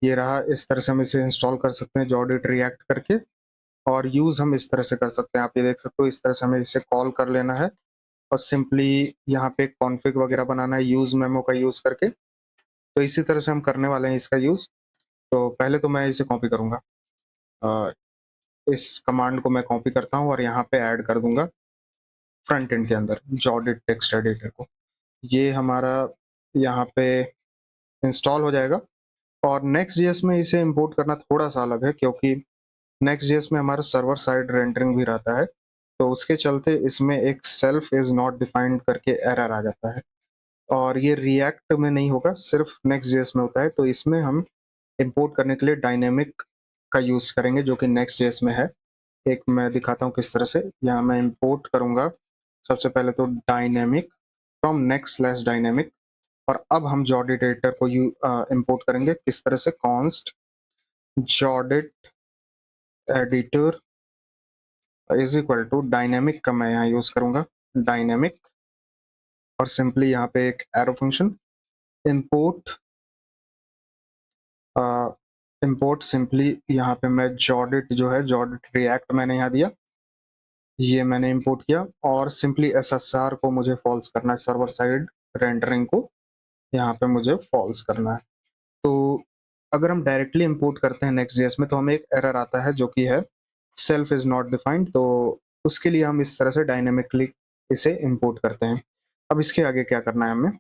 ये रहा, इस तरह से हम इसे इंस्टॉल कर सकते हैं जॉर्डिट रिएक्ट करके। और यूज़ हम इस तरह से कर सकते हैं, आप ये देख सकते हो इस तरह से हमें इसे कॉल कर लेना है और सिंपली यहाँ पे कॉन्फ़िग वगैरह बनाना है यूज़ मेमो का यूज़ करके। तो इसी तरह से हम करने वाले हैं इसका यूज़। तो पहले तो मैं इसे कॉपी करूँगा, अ, इस कमांड को मैं कॉपी करता हूँ और यहाँ पे ऐड कर दूँगा फ्रंट एंड के अंदर जॉर्डिट टेक्स्ट एडिटर को। ये हमारा यहाँ पे इंस्टॉल हो जाएगा और नेक्स्ट.जेएस में इसे इंपोर्ट करना थोड़ा-सा अलग है, क्योंकि नेक्स्ट.जेएस में हमारा सर्वर साइड रेंडरिंग भी रहता है, तो उसके चलते इसमें एक सेल्फ इज़ नॉट डिफाइंड करके एरर आ जाता है और ये रिएक्ट में नहीं होगा, सिर्फ नेक्स्ट.जेएस में होता है। तो इसमें हम इंपोर्ट करने के लिए डायनेमिक का यूज़ करेंगे जो कि नेक्स्ट.जेएस में है। एक मैं दिखाता हूँ किस तरह से। यहाँ मैं इंपोर्ट करूँगा सबसे पहले तो dynamic from next slash dynamic, और अब हम जॉर्डिट एडिटर को इंपोर्ट करेंगे किस तरह से, const Jodit editor is equal to dynamic का मैं यहाँ यूज करूंगा डायनेमिक, और सिंपली यहाँ पे एक arrow function import import simply यहाँ पे मैं जॉर्डिट जो है जॉर्डिट रिएक्ट मैंने यहाँ दिया, ये मैंने इंपोर्ट किया और सिंपली एसएसआर को मुझे फॉल्स करना है, सर्वर साइड रेंडरिंग को यहाँ पे मुझे फॉल्स करना है। तो अगर हम डायरेक्टली इंपोर्ट करते हैं नेक्स्ट.जेएस में तो हमें एक एरर आता है जो कि है सेल्फ इज नॉट डिफाइंड, तो उसके लिए हम इस तरह से डायनेमिकली इसे इंपोर्ट करते हैं। अब इसके आगे क्या करना है हमें,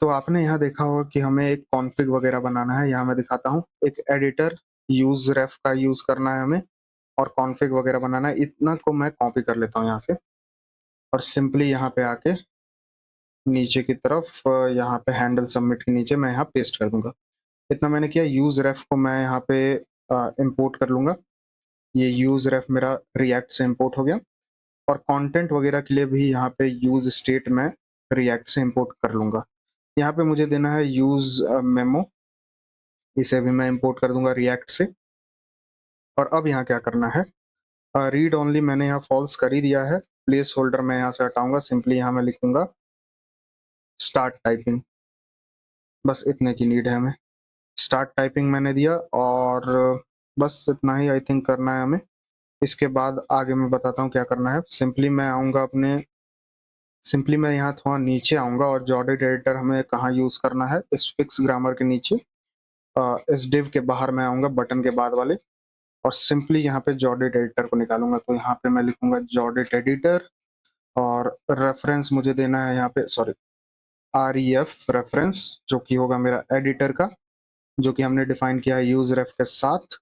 तो आपने यहाँ देखा होगा कि हमें एक कॉन्फ़िग वगैरह बनाना है। यहाँ मैं दिखाता हूँ, एक एडिटर यूज रेफ का यूज करना है हमें और कॉन्फ़िग वगैरह बनाना है। इतना को मैं कॉपी कर लेता हूँ यहाँ से और सिंपली यहाँ पे आके नीचे की तरफ यहाँ पे हैंडल सबमिट के नीचे मैं यहाँ पेस्ट कर दूंगा। इतना मैंने किया। यूज रेफ को मैं यहाँ पे इंपोर्ट कर लूंगा। ये यूज रेफ मेरा रिएक्ट से इंपोर्ट हो गया और कंटेंट वगैरह के लिए भी यहाँ पे यूज स्टेट मैं रिएक्ट से इंपोर्ट कर लूंगा। यहाँ पे मुझे देना है यूज मेमो, इसे भी मैं इंपोर्ट कर दूंगा रिएक्ट से। और अब यहाँ क्या करना है, रीड ओनली मैंने यहाँ फॉल्स कर ही दिया है, प्लेस होल्डर मैं यहाँ से हटाऊंगा, सिंपली यहाँ मैं लिखूंगा स्टार्ट टाइपिंग, बस इतने की नीड है हमें। स्टार्ट टाइपिंग मैंने दिया और बस इतना ही आई थिंक करना है हमें। इसके बाद आगे मैं बताता हूँ क्या करना है। सिंपली मैं यहाँ थोड़ा नीचे आऊँगा और जॉर्डिट एडिटर हमें कहाँ यूज़ करना है, इस फिक्स ग्रामर के नीचे इस डिव के बाहर मैं आऊँगा बटन के बाद वाले, और सिंपली यहाँ पे जॉर्डिट एडिटर को निकालूंगा। तो यहाँ पे मैं लिखूंगा जॉर्डिट एडिटर और रेफरेंस मुझे देना है यहाँ पे, सॉरी REF रेफरेंस, जो कि होगा मेरा एडिटर का, जो कि हमने डिफाइन किया है यूज रेफ के साथ।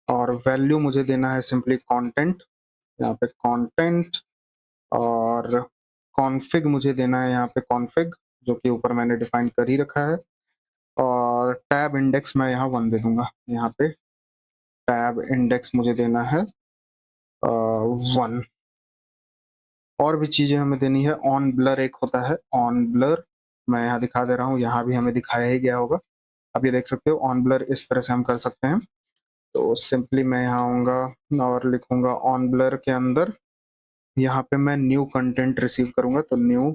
और वैल्यू मुझे देना है सिंपली कंटेंट, यहाँ पे कंटेंट, और कॉन्फ़िग मुझे देना है यहाँ पे कॉन्फ़िग, जो कि ऊपर मैंने डिफाइन कर ही रखा है। और टैब इंडेक्स मैं यहाँ 1 दे दूंगा। यहाँ पे टैब इंडेक्स मुझे देना है 1। और भी चीज़ें हमें देनी है। ऑन ब्लर एक होता है, ऑन ब्लर मैं यहाँ दिखा दे रहा हूँ, यहाँ भी हमें दिखाया ही गया होगा। अब ये देख सकते हो ऑन ब्लर इस तरह से हम कर सकते हैं। तो सिंपली मैं यहाँ आऊँगा और लिखूंगा ऑन ब्लर के अंदर, यहाँ पे मैं न्यू कंटेंट रिसीव करूंगा, तो न्यू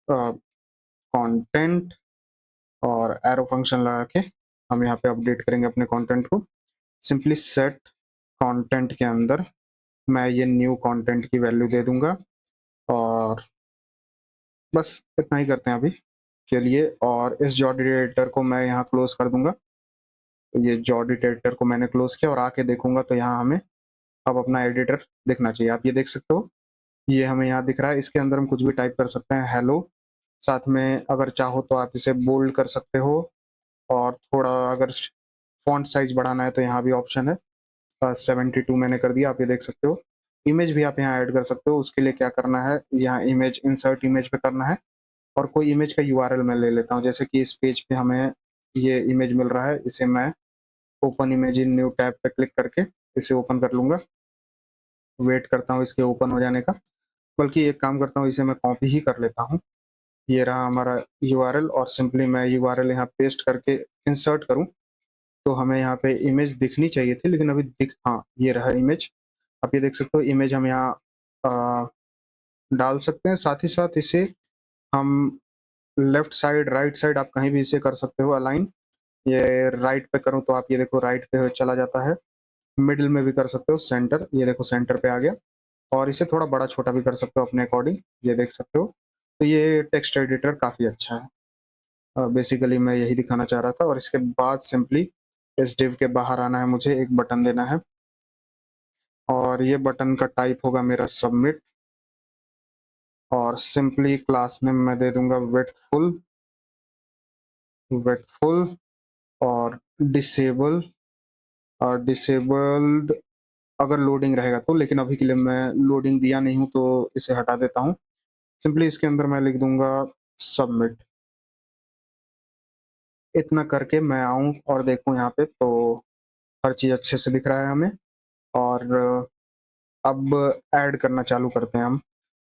कंटेंट और एरो फंक्शन लगा के हम यहाँ पे अपडेट करेंगे अपने कंटेंट को। सिंपली सेट कंटेंट के अंदर मैं ये न्यू कंटेंट की वैल्यू दे दूंगा और बस इतना ही करते हैं अभी के लिए। और इस जॉर्डिट एडिटर को मैं यहाँ क्लोज कर दूंगा। तो ये जॉर्डिट एडिटर को मैंने क्लोज किया और आके देखूंगा तो यहाँ हमें अब अपना एडिटर दिखना चाहिए। आप ये देख सकते हो, ये हमें यहाँ दिख रहा है। इसके अंदर हम कुछ भी टाइप कर सकते हैं, हेलो, साथ में अगर चाहो तो आप इसे बोल्ड कर सकते हो और थोड़ा अगर फॉन्ट साइज बढ़ाना है तो यहाँ भी ऑप्शन है। 72 मैंने कर दिया, आप ये देख सकते हो। इमेज भी आप यहाँ ऐड कर सकते हो। उसके लिए क्या करना है, यहाँ इमेज इंसर्ट इमेज पे करना है और कोई इमेज का यूआरएल मैं ले लेता हूँ। जैसे कि इस पेज पे हमें ये इमेज मिल रहा है, इसे मैं open image in new tab पे क्लिक करके इसे ओपन कर लूंगा। वेट करता हूँ इसके ओपन हो जाने का, बल्कि एक काम करता हूँ, इसे मैं कॉपी ही कर लेता हूँ। ये रहा हमारा यूआरएल और सिंपली मैं यूआरएल यहाँ पेस्ट करके इंसर्ट करूँ तो हमें यहाँ पे इमेज दिखनी चाहिए थी, लेकिन अभी हाँ ये रहा इमेज। आप ये देख सकते हो इमेज हम यहाँ डाल सकते हैं। साथ ही साथ इसे हम लेफ्ट साइड राइट साइड आप कहीं भी इसे कर सकते हो अलाइन। ये राइट पे करूँ तो आप ये देखो राइट पे चला जाता है मिडिल में भी कर सकते हो, सेंटर, ये देखो सेंटर पे आ गया, और इसे थोड़ा बड़ा छोटा भी कर सकते हो अपने अकॉर्डिंग, ये देख सकते हो। तो ये टेक्स्ट एडिटर काफ़ी अच्छा है। बेसिकली मैं यही दिखाना चाह रहा था। और इसके बाद सिंपली इस डिव के बाहर आना है, मुझे एक बटन देना है, और ये बटन का टाइप होगा मेरा सबमिट, और सिंपली क्लास नेम मैं दे दूंगा विड्थफुल, और डिसेबल, और डिसेबल्ड अगर लोडिंग रहेगा तो, लेकिन अभी के लिए मैं लोडिंग दिया नहीं हूँ तो इसे हटा देता हूँ। सिंपली इसके अंदर मैं लिख दूंगा सबमिट। इतना करके मैं आऊँ और देखूँ यहाँ पे, तो हर चीज़ अच्छे से दिख रहा है हमें। और अब ऐड करना चालू करते हैं हम।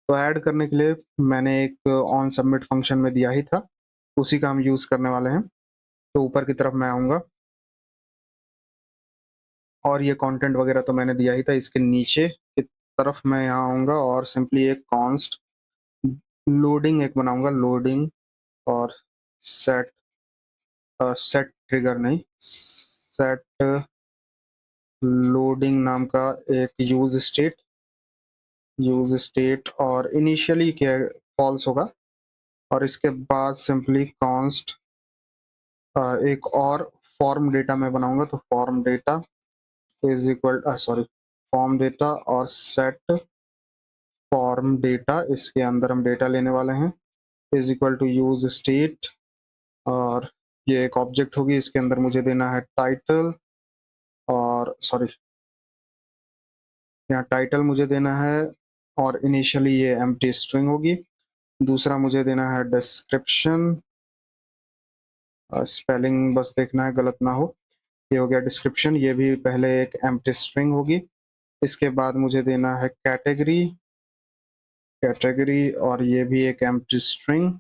तो ऐड करने के लिए मैंने एक ऑन सबमिट फंक्शन में दिया ही था, उसी का हम यूज़ करने वाले हैं। तो ऊपर की तरफ मैं आऊँगा, और ये कंटेंट वगैरह तो मैंने दिया ही था। इसके नीचे की तरफ मैं यहाँ आऊँगा और सिंपली एक कॉन्स्ट लोडिंग एक बनाऊँगा, लोडिंग, और सेट सेट ट्रिगर नहीं, सेट लोडिंग नाम का एक यूज स्टेट, और इनिशियली क्या फॉल्स होगा। और इसके बाद सिंपली कॉन्स्ट एक और फॉर्म डेटा मैं बनाऊंगा, तो form data is equal sorry form data और सेट फॉर्म डेटा, इसके अंदर हम डेटा लेने वाले हैं, is equal to use state, और ये एक ऑब्जेक्ट होगी, इसके अंदर मुझे देना है टाइटल, और सॉरी यहाँ टाइटल मुझे देना है, और इनिशियली ये एम्प्टी स्ट्रिंग होगी। दूसरा मुझे देना है डिस्क्रिप्शन, स्पेलिंग बस देखना है गलत ना हो। ये हो गया डिस्क्रिप्शन, ये भी पहले एक एम्प्टी स्ट्रिंग होगी। इसके बाद मुझे देना है कैटेगरी, और ये भी एक एम्प्टी स्ट्रिंग।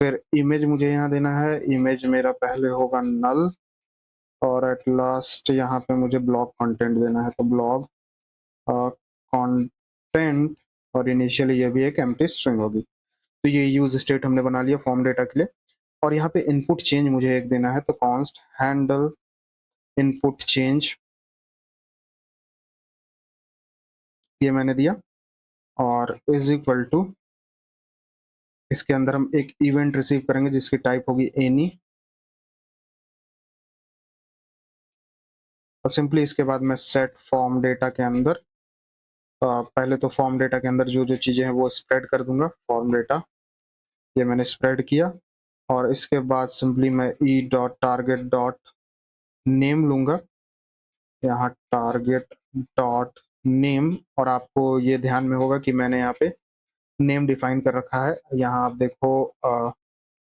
फिर इमेज मुझे यहाँ देना है, इमेज मेरा पहले होगा नल, और एट लास्ट यहाँ पे मुझे ब्लॉग कंटेंट देना है, तो ब्लॉग कंटेंट, और इनिशियली ये भी एक एम्प्टी स्ट्रिंग होगी। तो ये यूज स्टेट हमने बना लिया फॉर्म डेटा के लिए। और यहाँ पे इनपुट चेंज मुझे एक देना है, तो कॉन्स्ट हैंडल इनपुट चेंज, ये मैंने दिया, और इज इक्वल टू इसके अंदर हम एक इवेंट रिसीव करेंगे जिसकी टाइप होगी एनी, और सिंपली इसके बाद मैं सेट फॉर्म डेटा के अंदर पहले तो फॉर्म डेटा के अंदर जो जो चीज़ें हैं वो स्प्रेड कर दूंगा, फॉर्म डेटा ये मैंने स्प्रेड किया। और इसके बाद सिंपली मैं e dot target dot name लूंगा, यहाँ टारगेट डॉट नेम, और आपको ये ध्यान में होगा कि मैंने यहाँ पे नेम डिफाइन कर रखा है। यहाँ आप देखो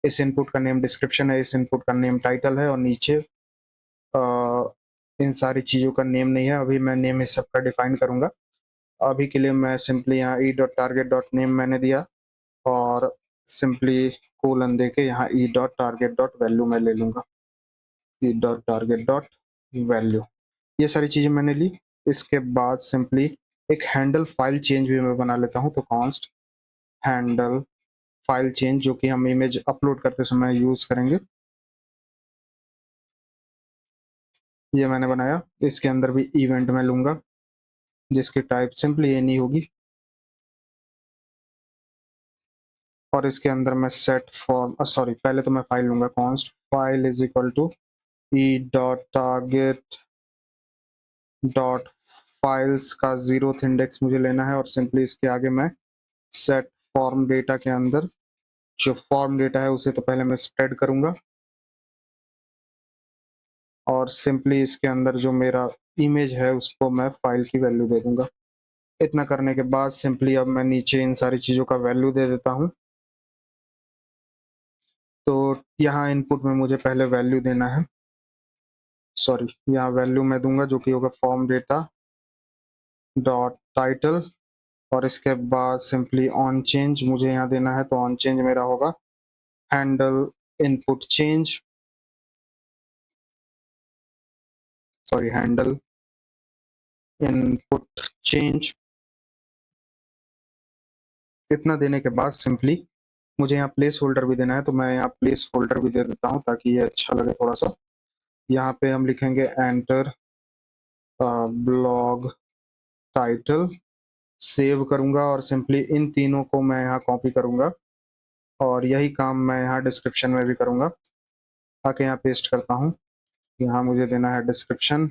इस इनपुट का नेम डिस्क्रिप्शन है, इस इनपुट का नेम टाइटल है, और नीचे इन सारी चीज़ों का नेम नहीं है। अभी मैं नेम इस सब का डिफाइन करूंगा। अभी के लिए मैं सिंपली यहाँ ई डॉट टारगेट डॉट नेम मैंने दिया, और सिंपली कोलन दे के यहाँ ई डॉट टारगेट डॉट वैल्यू मैं ले लूँगा, ई डॉट टारगेट डॉट वैल्यू, ये सारी चीज़ें मैंने ली। इसके बाद सिंपली एक हैंडल फाइल चेंज भी मैं बना लेता हूँ, तो कॉन्स्ट हैंडल फाइल चेंज, जो कि हम इमेज अपलोड करते समय यूज़ करेंगे, ये मैंने बनाया। इसके अंदर भी इवेंट में लूँगा जिसकी टाइप सिंपली एनी होगी, और इसके अंदर मैं सेट फॉर्म सॉरी पहले तो मैं फाइल लूँगा, const file is equal to e dot target dot files का 0th इंडेक्स मुझे लेना है, और सिंपली इसके आगे मैं सेट फॉर्म डेटा के अंदर जो फॉर्म डेटा है उसे तो पहले मैं स्प्रेड करूंगा, और सिंपली इसके अंदर जो मेरा इमेज है उसको मैं फाइल की वैल्यू दे दूंगा। इतना करने के बाद सिंपली अब मैं नीचे इन सारी चीज़ों का वैल्यू दे देता हूँ। तो यहाँ इनपुट में मुझे पहले वैल्यू देना है, सॉरी यहाँ वैल्यू मैं दूंगा जो कि होगा फॉर्म डेटा डॉट टाइटल, और इसके बाद सिंपली ऑन चेंज मुझे यहाँ देना है, तो ऑन चेंज मेरा होगा handle input change, sorry handle input change. इतना देने के बाद सिंपली मुझे यहाँ प्लेस होल्डर भी देना है, तो मैं यहाँ प्लेस होल्डर भी दे देता हूँ ताकि ये अच्छा लगे थोड़ा सा। यहाँ पे हम लिखेंगे एंटर ब्लॉग टाइटल सेव करूंगा और सिंपली इन तीनों को मैं यहाँ कॉपी करूंगा और यही काम मैं यहाँ डिस्क्रिप्शन में भी करूंगा। आके यहाँ पेस्ट करता हूँ, यहाँ मुझे देना है डिस्क्रिप्शन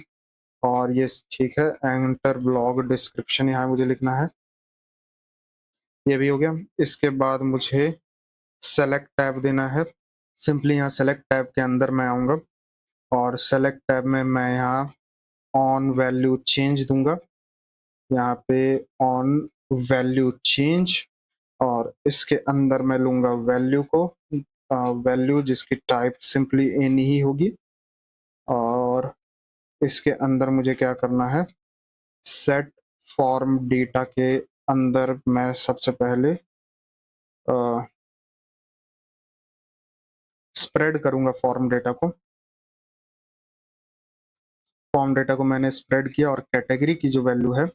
और ये ठीक है, एंटर ब्लॉग डिस्क्रिप्शन यहाँ मुझे लिखना है, ये भी हो गया। इसके बाद मुझे सेलेक्ट टैब देना है, सिंपली यहाँ सेलेक्ट टैब के अंदर मैं आऊँगा और सेलेक्ट टैब में मैं यहाँ ऑन वैल्यू चेंज दूंगा, यहाँ पे ऑन वैल्यू चेंज और इसके अंदर मैं लूंगा वैल्यू को, वैल्यू जिसकी टाइप सिंपली एनी ही होगी और इसके अंदर मुझे क्या करना है, सेट फॉर्म डेटा के अंदर मैं सबसे पहले स्प्रेड करूंगा फॉर्म डेटा को, फॉर्म डेटा को मैंने स्प्रेड किया और कैटेगरी की जो वैल्यू है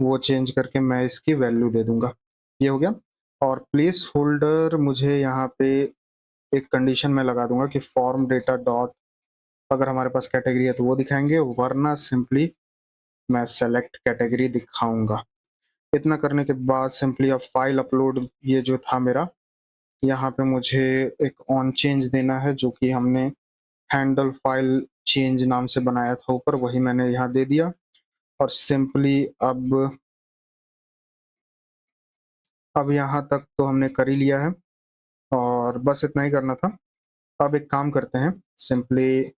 वो चेंज करके मैं इसकी वैल्यू दे दूंगा, ये हो गया। और प्लेस होल्डर मुझे यहाँ पे एक कंडीशन में लगा दूंगा कि फॉर्म डेटा डॉट, अगर हमारे पास कैटेगरी है तो वो दिखाएंगे, वरना सिंपली मैं सेलेक्ट कैटेगरी दिखाऊंगा। इतना करने के बाद सिंपली अब फाइल अपलोड ये जो था मेरा, यहाँ पे मुझे एक ऑन चेंज देना है जो कि हमने हैंडल फाइल चेंज नाम से बनाया था ऊपर, वही मैंने यहाँ दे दिया और सिंपली अब यहाँ तक तो हमने कर ही लिया है और बस इतना ही करना था। अब एक काम करते हैं, सिंपली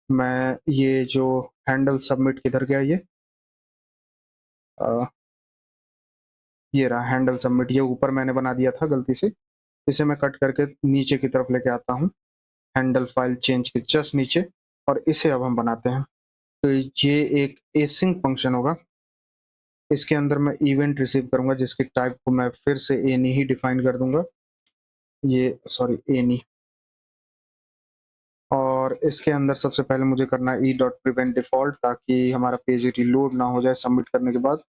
मैं ये जो हैंडल सबमिट किधर गया, ये रहा हैंडल सबमिट, ये ऊपर मैंने बना दिया था गलती से, इसे मैं कट करके नीचे की तरफ लेके आता हूँ, हैंडल फाइल चेंज के जस्ट नीचे, और इसे अब हम बनाते हैं। तो ये एक एसिंक फंक्शन होगा, इसके अंदर मैं इवेंट रिसीव करूंगा जिसकी टाइप को मैं फिर से एनी ही डिफाइन कर दूंगा, ये सॉरी एनी, और इसके अंदर सबसे पहले मुझे करना है ई डॉट प्रिवेंट डिफॉल्ट, ताकि हमारा पेज रिलोड ना हो जाए सबमिट करने के बाद।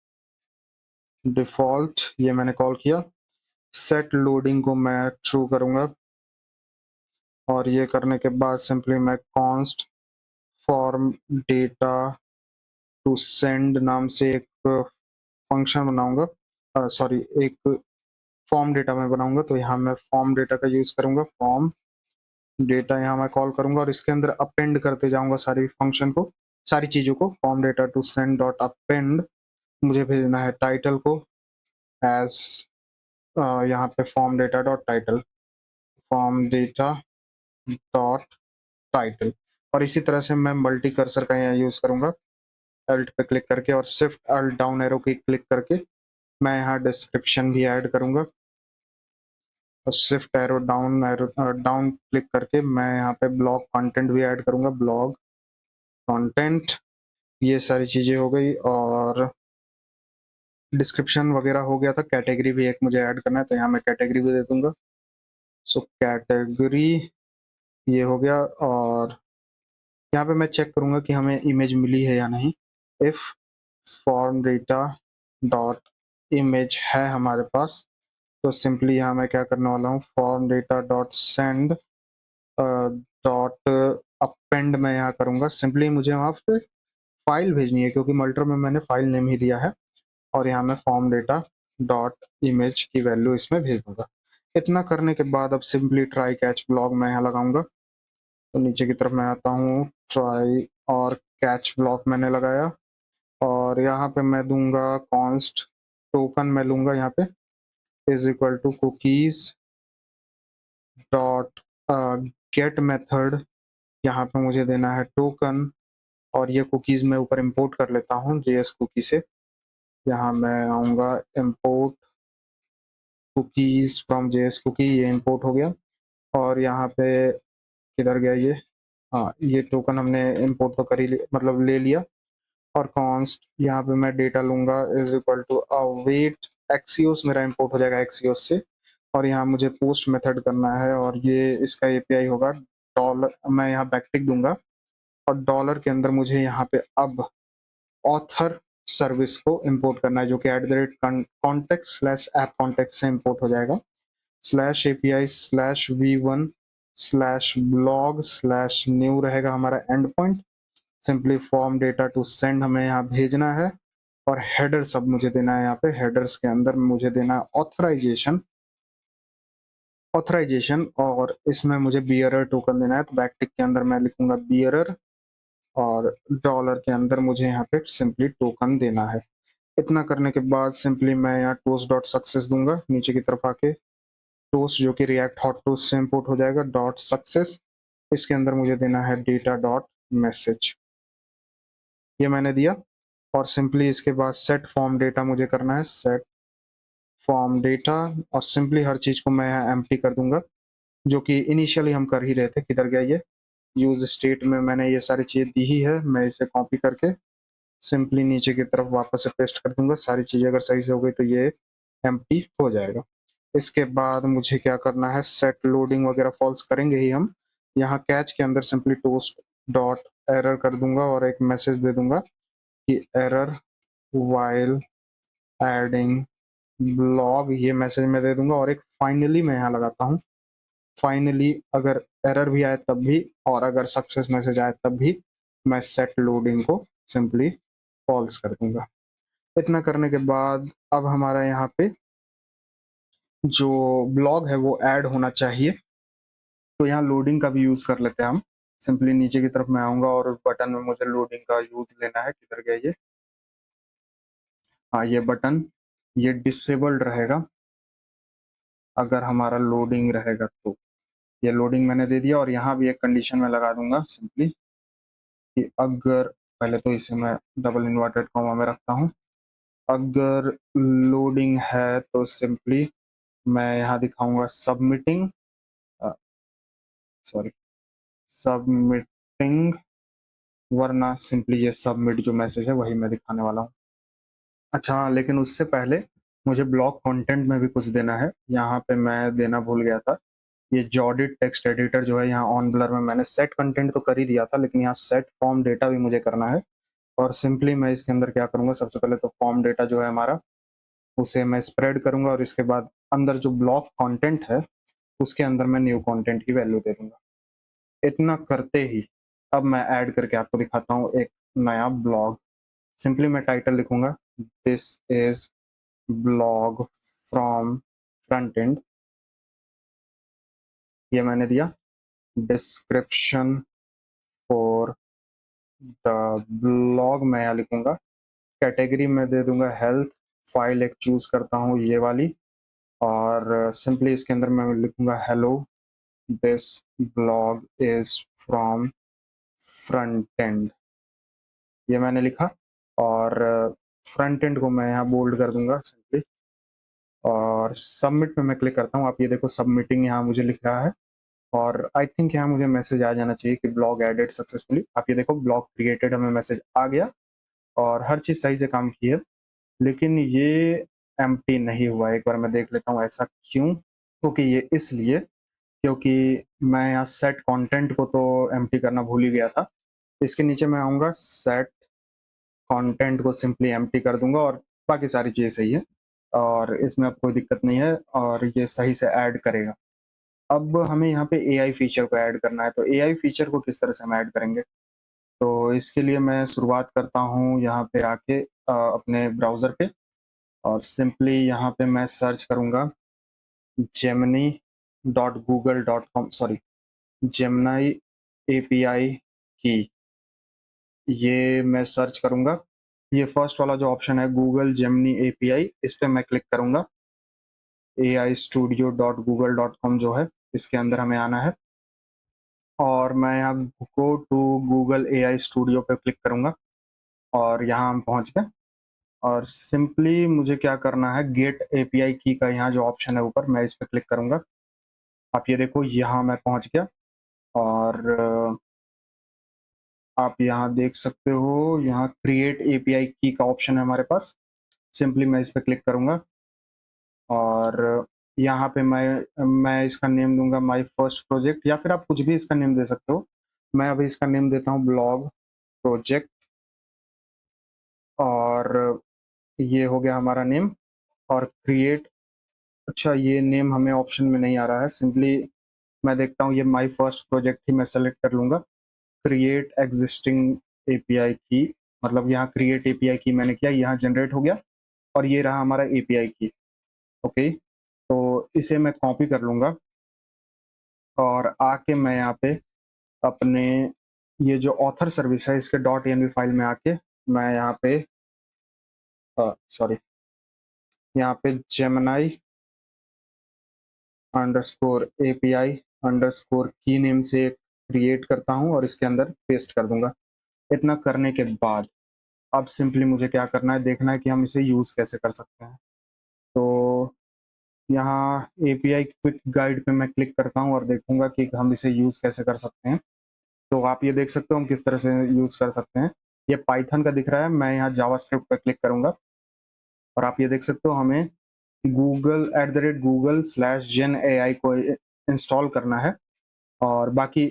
डिफॉल्ट ये मैंने कॉल किया, सेट लोडिंग को मैं ट्रू करूंगा और ये करने के बाद सिंपली मैं const form data to send नाम से एक फंक्शन बनाऊंगा, सॉरी एक फॉर्म डेटा में बनाऊंगा, तो यहाँ मैं फॉर्म डेटा का यूज करूंगा, फॉर्म डेटा यहाँ मैं कॉल करूंगा और इसके अंदर अपेंड करते जाऊंगा सारी फंक्शन को, सारी चीजों को, form data to send dot append, मुझे भेजना है टाइटल को एज, यहाँ पे form data dot title, form data dot title, और इसी तरह से मैं मल्टी कर्सर का यहाँ यूज करूंगा, अल्ट पे क्लिक करके और शिफ्ट अल्ट डाउन एरो की क्लिक करके मैं यहाँ डिस्क्रिप्शन भी ऐड करूंगा और शिफ्ट एरो डाउन क्लिक करके मैं यहाँ पे ब्लॉग कंटेंट भी ऐड करूंगा, ब्लॉग कंटेंट, ये सारी चीजें हो गई और डिस्क्रिप्शन वगैरह हो गया था। कैटेगरी भी एक मुझे ऐड करना है तो यहाँ मैं कैटेगरी भी दे दूंगा, सो कैटेगरी ये हो गया और यहाँ पे मैं चेक करूंगा कि हमें इमेज मिली है या नहीं, if form data dot image है हमारे पास, तो सिंपली यहाँ मैं क्या करने वाला हूँ, form data dot send dot append मैं यहाँ करूँगा, सिंपली मुझे वहाँ पे फाइल भेजनी है क्योंकि मल्टर में मैंने फाइल नेम ही दिया है और यहाँ मैं फॉर्म डेटा डॉट इमेज की वैल्यू इसमें भेज दूंगा। इतना करने के बाद अब सिंपली ट्राई कैच ब्लॉग मैं यहाँ लगाऊंगा, तो नीचे की तरफ मैं आता हूँ, ट्राई और कैच ब्लॉक मैंने लगाया और यहाँ पे मैं दूंगा कॉन्स्ट टोकन, मैं लूंगा यहाँ पे is equal to cookies dot get method, यहाँ पे मुझे देना है टोकन और ये कुकीज मैं ऊपर इंपोर्ट कर लेता हूँ जेएस कुकी से, यहाँ मैं आऊँगा import cookies from JS cookie, ये इंपोर्ट हो गया और यहाँ पे किधर गया ये, हाँ ये टोकन हमने इंपोर्ट तो कर ही मतलब ले लिया और कॉन्स्ट यहाँ पे मैं डेटा लूंगा is equal to await axios, मेरा इंपोर्ट हो जाएगा एक्सियोस से और यहाँ मुझे पोस्ट मेथड करना है और ये इसका एपीआई होगा डॉलर, मैं यहाँ बैकटिक दूंगा और डॉलर के अंदर मुझे यहाँ पे अब ऑथर सर्विस को इंपोर्ट करना है जो कि at the rate context slash app context से इंपोर्ट हो जाएगा, slash API slash V one slash blog slash new रहेगा हमारा endpoint simply form data to send हमें यहाँ भेजना है, और हेडर सब मुझे देना है। यहाँ पे हेडर्स के अंदर मुझे देना है ऑथराइजेशन, और इसमें मुझे बियरर टोकन देना है। तो बैकटिक के अंदर मैं लिखूंगा बियरर, और डॉलर के अंदर मुझे यहाँ पे सिंपली टोकन देना है। इतना करने के बाद सिंपली मैं यहाँ टोस्ट डॉट सक्सेस दूंगा नीचे की तरफ आके, टोस्ट जो कि रिएक्ट हॉट टोस्ट से इंपोर्ट हो जाएगा, डॉट सक्सेस। इसके अंदर मुझे देना है डेटा डॉट मैसेज, ये मैंने दिया। और सिंपली इसके बाद सेट फॉर्म डेटा मुझे करना है, सेट फॉर्म डेटा, और सिंपली हर चीज को मैं यहाँ एम्प्टी कर दूंगा, जो कि इनिशियली हम कर ही रहे थे। किधर गया ये, यूज स्टेट में मैंने ये सारी चीज दी ही है, मैं इसे कॉपी करके सिंपली नीचे की तरफ वापस से पेस्ट कर दूंगा। सारी चीजें अगर सही से हो गई तो ये एम्प्टी हो जाएगा। इसके बाद मुझे क्या करना है, सेट लोडिंग वगैरह फॉल्स करेंगे ही हम। यहाँ कैच के अंदर सिंपली टोस्ट डॉट एरर कर दूंगा, और एक मैसेज दे दूंगा कि एरर वाइल एडिंग ब्लॉग, ये मैसेज मैं दे दूंगा। और एक फाइनली मैं यहाँ लगाता हूँ, फाइनली अगर एरर भी आए तब भी, और अगर सक्सेस मैसेज आए तब भी, मैं सेट लोडिंग को सिंपली फॉल्स कर दूंगा। इतना करने के बाद अब हमारा यहाँ पे जो ब्लॉग है वो ऐड होना चाहिए। तो यहाँ लोडिंग का भी यूज कर लेते हैं हम। सिंपली नीचे की तरफ मैं आऊंगा, और उस बटन में मुझे लोडिंग का यूज लेना है। किधर गया ये, हाँ ये बटन, ये डिसेबल्ड रहेगा अगर हमारा लोडिंग रहेगा तो। ये लोडिंग मैंने दे दिया, और यहाँ भी एक कंडीशन में लगा दूंगा सिंपली कि अगर, पहले तो इसे मैं डबल इन्वर्टेड कॉमा में रखता हूँ, अगर लोडिंग है तो सिंपली मैं यहाँ दिखाऊंगा सबमिटिंग, सॉरी सबमिटिंग, वरना सिंपली ये सबमिट जो मैसेज है वही मैं दिखाने वाला हूँ। अच्छा हाँ, लेकिन उससे पहले मुझे ब्लॉग कंटेंट में भी कुछ देना है। यहाँ पे मैं देना भूल गया था, ये जॉडिट टेक्स्ट एडिटर जो है यहाँ ऑन ब्लर में मैंने सेट कंटेंट तो कर ही दिया था, लेकिन यहाँ सेट फॉर्म डेटा भी मुझे करना है। और सिंपली मैं इसके अंदर क्या करूंगा, सबसे पहले तो फॉर्म डेटा जो है हमारा, उसे मैं स्प्रेड करूंगा, और इसके बाद अंदर जो ब्लॉग कंटेंट है उसके अंदर मैं न्यू कंटेंट की वैल्यू दे दूंगा। इतना करते ही अब मैं ऐड करके आपको दिखाता हूँ एक नया ब्लॉग। सिंपली मैं टाइटल लिखूंगा, this is blog from front end, ये मैंने दिया। डिस्क्रिप्शन फॉर द ब्लॉग मैं यहाँ लिखूंगा, कैटेगरी में दे दूंगा हेल्थ, फाइल एक चूज करता हूँ ये वाली, और सिंपली इसके अंदर मैं लिखूंगा hello this blog is from front end, ये मैंने लिखा। और फ्रंट एंड को मैं यहाँ बोल्ड कर दूंगा सिंपली, और सबमिट पे मैं क्लिक करता हूँ। आप ये देखो सबमिटिंग यहाँ मुझे लिख रहा है, और आई थिंक यहाँ मुझे मैसेज आ जाना चाहिए कि ब्लॉग एडेड सक्सेसफुली। आप ये देखो ब्लॉग क्रिएटेड, हमें मैसेज आ गया, और हर चीज सही से काम की है। लेकिन ये एम्प्टी नहीं हुआ, एक बार मैं देख लेता हूँ ऐसा क्यों। क्योंकि ये इसलिए, क्योंकि मैं यहाँ सेट कंटेंट को तो एम्प्टी करना भूल ही गया था। इसके नीचे मैं आऊँगा, सेट कंटेंट को सिंपली एम्प्टी कर दूंगा, और बाकी सारी चीज़ें सही है, और इसमें अब कोई दिक्कत नहीं है, और ये सही से ऐड करेगा। अब हमें यहाँ पे एआई फीचर को ऐड करना है। तो एआई फीचर को किस तरह से हम ऐड करेंगे, तो इसके लिए मैं शुरुआत करता हूँ यहाँ पे आके अपने ब्राउज़र पे, और सिंपली यहाँ पे मैं सर्च करूँगा gemini.google.com, सॉरी जेमिनी एपीआई की, ये मैं सर्च करूँगा। ये फर्स्ट वाला जो ऑप्शन है गूगल जेमिनी एपीआई, इस पर मैं क्लिक करूँगा। aistudio.google.com जो है, इसके अंदर हमें आना है, और मैं यहाँ go to Google AI studio पे क्लिक करूँगा, और यहाँ हम पहुँच गए। और सिंपली मुझे क्या करना है, गेट एपीआई की का यहाँ जो ऑप्शन है ऊपर, मैं इस पर क्लिक करूँगा। आप ये देखो यहाँ मैं पहुँच गया, और आप यहाँ देख सकते हो, यहाँ क्रिएट एपीआई की का ऑप्शन है हमारे पास। सिंपली मैं इस पर क्लिक करूँगा, और यहाँ पे मैं इसका नेम दूंगा माय फर्स्ट प्रोजेक्ट, या फिर आप कुछ भी इसका नेम दे सकते हो। मैं अभी इसका नेम देता हूँ ब्लॉग प्रोजेक्ट, और ये हो गया हमारा नेम। और क्रिएट, अच्छा ये नेम हमें ऑप्शन में नहीं आ रहा है, सिंपली मैं देखता हूँ ये माय फर्स्ट प्रोजेक्ट ही मैं सेलेक्ट कर लूँगा। क्रिएट एग्जिस्टिंग एपीआई की, मतलब यहाँ क्रिएट एपीआई की मैंने किया, यहाँ जनरेट हो गया और ये रहा हमारा एपीआई की। ओके, तो इसे मैं कॉपी कर लूंगा और आके मैं यहाँ पे अपने ये जो ऑथर सर्विस है इसके डॉट एनवी फाइल में आके मैं यहाँ पे सॉरी यहाँ पे जेमिनाई अंडरस्कोर एपीआई अंडरस्कोर की नेम से क्रिएट करता हूँ और इसके अंदर पेस्ट कर दूंगा। इतना करने के बाद अब सिंपली मुझे क्या करना है, देखना है कि हम इसे यूज़ कैसे कर सकते हैं। तो यहाँ एपीआई क्विक गाइड पे मैं क्लिक करता हूँ और देखूंगा कि हम इसे यूज़ कैसे कर सकते हैं। तो आप ये देख सकते हो हम किस तरह से यूज़ कर सकते हैं। ये पाइथन का दिख रहा है, मैं यहाँ जावास्क्रिप्ट पर क्लिक करूंगा और आप ये देख सकते हो हमें google@google/gen AI को इंस्टॉल करना है और बाकी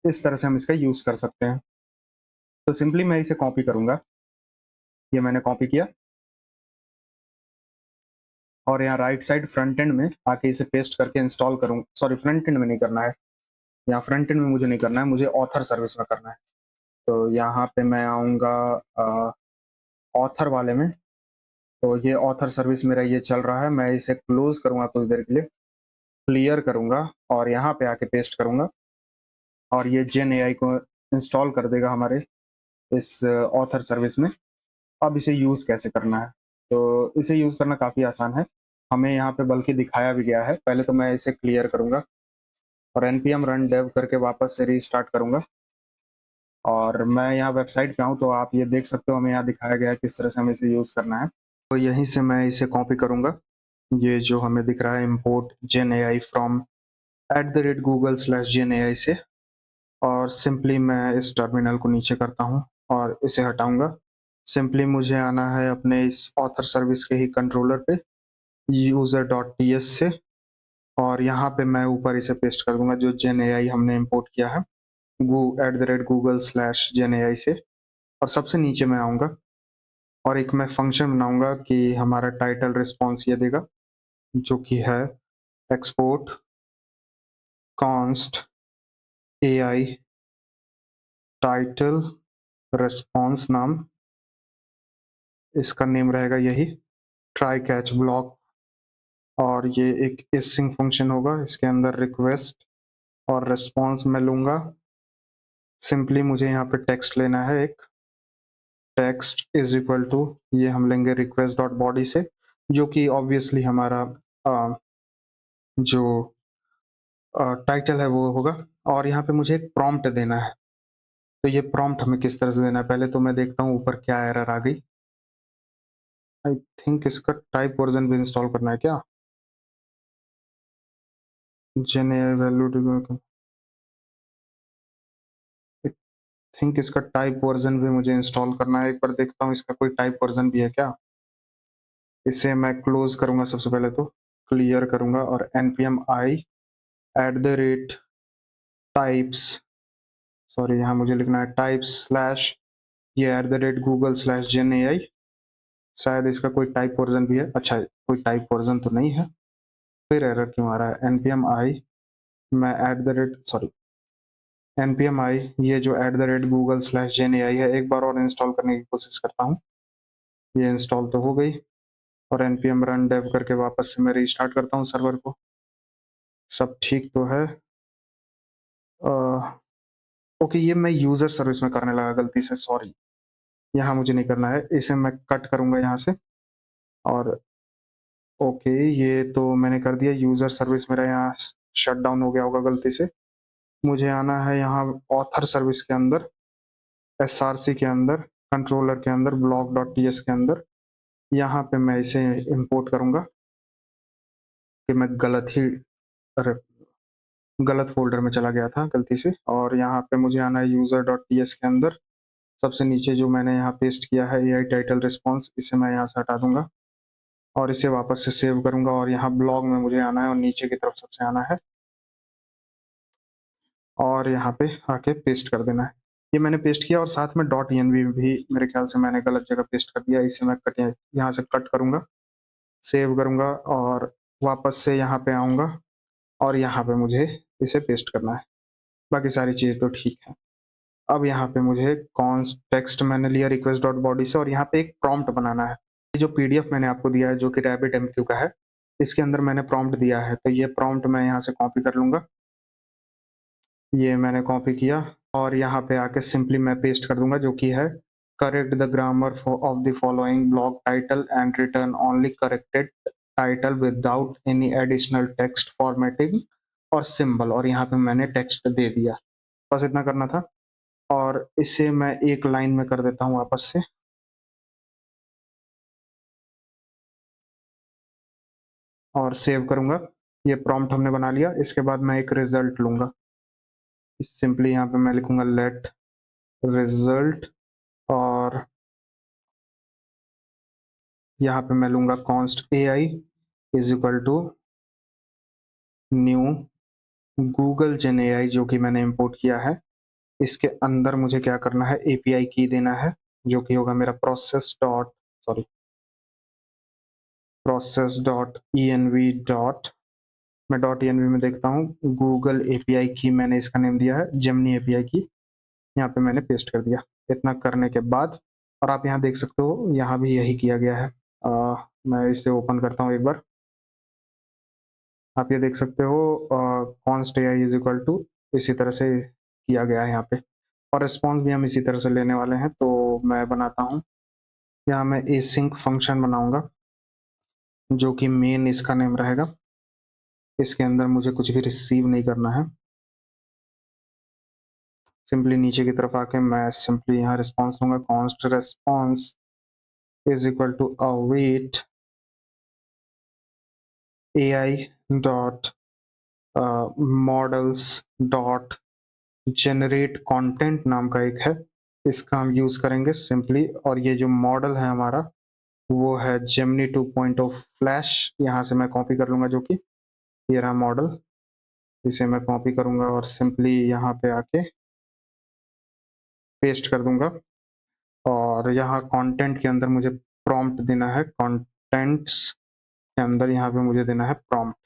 इस तरह से हम इसका यूज़ कर सकते हैं। तो सिंपली मैं इसे कॉपी करूंगा, ये मैंने कॉपी किया और यहाँ राइट साइड फ्रंट एंड में आके इसे पेस्ट करके इंस्टॉल करूँ। सॉरी, फ्रंट एंड में नहीं करना है, यहाँ फ्रंट एंड में मुझे नहीं करना है, मुझे ऑथर सर्विस में करना है। तो यहाँ पे मैं आऊँगा ऑथर वाले में। तो ये ऑथर सर्विस मेरा ये चल रहा है, मैं इसे क्लोज करूँगा कुछ देर के लिए, क्लियर करूँगा और यहाँ पे आके पेस्ट करूँगा और ये जेन एआई को इंस्टॉल कर देगा हमारे इस ऑथर सर्विस में। अब इसे यूज़ कैसे करना है, तो इसे यूज़ करना काफ़ी आसान है, हमें यहाँ पे बल्कि दिखाया भी गया है। पहले तो मैं इसे क्लियर करूँगा और npm run dev करके वापस से रीस्टार्ट करूँगा और मैं यहाँ वेबसाइट पे आऊँ तो आप ये देख सकते हो हमें यहाँ दिखाया गया है किस तरह से हमें इसे यूज़ करना है। तो यहीं से मैं इसे कॉपी करूँगा, ये जो हमें दिख रहा है import gen AI from @google/genai से, और सिंपली मैं इस टर्मिनल को नीचे करता हूँ और इसे हटाऊंगा। सिंपली मुझे आना है अपने इस ऑथर सर्विस के ही कंट्रोलर पे user.ts से और यहाँ पे मैं ऊपर इसे पेस्ट कर दूंगा जो जेन एआई हमने इंपोर्ट किया है @google/genai से, और सबसे नीचे मैं आऊँगा और एक मैं फंक्शन बनाऊंगा कि हमारा टाइटल रिस्पॉन्स ये देगा जो कि है export const AI title response, नाम इसका नेम रहेगा यही, ट्राई कैच ब्लॉक, और ये एक इसिंग फंक्शन होगा, इसके अंदर रिक्वेस्ट और रिस्पॉन्स मैं लूंगा। सिंपली मुझे यहाँ पे टेक्स्ट लेना है, एक टेक्स्ट इज इक्वल टू, ये हम लेंगे रिक्वेस्ट डॉट बॉडी से, जो कि ऑब्वियसली हमारा जो टाइटल है वो होगा, और यहाँ पे मुझे एक प्रॉम्प्ट देना है। तो ये प्रॉम्प्ट हमें किस तरह से देना है, पहले तो मैं देखता हूँ ऊपर क्या एरर आ गई। आई थिंक इसका टाइप वर्जन भी इंस्टॉल करना है क्या, जेन वैल्यू, थिंक इसका टाइप वर्जन भी मुझे इंस्टॉल करना है। एक बार देखता हूँ इसका कोई टाइप वर्जन भी है क्या। इसे मैं क्लोज करूंगा, सबसे पहले तो क्लियर करूंगा और npm i @types, सॉरी यहाँ मुझे लिखना है टाइप्स स्लैश ये @google/genai, शायद इसका कोई टाइप वर्जन भी है। अच्छा, कोई टाइप वर्जन तो नहीं है, फिर एरर क्यों आ रहा है। npm i, मैं सॉरी npm i, ये जो @google/genai है, एक बार और इंस्टॉल करने की कोशिश करता हूँ। ये इंस्टॉल तो हो गई और npm run dev करके वापस से मैं रीस्टार्ट करता हूँ सर्वर को, सब ठीक तो है। ओके, ये मैं यूजर सर्विस में करने लगा गलती से, सॉरी, यहाँ मुझे नहीं करना है, इसे मैं कट करूंगा यहाँ से। और ओके, ये तो मैंने कर दिया, यूजर सर्विस मेरा यहाँ शट डाउन हो गया होगा गलती से। मुझे आना है यहाँ ऑथर सर्विस के अंदर, src के अंदर, कंट्रोलर के अंदर, block.ts के अंदर, यहाँ पे मैं इसे इंपोर्ट करूंगा कि मैं अरे गलत फोल्डर में चला गया था गलती से। और यहाँ पे मुझे आना है user.ts के अंदर, सबसे नीचे जो मैंने यहाँ पेस्ट किया है एआई टाइटल रिस्पॉन्स, इसे मैं यहाँ से हटा दूंगा और इसे वापस से सेव करूंगा और यहाँ ब्लॉग में मुझे आना है और नीचे की तरफ सबसे आना है और यहाँ पे आके पेस्ट कर देना है। ये मैंने पेस्ट किया और साथ में .env भी मेरे ख्याल से मैंने गलत जगह पेस्ट कर दिया, इसे मैं कट यहाँ से कट करूंगा, सेव करूंगा और वापस से यहाँ पे आऊँगा और यहाँ पे मुझे इसे पेस्ट करना है। बाकी सारी चीज़ तो ठीक है। अब यहाँ पे मुझे कॉन्स्ट टेक्स्ट मैंने लिया रिक्वेस्ट डॉट बॉडी से, और यहाँ पे एक प्रॉम्प्ट बनाना है। ये जो पीडीएफ मैंने आपको दिया है जो कि रैबिट एमक्यू का है, इसके अंदर मैंने प्रॉम्प्ट दिया है, तो ये प्रॉम्प्ट मैं यहाँ से कॉपी कर लूंगा। ये मैंने कॉपी किया और यहाँ पे आके सिंपली मैं पेस्ट कर दूंगा, जो कि है correct the grammar of the following blog title and return only corrected title without any additional text formatting और सिंबल, और यहाँ पे मैंने टेक्स्ट दे दिया। बस इतना करना था, और इसे मैं एक लाइन में कर देता हूँ वापस से, और सेव करूंगा। ये प्रॉम्प्ट हमने बना लिया। इसके बाद मैं एक रिजल्ट लूंगा, सिंपली यहाँ पे मैं लिखूंगा लेट रिजल्ट, और यहाँ पे मैं लूंगा const A I is equal to new Google Gen A I, जो कि मैंने इंपोर्ट किया है। इसके अंदर मुझे क्या करना है, एपीआई की देना है, जो कि होगा मेरा process dot E N V dot, मैं डॉट ई एन वी में देखता हूँ गूगल एपीआई की, मैंने इसका नेम दिया है जेमनी एपीआई की। यहाँ पे मैंने पेस्ट कर दिया। इतना करने के बाद, और आप यहाँ देख सकते हो यहाँ भी यही किया गया है। मैं इसे ओपन करता हूँ एक बार। आप ये देख सकते हो const A I is equal to, इसी तरह से किया गया है यहाँ पे, और रिस्पॉन्स भी हम इसी तरह से लेने वाले हैं। तो मैं बनाता हूँ, यहाँ मैं एसिंक फंक्शन बनाऊंगा, जो कि मेन इसका नेम रहेगा। इसके अंदर मुझे कुछ भी रिसीव नहीं करना है। सिंपली नीचे की तरफ आके मैं सिंपली यहाँ रिस्पॉन्स लूंगा, const response is equal to await A I dot models dot generate content नाम का एक है, इसका हम यूज करेंगे सिंपली। और ये जो मॉडल है हमारा वो है जेमिनी 2.0 फ्लैश, यहाँ से मैं कॉपी कर लूंगा, जो कि ये रहा मॉडल। इसे मैं कॉपी करूंगा और सिंपली यहाँ पे आके पेस्ट कर दूंगा, और यहाँ कंटेंट के अंदर मुझे प्रॉम्प्ट देना है, कंटेंट्स के अंदर यहाँ पे मुझे देना है प्रॉम्प्ट।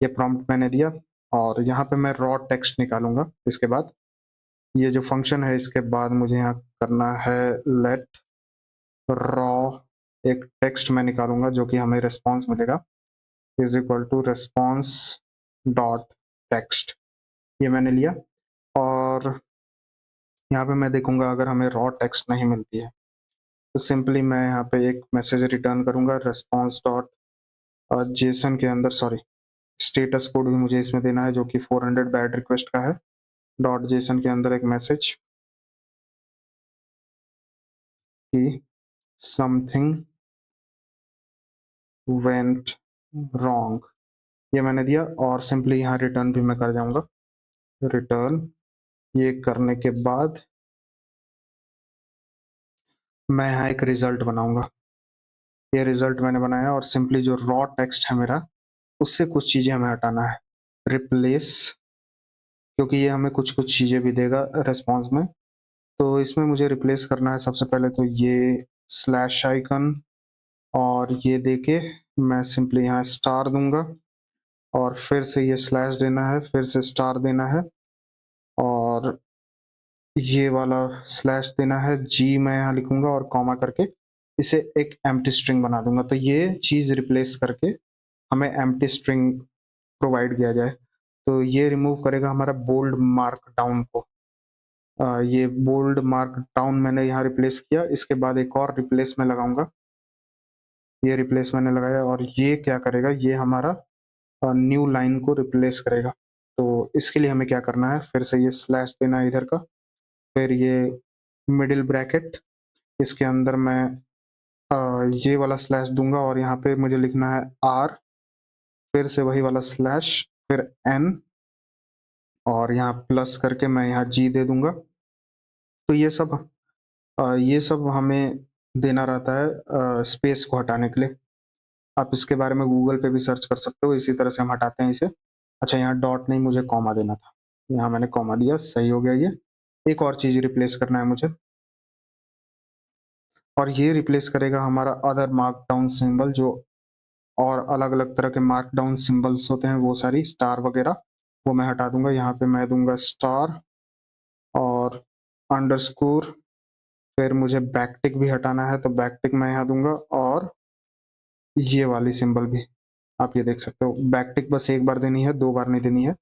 ये प्रॉम्प्ट मैंने दिया, और यहाँ पे मैं रॉ टेक्स्ट निकालूंगा। इसके बाद ये जो फंक्शन है, इसके बाद मुझे यहाँ करना है लेट रॉ, एक टेक्स्ट मैं निकालूंगा जो कि हमें रिस्पॉन्स मिलेगा, is equal to response dot text. ये मैंने लिया, और यहाँ पे मैं देखूंगा अगर हमें रॉ टेक्स्ट नहीं मिलती है, तो सिंपली मैं यहाँ पे एक मैसेज रिटर्न करूंगा रिस्पॉन्स डॉट जेसन के अंदर, सॉरी स्टेटस कोड भी मुझे इसमें देना है, जो कि 400 बैड रिक्वेस्ट का है। डॉट जेसन के अंदर एक मैसेज कि समथिंग वेंट रॉन्ग, ये मैंने दिया, और सिंपली यहाँ रिटर्न भी मैं कर जाऊंगा, रिटर्न। ये करने के बाद मैं यहाँ एक रिजल्ट बनाऊंगा। ये रिजल्ट मैंने बनाया, और सिंपली जो रॉ टेक्स्ट है मेरा, उससे कुछ चीजें हमें हटाना है, रिप्लेस, क्योंकि ये हमें कुछ कुछ चीजें भी देगा रेस्पॉन्स में। तो इसमें मुझे रिप्लेस करना है सबसे पहले तो ये स्लैश आइकन, और ये देके मैं सिंपली यहाँ स्टार दूंगा, और फिर से ये स्लैश देना है, फिर से स्टार देना है, और ये वाला स्लैश देना है, जी मैं यहाँ लिखूंगा और कॉमा करके इसे एक एम्प्टी स्ट्रिंग बना दूंगा। तो ये चीज रिप्लेस करके हमें एम्प्टी स्ट्रिंग प्रोवाइड किया जाए। तो ये रिमूव करेगा हमारा बोल्ड मार्क डाउन को। ये बोल्ड मार्क डाउन मैंने यहाँ रिप्लेस किया। इसके बाद एक और रिप्लेस में लगाऊंगा, ये रिप्लेस मैंने लगाया, और ये क्या करेगा, ये हमारा न्यू लाइन को रिप्लेस करेगा। तो इसके लिए हमें क्या करना है, फिर से ये स्लैश देना है इधर का, फिर ये मिडिल ब्रैकेट, इसके अंदर मैं ये वाला स्लैश दूंगा, और यहाँ पे मुझे लिखना है आर, फिर से वही वाला स्लैश, फिर एन, और यहाँ प्लस करके मैं यहाँ जी दे दूंगा। तो ये सब हमें देना रहता है स्पेस को हटाने के लिए। आप इसके बारे में गूगल पे भी सर्च कर सकते हो, इसी तरह से हम हटाते हैं इसे। अच्छा, यहाँ डॉट नहीं, मुझे कॉमा देना था, यहाँ मैंने कॉमा दिया, सही हो गया। ये एक और चीज रिप्लेस करना है मुझे, और ये रिप्लेस करेगा हमारा अदर मार्कडाउन सिंबल, जो और अलग अलग तरह के मार्कडाउन सिंबल्स होते हैं, वो सारी स्टार वगैरह, वो मैं हटा दूंगा। यहाँ पे मैं दूंगा स्टार, और अंडरस्कोर, फिर मुझे बैकटिक भी हटाना है तो बैकटिक मैं यहाँ दूंगा, और ये वाली सिंबल भी आप ये देख सकते हो। बैकटिक बस एक बार देनी है, 2 बार नहीं देनी है।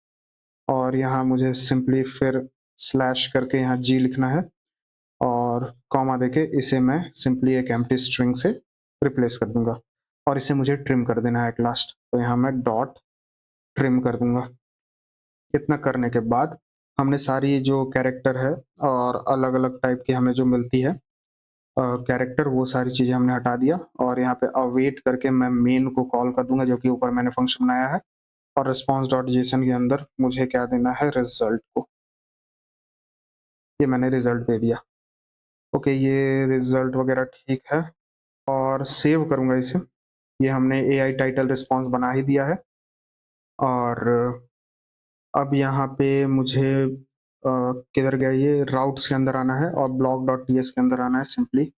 और यहाँ मुझे सिंपली फिर स्लैश करके यहाँ जी लिखना है, और कॉमा देके इसे मैं सिंपली एक एम्प्टी स्ट्रिंग से रिप्लेस कर दूंगा, और इसे मुझे ट्रिम कर देना है एट लास्ट, तो यहाँ मैं डॉट ट्रिम कर दूंगा। इतना करने के बाद हमने सारी जो कैरेक्टर है और अलग अलग टाइप की हमें जो मिलती है कैरेक्टर, वो सारी चीजें हमने हटा दिया, और यहाँ पे अवेट करके मैं मेन को कॉल कर दूंगा, जो कि ऊपर मैंने फंक्शन बनाया है, और रिस्पॉन्स डॉट जेसन के अंदर मुझे क्या देना है, रिजल्ट को। ये मैंने रिजल्ट दे दिया। ओके, ये रिजल्ट वगैरह ठीक है, और सेव करूंगा इसे। ये हमने ए आई टाइटल रिस्पॉन्स बना ही दिया है। और अब यहाँ पे मुझे किधर गया, ये राउट्स के अंदर आना है और ब्लॉक डॉट टी एस के अंदर आना है। सिंपली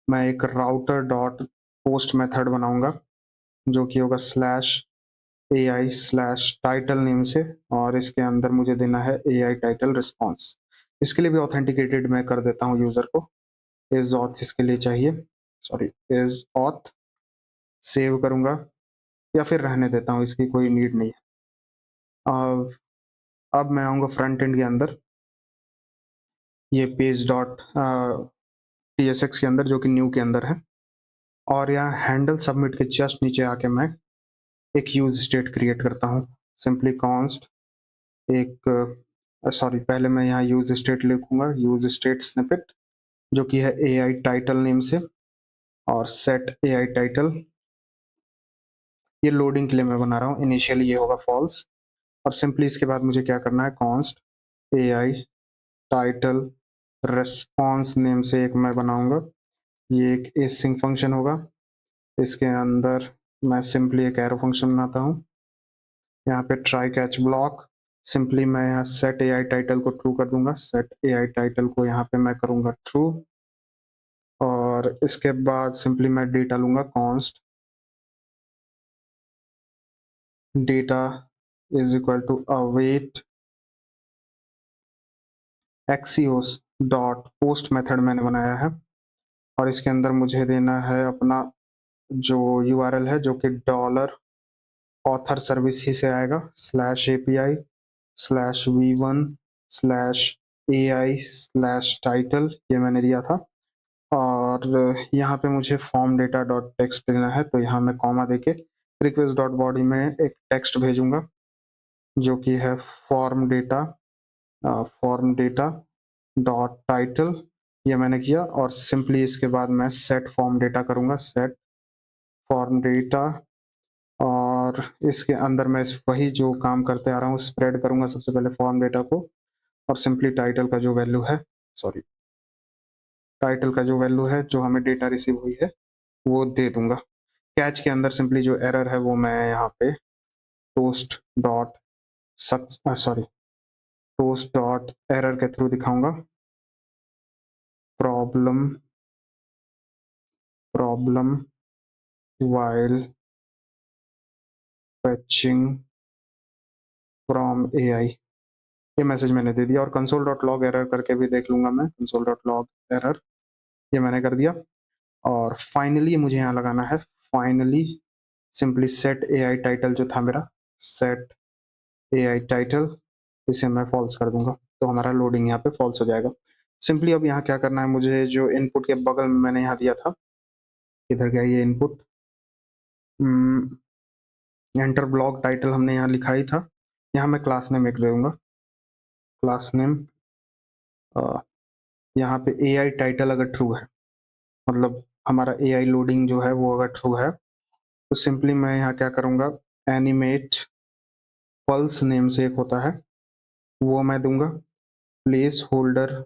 मैं एक राउटर डॉट पोस्ट मेथड बनाऊंगा, जो कि होगा slash A I slash title name से, और इसके अंदर मुझे देना है ए आई टाइटल रिस्पॉन्स। इसके लिए भी ऑथेंटिकेटेड मैं कर देता हूँ यूजर को, इज ऑथ इसके लिए चाहिए, सॉरी इज ऑथ। सेव करूंगा, या फिर रहने देता हूँ, इसकी कोई नीड नहीं है। अब मैं आऊँगा फ्रंट एंड के अंदर, ये page dot T S x के अंदर, जो कि न्यू के अंदर है, और यहाँ हैंडल सबमिट के जस्ट नीचे आके मैं एक यूज स्टेट क्रिएट करता हूँ। सिंपली कॉन्स्ट एक सॉरी, पहले मैं यहाँ यूज स्टेट लिखूंगा, यूज स्टेट स्निपेट, जो कि है ए आई टाइटल नेम से, और सेट ए आई टाइटल। ये लोडिंग के लिए मैं बना रहा हूँ, इनिशियली ये होगा फॉल्स। और सिंपली इसके बाद मुझे क्या करना है, const A I title response name से एक मैं बनाऊंगा, ये एक एसिंग फंक्शन होगा। इसके अंदर मैं सिंपली एक एरो फंक्शन बनाता हूँ, यहाँ पे ट्राई कैच ब्लॉक। सिंपली मैं यहाँ सेट ए आई टाइटल को ट्रू कर दूंगा, सेट ए आई टाइटल को यहाँ पे मैं करूंगा ट्रू, और इसके बाद सिंपली मैं डेटा लूंगा, const data is equal to await axios dot post method मैंने बनाया है, और इसके अंदर मुझे देना है अपना जो यूआरएल है, जो कि डॉलर ऑथर सर्विस ही से आएगा, slash API slash V one slash A I slash title, ये मैंने दिया था। और यहाँ पे मुझे फॉर्म डेटा डॉट टेक्स्ट देना है, तो यहाँ मैं कॉमा देके रिक्वेस्ट डॉट बॉडी में एक टेक्स्ट भेजूंगा, जो कि है फॉर्म डेटा डॉट टाइटल, ये मैंने किया। और सिंपली इसके बाद मैं सेट फॉर्म डेटा करूंगा, सेट फॉर्म डेटा, और इसके अंदर मैं वही जो काम करते आ रहा हूँ स्प्रेड करूंगा सबसे पहले फॉर्म डेटा को, और सिंपली टाइटल का जो वैल्यू है, सॉरी टाइटल का जो वैल्यू है जो हमें डेटा रिसीव हुई है, वो दे दूंगा। कैच के अंदर सिंपली जो एरर है वो मैं यहाँ पे toast dot sorry toast dot error के थ्रू दिखाऊंगा, problem problem while fetching from AI, ये मैसेज मैंने दे दिया। और कंसोल डॉट लॉग एरर करके भी देख लूंगा मैं, कंसोल डॉट लॉग एरर, ये मैंने कर दिया। और फाइनली मुझे यहाँ लगाना है, फाइनली सिंपली सेट ए आई टाइटल जो था मेरा, सेट ए आई टाइटल, इसे मैं फॉल्स कर दूंगा, तो हमारा लोडिंग यहाँ पे फॉल्स हो जाएगा। सिंपली अब यहाँ क्या करना है, मुझे जो इनपुट के बगल में मैंने यहाँ दिया था, किधर गया ये इनपुट, एंटर ब्लॉक टाइटल हमने यहाँ लिखा ही था, यहाँ मैं क्लास नेम एक दूंगा, क्लास नेम, यहाँ पे ए आई टाइटल अगर ट्रू है, मतलब हमारा ए आई लोडिंग जो है वो अगर ट्रू है, तो सिंपली मैं यहाँ क्या करूँगा, एनिमेट पल्स नेम से एक होता है, वो मैं दूंगा। प्लेस होल्डर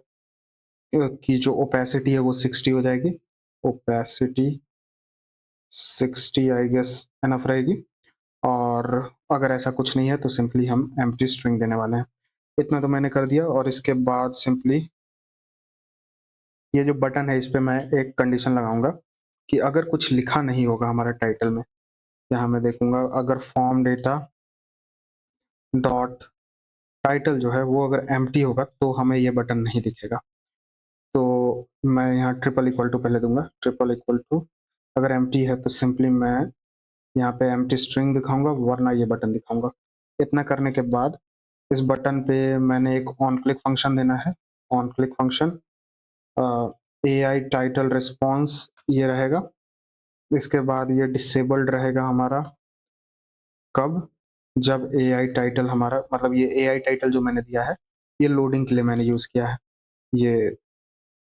की जो ओपेसिटी है वो 60 हो जाएगी, ओपेसिटी 60 आई गेस एनफ रहेगी। और अगर ऐसा कुछ नहीं है तो सिंपली हम एम्प्टी स्ट्रिंग देने वाले हैं। इतना तो मैंने कर दिया, और इसके बाद सिंपली ये जो बटन है इस पर मैं एक कंडीशन लगाऊंगा कि अगर कुछ लिखा नहीं होगा हमारा टाइटल में, यहाँ मैं देखूंगा अगर फॉर्म डेटा डॉट टाइटल जो है वो अगर एम्प्टी होगा तो हमें ये बटन नहीं दिखेगा। तो मैं यहाँ ट्रिपल इक्वल टू पहले दूंगा, ट्रिपल इक्वल टू, अगर एम्प्टी है तो सिंपली मैं यहाँ पे एम्प्टी स्ट्रिंग दिखाऊंगा, वरना ये बटन दिखाऊंगा। इतना करने के बाद इस बटन पे मैंने एक ऑन क्लिक फंक्शन देना है, on click function AI title response ये रहेगा। इसके बाद ये डिसेबल्ड रहेगा हमारा कब, जब AI टाइटल हमारा, मतलब ये AI टाइटल जो मैंने दिया है ये लोडिंग के लिए मैंने यूज किया है, ये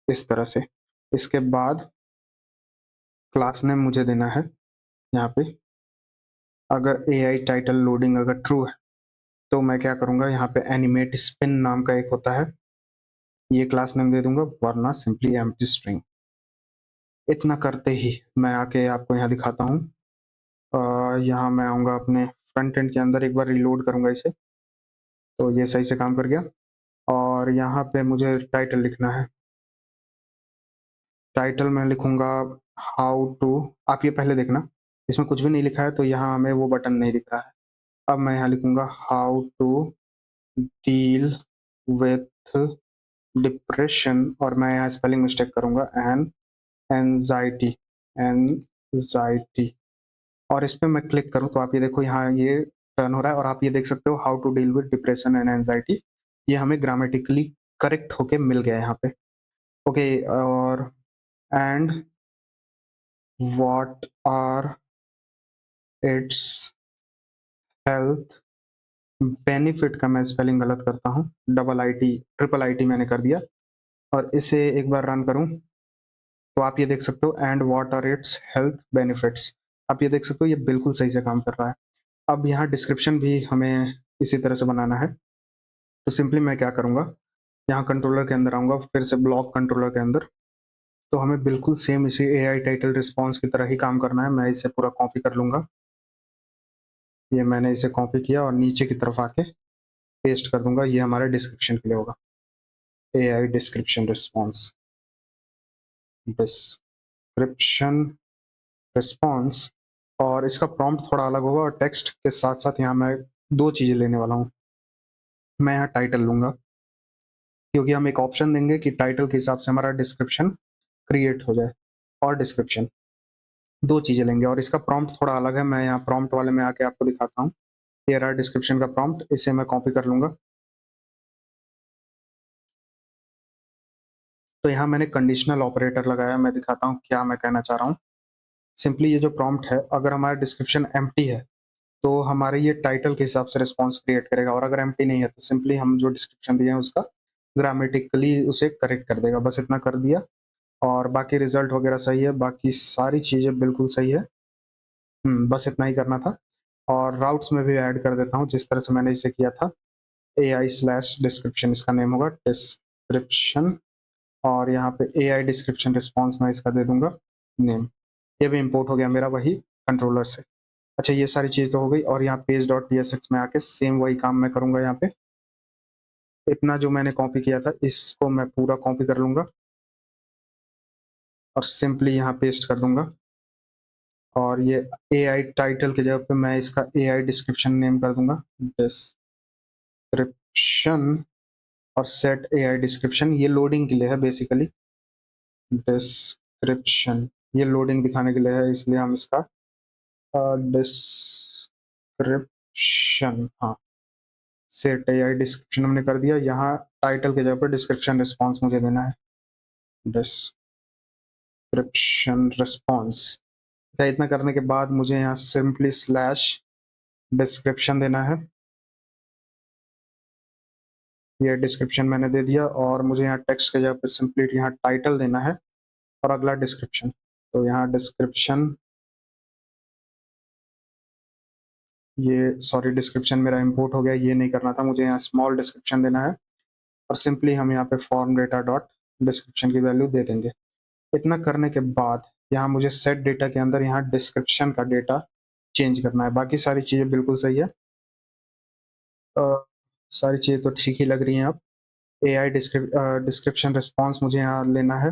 इस तरह से। इसके बाद क्लास नेम मुझे देना है यहाँ पे, अगर AI टाइटल लोडिंग अगर ट्रू है तो मैं क्या करूंगा, यहाँ पे एनिमेट स्पिन नाम का एक होता है, ये क्लास नेम दे दूंगा, वरना सिंपली एम्प्टी स्ट्रिंग। इतना करते ही मैं आके आपको यहाँ दिखाता हूँ। यहाँ मैं आऊँगा अपने फ्रंट एंड के अंदर, एक बार रिलोड करूँगा इसे, तो ये सही से काम कर गया। और यहाँ पे मुझे टाइटल लिखना है, टाइटल मैं लिखूंगा हाउ टू, आप ये पहले देखना इसमें कुछ भी नहीं लिखा है तो यहाँ हमें वो बटन नहीं दिख रहा है। अब मैं यहाँ लिखूंगा how to deal with depression, और मैं यहाँ स्पेलिंग मिस्टेक करूंगा, एन एनजाइटी, एनजाइटी, और इस पर मैं क्लिक करूं तो आप ये देखो यहाँ ये टर्न हो रहा है, और आप ये देख सकते हो how to deal with depression and anxiety, ये हमें ग्रामेटिकली करेक्ट होके मिल गया यहाँ पे। ओके, और and what are its health benefit, का मैं स्पेलिंग गलत करता हूँ, double I T triple I T मैंने कर दिया, और इसे एक बार रन करूं तो आप ये देख सकते हो and what are its health benefits, आप ये देख सकते हो ये बिल्कुल सही से काम कर रहा है। अब यहाँ डिस्क्रिप्शन भी हमें इसी तरह से बनाना है, तो सिंपली मैं क्या करूँगा, यहाँ कंट्रोलर के अंदर आऊँगा, फिर से ब्लॉक कंट्रोलर के अंदर, तो हमें बिल्कुल सेम इसी AI टाइटल रिस्पॉन्स की तरह ही काम करना है। मैं इसे पूरा कॉपी कर लूँगा, ये मैंने इसे कॉपी किया और नीचे की तरफ आके पेस्ट कर दूंगा, ये हमारे डिस्क्रिप्शन के लिए होगा, AI description response, description response, और इसका प्रॉम्प्ट थोड़ा अलग होगा, और टेक्स्ट के साथ साथ यहाँ मैं दो चीज़ें लेने वाला हूँ। मैं यहाँ टाइटल लूँगा, क्योंकि हम एक ऑप्शन देंगे कि टाइटल के हिसाब से हमारा डिस्क्रिप्शन क्रिएट हो जाए, और डिस्क्रिप्शन, दो चीज़ें लेंगे, और इसका प्रॉम्प्ट थोड़ा अलग है। मैं यहाँ प्रॉम्प्ट वाले में आके आपको दिखाता हूँ, ये रहा डिस्क्रिप्शन का प्रॉम्प्ट, इसे मैं कॉपी कर लूँगा। तो यहाँ मैंने कंडीशनल ऑपरेटर लगाया, मैं दिखाता हूँ क्या मैं कहना चाह रहा हूँ। सिंपली ये जो प्रॉम्प्ट है, अगर हमारा डिस्क्रिप्शन एम्प्टी है तो हमारे ये टाइटल के हिसाब से रिस्पॉन्स क्रिएट करेगा, और अगर एम्प्टी नहीं है तो सिंपली हम जो डिस्क्रिप्शन दिए हैं उसका ग्रामेटिकली उसे करेक्ट कर देगा। बस इतना कर दिया, और बाकी रिजल्ट वगैरह सही है, बाकी सारी चीज़ें बिल्कुल सही है। बस इतना ही करना था। और राउट्स में भी ऐड कर देता हूँ जिस तरह से मैंने इसे किया था, AI/डिस्क्रिप्शन इसका नेम होगा, डिस्क्रिप्शन, और यहाँ पे AI डिस्क्रिप्शन रिस्पॉन्स मैं इसका दे दूंगा नेम। ये भी इंपोर्ट हो गया मेरा वही कंट्रोलर से। अच्छा, ये सारी चीज़ तो हो गई, और यहाँ page.tsx में आके सेम वही काम मैं करूंगा। यहाँ पे इतना जो मैंने कॉपी किया था इसको मैं पूरा कॉपी कर लूंगा और सिंपली यहाँ पेस्ट कर दूंगा, और ये AI टाइटल की जगह पे मैं इसका AI डिस्क्रिप्शन नेम कर दूंगा, डिस्क्रिप्शन, और सेट AI डिस्क्रिप्शन, ये लोडिंग के लिए है बेसिकली, डिस्क्रिप्शन ये लोडिंग दिखाने के लिए है, इसलिए हम इसका डिस्क्रिप्शन, हाँ, सेट AI डिस्क्रिप्शन हमने कर दिया। यहाँ टाइटल के जगह पर डिस्क्रिप्शन रिस्पॉन्स मुझे देना है, डिस्क्रिप्शन रिस्पॉन्स। इतना करने के बाद मुझे यहाँ सिंपली स्लैश डिस्क्रिप्शन देना है, ये डिस्क्रिप्शन मैंने दे दिया, और मुझे यहाँ टेक्स्ट के जगह पे सिंपली यहाँ टाइटल देना है, और अगला डिस्क्रिप्शन। तो यहाँ डिस्क्रिप्शन, ये सॉरी डिस्क्रिप्शन मेरा इंपोर्ट हो गया, ये नहीं करना था, मुझे यहाँ स्मॉल डिस्क्रिप्शन देना है, और सिंपली हम यहाँ पे फॉर्म डेटा डॉट डिस्क्रिप्शन की वैल्यू दे देंगे। इतना करने के बाद यहाँ मुझे सेट डेटा के अंदर यहाँ डिस्क्रिप्शन का डेटा चेंज करना है, बाकी सारी चीज़ें बिल्कुल सही है। सारी चीज़ें तो ठीक ही लग रही हैं। अब AI डिस्क्रिप्शन रिस्पॉन्स मुझे यहाँ लेना है,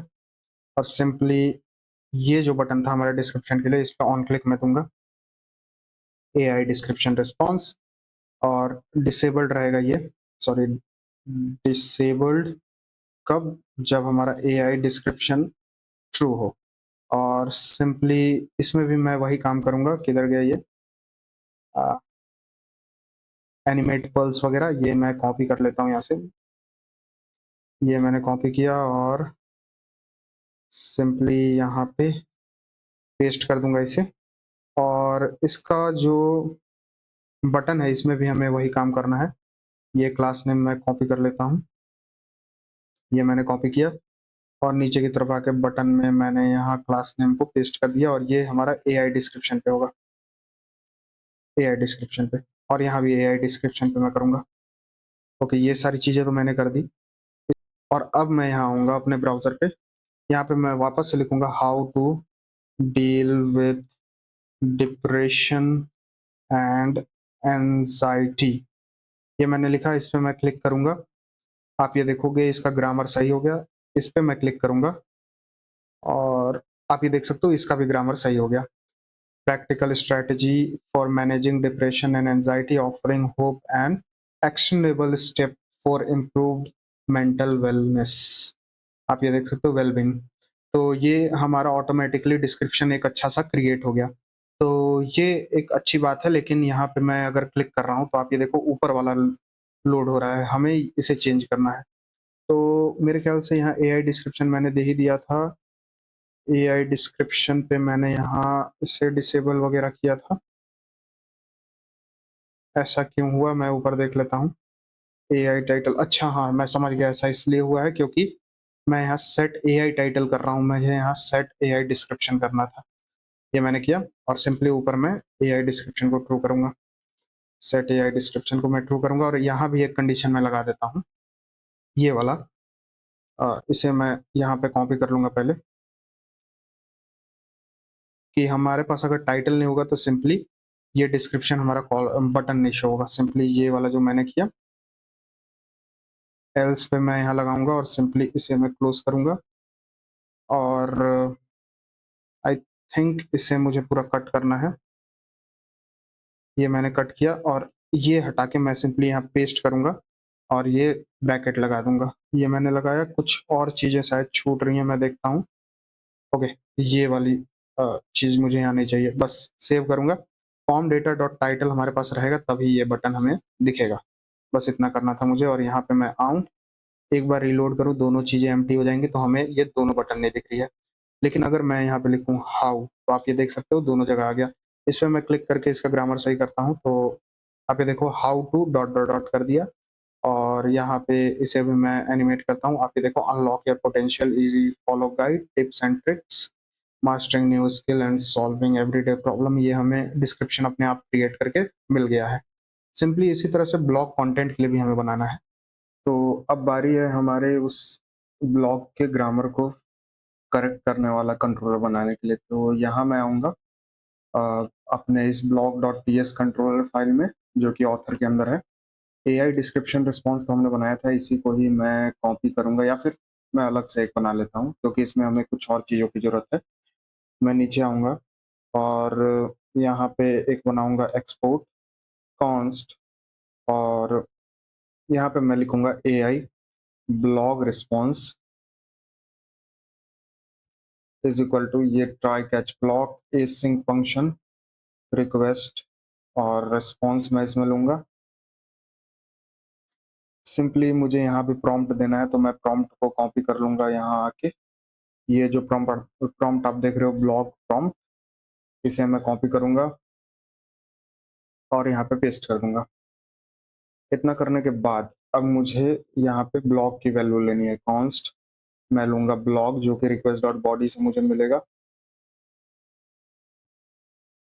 और सिंपली ये जो बटन था हमारे डिस्क्रिप्शन के लिए, इस पर ऑन क्लिक मैं दूंगा, AI डिस्क्रिप्शन रिस्पॉन्स, और डिसेबल्ड रहेगा ये, सॉरी डिसेबल्ड, कब? जब हमारा एआई डिस्क्रिप्शन ट्रू हो। और सिंपली इसमें भी मैं वही काम करूंगा। किधर गया ये एनिमेट पल्स वगैरह, ये मैं कॉपी कर लेता हूँ यहाँ से। ये मैंने कॉपी किया और सिंपली यहाँ पे पेस्ट कर दूंगा इसे। और इसका जो बटन है इसमें भी हमें वही काम करना है। ये क्लास नेम मैं कॉपी कर लेता हूँ। ये मैंने कॉपी किया और नीचे की तरफ आके बटन में मैंने यहाँ क्लास नेम को पेस्ट कर दिया और ये हमारा एआई डिस्क्रिप्शन पे होगा। एआई डिस्क्रिप्शन पे, और यहाँ भी एआई डिस्क्रिप्शन पे मैं करूँगा। ओके, ये सारी चीज़ें तो मैंने कर दी। और अब मैं यहाँ आऊँगा अपने ब्राउज़र पे। यहाँ पे मैं वापस से लिखूँगा how to deal with depression and anxiety. ये मैंने लिखा, इस पे मैं क्लिक करूँगा। आप ये देखोगे इसका ग्रामर सही हो गया। इस पे मैं क्लिक करूँगा और आप ये देख सकते हो इसका भी ग्रामर सही हो गया। Practical strategy for managing depression and anxiety offering hope and actionable step for improved mental wellness. आप ये देख सकते हो वेलबींग। तो ये हमारा ऑटोमेटिकली डिस्क्रिप्शन एक अच्छा सा क्रिएट हो गया। तो ये एक अच्छी बात है, लेकिन यहाँ पे मैं अगर क्लिक कर रहा हूँ तो आप ये देखो ऊपर वाला लोड हो रहा है, हमें इसे चेंज करना है। तो मेरे ख्याल से यहाँ एआई डिस्क्रिप्शन मैंने दे ही दिया था। एआई डिस्क्रिप्शन पे मैंने यहाँ इसे डिसेबल वगैरह किया था। ऐसा क्यों हुआ, मैं ऊपर देख लेता हूँ। एआई टाइटल, अच्छा हाँ मैं समझ गया, ऐसा इसलिए हुआ है क्योंकि मैं यहाँ सेट एआई टाइटल कर रहा हूँ, मुझे यहाँ सेट एआई डिस्क्रिप्शन करना था। ये मैंने किया और सिंपली ऊपर मैं एआई डिस्क्रिप्शन को ट्रू करूंगा। सेट एआई डिस्क्रिप्शन को मैं ट्रू करूंगा और यहाँ भी एक कंडीशन मैं लगा देता हूँ, ये वाला। इसे मैं यहाँ पे कॉपी कर लूंगा पहले, कि हमारे पास अगर टाइटल नहीं होगा तो सिंपली ये डिस्क्रिप्शन हमारा कॉल बटन नहीं शो होगा। सिंपली ये वाला जो मैंने किया, एल्स पे मैं यहाँ लगाऊंगा और सिंपली इसे मैं क्लोज करूंगा। और आई थिंक इसे मुझे पूरा कट करना है। ये मैंने कट किया और ये हटा के मैं सिंपली यहाँ पेस्ट करूंगा और ये ब्रैकेट लगा दूंगा। ये मैंने लगाया, कुछ और चीज़ें शायद छूट रही हैं, मैं देखता हूँ। ओके, ये वाली चीज़ मुझे यहाँ नहीं चाहिए, बस सेव करूंगा। फॉर्म डेटा डॉट टाइटल हमारे पास रहेगा तभी ये बटन हमें दिखेगा। बस इतना करना था मुझे। और यहाँ पे मैं आऊँ, एक बार रिलोड करूँ, दोनों चीज़ें एम्प्टी हो जाएंगी तो हमें ये दोनों बटन नहीं दिख रही है। लेकिन अगर मैं यहाँ पे लिखूँ हाउ, तो आप ये देख सकते हो दोनों जगह आ गया। इस पर मैं क्लिक करके इसका ग्रामर सही करता हूँ तो आप ये देखो how to dot dot dot कर दिया। और यहाँ पे इसे भी मैं एनिमेट करता हूँ। आप ये देखो unlock your potential, easy follow guide, tips and tricks, mastering new skill and solving everyday problem. ये हमें डिस्क्रिप्शन अपने आप क्रिएट करके मिल गया है। सिंपली इसी तरह से ब्लॉग कंटेंट के लिए भी हमें बनाना है। तो अब बारी है हमारे उस ब्लॉग के ग्रामर को करेक्ट करने वाला कंट्रोलर बनाने के लिए। तो यहाँ मैं आऊँगा अपने इस blog dot T S controller file में, जो कि ऑथर के अंदर है। एआई डिस्क्रिप्शन रिस्पॉन्स तो हमने बनाया था, इसी को ही मैं कॉपी करूँगा, या फिर मैं अलग से एक बना लेता हूँ क्योंकि इसमें हमें कुछ और चीज़ों की ज़रूरत है। मैं नीचे आऊँगा और यहाँ पे एक बनाऊँगा एक्सपोर्ट कॉन्स्ट, और यहाँ पे मैं लिखूँगा AI blog response is equal to ये try catch block async function request, और रिस्पॉन्स मैं इसमें लूँगा। सिंपली मुझे यहाँ भी प्रॉम्प्ट देना है तो मैं प्रॉम्प्ट को कॉपी कर लूँगा यहाँ आके। ये जो प्रॉम्प्ट आप देख रहे हो ब्लॉग प्रॉम्प्ट, इसे मैं कॉपी करूँगा और यहाँ पे पेस्ट कर दूंगा। इतना करने के बाद अब मुझे यहाँ पे ब्लॉग की वैल्यू लेनी है, कॉन्स्ट मैं लूँगा ब्लॉग, जो कि रिक्वेस्ट डॉट बॉडी से मुझे मिलेगा।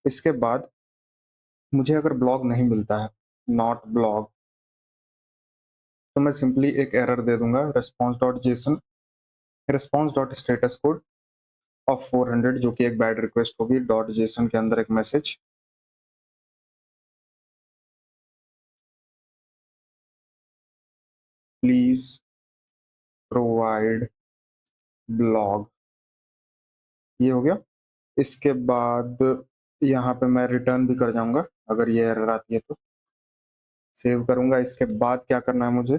इसके बाद मुझे अगर ब्लॉग नहीं मिलता है, नॉट ब्लॉग, तो मैं सिंपली एक एरर दे दूंगा, response dot JSON, response dot status code of 400, जो कि एक बैड रिक्वेस्ट होगी, डॉट जेसन के अंदर एक मैसेज, प्लीज प्रोवाइड ब्लॉग। ये हो गया। इसके बाद यहाँ पे मैं रिटर्न भी कर जाऊंगा अगर ये एरर आती है तो। सेव करूंगा। इसके बाद क्या करना है, मुझे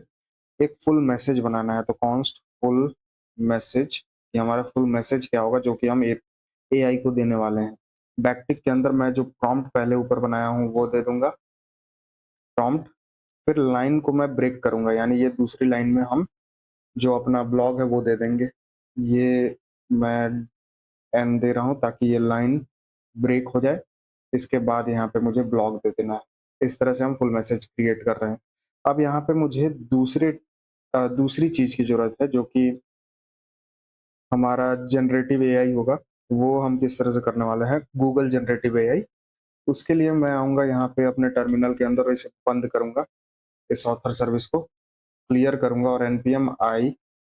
एक फुल मैसेज बनाना है, तो कॉन्स्ट फुल मैसेज। ये हमारा फुल मैसेज क्या होगा जो कि हम एआई को देने वाले हैं। बैकटिक के अंदर मैं जो प्रॉम्प्ट पहले ऊपर बनाया हूँ वो दे दूंगा प्रॉम्प्ट। फिर लाइन को मैं ब्रेक करूंगा, यानी ये दूसरी लाइन में हम जो अपना ब्लॉग है वो दे देंगे। ये मैं एन दे रहा हूँ ताकि ये लाइन ब्रेक हो जाए। इसके बाद यहाँ पे मुझे ब्लॉक दे देना है। इस तरह से हम फुल मैसेज क्रिएट कर रहे हैं। अब यहाँ पे मुझे दूसरी चीज की जरूरत है जो कि हमारा जनरेटिव एआई होगा। वो हम किस तरह से करने वाले हैं, गूगल जनरेटिव एआई। उसके लिए मैं आऊंगा यहाँ पे अपने टर्मिनल के अंदर और इसे बंद करूंगा, इस ऑथर सर्विस को क्लियर करूंगा और npm i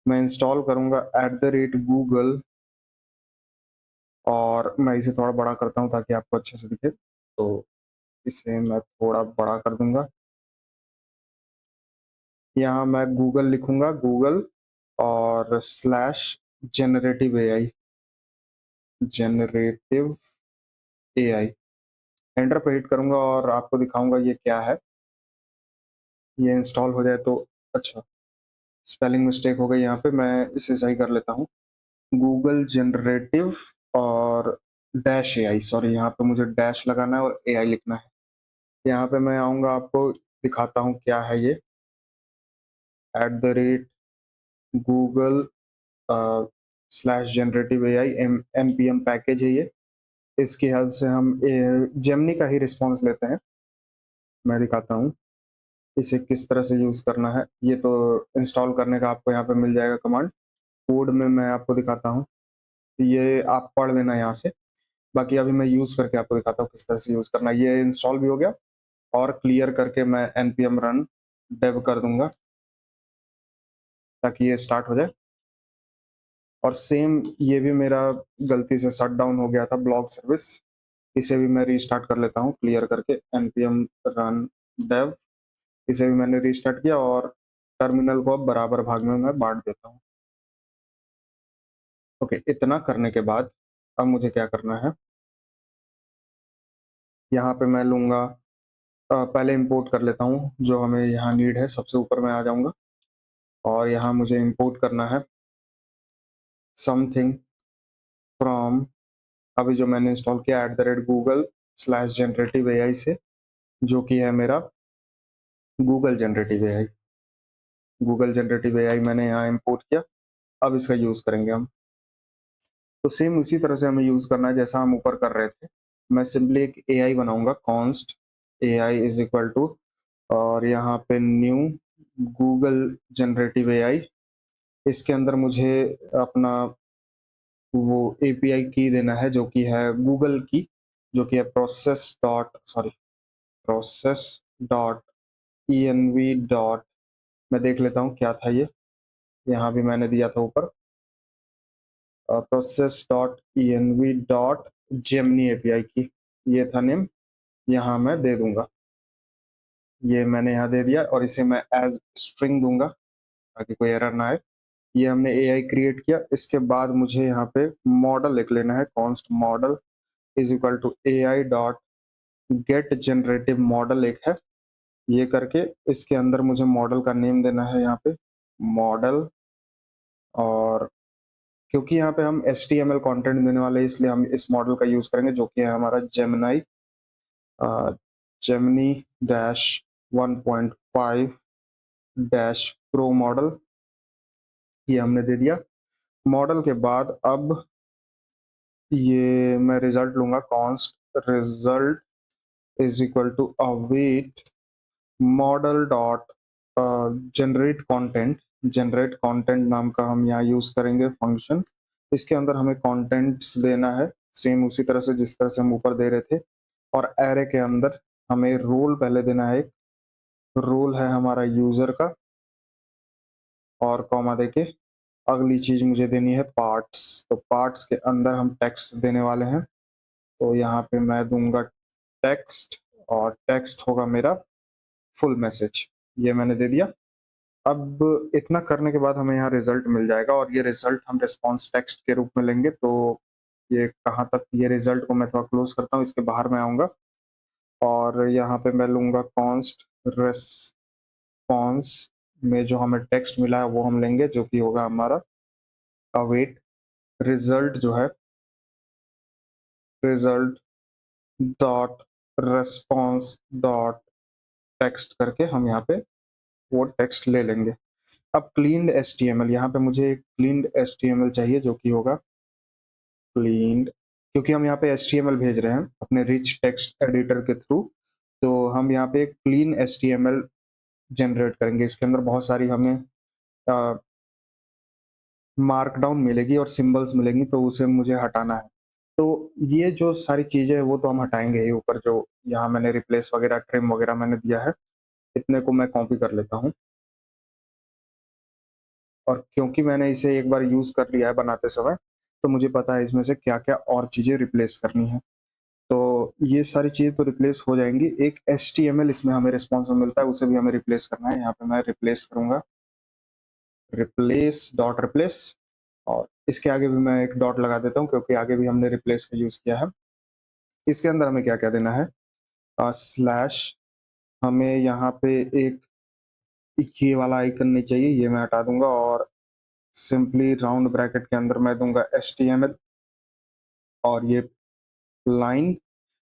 मैं इंस्टॉल करूंगा @google। और मैं इसे थोड़ा बड़ा करता हूँ ताकि आपको अच्छे से दिखे, तो इसे मैं थोड़ा बड़ा कर दूंगा। यहाँ मैं गूगल लिखूंगा, गूगल और स्लैश जनरेटिव एआई एंटर पे हिट करूंगा और आपको दिखाऊंगा ये क्या है। ये इंस्टॉल हो जाए तो अच्छा, स्पेलिंग मिस्टेक हो गई यहाँ पे, मैं इसे सही कर लेता हूँ। गूगल जनरेटिव और डैश एआई, सॉरी यहाँ पे मुझे डैश लगाना है और एआई लिखना है। यहाँ पे मैं आऊंगा, आपको दिखाता हूँ क्या है ये। @Google slash generative AI npm package है ये। इसकी हेल्प से हम जेमनी का ही रिस्पॉन्स लेते हैं। मैं दिखाता हूँ इसे किस तरह से यूज करना है। ये तो इंस्टॉल करने का आपको यहाँ पे मिल जाएगा कमांड, कोड में मैं आपको दिखाता हूँ। ये आप पढ़ लेना यहाँ से, बाकी अभी मैं यूज करके आपको दिखाता हूँ किस तरह से यूज करना है। ये इंस्टॉल भी हो गया और क्लियर करके मैं npm रन डेव कर दूंगा ताकि ये स्टार्ट हो जाए। और सेम ये भी मेरा गलती से शट डाउन हो गया था ब्लॉग सर्विस, इसे भी मैं रीस्टार्ट कर लेता हूँ क्लियर करके npm रन dev। इसे भी मैंने रीस्टार्ट किया और टर्मिनल को अब बराबर भाग में मैं बांट देता हूँ। ओके, इतना करने के बाद अब मुझे क्या करना है, यहाँ पे मैं लूंगा पहले इंपोर्ट कर लेता हूँ जो हमें यहाँ नीड है। सबसे ऊपर मैं आ जाऊंगा और यहाँ मुझे इंपोर्ट करना है समथिंग फ्रॉम, अभी जो मैंने इंस्टॉल किया @google स्लैश जनरेटिव एआई से, जो कि है मेरा Google generative AI. Google generative AI मैंने यहाँ इंपोर्ट किया। अब इसका यूज करेंगे हम। तो सेम उसी तरह से हमें यूज करना है जैसा हम ऊपर कर रहे थे। मैं सिंपली एक एआई बनाऊंगा, const AI is equal to, और यहाँ पे न्यू गूगल जनरेटिव एआई। इसके अंदर मुझे अपना वो एपीआई की देना है जो कि है गूगल की, जो कि है प्रोसेस.env. मैं देख लेता हूँ क्या था ये, यहाँ भी मैंने दिया था ऊपर process.env.gemini एपीआई की, ये था नेम। यहाँ मैं दे दूंगा, ये मैंने यहाँ दे दिया और इसे मैं एज स्ट्रिंग दूंगा ताकि कोई एरर ना आए। ये हमने एआई क्रिएट किया। इसके बाद मुझे यहाँ पे मॉडल लिख लेना है, const model is equal to AI dot get generative model एक है। ये करके इसके अंदर मुझे मॉडल का नेम देना है यहाँ पे मॉडल, और क्योंकि यहाँ पे हम HTML कंटेंट देने वाले हैं इसलिए हम इस मॉडल का यूज करेंगे जो कि है हमारा Gemini dash 1.5 dash pro model. ये हमने दे दिया। मॉडल के बाद अब ये मैं रिजल्ट लूंगा, const result is equal to await model dot generate content. Generate content नाम का हम यहाँ यूज करेंगे फंक्शन। इसके अंदर हमें कंटेंट्स देना है सेम उसी तरह से जिस तरह से हम ऊपर दे रहे थे। और एरे के अंदर हमें रोल पहले देना है, एक रोल है हमारा यूजर का, और कॉमा देके अगली चीज मुझे देनी है पार्ट्स। तो पार्ट्स के अंदर हम टेक्स्ट देने वाले हैं, तो यहाँ पे मैं दूंगा टेक्स्ट, और टेक्स्ट होगा मेरा फुल मैसेज। ये मैंने दे दिया। अब इतना करने के बाद हमें यहाँ रिजल्ट मिल जाएगा और ये रिजल्ट हम रिस्पॉन्स टेक्स्ट के रूप में लेंगे। तो ये कहाँ तक, ये रिजल्ट को मैं थोड़ा क्लोज करता हूँ, इसके बाहर मैं आऊंगा और यहाँ पे मैं लूंगा कॉन्स्ट रिस्पॉन्स में जो हमें टेक्स्ट मिला है वो हम लेंगे, जो कि होगा हमारा अवेट रिजल्ट, जो है result dot response dot text करके हम यहाँ पे वो टेक्स्ट ले लेंगे। अब क्लीन्ड एचटीएमएल, यहाँ पे मुझे एक क्लीन्ड एचटीएमएल चाहिए, जो कि होगा क्लीन्ड, क्योंकि हम यहाँ पे एचटीएमएल भेज रहे हैं अपने रिच टेक्स्ट एडिटर के थ्रू, तो हम यहाँ पे क्लीन एचटीएमएल जनरेट करेंगे। इसके अंदर बहुत सारी हमें मार्कडाउन मिलेगी और सिंबल्स मिलेंगी, तो उसे मुझे हटाना है। तो ये जो सारी चीज़ें हैं वो तो हम हटाएंगे ही, ऊपर जो यहाँ मैंने रिप्लेस वगैरह ट्रिम वगैरह मैंने दिया है, इतने को मैं कॉपी कर लेता हूँ। और क्योंकि मैंने इसे एक बार यूज़ कर लिया है बनाते समय, तो मुझे पता है इसमें से क्या-क्या और चीज़ें रिप्लेस करनी है। तो ये सारी चीज़ें तो रिप्लेस हो जाएँगी। एक एचटीएमएल इसमें हमें रिस्पॉन्स में मिलता है, उसे भी हमें रिप्लेस करना है। यहाँ पे मैं रिप्लेस करूँगा, रिप्लेस डॉट रिप्लेस, और इसके आगे भी मैं एक डॉट लगा देता हूँ, क्योंकि आगे भी हमने रिप्लेस का यूज़ किया है। इसके अंदर हमें क्या-क्या देना है, स्लैश, हमें यहाँ पे एक ये वाला आइकन नहीं चाहिए, ये मैं हटा दूँगा, और सिंपली राउंड ब्रैकेट के अंदर मैं दूँगा एचटीएमएल और ये लाइन।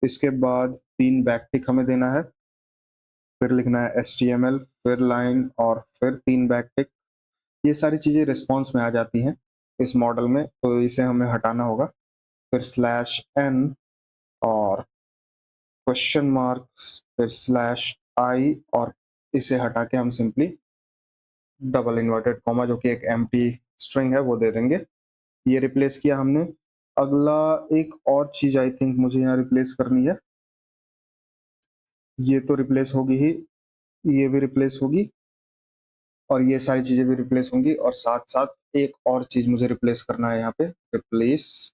इसके बाद 3 बैकटिक हमें देना है, फिर लिखना है एचटीएमएल, फिर लाइन और फिर 3 बैकटिक। ये सारी चीज़ें रिस्पॉन्स में आ जाती हैं इस मॉडल में, तो इसे हमें हटाना होगा। फिर स्लैश एन और क्वेश्चन मार्क, फिर स्लैश आई, और इसे हटा के हम सिंपली डबल इन्वर्टेड कॉमा, जो कि एक एम्प्टी स्ट्रिंग है, वो दे देंगे। ये रिप्लेस किया हमने। अगला एक और चीज़ आई थिंक मुझे यहाँ रिप्लेस करनी है। ये तो रिप्लेस होगी ही, ये भी रिप्लेस होगी, और ये सारी चीज़ें भी रिप्लेस होंगी, और साथ-साथ एक और चीज़ मुझे रिप्लेस करना है यहाँ पे, रिप्लेस।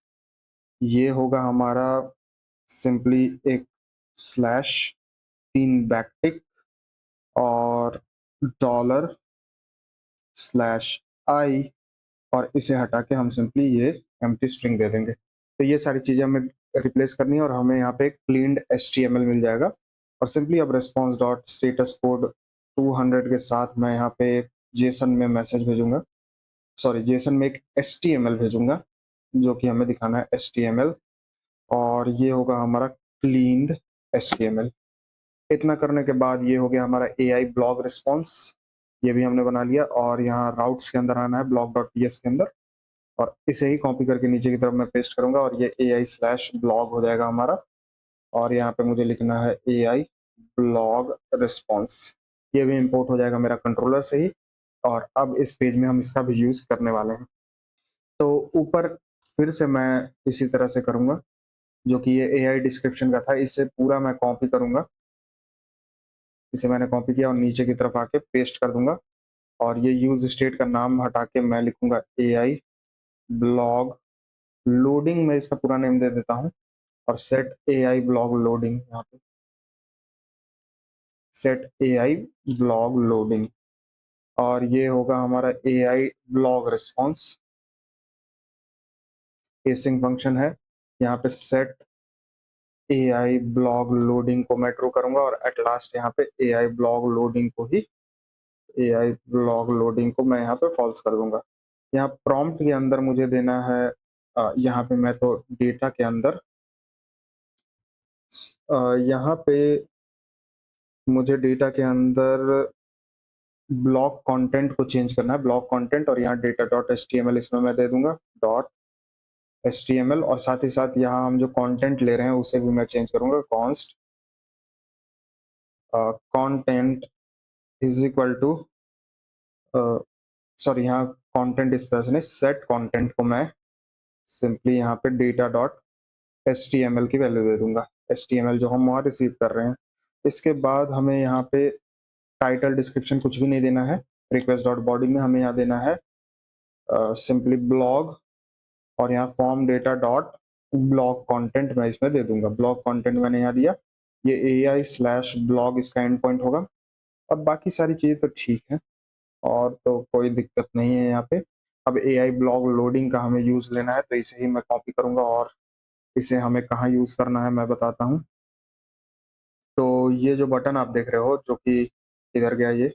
ये होगा हमारा सिंपली एक स्लैश, 3 बैकटिक और डॉलर स्लैश आई, और इसे हटा के हम सिंपली ये एम्प्टी स्ट्रिंग दे देंगे। तो ये सारी चीज़ें हमें रिप्लेस करनी है, और हमें यहाँ पे क्लीन्ड एचटीएमएल मिल जाएगा। और सिंपली अब रेस्पॉन्स डॉट स्टेटस कोड 200 के साथ मैं यहाँ पे एक जेसन में मैसेज भेजूंगा, सॉरी जेसन में एक एचटीएमएल भेजूंगा, जो कि हमें दिखाना है एचटीएमएल, और ये होगा हमारा क्लीन्ड एचटीएमएल। इतना करने के बाद ये हो गया हमारा एआई ब्लॉग रिस्पॉन्स, ये भी हमने बना लिया। और यहाँ राउट्स के अंदर आना है ब्लॉग डॉट पीएस के अंदर, और इसे ही कॉपी करके नीचे की तरफ मैं पेस्ट करूंगा, और ये एआई स्लैश ब्लॉग हो जाएगा हमारा। और यहाँ पे मुझे लिखना है एआई ब्लॉग रिस्पॉन्स, ये भी इंपोर्ट हो जाएगा मेरा कंट्रोलर से ही। और अब इस पेज में हम इसका भी यूज करने वाले हैं। तो ऊपर फिर से मैं इसी तरह से करूंगा, जो कि ये एआई डिस्क्रिप्शन का था, इसे पूरा मैं कॉपी करूंगा। इसे मैंने कॉपी किया और नीचे की तरफ आके पेस्ट कर दूंगा, और ये यूज स्टेट का नाम हटा के मैं लिखूंगा एआई ब्लॉग लोडिंग, मैं इसका पूरा नेम दे देता हूँ। और सेट एआई ब्लॉग लोडिंग, यहाँ पे सेट एआई ब्लॉग लोडिंग, और ये होगा हमारा AI blog response. Casing function है, यहाँ पे सेट एआई ब्लॉग लोडिंग को मैं ट्रू करूंगा, और एट लास्ट यहाँ पे एआई ब्लॉग लोडिंग को ही, एआई ब्लॉग लोडिंग को मैं यहाँ पे फॉल्स कर दूंगा। यहाँ प्रॉम्प्ट के अंदर मुझे देना है, यहाँ पे मैं तो डेटा के अंदर, यहाँ पे मुझे डेटा के अंदर ब्लॉक कंटेंट को चेंज करना है, ब्लॉक कंटेंट, और यहाँ डेटा डॉट एचटीएमएल इसमें मैं दे दूंगा डॉट एचटीएमएल, और साथ ही साथ यहाँ हम जो कंटेंट ले रहे हैं उसे भी मैं चेंज करूंगा, const content is equal to, sorry यहाँ कंटेंट इस तरह से नहीं, सेट कंटेंट को मैं सिंपली यहाँ पे डेटा डॉट एचटीएमएल की वैल्यू दे दूंगा, एचटीएमएल जो हम वहाँ रिसीव कर रहे हैं। इसके बाद हमें यहाँ पे टाइटल डिस्क्रिप्शन कुछ भी नहीं देना है। रिक्वेस्ट डॉट बॉडी में हमें यहाँ देना है सिंपली ब्लॉग, और यहाँ form data dot blog content मैं इसमें दे दूंगा, ब्लॉग कंटेंट मैंने यहाँ दिया। ये एआई स्लैश ब्लॉग इसका एंड पॉइंट होगा। अब बाकी सारी चीज़ें तो ठीक है, और तो कोई दिक्कत नहीं है यहाँ पे। अब एआई ब्लॉग लोडिंग का हमें यूज लेना है, तो इसे ही मैं कॉपी करूंगा, और इसे हमें कहाँ यूज करना है मैं बताता हूँ। तो ये जो बटन आप देख रहे हो, जो कि इधर गया, ये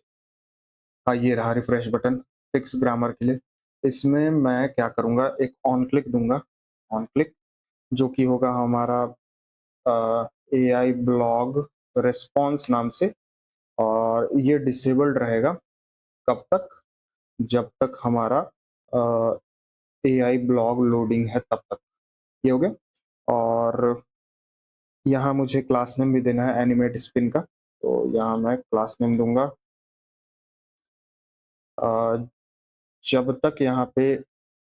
हाँ, ये रहा रिफ्रेश बटन फिक्स ग्रामर के लिए। इसमें मैं क्या करूँगा, एक ऑन क्लिक दूँगा, ऑन क्लिक, जो कि होगा हमारा एआई ब्लॉग रिस्पॉन्स नाम से, और ये डिसेबल्ड रहेगा कब तक, जब तक हमारा एआई ब्लॉग लोडिंग है तब तक। ये हो गया। और यहाँ मुझे क्लास नेम भी देना है एनिमेट स्पिन का, तो यहाँ मैं क्लास नेम दूंगा। अ, जब तक यहाँ पे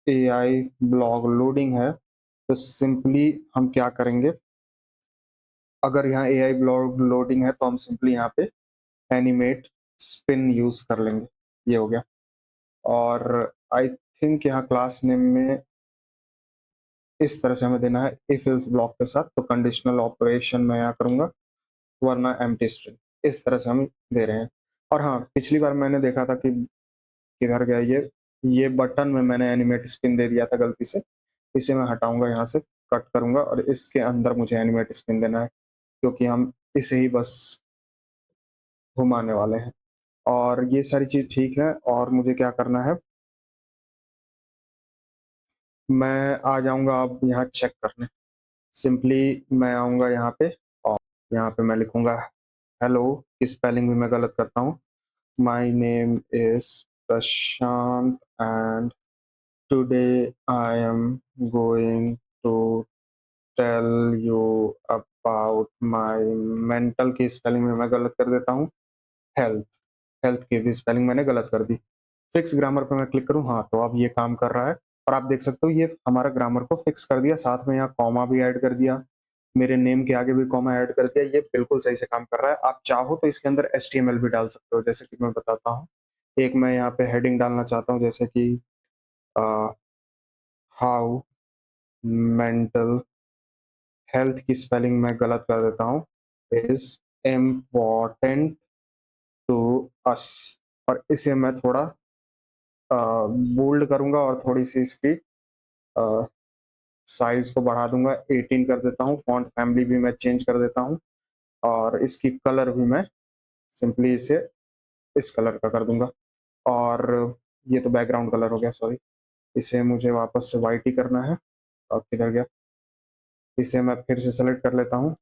एआई ब्लॉग लोडिंग है तो सिंपली हम क्या करेंगे, अगर यहाँ एआई ब्लॉग लोडिंग है तो हम सिंपली यहाँ पे एनिमेट स्पिन यूज कर लेंगे। ये हो गया। और आई थिंक यहाँ क्लास नेम में इस तरह से हमें देना है इफ एल्स ब्लॉक के साथ, तो कंडीशनल ऑपरेशन मैं यहाँ करूंगा, वरना एम्प्टी स्ट्रिंग, इस तरह से हम दे रहे हैं। और हाँ, पिछली बार मैंने देखा था कि किधर गया ये बटन में मैंने एनिमेट स्पिन दे दिया था गलती से। इसे मैं हटाऊंगा, यहाँ से कट करूंगा, और इसके अंदर मुझे एनिमेट स्पिन देना है, क्योंकि हम इसे ही बस घुमाने वाले हैं। और ये सारी चीज ठीक है। और मुझे क्या करना है, मैं आ जाऊंगा अब यहाँ चेक करने। सिंपली मैं आऊंगा यहाँ पे, और यहाँ पे मैं लिखूंगा हेलो, की स्पेलिंग भी मैं गलत करता हूँ। My name is Prashant and today I am going to tell you about my mental, की स्पेलिंग में मैं गलत कर देता हूँ हेल्थ, हेल्थ की भी स्पेलिंग मैंने गलत कर दी। फिक्स ग्रामर पे मैं क्लिक करूँ, हाँ तो अब ये काम कर रहा है। और आप देख सकते हो ये हमारा ग्रामर को फिक्स कर दिया, साथ में यहाँ कॉमा भी ऐड कर दिया, मेरे नेम के आगे भी कॉमा ऐड कर दिया। ये बिल्कुल सही से काम कर रहा है। आप चाहो तो इसके अंदर HTML भी डाल सकते हो, जैसे कि मैं बताता हूँ। एक मैं यहाँ पे हेडिंग डालना चाहता हूँ, जैसे कि हाउ मेंटल हेल्थ, की स्पेलिंग मैं गलत कर देता हूँ, इज इम्पोर्टेंट टू अस। और इसे मैं थोड़ा बोल्ड करूंगा, और थोड़ी सी इसकी साइज को बढ़ा दूंगा, 18 कर देता हूँ। फॉन्ट फैमिली भी मैं चेंज कर देता हूँ, और इसकी कलर भी मैं सिंपली इसे इस कलर का कर दूंगा। और ये तो बैकग्राउंड कलर हो गया, सॉरी, इसे मुझे वापस से वाइट ही करना है। और किधर गया, इसे मैं फिर से सेलेक्ट कर लेता हूँ,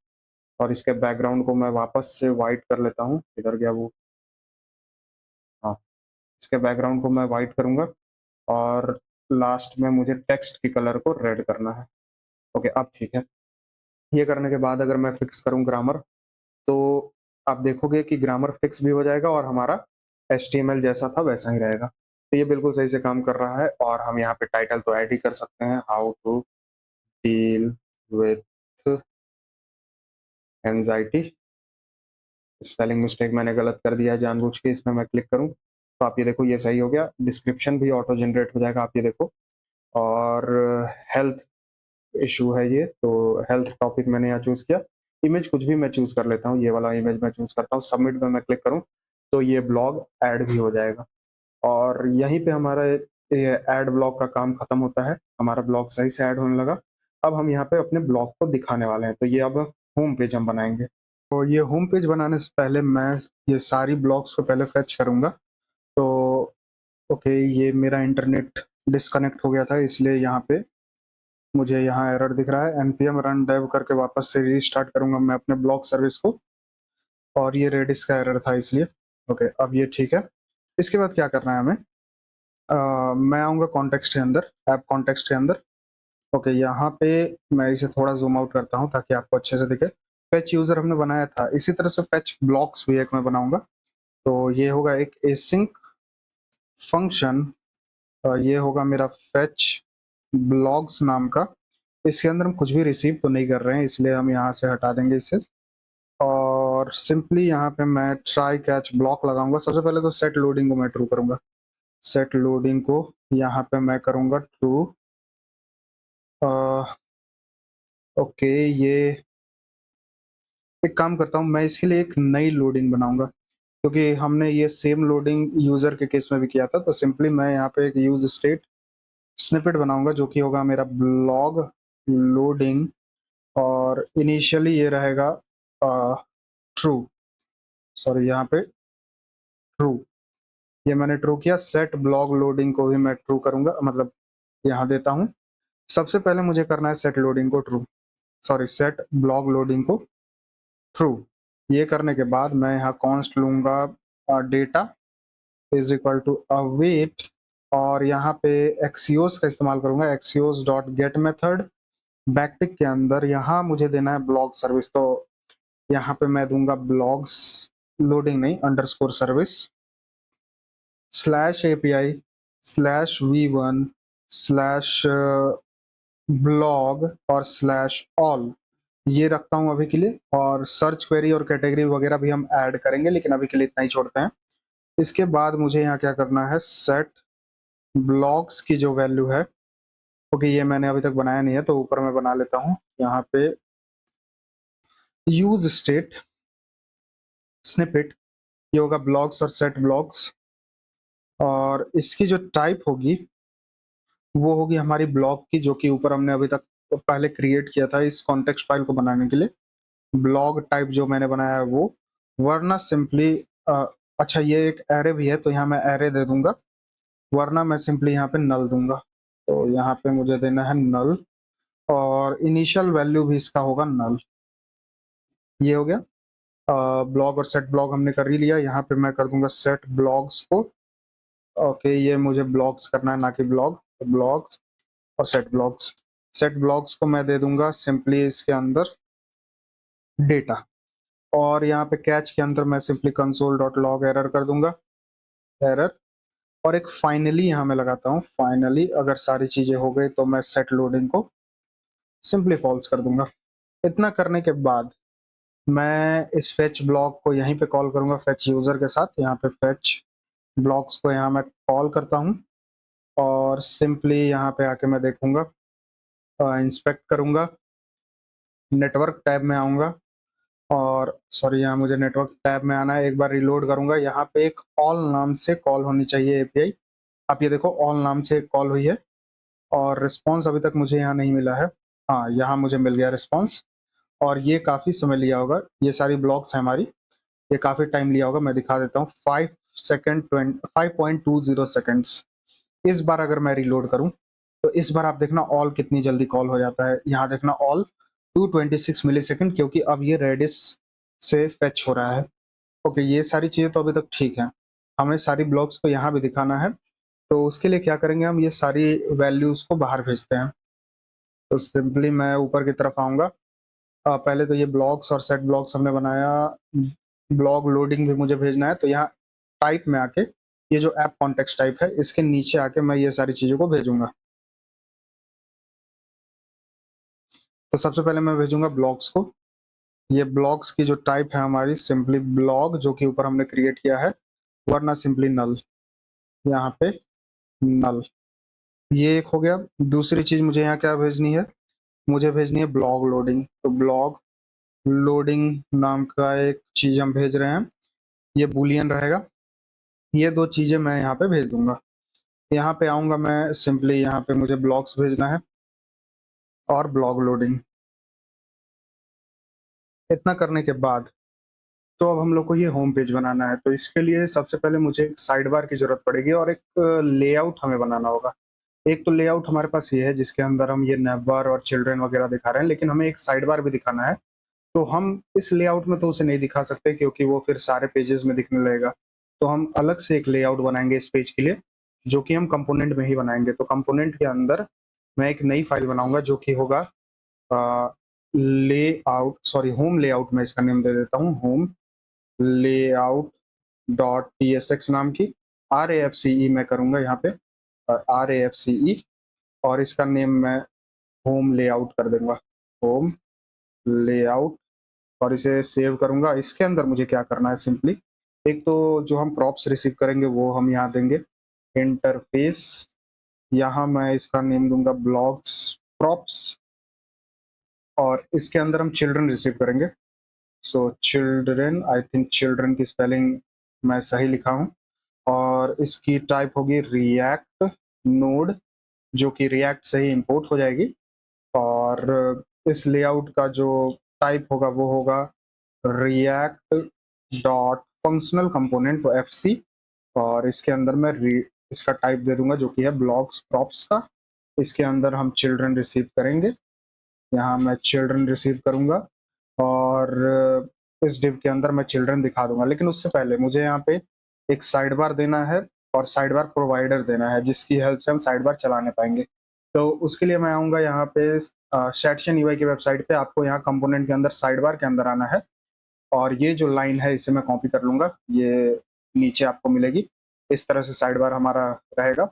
और इसके बैकग्राउंड को मैं वापस से वाइट कर लेता हूँ। किधर गया वो, हाँ, इसके बैकग्राउंड को मैं वाइट करूंगा, और लास्ट में मुझे टेक्स्ट की कलर को रेड करना है। ओके, अब ठीक है। ये करने के बाद अगर मैं फिक्स करूं ग्रामर, तो आप देखोगे कि ग्रामर फिक्स भी हो जाएगा, और हमारा HTML जैसा था वैसा ही रहेगा। तो ये बिल्कुल सही से काम कर रहा है। और हम यहाँ पे टाइटल तो ऐड ही कर सकते हैं, how to deal with anxiety. Spelling mistake मैंने गलत कर दिया है जानबूझ के, इसमें मैं क्लिक करूं तो आप ये देखो ये सही हो गया। डिस्क्रिप्शन भी ऑटो जनरेट हो जाएगा, आप ये देखो। और हेल्थ इशू है ये, तो हेल्थ टॉपिक मैंने यहाँ चूज किया। इमेज कुछ भी मैं चूज कर लेता हूँ, ये वाला इमेज मैं चूज करता हूँ। सबमिट में मैं क्लिक करूँ तो ये ब्लॉग ऐड भी हो जाएगा, और यहीं पे हमारा ये ऐड ब्लॉग का काम खत्म होता है। हमारा ब्लॉग सही से ऐड होने लगा। अब हम यहाँ पे अपने ब्लॉग को दिखाने वाले हैं, तो ये अब होम पेज हम बनाएंगे। तो ये होम पेज बनाने से पहले मैं ये सारी ब्लॉग्स को पहले फेच करूंगा। तो ओके, ये मेरा इंटरनेट डिस्कनेक्ट हो गया था, इसलिए यहाँ पे मुझे यहाँ एरर दिख रहा है। npm run dev करके वापस से रीस्टार्ट करूंगा मैं अपने ब्लॉग सर्विस को, और ये रेडिस का एरर था इसलिए। ओके, अब ये ठीक है। इसके बाद क्या करना है हमें, मैं आऊँगा कॉन्टेक्स्ट के अंदर, ऐप कॉन्टेक्स्ट के अंदर। ओके, यहाँ पे मैं इसे थोड़ा जूम आउट करता हूँ ताकि आपको अच्छे से दिखे। फेच यूजर हमने बनाया था, इसी तरह से फेच ब्लॉक्स भी एक मैं बनाऊंगा। तो ये होगा एक एसिंक फंक्शन, ये होगा मेरा फेच ब्लॉग्स नाम का। इसके अंदर हम कुछ भी रिसीव तो नहीं कर रहे हैं, इसलिए हम यहाँ से हटा देंगे इसे। और सिंपली यहाँ पे मैं ट्राई कैच ब्लॉक लगाऊंगा। सबसे पहले तो सेट लोडिंग को मैं ट्रू करूंगा। सेट लोडिंग को यहाँ पे मैं करूंगा ट्रू। ओके, ये एक काम करता हूँ, मैं इसके लिए एक नई लोडिंग बनाऊंगा, क्योंकि हमने ये सेम लोडिंग यूजर के केस में भी किया था। तो सिंपली मैं यहाँ पे एक यूज स्टेट स्निपेट बनाऊंगा, जो कि होगा मेरा ब्लॉग लोडिंग, और इनिशियली ये रहेगा ट्रू, सॉरी यहाँ पे ट्रू। ये मैंने ट्रू किया। सेट ब्लॉग लोडिंग को भी मैं ट्रू करूंगा, मतलब यहाँ देता हूँ। सबसे पहले मुझे करना है सेट लोडिंग को true, sorry set blog loading को ट्रू। ये करने के बाद मैं यहाँ कॉन्स्ट लूंगा data is equal to await, और यहाँ पे एक्सियोस का इस्तेमाल करूंगा, axios dot get method backtick के अंदर यहाँ मुझे देना है ब्लॉग सर्विस। तो यहाँ पे मैं दूंगा ब्लॉग्स लोडिंग नहीं, underscore service slash API slash v1 slash blog और स्लैश ऑल, ये रखता हूँ अभी के लिए। और सर्च क्वेरी और कैटेगरी वगैरह भी हम ऐड करेंगे, लेकिन अभी के लिए इतना ही छोड़ते हैं। इसके बाद मुझे यहाँ क्या करना है, सेट ब्लॉग्स की जो वैल्यू है, ओके ये मैंने अभी तक बनाया नहीं है तो ऊपर मैं बना लेता हूँ। यहाँ पे यूज स्टेट स्निपेट, ये होगा ब्लॉग्स और सेट ब्लॉग्स, और इसकी जो टाइप होगी वो होगी हमारी ब्लॉग की, जो कि ऊपर हमने अभी तक पहले क्रिएट किया था इस कॉन्टेक्स्ट फाइल को बनाने के लिए। ब्लॉग टाइप जो मैंने बनाया है वो, वरना सिंपली अच्छा ये एक एरे भी है तो यहाँ मैं एरे दे दूंगा, वरना मैं सिंपली यहाँ पे नल दूंगा। तो यहाँ पे मुझे देना है नल, और इनिशियल वैल्यू भी इसका होगा नल। ये हो गया। ब्लॉग और सेट ब्लॉग हमने कर ही लिया। यहाँ पे मैं कर दूंगा सेट ब्लॉग्स को, ओके ये मुझे ब्लॉग्स करना है ना कि ब्लॉग, तो ब्लॉग्स और सेट ब्लॉग्स। सेट ब्लॉग्स को मैं दे दूंगा सिंपली इसके अंदर डेटा, और यहाँ पे कैच के अंदर मैं simply console dot log error कर दूंगा, एरर। और एक फाइनली यहाँ मैं लगाता हूँ, फाइनली अगर सारी चीजें हो गई तो मैं सेट लोडिंग को सिंपली फॉल्स कर दूंगा। इतना करने के बाद मैं इस फेच ब्लॉक को यहीं पे कॉल करूंगा फेच यूजर के साथ। यहाँ पे फेच ब्लॉक्स को यहाँ मैं कॉल करता हूँ, और सिंपली यहाँ पे आके मैं देखूंगा, इंस्पेक्ट करूंगा, नेटवर्क टैब में आऊंगा, और सॉरी यहाँ मुझे नेटवर्क टैब में आना है। एक बार रिलोड करूंगा, यहाँ पे एक ऑल नाम से कॉल होनी चाहिए एपीआई। आप ये देखो ऑल नाम से कॉल हुई है, और रिस्पॉन्स अभी तक मुझे यहाँ नहीं मिला है। हाँ यहाँ मुझे मिल गया रिस्पॉन्स, और ये काफ़ी समय लिया होगा, ये सारी ब्लॉक्स है हमारी, ये काफ़ी टाइम लिया होगा। मैं दिखा देता हूँ, 5.20 सेकेंड्स। इस बार अगर मैं रिलोड करूँ तो इस बार आप देखना ऑल कितनी जल्दी कॉल हो जाता है। यहाँ देखना ऑल 226 मिली सेकेंड, क्योंकि अब ये रेडिस से फेच हो रहा है। ओके ये सारी चीज़ें तो अभी तक ठीक है, हमें सारी ब्लॉक्स को यहाँ भी दिखाना है। तो उसके लिए क्या करेंगे, हम ये सारी वैल्यूज को बाहर भेजते हैं। तो सिंपली मैं ऊपर की तरफ आऊँगा, पहले तो ये ब्लॉक्स और सेट ब्लॉक्स हमने बनाया, ब्लॉग लोडिंग भी मुझे भेजना है। तो यहाँ टाइप में आके ये जो ऐप कॉन्टेक्स्ट टाइप है इसके नीचे आके मैं ये सारी चीज़ों को भेजूंगा। तो सबसे पहले मैं भेजूंगा ब्लॉग्स को। ये ब्लॉग्स की जो टाइप है हमारी सिंपली ब्लॉग, जो कि ऊपर हमने क्रिएट किया है, वरना सिंपली नल, यहाँ पे नल। ये एक हो गया। दूसरी चीज मुझे यहाँ क्या भेजनी है, मुझे भेजनी है ब्लॉग लोडिंग। तो ब्लॉग लोडिंग नाम का एक चीज हम भेज रहे हैं, ये बूलियन रहेगा। ये दो चीजें मैं यहाँ पे भेज दूंगा। यहाँ पे आऊंगा मैं, सिंपली यहाँ पे मुझे ब्लॉग्स भेजना है और ब्लॉग लोडिंग। इतना करने के बाद तो अब हम लोग को ये होम पेज बनाना है। तो इसके लिए सबसे पहले मुझे एक साइड बार की जरूरत पड़ेगी, और एक लेआउट हमें बनाना होगा। एक तो लेआउट हमारे पास ये है जिसके अंदर हम ये नेवर और चिल्ड्रन वगैरह दिखा रहे हैं, लेकिन हमें एक साइड बार भी दिखाना है। तो हम इस लेआउट में तो उसे नहीं दिखा सकते, क्योंकि वो फिर सारे पेजेस में दिखने लगेगा। तो हम अलग से एक लेआउट बनाएंगे इस पेज के लिए, जो कि हम कंपोनेंट में ही बनाएंगे। तो कंपोनेंट के अंदर मैं एक नई फाइल बनाऊंगा, जो कि होगा लेआउट, सॉरी होम लेआउट, मैं इसका नेम दे देता हूँ होम लेआउट डॉट tsx नाम की। RAFCE मैं करूंगा यहाँ पे, RAFCE, और इसका नेम मैं होम लेआउट कर दूंगा, होम लेआउट, और इसे सेव करूंगा। इसके अंदर मुझे क्या करना है, सिंपली एक तो जो हम प्रॉप्स रिसीव करेंगे वो हम यहाँ देंगे, इंटरफेस, यहाँ मैं इसका नेम दूंगा ब्लॉग्स प्रॉप्स, और इसके अंदर हम चिल्ड्रन रिसीव करेंगे। So children, I think children की स्पेलिंग मैं सही लिखा हूँ, और इसकी टाइप होगी रिएक्ट नोड, जो कि रिएक्ट से ही इंपोर्ट हो जाएगी। और इस लेआउट का जो टाइप होगा वो होगा रिएक्ट डॉट फंक्शनल कंपोनेंट, तो FC, और इसके अंदर मैं इसका टाइप दे दूंगा जो कि है ब्लॉग्स प्रॉप्स का। इसके अंदर हम चिल्ड्रन रिसीव करेंगे, यहाँ मैं चिल्ड्रन रिसीव करूंगा और इस डिव के अंदर मैं चिल्ड्रन दिखा दूंगा। लेकिन उससे पहले मुझे यहाँ पे एक साइड बार देना है और साइड बार प्रोवाइडर देना है जिसकी हेल्प से हम साइड बार चलाने पाएंगे। तो उसके लिए मैं आऊंगा यहाँ पे सेक्शन यूआई की वेबसाइट पे। आपको यहाँ कंपोनेंट के अंदर साइड बार के अंदर आना है और ये जो लाइन है इसे मैं कॉपी कर लूंगा, ये नीचे आपको मिलेगी। इस तरह से साइड बार हमारा रहेगा।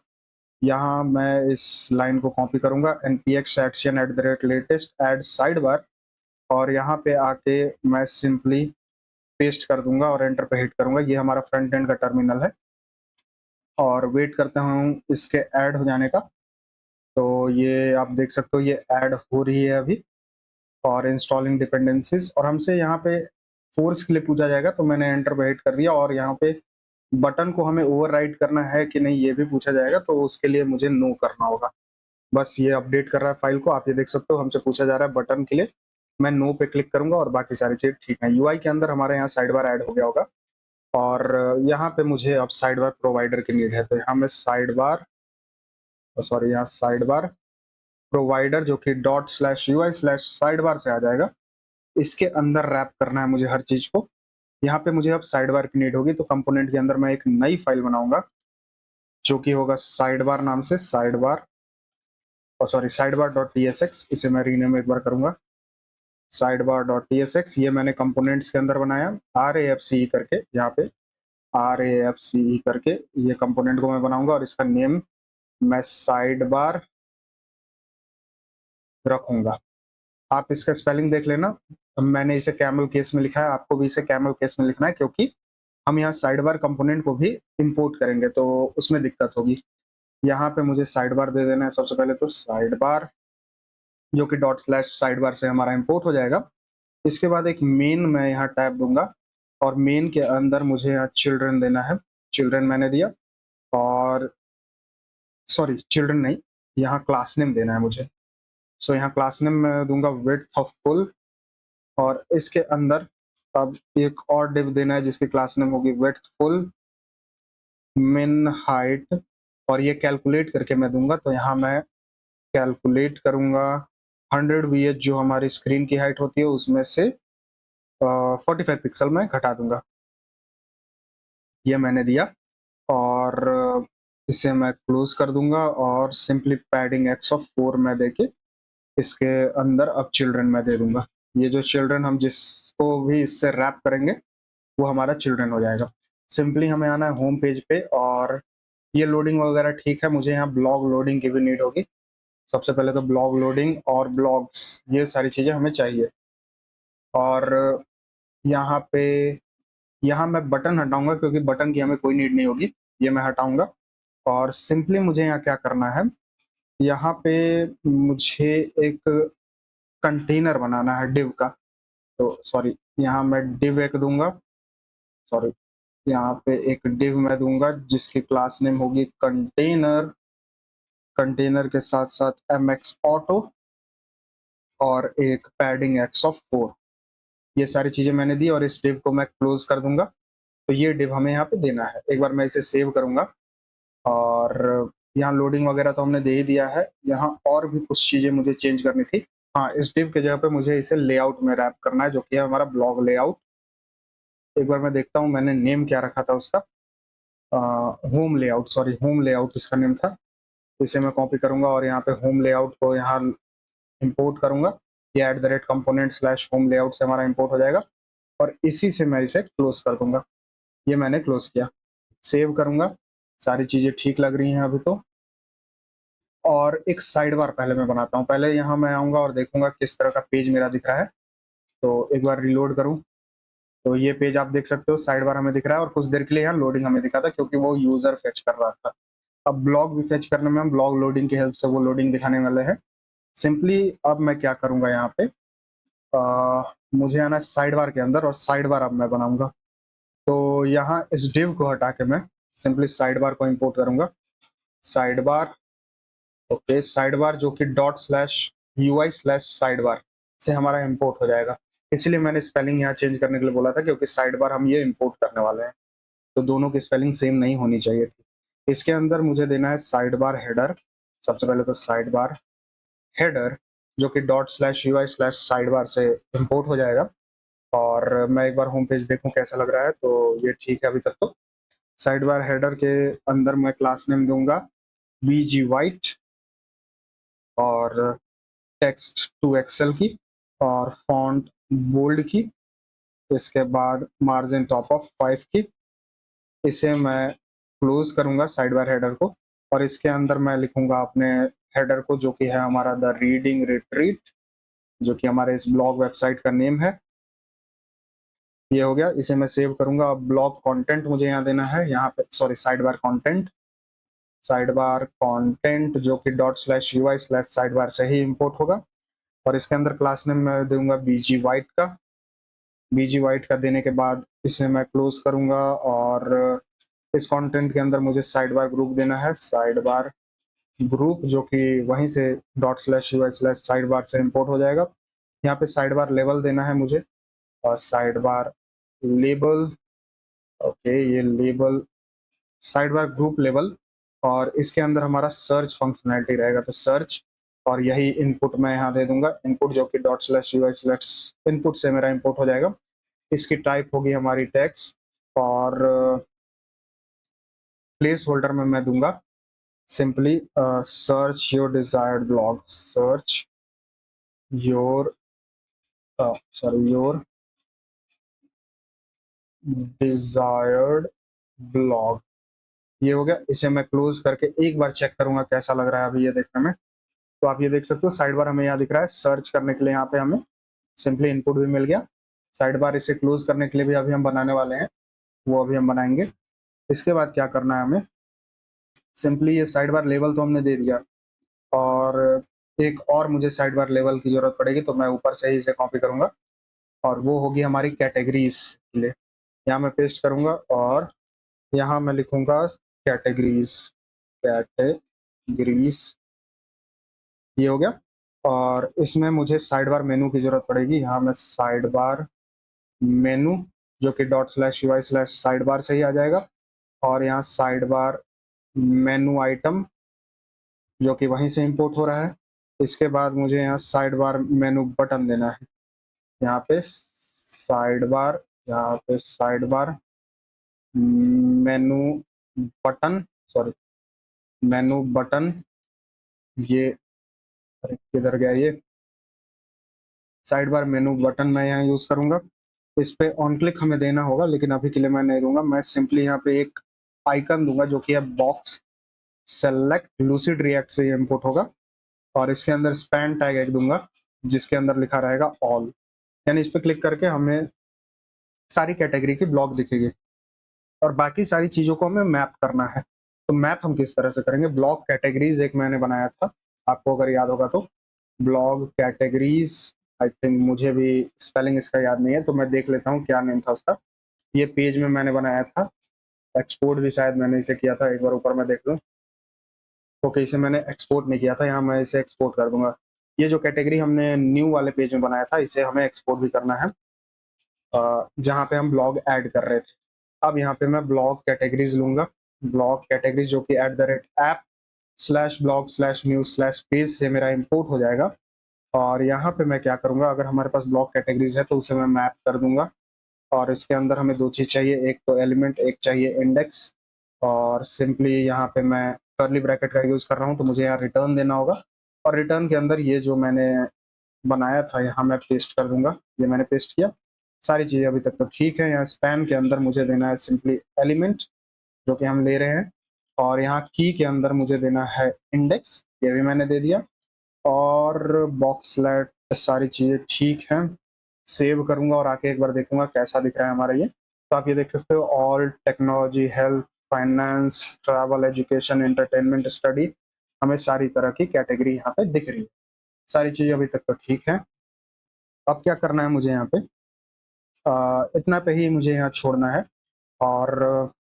यहाँ मैं इस लाइन को कॉपी करूंगा, npx section @latest add sidebar, और यहाँ पे आके मैं सिंपली पेस्ट कर दूंगा और एंटर पे हिट करूंगा। ये हमारा फ्रंट एंड का टर्मिनल है और वेट करता हूँ इसके ऐड हो जाने का। तो ये आप देख सकते हो ये ऐड हो रही है अभी और इंस्टॉलिंग डिपेंडेंसीज, और हमसे यहाँ पे फोर्स के लिए पूछा जाएगा। तो मैंने एंटर पे हिट कर दिया और यहाँ पे बटन को हमें ओवरराइट करना है कि नहीं ये भी पूछा जाएगा, तो उसके लिए मुझे नो करना होगा। बस ये अपडेट कर रहा है फाइल को, आप ये देख सकते हो हमसे पूछा जा रहा है बटन के लिए। मैं नो पे क्लिक करूंगा और बाकी सारी चीज ठीक है। यूआई के अंदर हमारे यहाँ साइड बार ऐड हो गया होगा और यहाँ पे मुझे अब साइड बार प्रोवाइडर की नीड है। तो यहाँ मैं साइड बार यहाँ साइड बार प्रोवाइडर जो कि ./UI/sidebar से आ जाएगा, इसके अंदर रैप करना है मुझे हर चीज को। यहाँ पे मुझे अब साइड बार की नीड होगी, तो कंपोनेंट के अंदर मैं एक नई फाइल बनाऊंगा जो कि होगा साइड बार नाम से, sidebar.tsx। इसे मैं रीनेम एक बार करूंगा, sidebar.tsx। ये मैंने कंपोनेंट्स के अंदर बनाया RAFCE करके, यहाँ पे RAFCE करके ये कंपोनेंट को मैं बनाऊंगा और इसका नेम मैं साइड बार रखूंगा। आप इसका स्पेलिंग देख लेना, मैंने इसे कैमल केस में लिखा है, आपको भी इसे कैमल केस में लिखना है क्योंकि हम यहाँ साइड बार कंपोनेंट को भी इंपोर्ट करेंगे तो उसमें दिक्कत होगी। यहाँ पे मुझे साइड बार दे देना है सबसे पहले, तो साइड बार जो कि ./sidebar से हमारा इंपोर्ट हो जाएगा। इसके बाद एक मेन मैं यहाँ टैब दूंगा और मेन के अंदर मुझे यहाँ चिल्ड्रन देना है। चिल्ड्रन मैंने दिया और चिल्ड्रन नहीं, यहाँ क्लास नेम देना है मुझे। सो यहाँ क्लास नेम मैं दूंगा विड्थ ऑफ फुल, और इसके अंदर अब एक और डिव देना है जिसकी क्लास नेम होगी विड्थ फुल मिन हाइट, और ये कैलकुलेट करके मैं दूंगा। तो यहाँ मैं कैलकुलेट करूंगा 100 VH जो हमारी स्क्रीन की हाइट होती है उसमें से 45 पिक्सल में घटा दूंगा। ये मैंने दिया और इसे मैं क्लोज कर दूंगा और सिंपली पैडिंग x ऑफ 4 में देके इसके अंदर अब चिल्ड्रन में दे दूंगा। ये जो चिल्ड्रन हम जिसको भी इससे रैप करेंगे वो हमारा चिल्ड्रन हो जाएगा। सिंपली हमें आना है होम पेज पे और ये लोडिंग वगैरह ठीक है। मुझे यहाँ ब्लॉग लोडिंग की भी नीड होगी। सबसे पहले तो ब्लॉग लोडिंग और ब्लॉग्स, ये सारी चीज़ें हमें चाहिए। और यहाँ मैं बटन हटाऊंगा क्योंकि बटन की हमें कोई नीड नहीं होगी, ये मैं हटाऊंगा। और सिंपली मुझे यहाँ क्या करना है, यहाँ पे मुझे एक कंटेनर बनाना है डिव का। तो यहाँ मैं डिव एक दूंगा, यहाँ पे एक डिव मैं दूंगा जिसकी क्लास नेम होगी कंटेनर। कंटेनर के साथ साथ mx ऑटो और एक पैडिंग x ऑफ 4। ये सारी चीजें मैंने दी और इस डिव को मैं क्लोज कर दूंगा। तो ये डिव हमें यहाँ पे देना है। एक बार मैं इसे सेव करूंगा और यहाँ लोडिंग वगैरह तो हमने दे ही दिया है। यहाँ और भी कुछ चीजें मुझे चेंज करनी थी। हाँ, इस डिव के जगह पे मुझे इसे लेआउट में रैप करना है जो कि है हमारा ब्लॉग लेआउट। एक बार मैं देखता हूँ मैंने नेम क्या रखा था उसका, होम लेआउट इसका नेम था। इसे मैं कॉपी करूंगा और यहाँ पे होम लेआउट को यहाँ इंपोर्ट करूंगा। ये @component/home लेआउट से हमारा इंपोर्ट हो जाएगा और इसी से मैं इसे क्लोज कर दूंगा। ये मैंने क्लोज किया, सेव करूंगा। सारी चीजें ठीक लग रही हैं अभी तो। और एक साइड बार पहले मैं बनाता हूँ। पहले यहाँ मैं आऊंगा और देखूंगा किस तरह का पेज मेरा दिख रहा है। तो एक बार रिलोड करूँ तो ये पेज आप देख सकते हो, साइड बार हमें दिख रहा है और कुछ देर के लिए यहाँ लोडिंग हमें दिखा था क्योंकि वो यूजर फेच कर रहा था। अब ब्लॉग भी फेच करने में हम ब्लॉग लोडिंग की हेल्प से वो लोडिंग दिखाने वाले हैं। सिंपली अब मैं क्या करूंगा, यहाँ पे मुझे आना है साइड बार के अंदर और साइड बार अब मैं बनाऊंगा। तो यहाँ इस डिव को हटा के मैं सिंपली साइड बार को इंपोर्ट करूंगा। Side bar, okay, side bar जो कि ./UI/sidebar से हमारा इंपोर्ट हो जाएगा। इसलिए मैंने स्पेलिंग यहाँ चेंज करने के लिए बोला था क्योंकि साइड बार हम ये इंपोर्ट करने वाले हैं। तो दोनों की स्पेलिंग सेम नहीं होनी चाहिए थी। इसके अंदर मुझे देना है साइड बार हेडर। सबसे पहले तो साइड बार हेडर जो कि ./ui/साइड बार से इंपोर्ट हो जाएगा। और मैं एक बार होम पेज देखूं कैसा लग रहा है, तो ये ठीक है अभी तक। तो साइड बार हेडर के अंदर मैं क्लास नेम दूंगा BG White और टेक्स्ट टू एक्सेल की और फॉन्ट बोल्ड की। इसके बाद मार्जिन टॉप ऑफ 5 की। इसे मैं क्लोज करूंगा साइड बार हेडर को, और इसके अंदर मैं लिखूंगा अपने हेडर को जो कि है हमारा द रीडिंग रिट्रीट, जो कि हमारे इस ब्लॉग वेबसाइट का नेम है। ये हो गया, इसे मैं सेव करूंगा। अब ब्लॉग कंटेंट मुझे यहाँ देना है, यहाँ पे सॉरी साइड बार कंटेंट जो कि ./ui/साइड बार से ही इंपोर्ट होगा। और इसके अंदर क्लास नेम मैं दूंगा BG White का। BG White का देने के बाद इसे मैं क्लोज करूंगा, और इस कंटेंट के अंदर मुझे साइड बार ग्रुप देना है, साइड बार ग्रुप जो कि वहीं से ./ui/साइड बार से इंपोर्ट हो जाएगा। यहाँ पे साइड बार लेवल देना है मुझे, और साइड बार लेबल, ओके ये label side bar group level. और इसके अंदर हमारा सर्च फंक्शनैलिटी रहेगा, तो सर्च, और यही इनपुट मैं यहाँ दे दूंगा, इनपुट जो कि ./ui/इनपुट से मेरा इंपोर्ट हो जाएगा। इसकी टाइप होगी हमारी टेक्स्ट, और प्लेस होल्डर में मैं दूंगा simply search your desired blog, search your your desired blog. ये हो गया, इसे मैं क्लोज करके एक बार चेक करूंगा कैसा लग रहा है अभी ये देखने में। तो आप ये देख सकते हो साइड बार हमें यहाँ दिख रहा है। सर्च करने के लिए यहाँ पे हमें सिंपली इनपुट भी मिल गया। साइड बार इसे क्लोज करने के लिए भी अभी हम बनाने वाले हैं, वो अभी हम बनाएंगे। इसके बाद क्या करना है हमें, सिंपली ये साइड बार लेवल तो हमने दे दिया, और एक और मुझे साइड बार लेवल की जरूरत पड़ेगी, तो मैं ऊपर से ही इसे कॉपी करूंगा, और वो होगी हमारी कैटेगरीज के लिए। यहाँ मैं पेस्ट करूंगा, और यहाँ मैं लिखूंगा कैटेगरीज, कैटेगरीज, ये हो गया। और इसमें मुझे साइड बार मेनू की जरूरत पड़ेगी। यहाँ मैं साइड बार मेनू जो कि ./ui/साइड बार से ही आ जाएगा, और यहाँ साइड बार मेनू आइटम जो कि वहीं से इंपोर्ट हो रहा है। इसके बाद मुझे यहाँ साइड बार मेनू बटन देना है। यहाँ पे साइड बार, यहाँ पे साइड बार मेनू बटन, सॉरी मेनू बटन, ये किधर गया, ये साइड बार मेनू बटन मैं यहाँ यूज करूंगा। इस पे ऑन क्लिक हमें देना होगा, लेकिन अभी के लिए मैं नहीं दूंगा। मैं सिंपली यहाँ पे एक आइकन दूंगा जो कि है बॉक्स सेलेक्ट लूसिड रिएक्ट से इंपोर्ट होगा, और इसके अंदर स्पैन टैग एक दूंगा जिसके अंदर लिखा रहेगा ऑल। यानी इस पे क्लिक करके हमें सारी कैटेगरी की ब्लॉक दिखेगी, और बाकी सारी चीजों को हमें मैप करना है। तो मैप हम किस तरह से करेंगे, ब्लॉक कैटेगरीज एक मैंने बनाया था, आपको अगर याद होगा तो, ब्लॉग कैटेगरीज, आई थिंक मुझे भी स्पेलिंग इसका याद नहीं है, तो मैं देख लेता हूँ क्या नेम था उसका। ये पेज में मैंने बनाया था, एक्सपोर्ट भी शायद मैंने इसे किया था, एक बार ऊपर मैं देख लूँ। ओके, इसे मैंने एक्सपोर्ट नहीं किया था, यहाँ मैं इसे एक्सपोर्ट कर दूंगा। ये जो कैटेगरी हमने न्यू वाले पेज में बनाया था, इसे हमें एक्सपोर्ट भी करना है, जहाँ पे हम ब्लॉग ऐड कर रहे थे। अब यहाँ पे मैं ब्लॉग कैटेगरीज लूंगा, ब्लॉग कैटेगरीज जो कि @app/blog/news/पेज से मेरा इंपोर्ट हो जाएगा। और यहाँ पे मैं क्या करूंगा, अगर हमारे पास ब्लॉग कैटेगरीज है तो उसे मैं मैप कर दूंगा, और इसके अंदर हमें दो चीज चाहिए, एक तो एलिमेंट, एक चाहिए इंडेक्स। और सिंपली यहाँ पे मैं कर्ली ब्रैकेट का यूज कर रहा हूँ, तो मुझे यहाँ रिटर्न देना होगा, और रिटर्न के अंदर ये जो मैंने बनाया था यहाँ मैं पेस्ट कर दूंगा। ये मैंने पेस्ट किया, सारी चीजें अभी तक तो ठीक है। यहाँ स्पैन के अंदर मुझे देना है सिंपली एलिमेंट जो कि हम ले रहे हैं, और यहाँ की के अंदर मुझे देना है इंडेक्स, ये भी मैंने दे दिया। और बॉक्सलेट, सारी चीजें ठीक हैं। सेव करूंगा और आके एक बार देखूंगा कैसा दिख रहा है हमारा ये। तो आप ये देख सकते हो, all technology, health, finance, travel, education, entertainment, study, हमें सारी तरह की कैटेगरी यहाँ पे दिख रही है। सारी चीजें अभी तक तो ठीक है। अब क्या करना है मुझे यहाँ पे, इतना पे ही मुझे यहाँ छोड़ना है, और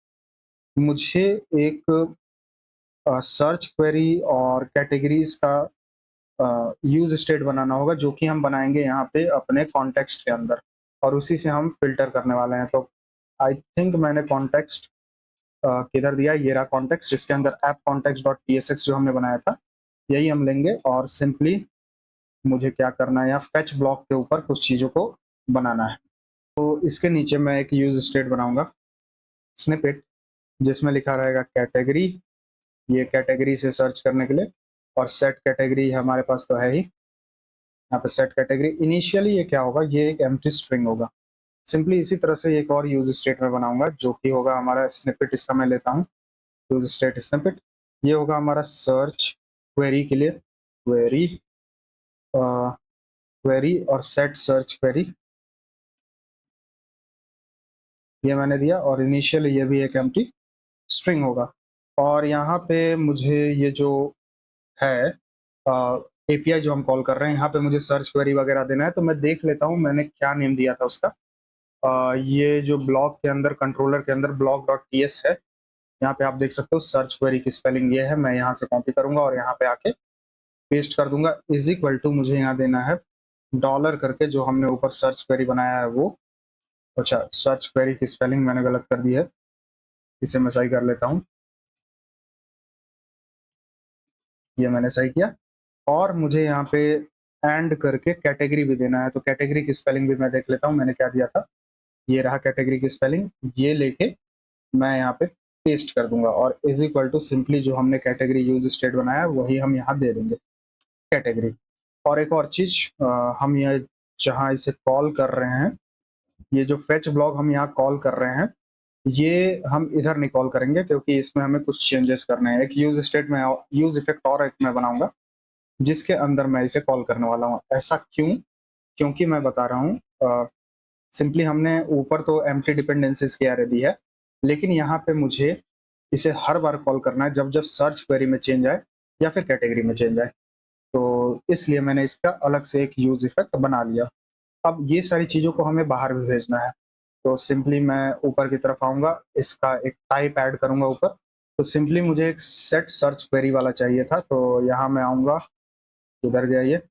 मुझे एक सर्च क्वेरी और कैटेगरीज का यूज स्टेट बनाना होगा, जो कि हम बनाएंगे यहाँ पे अपने कॉन्टेक्स्ट के अंदर, और उसी से हम फिल्टर करने वाले हैं। तो आई थिंक मैंने कॉन्टेक्स्ट किधर दिया, ये रहा कॉन्टेक्स्ट, जिसके अंदर ऐप कॉन्टेक्स्ट डॉट psx जो हमने बनाया था यही हम लेंगे, और सिंपली मुझे क्या करना है, यहाँ फेच ब्लॉक के ऊपर कुछ चीज़ों को बनाना है। तो इसके नीचे मैं एक यूज स्टेट बनाऊंगा स्निपेट, जिसमें लिखा रहेगा कैटेगरी, ये कैटेगरी से सर्च करने के लिए, और सेट कैटेगरी हमारे पास तो है ही, यहाँ पे सेट कैटेगरी। इनिशियली ये क्या होगा, ये एक एम्प्टी स्ट्रिंग होगा। सिंपली इसी तरह से एक और यूज स्टेट में बनाऊंगा जो कि होगा हमारा स्निपेट, इसका मैं लेता हूँ यूज स्टेट स्निपेट। ये होगा हमारा सर्च क्वेरी के लिए, क्वेरी क्वेरी और सेट सर्च क्वेरी, ये मैंने दिया, और इनिशियल ये भी एक एम्प्टी स्ट्रिंग होगा। और यहाँ पे मुझे ये जो है एपीआई जो हम कॉल कर रहे हैं, यहाँ पे मुझे सर्च क्वेरी वगैरह देना है, तो मैं देख लेता हूँ मैंने क्या नेम दिया था उसका। ये जो ब्लॉक के अंदर, कंट्रोलर के अंदर ब्लॉक डॉट टीएस है, यहाँ पे आप देख सकते हो सर्च क्वेरी की स्पेलिंग ये है। मैं यहाँ से कॉपी करूंगा और यहाँ पे आके पेस्ट कर दूंगा। इज इक्वल टू मुझे यहाँ देना है डॉलर करके, जो हमने ऊपर सर्च क्वेरी बनाया है वो, अच्छा सर्च क्वेरी की स्पेलिंग मैंने गलत कर दी है, इसे मैं सही कर लेता हूँ, ये मैंने सही किया। और मुझे यहाँ पे एंड करके कैटेगरी भी देना है, तो कैटेगरी की स्पेलिंग भी मैं देख लेता हूँ मैंने क्या दिया था, ये रहा कैटेगरी की स्पेलिंग, ये लेके मैं यहाँ पे पेस्ट कर दूंगा, और इज इक्वल टू सिंपली जो हमने कैटेगरी यूज स्टेट बनाया है वही हम यहाँ दे देंगे कैटेगरी। और एक और चीज, हम ये जहाँ इसे कॉल कर रहे हैं, ये जो फेच ब्लॉक हम यहाँ कॉल कर रहे हैं, ये हम इधर नहीं कॉल करेंगे क्योंकि इसमें हमें कुछ चेंजेस करने हैं। एक यूज स्टेट में यूज इफेक्ट और एक मैं बनाऊंगा जिसके अंदर मैं इसे कॉल करने वाला हूँ। ऐसा क्यों, क्योंकि मैं बता रहा हूँ, सिंपली हमने ऊपर तो एम्प्टी डिपेंडेंसीज की एरे दी है, लेकिन यहाँ पे मुझे इसे हर बार कॉल करना है जब जब सर्च क्वेरी में चेंज आए या फिर कैटेगरी में चेंज आए, तो इसलिए मैंने इसका अलग से एक यूज इफेक्ट बना लिया। अब ये सारी चीज़ों को हमें बाहर भी भेजना है, तो सिंपली मैं ऊपर की तरफ आऊँगा, इसका एक टाइप ऐड करूँगा ऊपर। तो सिंपली मुझे एक सेट सर्च क्वेरी वाला चाहिए था, तो यहाँ मैं आऊँगा, इधर गया ये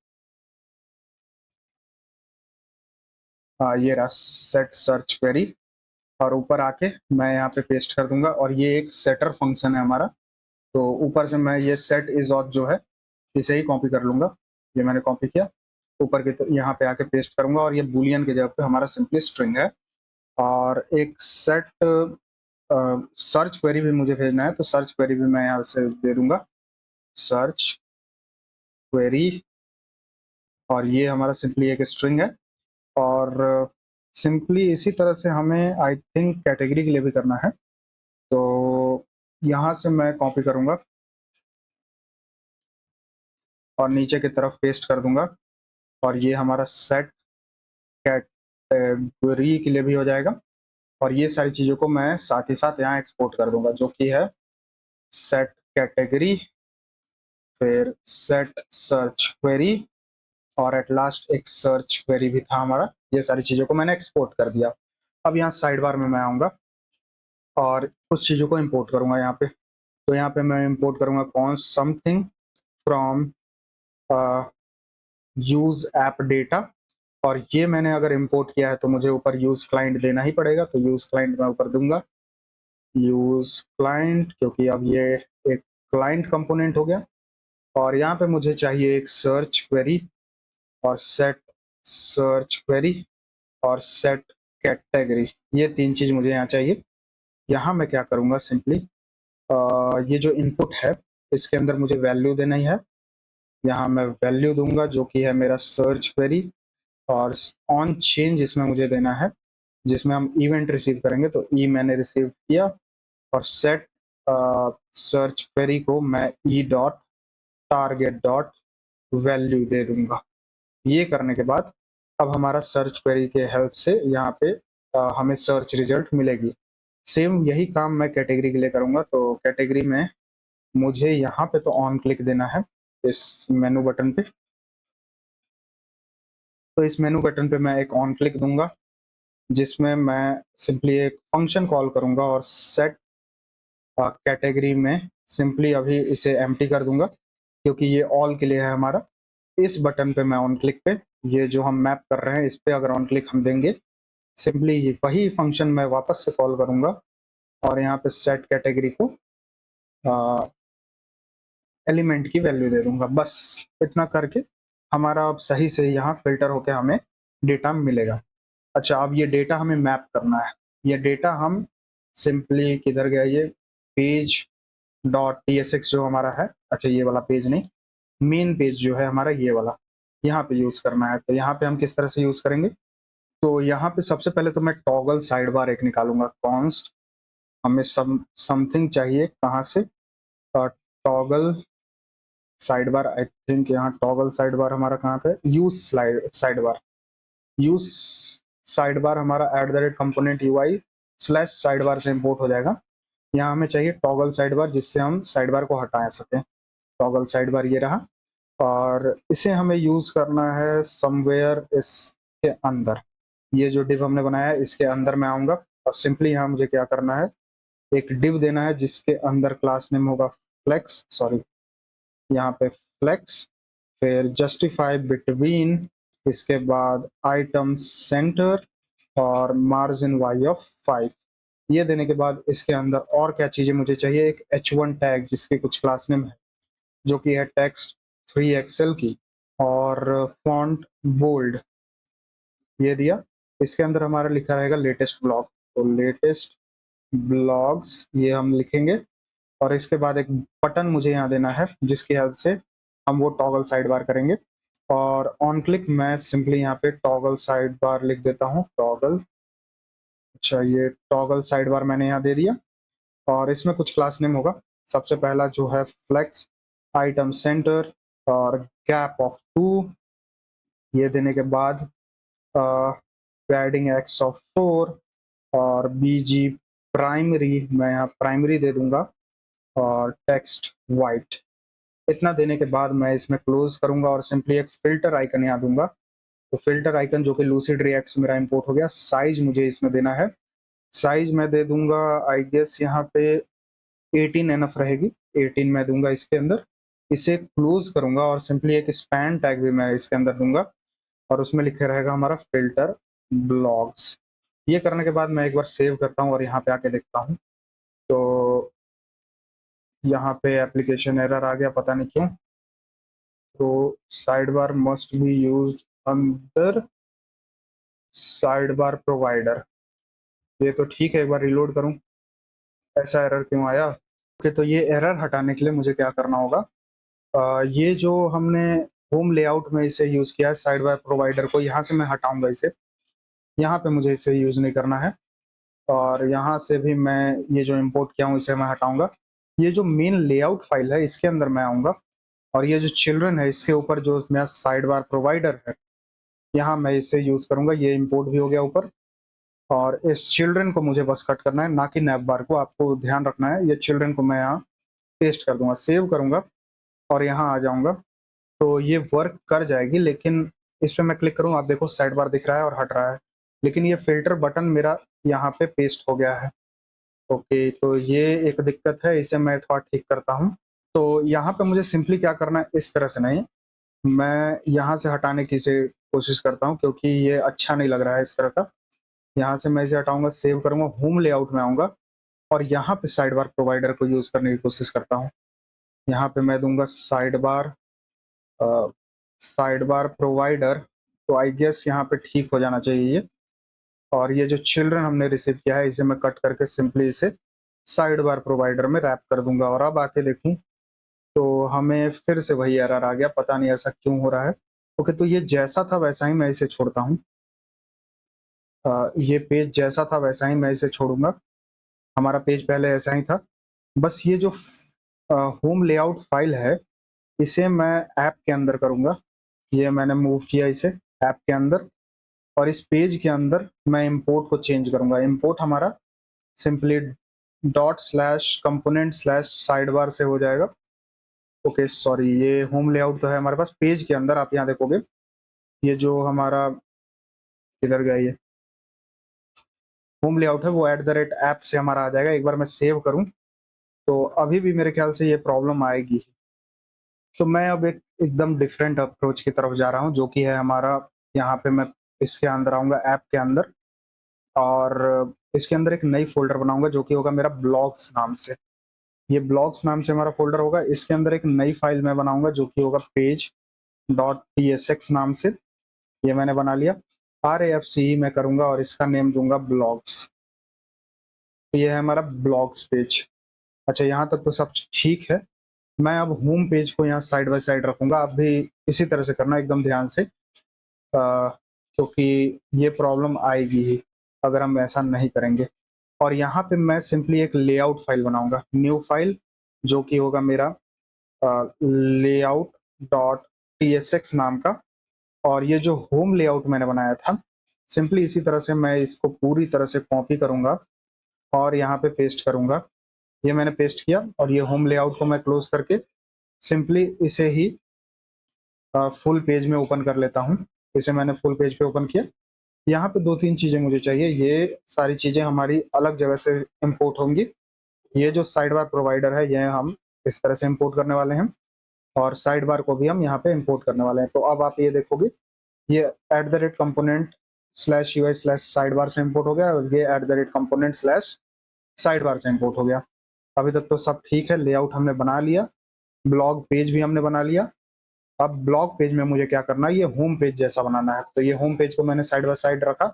रहा सेट सर्च क्वेरी, और ऊपर आके मैं यहाँ पे पेस्ट कर दूंगा, और ये एक सेटर फंक्शन है हमारा, तो ऊपर से मैं ये सेट इज ऑथ जो है इसे ही कॉपी कर लूंगा, ये मैंने कॉपी किया, ऊपर के यहाँ पे आके पेस्ट करूंगा, और ये बूलियन की जगह पे हमारा सिंपली स्ट्रिंग है। और एक सेट सर्च क्वेरी भी मुझे भेजना है, तो सर्च क्वेरी भी मैं यहाँ से दे दूंगा सर्च क्वेरी, और ये हमारा सिंपली एक स्ट्रिंग है। और सिंपली इसी तरह से हमें आई थिंक कैटेगरी के लिए भी करना है, तो यहाँ से मैं कॉपी करूंगा और नीचे की तरफ पेस्ट कर दूंगा, और ये हमारा सेट कैटेगरी के लिए भी हो जाएगा। और ये सारी चीज़ों को मैं साथ ही साथ यहाँ एक्सपोर्ट कर दूंगा, जो कि है सेट कैटेगरी, फिर सेट सर्च क्वेरी, और एट लास्ट एक सर्च क्वेरी भी था हमारा। ये सारी चीज़ों को मैंने एक्सपोर्ट कर दिया। अब यहाँ साइड बार में मैं आऊँगा और कुछ चीज़ों को इम्पोर्ट करूँगा यहाँ पे। तो यहाँ पे मैं इम्पोर्ट करूँगा कौन something from use app data, और ये मैंने अगर इम्पोर्ट किया है तो मुझे ऊपर यूज क्लाइंट देना ही पड़ेगा, तो यूज क्लाइंट मैं ऊपर दूंगा, यूज क्लाइंट, क्योंकि अब ये एक क्लाइंट कंपोनेंट हो गया। और यहाँ पे मुझे चाहिए एक सर्च क्वेरी, और सेट सर्च क्वेरी, और सेट कैटेगरी, ये तीन चीज मुझे यहाँ चाहिए। यहाँ मैं क्या करूँगा, सिंपली ये जो इनपुट है इसके अंदर मुझे वैल्यू देना ही है, यहाँ मैं वैल्यू दूंगा जो कि है मेरा सर्च क्वेरी, और ऑन चेंज इसमें मुझे देना है जिसमें हम इवेंट रिसीव करेंगे, तो ई मैंने रिसीव किया, और सेट सर्च क्वेरी को मैं e dot target dot value दे दूंगा। ये करने के बाद अब हमारा सर्च क्वेरी के हेल्प से यहाँ पे हमें सर्च रिजल्ट मिलेगी। सेम यही काम मैं कैटेगरी के लिए करूँगा, तो कैटेगरी में मुझे यहाँ पे तो ऑन क्लिक देना है इस मेनू बटन पे, तो इस मेनू बटन पे मैं एक ऑन क्लिक दूंगा जिसमें मैं सिंपली एक फंक्शन कॉल करूंगा, और सेट कैटेगरी में सिंपली अभी इसे एम्प्टी कर दूंगा क्योंकि ये ऑल के लिए है हमारा। इस बटन पे मैं ऑन क्लिक पे, ये जो हम मैप कर रहे हैं इस पे अगर ऑन क्लिक हम देंगे, सिंपली वही फंक्शन मैं वापस से कॉल करूंगा, और यहाँ पे सेट कैटेगरी को एलिमेंट की वैल्यू दे दूंगा। बस इतना करके हमारा अब सही से यहाँ फिल्टर होके हमें डेटा मिलेगा। अच्छा, अब ये डेटा हमें मैप करना है। ये डेटा हम सिंपली किधर गया ये पेज डॉट tsx जो हमारा है, अच्छा ये वाला पेज नहीं, मेन पेज जो है हमारा ये वाला, यहाँ पे यूज करना है। तो यहाँ पे हम किस तरह से यूज करेंगे, तो यहाँ पे सबसे पहले तो मैं टॉगल साइड बार एक निकालूंगा। कॉन्स्ट हमें समथिंग चाहिए कहाँ से, toggle side bar. I think यहाँ टॉगल साइड बार हमारा कहाँ पे, use side bar, use side bar हमारा @component UI slash side bar से इंपोर्ट हो जाएगा। यहाँ हमें चाहिए टॉगल साइड बार जिससे हम साइड बार को हटा सकें। टॉगल साइड बार ये रहा, और इसे हमें यूज करना है समवेयर इसके अंदर। ये जो डिव हमने बनाया है इसके अंदर मैं आऊंगा, और सिंपली यहाँ मुझे क्या करना है, एक डिव देना है जिसके अंदर क्लास नेम होगा फ्लेक्स, सॉरी यहाँ पे फ्लेक्स, फिर जस्टिफाई बिटवीन, इसके बाद आइटम सेंटर और मार्जिन वाई ऑफ 5। ये देने के बाद इसके अंदर और क्या चीजें मुझे चाहिए, एक h1 टैग जिसकी कुछ क्लास नेम है जो कि है टेक्स्ट 3XL की, और फॉन्ट बोल्ड ये दिया। इसके अंदर हमारा लिखा रहेगा लेटेस्ट ब्लॉग, तो लेटेस्ट ब्लॉग्स ये हम लिखेंगे। और इसके बाद एक बटन मुझे यहाँ देना है जिसकी हेल्प से हम वो टॉगल साइड बार करेंगे। और ऑन क्लिक मैं सिंपली यहाँ पे टॉगल साइड बार लिख देता हूँ, टॉगल। अच्छा, ये टॉगल साइड बार मैंने यहाँ दे दिया, और इसमें कुछ क्लास नेम होगा। सबसे पहला जो है फ्लेक्स आइटम सेंटर और गैप ऑफ 2, ये देने के बाद पैडिंग x ऑफ 4 और bg प्राइमरी, मैं यहाँ प्राइमरी दे दूंगा, और टेक्स्ट वाइट। इतना देने के बाद मैं इसमें क्लोज करूंगा और सिंपली एक फिल्टर आइकन यहाँ दूंगा। तो फिल्टर आइकन जो कि लूसिड रिएक्ट से मेरा इंपोर्ट हो गया। साइज मुझे इसमें देना है, साइज मैं दे दूंगा आई गेस यहाँ पे 18 एनफ रहेगी, 18 मैं दूंगा इसके अंदर। इसे क्लोज करूंगा और सिंपली एक स्पैन टैग भी मैं इसके अंदर दूंगा, और उसमें लिखे रहेगा हमारा फिल्टर ब्लॉग्स। ये करने के बाद मैं एक बार सेव करता हूँ और यहाँ पे आके देखता हूँ, तो यहाँ पे एप्लीकेशन एरर आ गया, पता नहीं क्यों। तो side bar must be used under side bar provider, ये तो ठीक है। एक बार रिलोड करूँ, ऐसा एरर क्यों आया। ओके, तो ये एरर हटाने के लिए मुझे क्या करना होगा, ये जो हमने होम लेआउट में इसे यूज किया है साइड बार प्रोवाइडर को, यहाँ से मैं हटाऊंगा इसे, यहाँ पे मुझे इसे यूज नहीं करना है। और यहाँ से भी मैं ये जो इंपोर्ट किया हूँ इसे मैं हटाऊंगा। ये जो मेन लेआउट फाइल है इसके अंदर मैं आऊंगा, और ये जो चिल्ड्रन है इसके ऊपर जो मेरा साइड बार प्रोवाइडर है, यहाँ मैं इसे यूज करूंगा। ये इंपोर्ट भी हो गया ऊपर, और इस चिल्ड्रन को मुझे बस कट करना है, ना कि नैप बार को। आपको ध्यान रखना है, ये चिल्ड्रन को मैं यहाँ पेस्ट कर दूंगा, सेव करूंगा और यहाँ आ जाऊंगा, तो ये वर्क कर जाएगी। लेकिन इस पर मैं क्लिक करूँ, आप देखो साइड बार दिख रहा है और हट रहा है, लेकिन ये फिल्टर बटन मेरा यहाँ पे पेस्ट हो गया है। ओके, तो ये एक दिक्कत है, इसे मैं थोड़ा ठीक करता हूँ। तो यहाँ पे मुझे सिंपली क्या करना है, इस तरह से नहीं, मैं यहाँ से हटाने की से कोशिश करता हूँ क्योंकि ये अच्छा नहीं लग रहा है इस तरह का। यहाँ से मैं इसे हटाऊंगा, सेव करूंगा, होम लेआउट में आऊंगा, और यहाँ पे साइड बार प्रोवाइडर को यूज करने की कोशिश करता हूँ। यहाँ पे मैं दूंगा साइड बार प्रोवाइडर, तो आई गेस यहाँ पे ठीक हो जाना चाहिए ये। और ये जो चिल्ड्रन हमने रिसीव किया है इसे मैं कट करके सिंपली इसे साइड बार प्रोवाइडर में रैप कर दूंगा। और अब आके देखूं तो हमें फिर से वही एरर आ गया, पता नहीं ऐसा क्यों हो रहा है। ओके, तो ये जैसा था वैसा ही मैं इसे छोड़ता हूँ, ये पेज जैसा था वैसा ही मैं इसे छोड़ूंगा। हमारा पेज पहले ऐसा ही था। बस ये जो होम लेआउट फाइल है इसे मैं ऐप के अंदर करूंगा। ये मैंने मूव किया इसे ऐप के अंदर, और इस पेज के अंदर मैं इंपोर्ट को चेंज करूंगा। इंपोर्ट हमारा सिंपली ./component/साइड बार से हो जाएगा। ओके सॉरी, ये होम लेआउट तो है हमारे पास, पेज के अंदर आप यहाँ देखोगे ये जो हमारा किधर गया, ये होम लेआउट है वो @ऐप से हमारा आ जाएगा। एक बार मैं सेव करूं तो अभी भी मेरे ख्याल से ये प्रॉब्लम आएगी। तो मैं अब एक एकदम डिफरेंट अप्रोच की तरफ जा रहा हूं, जो कि है हमारा, यहाँ पे मैं इसके अंदर आऊंगा ऐप के अंदर, और इसके अंदर एक नई फोल्डर बनाऊंगा जो कि होगा मेरा ब्लॉग्स नाम से। ये ब्लॉग्स नाम से हमारा फोल्डर होगा। इसके अंदर एक नई फाइल मैं बनाऊंगा जो कि होगा पेज डॉट tsx नाम से। ये मैंने बना लिया। RAFCE मैं करूंगा और इसका नेम दूंगा ब्लॉग्स। तो ये है हमारा ब्लॉग्स पेज। अच्छा, यहाँ तक तो सब ठीक है। मैं अब होम पेज को यहाँ साइड बाय साइड रखूंगा। आप भी इसी तरह से करना एकदम ध्यान से, क्योंकि ये प्रॉब्लम आएगी ही अगर हम ऐसा नहीं करेंगे। और यहाँ पे मैं सिंपली एक लेआउट फाइल बनाऊंगा, न्यू फाइल, जो कि होगा मेरा लेआउट डॉट tsx नाम का। और ये जो होम लेआउट मैंने बनाया था, सिंपली इसी तरह से मैं इसको पूरी तरह से कॉपी करूंगा और यहाँ पे पेस्ट करूंगा। ये मैंने पेस्ट किया और ये होम लेआउट को मैं क्लोज करके सिंपली इसे ही फुल पेज में ओपन कर लेता हूँ। इसे मैंने फुल पेज पे ओपन किया। यहाँ पे दो तीन चीजें मुझे चाहिए। ये सारी चीजें हमारी अलग जगह से इंपोर्ट होंगी। ये जो साइड बार प्रोवाइडर है, ये हम इस तरह से इंपोर्ट करने वाले हैं और साइड बार को भी हम यहाँ पे इंपोर्ट करने वाले हैं। तो अब आप ये देखोगे, ये @component slash UI slash side bar से इंपोर्ट हो गया और ये @component स्लैश साइड बार से इंपोर्ट हो गया। अभी तक तो सब ठीक है। लेआउट हमने बना लिया, ब्लॉग पेज भी हमने बना लिया। अब ब्लॉग पेज में मुझे क्या करना है, ये होम पेज जैसा बनाना है। तो ये होम पेज को मैंने साइड बाय साइड रखा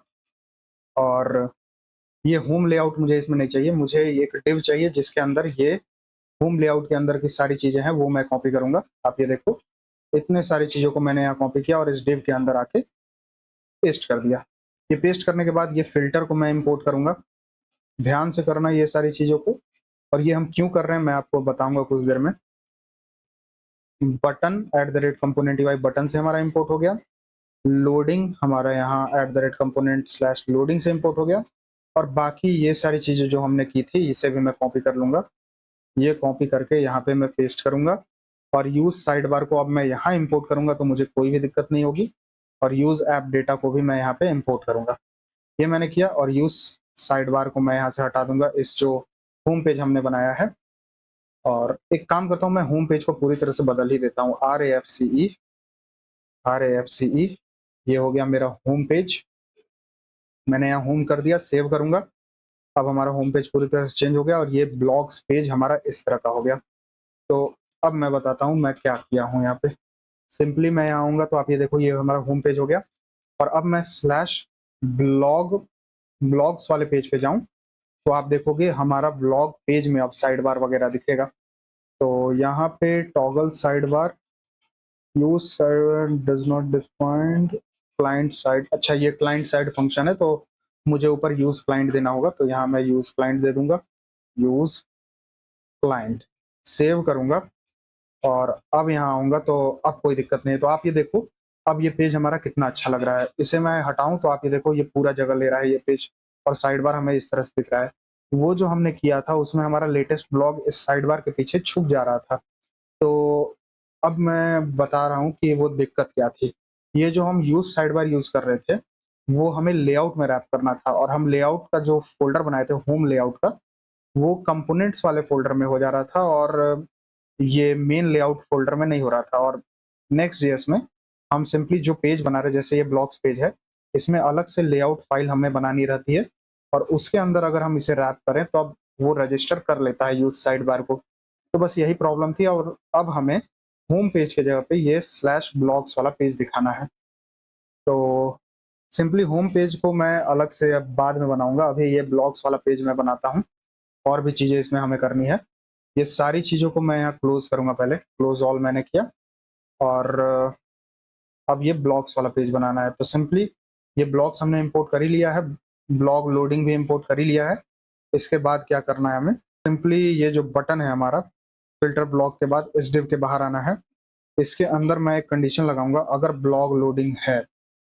और ये होम लेआउट मुझे इसमें नहीं चाहिए। मुझे एक डिव चाहिए जिसके अंदर ये होम लेआउट के अंदर की सारी चीजें हैं वो मैं कॉपी करूंगा। आप ये देखो, इतने सारी चीजों को मैंने यहाँ कॉपी किया और इस डिव के अंदर आके पेस्ट कर दिया। ये पेस्ट करने के बाद ये फिल्टर को मैं इंपोर्ट करूंगा। ध्यान से करना ये सारी चीजों को। और ये हम क्यों कर रहे हैं मैं आपको बताऊंगा कुछ देर में। बटन @component UI बटन से हमारा इंपोर्ट हो गया। लोडिंग हमारा यहाँ @component स्लैश लोडिंग से इंपोर्ट हो गया। और बाकी ये सारी चीजें जो हमने की थी इसे भी मैं कॉपी कर लूंगा। ये कॉपी करके यहाँ पे मैं पेस्ट करूंगा और यूज साइड बार को अब मैं यहाँ इंपोर्ट करूंगा तो मुझे कोई भी दिक्कत नहीं होगी। और यूज ऐप डेटा को भी मैं यहाँ पे इंपोर्ट करूंगा। ये मैंने किया और यूज साइड बार को मैं यहाँ से हटा दूंगा, इस जो होम पेज हमने बनाया है। और एक काम करता हूँ, मैं होम पेज को पूरी तरह से बदल ही देता हूँ। RAFCE ये हो गया मेरा होम पेज। मैंने यहाँ होम कर दिया, सेव करूंगा। अब हमारा होम पेज पूरी तरह से चेंज हो गया और ये ब्लॉग्स पेज हमारा इस तरह का हो गया। तो अब मैं बताता हूँ मैं क्या किया हूँ यहाँ पे। सिंपली मैं यहाँ आऊँगा तो आप ये देखो, ये हमारा होम पेज हो गया। और अब मैं स्लैश ब्लॉग्स वाले पेज पे जाऊँ तो आप देखोगे हमारा ब्लॉग पेज में अब साइड बार वगैरह दिखेगा। तो यहाँ पे toggle side bar use server does not defined client side. अच्छा, ये क्लाइंट साइड फंक्शन है तो मुझे ऊपर यूज क्लाइंट देना होगा। तो यहाँ मैं यूज क्लाइंट दे दूंगा, यूज क्लाइंट, सेव करूंगा। और अब यहाँ आऊंगा तो अब कोई दिक्कत नहीं है। तो आप ये देखो, अब ये पेज हमारा कितना अच्छा लग रहा है। इसे मैं हटाऊं तो आप ये देखो, ये पूरा जगह ले रहा है ये पेज और साइड बार हमें इस तरह से दिख रहा है। वो जो हमने किया था उसमें हमारा लेटेस्ट ब्लॉग इस साइड बार के पीछे छुप जा रहा था। तो अब मैं बता रहा हूँ कि वो दिक्कत क्या थी। ये जो हम यूज साइड बार यूज कर रहे थे वो हमें लेआउट में रैप करना था और हम लेआउट का जो फोल्डर बनाए थे होम लेआउट का, वो कंपोनेंट्स वाले फोल्डर में हो जा रहा था और ये मेन लेआउट फोल्डर में नहीं हो रहा था। और नेक्स्ट जेएस में हम सिंपली जो पेज बना रहे, जैसे ये ब्लॉग्स पेज है, इसमें अलग से लेआउट फाइल हमें बनानी रहती है और उसके अंदर अगर हम इसे रैप करें तो अब वो रजिस्टर कर लेता है यूज साइड बार को। तो बस यही प्रॉब्लम थी और अब हमें होम पेज के जगह पे ये स्लैश ब्लॉग्स वाला पेज दिखाना है। तो सिंपली होम पेज को मैं अलग से अब बाद में बनाऊंगा, अभी ये ब्लॉग्स वाला पेज मैं बनाता हूँ। और भी चीजें इसमें हमें करनी है। ये सारी चीजों को मैं यहाँ क्लोज करूंगा, पहले क्लोज ऑल मैंने किया। और अब ये ब्लॉग्स वाला पेज बनाना है। तो सिंपली ये ब्लॉग्स हमने इंपोर्ट कर ही लिया है, ब्लॉग लोडिंग भी इंपोर्ट कर ही लिया है। इसके बाद क्या करना है हमें, सिंपली ये जो बटन है हमारा फिल्टर ब्लॉग के बाद इस डिव के बाहर आना है। इसके अंदर मैं एक कंडीशन लगाऊंगा, अगर ब्लॉग लोडिंग है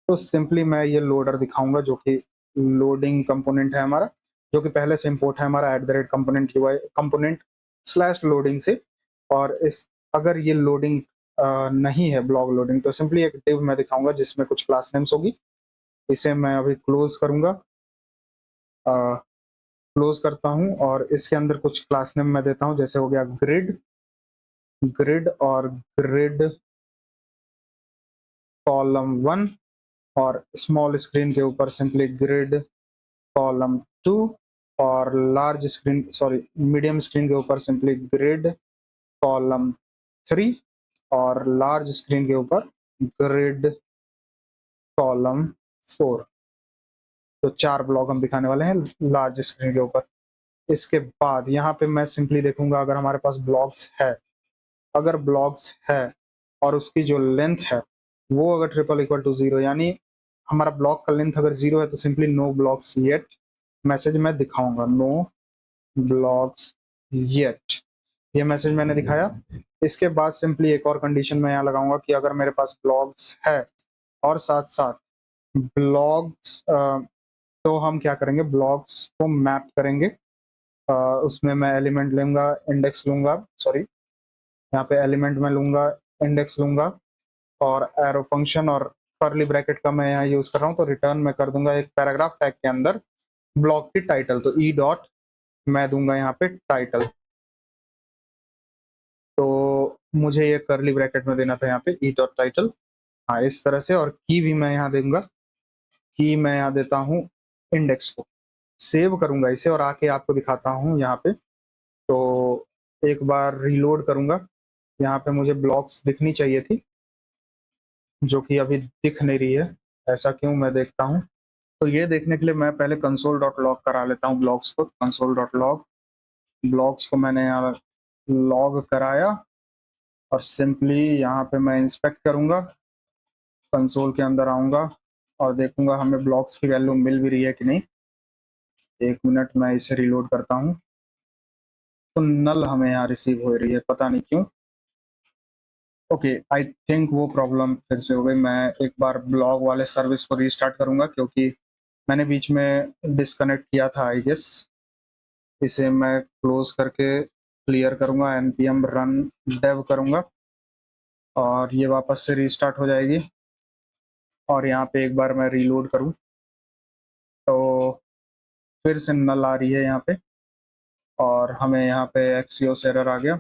तो सिंपली मैं ये लोडर दिखाऊंगा जो कि लोडिंग कंपोनेंट है हमारा, जो कि पहले से इंपोर्ट है हमारा @component UI component slash loading से। और इस अगर ये लोडिंग नहीं है ब्लॉग लोडिंग तो सिंपली एक डिव मैं दिखाऊंगा जिसमें कुछ क्लास नेम्स होगी। इसे मैं अभी क्लोज करूंगा, क्लोज करता हूं और इसके अंदर कुछ क्लास नेम मैं देता हूं, जैसे हो गया ग्रिड, ग्रिड और ग्रिड कॉलम 1 और स्मॉल स्क्रीन के ऊपर सिंपली ग्रिड कॉलम 2 और लार्ज स्क्रीन मीडियम स्क्रीन के ऊपर सिंपली ग्रिड कॉलम 3 और लार्ज स्क्रीन के ऊपर ग्रिड कॉलम 4। तो 4 ब्लॉक हम दिखाने वाले हैं लार्ज स्क्रीन के ऊपर। इसके बाद यहाँ पे मैं सिंपली देखूंगा अगर हमारे पास ब्लॉक्स है, अगर ब्लॉक्स है और उसकी जो लेंथ है वो अगर ट्रिपल इक्वल टू 0, यानी हमारा ब्लॉक का लेंथ अगर 0 है तो simply no blocks yet message मैं दिखाऊंगा, नो ब्लॉक्स येट, ये मैसेज मैंने दिखाया। इसके बाद सिंपली एक और कंडीशन मैं यहाँ लगाऊंगा कि अगर मेरे पास ब्लॉक्स है और साथ साथ ब्लॉक्स, तो हम क्या करेंगे, ब्लॉक्स को मैप करेंगे। उसमें मैं एलिमेंट लूंगा, इंडेक्स लूंगा, सॉरी यहाँ पे एलिमेंट में लूंगा, इंडेक्स लूंगा और एरो फंक्शन और कर्ली ब्रैकेट का मैं यहाँ यूज कर रहा हूँ, तो रिटर्न में कर दूंगा एक पैराग्राफ टैग के अंदर ब्लॉक की टाइटल, तो ई डॉट मैं दूंगा यहाँ पे टाइटल। तो मुझे ये कर्ली ब्रैकेट में देना था यहाँ पे ई डॉट टाइटल, हाँ इस तरह से। और की भी मैं यहाँ दूंगा, की मैं यहाँ देता हूँ इंडेक्स को। सेव करूंगा इसे और आके आपको दिखाता हूँ यहाँ पे। तो एक बार रीलोड करूंगा, यहाँ पे मुझे ब्लॉक्स दिखनी चाहिए थी जो कि अभी दिख नहीं रही है, ऐसा क्यों, मैं देखता हूँ। तो ये देखने के लिए मैं पहले कंसोल डॉट लॉग करा लेता हूँ ब्लॉक्स को, कंसोल डॉट लॉग, ब्लॉक्स को मैंने यहाँ लॉग कराया और सिंपली यहाँ पे मैं इंस्पेक्ट करूंगा, कंसोल के अंदर आऊंगा और देखूंगा हमें ब्लॉक्स की वैल्यू मिल भी रही है कि नहीं। एक मिनट मैं इसे रिलोड करता हूँ, तो नल हमें यहाँ रिसीव हो रही है, पता नहीं क्यों। ओके, आई थिंक वो प्रॉब्लम फिर से हो गई। मैं एक बार ब्लॉग वाले सर्विस को रीस्टार्ट करूंगा क्योंकि मैंने बीच में डिस्कनेक्ट किया था आई गेस। इसे मैं क्लोज करके क्लियर करूंगा, npm रन dev करूंगा और ये वापस से रीस्टार्ट हो जाएगी। और यहाँ पे एक बार मैं रीलोड करूं तो फिर से नल आ रही है यहाँ पे और हमें यहाँ पे एक्सियोस एरर आ गया।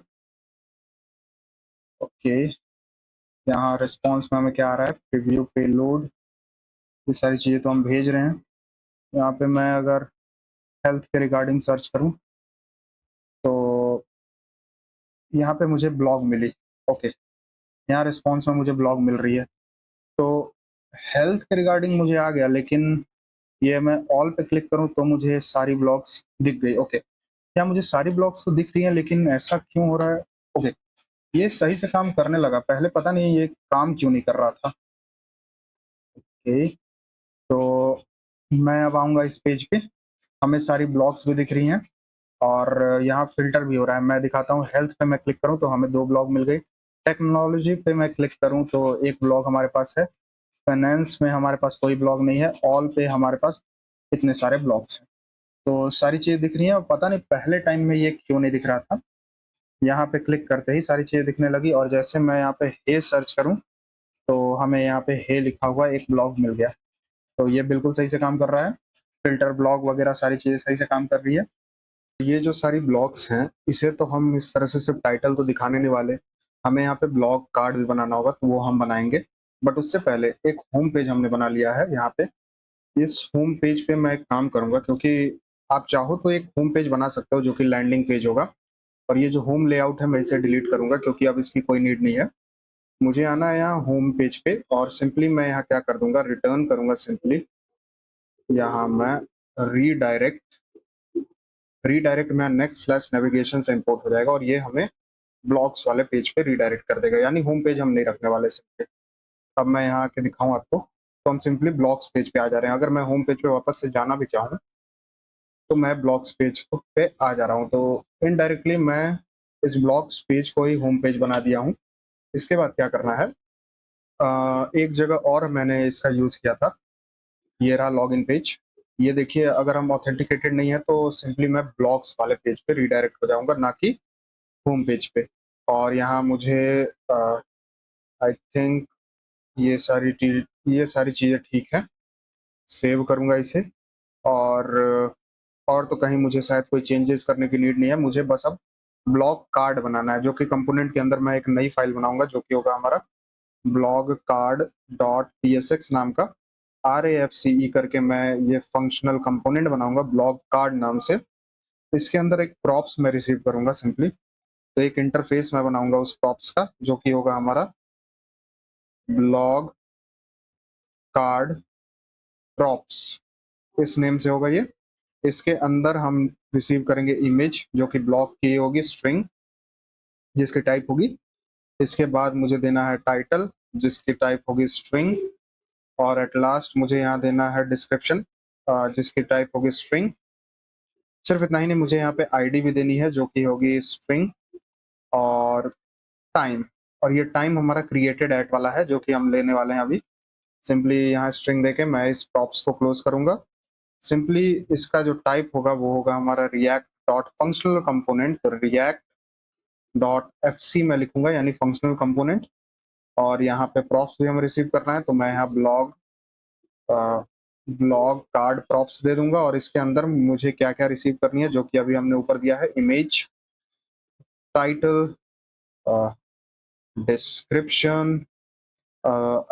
ओके, यहाँ रिस्पॉन्स में हमें क्या आ रहा है, प्रीव्यू पेलोड, ये सारी चीज़ें तो हम भेज रहे हैं। यहाँ पे मैं अगर हेल्थ के रिगार्डिंग सर्च करूं तो यहाँ पे मुझे ब्लॉग मिली। ओके, यहाँ रिस्पॉन्स में मुझे ब्लॉग मिल रही है, तो हेल्थ के रिगार्डिंग मुझे आ गया, लेकिन ये मैं ऑल पे क्लिक करूं तो मुझे सारी ब्लॉग्स दिख गई। ओके, क्या मुझे सारी ब्लॉग्स तो दिख रही हैं, लेकिन ऐसा क्यों हो रहा है। ओके, ये सही से काम करने लगा, पहले पता नहीं ये काम क्यों नहीं कर रहा था। ओके, तो मैं अब आऊँगा इस पेज पे, हमें सारी ब्लॉग्स भी दिख रही हैं और यहाँ फ़िल्टर भी हो रहा है। मैं दिखाता हूँ, हेल्थ पे मैं क्लिक करूँ तो हमें 2 ब्लॉग मिल गई, टेक्नोलॉजी पे मैं क्लिक करूँ तो 1 ब्लॉग हमारे पास है, फाइनेंस में हमारे पास कोई ब्लॉग नहीं है, ऑल पे हमारे पास इतने सारे ब्लॉग्स हैं। तो सारी चीज़ें दिख रही हैं और पता नहीं पहले टाइम में ये क्यों नहीं दिख रहा था। यहाँ पे क्लिक करते ही सारी चीज़ें दिखने लगी और जैसे मैं यहाँ पे हे सर्च करूँ तो हमें यहाँ पे हे लिखा हुआ एक ब्लॉग मिल गया। तो ये बिल्कुल सही से काम कर रहा है, फ़िल्टर ब्लॉग वगैरह सारी चीज़ें सही से काम कर रही है। ये जो सारी ब्लॉग्स हैं, इसे तो हम इस तरह से सिर्फ टाइटल तो दिखाने नहीं वाले, हमें यहाँ पे ब्लॉग कार्ड भी बनाना होगा, तो वो हम बनाएंगे। बट उससे पहले एक होम पेज हमने बना लिया है यहाँ पे। इस होम पेज पे मैं एक काम करूंगा, क्योंकि आप चाहो तो एक होम पेज बना सकते हो जो कि लैंडिंग पेज होगा, और ये जो होम लेआउट है मैं इसे डिलीट करूंगा क्योंकि अब इसकी कोई नीड नहीं है। मुझे आना है यहाँ होम पेज पे और सिंपली मैं यहाँ क्या कर दूंगा, रिटर्न करूंगा सिंपली यहाँ मैं रीडायरेक्ट में नेक्स्ट स्लैश नेविगेशन से इंपोर्ट हो जाएगा और ये हमें ब्लॉग्स वाले पेज पे रीडायरेक्ट कर देगा, यानी होम पेज हम नहीं रखने वाले सिंपली। अब मैं यहाँ आके दिखाऊं आपको, तो हम सिंपली ब्लॉग्स पेज पे आ जा रहे हैं। अगर मैं होम पेज पे वापस से जाना भी चाहूँ तो मैं ब्लॉग्स पेज पे आ जा रहा हूँ, तो इनडायरेक्टली मैं इस ब्लॉग्स पेज को ही होम पेज बना दिया हूँ। इसके बाद क्या करना है, एक जगह और मैंने इसका यूज़ किया था, ये रहा लॉगिन पेज। ये देखिए, अगर हम ऑथेंटिकेटेड नहीं है तो सिंपली मैं ब्लॉग्स वाले पेज पे रीडायरेक्ट हो जाऊंगा, ना कि होम पेज पे। और यहाँ मुझे आई थिंक ये सारी चीज़ें ठीक है, सेव करूंगा इसे। और तो कहीं मुझे शायद कोई चेंजेस करने की नीड नहीं है, मुझे बस अब ब्लॉग कार्ड बनाना है, जो कि कंपोनेंट के अंदर मैं एक नई फाइल बनाऊंगा जो कि होगा हमारा ब्लॉग कार्ड डॉट psx नाम का। RAFCE करके मैं ये फंक्शनल कंपोनेंट बनाऊंगा ब्लॉग कार्ड नाम से। इसके अंदर एक प्रॉप्स मैं रिसीव करूंगा सिंपली। तो एक इंटरफेस मैं बनाऊंगा उस प्रॉप्स का, जो कि होगा हमारा ब्लॉग कार्ड प्रॉप्स, इस नेम से होगा ये। इसके अंदर हम रिसीव करेंगे इमेज, जो कि ब्लॉक की होगी स्ट्रिंग, जिसकी टाइप होगी। इसके बाद मुझे देना है टाइटल, जिसकी टाइप होगी स्ट्रिंग। और एट लास्ट मुझे यहाँ देना है डिस्क्रिप्शन, जिसकी टाइप होगी स्ट्रिंग। सिर्फ इतना ही नहीं, मुझे यहाँ पे आईडी भी देनी है, जो कि होगी स्ट्रिंग। और टाइम, और ये टाइम हमारा क्रिएटेड एट वाला है, जो कि हम लेने वाले हैं अभी। सिंपली यहाँ स्ट्रिंग देके मैं इस प्रॉप्स को क्लोज करूंगा। सिंपली इसका जो टाइप होगा वो होगा हमारा रिएक्ट डॉट फंक्शनल कंपोनेंट। तो रिएक्ट डॉट FC में लिखूंगा, यानी फंक्शनल कंपोनेंट। और यहाँ पे प्रॉप्स भी हमें रिसीव करना है, तो मैं यहाँ ब्लॉग कार्ड प्रॉप्स दे दूंगा। और इसके अंदर मुझे क्या क्या रिसीव करनी है, जो कि अभी हमने ऊपर दिया है, इमेज, टाइटल, डिस्क्रिप्शन,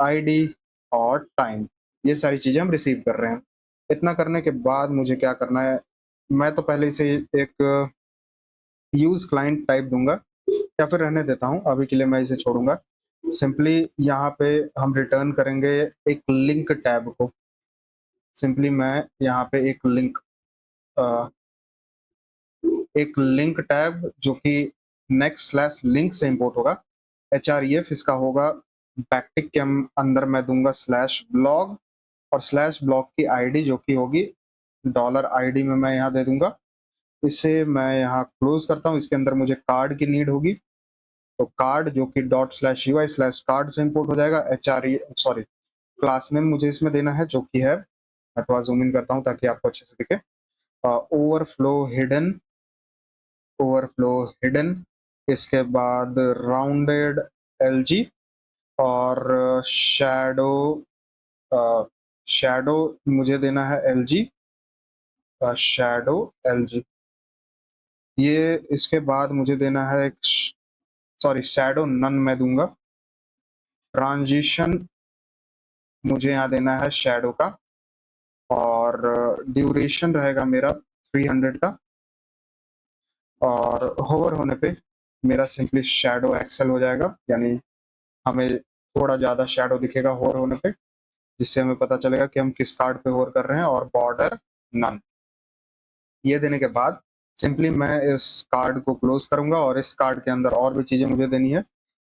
आईडी और टाइम। ये सारी चीजें हम रिसीव कर रहे हैं। इतना करने के बाद मुझे क्या करना है, मैं तो पहले इसे एक यूज क्लाइंट टाइप दूंगा, या फिर रहने देता हूं, अभी के लिए मैं इसे छोड़ूंगा। सिंपली यहाँ पे हम रिटर्न करेंगे एक लिंक टैब को। सिंपली मैं यहाँ पे एक लिंक टैब, जो कि नेक्स्ट स्लैश लिंक से इंपोर्ट होगा। HREF इसका होगा। बैकटिक के अंदर मैं दूंगा स्लैश ब्लॉग, और स्लैश ब्लॉग की आईडी जो कि होगी $ID में मैं यहाँ दे दूंगा। इसे मैं यहाँ क्लोज करता हूँ। इसके अंदर मुझे कार्ड की नीड होगी, तो कार्ड जो कि ./UI/कार्ड से इंपोर्ट हो जाएगा। क्लास नेम मुझे इसमें देना है, जो कि है, मैं थोड़ा जूम इन करता हूँ ताकि आपको अच्छे से दिखे, ओवरफ्लो हिडन। इसके बाद राउंडेड LG, और शैडो मुझे देना है LG, शैडो LG। ये इसके बाद मुझे देना है शैडो नन मैं दूंगा। ट्रांजिशन मुझे यहाँ देना है शैडो का, और ड्यूरेशन रहेगा मेरा 300 का। और होवर होने पे मेरा सिंपली शैडो एक्सेल हो जाएगा, यानी हमें थोड़ा ज़्यादा शैडो दिखेगा होवर होने पे, जिससे हमें पता चलेगा कि हम किस कार्ड पे होवर कर रहे हैं। और बॉर्डर नन, ये देने के बाद सिंपली मैं इस कार्ड को क्लोज करूंगा। और इस कार्ड के अंदर और भी चीज़ें मुझे देनी है,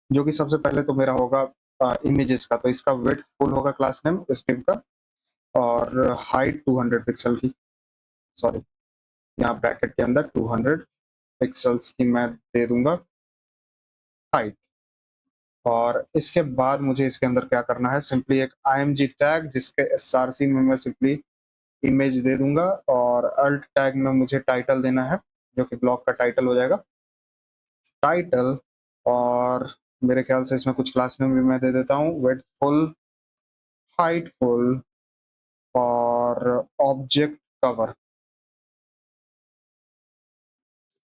जो कि सबसे पहले तो मेरा होगा इमेजेस का। तो इसका विड्थ फुल होगा क्लास नेम इस div का, और हाइट 200 पिक्सल की, सॉरी, यहाँ ब्रैकेट के अंदर 200 पिक्सल्स की मैं दे दूंगा हाइट। और इसके बाद मुझे इसके अंदर क्या करना है, सिंपली एक IMG टैग, जिसके SRC में मैं सिंपली इमेज दे दूंगा। और अल्ट टैग में मुझे टाइटल देना है, जो कि ब्लॉग का टाइटल हो जाएगा, टाइटल। और मेरे ख्याल से इसमें कुछ क्लास नेम भी मैं दे देता हूँ, विड्थ फुल, हाइट फुल, और ऑब्जेक्ट कवर।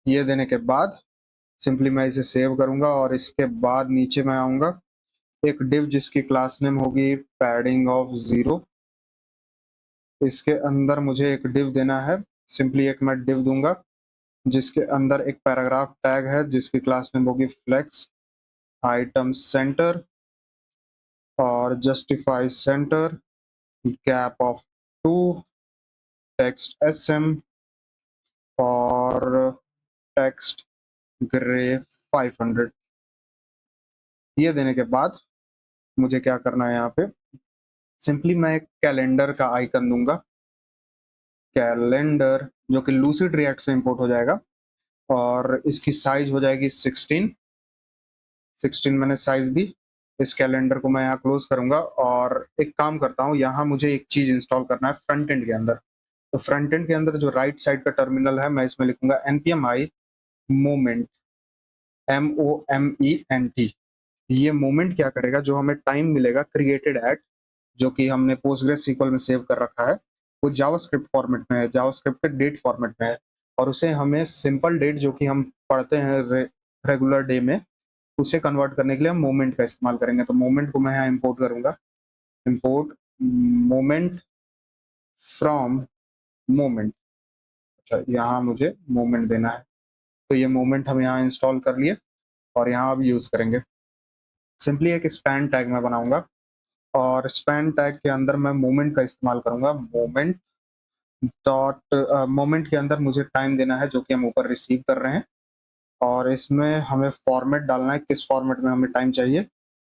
ये देने के बाद सिंपली मैं इसे सेव करूंगा। और इसके बाद नीचे मैं आऊंगा, एक डिव जिसकी क्लास नेम होगी पैडिंग ऑफ 0। इसके अंदर मुझे एक डिव देना है, सिंपली एक मैं डिव दूंगा, जिसके अंदर एक पैराग्राफ टैग है, जिसकी क्लास नेम होगी फ्लेक्स आइटम सेंटर, और justify centre, gap of 2, text SM, और टेक्स्ट ग्रे 500। ये देने के बाद मुझे क्या करना है, यहाँ पे सिंपली मैं एक कैलेंडर का आइकन दूंगा, कैलेंडर, जो कि लूसिड रिएक्ट से इंपोर्ट हो जाएगा। और इसकी साइज हो जाएगी 16 मैंने साइज दी। इस कैलेंडर को मैं यहाँ क्लोज करूंगा। और एक काम करता हूँ, यहाँ मुझे एक चीज इंस्टॉल करना है फ्रंट एंड के अंदर। तो फ्रंट एंड के अंदर जो राइट साइड का टर्मिनल है, मैं इसमें लिखूंगा npm i मोमेंट, MOMENT। ये मोमेंट क्या करेगा, जो हमें टाइम मिलेगा क्रिएटेड एट, जो कि हमने पोस्टग्रेस SQL में सेव कर रखा है, वो जावास्क्रिप्ट फॉर्मेट में है, जावास्क्रिप्ट के डेट फॉर्मेट में है। और उसे हमें सिंपल डेट, जो कि हम पढ़ते हैं रेगुलर डे में, उसे कन्वर्ट करने के लिए हम मोमेंट का इस्तेमाल करेंगे। तो मोमेंट को मैं यहाँ इंपोर्ट करूंगा, इंपोर्ट मोमेंट फ्रॉम मोमेंट। अच्छा, यहाँ मुझे मोमेंट देना है, तो ये मोमेंट हम यहाँ इंस्टॉल कर लिए और यहाँ अब यूज करेंगे। सिंपली एक स्पैन टैग मैं बनाऊंगा और स्पैन टैग के अंदर मैं मोमेंट का इस्तेमाल करूंगा। मोमेंट डॉट मोमेंट के अंदर मुझे टाइम देना है जो कि हम ऊपर रिसीव कर रहे हैं, और इसमें हमें फॉर्मेट डालना है, किस फॉर्मेट में हमें टाइम चाहिए।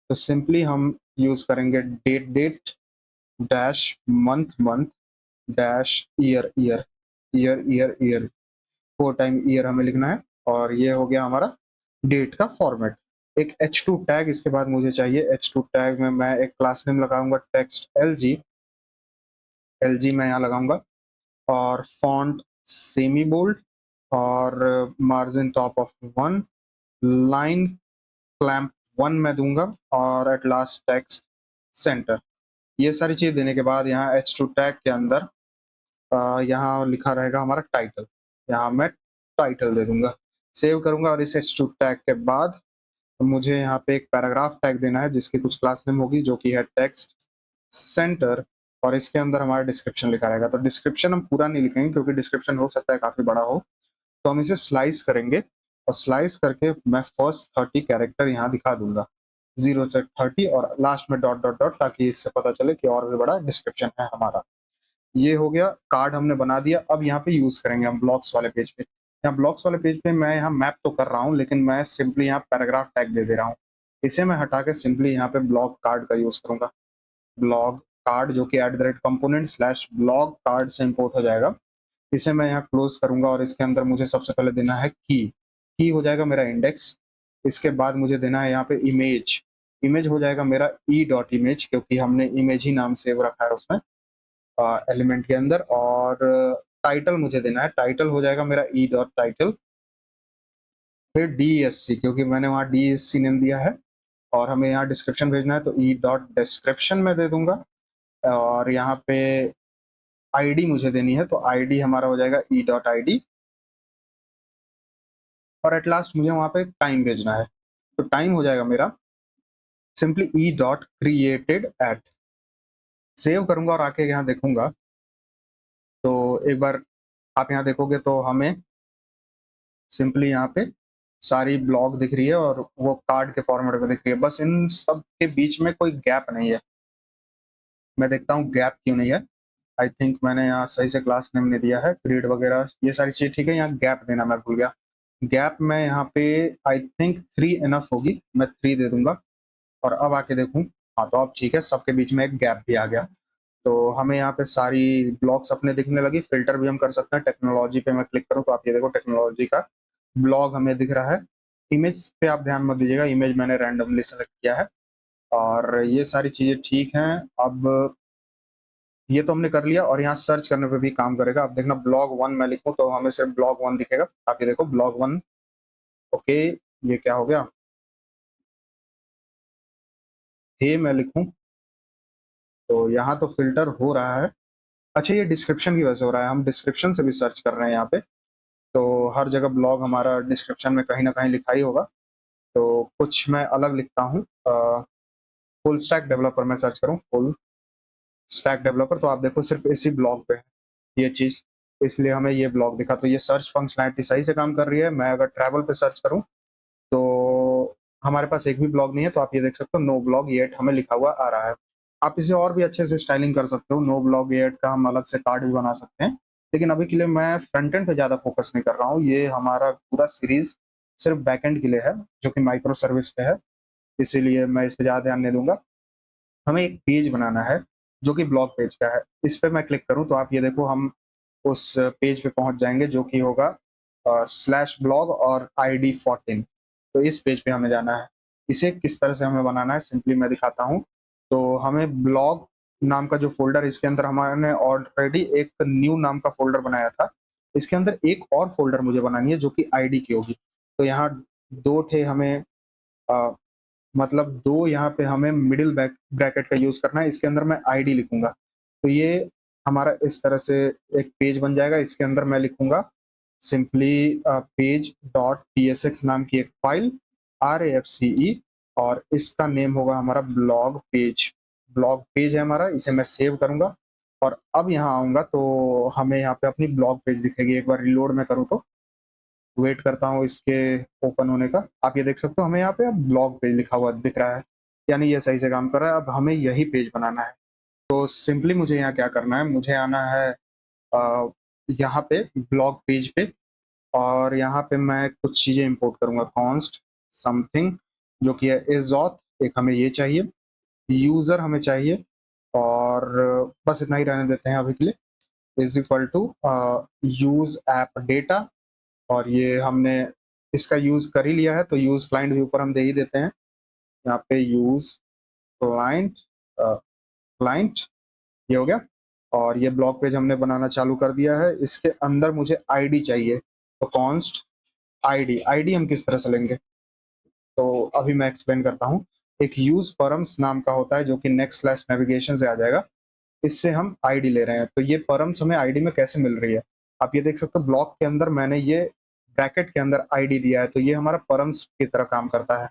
तो सिंपली हम यूज करेंगे date date dash month month dash year year year year year, 4 time year हमें लिखना है, और ये हो गया हमारा डेट का फॉर्मेट। एक h2 टैग इसके बाद मुझे चाहिए। h2 टैग में मैं एक क्लास नेम लगाऊंगा टेक्स्ट एल जी मैं यहाँ लगाऊंगा, और फॉन्ट सेमी बोल्ड, और margin top of 1, line clamp 1 मैं दूंगा, और एट लास्ट टेक्स्ट सेंटर। ये सारी चीज देने के बाद यहाँ h2 टैग के अंदर यहाँ लिखा रहेगा हमारा टाइटल, यहाँ मैं टाइटल दे दूंगा, सेव करूंगा। और इस h2 टैग के बाद मुझे यहाँ पे एक पैराग्राफ टैग देना है जिसकी कुछ क्लास नेम होगी जो कि है टेक्स्ट सेंटर, और इसके अंदर हमारा डिस्क्रिप्शन लिखा रहेगा। तो डिस्क्रिप्शन हम पूरा नहीं लिखेंगे क्योंकि डिस्क्रिप्शन हो सकता है काफी बड़ा हो, तो हम इसे स्लाइस करेंगे, और स्लाइस करके मैं फर्स्ट 30 कैरेक्टर यहाँ दिखा दूंगा, 0 से 30, और लास्ट में डॉट डॉट डॉट, ताकि इससे पता चले कि और भी बड़ा डिस्क्रिप्शन है हमारा। ये हो गया, कार्ड हमने बना दिया। अब यहाँ पे यूज करेंगे हम ब्लॉक्स वाले पेज पे। यहाँ ब्लॉक्स वाले पेज पे मैं यहाँ मैप तो कर रहा हूँ, लेकिन मैं सिंपली यहाँ पैराग्राफ टैग दे रहा हूँ। इसे मैं हटा के सिंपली यहाँ पे ब्लॉक कार्ड का यूज करूंगा। ब्लॉग कार्ड जो कि @component स्लैश ब्लॉग कार्ड से इंपोर्ट हो जाएगा। इसे मैं यहाँ क्लोज करूंगा, और इसके अंदर मुझे सबसे पहले देना है की हो जाएगा मेरा इंडेक्स। इसके बाद मुझे देना है यहाँ पे इमेज, इमेज हो जाएगा मेरा e.image, क्योंकि हमने इमेज ही नाम सेव रखा है उसमें एलिमेंट के अंदर। और टाइटल मुझे देना है, टाइटल हो जाएगा मेरा e.title, फिर DSC क्योंकि मैंने वहाँ DSC नेम दिया है, और हमें यहाँ डिस्क्रिप्शन भेजना है तो e.description में दे दूंगा। और यहाँ पे आईडी मुझे देनी है, तो आईडी हमारा हो जाएगा e.id, और एट लास्ट मुझे वहाँ पे टाइम भेजना है, तो टाइम हो जाएगा मेरा सिंपली e.created@। सेव करूंगा और आके यहाँ देखूंगा, तो एक बार आप यहाँ देखोगे तो हमें सिंपली यहाँ पे सारी ब्लॉग दिख रही है और वो कार्ड के फॉर्मेट में दिख रही है, बस इन सब के बीच में कोई गैप नहीं है। मैं देखता हूँ गैप क्यों नहीं है। आई थिंक मैंने यहाँ सही से क्लास नेम नहीं दिया है, ग्रेड वगैरह ये सारी चीज ठीक है, यहाँ गैप देना मैं भूल गया। गैप मैं यहाँ पे आई थिंक 3 इनफ होगी, मैं 3 दे दूंगा। और अब आके देखूँ, हाँ तो अब ठीक है, सबके बीच में एक गैप भी आ गया। तो हमें यहाँ पे सारी ब्लॉग्स अपने दिखने लगी। फिल्टर भी हम कर सकते हैं, टेक्नोलॉजी पे मैं क्लिक करूँ तो आप ये देखो टेक्नोलॉजी का ब्लॉग हमें दिख रहा है। इमेज पे आप ध्यान मत दीजिएगा, इमेज मैंने रैंडमली सेलेक्ट किया है, और ये सारी चीजें ठीक हैं। अब ये तो हमने कर लिया, और यहाँ सर्च करने पे भी काम करेगा। अब देखना ब्लॉग 1 मैं लिखूं तो हमें सिर्फ ब्लॉग 1 दिखेगा। आप ये देखो ब्लॉग 1, ओके ये क्या हो गया, हे मैं लिखूं तो यहाँ तो फिल्टर हो रहा है। अच्छा, ये डिस्क्रिप्शन की वजह से हो रहा है, हम डिस्क्रिप्शन से भी सर्च कर रहे हैं यहाँ पे, तो हर जगह ब्लॉग हमारा डिस्क्रिप्शन में कहीं ना कहीं लिखा ही होगा। तो कुछ मैं अलग लिखता हूँ, फुल स्टैक डेवलपर मैं सर्च करूँ, फुल स्टैक डेवलपर, तो आप देखो सिर्फ इसी ब्लॉग पे है ये चीज, इसलिए हमें ये ब्लॉग दिखा। तो ये सर्च फंक्शनैलिटी सही से काम कर रही है। मैं अगर ट्रैवल पे सर्च करूं तो हमारे पास एक भी ब्लॉग नहीं है, तो आप ये देख सकते हो नो ब्लॉग येट हमें लिखा हुआ आ रहा है। आप इसे और भी अच्छे से स्टाइलिंग कर सकते हो, नो ब्लॉग येट का हम अलग से कार्ड भी बना सकते हैं, लेकिन अभी के लिए मैं फ्रंट एंड पे ज्यादा फोकस नहीं कर रहा हूँ। ये हमारा पूरा सीरीज सिर्फ बैक एंड के लिए है जो कि माइक्रो सर्विस पे है, इसीलिए मैं इस पे ज्यादा ध्यान नहीं दूंगा। हमें एक पेज बनाना है जो कि ब्लॉग पेज का है। इस पे मैं क्लिक करूं तो आप ये देखो हम उस पेज पे पहुंच जाएंगे जो कि होगा स्लैश ब्लॉग और ID14। तो इस पेज पे हमें जाना है। इसे किस तरह से हमें बनाना है सिंपली मैं दिखाता हूँ। तो हमें ब्लॉग नाम का जो फोल्डर है इसके अंदर हमने ऑलरेडी एक न्यू नाम का फोल्डर बनाया था, इसके अंदर एक और फोल्डर मुझे बनानी है जो कि ID की होगी। तो यहाँ दो थे हमें अ, मतलब दो यहाँ पे हमें मिडिल ब्रैकेट का यूज करना है, इसके अंदर मैं ID लिखूंगा। तो ये हमारा इस तरह से एक पेज बन जाएगा। इसके अंदर मैं लिखूंगा सिंपली पेज डॉट psx नाम की एक फाइल RAFCE, और इसका नेम होगा हमारा ब्लॉग पेज। ब्लॉग पेज है हमारा, इसे मैं सेव करूंगा और अब यहाँ आऊंगा तो हमें यहाँ पे अपनी ब्लॉग पेज दिखेगी। एक बार रिलोड में करूँ तो वेट करता हूँ इसके ओपन होने का। आप ये देख सकते हो हमें यहाँ पे अब ब्लॉग पेज लिखा हुआ दिख रहा है, यानी ये सही से काम कर रहा है। अब हमें यही पेज बनाना है। तो सिंपली मुझे यहाँ क्या करना है, मुझे आना है यहाँ पे ब्लॉग पेज पे और यहाँ पे मैं कुछ चीज़ें इंपोर्ट करूँगा। कॉन्स्ट समथिंग जो कि है इज़ऑथ, एक हमें ये चाहिए, यूज़र हमें चाहिए और बस इतना ही रहने देते हैं अभी के लिए। Is equal to use app data और ये हमने इसका यूज़ कर ही लिया है तो यूज़ क्लाइंट व्यू पर हम दे ही देते हैं। यहाँ पे यूज़ क्लाइंट क्लाइंट ये हो गया और ये ब्लॉग पेज हमने बनाना चालू कर दिया है। इसके अंदर मुझे आईडी चाहिए, तो कॉन्स्ट आईडी। आईडी हम किस तरह से लेंगे तो अभी मैं एक्सप्लेन करता हूँ। एक यूज परम्स नाम का होता है जो कि नेक्स्ट स्लैश नेविगेशन से आ जाएगा, इससे हम आईडी ले रहे हैं। तो ये परम्स हमें आईडी में कैसे मिल रही है, आप ये देख सकते हो ब्लॉक के अंदर मैंने ये ब्रैकेट के अंदर आईडी दिया है, तो ये हमारा परम्स की तरह काम करता है।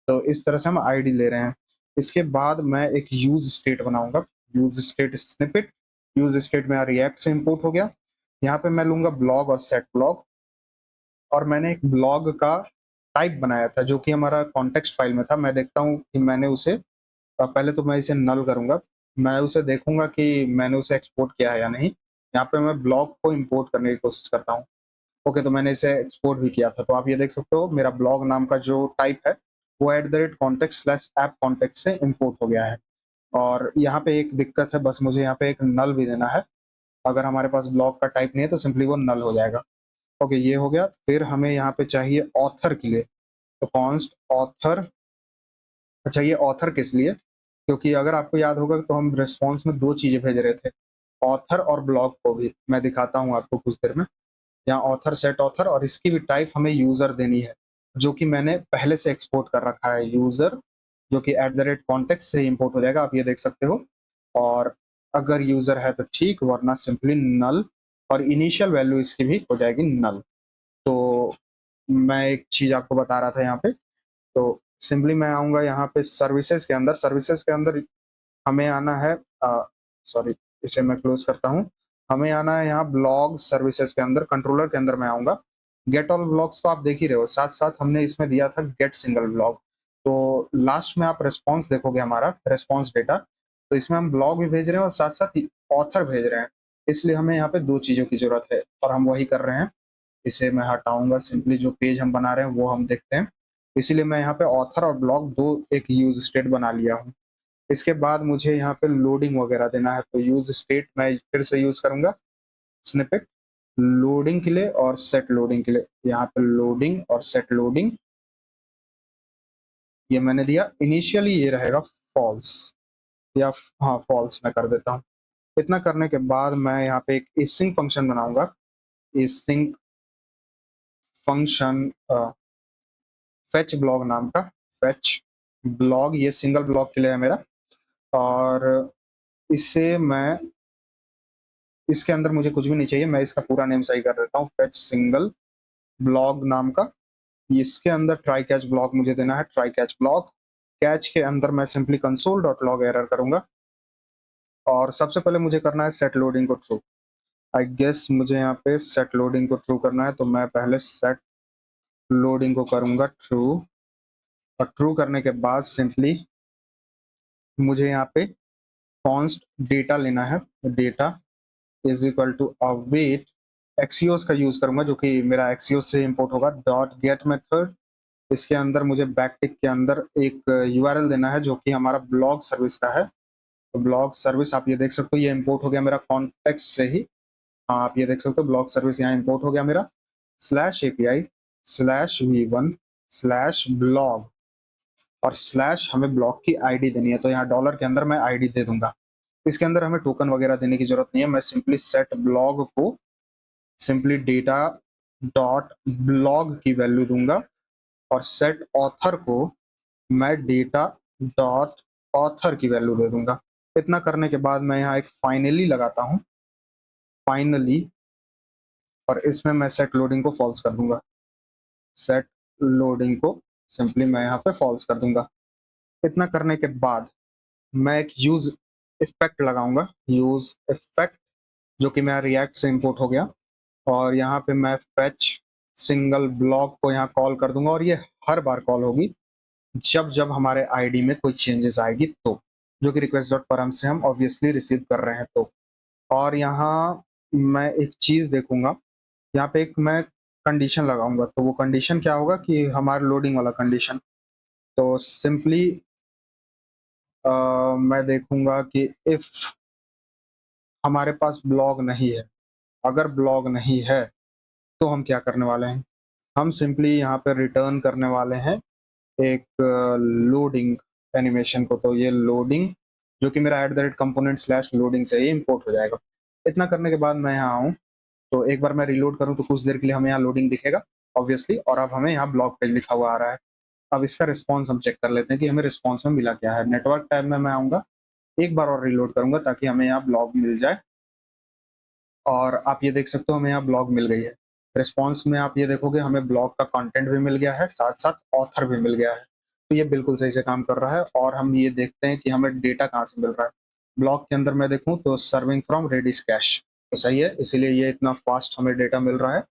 तो इस तरह से हम आईडी ले रहे हैं। इसके बाद मैं एक यूज स्टेट बनाऊंगा, use state snippet. Use state में रिएक्ट से इंपोर्ट हो गया। यहाँ पे मैं लूंगा ब्लॉग और सेट ब्लॉग और मैंने एक ब्लॉग का टाइप बनाया था जो कि हमारा कॉन्टेक्स्ट फाइल में था। मैं देखता हूँ कि मैंने उसे पहले तो मैं इसे नल करूंगा, मैं उसे देखूंगा कि मैंने उसे एक्सपोर्ट किया है या नहीं। यहाँ पे मैं ब्लॉग को इंपोर्ट करने की कोशिश करता हूँ। ओके, तो मैंने इसे एक्सपोर्ट भी किया था। तो आप ये देख सकते हो मेरा ब्लॉग नाम का जो टाइप है वो @context स्लैश ऐप कॉन्टेक्ट से इंपोर्ट हो गया है। और यहाँ पे एक दिक्कत है, बस मुझे यहाँ पे एक नल भी देना है। अगर हमारे पास ब्लॉग का टाइप नहीं है तो सिंपली वो नल हो जाएगा। ओके, ये हो गया। फिर हमें यहाँ पे चाहिए ऑथर के लिए, तो कॉन्स्ट ऑथर। अच्छा, ये ऑथर किस लिए, क्योंकि अगर आपको याद होगा तो हम रिस्पॉन्स में दो चीजें भेज रहे थे, ऑथर और ब्लॉग को भी। मैं दिखाता हूँ आपको कुछ देर में। यहाँ ऑथर सेट ऑथर और इसकी भी टाइप हमें यूजर देनी है जो कि मैंने पहले से एक्सपोर्ट कर रखा है यूजर, जो कि @context से इंपोर्ट हो जाएगा, आप ये देख सकते हो। और अगर यूजर है तो ठीक, वरना सिंपली नल और इनिशियल वैल्यू इसकी भी हो जाएगी नल। तो मैं एक चीज आपको बता रहा था यहाँ पे, तो सिंपली मैं आऊंगा यहाँ पे सर्विसेज के अंदर। सर्विसेज के अंदर हमें आना है, सॉरी इसे मैं क्लोज करता हूँ। हमें आना है यहाँ ब्लॉग सर्विसेज के अंदर, कंट्रोलर के अंदर मैं आऊंगा। गेट ऑल ब्लॉग्स तो आप देख ही रहे हो, साथ साथ हमने इसमें दिया था गेट सिंगल ब्लॉग। तो लास्ट में आप रिस्पॉन्स देखोगे, हमारा रिस्पॉन्स डेटा, तो इसमें हम ब्लॉग भी भेज रहे हैं और साथ साथ ऑथर भेज रहे हैं। इसलिए हमें यहाँ पे दो चीजों की जरूरत है और हम वही कर रहे हैं। इसे मैं हटाऊंगा, सिंपली जो पेज हम बना रहे हैं वो हम देखते हैं। इसीलिए मैं यहाँ पे ऑथर और ब्लॉग दो एक यूज स्टेट बना लिया हूँ। इसके बाद मुझे यहाँ पे लोडिंग वगैरह देना है, तो यूज स्टेट मैं फिर से यूज करूंगा स्निपेट लोडिंग के लिए और सेट लोडिंग के लिए। यहाँ पे लोडिंग और सेट लोडिंग ये मैंने दिया। इनिशियली ये रहेगा फॉल्स, या हाँ फॉल्स मैं कर देता हूँ। इतना करने के बाद मैं यहाँ पे एक इसिंग फंक्शन बनाऊंगा। इसिंग फंक्शन फेच ब्लॉग नाम का, फेच ब्लॉग, ये सिंगल ब्लॉग के लिए है मेरा। और इसे मैं, इसके अंदर मुझे कुछ भी नहीं चाहिए, मैं इसका पूरा नेम सही कर देता हूँ, फेच सिंगल ब्लॉग नाम का। इसके अंदर ट्राई कैच ब्लॉग मुझे देना है, ट्राई कैच ब्लॉग। कैच के अंदर मैं simply console dot log error करूंगा और सबसे पहले मुझे करना है सेट लोडिंग को ट्रू। आई गेस मुझे यहाँ पे सेट लोडिंग को ट्रू करना है, तो मैं पहले सेट लोडिंग को करूंगा ट्रू। और ट्रू करने के बाद सिंपली मुझे यहाँ पे कॉन्स्ट डेटा लेना है। Data is equal to await axios का यूज करूंगा जो कि मेरा एक्सियोस से इंपोर्ट होगा। डॉट गेट मेथड, इसके अंदर मुझे बैकटिक के अंदर एक यूआरएल देना है जो कि हमारा ब्लॉग सर्विस का है। तो ब्लॉग सर्विस आप ये देख सकते हो ये इंपोर्ट हो गया मेरा कॉन्टेक्स्ट से ही। हाँ, आप ये देख सकते हो ब्लॉग सर्विस यहाँ इंपोर्ट हो गया मेरा। Slash API slash v1 slash blog और स्लैश हमें ब्लॉग की आईडी देनी है, तो यहाँ डॉलर के अंदर मैं आईडी दे दूंगा। इसके अंदर हमें टोकन वगैरह देने की जरूरत नहीं है। मैं सिंपली सेट ब्लॉग को सिंपली डेटा डॉट ब्लॉग की वैल्यू दूंगा और सेट ऑथर को मैं डेटा डॉट ऑथर की वैल्यू दे दूंगा। इतना करने के बाद मैं यहाँ एक फाइनली लगाता हूँ, फाइनली, और इसमें मैं सेट लोडिंग को फॉल्स कर दूंगा। सेट लोडिंग को सिंपली मैं यहाँ पे फॉल्स कर दूंगा। इतना करने के बाद मैं एक यूज इफेक्ट लगाऊंगा, यूज इफेक्ट, जो कि मेरा रिएक्ट से इंपोर्ट हो गया, और यहाँ पे मैं फेच सिंगल ब्लॉक को यहाँ कॉल कर दूंगा, और ये हर बार कॉल होगी जब जब हमारे आईडी में कोई चेंजेस आएगी, तो जो कि रिक्वेस्ट डॉट परम से हम ऑब्वियसली रिसीव कर रहे हैं। तो और यहाँ मैं एक चीज देखूंगा, यहाँ पे एक मैं कंडीशन लगाऊंगा, तो वो कंडीशन क्या होगा कि हमारा लोडिंग वाला कंडीशन। तो सिंपली मैं देखूंगा कि इफ हमारे पास ब्लॉग नहीं है, अगर ब्लॉग नहीं है तो हम क्या करने वाले हैं, हम सिंपली यहाँ पे रिटर्न करने वाले हैं एक लोडिंग एनिमेशन को। तो ये लोडिंग जो कि मेरा eight the rate component slash loading से ही इंपोर्ट हो जाएगा। इतना करने के बाद मैं यहाँ आऊँ, तो एक बार मैं रिलोड करूँ तो कुछ देर के लिए हमें यहाँ लोडिंग दिखेगा ऑब्वियसली, और अब हमें यहाँ ब्लॉक पेज लिखा हुआ आ रहा है। अब इसका रिस्पॉन्स हम चेक कर लेते हैं कि हमें रिस्पॉन्स में मिला क्या है। नेटवर्क टैब में मैं आऊँगा, एक बार और रिलोड करूंगा ताकि हमें यहाँ ब्लॉग मिल जाए, और आप ये देख सकते हो हमें यहाँ ब्लॉग मिल गई है। रिस्पॉन्स में आप ये देखोगे हमें ब्लॉग का कंटेंट भी मिल गया है, साथ साथ ऑथर भी मिल गया है। तो ये बिल्कुल सही से काम कर रहा है। और हम ये देखते हैं कि हमें डेटा कहाँ से मिल रहा है। ब्लॉग के अंदर मैं देखूँ तो सर्विंग फ्रॉम रेडिस कैश, तो सही है, इसीलिए ये इतना फास्ट हमें डेटा मिल रहा है।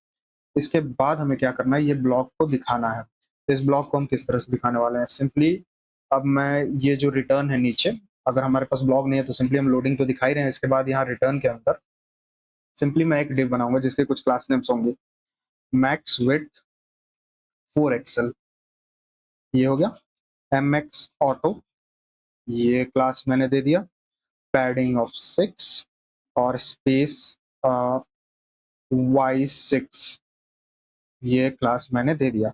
इसके बाद हमें क्या करना है, ये ब्लॉग को दिखाना है। तो इस ब्लॉग को हम किस तरह से दिखाने वाले हैं, सिंपली अब मैं ये जो रिटर्न है नीचे, अगर हमारे पास ब्लॉग नहीं है तो सिंपली हम लोडिंग तो दिखा ही रहे हैं, इसके बाद यहाँ रिटर्न के अंदर सिंपली मैं एक डिव बनाऊंगा जिसके कुछ क्लास नेम्स होंगे। मैक्स विथ 4 एक्सएल, ये हो गया। एम एक्स ऑटो, ये क्लास मैंने दे दिया। पैडिंग ऑफ 6 और स्पेस Y6, ये क्लास मैंने दे दिया।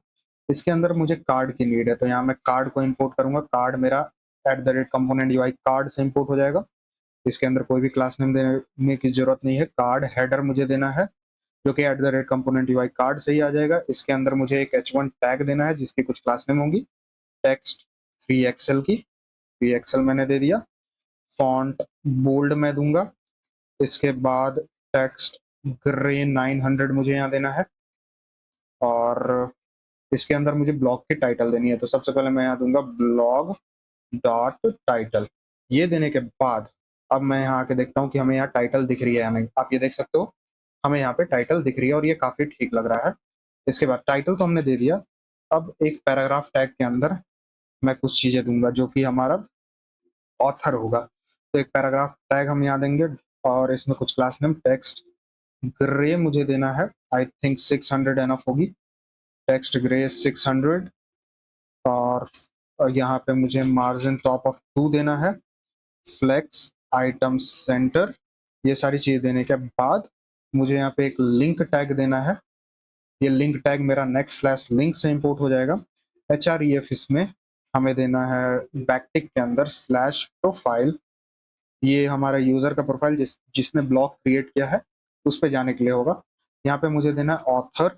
इसके अंदर मुझे कार्ड की नीड है, तो यहाँ मैं कार्ड को इंपोर्ट करूंगा। कार्ड मेरा eight the rate component UI card से इंपोर्ट हो जाएगा। इसके अंदर कोई भी क्लास नेम देने की जरूरत नहीं है। कार्ड हेडर मुझे देना है जो कि at the rate component UI card से ही आ जाएगा। इसके अंदर मुझे एक H1 टैग देना है जिसकी कुछ क्लास नेम होंगी। टेक्स्ट 3 एक्सएल की, 3 एक्सएल मैंने दे दिया। फॉन्ट बोल्ड मैं दूंगा। इसके बाद टेक्स्ट ग्रे 900 मुझे यहाँ देना है, और इसके अंदर मुझे ब्लॉग की टाइटल देनी है। तो सबसे पहले मैं यहाँ दूंगा ब्लॉग डॉट टाइटल। ये देने के बाद अब मैं यहाँ आके देखता हूँ कि हमें यहाँ टाइटल दिख रही है या नहीं। आप ये देख सकते हो हमें यहाँ पे टाइटल दिख रही है और ये काफी ठीक लग रहा है। इसके बाद टाइटल तो हमने दे दिया। अब एक पैराग्राफ टैग के अंदर मैं कुछ चीजें दूंगा जो कि हमारा ऑथर होगा। तो एक पैराग्राफ टैग हम यहाँ देंगे, और इसमें कुछ क्लास नेम टेक्स्ट ग्रे मुझे देना है। आई थिंक 600 एनफ होगी। टेक्स्ट ग्रे 600, और यहाँ पे मुझे मार्जिन टॉप ऑफ 2 देना है। फ्लेक्स आइटम सेंटर, ये सारी चीज देने के बाद मुझे यहाँ पे एक लिंक टैग देना है। ये लिंक टैग मेरा नेक्स्ट स्लैश लिंक से इंपोर्ट हो जाएगा। href इसमें हमें देना है बैकटिक के अंदर स्लैश प्रोफाइल। ये हमारा यूजर का प्रोफाइल जिसने ब्लॉग क्रिएट किया है उस पर जाने के लिए होगा। यहाँ पे मुझे देना ऑथर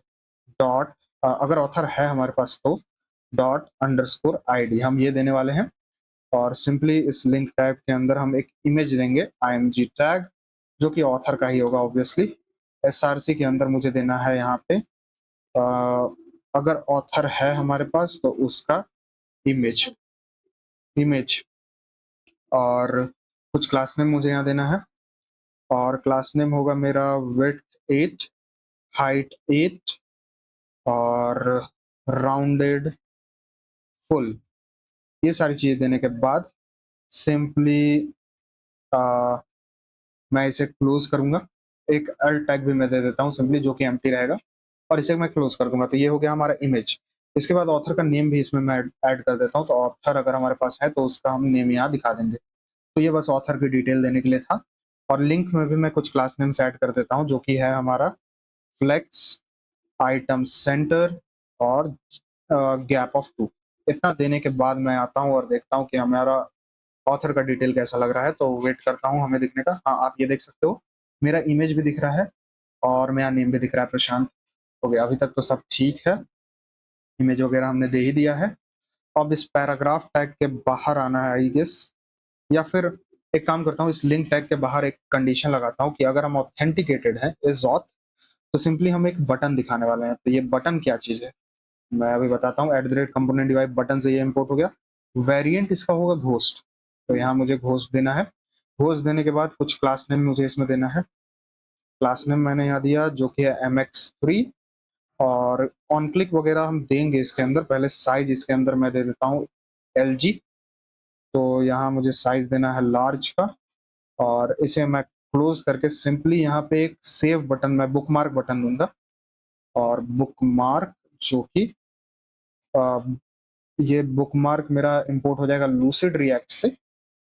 डॉट, अगर ऑथर है हमारे पास तो ._id हम ये देने वाले हैं। और सिंपली इस लिंक टैग के अंदर हम एक इमेज देंगे img टैग जो कि ऑथर का ही होगा ऑब्वियसली। src के अंदर मुझे देना है यहाँ पे अगर ऑथर है हमारे पास तो उसका इमेज इमेज, और कुछ क्लास नेम मुझे यहाँ देना है, और क्लास नेम होगा मेरा विड्थ 8, हाइट 8 और राउंडेड फुल। ये सारी चीजें देने के बाद सिंपली मैं इसे क्लोज करूंगा। एक अल्ट टैग भी मैं दे देता हूँ सिंपली जो कि एम्प्टी रहेगा, और इसे मैं क्लोज कर दूंगा। तो ये हो गया हमारा इमेज। इसके बाद ऑथर का नेम भी इसमें मैं ऐड कर देता हूँ। तो ऑथर अगर हमारे पास है तो उसका हम नेम यहाँ दिखा देंगे। तो ये बस ऑथर की डिटेल देने के लिए था। और लिंक में भी मैं कुछ क्लास नेम्स ऐड कर देता हूँ जो कि है हमारा फ्लेक्स आइटम सेंटर और गैप ऑफ 2। इतना देने के बाद मैं आता हूँ और देखता हूँ कि हमारा ऑथर का डिटेल कैसा लग रहा है। तो वेट करता हूँ हमें दिखने का। हाँ, आप ये देख सकते हो मेरा इमेज भी दिख रहा है और मेरा नेम भी दिख रहा है प्रशांत। हो गया, अभी तक तो सब ठीक है। इमेज वगैरह हमने दे ही दिया है। अब इस पैराग्राफ टैग के बाहर आना है आई गेस, या फिर एक काम करता हूँ इस लिंक टैग के बाहर एक कंडीशन लगाता हूँ कि अगर हम ऑथेंटिकेटेड हैं इस ऑथ, तो सिंपली हम एक बटन दिखाने वाले हैं। तो ये बटन क्या चीज है मैं अभी बताता हूँ। @component_device बटन से ये इंपोर्ट हो गया। वेरिएंट इसका होगा घोस्ट। तो यहाँ मुझे घोष देना है। घोष देने के बाद कुछ क्लास नेम मुझे इसमें देना है। क्लास नेम मैंने यहाँ दिया जो कि है MX3, और ऑन क्लिक वगैरह हम देंगे इसके अंदर। पहले साइज इसके अंदर मैं दे देता हूँ LG, तो यहाँ मुझे साइज देना है लार्ज का, और इसे मैं क्लोज करके सिंपली यहाँ पे एक सेव बटन, मैं बुकमार्क बटन दूंगा, और बुकमार्क जो कि ये बुकमार्क मेरा इंपोर्ट हो जाएगा लूसिड रिएक्ट से।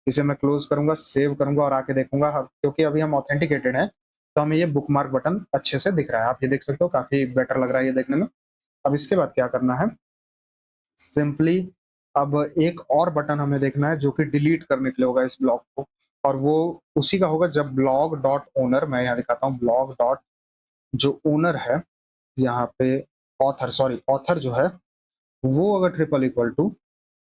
इसे मैं क्लोज करूंगा, सेव करूंगा और आके देखूंगा, क्योंकि अभी हम ऑथेंटिकेटेड हैं तो हमें ये बुकमार्क बटन अच्छे से दिख रहा है। आप ये देख सकते हो, काफी बेटर लग रहा है ये देखने में। अब इसके बाद क्या करना है, सिंपली अब एक और बटन हमें देखना है जो कि डिलीट करने के लिए होगा इस ब्लॉक को, और वो उसी का होगा जब ब्लॉग डॉट ओनर, मैं यहाँ दिखाता हूँ, ब्लॉग डॉट जो ओनर है यहाँ पे, ऑथर जो है वो अगर ट्रिपल इक्वल टू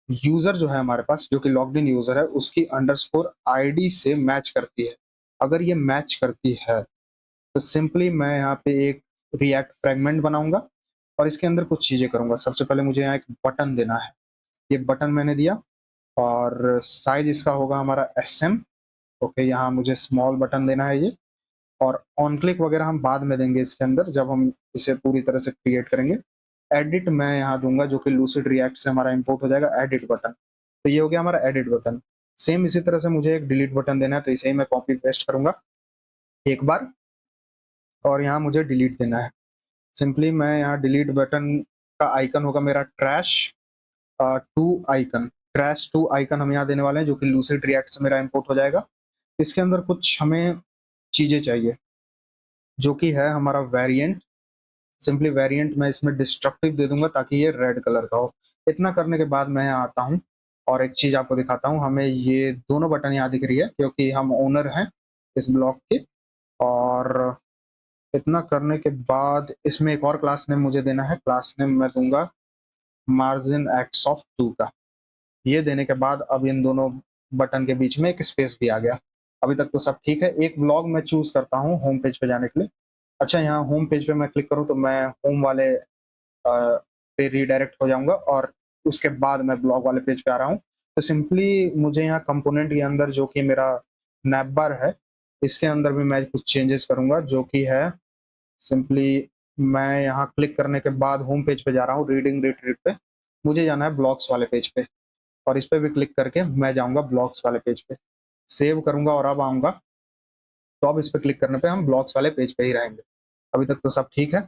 यूजर जो है हमारे पास, जो कि लॉग्ड इन यूजर है, उसकी अंडरस्कोर आईडी से मैच करती है। अगर ये मैच करती है तो सिंपली मैं यहाँ पे एक रिएक्ट फ्रेगमेंट बनाऊंगा और इसके अंदर कुछ चीजें करूंगा। सबसे पहले मुझे यहाँ एक बटन देना है, ये बटन मैंने दिया, और साइज इसका होगा हमारा SM। ओके, यहाँ मुझे स्मॉल बटन देना है ये, और ऑन क्लिक वगैरह हम बाद में देंगे इसके अंदर जब हम इसे पूरी तरह से क्रिएट करेंगे। एडिट मैं यहाँ दूंगा जो कि लूसिड रिएक्ट से हमारा इंपोर्ट हो जाएगा, एडिट बटन। तो ये हो गया हमारा एडिट बटन। सेम इसी तरह से मुझे एक डिलीट बटन देना है, तो इसे ही मैं कॉपी पेस्ट करूंगा एक बार, और यहाँ मुझे डिलीट देना है। सिंपली मैं यहाँ डिलीट बटन का आइकन होगा मेरा ट्रैश 2 आइकन, ट्रैश 2 आइकन हम यहाँ देने वाले हैं जो कि लूसिड रिएक्ट से मेरा इंपोर्ट हो जाएगा। इसके अंदर कुछ हमें चीजें चाहिए जो कि है हमारा वेरिएंट। सिंपली वेरिएंट मैं इसमें डिस्ट्रक्टिव दे दूंगा ताकि ये रेड कलर का हो। इतना करने के बाद मैं यहाँ आता हूँ और एक चीज आपको दिखाता हूँ। हमें ये दोनों बटन यहाँ दिख रही है क्योंकि हम ओनर हैं इस ब्लॉक के, और इतना करने के बाद इसमें एक और क्लास नेम मुझे देना है। क्लास नेम मैं दूंगा मार्जिन एक्स ऑफ 2 का। ये देने के बाद अब इन दोनों बटन के बीच में एक स्पेस दिया गया। अभी तक तो सब ठीक है। एक ब्लॉग मैं चूज करता हूँ होम पेज पे जाने के लिए। अच्छा, यहाँ होम पेज पे मैं क्लिक करूँ तो मैं होम वाले पे रीडायरेक्ट हो जाऊंगा, और उसके बाद मैं ब्लॉग वाले पेज पे आ रहा हूँ। तो सिंपली मुझे यहाँ कंपोनेंट के अंदर जो कि मेरा नैपबार है, इसके अंदर भी मैं कुछ चेंजेस करूंगा जो कि है सिंपली, मैं यहाँ क्लिक करने के बाद होम पेज पे जा रहा हूँ, रीडिंग रिट्रीव पे। मुझे जाना है ब्लॉग्स वाले पेज पे, और इस पे भी क्लिक करके मैं जाऊंगा ब्लॉग्स वाले पेज पे, सेव करूंगा और अब आऊंगा। तो अब इस पे क्लिक करने पे हम ब्लॉग्स वाले पेज पे ही रहेंगे। अभी तक तो सब ठीक है।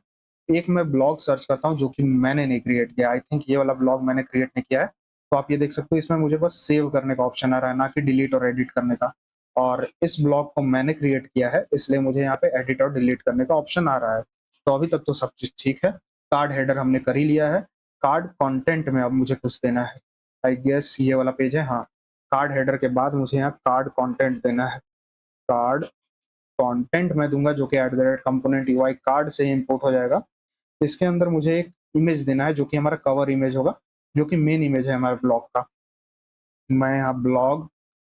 एक मैं ब्लॉग सर्च करता हूँ जो कि मैंने नहीं क्रिएट किया। आई थिंक ये वाला ब्लॉग मैंने क्रिएट नहीं किया है। तो आप ये देख सकते हो, इसमें मुझे बस सेव करने का ऑप्शन आ रहा है, ना कि डिलीट और एडिट करने का। और इस ब्लॉग को मैंने क्रिएट किया है, इसलिए मुझे यहाँ पे एडिट और डिलीट करने का ऑप्शन आ रहा है। तो अभी तक तो सब चीज ठीक है। कार्ड हेडर हमने कर ही लिया है। कार्ड कंटेंट में अब मुझे कुछ देना है। आई गेस ये वाला पेज है, हाँ। कार्ड हेडर के बाद मुझे यहाँ कार्ड कंटेंट देना है। कार्ड कंटेंट मैं दूंगा जो कि @component UI कार्ड से इंपोर्ट हो जाएगा। इसके अंदर मुझे एक इमेज देना है जो कि हमारा कवर इमेज होगा, जो कि मेन इमेज है हमारे ब्लॉग का। मैं यहाँ ब्लॉग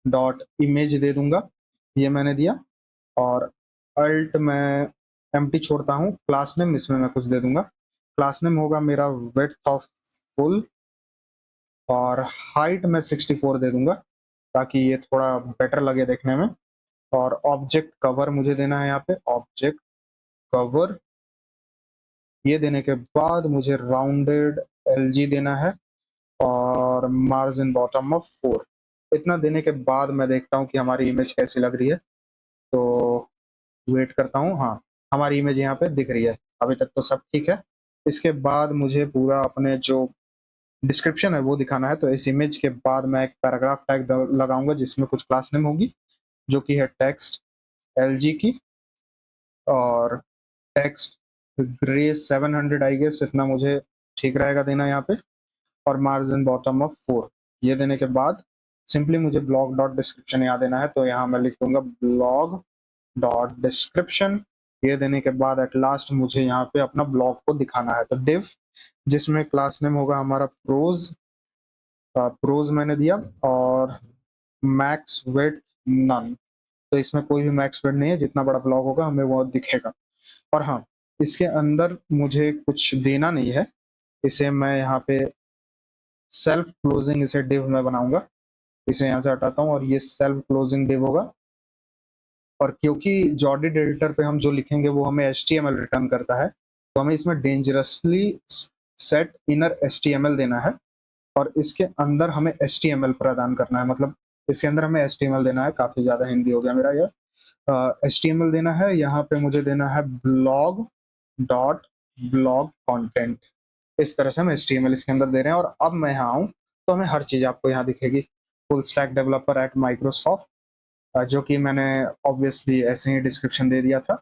डॉट इमेज दे दूंगा, ये मैंने दिया, और अल्ट मैं एम्प्टी छोड़ता हूँ। क्लास नेम इसमें मैं कुछ दे दूंगा। क्लास नेम होगा मेरा विड्थ ऑफ फुल, और हाइट मैं 64 दे दूंगा ताकि ये थोड़ा बेटर लगे देखने में। और ऑब्जेक्ट कवर मुझे देना है यहाँ पे, ऑब्जेक्ट कवर। ये देने के बाद मुझे राउंडेड LG देना है, और मार्जिन बॉटम ऑफ 4। इतना देने के बाद मैं देखता हूँ कि हमारी इमेज कैसी लग रही है। तो वेट करता हूँ, हाँ, हमारी इमेज यहाँ पे दिख रही है। अभी तक तो सब ठीक है। इसके बाद मुझे पूरा अपने जो डिस्क्रिप्शन है वो दिखाना है। तो इस इमेज के बाद मैं एक पैराग्राफ टैग लगाऊंगा जिसमें कुछ क्लास नेम होगी जो कि है टेक्स्ट LG की, और टेक्स्ट ग्रे 700 आई गेस, इतना मुझे ठीक रहेगा देना यहाँ पे, और मार्जिन बॉटम ऑफ 4। ये देने के बाद सिंपली मुझे ब्लॉग डॉट डिस्क्रिप्शन यहाँ देना है। तो यहाँ मैं लिख दूंगा ब्लॉग डॉट डिस्क्रिप्शन। ये देने के बाद एट लास्ट मुझे यहाँ पे अपना ब्लॉग को दिखाना है। तो डिव जिसमें क्लास नेम होगा हमारा प्रोज, प्रोज मैंने दिया, और मैक्स विड्थ नन। तो इसमें कोई भी मैक्स विड्थ नहीं है, जितना बड़ा ब्लॉग होगा हमें वो दिखेगा। और हाँ, इसके अंदर मुझे कुछ देना नहीं है। इसे मैं यहाँ पे सेल्फ क्लोजिंग इसे डिव में बनाऊंगा। इसे यहाँ से हटाता हूँ और ये सेल्फ क्लोजिंग डिव होगा। और क्योंकि जॉडिड एडिटर पे हम जो लिखेंगे वो हमें HTML रिटर्न करता है, तो हमें इसमें डेंजरसली सेट इनर HTML देना है और इसके अंदर हमें HTML प्रदान करना है। मतलब इसके अंदर हमें HTML देना है। काफी ज्यादा हिंदी हो गया मेरा ये। HTML देना है, यहाँ पे मुझे देना है blog डॉट ब्लॉग कंटेंट। इस तरह से हम HTML इसके अंदर दे रहे हैं। और अब मैं यहाँ आऊँ तो हमें हर चीज आपको यहाँ दिखेगी। Full stack developer at Microsoft, जो कि मैंने ऑब्वियसली ऐसे ही डिस्क्रिप्शन दे दिया था।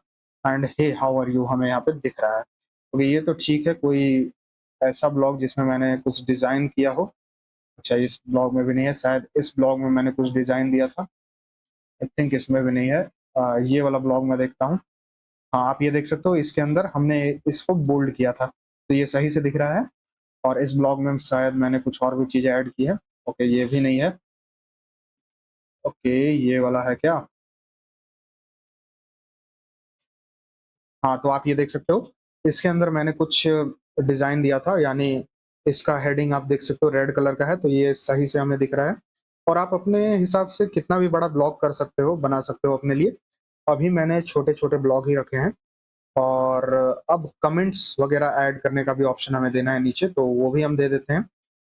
And hey how are you हमें यहाँ पे दिख रहा है। तो ये तो ठीक है, कोई ऐसा ब्लॉग जिसमें मैंने कुछ डिजाइन किया हो। अच्छा, इस ब्लॉग में भी नहीं है, शायद इस ब्लॉग में मैंने कुछ डिजाइन दिया था। आई थिंक इसमें भी नहीं है। ये वाला ब्लॉग मैं देखता हूँ। हाँ, आप ये देख सकते हो, इसके अंदर हमने इसको बोल्ड किया था, तो ये सही से दिख रहा है। और इस ब्लॉग में शायद मैंने कुछ और भी चीजें ऐड की है। ओके, ये भी नहीं है। ओके, ये वाला है क्या? हाँ, तो आप ये देख सकते हो, इसके अंदर मैंने कुछ डिजाइन दिया था, यानी इसका हेडिंग आप देख सकते हो रेड कलर का है, तो ये सही से हमें दिख रहा है। और आप अपने हिसाब से कितना भी बड़ा ब्लॉग कर सकते हो, बना सकते हो अपने लिए। अभी मैंने छोटे छोटे ब्लॉग ही रखे हैं। और अब कमेंट्स वगैरह ऐड करने का भी ऑप्शन हमें देना है नीचे, तो वो भी हम दे देते हैं।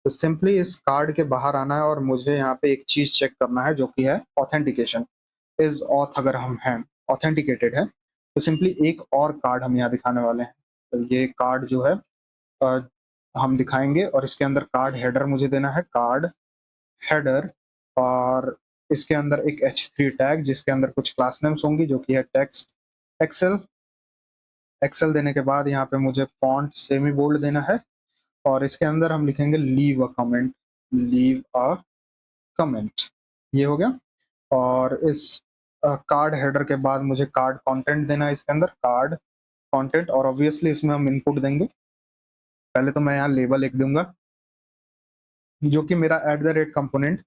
तो सिंपली इस कार्ड के बाहर आना है और मुझे यहाँ पे एक चीज चेक करना है, जो कि है ऑथेंटिकेशन। इज ऑथ, अगर हम हैं ऑथेंटिकेटेड है, तो सिंपली एक और कार्ड हम यहाँ दिखाने वाले हैं। तो ये कार्ड जो है अ, हम दिखाएंगे, और इसके अंदर कार्ड हेडर मुझे देना है, कार्ड हेडर। और इसके अंदर एक H3 टैग, जिसके अंदर कुछ क्लास नेम्स होंगी, जो कि है टेक्स्ट एक्सेल। एक्सेल देने के बाद यहाँ पे मुझे फॉन्ट सेमी बोल्ड देना है, और इसके अंदर हम लिखेंगे leave a comment, leave a comment. ये हो गया। और इस कार्ड हेडर के बाद मुझे कार्ड कंटेंट देना है, इसके अंदर कार्ड कंटेंट। और ऑब्वियसली इसमें हम इनपुट देंगे। पहले तो मैं यहाँ लेबल लिख दूंगा, जो कि मेरा @ कंपोनेंट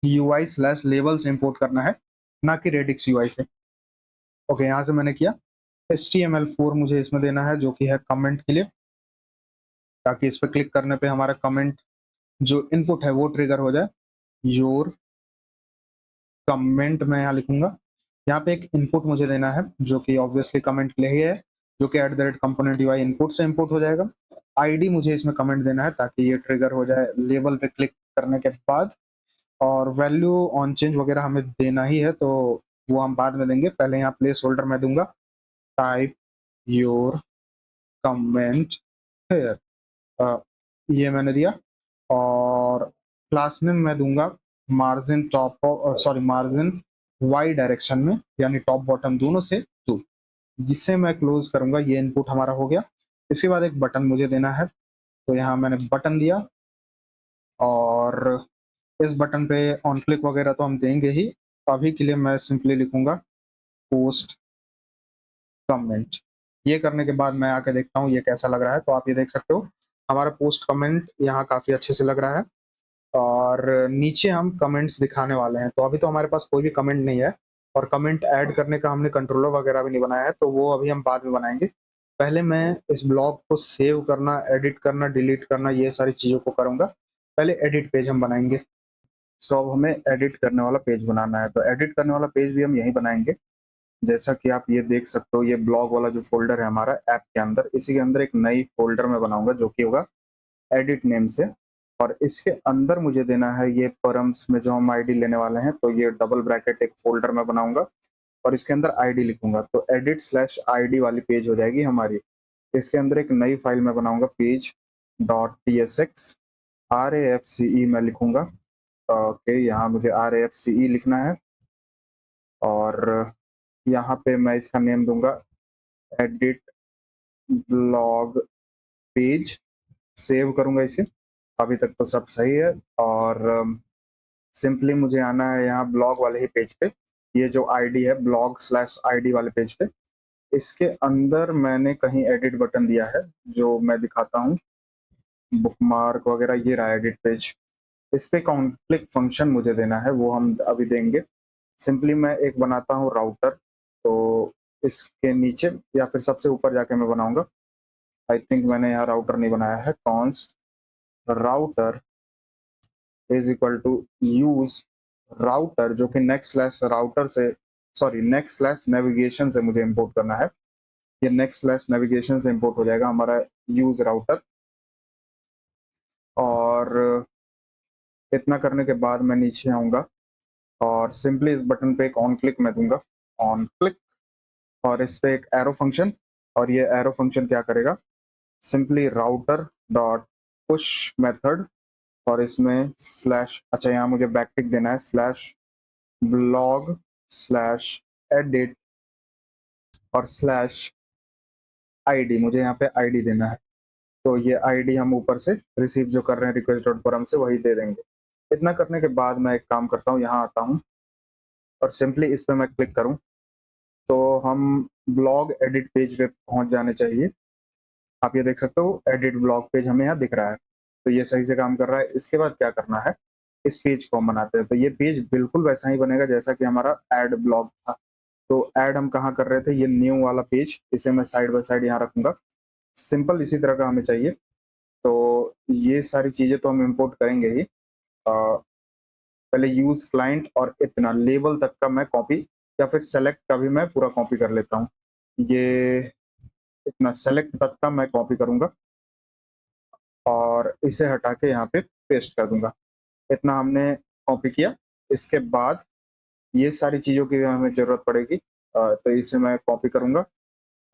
UI/लेबल से इंपोर्ट करना है, ना कि रेडिक्स UI से। ओके, यहाँ से मैंने किया। HTML4 मुझे इसमें देना है, जो कि है कमेंट के लिए, ताकि इस पर क्लिक करने पे हमारा कमेंट जो इनपुट है वो ट्रिगर हो जाए। योर कमेंट मैं यहाँ लिखूंगा। यहाँ पे एक इनपुट मुझे देना है, जो कि ऑब्वियसली कमेंट के लिए ही है, जो कि @कंपोनेंट UI इनपुट से इंपोर्ट हो जाएगा। ID मुझे इसमें कमेंट देना है, ताकि ये ट्रिगर हो जाए लेबल पे क्लिक करने के बाद। और वैल्यू ऑन चेंज वगैरह हमें देना ही है, तो वो हम बाद में देंगे। पहले यहाँ प्लेस होल्डर में दूंगा टाइप योर कमेंट हेयर, ये मैंने दिया। और क्लास में मैं दूंगा margin top, sorry margin Y direction में, यानी टॉप बॉटम दोनों से 2, जिससे मैं क्लोज करूंगा। ये इनपुट हमारा हो गया। इसके बाद एक बटन मुझे देना है, तो यहाँ मैंने बटन दिया। और इस बटन पे ऑन क्लिक वगैरह तो हम देंगे ही। अभी के लिए मैं सिंपली लिखूंगा पोस्ट कमेंट। ये करने के बाद मैं आके देखता हूँ ये कैसा लग रहा है। तो आप ये देख सकते हो, हमारा पोस्ट कमेंट यहाँ काफी अच्छे से लग रहा है। और नीचे हम कमेंट्स दिखाने वाले हैं। तो अभी तो हमारे पास कोई भी कमेंट नहीं है, और कमेंट ऐड करने का हमने कंट्रोलर वगैरह भी नहीं बनाया है, तो वो अभी हम बाद में बनाएंगे। पहले मैं इस ब्लॉग को सेव करना, एडिट करना, डिलीट करना, ये सारी चीज़ों को करूँगा। पहले एडिट पेज हम बनाएंगे। सो अब हमें एडिट करने वाला पेज बनाना है, तो एडिट करने वाला पेज भी हम यहीं बनाएंगे। जैसा कि आप ये देख सकते हो, ये ब्लॉग वाला जो फोल्डर है हमारा ऐप के अंदर, इसी के अंदर एक नई फोल्डर में बनाऊंगा, जो कि होगा एडिट नेम से। और इसके अंदर मुझे देना है ये परम्स में जो हम आईडी लेने वाले हैं, तो ये डबल ब्रैकेट एक फोल्डर में बनाऊंगा, और इसके अंदर आईडी लिखूंगा, तो edit/id वाली पेज हो जाएगी हमारी। इसके अंदर एक नई फाइल में बनाऊंगा, page.tsx RAFCE में लिखूंगा। ओके, यहाँ मुझे RAFCE लिखना है। और यहाँ पे मैं इसका नेम दूंगा एडिट ब्लॉग पेज। सेव करूंगा इसे। अभी तक तो सब सही है। और सिंपली मुझे आना है यहाँ ब्लॉग वाले ही पेज पे, ये जो आईडी है blog/id वाले पेज पे। इसके अंदर मैंने कहीं एडिट बटन दिया है, जो मैं दिखाता हूँ, बुकमार्क वगैरह, ये रहा एडिट पेज। इस पे कॉन्फ्लिक्ट फंक्शन मुझे देना है, वो हम अभी देंगे। सिंपली मैं एक बनाता हूँ राउटर, तो इसके नीचे या फिर सबसे ऊपर जाके मैं बनाऊंगा। आई थिंक मैंने यहाँ राउटर नहीं बनाया है, const router is equal to use router, जो कि नेक्स्ट स्लैश राउटर से नेक्स्ट स्लैश नेविगेशन से मुझे इंपोर्ट करना है। ये नेक्स्ट स्लैश नेविगेशन से इंपोर्ट हो जाएगा हमारा यूज राउटर। और इतना करने के बाद मैं नीचे आऊंगा और सिंपली इस बटन पे एक ऑन क्लिक मैं दूंगा, ऑन क्लिक, और इस पे एक एरो फंक्शन। और ये एरो फंक्शन क्या करेगा, simply router dot push method, और इसमें स्लैश, अच्छा यहाँ मुझे बैकटिक देना है, स्लैश ब्लॉग स्लैश एडिट और स्लैश आईडी, मुझे यहाँ पे आईडी देना है। तो ये आईडी हम ऊपर से रिसीव जो कर रहे हैं रिक्वेस्ट डॉट परम से, वही दे देंगे। इतना करने के बाद मैं एक काम करता हूँ, यहाँ आता हूँ और सिंपली इस पे मैं क्लिक करूँ तो हम ब्लॉग एडिट पेज पे पहुंच जाने चाहिए। आप ये देख सकते हो एडिट ब्लॉग पेज हमें यहाँ दिख रहा है, तो ये सही से काम कर रहा है। इसके बाद क्या करना है, इस पेज को हम बनाते हैं। तो ये पेज बिल्कुल वैसा ही बनेगा जैसा कि हमारा एड ब्लॉग था। तो ऐड हम कहाँ कर रहे थे, ये न्यू वाला पेज, इसे मैं साइड बाय साइड यहाँ रखूंगा। सिंपल इसी तरह का हमें चाहिए। तो ये सारी चीजें तो हम इंपोर्ट करेंगे ही। पहले यूज क्लाइंट और इतना लेबल तक का मैं कॉपी, या फिर सेलेक्ट का भी मैं पूरा कॉपी कर लेता हूँ। ये इतना सेलेक्ट तक का मैं कॉपी करूंगा और इसे हटा के यहाँ पे पेस्ट कर दूंगा। इतना हमने कॉपी किया। इसके बाद ये सारी चीज़ों की भी हमें ज़रूरत पड़ेगी, तो इसे मैं कॉपी करूंगा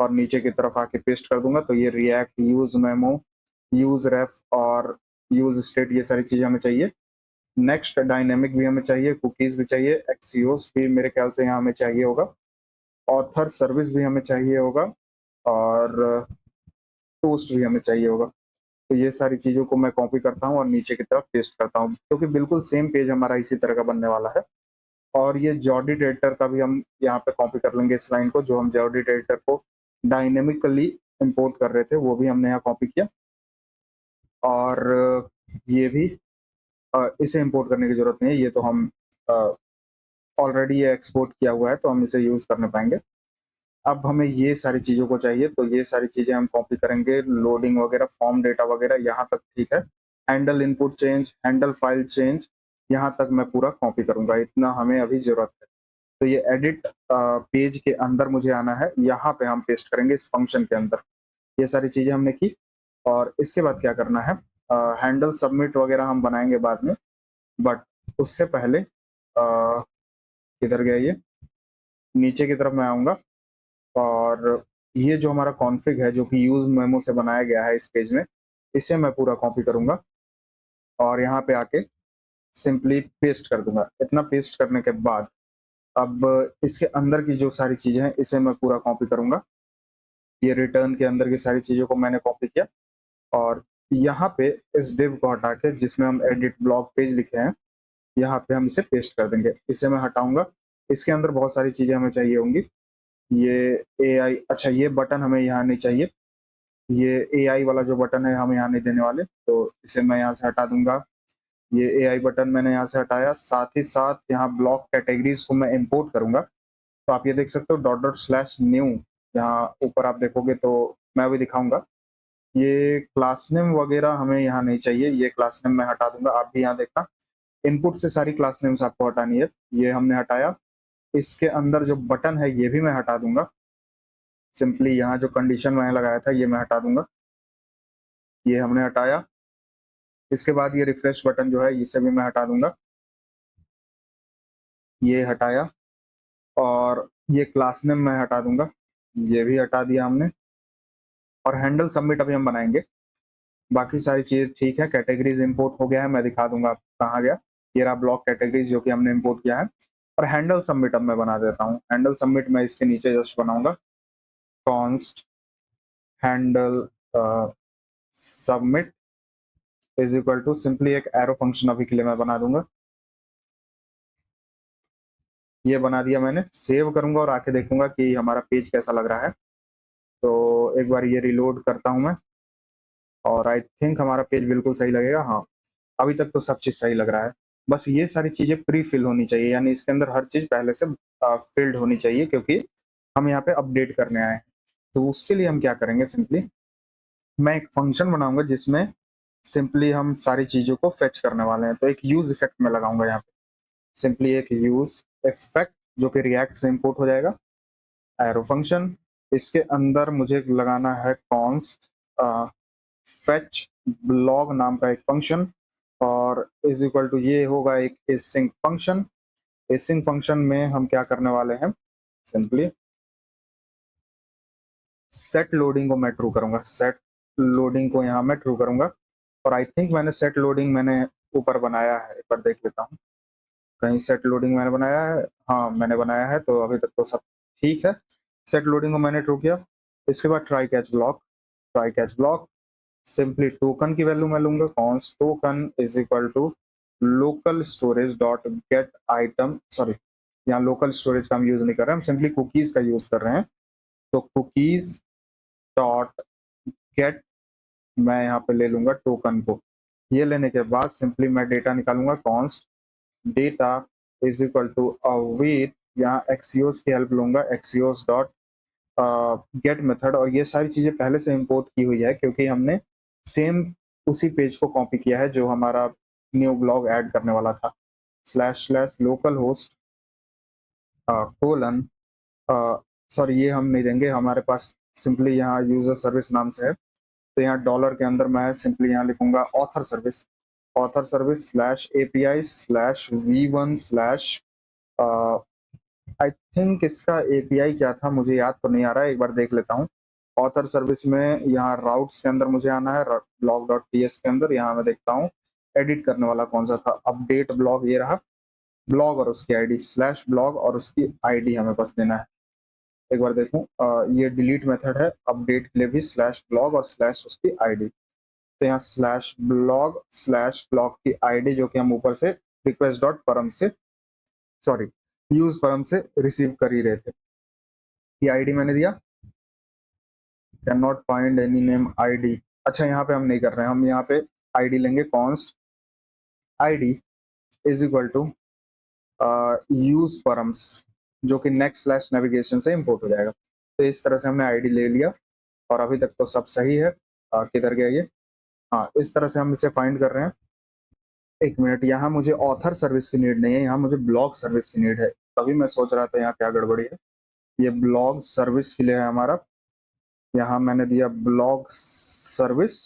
और नीचे की तरफ आके पेस्ट कर दूंगा। तो ये रिएक्ट, यूज मेमो, यूज रेफ और यूज स्टेट, ये सारी चीज़ें हमें चाहिए। नेक्स्ट डायनेमिक भी हमें चाहिए, कुकीज़ भी चाहिए, एक्सीओस भी मेरे ख्याल से यहाँ हमें चाहिए होगा, ऑथर सर्विस भी हमें चाहिए होगा, और टोस्ट भी हमें चाहिए होगा। तो ये सारी चीज़ों को मैं कॉपी करता हूँ और नीचे की तरफ पेस्ट करता हूँ, क्योंकि बिल्कुल सेम पेज हमारा इसी तरह का बनने वाला है। और ये जॉडिट एडिटर का भी हम यहाँ पे कॉपी कर लेंगे, इस लाइन को, जो हम जॉडिट एडिटर को डायनेमिकली इंपोर्ट कर रहे थे वो भी हमने यहाँ कॉपी किया। और ये भी इसे इंपोर्ट करने की जरूरत नहीं है, ये तो हम ऑलरेडी ये एक्सपोर्ट किया हुआ है, तो हम इसे यूज करने पाएंगे। अब हमें ये सारी चीज़ों को चाहिए, तो ये सारी चीज़ें हम कॉपी करेंगे, लोडिंग वगैरह, फॉर्म डेटा वगैरह, यहाँ तक ठीक है। Handle input change, handle file change, यहाँ तक मैं पूरा कॉपी करूंगा, इतना हमें अभी जरूरत है। तो ये एडिट पेज के अंदर मुझे आना है, यहाँ पे हम पेस्ट करेंगे इस फंक्शन के अंदर। ये सारी चीज़ें हमने की। और इसके बाद क्या करना है, हैंडल सबमिट वगैरह हम बनाएंगे बाद में, बट उससे पहले किधर गया ये, नीचे की तरफ मैं आऊँगा और ये जो हमारा कॉन्फ़िग है, जो कि यूज मेमो से बनाया गया है इस पेज में, इसे मैं पूरा कॉपी करूंगा और यहाँ पे आके सिंपली पेस्ट कर दूंगा। इतना पेस्ट करने के बाद अब इसके अंदर की जो सारी चीजें हैं इसे मैं पूरा कॉपी करूंगा। ये रिटर्न के अंदर की सारी चीजों को मैंने कॉपी किया और यहाँ पे इस div को हटा के, जिसमें हम एडिट ब्लॉग पेज लिखे हैं, यहाँ पे हम इसे पेस्ट कर देंगे। इसे मैं हटाऊंगा। इसके अंदर बहुत सारी चीजें हमें चाहिए होंगी। ये AI, अच्छा ये बटन हमें यहाँ नहीं चाहिए, ये AI वाला जो बटन है हम यहाँ नहीं देने वाले, तो इसे मैं यहाँ से हटा दूंगा। ये AI बटन मैंने यहाँ से हटाया। साथ ही साथ यहाँ ब्लॉक कैटेगरीज को मैं इंपोर्ट करूंगा। तो आप ये देख सकते हो डॉट डॉट स्लैश न्यू, यहाँ ऊपर आप देखोगे तो मैं भी दिखाऊंगा। ये क्लास नेम वगैरह हमें यहाँ नहीं चाहिए, ये क्लास नेम मैं हटा दूंगा। आप भी यहाँ देखना, इनपुट से सारी क्लास नेम्स आपको हटानी है। ये हमने हटाया। इसके अंदर जो बटन है ये भी मैं हटा दूंगा। सिंपली यहाँ जो कंडीशन मैंने लगाया था ये मैं हटा दूंगा, ये हमने हटाया। इसके बाद ये रिफ्रेश बटन जो है इसे भी मैं हटा दूंगा, ये हटाया। और ये क्लास नेम मैं हटा दूंगा, ये भी हटा दिया हमने। और हैंडल सबमिट अभी हम बनाएंगे। बाकी सारी चीज़ ठीक है। कैटेगरीज इंपोर्ट हो गया है, मैं दिखा दूंगा आप कहाँ गया। ये रहा ब्लॉक कैटेगरीज जो कि हमने इंपोर्ट किया है। और हैंडल सबमिट अब मैं बना देता हूँ। हैंडल सबमिट मैं इसके नीचे जस्ट बनाऊंगा, const handle submit is equal to, simply एक एरो फंक्शन अभी के लिए मैं बना दूंगा। ये बना दिया मैंने। सेव करूंगा और आके देखूंगा कि हमारा पेज कैसा लग रहा है। तो एक बार ये रिलोड करता हूं मैं और आई थिंक हमारा पेज बिल्कुल सही लगेगा। हाँ, अभी तक तो सब चीज़ सही लग रहा है। बस ये सारी चीज़ें प्री फिल होनी चाहिए, यानी इसके अंदर हर चीज़ पहले से फिल्ड होनी चाहिए, क्योंकि हम यहाँ पे अपडेट करने आए हैं। तो उसके लिए हम क्या करेंगे, सिंपली मैं एक फंक्शन बनाऊंगा जिसमें सिंपली हम सारी चीजों को फेच करने वाले हैं। तो एक यूज इफेक्ट में लगाऊंगा यहाँ पे, सिंपली एक यूज इफेक्ट जो कि रिएक्ट से इंपोर्ट हो जाएगा। एरो फंक्शन, इसके अंदर मुझे लगाना है कॉन्स्ट फेच ब्लॉग नाम का एक फंक्शन, और इज इक्वल टू ये होगा एक एसिंक फंक्शन। एसिंक फंक्शन में हम क्या करने वाले हैं, सिंपली सेट लोडिंग को मैं ट्रू करूंगा, सेट लोडिंग को यहाँ मैं ट्रू करूंगा। और आई थिंक मैंने सेट लोडिंग मैंने ऊपर बनाया है, एक बार देख लेता हूँ कहीं सेट लोडिंग मैंने बनाया है। हाँ मैंने बनाया है, तो अभी तक तो सब ठीक है। सेट लोडिंग को मैंने ट्रू किया। इसके बाद try catch block, try catch block simply token की वैल्यू मैं लूंगा, const token is equal to local storage dot get item, sorry यहाँ लोकल स्टोरेज का हम यूज नहीं कर रहे हैं, हम सिंपली कुकीज का यूज कर रहे हैं। तो कुकीज डॉट गेट मैं यहाँ पे ले लूंगा टोकन को। ये लेने के बाद सिंपली मैं डेटा निकालूंगा, const data is equal to await, यहाँ एक्सियोस की हेल्प लूंगा, एक्सियोस डॉट गेट मेथड। और ये सारी चीजें पहले से इंपोर्ट की हुई है क्योंकि हमने सेम उसी पेज को कॉपी किया है जो हमारा न्यू ब्लॉग ऐड करने वाला था। Slash slash local host colon, sorry ये हम नहीं देंगे, हमारे पास सिंपली यहाँ यूजर सर्विस नाम से है। तो यहाँ डॉलर के अंदर मैं सिंपली यहाँ लिखूंगा author service slash API slash V1 slash, I think इसका एपीआई क्या था मुझे याद तो नहीं आ रहा है, एक बार देख लेता हूँ। ऑथर सर्विस में यहाँ राउट्स के अंदर मुझे आना है, ब्लॉग डॉट टीएस के अंदर यहाँ मैं देखता हूँ एडिट करने वाला कौन सा था, अपडेट ब्लॉग ये रहा, ब्लॉग और उसकी आईडी स्लैश ब्लॉग और उसकी आईडी हमें बस देना है। एक बार देखूं, ये डिलीट मेथड है, अपडेट के लिए भी स्लैश ब्लॉग और स्लैश उसकी आईडी। तो यहाँ स्लैश ब्लॉग की आईडी जो कि हम ऊपर से रिक्वेस्ट डॉट परम से, सॉरी यूज परम से रिसीव कर ही रहे थे, ये आईडी मैंने दिया। Can not find any name ID, अच्छा यहाँ पे हम नहीं कर रहे हैं, हम यहाँ पे आईडी लेंगे, const ID is equal to use params जो कि नेक्स्ट स्लैश नेविगेशन से इंपोर्ट हो जाएगा। तो इस तरह से हमने आईडी ले लिया और अभी तक तो सब सही है। किधर गया ये, हाँ इस तरह से हम इसे फाइंड कर रहे हैं। एक मिनट, यहाँ मुझे ऑथर सर्विस की नीड नहीं है, यहाँ मुझे ब्लॉग सर्विस की नीड है, तभी मैं सोच रहा था यहाँ क्या गड़बड़ी है। ये ब्लॉग सर्विस के लिए है हमारा, यहाँ मैंने दिया ब्लॉग सर्विस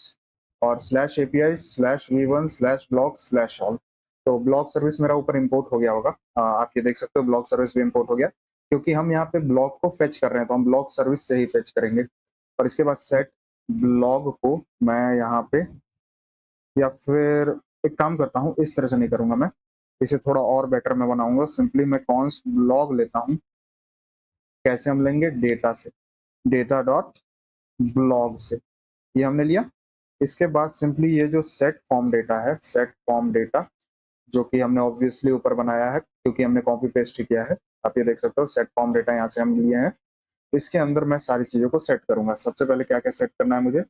और slash API slash V1 slash blog slash all. तो ब्लॉग सर्विस मेरा ऊपर इंपोर्ट हो गया होगा, आप ये देख सकते हो ब्लॉग सर्विस भी इंपोर्ट हो गया क्योंकि हम यहाँ पे ब्लॉग को फेच कर रहे हैं, तो हम ब्लॉग सर्विस से ही फेच करेंगे। और इसके बाद सेट ब्लॉग को मैं यहाँ पे, या फिर एक काम करता हूँ, इस तरह से नहीं करूंगा मैं, इसे थोड़ा और बेटर मैं बनाऊंगा। सिंपली मैं कॉन्स्ट ब्लॉग लेता हूँ, कैसे हम लेंगे, डेटा से, डेटा डॉट ब्लॉग से, ये हमने लिया। इसके बाद सिंपली ये जो सेट फॉर्म डेटा है, सेट फॉर्म डेटा जो कि हमने ऑब्वियसली ऊपर बनाया है क्योंकि हमने कॉपी पेस्ट ही किया है, आप ये देख सकते हो सेट फॉर्म डेटा यहाँ से हम लिए हैं। इसके अंदर मैं सारी चीजों को सेट करूंगा। सबसे पहले क्या क्या सेट करना है मुझे,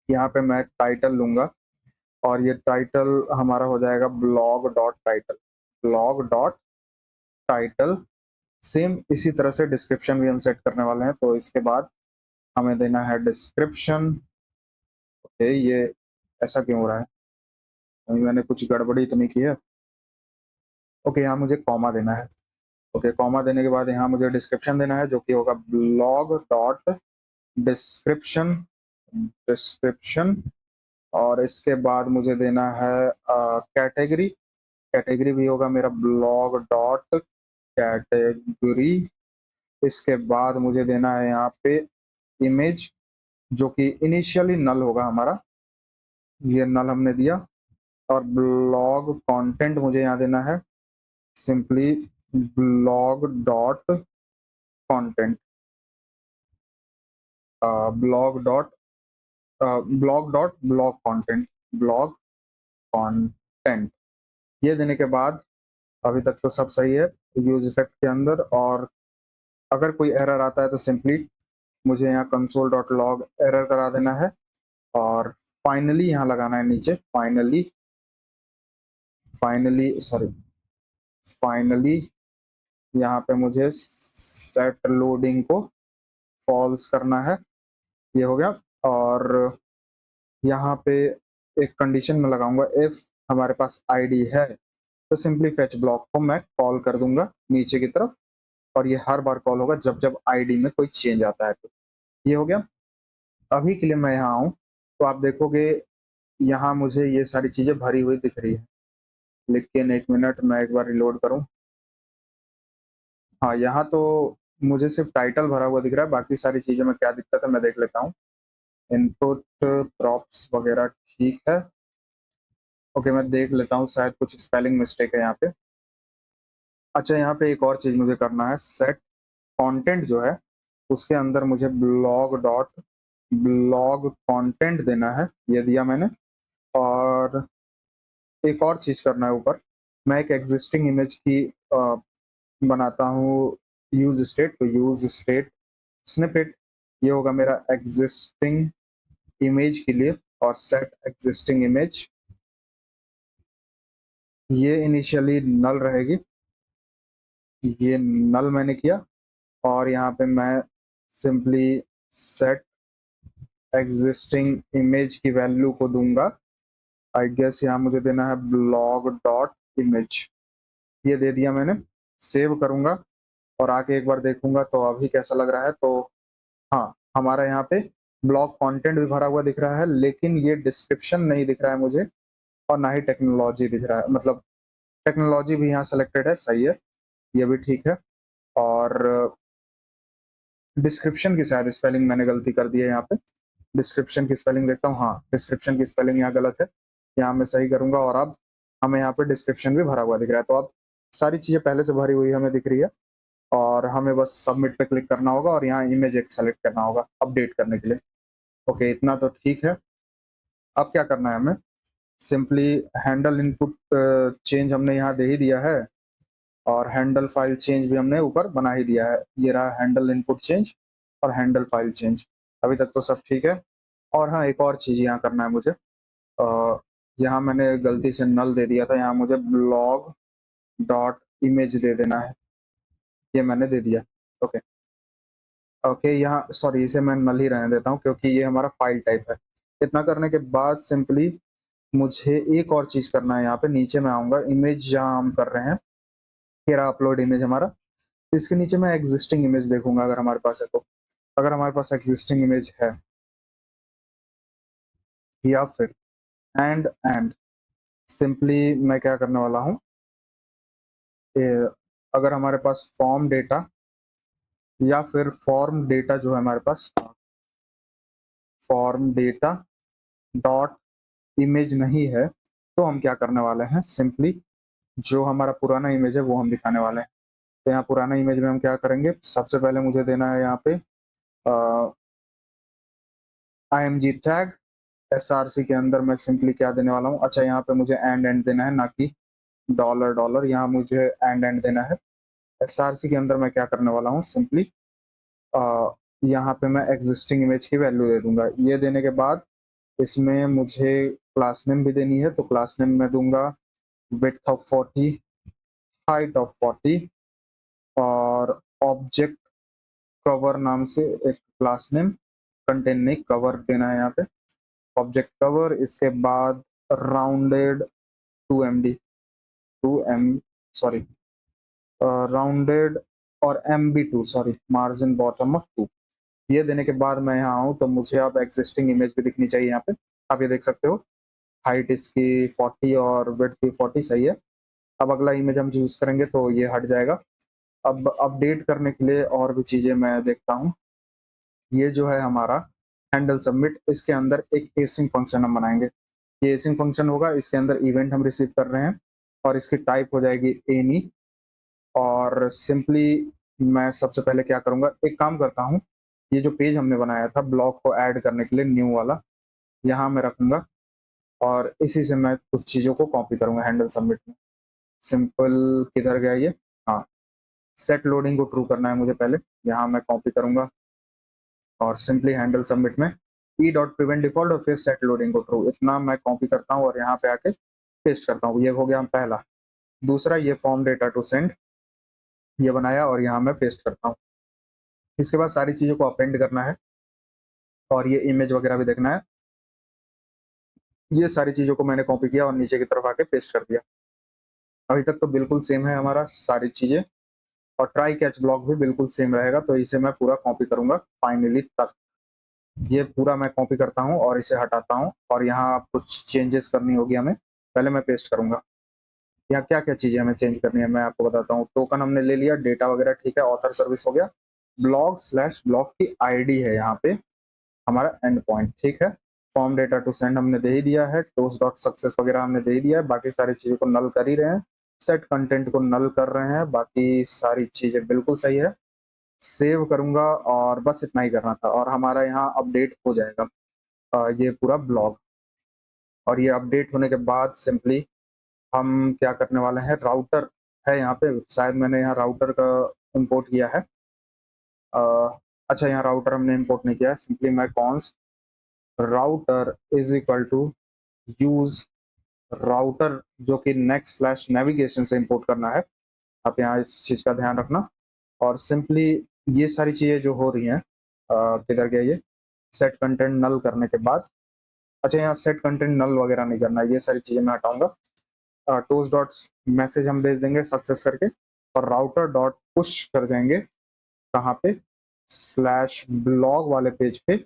यहाँ पे मैं टाइटल लूंगा और ये टाइटल हमारा हो जाएगा blog dot title, blog dot title. Same इसी तरह से डिस्क्रिप्शन भी हम सेट करने वाले हैं। तो इसके बाद हमें देना है डिस्क्रिप्शन। ओके, ये ऐसा क्यों हो रहा है, अभी मैंने कुछ गड़बड़ी तो नहीं की है। ओके, यहाँ मुझे कॉमा देना है। ओके, कॉमा देने के बाद यहाँ मुझे डिस्क्रिप्शन देना है जो कि होगा ब्लॉग डॉट डिस्क्रिप्शन, डिस्क्रिप्शन। और इसके बाद मुझे देना है कैटेगरी, कैटेगरी भी होगा मेरा ब्लॉग डॉट कैटेगरी। इसके बाद मुझे देना है यहाँ पे इमेज जो कि इनिशियली नल होगा हमारा, ये नल हमने दिया। और ब्लॉग कंटेंट मुझे यहाँ देना है simply blog dot content, blog dot blog dot blog content, blog content. ये देने के बाद अभी तक तो सब सही है यूज इफेक्ट के अंदर। और अगर कोई एरर आता है तो सिंपली मुझे यहाँ कंसोल डॉट लॉग एरर करा देना है और फाइनली यहाँ लगाना है नीचे, फाइनली, फाइनली सॉरी फाइनली यहाँ पे मुझे सेट लोडिंग को फॉल्स करना है, ये हो गया। और यहाँ पे एक कंडीशन में लगाऊंगा, इफ हमारे पास आईडी है तो सिंपली फेच ब्लॉक को मैं कॉल कर दूंगा नीचे की तरफ, और ये हर बार कॉल होगा जब जब आईडी में कोई चेंज आता है। तो ये हो गया। अभी के लिए मैं यहाँ आऊँ तो आप देखोगे यहाँ मुझे ये सारी चीजें भरी हुई दिख रही है, लेकिन एक मिनट मैं एक बार रिलोड करूँ। हाँ, यहाँ तो मुझे सिर्फ टाइटल भरा हुआ दिख रहा है, बाकी सारी चीजें में क्या दिक्कत है मैं देख लेता हूँ। इनपुट प्रॉप्स वगैरह ठीक है। ओके, मैं देख लेता हूँ, शायद कुछ स्पेलिंग मिस्टेक है यहाँ पे। अच्छा, यहाँ पे एक और चीज मुझे करना है, सेट कंटेंट जो है उसके अंदर मुझे ब्लॉग कंटेंट देना है, ये दिया मैंने। और एक और चीज करना है, ऊपर मैं एक एग्जिस्टिंग इमेज की बनाता हूँ यूज स्टेट, तो यूज स्टेट स्निपेट, ये होगा मेरा एग्जिस्टिंग इमेज के लिए। और सेट एग्जिस्टिंग इमेज, ये इनिशियली नल रहेगी, ये नल मैंने किया। और यहाँ पे मैं सिंपली सेट एग्जिस्टिंग इमेज की वैल्यू को दूंगा, आई गेस यहाँ मुझे देना है ब्लॉग डॉट इमेज, ये दे दिया मैंने। सेव करूंगा और आके एक बार देखूंगा तो अभी कैसा लग रहा है। तो हाँ, हमारा यहाँ पे ब्लॉग कंटेंट भी भरा हुआ दिख रहा है, लेकिन ये डिस्क्रिप्शन नहीं दिख रहा है मुझे, और ना ही टेक्नोलॉजी दिख रहा है। मतलब टेक्नोलॉजी भी यहाँ सेलेक्टेड है, सही है, ये भी ठीक है। और डिस्क्रिप्शन की शायद स्पेलिंग मैंने गलती कर दी है यहाँ पे। डिस्क्रिप्शन की स्पेलिंग देखता हूँ, हाँ डिस्क्रिप्शन की स्पेलिंग यहाँ गलत है, यहाँ मैं सही करूंगा। और अब हमें यहाँ पे डिस्क्रिप्शन भी भरा हुआ दिख रहा है। तो अब सारी चीजें पहले से भरी हुई हमें दिख रही है, और हमें बस सबमिट पे क्लिक करना होगा और यहाँ इमेज एक सेलेक्ट करना होगा अपडेट करने के लिए। ओके, इतना तो ठीक है। अब क्या करना है हमें, सिंपली हैंडल इनपुट चेंज हमने यहाँ दे ही दिया है, और हैंडल फाइल चेंज भी हमने ऊपर बना ही दिया है। ये रहा हैंडल इनपुट चेंज और हैंडल फाइल चेंज, अभी तक तो सब ठीक है। और हाँ, एक और चीज यहाँ करना है मुझे, यहाँ मैंने गलती से नल दे दिया था, यहाँ मुझे ब्लॉग डॉट इमेज दे देना है, ये मैंने दे दिया। ओके ओके, यहाँ सॉरी, इसे मैं नल ही रहने देता हूँ क्योंकि ये हमारा फाइल टाइप है। इतना करने के बाद सिंपली मुझे एक और चीज करना है, यहाँ पे नीचे मैं आऊंगा, इमेज जहाँ हम कर रहे हैं, तेरा अपलोड इमेज हमारा, इसके नीचे मैं एग्जिस्टिंग इमेज देखूंगा अगर हमारे पास है तो। अगर हमारे पास एग्जिस्टिंग इमेज है, या फिर एंड सिंपली मैं क्या करने वाला हूँ, अगर हमारे पास फॉर्म डेटा या फिर फॉर्म डेटा जो है हमारे पास, फॉर्म डेटा डॉट इमेज नहीं है, तो हम क्या करने वाले हैं, सिंपली जो हमारा पुराना इमेज है वो हम दिखाने वाले हैं। तो यहाँ पुराना इमेज में हम क्या करेंगे, सबसे पहले मुझे देना है यहाँ पे IMG टैग, SRC के अंदर मैं सिंपली क्या देने वाला हूँ, अच्छा यहाँ पे मुझे एंड देना है, ना कि डॉलर डॉलर, यहाँ मुझे एंड देना है। SRC के अंदर मैं क्या करने वाला हूँ, सिंपली यहाँ पे मैं एग्जिस्टिंग इमेज की वैल्यू दे दूंगा। ये देने के बाद इसमें मुझे क्लास नेम भी देनी है, तो क्लास नेम मैं दूंगा विड्थ ऑफ 40, हाइट ऑफ 40, और ऑब्जेक्ट कवर नाम से एक क्लास नेम, कंटेन नहीं कवर देना है यहाँ पे, ऑब्जेक्ट कवर। इसके बाद rounded 2MD, 2M sorry, rounded और MB2 sorry, margin bottom of 2। ये देने के बाद मैं यहाँ आऊँ तो मुझे अब एग्जिस्टिंग इमेज भी दिखनी चाहिए यहाँ पे, आप ये देख सकते हो, हाइट इसकी 40 और विड्थ भी 40, सही है। अब अगला इमेज हम चूज करेंगे तो ये हट जाएगा। अब अपडेट करने के लिए और भी चीजें मैं देखता हूँ, ये जो है हमारा हैंडल सबमिट, इसके अंदर एक एसिंग फंक्शन हम बनाएंगे। ये एसिंग फंक्शन होगा, इसके अंदर इवेंट हम रिसीव कर रहे हैं, और इसकी टाइप हो जाएगी एनी। और सिंपली मैं सबसे पहले क्या करूंगा, एक काम करता हूँ, ये जो पेज हमने बनाया था ब्लॉग को ऐड करने के लिए न्यू वाला, यहाँ मैं रखूंगा, और इसी से मैं कुछ चीज़ों को कॉपी करूंगा हैंडल सबमिट में। सिंपल किधर गया ये, हाँ, सेट लोडिंग को ट्रू करना है मुझे पहले, यहाँ मैं कॉपी करूंगा, और सिंपली हैंडल सबमिट में ई डॉट प्रिवेंट डिफॉल्ट और फिर सेट लोडिंग को ट्रू, इतना मैं कॉपी करता हूँ और यहाँ पे आके पेस्ट करता हूँ। ये हो गया पहला। दूसरा, ये फॉर्म डेटा टू सेंड, ये बनाया और यहाँ मैं पेस्ट करता हूँ। इसके बाद सारी चीज़ों को अपेंड करना है, और ये इमेज वगैरह भी देखना है। ये सारी चीज़ों को मैंने कॉपी किया और नीचे की तरफ आके पेस्ट कर दिया। अभी तक तो बिल्कुल सेम है हमारा सारी चीज़ें, और ट्राई कैच ब्लॉक भी बिल्कुल सेम रहेगा, तो इसे मैं पूरा कॉपी करूँगा फाइनली तक। ये पूरा मैं कॉपी करता हूँ और इसे हटाता हूँ, और यहाँ कुछ चेंजेस करनी होगी हमें, पहले मैं पेस्ट करूँगा। यहाँ क्या-क्या चीज़ें हमें चेंज करनी है मैं आपको बताता हूँ। टोकन हमने ले लिया, डेटा वगैरह ठीक है, ऑथर सर्विस हो गया। ब्लॉग/ब्लॉक की आईडी है यहाँ पे हमारा एंड पॉइंट, ठीक है। फॉर्म डेटा टू सेंड हमने दे ही दिया है, टोस्ट डॉट सक्सेस वगैरह हमने दे ही दिया है, बाकी सारी चीज़ों को नल कर ही रहे हैं। सेट कंटेंट को नल कर रहे हैं, बाकी सारी चीज़ें बिल्कुल सही है। सेव करूँगा और बस इतना ही करना था, और हमारा यहाँ अपडेट हो जाएगा ये पूरा ब्लॉग। और ये अपडेट होने के बाद सिंपली हम क्या करने वाले हैं, राउटर है यहाँ पे, शायद मैंने यहाँ राउटर का इंपोर्ट किया है। अ, अच्छा, यहाँ राउटर हमने इंपोर्ट नहीं किया है, सिंपली मैं const router is equal to use router, जो कि नेक्स्ट स्लैश नेविगेशन से इंपोर्ट करना है। आप यहाँ इस चीज़ का ध्यान रखना। और सिंपली ये सारी चीज़ें जो हो रही हैं, किधर गया ये, सेट कंटेंट नल करने के बाद, अच्छा यहाँ सेट कंटेंट नल वगैरह नहीं करना है, ये सारी चीज़ें मैं हटाऊंगा। टोस्ट डॉट मैसेज हम भेज देंगे सक्सेस करके, और राउटर डॉट पुश कर देंगे कहाँ पे, स्लैश ब्लॉग वाले पेज पे,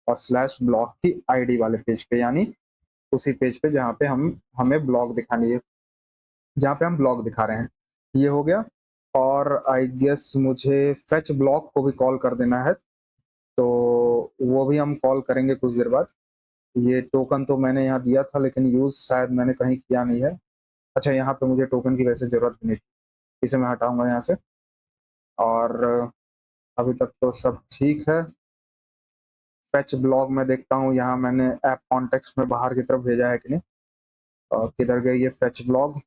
और स्लैश ब्लॉग की आईडी वाले पेज पे, यानी उसी पेज पे जहाँ पे हमें ब्लॉग दिखानी है, जहाँ पे हम ब्लॉग दिखा रहे हैं। ये हो गया। और आई गेस मुझे फेच ब्लॉग को भी कॉल कर देना है, तो वो भी हम कॉल करेंगे कुछ देर बाद। ये टोकन तो मैंने यहाँ दिया था, लेकिन यूज शायद मैंने कहीं किया नहीं है। अच्छा, यहाँ पे मुझे टोकन की वैसे जरूरत भी नहीं थी, इसे मैं हटाऊंगा यहाँ से। और अभी तक तो सब ठीक है। फेच ब्लॉग में देखता हूँ यहाँ मैंने ऐप कॉन्टेक्स्ट में बाहर की तरफ भेजा है कि नहीं, और किधर गई ये फेच ब्लॉग।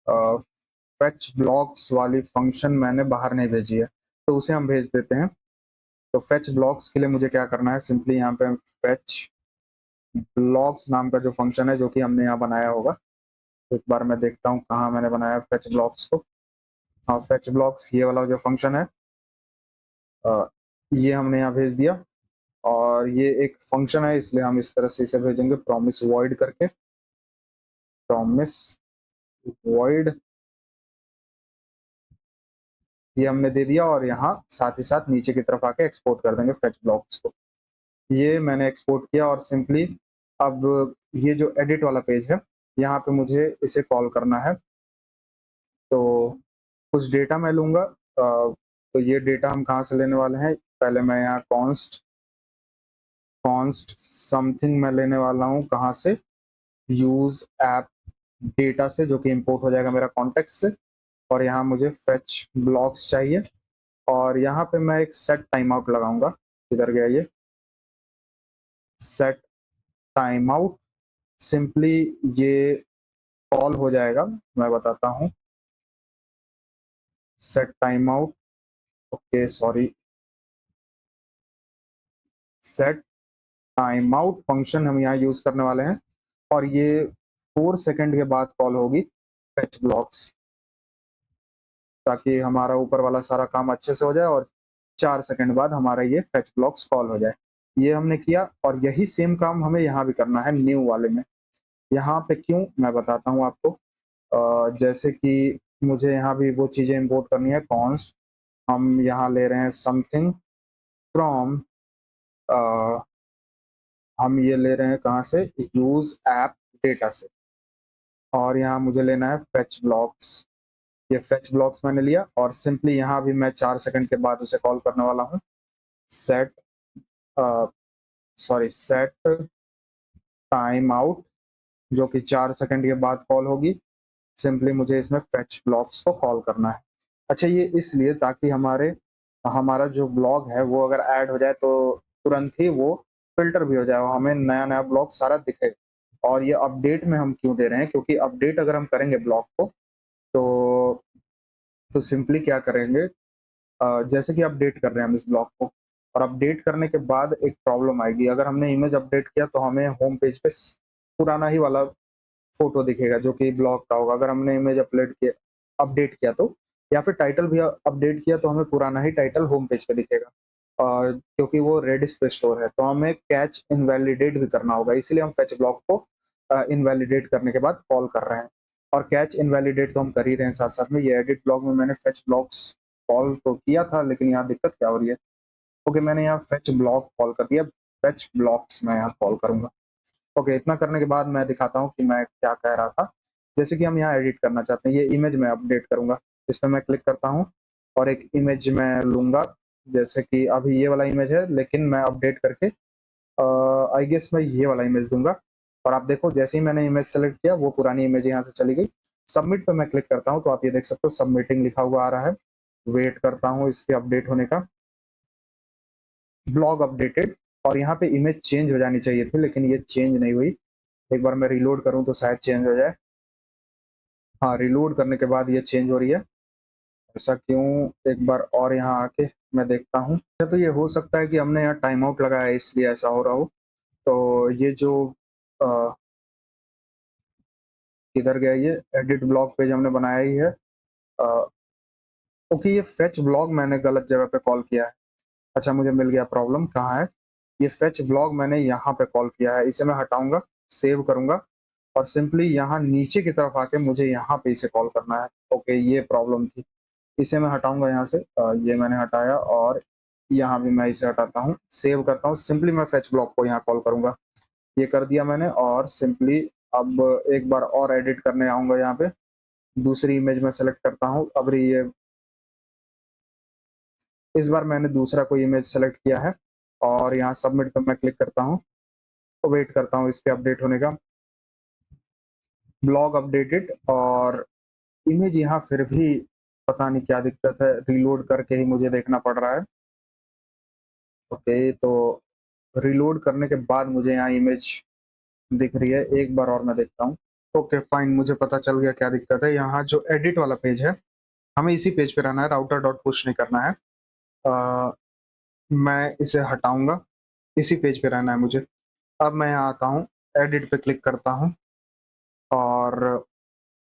फेच ब्लॉक्स वाली फंक्शन मैंने बाहर नहीं भेजी है, तो उसे हम भेज देते हैं। तो फेच ब्लॉक्स के लिए मुझे क्या करना है, सिंपली यहाँ पे फेच ब्लॉक्स नाम का जो फंक्शन है, जो कि हमने यहाँ बनाया होगा, एक बार मैं देखता हूँ कहाँ मैंने बनाया फेच ब्लॉक्स को। हाँ, फेच ब्लॉक्स ये वाला जो फंक्शन है, ये हमने यहाँ भेज दिया। और ये एक फंक्शन है, इसलिए हम इस तरह से इसे भेजेंगे, प्रॉमिस वॉइड करके, प्रॉमिस वॉइड, ये हमने दे दिया। और यहाँ साथ ही साथ नीचे की तरफ आके एक्सपोर्ट कर देंगे फेच ब्लॉक्स को। ये मैंने एक्सपोर्ट किया, और सिंपली अब ये जो एडिट वाला पेज है, यहाँ पे मुझे इसे कॉल करना है। तो कुछ डेटा मैं लूँगा, तो ये डेटा हम कहाँ से लेने वाले हैं, पहले मैं यहाँ कॉन्स्ट कॉन्स्ट समथिंग मैं लेने वाला हूँ, कहाँ से, यूज ऐप डेटा से, जो कि इंपोर्ट हो जाएगा मेरा कॉन्टेक्स्ट से। और यहाँ मुझे फेच ब्लॉक्स चाहिए, और यहाँ पे मैं एक सेट टाइम आउट लगाऊंगा। किधर गया ये सेट टाइम आउट, सिंपली ये कॉल हो जाएगा, मैं बताता हूँ। Set time out, okay sorry, set time out function हम यहाँ यूज करने वाले हैं, और ये 4 सेकंड के बाद कॉल होगी फेच ब्लॉक्स, ताकि हमारा ऊपर वाला सारा काम अच्छे से हो जाए, और 4 सेकंड बाद हमारा ये फेच ब्लॉक्स कॉल हो जाए। ये हमने किया, और यही सेम काम हमें यहाँ भी करना है न्यू वाले में। यहाँ पे क्यों, मैं बताता हूँ आपको। जैसे कि मुझे यहाँ भी वो चीज़ें इंपोर्ट करनी है, कॉन्स्ट हम यहाँ ले रहे हैं समथिंग फ्रॉम, हम ये ले रहे हैं कहाँ से, यूज ऐप डेटा से, और यहाँ मुझे लेना है फेच ब्लॉक्स। ये फेच ब्लॉक्स मैंने लिया, और सिंपली यहाँ भी मैं 4 सेकंड के बाद उसे कॉल करने वाला हूँ। Set sorry set time out, जो कि 4 सेकंड के बाद कॉल होगी। सिंपली मुझे इसमें फेच ब्लॉक्स को कॉल करना है। अच्छा, ये इसलिए ताकि हमारा जो ब्लॉग है वो अगर ऐड हो जाए तो तुरंत ही वो फिल्टर भी हो जाए, और हमें नया नया ब्लॉग सारा दिखे। और ये अपडेट में हम क्यों दे रहे हैं, क्योंकि अपडेट अगर हम करेंगे ब्लॉग को, तो सिंपली क्या करेंगे, जैसे कि अपडेट कर रहे हैं हम इस ब्लॉग को, और अपडेट करने के बाद एक प्रॉब्लम आएगी। अगर हमने इमेज अपडेट किया तो हमें होम पेज पे पुराना ही वाला फोटो दिखेगा, जो कि ब्लॉग का होगा। अगर हमने इमेज अपडेट किया तो, या फिर टाइटल भी अपडेट किया तो हमें पुराना ही टाइटल होम पेज पे दिखेगा। क्योंकि वो रेडिस पे स्टोर है, तो हमें कैच इनवैलिडेट भी करना होगा, इसलिए हम फेच ब्लॉक को इनवैलिडेट करने के बाद कॉल कर रहे हैं। और कैच इनवैलिडेट तो हम कर ही रहे हैं साथ साथ में। ये एडिट ब्लॉक में मैंने फेच ब्लॉक्स कॉल तो किया था, लेकिन यहाँ दिक्कत क्या हो रही है। ओके, मैंने यहाँ फेच ब्लॉक कॉल कर दिया, फेच ब्लॉक्स मैं यहाँ कॉल करूंगा। ओके, इतना करने के बाद मैं दिखाता हूँ कि मैं क्या कह रहा था। जैसे कि हम यहाँ एडिट करना चाहते हैं, ये इमेज मैं अपडेट करूंगा। इस पर मैं क्लिक करता हूँ और एक इमेज मैं लूंगा। जैसे कि अभी ये वाला इमेज है, लेकिन मैं अपडेट करके आई गेस मैं ये वाला इमेज दूंगा। और आप देखो, जैसे ही मैंने इमेज सेलेक्ट किया वो पुरानी इमेज यहाँ से चली गई। सबमिट पे मैं क्लिक करता हूँ तो आप ये देख सकते हो सबमिटिंग लिखा हुआ आ रहा है। वेट करता हूँ इसके अपडेट होने का। ब्लॉग अपडेटेड, और यहाँ पे इमेज चेंज हो जानी चाहिए थी, लेकिन ये चेंज नहीं हुई। एक बार मैं रिलोड करूँ तो शायद चेंज हो जाए। हाँ, रिलोड करने के बाद ये चेंज हो रही है। ऐसा क्यों, एक बार और यहाँ आके मैं देखता हूँ। या तो ये हो सकता है कि हमने यहाँ टाइम आउट लगाया है, इसलिए ऐसा हो रहा हो। तो ये जो किधर गया, ये एडिट ब्लॉग पेज हमने बनाया ही है। ओके, ये फेच ब्लॉग मैंने गलत जगह पे कॉल किया है। अच्छा, मुझे मिल गया प्रॉब्लम कहाँ है। ये फेच ब्लॉग मैंने यहाँ पे कॉल किया है, इसे मैं हटाऊंगा, सेव करूंगा और सिंपली यहाँ नीचे की तरफ आके मुझे यहाँ पे इसे कॉल करना है। ओके, ये प्रॉब्लम थी, इसे मैं हटाऊंगा यहाँ से। ये मैंने हटाया और यहाँ भी मैं इसे हटाता हूँ, सेव करता हूँ। सिंपली मैं फेच ब्लॉक को यहाँ कॉल करूंगा। ये कर दिया मैंने, और सिंपली अब एक बार और एडिट करने आऊंगा। यहाँ पे दूसरी इमेज में सेलेक्ट करता हूँ। अब ये इस बार मैंने दूसरा कोई इमेज सेलेक्ट किया है और यहाँ सबमिट पर मैं क्लिक करता हूँ। तो वेट करता हूँ इसके अपडेट होने का। ब्लॉग अपडेटेड, और इमेज यहाँ फिर भी पता नहीं क्या दिक्कत है, रीलोड करके ही मुझे देखना पड़ रहा है। ओके, तो रीलोड करने के बाद मुझे यहाँ इमेज दिख रही है, एक बार और मैं देखता हूँ। ओके फाइन, मुझे पता चल गया क्या दिक्कत है। यहाँ जो एडिट वाला पेज है, हमें इसी पेज पे रहना है, राउटर डॉट पुश नहीं करना है। मैं इसे हटाऊंगा, इसी पेज पे रहना है मुझे। अब मैं यहाँ आता हूँ, एडिट पे क्लिक करता हूँ और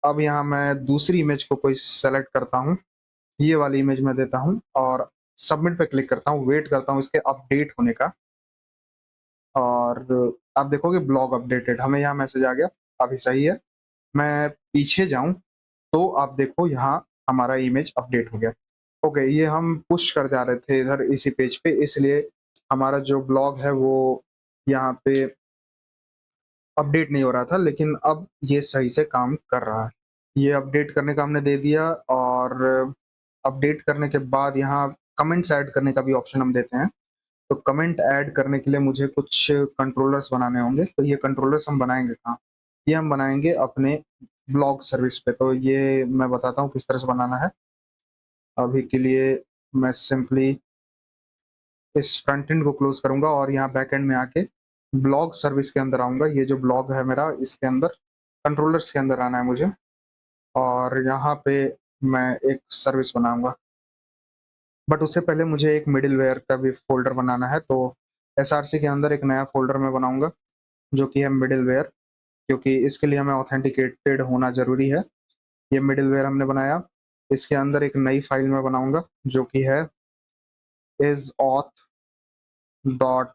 अब यहाँ मैं दूसरी इमेज को कोई सेलेक्ट करता हूँ। ये वाली इमेज में देता हूँ और सबमिट पे क्लिक करता हूँ। वेट करता हूँ इसके अपडेट होने का, और आप देखोगे ब्लॉग अपडेटेड, हमें यहाँ मैसेज आ गया, अभी सही है। मैं पीछे जाऊं तो आप देखो यहाँ हमारा इमेज अपडेट हो गया। ओके, ये हम पुश कर जा रहे थे इधर इसी पेज पे, इसलिए हमारा जो ब्लॉग है वो यहाँ पे अपडेट नहीं हो रहा था, लेकिन अब ये सही से काम कर रहा है। ये अपडेट करने का हमने दे दिया, और अपडेट करने के बाद यहाँ कमेंट्स ऐड करने का भी ऑप्शन हम देते हैं। तो कमेंट ऐड करने के लिए मुझे कुछ कंट्रोलर्स बनाने होंगे। तो ये कंट्रोलर्स हम बनाएंगे कहाँ, ये हम बनाएंगे अपने ब्लॉग सर्विस पे। तो ये मैं बताता हूँ किस तरह से बनाना है। अभी के लिए मैं सिंपली इस फ्रंट एंड को क्लोज करूंगा और यहाँ बैक एंड में आके ब्लॉग सर्विस के अंदर आऊंगा। ये जो ब्लॉग है मेरा, इसके अंदर कंट्रोलर्स के अंदर आना है मुझे, और यहाँ पे मैं एक सर्विस बनाऊंगा। बट उससे पहले मुझे एक मिडिलवेयर का भी फोल्डर बनाना है। तो एसआरसी के अंदर एक नया फोल्डर मैं बनाऊंगा जो कि है मिडिलवेयर, क्योंकि इसके लिए हमें ऑथेंटिकेटेड होना जरूरी है। ये मिडिलवेयर हमने बनाया, इसके अंदर एक नई फाइल मैं बनाऊंगा जो कि है इज ऑथ डॉट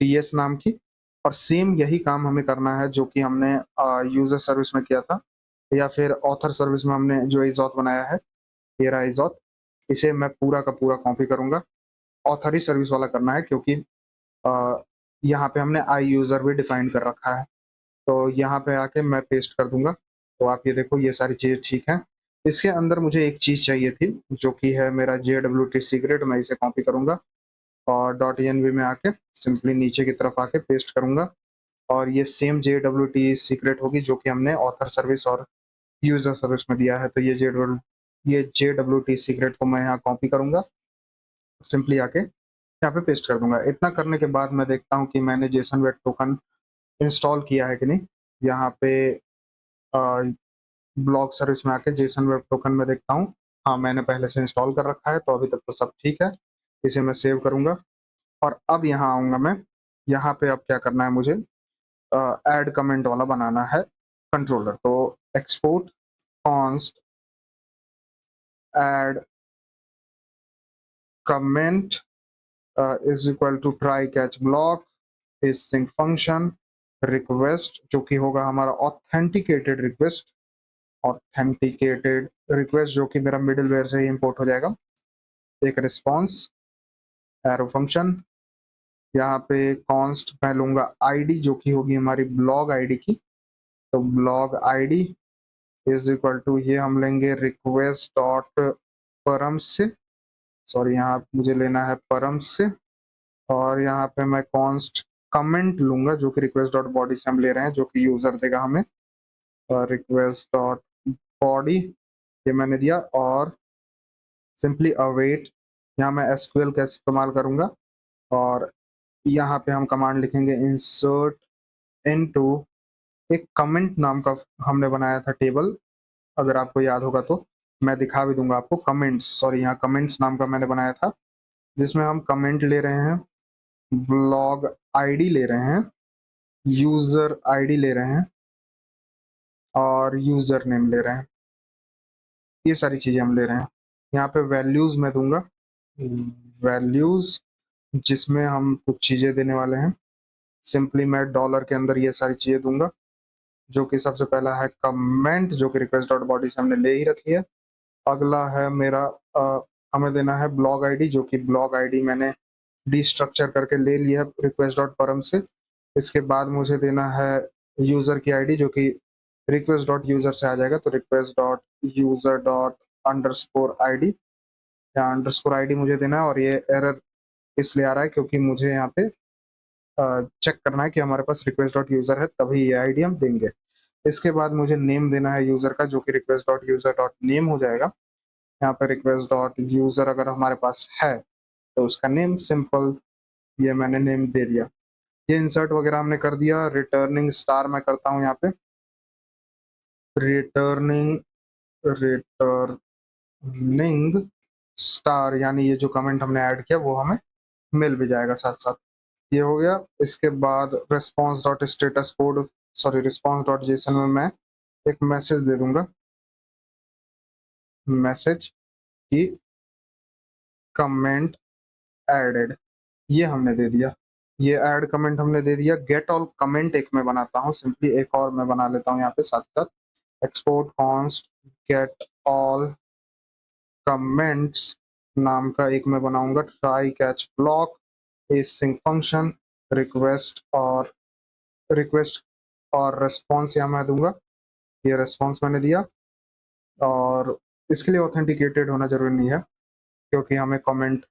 टीएस नाम की। और सेम यही काम हमें करना है जो कि हमने यूजर सर्विस में किया था, या फिर ऑथर सर्विस में हमने जो इजॉथ बनाया है, ये रहा इजॉथ। इसे मैं पूरा का पूरा कॉपी करूंगा। ऑथर ही सर्विस वाला करना है, क्योंकि यहाँ पे हमने आई यूजर भी डिफाइन कर रखा है। तो यहाँ पे आके मैं पेस्ट कर दूंगा। तो आप ये देखो, ये सारी चीज़ें ठीक है। इसके अंदर मुझे एक चीज़ चाहिए थी जो कि है मेरा JWT सीक्रेट। मैं इसे कॉपी करूंगा और .env में आके सिंपली नीचे की तरफ आके पेस्ट करूंगा, और ये सेम JWT सीक्रेट होगी जो कि हमने ऑथर सर्विस और यूजर सर्विस में दिया है। तो ये JWT सीक्रेट को मैं यहाँ कॉपी करूंगा, सिंपली आके यहाँ पे पेस्ट कर दूंगा। इतना करने के बाद मैं देखता हूँ कि मैंने जेसन वेब टोकन इंस्टॉल किया है कि नहीं। यहाँ पे ब्लॉग सर्विस में आके जेसन वेब टोकन में देखता हूँ, हाँ मैंने पहले से इंस्टॉल कर रखा है, तो अभी तक तो सब ठीक है। इसे मैं सेव करूंगा और अब यहाँ आऊंगा मैं। यहाँ पे अब क्या करना है मुझे, ऐड कमेंट वाला बनाना है कंट्रोलर। तो export const add comment is equal to try catch block async function request, जो कि होगा हमारा ऑथेंटिकेटेड रिक्वेस्ट, जो कि मेरा मिडिलवेयर से ही इंपोर्ट हो जाएगा। एक रिस्पॉन्स एरो फंक्शन, यहाँ पे कॉन्स्ट मैं लूंगा आईडी जो कि होगी हमारी ब्लॉग आईडी की, तो blog ID is equal to ये हम लेंगे रिक्वेस्ट डॉट परम से, सॉरी यहाँ मुझे लेना है परम से, और यहाँ पे मैं कॉन्स्ट कमेंट लूंगा जो कि रिक्वेस्ट डॉट बॉडी से हम ले रहे हैं, जो कि यूजर देगा हमें, रिक्वेस्ट डॉट बॉडी ये मैंने दिया, और सिंपली अवेट, यहाँ मैं एसक्यूएल का इस्तेमाल करूंगा, और यहाँ पे हम कमांड लिखेंगे इंसर्ट इनटू, एक कमेंट नाम का हमने बनाया था टेबल, अगर आपको याद होगा तो मैं दिखा भी दूंगा आपको, कमेंट्स, सॉरी यहाँ कमेंट्स नाम का मैंने बनाया था, जिसमें हम कमेंट ले रहे हैं, ब्लॉग आईडी ले रहे हैं, यूजर आईडी ले रहे हैं, और यूजर नेम ले रहे हैं, ये सारी चीजें हम ले रहे हैं। यहाँ पे वैल्यूज मैं दूंगा, वैल्यूज जिसमें हम कुछ चीजें देने वाले हैं, सिंपली मैं डॉलर के अंदर ये सारी चीजें दूंगा, जो कि सबसे पहला है कमेंट जो कि रिक्वेस्ट डॉट बॉडी से हमने ले ही रखी है। अगला है मेरा हमें देना है ब्लॉग आईडी, जो कि ब्लॉग आईडी मैंने डिस्ट्रक्चर करके ले लिया है रिक्वेस्ट डॉट परम से। इसके बाद मुझे देना है यूजर की आईडी जो कि रिक्वेस्ट डॉट यूजर से आ जाएगा, तो request dot user dot underscore ID, या अंडरस्कोर आईडी मुझे देना है, और ये एरर इसलिए आ रहा है क्योंकि मुझे यहाँ पे चेक करना है कि हमारे पास रिक्वेस्ट डॉट यूजर है, तभी ये आईडी हम देंगे। इसके बाद मुझे नेम देना है यूजर का, जो कि request dot user dot name हो जाएगा। यहाँ पे रिक्वेस्ट डॉट यूजर अगर हमारे पास है तो उसका नेम सिंपल ये मैंने नेम दे दिया। ये इंसर्ट वगैरह हमने कर दिया। रिटर्निंग स्टार मैं करता हूँ यहाँ पे, रिटर्निंग रिटर्निंग स्टार, यानी ये जो कमेंट हमने ऐड किया वो हमें मिल भी जाएगा साथ साथ। ये हो गया। इसके बाद response dot status code, sorry response dot JSON में मैं एक मैसेज दे दूंगा, मैसेज की कमेंट एडेड, ये हमने दे दिया। ये ऐड कमेंट हमने दे दिया। गेट ऑल कमेंट एक मैं बनाता हूँ, सिंपली एक और मैं बना लेता हूँ यहाँ पे साथ साथ, export const get all comments नाम का एक मैं बनाऊंगा, try catch block async function request और रेस्पॉन्स यहाँ मैं दूंगा। ये रेस्पॉन्स मैंने दिया, और इसके लिए ऑथेंटिकेटेड होना जरूरी नहीं है क्योंकि हमें कमेंट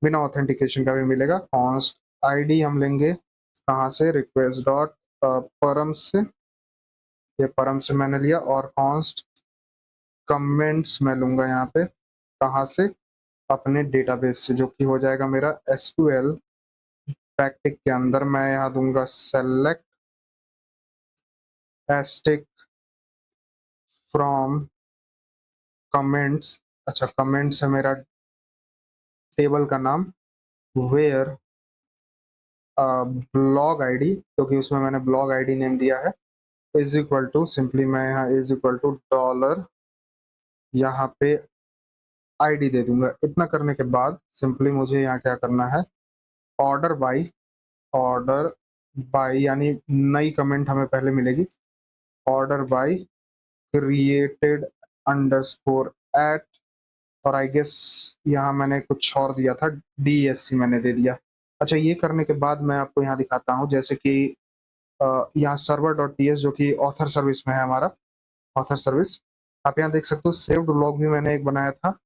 बिना ऑथेंटिकेशन का भी मिलेगा। कॉन्स्ट आईडी हम लेंगे कहाँ से, रिक्वेस्ट डॉट परम से, ये परम से मैंने लिया, और कॉन्स्ट कमेंट्स मैं लूंगा यहाँ पे कहाँ से, अपने डेटाबेस से, जो कि हो जाएगा मेरा एसक्यूएल पैकेट के अंदर। मैं यहाँ दूंगा सेलेक्ट एस्टिक फ्रॉम कमेंट्स, अच्छा कमेंट्स है मेरा टेबल का नाम, वेयर ब्लॉग आईडी, क्योंकि उसमें मैंने ब्लॉग आईडी नेम दिया है, इज इक्वल टू, सिंपली मैं यहाँ इज इक्वल टू डॉलर यहाँ पे आईडी दे दूंगा। इतना करने के बाद सिंपली मुझे यहाँ क्या करना है, ऑर्डर बाई, ऑर्डर बाई यानी नई कमेंट हमें पहले मिलेगी, order by created underscore at, और आई गेस यहाँ मैंने कुछ और दिया था, DSC मैंने दे दिया। अच्छा, ये करने के बाद मैं आपको यहाँ दिखाता हूँ, जैसे कि यहाँ सर्वर डॉट टी एस जो कि ऑथर सर्विस में है हमारा, ऑथर सर्विस, आप यहाँ देख सकते हो सेव्ड लॉग भी मैंने एक बनाया था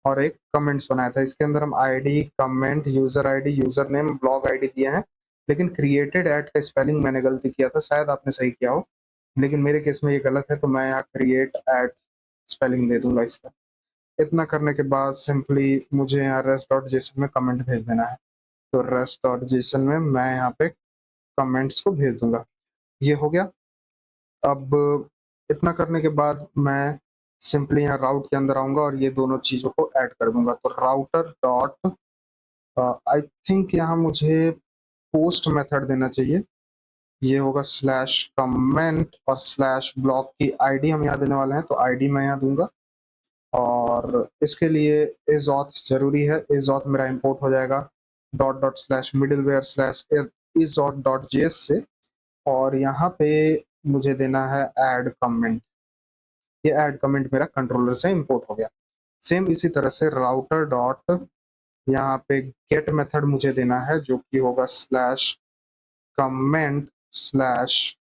और एक कमेंट्स बनाया था। इसके अंदर हम ID, comment, user ID, user name, blog ID दिए हैं, लेकिन क्रिएटेड एट का स्पेलिंग मैंने गलती किया था, शायद आपने सही किया हो, लेकिन मेरे केस में ये गलत है, तो मैं यहाँ क्रिएट एट स्पेलिंग दे दूंगा इसका। इतना करने के बाद सिंपली मुझे यहाँ रेस्ट डॉट जेसन में कमेंट भेज देना है, तो रेस्ट डॉट जेसन में मैं यहाँ पे कमेंट्स को भेज दूंगा। ये हो गया। अब इतना करने के बाद मैं सिंपली यहाँ राउट के अंदर आऊंगा और ये दोनों चीजों को ऐड कर दूंगा, तो राउटर डॉट आई थिंक यहाँ मुझे पोस्ट मेथड देना चाहिए, ये होगा स्लैश कमेंट और स्लैश ब्लॉक की आईडी हम यहाँ देने वाले हैं, तो आईडी मैं यहाँ दूंगा, और इसके लिए इज ऑथ जरूरी है, इज ऑथ मेरा इंपोर्ट हो जाएगा dot dot slash middleware slash is dot JS से, और यहाँ पे मुझे देना है ऐड कमेंट। ये ऐड कमेंट मेरा कंट्रोलर से इंपोर्ट हो गया। सेम इसी तरह से राउटर डॉट यहाँ पे गेट मेथड मुझे देना है, जो कि होगा स्लैश कमेंट स्लैश,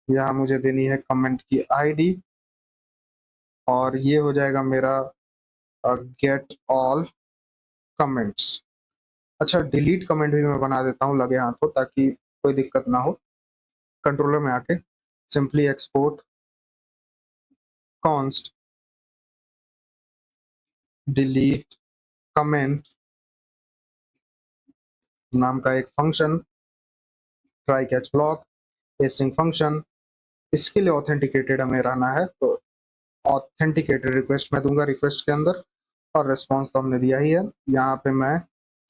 यहाँ मुझे देनी है कमेंट की आईडी, और ये हो जाएगा मेरा गेट ऑल कमेंट्स। अच्छा, डिलीट कमेंट भी मैं बना देता हूँ लगे हाथों, ताकि कोई दिक्कत ना हो। कंट्रोलर में आके simply export const delete comment नाम का एक फंक्शन, try catch block async function, इसके लिए ऑथेंटिकेटेड हमें रहना है, तो ऑथेंटिकेटेड रिक्वेस्ट मैं दूंगा रिक्वेस्ट के अंदर, और रिस्पॉन्स तो हमने दिया ही है। यहाँ पे मैं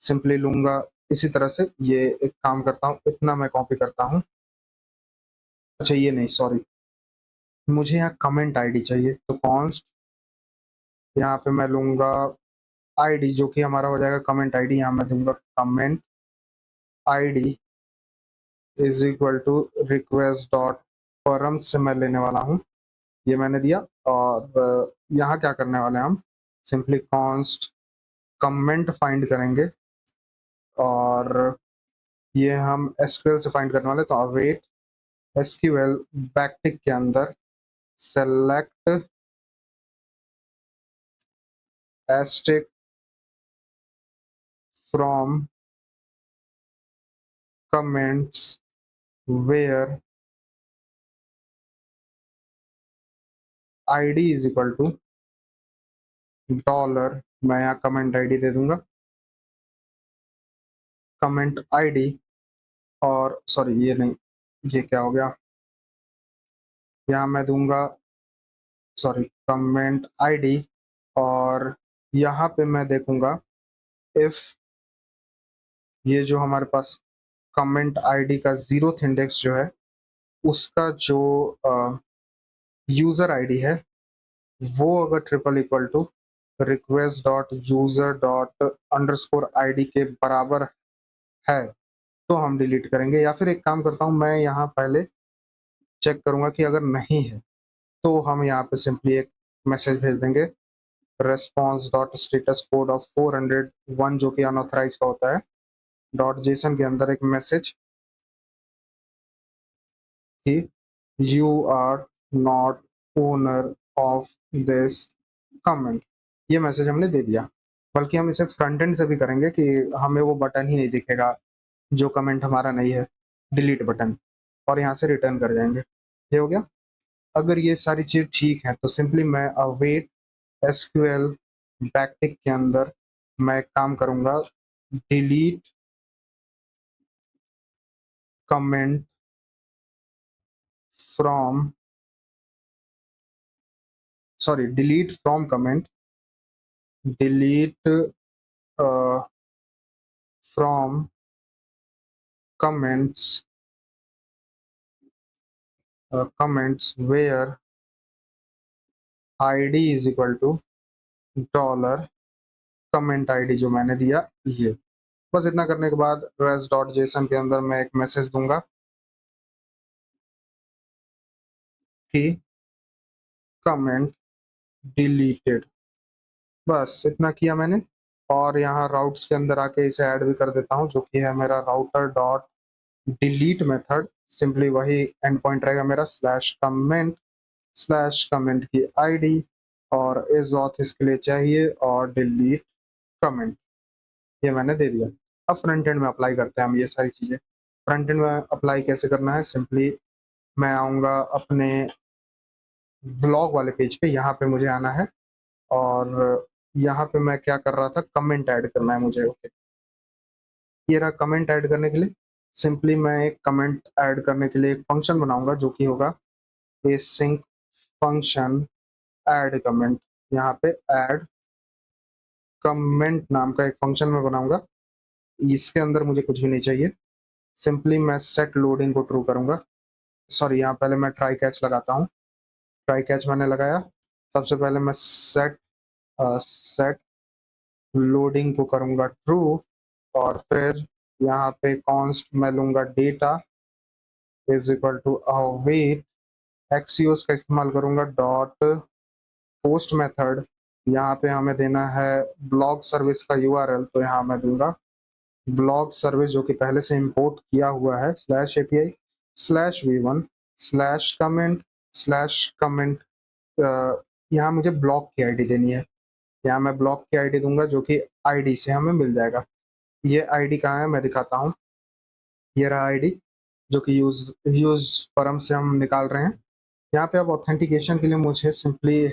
सिंपली लूंगा इसी तरह से, ये एक काम करता हूँ, इतना मैं कॉपी करता हूँ। अच्छा ये नहीं, सॉरी, मुझे यहाँ कमेंट आईडी चाहिए, तो कॉन्स्ट यहाँ पे मैं लूंगा आईडी, जो कि हमारा हो जाएगा कमेंट आईडी। यहाँ मैं दूंगा comment ID is equal to request dot params से मैं लेने वाला हूँ, ये मैंने दिया। और यहाँ क्या करने वाले हैं हम, सिंपली कॉन्स्ट कमेंट फाइंड करेंगे, और ये हम एसक्यूएल से फाइंड करने वाले, तो अवेट एसक्यूएल बैकटिक के अंदर select asterisk from comments where ID is equal to dollar, मैं यहाँ कमेंट आईडी दे दूंगा, कमेंट आईडी, और सॉरी ये नहीं, ये क्या हो गया, यहाँ मैं दूंगा सॉरी कमेंट आईडी, और यहाँ पे मैं देखूंगा इफ ये जो हमारे पास कमेंट आईडी का 0th इंडेक्स जो है, उसका जो यूजर आईडी है, वो अगर triple equal to request dot user dot underscore ID के बराबर है, तो हम डिलीट करेंगे। या फिर एक काम करता हूँ, मैं यहाँ पहले चेक करूंगा कि अगर नहीं है, तो हम यहाँ पे सिंपली एक मैसेज भेज देंगे, response dot status code of 401, जो कि अनऑथराइज का होता है, डॉट जेसन के अंदर एक मैसेज कि you are not owner of this comment. ये मैसेज हमने दे दिया। बल्कि हम इसे फ्रंट एंड से भी करेंगे कि हमें वो बटन ही नहीं दिखेगा जो कमेंट हमारा नहीं है, डिलीट बटन, और यहाँ से रिटर्न कर जाएंगे। ये हो गया। अगर ये सारी चीज ठीक है, तो सिंपली मैं अवेट एसक्यूएल बैकटिक के अंदर मैं एक काम करूंगा, delete comment from sorry delete from comment, delete from comments comments where id is equal to dollar comment ID जो मैंने दिया ये। बस इतना करने के बाद res डॉट जेसन के अंदर मैं एक मैसेज दूंगा कि कमेंट डिलीटेड। बस इतना किया मैंने, और यहाँ राउट्स के अंदर आके इसे ऐड भी कर देता हूँ, जो कि है मेरा router dot delete method. Simply वही एंड पॉइंट रहेगा मेरा, स्लैश कमेंट की आईडी, और इस ऑथ इसके लिए चाहिए, और डिलीट कमेंट, ये मैंने दे दिया। अब फ्रंट एंड में अप्लाई करते हैं हम ये सारी चीज़ें। फ्रंट एंड में अप्लाई कैसे करना है, सिंपली मैं आऊँगा अपने ब्लॉग वाले पेज पे, यहाँ पे मुझे आना है, और यहाँ पे मैं क्या कर रहा था, कमेंट ऐड करना है मुझे। ओके, ये रहा कमेंट ऐड करने के लिए। सिंपली मैं एक कमेंट ऐड करने के लिए एक फंक्शन बनाऊंगा, जो कि होगा async फंक्शन ऐड कमेंट। यहाँ पे ऐड कमेंट नाम का एक फंक्शन मैं बनाऊंगा, इसके अंदर मुझे कुछ भी नहीं चाहिए। सिंपली मैं सेट लोडिंग को ट्रू करूंगा। सॉरी, यहाँ पहले मैं ट्राई कैच लगाता हूँ। ट्राई कैच मैंने लगाया, सबसे पहले मैं सेट लोडिंग को करूंगा ट्रू, और फिर यहाँ पे कॉन्स्ट मैं लूंगा data is equal to await, axios का इस्तेमाल करूंगा, डॉट पोस्ट मेथड, यहाँ पे हमें देना है ब्लॉग सर्विस का यूआरएल, तो यहाँ मैं दूंगा ब्लॉग सर्विस जो कि पहले से इंपोर्ट किया हुआ है, slash API slash V1 slash comment. यहाँ मुझे ब्लॉक की आईडी देनी है, यहाँ मैं ब्लॉक की आईडी दूंगा जो कि आईडी से हमें मिल जाएगा। ये आईडी कहाँ है मैं दिखाता हूँ, ये रहा आईडी जो कि यूज परम से हम निकाल रहे हैं। यहाँ पे अब ऑथेंटिकेशन के लिए मुझे सिंपली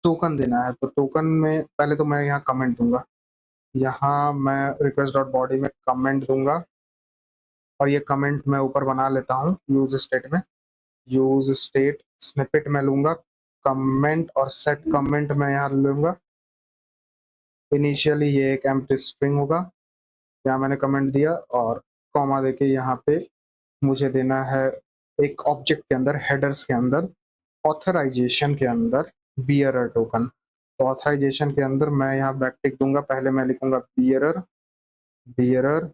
टोकन देना है, तो टोकन में पहले तो मैं यहाँ कमेंट दूंगा, यहाँ मैं रिक्वेस्ट डॉट बॉडी में कमेंट दूंगा और ये कमेंट मैं ऊपर बना लेता हूँ यूज स्टेट में, यूज स्टेट स्निपेट में लूंगा कमेंट और सेट कमेंट मैं यहाँ लूंगा। इनिशियली ये एक एम्प्टी स्ट्रिंग होगा, यहाँ मैंने कमेंट दिया और कॉमा देके यहाँ पे मुझे देना है एक ऑब्जेक्ट के अंदर हेडर्स के अंदर ऑथराइजेशन के अंदर बियरर टोकन। तो ऑथराइजेशन के अंदर मैं यहाँ बैकटिक दूंगा, पहले मैं लिखूंगा बियरर बियरर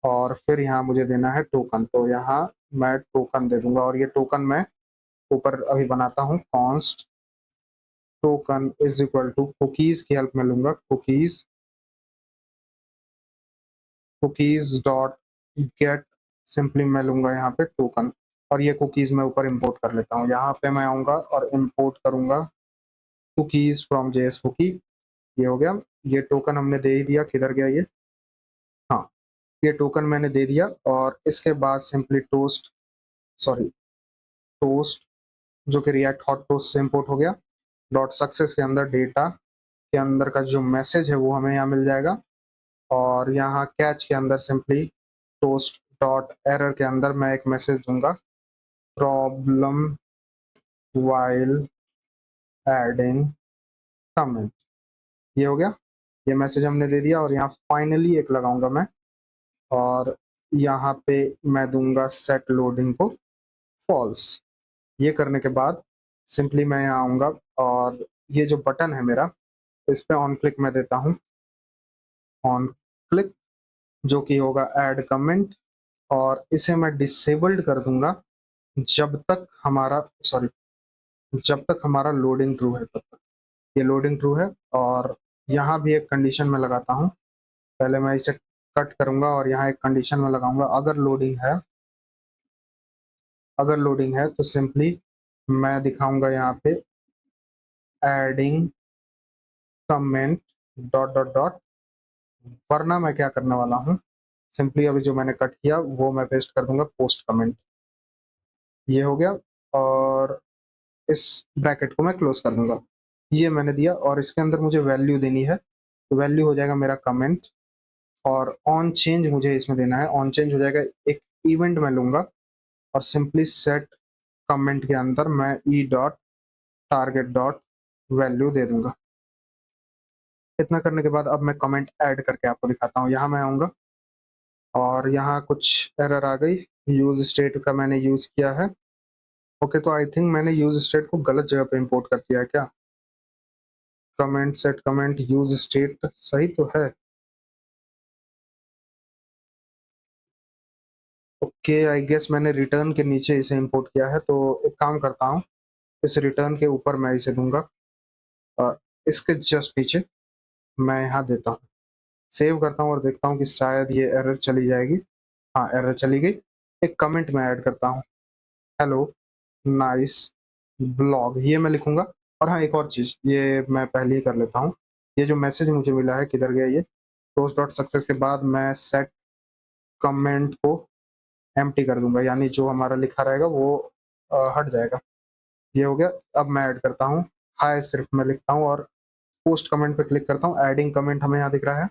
और फिर यहाँ मुझे देना है टोकन, तो यहाँ मैं टोकन दे दूंगा और ये टोकन मैं ऊपर अभी बनाता हूँ const token is equal to cookies की हेल्प में लूंगा कुकीज डॉट गेट, सिंपली मैं लूंगा यहाँ पे टोकन और ये कुकीज मैं ऊपर इंपोर्ट कर लेता हूँ। यहाँ पे मैं आऊंगा और इंपोर्ट करूंगा कुकीज फ्रॉम जेएस कुकी, ये हो गया। ये टोकन हमने दे ही दिया, किधर गया ये, हाँ ये टोकन मैंने दे दिया और इसके बाद सिंपली टोस्ट जो कि रिएक्ट हॉट टोस्ट से इंपोर्ट हो गया, डॉट सक्सेस के अंदर डेटा के अंदर का जो मैसेज है वो हमें यहाँ मिल जाएगा और यहाँ कैच के अंदर सिंपली टोस्ट डॉट एरर के अंदर मैं एक मैसेज दूंगा, प्रॉब्लम वाइल एडिंग कमेंट, ये हो गया। ये मैसेज हमने दे दिया और यहाँ फाइनली एक लगाऊंगा मैं और यहाँ पे मैं दूंगा सेट लोडिंग को फॉल्स। ये करने के बाद सिंपली मैं यहाँ आऊँगा और ये जो बटन है मेरा इस पे ऑन क्लिक मैं देता हूँ, ऑन क्लिक जो कि होगा ऐड कमेंट और इसे मैं डिसेबल्ड कर दूंगा सॉरी जब तक हमारा लोडिंग ट्रू है तब तक। ये लोडिंग ट्रू है और यहाँ भी एक कंडीशन में लगाता हूँ, पहले मैं इसे कट करूंगा और यहाँ एक कंडीशन में लगाऊंगा, अगर लोडिंग है तो सिंपली मैं दिखाऊंगा यहाँ पे adding comment dot dot dot, वरना मैं क्या करने वाला हूँ सिंपली अभी जो मैंने कट किया वो मैं पेस्ट कर दूंगा पोस्ट कमेंट, ये हो गया और इस ब्रैकेट को मैं क्लोज कर दूंगा। ये मैंने दिया और इसके अंदर मुझे वैल्यू देनी है, तो वैल्यू हो जाएगा मेरा कमेंट और ऑन चेंज मुझे इसमें देना है, ऑन चेंज हो जाएगा एक इवेंट मैं लूंगा और सिंपली सेट कमेंट के अंदर मैं e dot target dot value दे दूंगा। इतना करने के बाद अब मैं कमेंट ऐड करके आपको दिखाता हूँ, यहाँ मैं आऊँगा और यहाँ कुछ एरर आ गई, यूज स्टेट का मैंने यूज किया है। ओके तो आई थिंक मैंने यूज स्टेट को गलत जगह पे इंपोर्ट कर दिया है क्या, comment set comment use state सही तो है, ओके आई गेस मैंने रिटर्न के नीचे इसे इंपोर्ट किया है, तो एक काम करता हूँ इस रिटर्न के ऊपर मैं इसे दूंगा और इसके जस्ट नीचे मैं यहाँ देता हूँ, सेव करता हूँ और देखता हूँ कि शायद ये एरर चली जाएगी, हाँ एरर चली गई। एक कमेंट मैं ऐड करता हूँ, हेलो नाइस ब्लॉग, ये मैं लिखूंगा और हाँ एक और चीज़ ये मैं पहले ही कर लेता हूँ, ये जो मैसेज मुझे मिला है किधर गया ये, पोस्ट डॉट सक्सेस के बाद मैं सेट कमेंट को एम्प्टी कर दूंगा, यानी जो हमारा लिखा रहेगा वो हट जाएगा, ये हो गया। अब मैं ऐड करता हूँ हाय सिर्फ मैं लिखता हूँ और पोस्ट कमेंट पे क्लिक करता हूँ, एडिंग कमेंट हमें यहाँ दिख रहा है,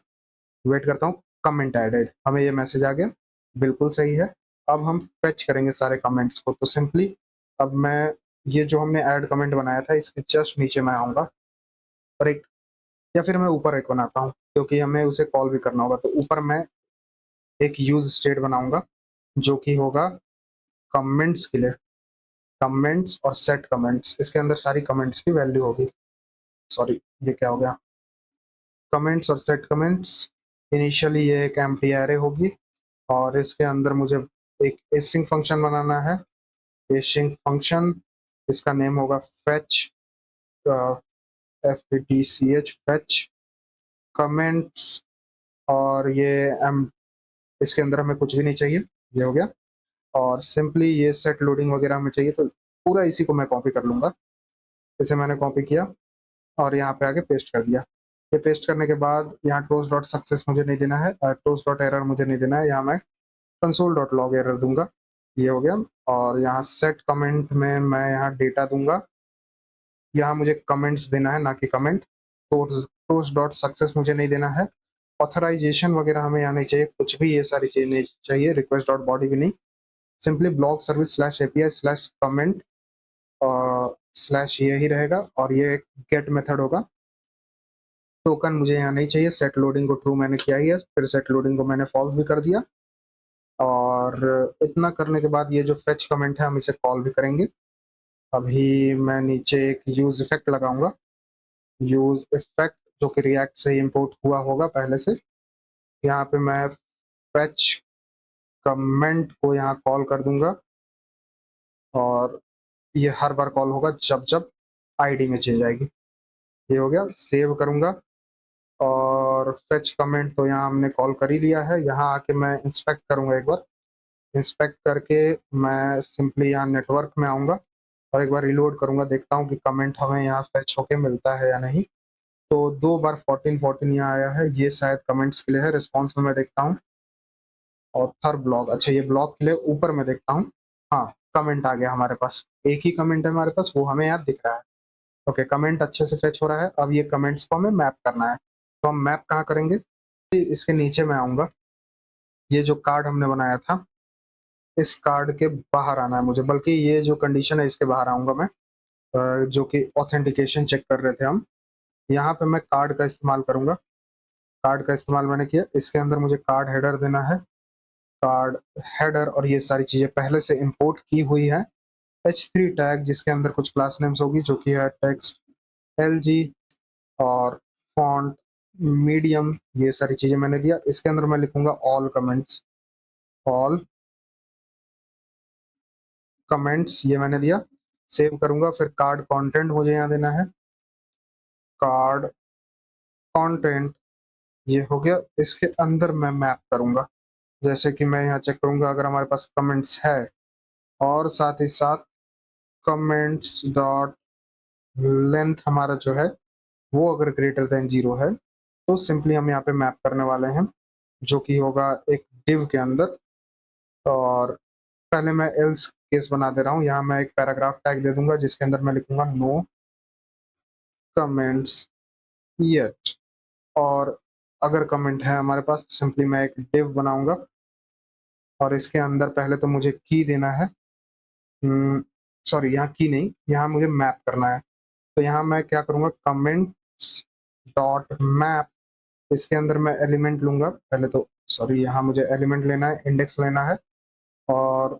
वेट करता हूँ कमेंट एडेड, हमें ये मैसेज आ गया, बिल्कुल सही है। अब हम फेच करेंगे सारे कमेंट्स को, तो सिंपली अब मैं ये जो हमने ऐड कमेंट बनाया था इसके जस्ट नीचे मैं आऊँगा और एक या फिर मैं ऊपर एक बनाता हूँ क्योंकि हमें उसे कॉल भी करना होगा, तो ऊपर मैं एक यूज स्टेट बनाऊंगा जो कि होगा कमेंट्स के लिए, कमेंट्स और सेट कमेंट्स, इसके अंदर सारी कमेंट्स की वैल्यू होगी, सॉरी ये क्या हो गया, कमेंट्स और सेट कमेंट्स इनिशियली ये एक एम्प्टी एरे होगी और इसके अंदर मुझे एक एसिंग फंक्शन बनाना है। एसिंग फंक्शन, इसका नेम होगा फेच, FETCH फेच कमेंट्स। और ये एम इसके अंदर हमें कुछ भी नहीं चाहिए, ये हो गया। और सिंपली ये सेट लोडिंग वगैरह हमें चाहिए, तो पूरा इसी को मैं कॉपी कर लूंगा। इसे मैंने कॉपी किया और यहाँ पे आके पेस्ट कर दिया। ये पेस्ट करने के बाद यहाँ टोस्ट डॉट सक्सेस मुझे नहीं देना है, टोस्ट डॉट एरर मुझे नहीं देना है, यहाँ मैं कंसोल डॉट लॉग एरर दूंगा। ये हो गया। और यहाँ सेट कमेंट में मैं यहाँ डेटा दूंगा, यहाँ मुझे कमेंट्स देना है ना कि कमेंट। टोस्ट डॉट सक्सेस मुझे नहीं देना है। ऑथराइजेशन वगैरह हमें यहाँ नहीं चाहिए, कुछ भी ये सारी चीज़ नहीं चाहिए। रिक्वेस्ट डॉट बॉडी भी नहीं, simply blog service slash API slash comment slash ये ही रहेगा। और ये एक गेट मेथड होगा। टोकन मुझे यहाँ नहीं चाहिए, सेट लोडिंग को ट्रू मैंने किया ही है, फिर सेट लोडिंग को मैंने फॉल्स भी कर दिया। और इतना करने के बाद ये जो फेच कमेंट है हम इसे कॉल भी करेंगे। अभी मैं नीचे एक यूज इफेक्ट लगाऊंगा, यूज इफेक्ट जो कि रिएक्ट से इंपोर्ट हुआ होगा पहले से। यहाँ पे मैं फेच कमेंट को यहाँ कॉल कर दूंगा और ये हर बार कॉल होगा जब जब आईडी में चेंज आएगी। ये हो गया, सेव करूंगा। और फेच कमेंट तो यहाँ हमने कॉल कर ही लिया है। यहाँ आके मैं इंस्पेक्ट करूंगा एक बार। इंस्पेक्ट करके मैं सिंपली यहाँ नेटवर्क में आऊँगा और एक बार रिलोड करूंगा, देखता हूँ कि कमेंट हमें यहाँ फेच होके मिलता है या नहीं। तो 2 बार 14 यहाँ आया है, ये शायद कमेंट्स के लिए है। रिस्पॉन्स में मैं देखता हूँ ऑथर ब्लॉग, अच्छा ये ब्लॉग के लिए ऊपर मैं देखता हूँ। हाँ, कमेंट आ गया हमारे पास, एक ही कमेंट है हमारे पास, वो हमें यहाँ दिख रहा है। ओके, कमेंट अच्छे से फेच हो रहा है। अब ये कमेंट्स को हमें मैप करना है, तो हम मैप कहाँ करेंगे? इसके नीचे मैं आऊँगा। ये जो कार्ड हमने बनाया था, इस कार्ड के बाहर आना है मुझे, बल्कि ये जो कंडीशन है इसके बाहर आऊँगा मैं, जो कि ऑथेंटिकेशन चेक कर रहे थे हम। यहाँ पे मैं कार्ड का इस्तेमाल करूँगा। कार्ड का इस्तेमाल मैंने किया, इसके अंदर मुझे कार्ड हेडर देना है। कार्ड हेडर और ये सारी चीज़ें पहले से इंपोर्ट की हुई है। H3 टैग जिसके अंदर कुछ क्लास नेम्स होगी, जो कि है टेक्स्ट LG और फॉन्ट मीडियम, ये सारी चीज़ें मैंने दिया। इसके अंदर मैं लिखूंगा ऑल कमेंट्स, ऑल कमेंट्स ये मैंने दिया। सेव करूंगा, फिर कार्ड कंटेंट मुझे यहाँ देना है, कार्ड कंटेंट ये हो गया। इसके अंदर मैं मैप करूंगा, जैसे कि मैं यहाँ चेक करूंगा अगर हमारे पास कमेंट्स है और साथ ही साथ कमेंट्स डॉट लेंथ हमारा जो है वो अगर ग्रेटर देन 0 है, तो सिंपली हम यहाँ पे मैप करने वाले हैं, जो कि होगा एक डिव के अंदर। और पहले मैं एल्स केस बना दे रहा हूँ, यहाँ मैं एक पैराग्राफ टैग दे दूंगा जिसके अंदर मैं लिखूंगा नो कमेंट्स येट। और अगर कमेंट है हमारे पास, सिंपली मैं एक डिव बनाऊंगा और इसके अंदर पहले तो मुझे की देना है, सॉरी यहाँ की नहीं, यहाँ मुझे मैप करना है। तो यहाँ मैं क्या करूँगा, कमेंट्स डॉट मैप, इसके अंदर मैं एलिमेंट लूंगा पहले तो, सॉरी यहाँ मुझे एलिमेंट लेना है, इंडेक्स लेना है और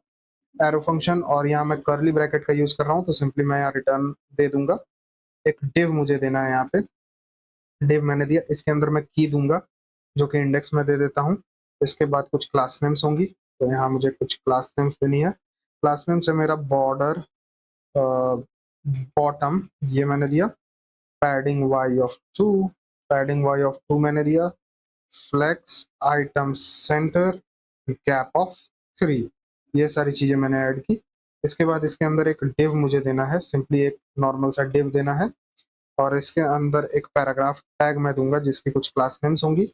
एरो फंक्शन, और यहाँ मैं कर्ली ब्रैकेट का यूज कर रहा हूँ, तो सिंपली मैं यहाँ रिटर्न दे दूंगा। एक डिव मुझे देना है, यहाँ पे डिव मैंने दिया, इसके अंदर मैं की दूंगा जो कि इंडेक्स में दे देता हूँ। इसके बाद कुछ क्लास नेम्स होंगी, तो यहाँ मुझे कुछ क्लास नेम्स देनी है। क्लास नेम्स है मेरा बॉर्डर बॉटम, ये मैंने दिया। पैडिंग y(2), पैडिंग y(2) मैंने दिया। फ्लेक्स आइटम सेंटर gap(3), ये सारी चीजें मैंने ऐड की। इसके बाद इसके अंदर एक डिव मुझे देना है, सिंपली एक नॉर्मल सा डिव देना है। और इसके अंदर एक पैराग्राफ टैग मैं दूंगा जिसकी कुछ क्लास नेम्स होंगी,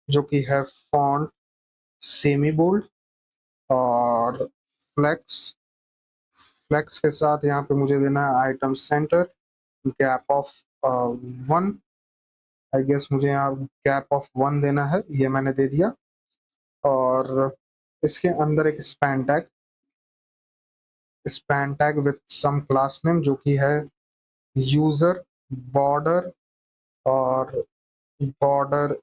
जो कि है फॉन्ट सेमी बोल्ड और फ्लेक्स। फ्लेक्स के साथ यहाँ पे मुझे देना है item centre gap(1), I guess मुझे यहाँ gap(1) देना है, ये मैंने दे दिया। और इसके अंदर एक span tag with some class name, जो कि है यूजर बॉर्डर और बॉर्डर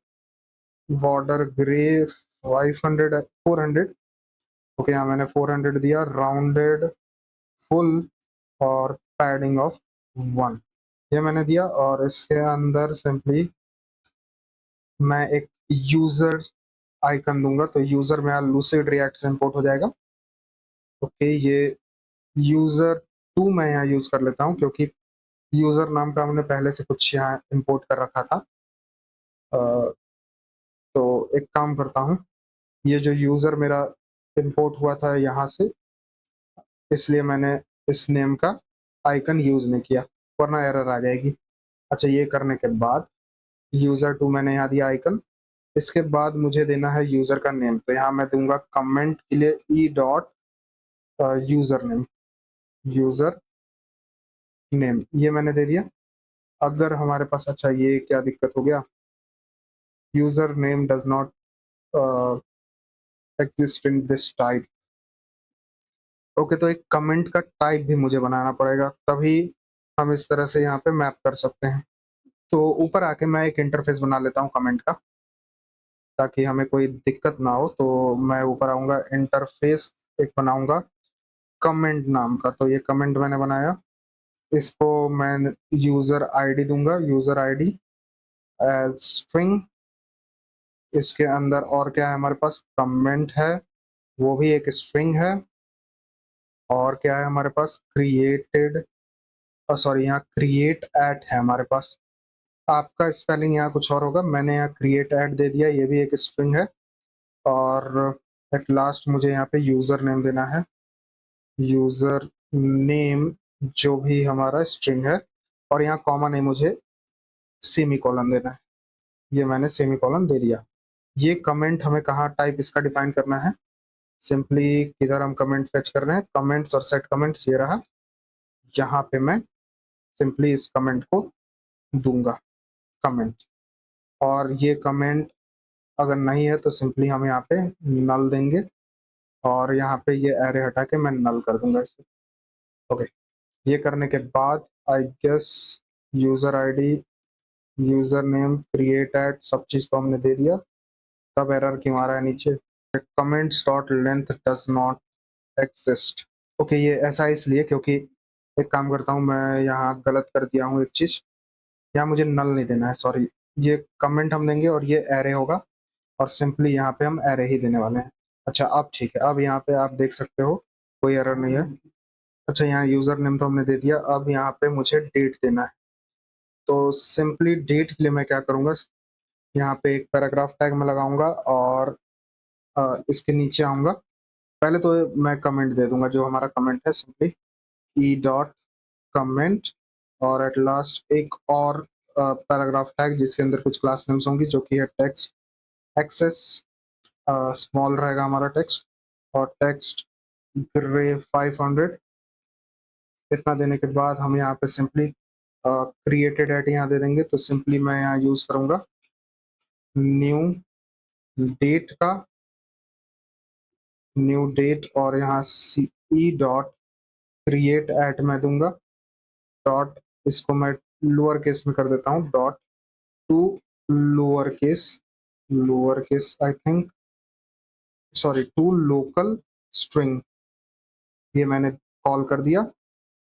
बॉर्डर ग्रे 500 400। ओके, यहाँ मैंने 400 दिया, राउंडेड फुल और पैडिंग ऑफ 1, ये मैंने दिया। और इसके अंदर सिंपली मैं एक यूजर आइकन दूंगा तो यूजर में यहाँ लूसिड रिएक्ट से इंपोर्ट हो जाएगा। ओके, ये यूजर 2 मैं यहाँ यूज कर लेता हूँ क्योंकि यूजर नाम का हमने पहले से कुछ यहाँ इंपोर्ट कर रखा था। तो एक काम करता हूँ, ये जो यूजर मेरा इंपोर्ट हुआ था यहाँ से, इसलिए मैंने इस नेम का आइकन यूज नहीं किया, वरना एरर आ जाएगी। अच्छा, ये करने के बाद यूजर 2 मैंने यहाँ दिया आइकन। इसके बाद मुझे देना है यूजर का नेम, तो यहाँ मैं दूंगा कमेंट के लिए E dot user name, user name ये मैंने दे दिया। अगर हमारे पास, अच्छा ये क्या दिक्कत हो गया, user name does not exist in this type. Okay, तो एक कमेंट का टाइप भी मुझे बनाना पड़ेगा, तभी हम इस तरह से यहाँ पे मैप कर सकते हैं। तो ऊपर आके मैं एक इंटरफेस बना लेता हूँ कमेंट का, ताकि हमें कोई दिक्कत ना हो। तो मैं ऊपर आऊंगा, इंटरफेस एक बनाऊंगा कमेंट नाम का। तो ये कमेंट मैंने बनाया, इसको मैं यूजर आईडी दूंगा, यूजर आईडी एज स्ट्रिंग। इसके अंदर और क्या है हमारे पास, कमेंट है, वो भी एक स्ट्रिंग है। और क्या है हमारे पास, क्रिएटेड, सॉरी यहाँ क्रिएट एट है हमारे पास। आपका स्पेलिंग यहाँ कुछ और होगा, मैंने यहाँ क्रिएट एट दे दिया, ये भी एक स्ट्रिंग है। और एट लास्ट मुझे यहाँ पे यूजर नेम देना है, यूजर नेम जो भी हमारा स्ट्रिंग है। और यहाँ कॉमा नहीं, मुझे सेमी कॉलन देना है, ये मैंने सेमी कॉलन दे दिया। ये कमेंट हमें कहाँ टाइप इसका डिफाइन करना है, सिंपली किधर हम कमेंट फेच कर रहे हैं, कमेंट्स और सेट कमेंट्स ये रहा। यहाँ पे मैं सिंपली इस कमेंट को दूंगा कमेंट, और ये कमेंट अगर नहीं है तो सिंपली हम यहाँ पे नल देंगे, और यहाँ पे ये एरे हटा के मैं नल कर दूंगा इसे। ओके, ये करने के बाद I guess user ID, user name, create at, सब चीज तो हमने दे दिया। तब एरर क्यों आ रहा है नीचे, comments dot length does not exist. Okay, ये ऐसा इसलिए क्योंकि एक काम करता हूँ, मैं यहाँ गलत कर दिया हूँ एक चीज, यहाँ मुझे नल नहीं देना है, सॉरी। ये कमेंट हम देंगे और ये एरे होगा, और सिंपली यहाँ पे हम एरे ही देने वाले हैं। अच्छा, अब ठीक है, अब यहाँ पे आप देख सकते हो कोई एरर नहीं है। अच्छा, यहाँ यूजर नेम तो हमने दे दिया, अब यहाँ पे मुझे डेट देना है। तो सिंपली डेट के लिए मैं क्या करूँगा, यहाँ पे एक पैराग्राफ टैग में लगाऊंगा, और इसके नीचे आऊंगा। पहले तो मैं कमेंट दे दूंगा, जो हमारा कमेंट है सिंपली ई डॉट कमेंट, और एट लास्ट एक और पैराग्राफ टैग जिसके अंदर कुछ क्लास नेम्स होंगी, जो कि है टेक्स्ट एक्सेस, स्मॉल रहेगा हमारा टेक्स्ट, और टेक्स्ट ग्रे 500। इतना देने के बाद हम यहाँ पे सिंपली क्रिएटेड एट यहाँ दे देंगे। तो सिंपली मैं यहाँ यूज करूंगा न्यू डेट का, न्यू डेट, और यहाँ सी ई डॉट क्रिएट एट मैं दूंगा डॉट, इसको मैं लोअर केस में कर देता हूँ, dot to lower case I think, sorry to local string, ये मैंने कॉल कर दिया।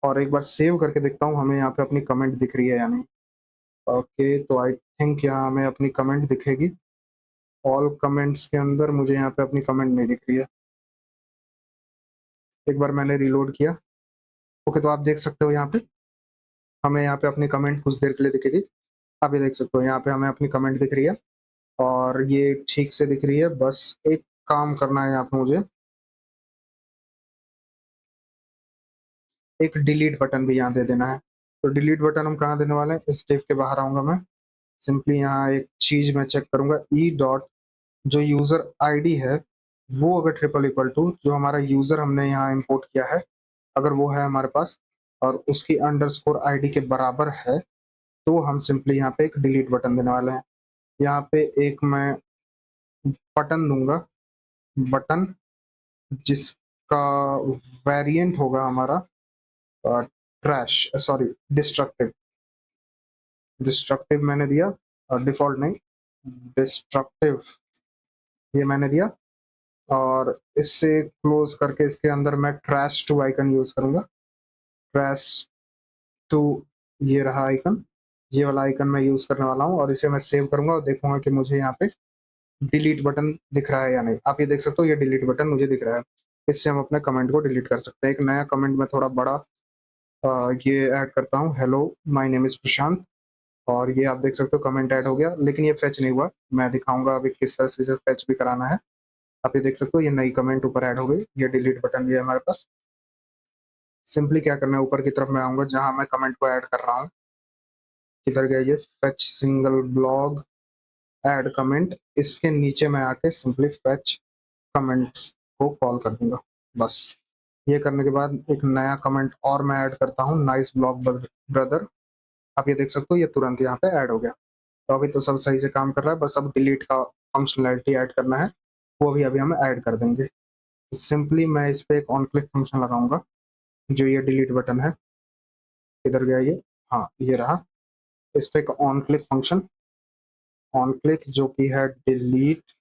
और एक बार सेव करके देखता हूँ हमें यहाँ पे अपनी कमेंट दिख रही है या नहीं। ओके, तो आई थिंक यहाँ हमें अपनी कमेंट दिखेगी। ऑल कमेंट्स के अंदर मुझे यहाँ पे अपनी कमेंट नहीं दिख रही है। एक बार मैंने रिलोड किया। ओके, तो आप देख सकते हो यहाँ पे हमें यहाँ पे अपनी कमेंट कुछ देर के लिए दिखी थी, अभी देख सकते हो यहाँ पे हमें अपनी कमेंट दिख रही है, और ये ठीक से दिख रही है। बस एक काम करना है यहाँ पे मुझे, एक डिलीट बटन भी यहाँ दे देना है। तो डिलीट बटन हम कहाँ देने वाले हैं, इस टेप के बाहर आऊंगा मैं, सिंपली यहाँ एक चीज मैं चेक करूंगा, ई डॉट जो यूजर आईडी है वो अगर ट्रिपल इक्वल टू जो हमारा यूजर हमने यहाँ इंपोर्ट किया है, अगर वो है हमारे पास और उसकी अंडरस्कोर आईडी के बराबर है, तो हम सिंपली यहाँ पे एक डिलीट बटन देने वाले हैं। यहाँ पे एक मैं बटन दूंगा, बटन जिसका वेरिएंट होगा हमारा ट्रैश, सॉरी डिस्ट्रक्टिव, डिस्ट्रक्टिव मैंने दिया, और डिफॉल्ट नहीं, डिस्ट्रक्टिव ये मैंने दिया। और इससे क्लोज करके इसके अंदर मैं ट्रैश टू आइकन यूज करूंगा, ट्रैश टू ये रहा आइकन, ये वाला आइकन मैं यूज करने वाला हूँ, और इसे मैं सेव करूंगा और देखूंगा कि मुझे यहाँ पे डिलीट बटन दिख रहा है या नहीं। आप ये देख सकते हो ये डिलीट बटन मुझे दिख रहा है। इससे हम अपने कमेंट को डिलीट कर सकते हैं। एक नया कमेंट में थोड़ा बड़ा ये ऐड करता हूँ, हेलो माय नेम इज प्रशांत, और ये आप देख सकते हो कमेंट ऐड हो गया, लेकिन ये फेच नहीं हुआ। मैं दिखाऊंगा अभी किस तरह से इसे फेच भी कराना है। आप ये देख सकते हो ये नई कमेंट ऊपर ऐड हो गई, ये डिलीट बटन भी है हमारे पास। सिंपली क्या करना है, ऊपर की तरफ मैं आऊंगा जहां मैं कमेंट को ऐड कर रहा हूँ। किधर गया ये, fetch single blog add comment, इसके नीचे मैं आके सिंपली फेच कमेंट्स को कॉल कर दूंगा। बस ये करने के बाद एक नया कमेंट और मैं ऐड करता हूँ, नाइस ब्लॉग ब्रदर। आप ये देख सकते हो ये तुरंत यहाँ पे ऐड हो गया। तो अभी तो सब सही से काम कर रहा है, बस अब डिलीट का फंक्शनैलिटी ऐड करना है, वो भी अभी हम ऐड कर देंगे। सिंपली मैं इस पे एक ऑन क्लिक फंक्शन लगाऊंगा, जो ये डिलीट बटन है। किधर गया ये, हाँ ये रहा। इस पे एक on click function, on click जो कि है डिलीट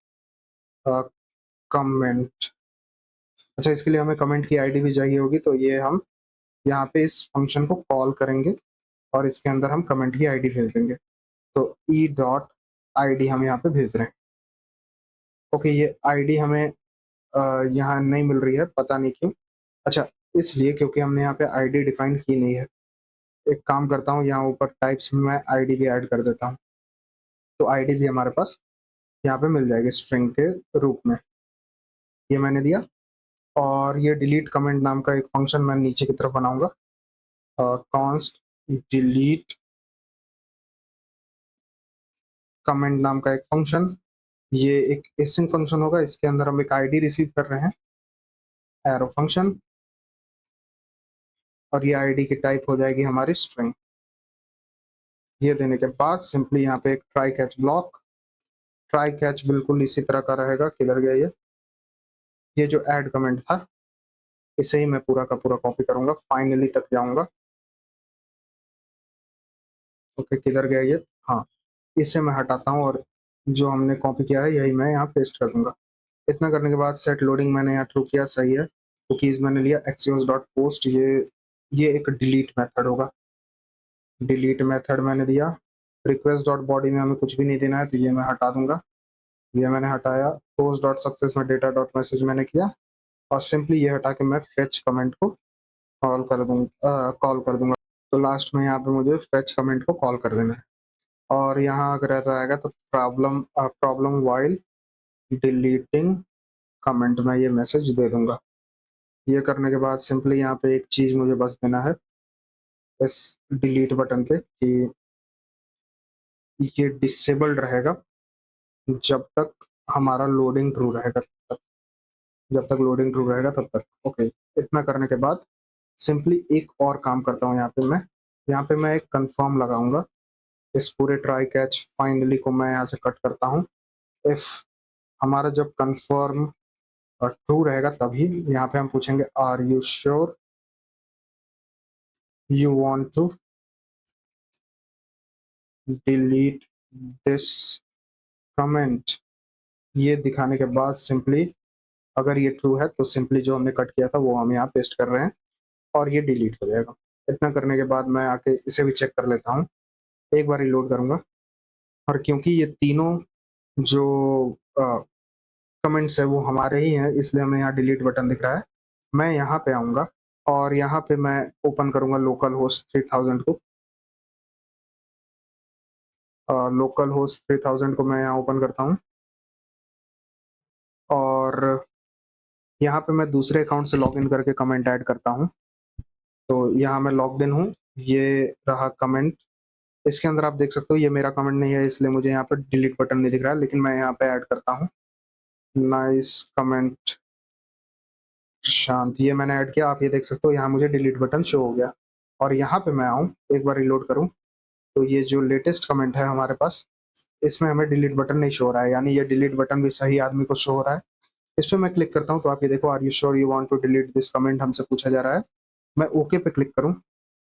कमेंट। अच्छा, इसके लिए हमें कमेंट की आईडी भी चाहिए होगी, तो ये हम यहाँ पे इस फंक्शन को कॉल करेंगे और इसके अंदर हम कमेंट की आईडी भेज देंगे। तो ई डॉट आई डी हम यहाँ पे भेज रहे हैं। ओके, ये आईडी हमें यहाँ नहीं मिल रही है, पता नहीं क्यों। अच्छा, इसलिए क्योंकि हमने यहाँ पे आईडी डिफाइन की नहीं है। एक काम करता हूँ, यहाँ ऊपर टाइप्स में मैं आईडी भी ऐड कर देता हूँ, तो आईडी भी हमारे पास यहाँ पे मिल जाएगी स्ट्रिंग के रूप में। ये मैंने दिया। और ये डिलीट कमेंट नाम का एक फंक्शन मैं नीचे की तरफ बनाऊंगा, कॉन्स्ट डिलीट कमेंट नाम का एक फंक्शन। ये एक स्ट्रिंग फंक्शन होगा, इसके अंदर हम एक आईडी रिसीव कर रहे हैं, एरो फंक्शन, और ये आईडी की टाइप हो जाएगी हमारी स्ट्रिंग। ये देने के बाद सिंपली यहाँ पे एक try catch block, try catch बिल्कुल इसी तरह का रहेगा। किधर गया ये जो ऐड कमेंट था, इसे ही मैं पूरा का पूरा कॉपी करूंगा, फाइनली तक जाऊंगा। ओके, किधर गया ये, हाँ इसे मैं हटाता हूँ, और जो हमने कॉपी किया है यही मैं यहाँ पेस्ट कर दूंगा। इतना करने के बाद सेट लोडिंग मैंने यहाँ ट्रू किया, सही है। कुकीज मैंने लिया, एक्सियोस डॉट पोस्ट, ये एक डिलीट मेथड होगा, डिलीट मेथड मैंने दिया। रिक्वेस्ट डॉट बॉडी में हमें कुछ भी नहीं देना है, तो ये मैं हटा दूंगा, ये मैंने हटाया। पोस्ट डॉट सक्सेस में डेटा डॉट मैसेज मैंने किया, और सिंपली ये हटा के मैं फेच कमेंट को कॉल कर दूंगा। तो लास्ट में यहाँ पे मुझे फेच कमेंट को कॉल कर देना है, और यहाँ अगर रहेगा तो प्रॉब्लम वाइल डिलीटिंग कमेंट में ये मैसेज दे दूंगा। ये करने के बाद सिंपली यहाँ पे एक चीज मुझे बस देना है इस डिलीट बटन पे, कि ये डिसेबल्ड रहेगा जब तक हमारा लोडिंग ट्रू रहेगा, तब तक, जब तक लोडिंग ट्रू रहेगा तब तक। ओके, इतना करने के बाद सिंपली एक और काम करता हूँ, यहाँ पे मैं एक कंफर्म लगाऊंगा। इस पूरे ट्राई कैच फाइनली को मैं यहाँ से कट करता हूँ। इफ हमारा जब कंफर्म ट्रू रहेगा तभी यहाँ पे हम पूछेंगे are you sure you want to delete this comment. ये दिखाने के बाद सिंपली अगर ये ट्रू है तो सिंपली जो हमने कट किया था वो हम यहाँ पेस्ट कर रहे हैं, और ये डिलीट हो जाएगा। इतना करने के बाद मैं आके इसे भी चेक कर लेता हूँ, एक बार रिलोड करूंगा, और क्योंकि ये तीनों जो कमेंट्स है वो हमारे ही हैं, इसलिए हमें यहाँ डिलीट बटन दिख रहा है। मैं यहाँ पे आऊंगा और यहाँ पे मैं ओपन करूंगा लोकल होस्ट 3000 को, लोकल होस्ट 3000 को मैं यहाँ ओपन करता हूँ, और यहाँ पे मैं दूसरे अकाउंट से लॉगिन करके कमेंट ऐड करता हूँ। तो यहाँ मैं लॉग्ड इन हूँ, ये रहा कमेंट। इसके अंदर आप देख सकते हो ये मेरा कमेंट नहीं है, इसलिए मुझे यहाँ पे डिलीट बटन नहीं दिख रहा है, लेकिन मैं यहाँ पे ऐड करता हूँ नाइस कमेंट शांत, ये मैंने ऐड किया। आप ये देख सकते हो यहाँ मुझे डिलीट बटन शो हो गया। और यहाँ पे मैं आऊँ, एक बार रिलोड करूँ, तो ये जो लेटेस्ट कमेंट है हमारे पास, इसमें हमें डिलीट बटन नहीं शो हो रहा है, यानी ये डिलीट बटन भी सही आदमी को शो हो रहा है। इस पर मैं क्लिक करता हूँ, तो आप ये देखो are you sure you want to delete this comment हमसे पूछा जा रहा है। मैं ओके पे क्लिक करूँ,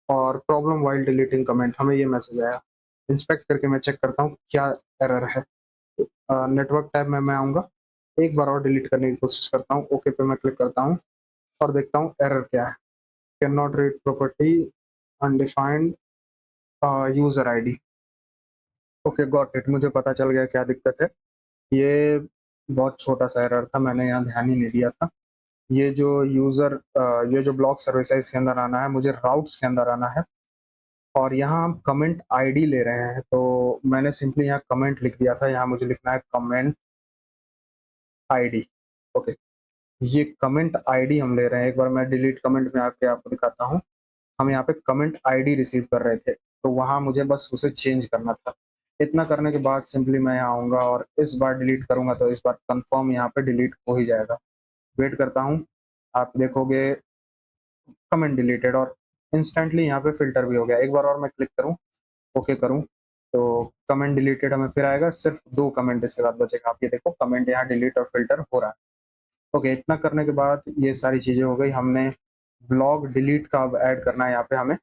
और प्रॉब्लम वाइल डिलीटिंग कमेंट हमें ये मैसेज आया। इंस्पेक्ट करके मैं चेक करता हूँ क्या एरर है। नेटवर्क टैब में मैं आऊँगा, एक बार और डिलीट करने की कोशिश करता हूँ, ओके पे मैं क्लिक करता हूँ और देखता हूँ एरर क्या है। Can not read property undefined user ID. Okay got it, मुझे पता चल गया क्या दिक्कत है। ये बहुत छोटा सा एरर था, मैंने यहाँ ध्यान ही नहीं दिया था। ये जो ये जो ब्लॉक सर्विस है इसके अंदर आना है, मुझे राउट्स के अंदर आना है और यहाँ हम कमेंट आईडी ले रहे हैं, तो मैंने सिंपली यहाँ कमेंट लिख दिया था, यहाँ मुझे लिखना है कमेंट आईडी। ओके, ये कमेंट आईडी हम ले रहे हैं। एक बार मैं डिलीट कमेंट में आके आपको दिखाता हूँ। हम यहाँ पे कमेंट आईडी रिसीव कर रहे थे, तो वहाँ मुझे बस उसे चेंज करना था। इतना करने के बाद सिंपली मैं यहाँ आऊँगा और इस बार डिलीट करूँगा तो इस बार कंफर्म यहाँ पे डिलीट हो ही जाएगा। वेट करता हूँ, आप देखोगे कमेंट डिलीटेड और इंस्टेंटली यहाँ पे फिल्टर भी हो गया। एक बार और मैं क्लिक करूँ, ओके करूँ, तो कमेंट डिलीटेड हमें फिर आएगा, सिर्फ 2 कमेंट इसके बाद बचेगा। आप ये देखो कमेंट यहाँ डिलीट और फिल्टर हो रहा है। ओके, इतना करने के बाद ये सारी चीज़ें हो गई। हमने ब्लॉग डिलीट का अब ऐड करना है यहाँ पे हमें।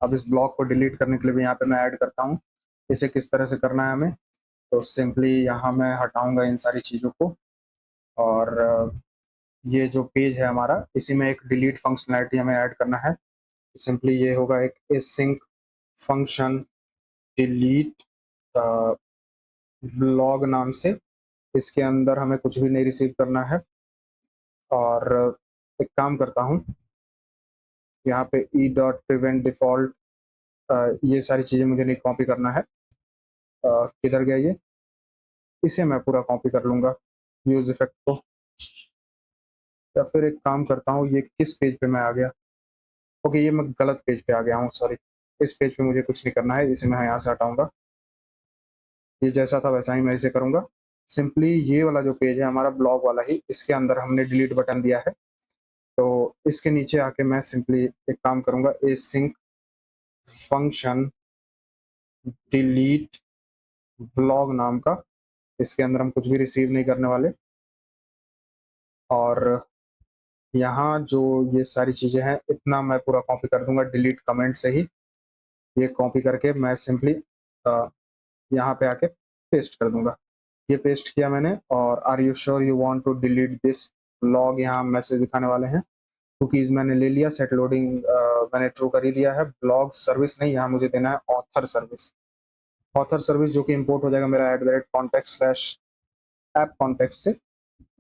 अब इस ब्लॉग को डिलीट करने के लिए भी यहाँ पे मैं ऐड करता हूँ। इसे किस तरह से करना है हमें, तो सिंपली यहाँ मैं हटाऊँगा इन सारी चीज़ों को और ये जो पेज है हमारा, इसी में एक डिलीट फंक्शनैलिटी हमें ऐड करना है। सिंपली ये होगा एक async फंक्शन डिलीट ब्लॉग नाम से। इसके अंदर हमें कुछ भी नहीं रिसीव करना है और एक काम करता हूँ, यहाँ पे ई डॉट प्रिवेंट डिफॉल्ट, ये सारी चीज़ें मुझे नहीं कॉपी करना है। किधर गया ये, इसे मैं पूरा कॉपी कर लूँगा यूज इफेक्ट को, या फिर एक काम करता हूँ, ये किस पेज पे मैं आ गया। ओके, ये मैं गलत पेज पे आ गया हूँ, सॉरी। इस पेज पे मुझे कुछ नहीं करना है, इसे मैं यहाँ से हटाऊंगा। ये जैसा था वैसा ही मैं इसे करूँगा। सिंपली ये वाला जो पेज है हमारा ब्लॉग वाला ही, इसके अंदर हमने डिलीट बटन दिया है, तो इसके नीचे आके मैं सिंपली एक काम करूँगा, async फंक्शन डिलीट ब्लॉग नाम का। इसके अंदर हम कुछ भी रिसीव नहीं करने वाले और यहाँ जो ये सारी चीज़ें हैं, इतना मैं पूरा कॉपी कर दूंगा डिलीट कमेंट से ही। ये कॉपी करके मैं सिंपली यहाँ पे आके पेस्ट कर दूंगा। ये पेस्ट किया मैंने और are you sure you want to delete this blog, यहाँ मैसेज दिखाने वाले हैं। कुकीज मैंने ले लिया, सेट लोडिंग मैंने ट्रू कर ही दिया है। ब्लॉग सर्विस नहीं, यहाँ मुझे देना है ऑथर सर्विस। ऑथर सर्विस जो कि इंपोर्ट हो जाएगा मेरा @context स्लैश ऐप कॉन्टेक्ट से,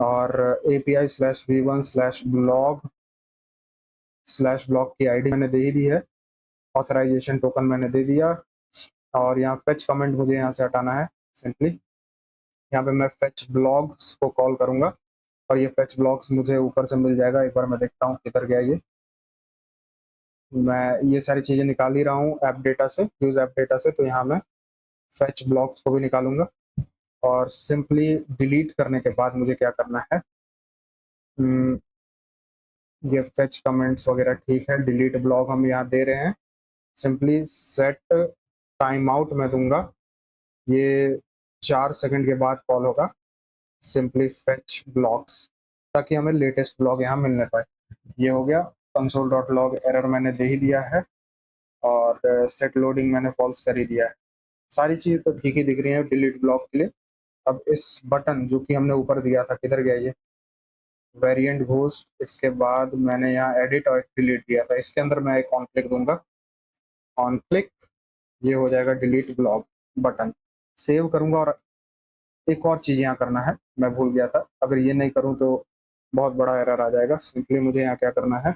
और API/v1/blog/blog की आईडी मैंने दे ही दी है। ऑथराइजेशन टोकन मैंने दे दिया और यहाँ फेच कमेंट मुझे यहाँ से हटाना है। सिंपली यहाँ पे मैं फेच ब्लॉग्स को कॉल करूँगा और ये फेच ब्लॉग्स मुझे ऊपर से मिल जाएगा। एक बार मैं देखता हूँ किधर गया ये। मैं ये सारी चीज़ें निकाल ही रहा हूँ ऐप डेटा से, यूज ऐप डेटा से, तो यहाँ मैं फेच ब्लॉग्स को भी निकालूंगा और सिंपली डिलीट करने के बाद मुझे क्या करना है, ये फेच कमेंट्स वगैरह ठीक है, डिलीट ब्लॉग हम यहाँ दे रहे हैं। सिंपली सेट टाइम आउट मैं दूंगा, ये 4 सेकंड के बाद कॉल होगा। सिंपली फेच ब्लॉग्स, ताकि हमें लेटेस्ट ब्लॉग यहाँ मिलने पाए। ये हो गया। console.log एरर मैंने दे ही दिया है और सेट लोडिंग मैंने फॉल्स कर ही दिया है। सारी चीज़ तो ठीक ही दिख रही है डिलीट ब्लॉक के लिए। अब इस बटन जो कि हमने ऊपर दिया था, किधर गया ये, वेरिएंट घोस्ट, इसके बाद मैंने यहाँ एडिट और डिलीट दिया था, इसके अंदर मैं एक ऑन क्लिक दूंगा। ऑन क्लिक, ये हो जाएगा डिलीट ब्लॉग बटन। सेव करूंगा और एक और चीज़ यहाँ करना है, मैं भूल गया था, अगर ये नहीं करूँ तो बहुत बड़ा एरर आ जाएगा। सिंपली मुझे यहाँ क्या करना है,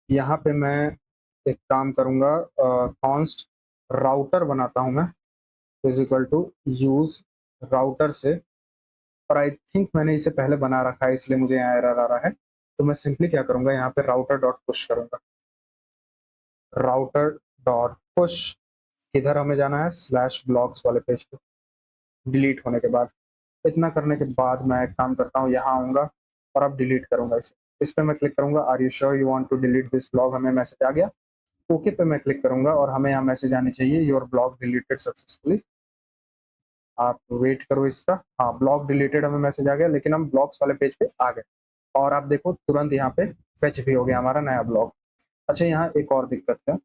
यहाँ पे मैं एक काम करूँगा, कॉन्स्ट राउटर बनाता हूँ मैं, is equal to use router से, और आई थिंक मैंने इसे पहले बना रखा है इसलिए मुझे यहाँ एरर आ रहा है। तो मैं सिंपली क्या करूँगा, यहाँ पे राउटर डॉट पुश करूँगा। राउटर डॉट पुश, किधर हमें जाना है, स्लैश ब्लॉग्स वाले पेज पे, डिलीट होने के बाद। इतना करने के बाद मैं एक काम करता हूँ, यहाँ आऊँगा और अब डिलीट करूँगा इसे। इस पर मैं क्लिक करूँगा, are you sure you want to delete this blog, हमें मैसेज आ गया। ओके पे मैं क्लिक करूँगा और हमें यहाँ मैसेज आनी चाहिए, योर ब्लॉग डिलीटेड सक्सेसफुली। आप वेट करो इसका, हाँ ब्लॉग डिलीटेड हमें मैसेज आ गया, लेकिन हम ब्लॉग्स वाले पेज पे आ गए और आप देखो तुरंत यहाँ पे फेच भी हो गया हमारा नया ब्लॉग। अच्छा, यहाँ एक और दिक्कत है,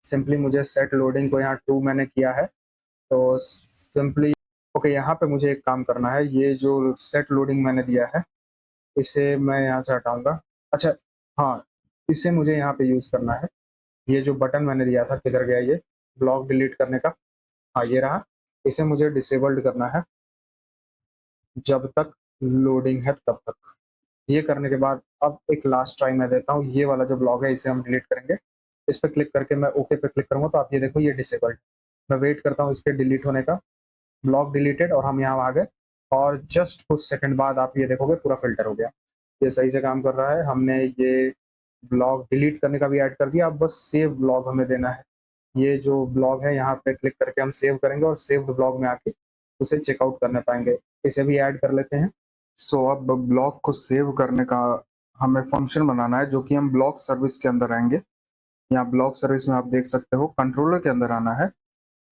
सिंपली मुझे सेट लोडिंग को यहाँ ट्रू मैंने किया है, तो सिंपली ओके, यहाँ पे मुझे एक काम करना है, ये जो सेट लोडिंग मैंने दिया है इसे मैं यहाँ से हटाऊंगा। अच्छा हाँ, इसे मुझे यहाँ पे यूज करना है। ये जो बटन मैंने दिया था, किधर गया ये, ब्लॉग डिलीट करने का, हाँ ये रहा। इसे मुझे डिसेबल्ड करना है जब तक लोडिंग है तब तक। ये करने के बाद अब एक लास्ट ट्राई मैं देता हूँ, ये वाला जो ब्लॉग है इसे हम डिलीट करेंगे। इस पर क्लिक करके मैं ओके पे क्लिक करूंगा तो आप ये देखो ये डिसेबल्ड। मैं वेट करता हूँ इसके डिलीट होने का, ब्लॉक डिलीटेड, और हम यहाँ आ गए। और जस्ट कुछ सेकंड बाद आप ये देखोगे पूरा फिल्टर हो गया, ये सही से काम कर रहा है। हमने ये ब्लॉग डिलीट करने का भी ऐड कर दिया, अब बस सेव ब्लॉग हमें देना है। ये जो ब्लॉग है यहाँ पे क्लिक करके हम सेव करेंगे और सेव्ड ब्लॉग में आके उसे चेकआउट करने पाएंगे। इसे भी ऐड कर लेते हैं। सो अब ब्लॉग को सेव करने का हमें फंक्शन बनाना है जो कि हम ब्लॉग सर्विस के अंदर आएंगे। यहाँ ब्लॉग सर्विस में आप देख सकते हो कंट्रोलर के अंदर आना है।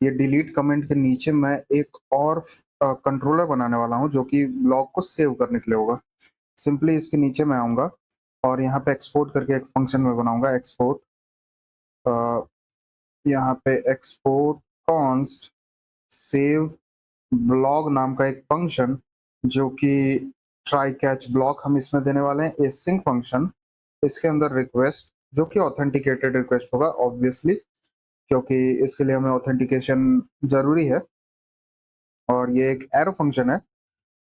ये डिलीट कमेंट के नीचे मैं एक और कंट्रोलर बनाने वाला हूँ जो कि ब्लॉग को सेव करने के लिए होगा। सिंपली इसके नीचे मैं आऊँगा और यहाँ पे एक्सपोर्ट करके एक फंक्शन में बनाऊंगा। एक्सपोर्ट, यहाँ पे एक्सपोर्ट कॉन्स्ट सेव ब्लॉग नाम का एक फंक्शन जो कि ट्राई कैच ब्लॉक हम इसमें देने वाले हैं। ए सिंक फंक्शन, इसके अंदर रिक्वेस्ट जो कि ऑथेंटिकेटेड रिक्वेस्ट होगा ऑब्वियसली, क्योंकि इसके लिए हमें ऑथेंटिकेशन जरूरी है। और ये एक एरो फंक्शन है।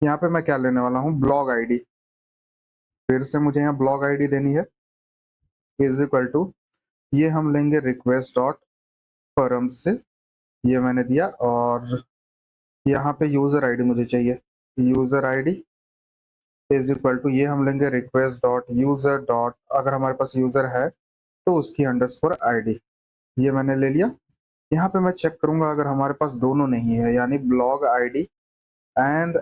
यहाँ पे मैं क्या लेने वाला हूँ, ब्लॉग आईडी। फिर से मुझे यहाँ ब्लॉग आईडी देनी है, इज इक्वल टू, ये हम लेंगे रिक्वेस्ट डॉट परम से, ये मैंने दिया। और यहाँ पे यूजर आईडी मुझे चाहिए, user ID is equal to, ये हम लेंगे रिक्वेस्ट डॉट यूजर डॉट, अगर हमारे पास यूजर है तो उसकी अंडरस्कोर आईडी, ये मैंने ले लिया। यहाँ पे मैं चेक करूंगा अगर हमारे पास दोनों नहीं है, यानी ब्लॉग आईडी एंड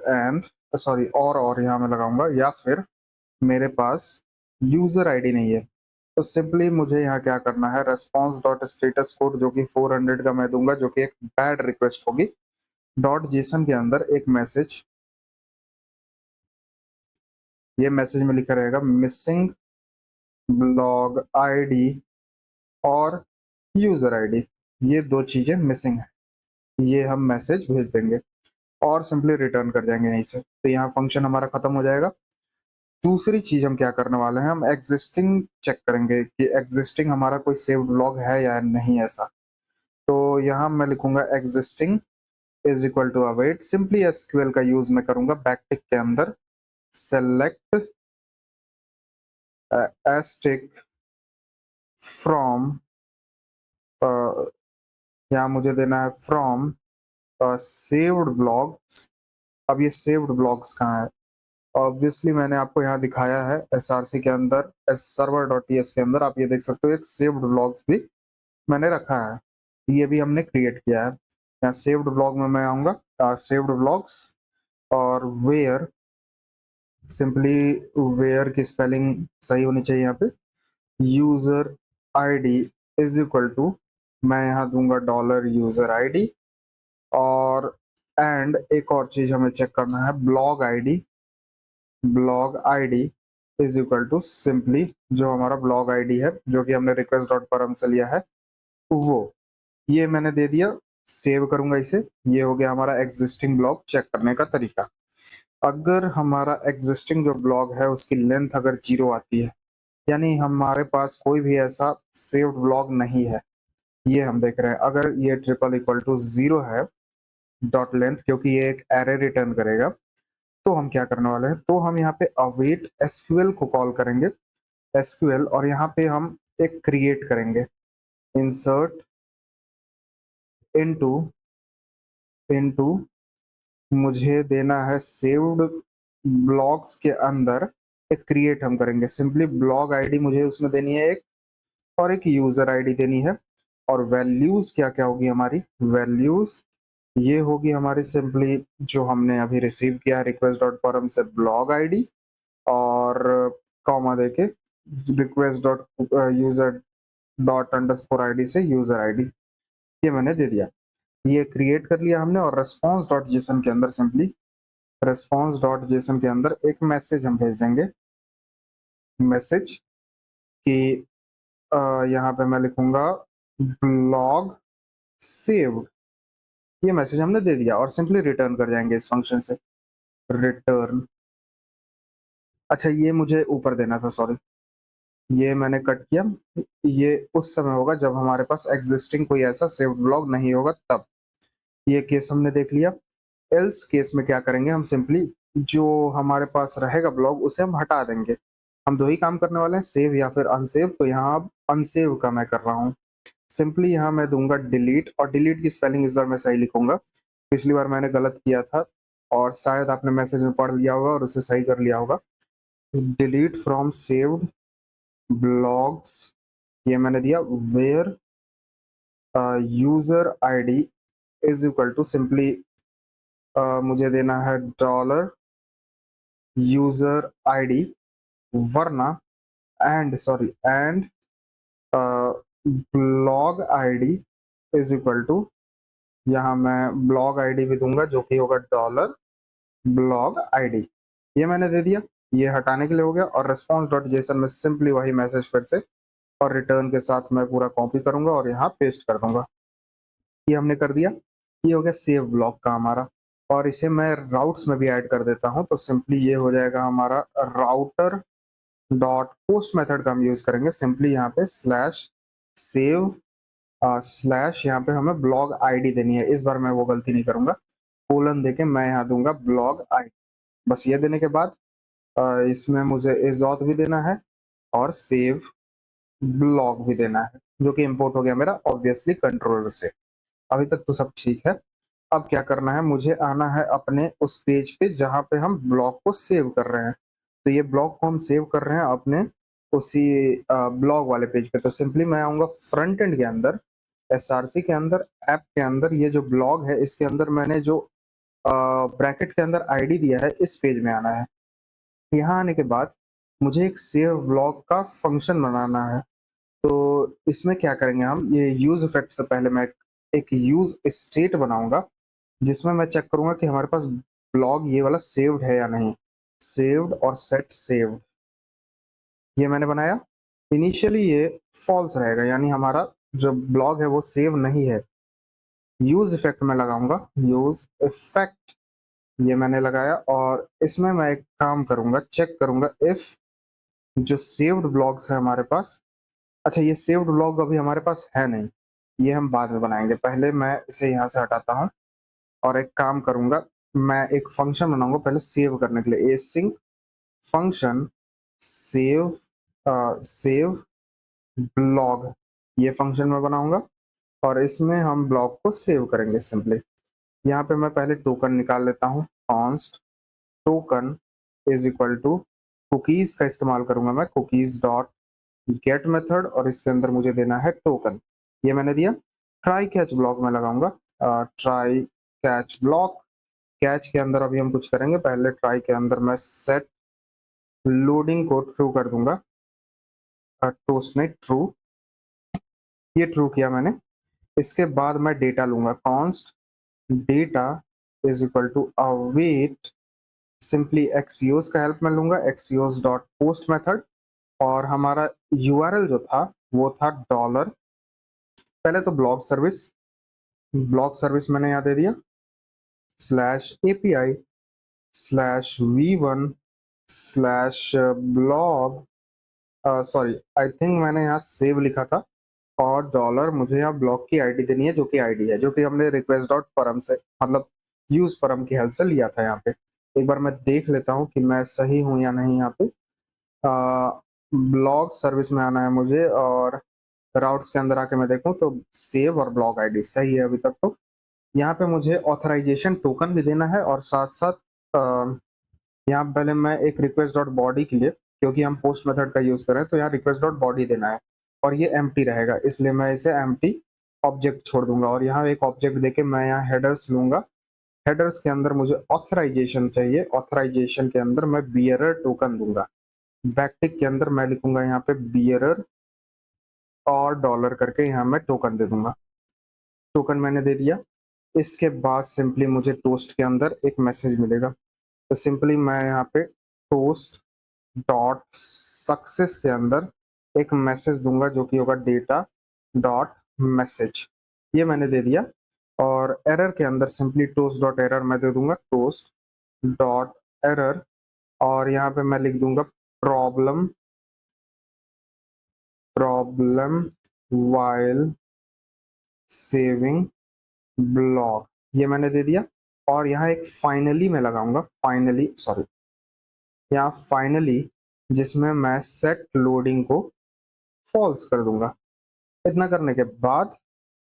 सॉरी और यहाँ मैं लगाऊंगा, या फिर मेरे पास यूजर आईडी नहीं है, तो सिंपली मुझे यहाँ क्या करना है, रेस्पॉन्स डॉट स्टेटस कोड जो कि 400 का मैं दूंगा, जो कि एक बैड रिक्वेस्ट होगी। डॉट जेसन के अंदर एक मैसेज, ये मैसेज में लिखा रहेगा मिसिंग ब्लॉग आईडी और यूजर आईडी, ये दो चीजें मिसिंग है, ये हम मैसेज भेज देंगे और सिंपली रिटर्न कर जाएंगे यहीं से। तो यहाँ फंक्शन हमारा खत्म हो जाएगा। दूसरी चीज हम क्या करने वाले हैं, हम एग्जिस्टिंग चेक करेंगे कि एग्जिस्टिंग हमारा कोई सेव्ड ब्लॉग है या नहीं ऐसा। तो यहाँ मैं लिखूंगा existing is equal to await, simply SQL का यूज मैं करूंगा बैकटिक के अंदर, सेलेक्ट एस्टिक फ्रॉम, यहाँ मुझे देना है फ्रॉम सेव्ड ब्लॉग्स। अब ये सेव्ड ब्लॉग्स कहाँ है, ऑब्वियसली मैंने आपको यहाँ दिखाया है एसआरसी के अंदर, S server dot T S के अंदर आप ये देख सकते हो एक सेव्ड ब्लॉग्स भी मैंने रखा है, ये भी हमने क्रिएट किया है। यहाँ सेव्ड ब्लॉग में मैं आऊँगा, सेव्ड ब्लॉग्स, और वेयर, सिंपली वेयर की स्पेलिंग सही होनी चाहिए यहाँ पे, user ID is equal to, मैं यहाँ दूंगा डॉलर यूजर आईडी। और एंड एक और चीज हमें चेक करना है, blog ID is equal to, simply जो हमारा ब्लॉग आईडी है जो कि हमने रिक्वेस्ट डॉट परम से लिया है वो, ये मैंने दे दिया। सेव करूंगा इसे, ये हो गया हमारा एग्जिस्टिंग ब्लॉग चेक करने का तरीका। अगर हमारा एग्जिस्टिंग जो ब्लॉग है उसकी लेंथ अगर 0 आती है, यानी हमारे पास कोई भी ऐसा सेव्ड ब्लॉग नहीं है, ये हम देख रहे हैं, अगर ये ट्रिपल इक्वल टू 0 है डॉट लेंथ, क्योंकि ये एक एरे रिटर्न करेगा, तो हम क्या करने वाले हैं, तो हम यहाँ पे अवेट एसक्यूएल को कॉल करेंगे, एसक्यूएल, और यहाँ पे हम एक क्रिएट करेंगे, इंसर्ट इनटू, इनटू मुझे देना है सेव्ड ब्लॉग्स के अंदर एक क्रिएट हम करेंगे, सिंपली ब्लॉग आईडी मुझे उसमें देनी है एक, और एक यूजर आईडी देनी है। और वैल्यूज क्या क्या होगी हमारी, वैल्यूज ये होगी हमारी सिंपली जो हमने अभी रिसीव किया रिक्वेस्ट डॉट परम से ब्लॉग आईडी, और कॉमा देके request dot user dot underscore ID से यूजर आईडी, ये मैंने दे दिया, ये क्रिएट कर लिया हमने। और रेस्पॉन्स डॉट जेसन के अंदर सिंपली रेस्पॉन्स डॉट जेसन के अंदर एक मैसेज हम भेज देंगे, मैसेज कि यहाँ पे मैं लिखूंगा ब्लॉग सेव्ड, ये मैसेज हमने दे दिया और सिंपली रिटर्न कर जाएंगे इस फंक्शन से, रिटर्न। अच्छा ये मुझे ऊपर देना था, सॉरी, ये मैंने कट किया, ये उस समय होगा जब हमारे पास एग्जिस्टिंग कोई ऐसा सेव्ड ब्लॉग नहीं होगा तब। ये केस हमने देख लिया। एल्स केस में क्या करेंगे, हम सिंपली जो हमारे पास रहेगा ब्लॉग उसे हम हटा देंगे। हम दो ही काम करने वाले हैं, सेव या फिर अनसेव। तो यहाँ अब अनसेव का मैं कर रहा हूँ। सिंपली यहाँ मैं दूंगा डिलीट, और डिलीट की स्पेलिंग इस बार मैं सही लिखूंगा। पिछली बार मैंने गलत किया था और शायद आपने मैसेज में पढ़ लिया होगा और उसे सही कर लिया होगा। डिलीट फ्रॉम सेव्ड ब्लॉग्स, ये मैंने दिया। Where user ID is equal to, simply मुझे देना है डॉलर यूजर आईडी, वरना and blog ID is equal to, यहाँ मैं ब्लॉग आईडी भी दूंगा जो कि होगा डॉलर ब्लॉग आईडी। ये मैंने दे दिया, ये हटाने के लिए हो गया। और रेस्पॉन्स डॉट जेसन में सिंपली वही मैसेज फिर से और रिटर्न के साथ मैं पूरा कॉपी करूंगा और यहाँ पेस्ट कर दूंगा। ये हमने कर दिया। ये हो गया सेव ब्लॉक का हमारा। और इसे मैं राउट्स में भी ऐड कर देता हूँ, तो सिंपली ये हो जाएगा हमारा राउटर डॉट पोस्ट मेथड का हम यूज करेंगे। सिंपली यहाँ पे स्लैश सेव स्लैश, यहाँ पे हमें ब्लॉग आईडी देनी है। इस बार मैं वो गलती नहीं करूंगा, कोलन देके मैं यहाँ दूंगा ब्लॉग आईडी। बस ये देने के बाद इसमें मुझे इजॉट भी देना है और सेव ब्लॉग भी देना है, जो कि इंपोर्ट हो गया मेरा ऑब्वियसली कंट्रोलर से। अभी तक तो सब ठीक है। अब क्या करना है, मुझे आना है अपने उस पेज पे जहाँ पे हम ब्लॉग को सेव कर रहे हैं। तो ये ब्लॉग को हम सेव कर रहे हैं अपने उसी ब्लॉग वाले पेज पे। तो सिंपली मैं आऊंगा फ्रंट एंड के अंदर, एसआरसी के अंदर, ऐप के अंदर। ये जो ब्लॉग है इसके अंदर मैंने जो ब्रैकेट के अंदर आईडी दिया है, इस पेज में आना है। यहाँ आने के बाद मुझे एक सेव ब्लॉग का फंक्शन बनाना है। तो इसमें क्या करेंगे हम, ये यूज इफेक्ट से पहले मैं एक यूज स्टेट बनाऊंगा जिसमें मैं चेक करूंगा कि हमारे पास ब्लॉग ये वाला सेव्ड है या नहीं। सेव्ड और सेट सेव्ड, ये मैंने बनाया। इनिशियली ये फॉल्स रहेगा, यानी हमारा जो ब्लॉग है वो सेव नहीं है। यूज इफेक्ट में लगाऊंगा, यूज इफेक्ट, ये मैंने लगाया। और इसमें मैं एक काम करूंगा, चेक करूंगा इफ जो सेव्ड ब्लॉग्स है हमारे पास, अच्छा ये सेव्ड ब्लॉग अभी हमारे पास है नहीं, ये हम बाद में बनाएंगे। पहले मैं इसे यहाँ से हटाता हूँ और एक काम करूंगा, मैं एक फंक्शन बनाऊंगा पहले सेव करने के लिए। Async function save save blog, ये फंक्शन मैं बनाऊंगा और इसमें हम ब्लॉग को सेव करेंगे सिंपली। यहाँ पे मैं पहले टोकन निकाल लेता हूँ। Const token is equal to, cookies का इस्तेमाल करूंगा मैं, कुकीज डॉट गेट मेथड, और इसके अंदर मुझे देना है टोकन। ये मैंने दिया। ट्राई कैच ब्लॉक में लगाऊंगा, ट्राई कैच ब्लॉक। कैच के अंदर अभी हम कुछ करेंगे, पहले ट्राई के अंदर मैं सेट लोडिंग को ट्रू कर दूंगा, टोस्ट में ट्रू, ये ट्रू किया मैंने। इसके बाद मैं डेटा लूंगा, const data is equal to await, simply axios का हेल्प में लूंगा, एक्सियोस डॉट पोस्ट मेथड। और हमारा यूआरएल जो था वो था डॉलर, पहले तो ब्लॉग सर्विस मैंने यहाँ दे दिया, slash API slash V1 slash blog, sorry I think मैंने यहाँ सेव लिखा था। और डॉलर, मुझे यहाँ ब्लॉग की आईडी देनी है जो कि आईडी है, जो कि हमने रिक्वेस्ट डॉट परम से, मतलब यूज परम की हेल्प से लिया था। यहाँ पे एक बार मैं देख लेता हूँ कि मैं सही हूँ या नहीं। यहाँ पे ब्लॉग सर्विस में आना है मुझे और राउट्स के अंदर आके मैं देखूँ तो सेव और ब्लॉग आईडी सही है अभी तक। तो यहाँ पे मुझे ऑथराइजेशन टोकन भी देना है और साथ साथ यहाँ पहले मैं एक रिक्वेस्ट डॉट बॉडी के लिए, क्योंकि हम पोस्ट मेथड का यूज कर रहे हैं, तो यहाँ रिक्वेस्ट डॉट बॉडी देना है और ये एम्प्टी रहेगा, इसलिए मैं इसे एम्प्टी ऑब्जेक्ट छोड़ दूंगा। और यहाँ एक ऑब्जेक्ट देके मैं यहाँ हेडर्स लूंगा। हेडर्स के अंदर मुझे ऑथराइजेशन चाहिए, ऑथराइजेशन के अंदर मैं बियरर टोकन दूंगा। बैकटिक के अंदर मैं लिखूंगा यहाँ पे बियरर और डॉलर करके यहाँ मैं टोकन दे दूंगा। टोकन मैंने दे दिया। इसके बाद सिंपली मुझे टोस्ट के अंदर एक मैसेज मिलेगा। तो सिंपली मैं यहाँ पे टोस्ट डॉट सक्सेस के अंदर एक मैसेज दूंगा जो कि होगा डेटा डॉट मैसेज, ये मैंने दे दिया। और एरर के अंदर सिंपली टोस्ट डॉट एरर मैं दे दूंगा, टोस्ट डॉट एरर। और यहाँ पे मैं लिख दूंगा problem problem while saving blog, ये मैंने दे दिया। और यहाँ एक फाइनली मैं लगाऊंगा, फाइनली सॉरी, यहाँ फाइनली, जिसमें मैं सेट लोडिंग को फॉल्स कर दूंगा। इतना करने के बाद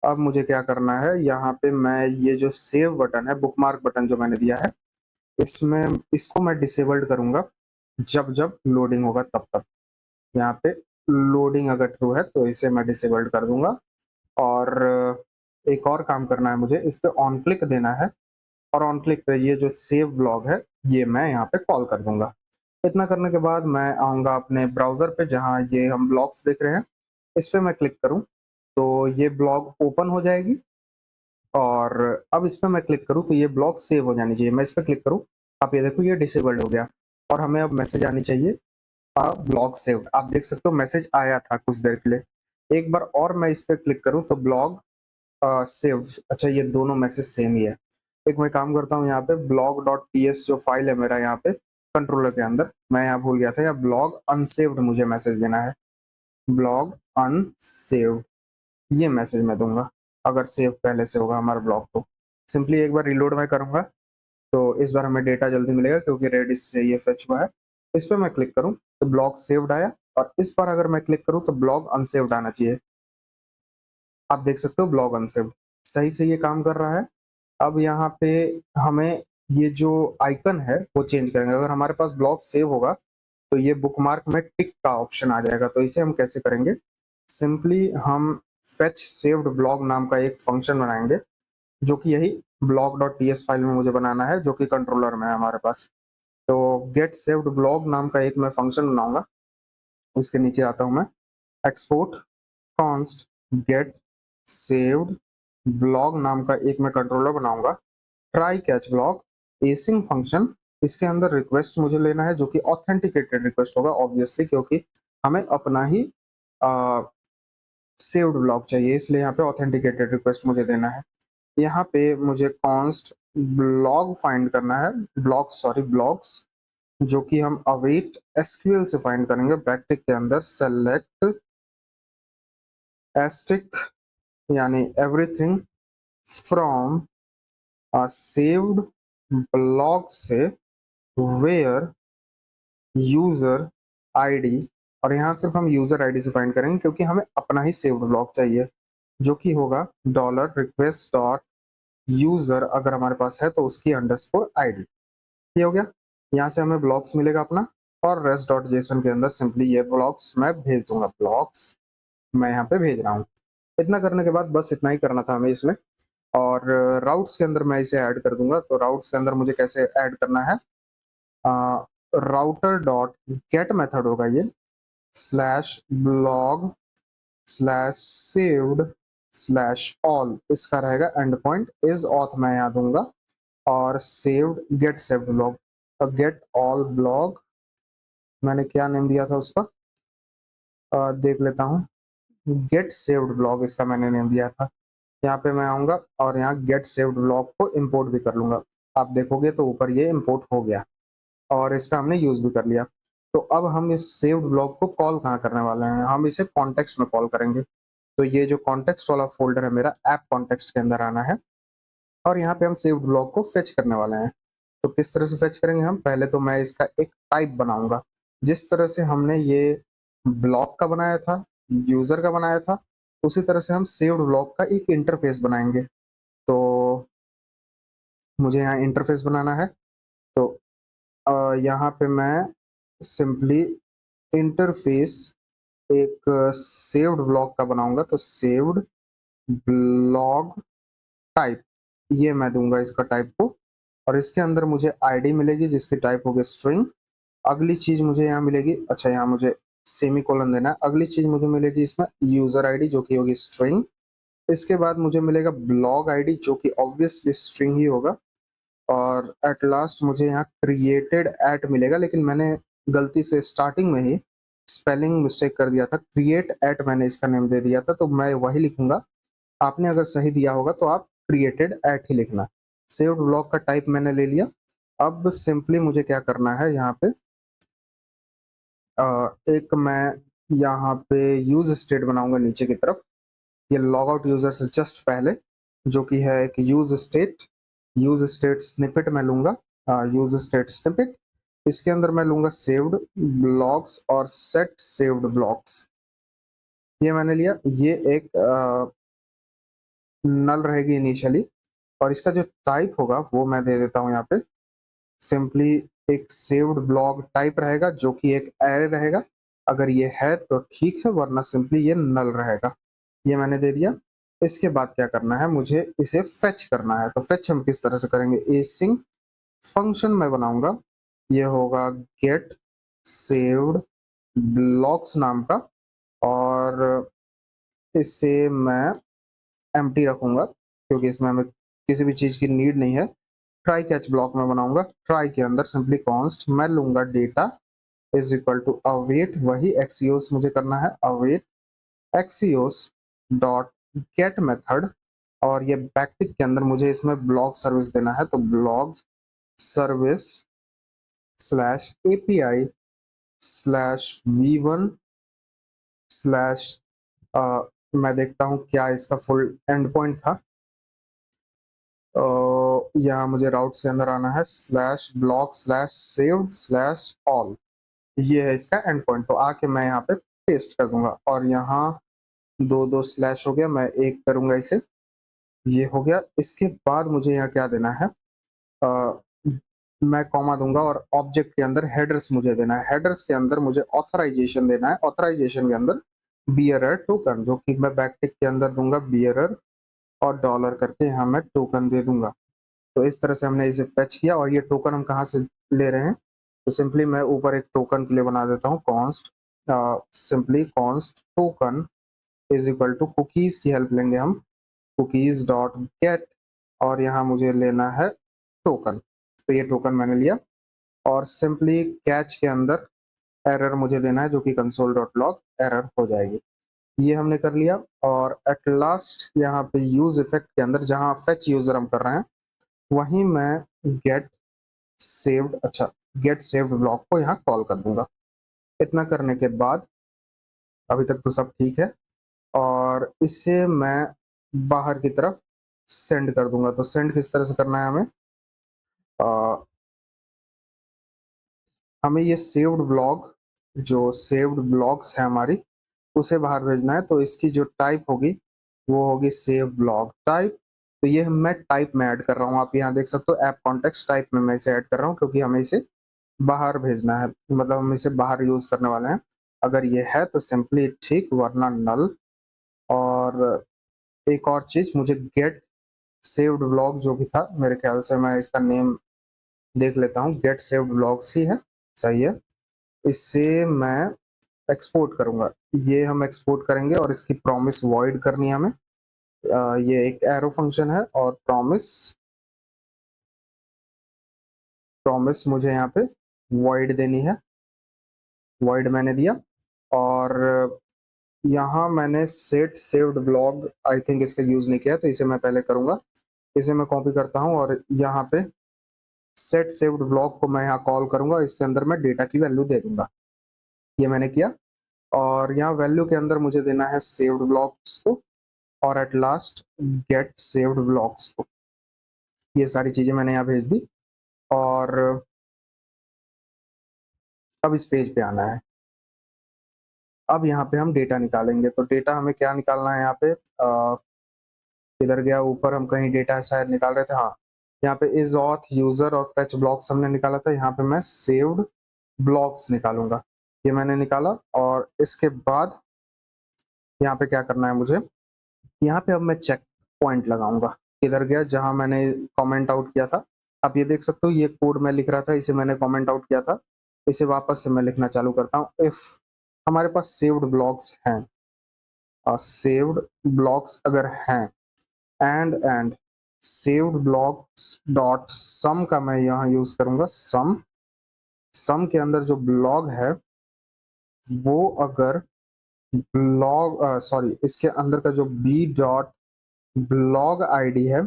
अब मुझे क्या करना है, यहाँ पे मैं ये जो सेव बटन है, बुकमार्क बटन जो मैंने दिया है, इसमें इसको मैं डिसेबल्ड करूंगा। जब जब लोडिंग होगा तब तब, यहाँ पे लोडिंग अगर ट्रू है तो इसे मैं डिसेबल्ड कर दूंगा। और एक और काम करना है मुझे, इस पे ऑन क्लिक देना है, और ऑन क्लिक पे ये जो सेव ब्लॉग है ये मैं यहाँ पे कॉल कर दूंगा। इतना करने के बाद मैं आऊँगा अपने ब्राउज़र पे जहाँ ये हम ब्लॉग्स देख रहे हैं, इस पे मैं क्लिक करूँ तो ये ब्लॉग ओपन हो जाएगी। और अब इस पे मैं क्लिक करूँ तो ये ब्लॉग सेव हो जानी चाहिए। मैं इस पे क्लिक करूँ, आप ये देखो ये डिसेबल्ड हो गया, और हमें अब मैसेज आनी चाहिए ब्लॉग सेव्ड। आप देख सकते हो मैसेज आया था कुछ देर के लिए। एक बार और मैं इस पे क्लिक करूँ तो ब्लॉग सेव्ड। अच्छा, ये दोनों मैसेज सेम ही है। एक मैं काम करता हूँ, यहाँ पे ब्लॉग डॉट टीएस जो फाइल है मेरा यहाँ पे कंट्रोलर के अंदर, मैं यहाँ भूल गया था, या ब्लॉग अनसेव्ड मुझे मैसेज देना है, ब्लॉग अनसेव्ड, ये मैसेज मैं दूंगा अगर सेव पहले से होगा हमारा ब्लॉग तो। सिंपली एक बार रिलोड मैं करूंगा तो इस बार हमें डेटा जल्दी मिलेगा क्योंकि रेडिस से ये फेच हुआ है। इस पर मैं क्लिक करूं तो ब्लॉग सेव्ड आया, और इस पर अगर मैं क्लिक करूं तो ब्लॉग अनसेव्ड आना चाहिए। आप देख सकते हो ब्लॉग अनसेव्ड सही से ये काम कर रहा है। अब यहाँ पे हमें ये जो आइकन है वो चेंज करेंगे। अगर हमारे पास ब्लॉग सेव होगा तो ये बुकमार्क में टिक का ऑप्शन आ जाएगा। तो इसे हम कैसे करेंगे, सिंपली हम फेच सेव्ड ब्लॉग नाम का एक फंक्शन बनाएंगे, जो कि यही blog dot T S file में मुझे बनाना है, जो कि कंट्रोलर में है हमारे पास। तो गेट सेव्ड ब्लॉग नाम का एक मैं फंक्शन बनाऊंगा। इसके नीचे आता हूं मैं, export const gate saved blog नाम का एक मैं कंट्रोलर बनाऊंगा, ट्राई कैच ब्लॉग एसिंग फंक्शन। इसके अंदर रिक्वेस्ट मुझे लेना है जो कि ऑथेंटिकेटेड रिक्वेस्ट होगा ऑब्वियसली, क्योंकि हमें अपना ही सेव्ड ब्लॉग चाहिए, इसलिए यहाँ पे ऑथेंटिकेटेड रिक्वेस्ट मुझे देना है। यहाँ पे मुझे कॉन्स्ट ब्लॉग फाइंड करना है, ब्लॉग्स, जो कि हम अवेट एसक्यूएल से फाइंड करेंगे। बैकटिक के अंदर सेलेक्ट एस्टिक, यानी एवरीथिंग फ्रॉम सेव्ड ब्लॉग से वेयर यूजर आईडी, और यहाँ सिर्फ हम यूजर आईडी से फाइंड करेंगे क्योंकि हमें अपना ही सेव्ड ब्लॉग चाहिए, जो कि होगा डॉलर रिक्वेस्ट डॉट यूजर, अगर हमारे पास है तो उसकी अंडरस्कोर आईडी। ये हो गया। यहाँ से हमें ब्लॉक्स मिलेगा अपना, और रेस्ट डॉट जेसन के अंदर सिंपली ये ब्लॉक्स मैं भेज दूंगा। ब्लॉक्स मैं यहाँ पे भेज रहा हूँ। इतना करने के बाद बस इतना ही करना था हमें इसमें। और राउट्स के अंदर मैं इसे ऐड कर दूंगा। तो राउट्स के अंदर मुझे कैसे ऐड करना है, राउटर डॉट गेट मेथड होगा ये, slash blog slash saved slash all, इसका रहेगा एंड पॉइंट। इज ऑथ मैं यहाँ दूंगा, और सेव्ड गेट सेव्ड ब्लॉग, तो गेट ऑल ब्लॉग मैंने क्या नेम दिया था उसका, देख लेता हूँ, गेट सेव्ड ब्लॉग इसका मैंने नेम दिया था। यहाँ पे मैं आऊँगा और यहाँ गेट सेव्ड ब्लॉग को इंपोर्ट भी कर लूंगा। आप देखोगे तो ऊपर ये इंपोर्ट हो गया, और इसका हमने यूज भी कर लिया। तो अब हम इस सेव्ड ब्लॉग को कॉल कहाँ करने वाले हैं, हम इसे कॉन्टेक्स्ट में कॉल करेंगे। तो ये जो कॉन्टेक्स्ट वाला फोल्डर है मेरा, ऐप कॉन्टेक्स्ट के अंदर आना है, और यहाँ पे हम सेव्ड ब्लॉग को फेच करने वाले हैं। तो किस तरह से फेच करेंगे हम, पहले तो मैं इसका एक टाइप बनाऊंगा। जिस तरह से हमने ये ब्लॉग का बनाया था, यूजर का बनाया था, उसी तरह से हम सेव्ड ब्लॉग का एक इंटरफेस बनाएंगे। तो मुझे यहाँ इंटरफेस बनाना है। तो यहाँ पे मैं सिंपली इंटरफेस एक सेव्ड ब्लॉग का बनाऊंगा। तो सेव्ड ब्लॉग टाइप, ये मैं दूंगा इसका टाइप को, और इसके अंदर मुझे आईडी मिलेगी जिसकी टाइप होगी स्ट्रिंग। अगली चीज मुझे यहाँ मिलेगी, अच्छा यहाँ मुझे सेमी कोलन देना है। अगली चीज मुझे मिलेगी इसमें यूजर आईडी जो कि होगी स्ट्रिंग। इसके बाद मुझे मिलेगा ब्लॉग आईडी जो कि ऑब्वियसली स्ट्रिंग ही होगा। और एट लास्ट मुझे यहाँ क्रिएटेड एट मिलेगा, लेकिन मैंने गलती से स्टार्टिंग में ही स्पेलिंग मिस्टेक कर दिया था, क्रिएट एट मैंने इसका नेम दे दिया था, तो मैं वही लिखूंगा। आपने अगर सही दिया होगा तो आप क्रिएटेड एट ही लिखना। सेव्ड ब्लॉक का टाइप मैंने ले लिया। अब सिंपली मुझे क्या करना है, यहाँ पे एक मैं यहाँ पे यूज स्टेट बनाऊंगा नीचे की तरफ, ये लॉग आउट यूजर से जस्ट पहले। जो कि है एक यूज स्टेट स्निपेट मैं लूंगा, यूज स्टेट स्निपेट। इसके अंदर मैं लूंगा सेव्ड ब्लॉक्स और सेट सेव्ड ब्लॉक्स। ये मैंने लिया। ये एक नल रहेगी इनिशियली, और इसका जो टाइप होगा वो मैं दे देता हूँ यहाँ पे। सिंपली एक सेव्ड ब्लॉक टाइप रहेगा जो कि एक एरे रहेगा। अगर ये है तो ठीक है, वरना सिंपली ये नल रहेगा। ये मैंने दे दिया। इसके बाद क्या करना है, मुझे इसे फेच करना है। तो फेच हम किस तरह से करेंगे, एसिंक फंक्शन मैं बनाऊंगा। ये होगा गेट सेव्ड ब्लॉक्स नाम का, और इसे मैं एम्प्टी रखूंगा क्योंकि इसमें हमें किसी भी चीज की नीड नहीं है। ट्राई कैच ब्लॉक में बनाऊंगा। ट्राई के अंदर सिंपली कॉन्स्ट मैं लूंगा data is equal to await, वही एक्सियोस मुझे करना है, await axios dot get method. और ये बैकटिक के अंदर मुझे इसमें ब्लॉक सर्विस देना है, तो block service slash API slash V1 slash, मैं देखता हूँ क्या इसका फुल एंड पॉइंट था। यहाँ मुझे राउट्स के अंदर आना है, slash block slash saved slash all. ये है इसका एंड पॉइंट। तो आके मैं यहाँ पे पेस्ट कर दूंगा, और यहाँ दो दो स्लैश हो गया, मैं एक करूंगा इसे। ये हो गया। इसके बाद मुझे यहाँ क्या देना है, अ, मैं कॉमा दूंगा, और ऑब्जेक्ट के अंदर हेडर्स मुझे देना है। हेडर्स के अंदर मुझे ऑथराइजेशन देना है। ऑथराइजेशन के अंदर बियरर टोकन, जो कि मैं बैकटिक के अंदर दूंगा बियरर, और डॉलर करके यहाँ मैं टोकन दे दूंगा। तो इस तरह से हमने इसे फेच किया। और ये टोकन हम कहाँ से ले रहे हैं, तो सिंपली मैं ऊपर एक टोकन के लिए बना देता हूँ const, simply const token is equal to cookies की हेल्प लेंगे हम, कुकीज डॉट गेट, और यहाँ मुझे लेना है टोकन। तो ये टोकन मैंने लिया, और सिंपली कैच के अंदर एरर मुझे देना है, जो कि कंसोल डॉट लॉग एरर हो जाएगी। ये हमने कर लिया। और एट लास्ट यहाँ पे यूज इफेक्ट के अंदर जहाँ फेच यूजर हम कर रहे हैं, वहीं मैं गेट सेव्ड, अच्छा, गेट सेव्ड ब्लॉक को यहाँ कॉल कर दूंगा। इतना करने के बाद अभी तक तो सब ठीक है, और इसे मैं बाहर की तरफ सेंड कर दूंगा। तो सेंड किस तरह से करना है हमें, हमें ये सेव्ड ब्लॉक, जो सेव्ड ब्लॉक्स है हमारी, उसे बाहर भेजना है। तो इसकी जो टाइप होगी वो होगी सेव ब्लॉक टाइप। तो ये मैं टाइप में ऐड कर रहा हूँ, आप यहाँ देख सकते हो ऐप कॉन्टेक्स्ट टाइप में मैं इसे ऐड कर रहा हूँ, क्योंकि हमें इसे बाहर भेजना है, मतलब हम इसे बाहर यूज करने वाले हैं। अगर ये है तो सिंपली ठीक, वरना नल। और एक और चीज, मुझे गेट सेव्ड ब्लॉक जो भी था, मेरे ख्याल से मैं इसका नेम देख लेता हूँ, गेट सेव्ड ब्लॉक्स ही है, सही है। इसे मैं एक्सपोर्ट करूंगा। ये हम एक्सपोर्ट करेंगे, और इसकी प्रॉमिस वॉइड करनी है हमें। ये एक एरो फंक्शन है, और प्रॉमिस प्रॉमिस मुझे यहाँ पे वॉइड देनी है। वॉइड मैंने दिया। और यहाँ मैंने set saved blog I think इसका यूज नहीं किया, तो इसे मैं पहले करूंगा। इसे मैं कॉपी करता हूँ, और यहाँ पे सेट सेव्ड ब्लॉक को मैं यहाँ कॉल करूंगा। इसके अंदर मैं डेटा की वैल्यू दे दूंगा। ये मैंने किया। और यहाँ वैल्यू के अंदर मुझे देना है सेव्ड ब्लॉक्स को, और at last gate saved blocks को। ये सारी चीजें मैंने यहाँ भेज दी। और अब इस पेज पे आना है। अब यहाँ पे हम डेटा निकालेंगे। तो डेटा हमें क्या निकालना है, यहाँ पे इधर गया ऊपर, हम कहीं डेटा शायद निकाल रहे थे, हाँ, यहाँ पे इज ऑथ यूजर और फेच ब्लॉक्स हमने निकाला था। यहाँ पे मैं सेव्ड ब्लॉक्स निकालूंगा। ये मैंने निकाला। और इसके बाद यहाँ पे क्या करना है मुझे, यहाँ पे अब मैं चेक पॉइंट लगाऊंगा। इधर गया जहां मैंने कमेंट आउट किया था। आप ये देख सकते हो, ये कोड मैं लिख रहा था, इसे मैंने कमेंट आउट किया था। इसे वापस से मैं लिखना चालू करता हूँ। इफ हमारे पास सेव्ड ब्लॉक्स हैं, और सेव्ड ब्लॉक्स अगर हैं, एंड सेव्ड ब्लॉक्स डॉट सम का मैं यहाँ यूज करूंगा। सम सम के अंदर जो ब्लॉग है, वो अगर ब्लॉग, सॉरी, इसके अंदर का जो बी डॉट ब्लॉग आईडी है,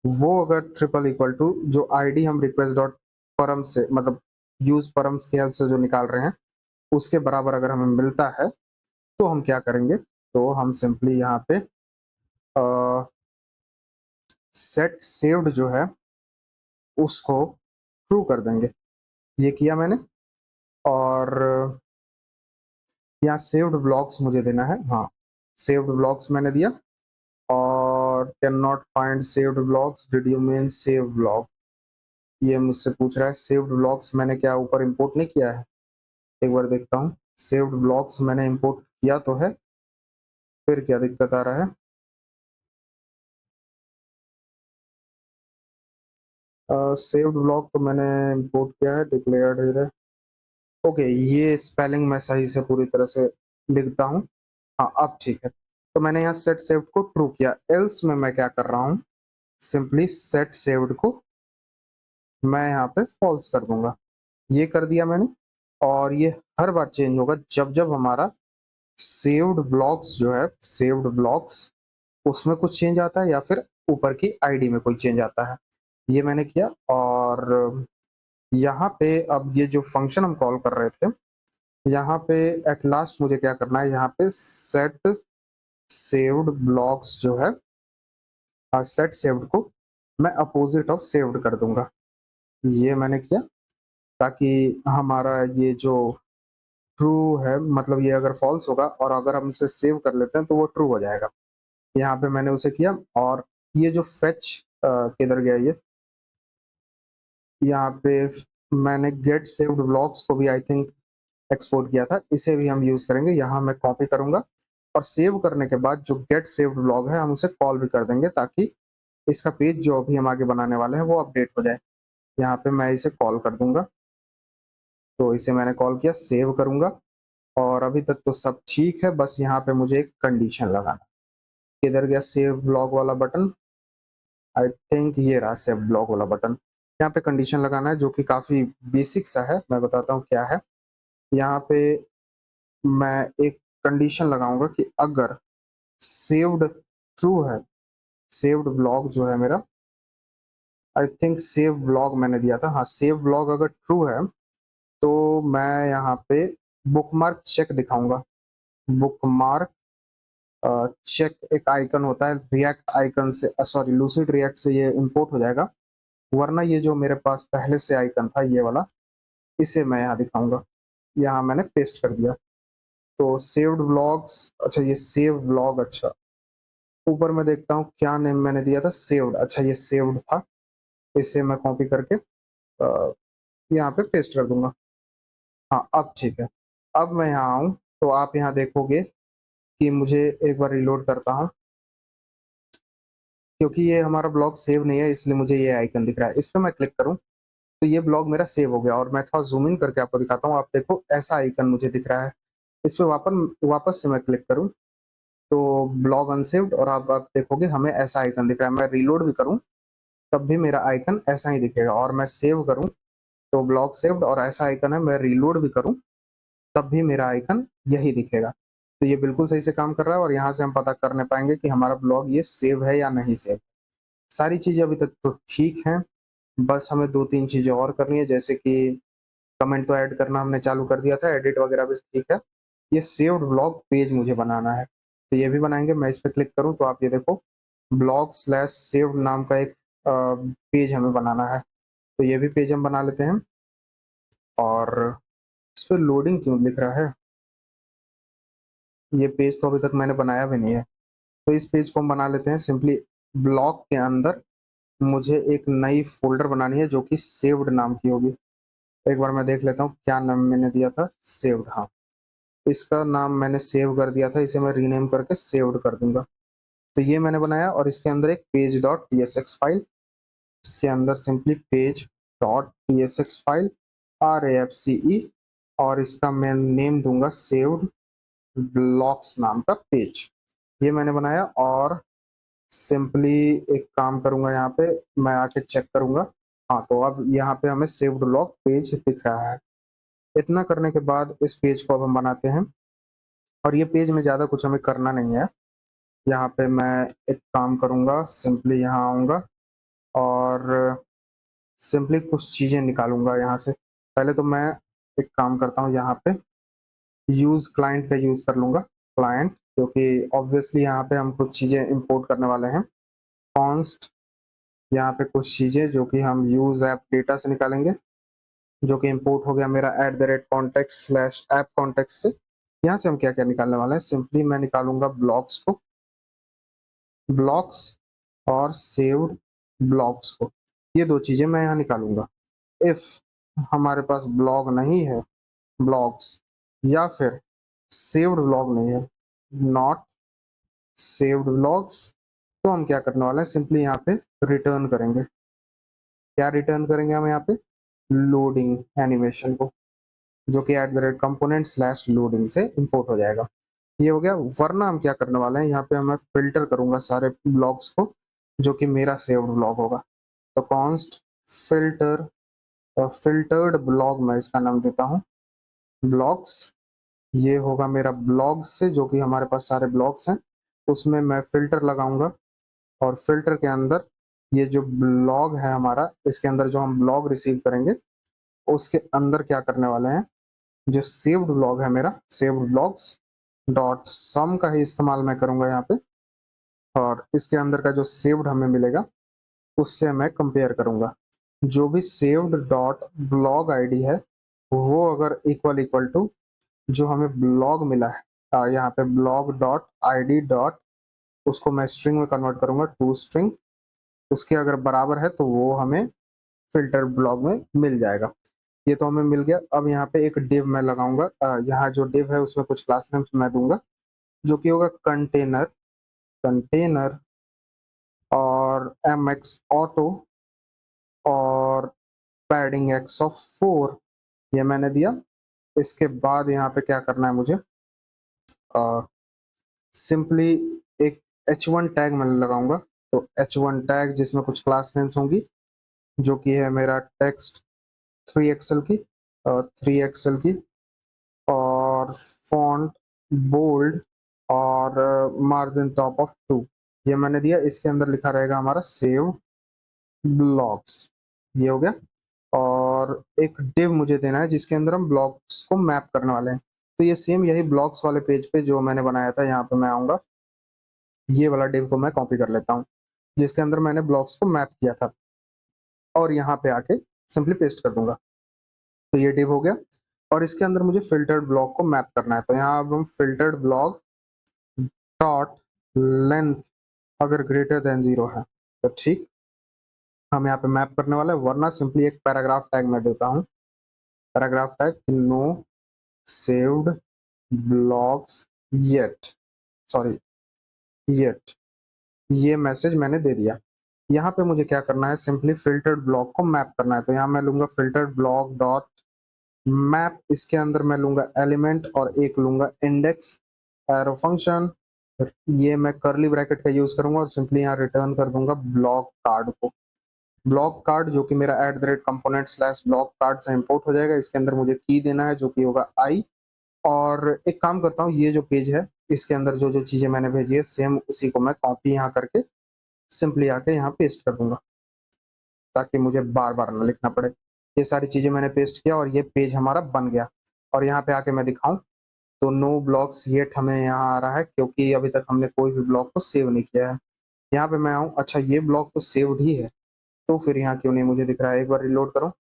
वो अगर ट्रिपल इक्वल टू जो आईडी हम रिक्वेस्ट डॉट परम से, मतलब यूज परम्स की हेल्प से जो निकाल रहे हैं, उसके बराबर अगर हमें मिलता है, तो हम क्या करेंगे, तो हम सिंपली यहाँ पे सेट सेव्ड जो है उसको ट्रू कर देंगे। ये किया मैंने, और यहाँ सेव्ड ब्लॉक्स मुझे देना है। हाँ, सेव्ड ब्लॉक्स मैंने दिया, और can not find saved blocks, did you mean save block, ये मुझसे पूछ रहा है। सेव्ड ब्लॉक्स मैंने क्या ऊपर इंपोर्ट नहीं किया है? एक बार देखता हूँ। सेव्ड ब्लॉक्स मैंने इंपोर्ट किया तो है, फिर क्या दिक्कत आ रहा है? सेव्ड ब्लॉक तो मैंने इंपोर्ट किया है, डिक्लेयर्ड है। ओके, ये स्पेलिंग मैं सही से पूरी तरह से लिखता हूँ। हाँ, अब ठीक है। तो मैंने यहाँ सेट सेव्ड को ट्रू किया, एल्स में मैं क्या कर रहा हूँ, सिंपली सेट सेव्ड को मैं यहाँ पे फॉल्स कर दूंगा। ये कर दिया मैंने, और ये हर बार चेंज होगा जब जब हमारा सेव्ड ब्लॉक्स जो है, सेव्ड ब्लॉक्स उसमें कुछ चेंज आता है या फिर ऊपर की आईडी में कोई चेंज आता है। ये मैंने किया, और यहाँ पे अब ये जो फंक्शन हम कॉल कर रहे थे, यहाँ पे एट लास्ट मुझे क्या करना है, यहाँ पे सेट सेव्ड ब्लॉक्स जो है, सेट सेव्ड को मैं अपोजिट ऑफ सेव्ड कर दूंगा। ये मैंने किया ताकि हमारा ये जो ट्रू है, मतलब ये अगर फॉल्स होगा और अगर हम इसे सेव कर लेते हैं तो वो ट्रू हो जाएगा। यहाँ पे मैंने उसे किया, और ये जो फेच किधर गया, ये यहाँ पे मैंने गेट सेव्ड ब्लॉक्स को भी आई थिंक एक्सपोर्ट किया था, इसे भी हम यूज करेंगे। यहाँ मैं कॉपी करूंगा, और सेव करने के बाद जो गेट सेव्ड ब्लॉग है हम उसे कॉल भी कर देंगे, ताकि इसका पेज जो अभी हम आगे बनाने वाले हैं वो अपडेट हो जाए। यहाँ पे मैं इसे कॉल कर दूंगा, तो इसे मैंने कॉल किया, सेव करूंगा, और अभी तक तो सब ठीक है। बस यहाँ पे मुझे एक कंडीशन लगाना। किधर गया सेव ब्लॉग वाला बटन? आई थिंक ये रहा सेव ब्लॉग वाला बटन। यहाँ पे कंडीशन लगाना है जो कि काफी बेसिक सा है, मैं बताता हूँ क्या है। यहाँ पे मैं एक कंडीशन लगाऊंगा कि अगर सेव्ड ट्रू है, सेव्ड ब्लॉग जो है मेरा, आई थिंक सेव ब्लॉग मैंने दिया था, हाँ सेव ब्लॉग अगर ट्रू है तो मैं यहाँ पे बुकमार्क चेक दिखाऊंगा। बुकमार्क चेक एक आइकन होता है, रिएक्ट आइकन से, सॉरी लूसिड रिएक्ट से ये इंपोर्ट हो जाएगा, वरना ये जो मेरे पास पहले से आइकन था ये वाला, इसे मैं यहाँ दिखाऊंगा। यहाँ मैंने पेस्ट कर दिया। तो सेव्ड ब्लॉग्स, अच्छा ये सेव ब्लॉग, अच्छा ऊपर मैं देखता हूँ क्या नेम मैंने दिया था, सेव्ड, अच्छा ये सेव्ड था। इसे मैं कॉपी करके यहाँ पे पेस्ट कर दूंगा। हाँ अब ठीक है। अब मैं यहाँ आऊँ तो आप यहाँ देखोगे कि मुझे एक बार रिलोड करता हूँ, क्योंकि ये हमारा ब्लॉग सेव नहीं है इसलिए मुझे ये आइकन दिख रहा है। इस पर मैं क्लिक करूँ तो ये ब्लॉग मेरा सेव हो गया, और मैं थोड़ा जूम इन करके आपको दिखाता हूँ। आप देखो ऐसा आइकन मुझे दिख रहा है। इस पर वापस से मैं क्लिक करूँ तो ब्लॉग अनसेव्ड, और आप देखोगे हमें ऐसा आइकन दिख रहा है। मैं रीलोड भी करूँ तब भी मेरा आइकन ऐसा ही दिखेगा, और मैं सेव करूँ तो ब्लॉग सेव्ड और ऐसा आइकन है। मैं रीलोड भी करूँ तब भी मेरा आइकन यही दिखेगा। तो ये बिल्कुल सही से काम कर रहा है, और यहाँ से हम पता करने पाएंगे कि हमारा ब्लॉग ये सेव है या नहीं सेव। सारी चीजें अभी तक तो ठीक हैं, बस हमें दो तीन चीजें और करनी है, जैसे कि कमेंट तो ऐड करना हमने चालू कर दिया था, एडिट वगैरह भी ठीक है। ये सेव्ड ब्लॉग पेज मुझे बनाना है, तो ये भी बनाएंगे। मैं इस पर क्लिक करूँ तो आप ये देखो ब्लॉग स्लैश सेव्ड नाम का एक पेज हमें बनाना है, तो ये भी पेज हम बना लेते हैं। और इस पर लोडिंग क्यों लिख रहा है? ये पेज तो अभी तक मैंने बनाया भी नहीं है, तो इस पेज को हम बना लेते हैं। सिंपली ब्लॉग के अंदर मुझे एक नई फोल्डर बनानी है जो कि सेव्ड नाम की होगी। एक बार मैं देख लेता हूँ क्या नाम मैंने दिया था, सेव्ड, हाँ इसका नाम मैंने सेव कर दिया था, इसे मैं रीनेम करके सेव्ड कर दूंगा। तो ये मैंने बनाया, और इसके अंदर एक पेज डॉट टीएसएक्स फाइल, इसके अंदर simply page dot TSX file RAFCE, और इसका मैं नेम दूंगा सेव्ड ब्लॉक्स नाम का पेज। ये मैंने बनाया, और सिंपली एक काम करूंगा, यहाँ पे मैं आके चेक करूंगा। हाँ, तो अब यहाँ पे हमें सेव्ड ब्लॉक पेज दिख रहा है। इतना करने के बाद इस पेज को अब हम बनाते हैं, और ये पेज में ज़्यादा कुछ हमें करना नहीं है। यहाँ पे मैं एक काम करूँगा, सिंपली यहाँ आऊँगा और सिंपली कुछ चीज़ें निकालूंगा यहाँ से। पहले तो मैं एक काम करता हूँ, यहाँ पे यूज़ क्लाइंट का यूज़ कर लूँगा, क्लाइंट, क्योंकि ऑब्वियसली यहाँ पे हम कुछ चीज़ें इंपोर्ट करने वाले हैं। कॉन्स्ट यहाँ पे कुछ चीज़ें जो कि हम यूज ऐप डेटा से निकालेंगे, जो कि इंपोर्ट हो गया मेरा @context स्लैश ऐप कॉन्टेक्स्ट से। यहाँ से हम क्या क्या निकालने वाले हैं, सिंपली मैं निकालूंगा ब्लॉक्स को, ब्लॉक्स और सेव्ड ब्लॉक्स को, ये दो चीजें मैं यहाँ निकालूंगा। इफ हमारे पास ब्लॉग नहीं है, ब्लॉक्स, या फिर सेव्ड ब्लॉग नहीं है, नॉट सेव्ड ब्लॉग्स, तो हम क्या करने वाले हैं, सिंपली यहाँ पे रिटर्न करेंगे। क्या रिटर्न करेंगे हम यहाँ पे, लोडिंग एनिमेशन को, जो कि @component स्लैश लोडिंग से इंपोर्ट हो जाएगा। ये हो गया। वरना हम क्या करने वाले हैं, यहाँ पे मैं फिल्टर करूंगा सारे ब्लॉग्स को, जो कि मेरा सेव्ड ब्लॉग होगा। तो कॉन्स्ट फिल्टर, फिल्टर्ड ब्लॉग मैं इसका नाम देता हूँ, ब्लॉग्स। ये होगा मेरा ब्लॉग से, जो कि हमारे पास सारे ब्लॉग्स हैं, उसमें मैं फिल्टर लगाऊंगा। और फिल्टर के अंदर ये जो ब्लॉग है हमारा, इसके अंदर जो हम ब्लॉग रिसीव करेंगे, उसके अंदर क्या करने वाले हैं, जो सेव्ड ब्लॉग है मेरा, सेव्ड ब्लॉग्स डॉट सम का ही इस्तेमाल मैं करूंगा यहाँ पे। और इसके अंदर का जो सेव्ड हमें मिलेगा, उससे मैं कंपेयर करूंगा। जो भी सेव्ड डॉट ब्लॉग आईडी है, वो अगर इक्वल इक्वल टू जो हमें ब्लॉग मिला है, यहाँ पे ब्लॉग डॉट आईडी डॉट, उसको मैं स्ट्रिंग में कन्वर्ट करूंगा टू स्ट्रिंग, उसके अगर बराबर है तो वो हमें फिल्टर ब्लॉग में मिल जाएगा। ये तो हमें मिल गया। अब यहाँ पे एक डिव मैं लगाऊंगा, यहाँ जो डिव है उसमें कुछ क्लास नेम्स मैं दूंगा, जो कि होगा कंटेनर, कंटेनर और mx ऑटो और पैडिंग x ऑफ 4, ये मैंने दिया। इसके बाद यहाँ पे क्या करना है मुझे, सिंपली एक h1 टैग मैं लगाऊंगा। तो h1 टैग जिसमें कुछ क्लास नेम्स होंगी, जो कि है मेरा टेक्स्ट 3XL की, 3XL की, और फॉन्ट बोल्ड और मार्जिन टॉप ऑफ 2, ये मैंने दिया। इसके अंदर लिखा रहेगा हमारा सेव ब्लॉक्स, ये हो गया। और एक डिव मुझे देना है जिसके अंदर हम ब्लॉक्स को मैप करने वाले हैं। तो ये सेम यही ब्लॉक्स वाले पेज पे जो मैंने बनाया था, यहाँ पे मैं आऊंगा, ये वाला डिव को मैं कॉपी कर लेता हूँ, जिसके अंदर मैंने ब्लॉक्स को मैप किया था, और यहाँ पे आके सिंपली पेस्ट कर दूंगा। तो ये डिव हो गया। और इसके अंदर मुझे फिल्टर्ड ब्लॉक को मैप करना है। तो यहाँ अब हम फिल्टर्ड ब्लॉक डॉट लेंथ अगर ग्रेटर देन 0 है तो ठीक, हम यहाँ पे मैप करने वाले हैं। वरना सिंपली एक पैराग्राफ टैग मैं देता हूँ, paragraph tag no saved blocks yet, sorry yet, ये मैसेज मैंने दे दिया। यहाँ पे मुझे क्या करना है, सिंपली फिल्टर्ड ब्लॉक को मैप करना है। तो यहाँ मैं लूंगा फिल्टर्ड ब्लॉक डॉट मैप, इसके अंदर मैं लूंगा एलिमेंट और एक लूंगा इंडेक्स, एरो फंक्शन, ये मैं करली ब्रैकेट का यूज करूंगा और सिंपली यहाँ रिटर्न कर दूंगा ब्लॉक कार्ड को। ब्लॉक कार्ड जो कि मेरा @component स्लैश ब्लॉक कार्ड से इंपोर्ट हो जाएगा। इसके अंदर मुझे की देना है, जो कि होगा आई। और एक काम करता हूँ, ये जो पेज है, इसके अंदर जो जो चीजें मैंने भेजी है, सेम उसी को मैं कॉपी यहाँ करके सिंपली आके यहाँ पेस्ट कर दूंगा, ताकि मुझे बार बार ना लिखना पड़े। ये सारी चीजें मैंने पेस्ट किया और ये पेज हमारा बन गया। और यहाँ पे आके मैं दिखाऊं तो नो ब्लॉक्स येट हमें यहाँ आ रहा है, क्योंकि अभी तक हमने कोई भी ब्लॉक को सेव नहीं किया है। यहाँ पे मैं आऊँ, अच्छा ये ब्लॉक तो सेव्ड ही है, तो फिर यहाँ क्यों नहीं मुझे दिख रहा है, एक बार रिलोड करूँ।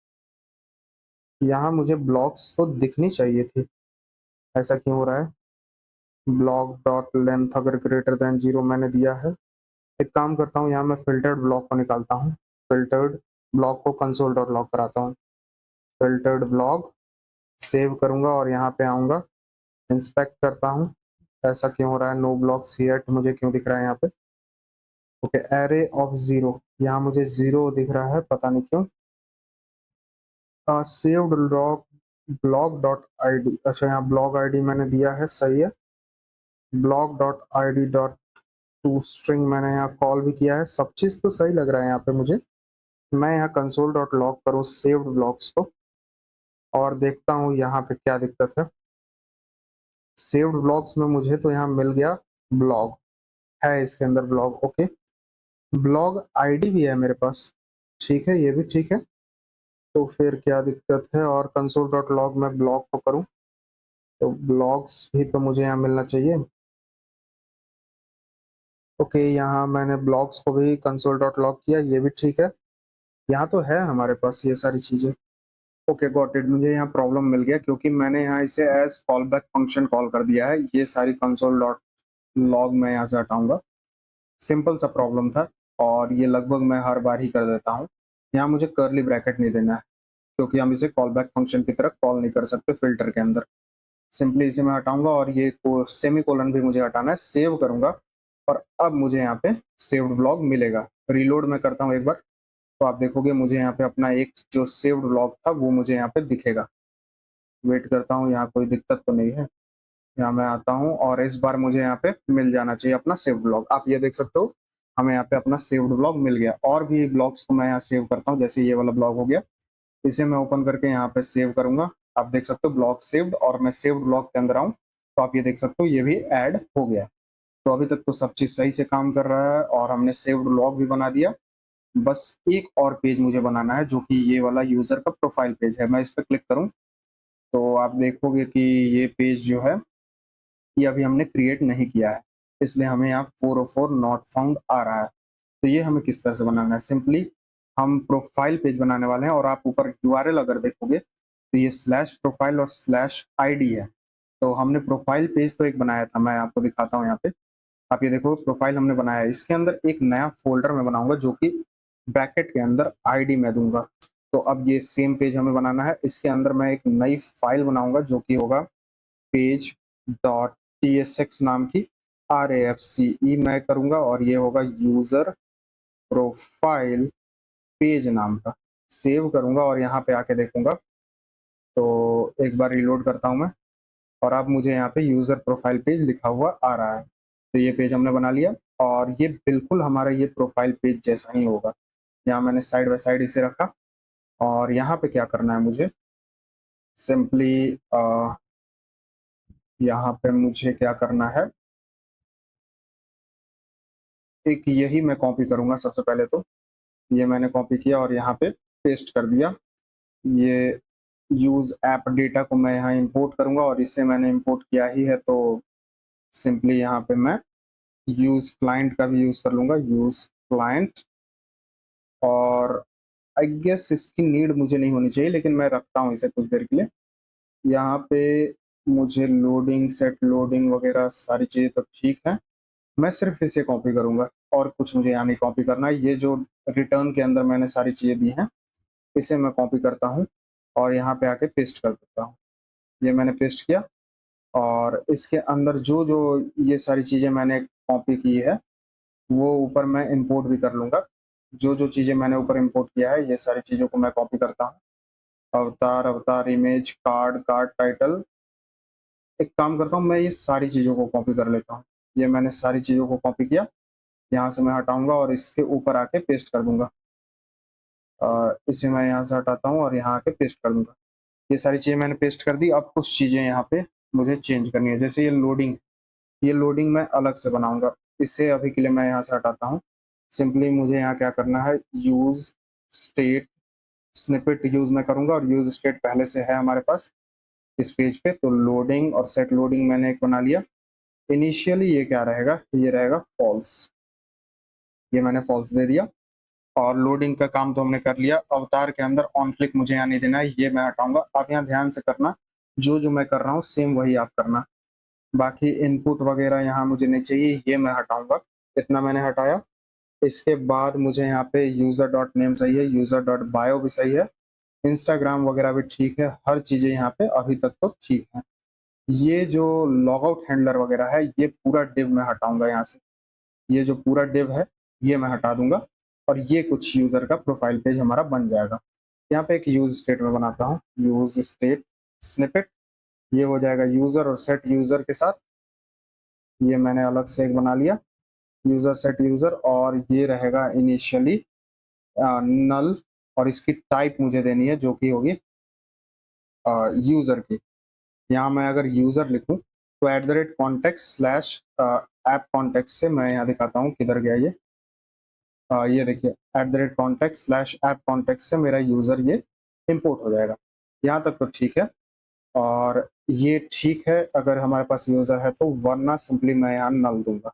यहाँ मुझे ब्लॉक्स तो दिखनी चाहिए थी, ऐसा क्यों हो रहा है। ब्लॉक डॉट लेंथ अगर ग्रेटर देन 0 मैंने दिया है। एक काम करता हूँ, यहाँ मैं फिल्टर्ड ब्लॉक को निकालता हूँ, फिल्टर्ड ब्लॉक को कंसोल डॉट लॉग कराता हूँ, फिल्टर्ड ब्लॉक सेव करूंगा और यहाँ पे आऊंगा, इंस्पेक्ट करता हूँ। ऐसा क्यों हो रहा है, नो ब्लॉक्स येट मुझे क्यों दिख रहा है यहाँ पे। ओके, एरे ऑफ 0, यहाँ मुझे 0 दिख रहा है, पता नहीं क्यों। Saved log block dot ID, अच्छा यहाँ ब्लॉग आईडी मैंने दिया है, सही है। Block dot ID dot to string मैंने यहाँ कॉल भी किया है, सब चीज तो सही लग रहा है यहाँ पे मुझे। मैं यहाँ कंसोल डॉट लॉग करूँ सेव्ड ब्लॉक्स को, और देखता हूँ यहाँ पे क्या दिक्कत है। सेव्ड ब्लॉक्स में मुझे तो यहाँ मिल गया, ब्लॉग है इसके अंदर, ब्लॉग ओके, ब्लॉग आईडी भी है मेरे पास, ठीक है, ये भी ठीक है। तो फिर क्या दिक्कत है, और कंसोल डॉट लॉग में ब्लॉग को करूँ तो ब्लॉग्स भी तो मुझे यहाँ मिलना चाहिए। ओके, यहाँ मैंने ब्लॉक्स को भी कंसोल डॉट लॉग किया, ये भी ठीक है। यहाँ तो है हमारे पास ये सारी चीजें। ओके गॉट इट, मुझे यहाँ प्रॉब्लम मिल गया क्योंकि मैंने यहाँ इसे as callback function call कर दिया है। ये सारी कंसोल डॉट लॉग मैं यहाँ से हटाऊंगा। सिंपल सा प्रॉब्लम था और ये लगभग मैं हर बार ही कर देता हूँ। यहाँ मुझे कर्ली ब्रैकेट नहीं देना है क्योंकि हम इसे कॉल बैक फंक्शन की तरह कॉल नहीं कर सकते फिल्टर के अंदर। सिंपली इसे मैं हटाऊंगा और ये सेमी कोलन भी मुझे हटाना है। सेव करूंगा और अब मुझे यहाँ पे सेव्ड ब्लॉग मिलेगा। रिलोड मैं करता हूँ एक बार, तो आप देखोगे मुझे यहाँ पे अपना एक जो सेव्ड ब्लॉग था वो मुझे यहाँ पे दिखेगा। वेट करता हूँ, यहाँ कोई दिक्कत तो नहीं है। यहाँ मैं आता हूँ और इस बार मुझे यहाँ पे मिल जाना चाहिए अपना सेव्ड ब्लॉग। आप ये देख सकते हो हमें यहाँ पे अपना सेव्ड ब्लॉग मिल गया। और भी ब्लॉग्स को मैं यहाँ सेव करता हूँ, जैसे ये वाला ब्लॉग हो गया, इसे मैं ओपन करके यहाँ पे सेव करूंगा। आप देख सकते हो ब्लॉग सेव्ड, और मैं सेव्ड ब्लॉग के अंदर आऊँ तो आप ये देख सकते हो ये भी ऐड हो गया। तो अभी तक तो सब चीज सही से काम कर रहा है और हमने सेव्ड ब्लॉग भी बना दिया। बस एक और पेज मुझे बनाना है जो कि ये वाला यूजर का प्रोफाइल पेज है। मैं इस पर क्लिक करूं तो आप देखोगे कि ये पेज जो है ये अभी हमने क्रिएट नहीं किया है, इसलिए हमें यहाँ 404 नॉट फाउंड आ रहा है। तो ये हमें किस तरह से बनाना है, सिंपली हम प्रोफाइल पेज बनाने वाले हैं और आप ऊपर यूआरएल अगर देखोगे तो ये स्लैश प्रोफाइल और स्लैश आईडी है। तो हमने प्रोफाइल पेज तो एक बनाया था, मैं आपको दिखाता हूँ यहाँ पे। आप ये देखो प्रोफाइल हमने बनाया है, इसके अंदर एक नया फोल्डर में बनाऊंगा जो कि ब्रैकेट के अंदर आईडी में दूंगा। तो अब ये सेम पेज हमें बनाना है, इसके अंदर मैं एक नई फाइल बनाऊंगा जो कि होगा पेज डॉट tsx नाम की, RAFCE मैं करूंगा, और ये होगा यूजर प्रोफाइल पेज नाम का। सेव करूंगा और यहाँ पे आके देखूंगा तो एक बार रिलोड करता हूँ मैं, और अब मुझे यहाँ पे यूजर प्रोफाइल पेज लिखा हुआ आ रहा है। तो ये पेज हमने बना लिया और ये बिल्कुल हमारा ये प्रोफाइल पेज जैसा ही होगा। यहाँ मैंने साइड बाय साइड इसे रखा और यहाँ पे क्या करना है मुझे, सिंपली यहाँ पे मुझे क्या करना है, एक यही मैं कॉपी करूंगा सबसे पहले। तो ये मैंने कॉपी किया और यहाँ पे पेस्ट कर दिया। ये यूज ऐप डेटा को मैं यहाँ इंपोर्ट करूंगा और इसे मैंने इंपोर्ट किया ही है, तो सिंपली यहाँ पे मैं यूज क्लाइंट का भी यूज कर लूंगा, यूज क्लाइंट। और आई गेस इसकी नीड मुझे नहीं होनी चाहिए लेकिन मैं रखता हूँ इसे कुछ देर के लिए। यहाँ पे मुझे लोडिंग सेट लोडिंग वगैरह सारी चीज़ें तो ठीक है, मैं सिर्फ इसे कॉपी करूंगा और कुछ मुझे यहाँ नहीं कॉपी करना है। ये जो रिटर्न के अंदर मैंने सारी चीज़ें दी हैं इसे मैं कॉपी करता हूँ और यहाँ पे आके पेस्ट कर देता हूँ। ये मैंने पेस्ट किया और इसके अंदर जो जो ये सारी चीज़ें मैंने कॉपी की है वो ऊपर मैं इंपोर्ट भी कर लूंगा। जो जो चीज़ें मैंने ऊपर इंपोर्ट किया है ये सारी चीज़ों को मैं कॉपी करता हूँ। अवतार अवतार इमेज कार्ड कार्ड टाइटल, एक काम करता हूँ मैं ये सारी चीज़ों को कॉपी कर लेता हूँ। ये मैंने सारी चीज़ों को कॉपी किया, यहाँ से मैं हटाऊंगा और इसके ऊपर आके पेस्ट कर दूंगा। इसे मैं यहाँ से हटाता हूँ और यहाँ आके पेस्ट कर दूंगा। ये सारी चीज़ें मैंने पेस्ट कर दी। अब कुछ चीज़ें यहाँ पे मुझे चेंज करनी है, जैसे ये लोडिंग मैं अलग से बनाऊंगा। इसे अभी के लिए मैं यहाँ से हटाता हूँ। सिंपली मुझे यहाँ क्या करना है, यूज स्टेट स्निपेट यूज मैं करूंगा और यूज स्टेट पहले से है हमारे पास इस पेज पे। तो लोडिंग और सेट लोडिंग मैंने एक बना लिया। इनिशियली ये क्या रहेगा, ये रहेगा फॉल्स, ये मैंने फॉल्स दे दिया। और लोडिंग का काम तो हमने कर लिया। अवतार के अंदर ऑन क्लिक मुझे यहाँ नहीं देना है, ये मैं हटाऊंगा। आप यहाँ ध्यान से करना, जो जो मैं कर रहा हूँ सेम वही आप करना। बाकी इनपुट वगैरह यहाँ मुझे नहीं चाहिए, ये मैं हटाऊंगा। इतना मैंने हटाया। इसके बाद मुझे यहाँ पे यूजर डॉट नेम सही है, यूजर डॉट बायो भी सही है, इंस्टाग्राम वगैरह भी ठीक है, हर चीजें यहाँ पे अभी तक तो ठीक है। ये जो लॉगआउट हैंडलर वगैरह है ये पूरा डिव मैं हटाऊंगा यहाँ से। ये जो पूरा डिव है ये मैं हटा दूंगा और ये कुछ यूजर का प्रोफाइल पेज हमारा बन जाएगा। यहाँ पे एक यूज स्टेट में बनाता हूँ, यूज स्टेट स्निपेट, ये हो जाएगा यूजर और सेट यूजर के साथ। ये मैंने अलग से एक बना लिया, यूजर सेट यूजर, और ये रहेगा इनिशियली नल, और इसकी टाइप मुझे देनी है जो कि होगी यूजर की। यहाँ मैं अगर यूजर लिखूं तो eight the rate context slash app context से, मैं यहाँ दिखाता हूँ किधर गया ये। ये देखिए eight the rate context slash app context से मेरा यूजर ये इंपोर्ट हो जाएगा। यहाँ तक तो ठीक है और ये ठीक है अगर हमारे पास यूजर है तो, वरना सिंपली मैं यहाँ नल दूंगा।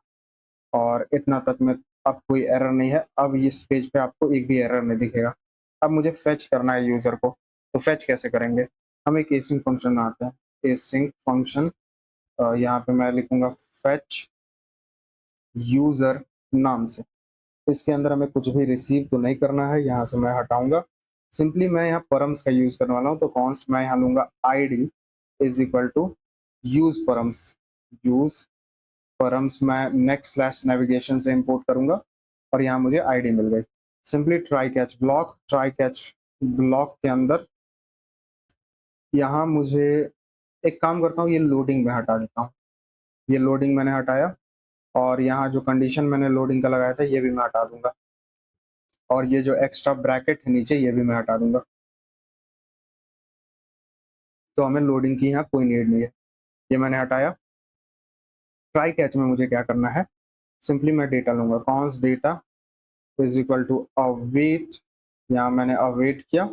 और इतना तक में अब कोई एरर नहीं है। अब इस पेज पे आपको एक भी एरर नहीं दिखेगा। अब मुझे फेच करना है यूजर को, तो फेच कैसे करेंगे? हम एक एसिंक फंक्शन बनाते हैं। एसिंक फंक्शन, यहाँ पे मैं लिखूंगा फेच यूजर नाम से। इसके अंदर हमें कुछ भी रिसीव तो नहीं करना है, यहाँ से मैं हटाऊंगा। सिंपली मैं यहाँ परम्स का यूज करने वाला हूँ, तो कॉन्स्ट मैं यहाँ लूंगा id is equal to use params. Use params मैं नेक्स्ट स्लैश नेविगेशन से इंपोर्ट करूंगा और यहाँ मुझे आईडी मिल गई। Simply try catch block, try catch block के अंदर यहाँ मुझे एक काम करता हूँ, ये लोडिंग में हटा देता हूँ। ये लोडिंग मैंने हटाया और यहाँ जो कंडीशन मैंने लोडिंग का लगाया था ये भी मैं हटा दूंगा, और ये जो एक्स्ट्रा ब्रैकेट है नीचे ये भी मैं हटा दूंगा। तो हमें लोडिंग की यहाँ कोई नीड नहीं है, ये मैंने हटाया। ट्राई कैच में मुझे क्या करना है, सिंपली मैं डेटा लूंगा, const data is equal to await. यहाँ मैंने अवेट किया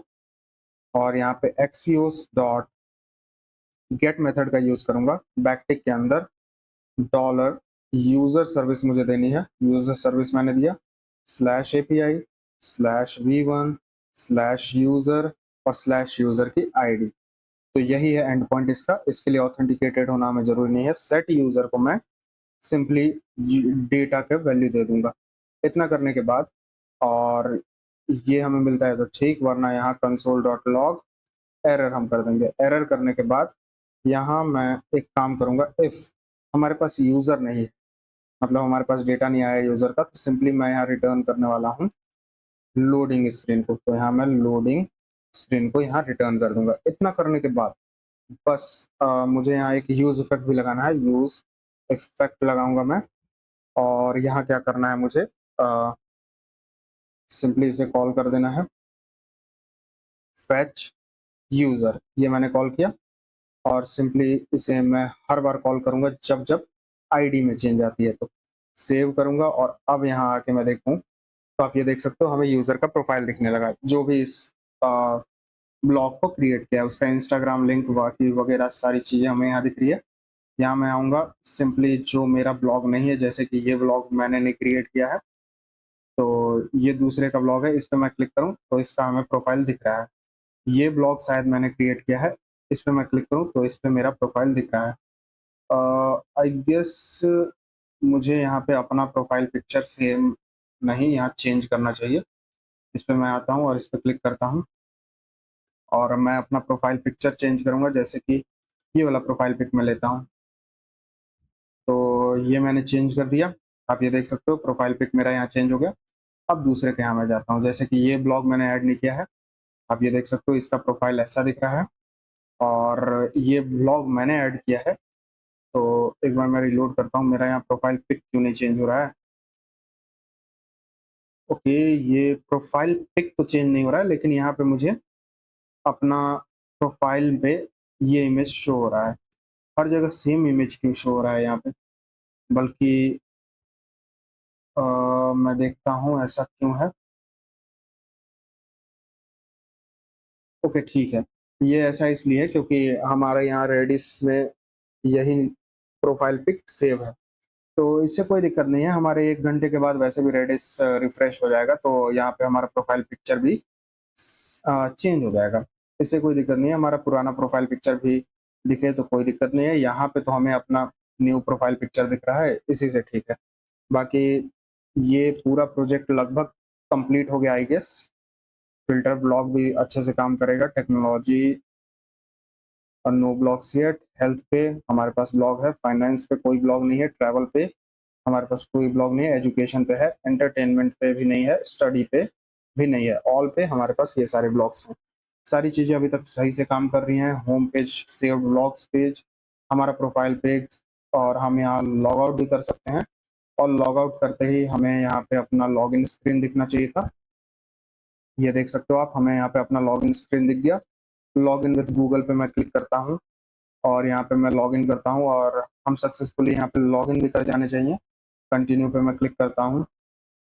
और यहाँ पे एक्सियोस डॉट गेट मेथड का यूज करूंगा। बैकटिक के अंदर डॉलर यूजर सर्विस मुझे देनी है, यूजर सर्विस मैंने दिया, slash API slash v1 slash user और स्लैश यूजर की आईडी। तो यही है एंड पॉइंट इसका। इसके लिए ऑथेंटिकेटेड होना हमें जरूरी नहीं है। सेट यूजर को मैं सिंपली डेटा के वैल्यू दे दूंगा। इतना करने के बाद और ये हमें मिलता है तो ठीक, वरना यहाँ कंसोल डॉट लॉग एरर हम कर देंगे। एरर करने के बाद यहाँ मैं एक काम करूंगा, इफ हमारे पास यूजर नहीं है, मतलब हमारे पास डेटा नहीं आया यूजर का, तो सिंपली मैं यहाँ रिटर्न करने वाला हूँ लोडिंग स्क्रीन को। तो यहाँ मैं लोडिंग स्क्रीन को यहाँ रिटर्न कर दूंगा। इतना करने के बाद बस मुझे यहाँ एक यूज इफेक्ट भी लगाना है, यूज इफेक्ट लगाऊंगा मैं। और यहाँ क्या करना है मुझे, सिंपली इसे कॉल कर देना है फेच यूजर। ये मैंने कॉल किया और सिंपली इसे मैं हर बार कॉल करूंगा जब जब आईडी में चेंज आती है, तो सेव करूंगा। और अब यहाँ आके मैं देखूं तो आप ये देख सकते हो हमें यूजर का प्रोफाइल दिखने लगा, जो भी इस ब्लॉग को क्रिएट किया है, उसका इंस्टाग्राम लिंक बाकी वगैरह सारी चीजें हमें यहाँ दिख रही है। यहाँ मैं आऊँगा, सिंपली जो मेरा ब्लॉग नहीं है, जैसे कि ये ब्लॉग मैंने नहीं क्रिएट किया है, तो ये दूसरे का ब्लॉग है, इस पर मैं क्लिक करूँ तो इसका हमें प्रोफाइल दिख रहा है। ये ब्लॉग शायद मैंने क्रिएट किया है, इस पर मैं क्लिक करूँ तो इस पर मेरा प्रोफाइल दिख रहा है। आई गेस मुझे यहाँ पे अपना प्रोफाइल पिक्चर सेम नहीं, यहाँ चेंज करना चाहिए। इस पर मैं आता हूँ और इस पर क्लिक करता हूँ और मैं अपना प्रोफाइल पिक्चर चेंज करूँगा, जैसे कि ये वाला प्रोफाइल पिक मैं लेता हूँ। तो ये मैंने चेंज कर दिया, आप ये देख सकते हो प्रोफाइल पिक मेरा यहाँ चेंज हो गया। अब दूसरे के यहाँ मैं जाता हूँ, जैसे कि ये ब्लॉग मैंने ऐड नहीं किया है, आप ये देख सकते हो इसका प्रोफाइल ऐसा दिख रहा है। और ये ब्लॉग मैंने ऐड किया है, तो एक बार मैं रिलोड करता हूँ, मेरा यहाँ प्रोफाइल पिक क्यों नहीं चेंज हो रहा है। ओके, ये प्रोफाइल पिक तो चेंज नहीं हो रहा है, लेकिन यहाँ पे मुझे अपना प्रोफाइल पे ये इमेज शो हो रहा है। हर जगह सेम इमेज क्यों शो हो रहा है यहाँ पे, बल्कि मैं देखता हूँ ऐसा क्यों है। ओके ठीक है, ये ऐसा इसलिए क्योंकि हमारे यहाँ रेडिस में यही प्रोफाइल पिक सेव है, तो इससे कोई दिक्कत नहीं है। हमारे 1 घंटे के बाद वैसे भी रेडिस रिफ्रेश हो जाएगा, तो यहाँ पे हमारा प्रोफाइल पिक्चर भी चेंज हो जाएगा। इससे कोई दिक्कत नहीं है, हमारा पुराना प्रोफाइल पिक्चर भी दिखे तो कोई दिक्कत नहीं है। यहाँ पे तो हमें अपना न्यू प्रोफाइल पिक्चर दिख रहा है, इसी से ठीक है। बाकी ये पूरा प्रोजेक्ट लगभग कंप्लीट हो गया आई गेस। फिल्टर ब्लॉग भी अच्छे से काम करेगा। टेक्नोलॉजी और नो ब्लॉग्स येट, हेल्थ पे हमारे पास ब्लॉग है, फाइनेंस पे कोई ब्लॉग नहीं है, ट्रैवल पे हमारे पास कोई ब्लॉग नहीं है, एजुकेशन पे है, एंटरटेनमेंट पे भी नहीं है, स्टडी पे भी नहीं है, ऑल पे हमारे पास ये सारे ब्लॉग्स हैं। सारी चीज़ें अभी तक सही से काम कर रही हैं। Home page, saved blogs page, हमारा प्रोफाइल पेज, और हम यहाँ लॉग आउट भी कर सकते हैं। और लॉग आउट करते ही हमें यहाँ पे अपना लॉगिन स्क्रीन दिखना चाहिए था। ये देख सकते हो आप, हमें यहाँ पे अपना लॉगिन स्क्रीन दिख गया। लॉगिन विद गूगल पे मैं क्लिक करता हूँ और यहाँ पे मैं लॉगिन करता हूँ और हम सक्सेसफुली यहाँ पे लॉगिन भी कर जाने चाहिए। कंटिन्यू पे मैं क्लिक करता हूँ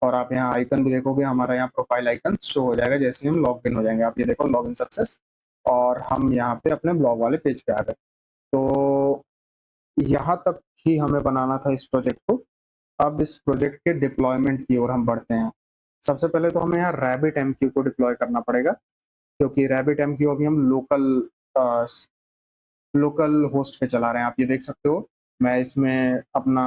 और आप यहाँ आइकन भी देखोगे, हमारा यहाँ प्रोफाइल आइकन शो हो जाएगा जैसे ही हम लॉग इन हो जाएंगे। आप ये देखो लॉगिन सक्सेस, और हम यहाँ पे अपने ब्लॉग वाले पेज पे आ गए। तो यहाँ तक ही हमें बनाना था इस प्रोजेक्ट को। अब इस प्रोजेक्ट के डिप्लॉयमेंट की ओर हम बढ़ते हैं। सबसे पहले तो हमें यहाँ RabbitMQ को डिप्लॉय करना पड़ेगा, क्योंकि RabbitMQ अभी हम लोकल होस्ट पे चला रहे हैं। आप ये देख सकते हो, मैं इसमें अपना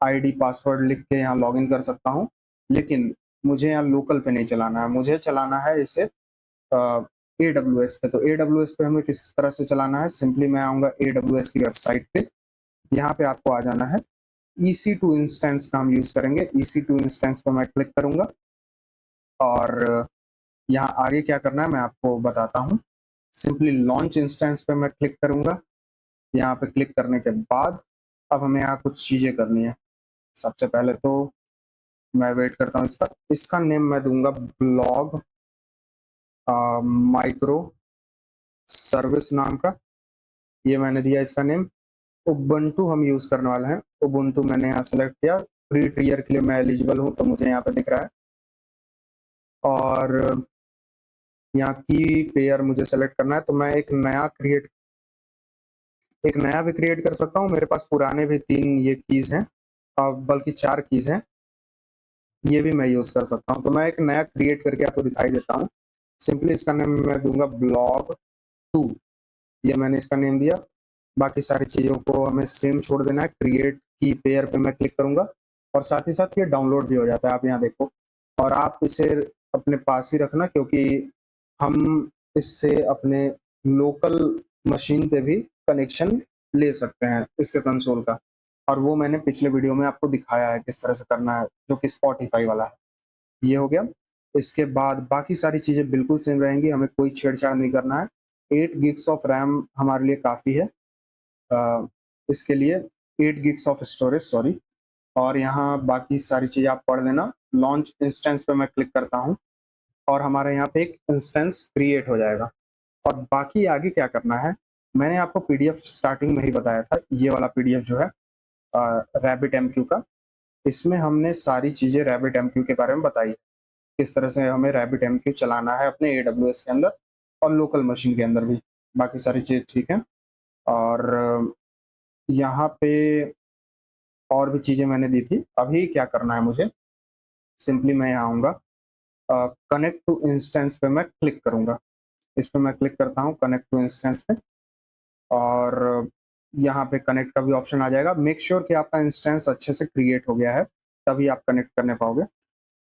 आईडी पासवर्ड लिख के यहाँ लॉगिन कर सकता हूँ, लेकिन मुझे यहाँ लोकल पे नहीं चलाना है, मुझे चलाना है इसे AWS पे। तो AWS पे हमें किस तरह से चलाना है, सिंपली मैं आऊँगा AWS की वेबसाइट पे। यहाँ पे आपको आ जाना है, EC2 इंस्टेंस का हम यूज करेंगे। EC2 इंस्टेंस पे मैं क्लिक करूंगा और यहाँ आगे क्या करना है मैं आपको बताता हूँ। सिंपली लॉन्च इंस्टेंस पे मैं क्लिक करूंगा। यहाँ पे क्लिक करने के बाद अब हमें यहाँ कुछ चीजें करनी है। सबसे पहले तो मैं वेट करता हूँ, इसका नेम मैं दूंगा ब्लॉग माइक्रो सर्विस नाम का, ये मैंने दिया इसका नेम। उबंटू हम यूज करने वाले हैं, उबंटू मैंने यहाँ सेलेक्ट किया। फ्री टियर के लिए मैं एलिजिबल हूँ, तो मुझे यहाँ पे दिख रहा है। और यहाँ की पेयर मुझे सेलेक्ट करना है, तो मैं एक नया भी क्रिएट कर सकता हूँ। मेरे पास पुराने भी 3 ये कीज हैं, बल्कि 4 कीज हैं, ये भी मैं यूज कर सकता हूँ। तो मैं एक नया क्रिएट करके आपको दिखाई देता हूँ। सिंपली इसका नेम मैं दूंगा blog2, ये मैंने इसका नेम दिया। बाकी सारी चीजों को हमें सेम छोड़ देना है। क्रिएट की पेयर पे मैं क्लिक करूंगा और साथ ही साथ ये डाउनलोड भी हो जाता है, आप यहाँ देखो। और आप इसे अपने पास ही रखना, क्योंकि हम इससे अपने लोकल मशीन पे भी कनेक्शन ले सकते हैं इसके कंसोल का। और वो मैंने पिछले वीडियो में आपको दिखाया है किस तरह से करना है, जो कि स्पॉटिफाई वाला है। ये हो गया। इसके बाद बाकी सारी चीजें बिल्कुल सेम रहेंगी, हमें कोई छेड़छाड़ नहीं करना है। 8 गिग्स ऑफ रैम हमारे लिए काफ़ी है इसके लिए, 8 गिग्स ऑफ स्टोरेज सॉरी। और यहाँ बाकी सारी चीज़ें आप पढ़ लेना। लॉन्च इंस्टेंस पे मैं क्लिक करता हूँ और हमारे यहाँ पे एक इंस्टेंस क्रिएट हो जाएगा। और बाकी आगे क्या करना है, मैंने आपको पीडीएफ स्टार्टिंग में ही बताया था, ये वाला पीडीएफ जो है RabbitMQ का, इसमें हमने सारी चीज़ें RabbitMQ के बारे में बताई, किस तरह से हमें RabbitMQ चलाना है अपने AWS के अंदर और लोकल मशीन के अंदर भी। बाकी सारी चीज़ ठीक है। और यहाँ पे और भी चीज़ें मैंने दी थी। अभी क्या करना है मुझे, सिंपली मैं यहाँ आऊँगा, कनेक्ट टू इंस्टेंस पे मैं क्लिक करूँगा। इस पे मैं क्लिक करता हूँ, कनेक्ट टू इंस्टेंस पे, और यहाँ पे कनेक्ट का भी ऑप्शन आ जाएगा। मेक श्योर कि आपका इंस्टेंस अच्छे से क्रिएट हो गया है, तभी आप कनेक्ट करने पाओगे।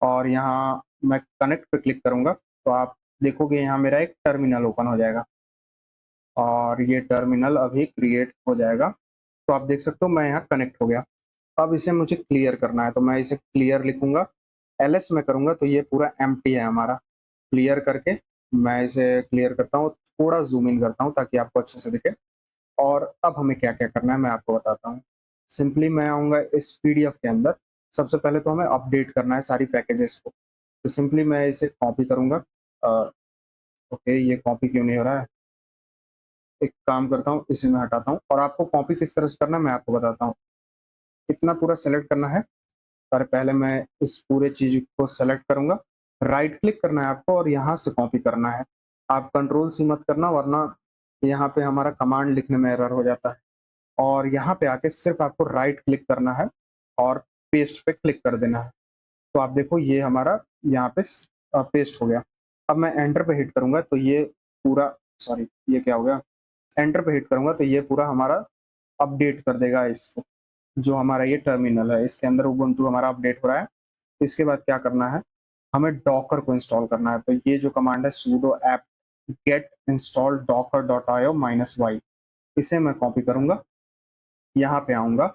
और यहाँ मैं कनेक्ट पे क्लिक करूँगा तो आप देखोगे यहाँ मेरा एक टर्मिनल ओपन हो जाएगा और ये टर्मिनल अभी क्रिएट हो जाएगा। तो आप देख सकते हो मैं यहाँ कनेक्ट हो गया। अब इसे मुझे क्लियर करना है, तो मैं इसे क्लियर लिखूंगा। ls में करूंगा तो ये पूरा एम्प्टी है हमारा। क्लियर करके मैं इसे क्लियर करता हूँ, थोड़ा जूम इन करता हूँ ताकि आपको अच्छे से दिखे। और अब हमें क्या क्या करना है मैं आपको बताता हूँ। सिंपली मैं आऊँगा इस पीडीएफ के अंदर। सबसे पहले तो हमें अपडेट करना है सारी पैकेजेस को, तो सिंपली मैं इसे कॉपी करूँगा। ओके, ये कॉपी क्यों नहीं हो रहा है, एक काम करता हूँ, इसे मैं हटाता हूँ। और आपको कॉपी किस तरह से करना है मैं आपको बताता हूँ। इतना पूरा सेलेक्ट करना है, पर पहले मैं इस पूरे चीज को सेलेक्ट करूंगा। राइट क्लिक करना है आपको और यहाँ से कॉपी करना है। आप कंट्रोल सी मत करना, वरना यहाँ पे हमारा कमांड लिखने में एरर हो जाता है। और यहाँ पे आके सिर्फ आपको राइट क्लिक करना है और पेस्ट पे क्लिक कर देना है। तो आप देखो ये हमारा यहाँ पे पेस्ट हो गया। अब मैं एंटर पे हिट करूंगा तो ये पूरा, सॉरी ये क्या हो गया, एंटर पे हिट करूंगा तो ये पूरा हमारा अपडेट कर देगा इसको। जो हमारा ये टर्मिनल है इसके अंदर उबुंटू हमारा अपडेट हो रहा है। इसके बाद क्या करना है, हमें डॉकर को इंस्टॉल करना है। तो ये जो कमांड है sudo apt get install docker.io -y, इसे मैं कॉपी करूंगा, यहाँ पे आऊँगा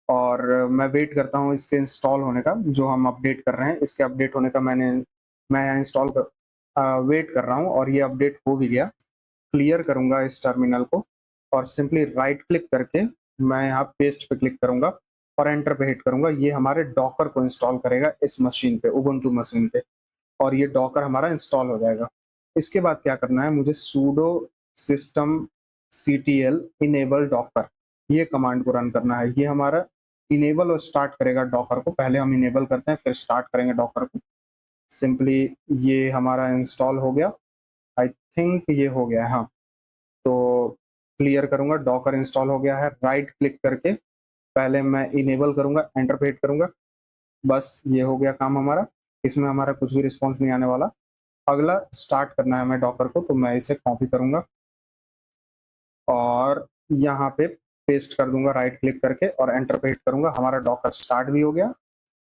और मैं वेट करता हूँ इसके इंस्टॉल होने का। जो हम अपडेट कर रहे हैं इसके अपडेट होने का मैं यहाँ इंस्टॉल वेट कर रहा हूँ और ये अपडेट हो भी गया। क्लियर करूँगा इस टर्मिनल को और सिंपली राइट क्लिक करके मैं यहाँ पेस्ट पे क्लिक करूँगा और एंटर पे हिट करूँगा। ये हमारे डॉकर को इंस्टॉल करेगा इस मशीन पे, उबुंटू मशीन पे, और ये डॉकर हमारा इंस्टॉल हो जाएगा। इसके बाद क्या करना है, मुझे sudo system ctl enable docker, ये कमांड को रन करना है। ये हमारा इनेबल और स्टार्ट करेगा डॉकर को। पहले हम इनेबल करते हैं फिर स्टार्ट करेंगे डॉकर को। सिंपली ये हमारा इंस्टॉल हो गया, आई थिंक ये हो गया है, हाँ। तो क्लियर करूंगा, डॉकर इंस्टॉल हो गया है। राइट क्लिक करके पहले मैं इनेबल करूंगा, एंटर पे हिट करूंगा, बस ये हो गया काम हमारा। इसमें हमारा कुछ भी रिस्पॉन्स नहीं आने वाला। अगला स्टार्ट करना है हमें डॉकर को, तो मैं इसे कॉपी करूंगा और यहाँ पे पेस्ट कर दूंगा राइट क्लिक करके और एंटर पे हिट करूंगा। हमारा डॉकर स्टार्ट भी हो गया।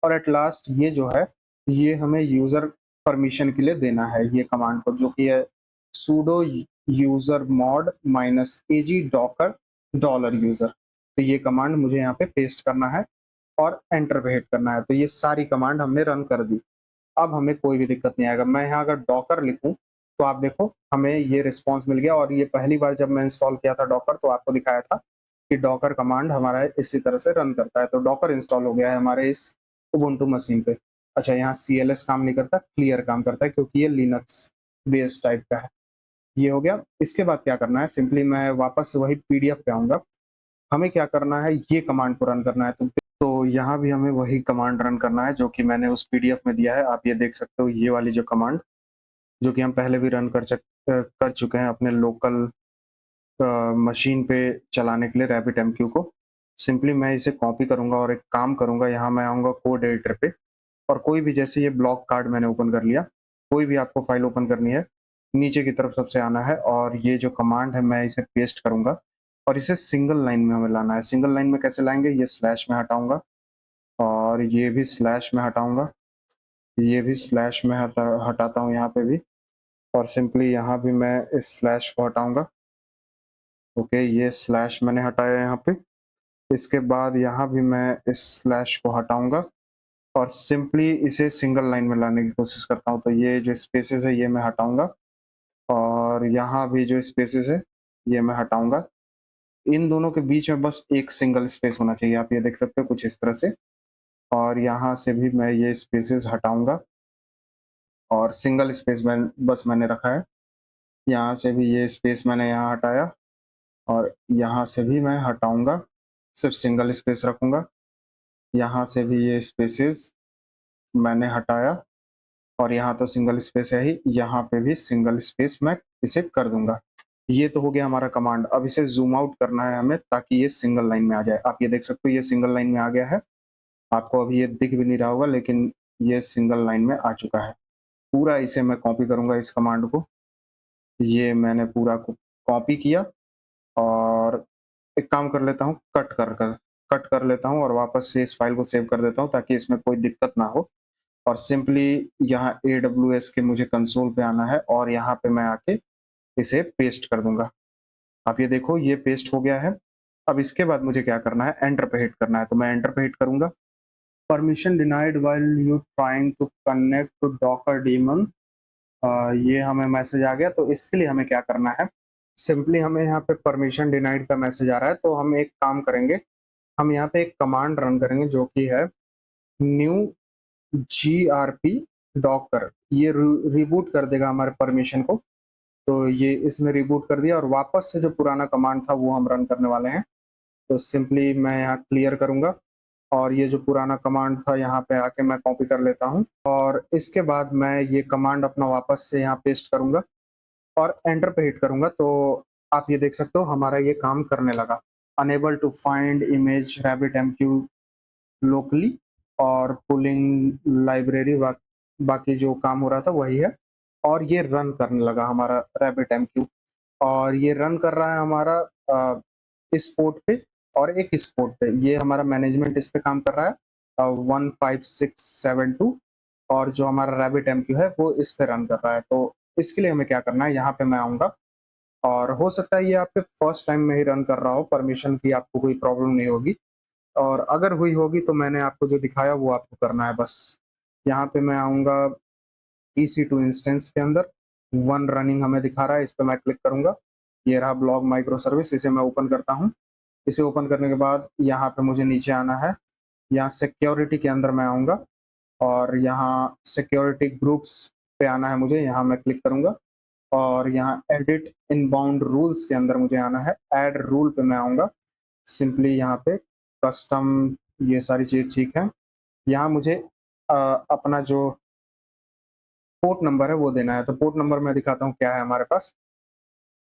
और एट लास्ट ये जो है ये हमें यूजर परमिशन के लिए देना है ये कमांड को, जो कि है sudo user mod -ag Docker $user. तो ये कमांड मुझे यहाँ पे पेस्ट करना है और एंटर पे हिट करना है। तो ये सारी कमांड हमने रन कर दी। अब हमें कोई भी दिक्कत नहीं आएगा। मैं यहाँ अगर डॉकर लिखूं तो आप देखो हमें ये रिस्पॉन्स मिल गया। और ये पहली बार जब मैं इंस्टॉल किया था डॉकर तो आपको दिखाया था कि डॉकर कमांड हमारा इसी तरह से रन करता है। तो डॉकर इंस्टॉल हो गया है हमारे इस उबुंटू मशीन पे। अच्छा, यहाँ CLS काम नहीं करता, क्लियर काम करता है क्योंकि ये लिनक्स बेस्ड टाइप का है। ये हो गया। इसके बाद क्या करना है, सिंपली मैं वापस से वही PDF पे आऊंगा। हमें क्या करना है, ये कमांड को रन करना है। तो यहाँ भी हमें वही कमांड रन करना है जो कि मैंने उस PDF में दिया है। आप ये देख सकते हो, ये वाली जो कमांड जो कि हम पहले भी रन कर चुके हैं अपने लोकल मशीन पे चलाने के लिए RabbitMQ को। सिंपली मैं इसे कॉपी करूंगा और एक काम करूंगा, यहाँ मैं आऊंगा कोड एडिटर पे और कोई भी, जैसे ये ब्लॉक कार्ड मैंने ओपन कर लिया, कोई भी आपको फाइल ओपन करनी है नीचे की तरफ सबसे आना है और ये जो कमांड है मैं इसे पेस्ट करूंगा और इसे सिंगल लाइन में हमें लाना है। सिंगल लाइन में कैसे लाएंगे, ये स्लैश में हटाऊंगा और ये भी स्लैश में हटाऊंगा, ये भी स्लैश में हटाता हूँ यहाँ पे भी, और सिंपली यहाँ भी मैं इस स्लैश को हटाऊंगा। ओके, ये स्लैश मैंने हटाया यहाँ पे। इसके बाद यहाँ भी मैं इस स्लैश को हटाऊंगा और सिंपली इसे सिंगल लाइन में लाने की कोशिश करता हूँ। तो ये जो स्पेसेस है ये मैं हटाऊंगा और यहाँ भी जो स्पेसेस है ये मैं हटाऊंगा। इन दोनों के बीच में बस एक सिंगल स्पेस होना चाहिए, आप ये देख सकते हो कुछ इस तरह से। और यहाँ से भी मैं ये स्पेसेस हटाऊंगा और सिंगल स्पेस मैंने रखा है। यहाँ से भी ये स्पेस मैंने यहाँ हटाया और यहाँ से भी मैं हटाऊंगा, सिर्फ सिंगल स्पेस रखूंगा। यहाँ से भी ये स्पेसेस मैंने हटाया और यहाँ तो सिंगल स्पेस है ही, यहाँ पे भी सिंगल स्पेस मैं इसे कर दूंगा। ये तो हो गया हमारा कमांड। अब इसे जूम आउट करना है हमें ताकि ये सिंगल लाइन में आ जाए। आप ये देख सकते हो ये सिंगल लाइन में आ गया है। आपको अभी ये दिख भी नहीं रहा होगा लेकिन ये सिंगल लाइन में आ चुका है। पूरा इसे मैं कॉपी करूंगा इस कमांड को। ये मैंने पूरा को कॉपी किया और एक काम कर लेता हूँ, कट कर लेता हूँ और वापस से इस फाइल को सेव कर देता हूँ ताकि इसमें कोई दिक्कत ना हो। और सिंपली यहाँ AWS के मुझे कंसोल पे आना है और यहाँ पे मैं आके इसे पेस्ट कर दूंगा। आप ये देखो ये पेस्ट हो गया है। अब इसके बाद मुझे क्या करना है, एंटर पे हिट करना है। तो मैं एंटर पे हिट करूंगा। Permission denied while you trying to connect to Docker daemon, ये हमें मैसेज आ गया। तो इसके लिए हमें क्या करना है, सिंपली हमें यहाँ पे परमिशन डिनाइड का मैसेज आ रहा है। तो हम एक काम करेंगे, हम यहाँ पे एक कमांड रन करेंगे जो कि है न्यू GRP डॉकर। ये रिबूट कर देगा हमारे परमिशन को। तो ये इसने रिबूट कर दिया और वापस से जो पुराना कमांड था वो हम रन करने वाले हैं। तो सिंपली मैं यहाँ क्लियर करूंगा और ये जो पुराना कमांड था यहाँ पे आके मैं कॉपी कर लेता हूँ और इसके बाद मैं ये कमांड अपना वापस से यहाँ पेस्ट करूंगा और एंटर पे हिट करूंगा। तो आप ये देख सकते हो हमारा ये काम करने लगा। Unable to find image RabbitMQ locally और पुलिंग लाइब्रेरी, बाकी जो काम हो रहा था वही है। और ये रन करने लगा हमारा RabbitMQ और ये रन कर रहा है हमारा इस पोर्ट पे और एक इस पोर्ट पे। ये हमारा मैनेजमेंट इस पे काम कर रहा है 15672 और जो हमारा RabbitMQ है वो इस पे रन कर रहा है। तो इसके लिए हमें क्या करना है, यहाँ पे मैं आऊंगा और हो सकता है ये आपके फर्स्ट टाइम में ही रन कर रहा हो, परमिशन की आपको कोई प्रॉब्लम नहीं होगी। और अगर हुई होगी तो मैंने आपको जो दिखाया वो आपको करना है बस। यहाँ पे मैं आऊंगा EC2 इंस्टेंस के अंदर, वन रनिंग हमें दिखा रहा है, इस पर मैं क्लिक करूंगा। ये रहा ब्लॉग माइक्रो सर्विस, इसे मैं ओपन करता हूँ। इसे ओपन करने के बाद यहाँ पे मुझे नीचे आना है, यहाँ सिक्योरिटी के अंदर मैं आऊँगा और यहाँ सिक्योरिटी ग्रुप्स पे आना है मुझे, यहाँ मैं क्लिक करूँगा और यहाँ एडिट इनबाउंड रूल्स के अंदर मुझे आना है, ऐड रूल पे मैं आऊँगा। सिंपली यहाँ पे कस्टम, ये सारी चीज़ ठीक है। यहाँ मुझे अपना जो पोर्ट नंबर है वो देना है। तो पोर्ट नंबर मैं दिखाता हूँ क्या है हमारे पास।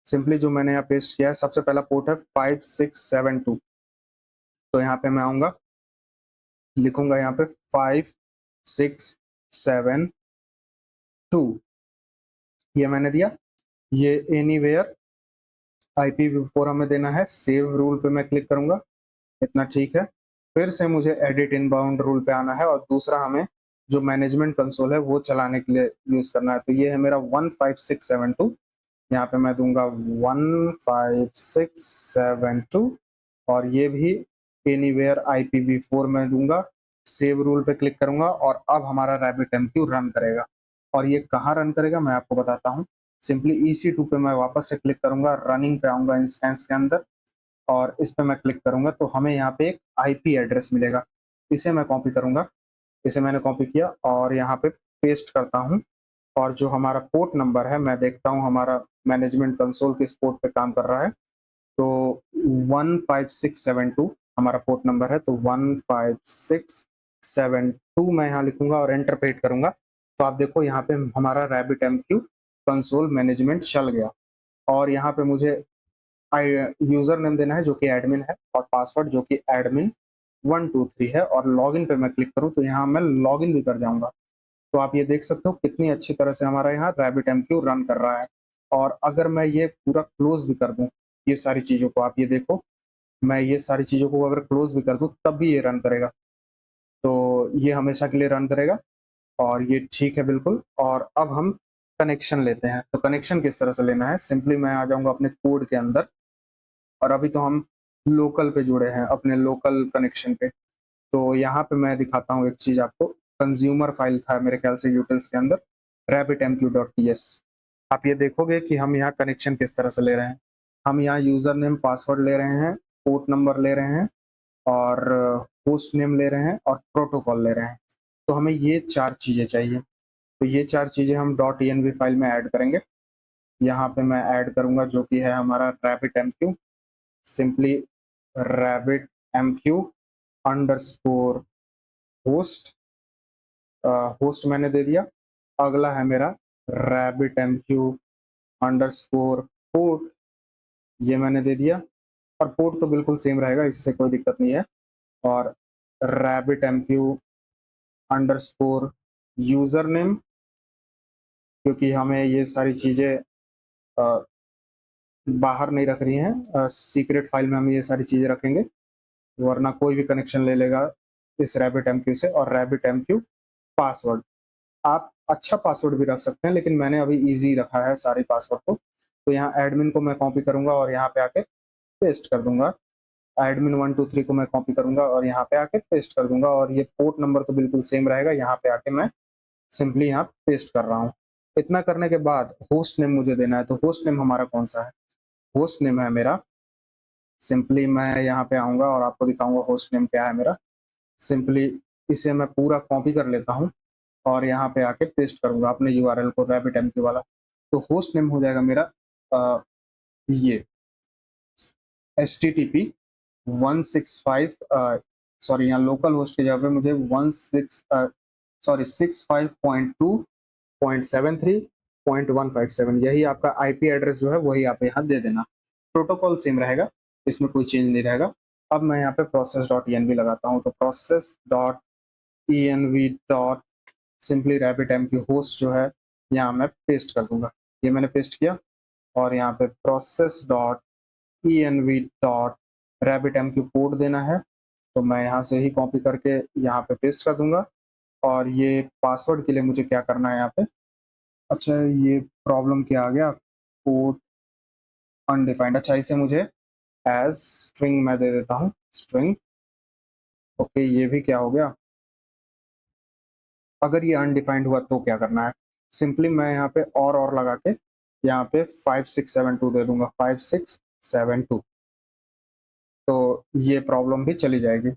सिंपली जो मैंने यहाँ पेस्ट किया है, सबसे पहला पोर्ट है 5672 तो यहाँ पे मैं आऊँगा, लिखूंगा यहाँ पे 5672, ये मैंने दिया। ये एनीवेयर IPv4 हमें देना है। सेव रूल पे मैं क्लिक करूंगा, इतना ठीक है। फिर से मुझे एडिट इनबाउंड रूल पे आना है और दूसरा हमें जो मैनेजमेंट कंसोल है वो चलाने के लिए यूज करना है। तो ये है मेरा 15672, यहाँ पे मैं दूंगा 15672 और ये भी एनीवेयर IPv4 में दूंगा। सेव रूल पे क्लिक करूंगा और अब हमारा RabbitMQ रन करेगा। और ये कहाँ रन करेगा मैं आपको बताता हूँ। सिंपली EC2 पे मैं वापस से क्लिक करूंगा, रनिंग पे आऊंगा इंस्टेंस के अंदर और इस पे मैं क्लिक करूंगा तो हमें यहाँ पे एक IP एड्रेस मिलेगा। इसे मैं कॉपी करूंगा, इसे मैंने कॉपी किया और यहाँ पे पेस्ट करता हूँ। और जो हमारा पोर्ट नंबर है मैं देखता हूँ हमारा मैनेजमेंट कंसोल किस पोर्ट पे काम कर रहा है। तो 15672 हमारा पोर्ट नंबर है, तो 15672 मैं यहाँ लिखूंगा और एंटर पे हिट करूंगा। तो आप देखो यहाँ पे हमारा RabbitMQ कंसोल मैनेजमेंट चल गया। और यहाँ पे मुझे यूजर नेम देना है जो कि एडमिन है और पासवर्ड जो कि एडमिन 123 है। और लॉगिन पे मैं क्लिक करूँ तो यहाँ मैं लॉगिन भी कर जाऊंगा। तो आप ये देख सकते हो कितनी अच्छी तरह से हमारा यहाँ RabbitMQ रन कर रहा है। और अगर मैं ये पूरा क्लोज भी कर दूं, ये सारी चीजों को आप ये देखो, मैं ये सारी चीजों को अगर क्लोज भी कर दूं तब भी ये रन करेगा। तो ये हमेशा के लिए रन करेगा और ये ठीक है बिल्कुल। और अब हम कनेक्शन लेते हैं। तो कनेक्शन किस तरह से लेना है, सिंपली मैं आ जाऊंगा अपने कोड के अंदर और अभी तो हम लोकल पे जुड़े हैं, अपने लोकल कनेक्शन पे। तो यहाँ पे मैं दिखाता हूँ एक चीज आपको। कंज्यूमर फाइल था मेरे ख्याल से यूटिल्स के अंदर rabbitmq.ts। आप ये देखोगे कि हम यहाँ कनेक्शन किस तरह से ले रहे हैं। हम यहाँ यूजर नेम पासवर्ड ले रहे हैं, पोर्ट नंबर ले रहे हैं और होस्ट नेम ले रहे हैं और प्रोटोकॉल ले रहे हैं। तो हमें ये चार चीजें चाहिए। तो ये चार चीजें हम .env फाइल में ऐड करेंगे। यहाँ पे मैं ऐड करूंगा जो कि है हमारा RabbitMQ, simply RabbitMQ underscore host, host मैंने दे दिया। अगला है मेरा RabbitMQ अंडरस्कोर पोर्ट, ये मैंने दे दिया। और पोर्ट तो बिल्कुल सेम रहेगा, इससे कोई दिक्कत नहीं है। और RabbitMQ अंडरस्कोर यूजर नेम, क्योंकि हमें ये सारी चीजें बाहर नहीं रख रही हैं, सीक्रेट फाइल में हम ये सारी चीजें रखेंगे वरना कोई भी कनेक्शन ले लेगा इस RabbitMQ से। और RabbitMQ पासवर्ड, आप अच्छा पासवर्ड भी रख सकते हैं लेकिन मैंने अभी इजी रखा है सारे पासवर्ड को। तो यहाँ एडमिन को मैं कॉपी करूंगा और यहाँ पे आके पेस्ट कर दूंगा। एडमिन 123 को मैं कॉपी करूंगा और यहाँ पे आके पेस्ट कर दूंगा। और ये पोर्ट नंबर तो बिल्कुल सेम रहेगा, यहाँ पे आके मैं सिंपली यहाँ पेस्ट कर रहा हूँ। इतना करने के बाद होस्ट नेम मुझे देना है। तो होस्ट नेम हमारा कौन सा है, होस्ट नेम है मेरा, सिंपली मैं यहाँ पे आऊंगा और आपको दिखाऊंगा होस्ट नेम क्या है मेरा। सिंपली इसे मैं पूरा कॉपी कर लेता हूँ और यहाँ पे आके पेस्ट करूंगा अपने URL को, RabbitMQ वाला। तो होस्ट नेम हो जाएगा मेरा ये HTTP 165, सॉरी यहाँ लोकल होस्ट की जगह पे मुझे 6.5.2.73.157 यही आपका IP एड्रेस जो है वही आप यहाँ दे देना। प्रोटोकॉल सेम रहेगा, इसमें कोई चेंज नहीं रहेगा। अब मैं यहाँ पे process.env लगाता हूँ। तो process.env dot simply RabbitMQ host जो है यहाँ मैं पेस्ट कर दूंगा। ये मैंने पेस्ट किया और यहाँ पे process.env डॉट RabbitMQ पोर्ट देना है। तो मैं यहाँ से ही कॉपी करके यहाँ पे पेस्ट कर दूंगा। और ये पासवर्ड के लिए मुझे क्या करना है यहाँ पे, अच्छा ये प्रॉब्लम क्या आ गया, पोर्ट अनडिफाइंड। अच्छा इसे मुझे एज स्ट्रिंग मैं दे देता हूँ, स्ट्रिंग। ओके ये भी क्या हो गया, अगर ये अनडिफाइंड हुआ तो क्या करना है, सिंपली मैं यहाँ पे और लगा के यहाँ पे 5672 दे दूंगा, 5672। तो ये प्रॉब्लम भी चली जाएगी।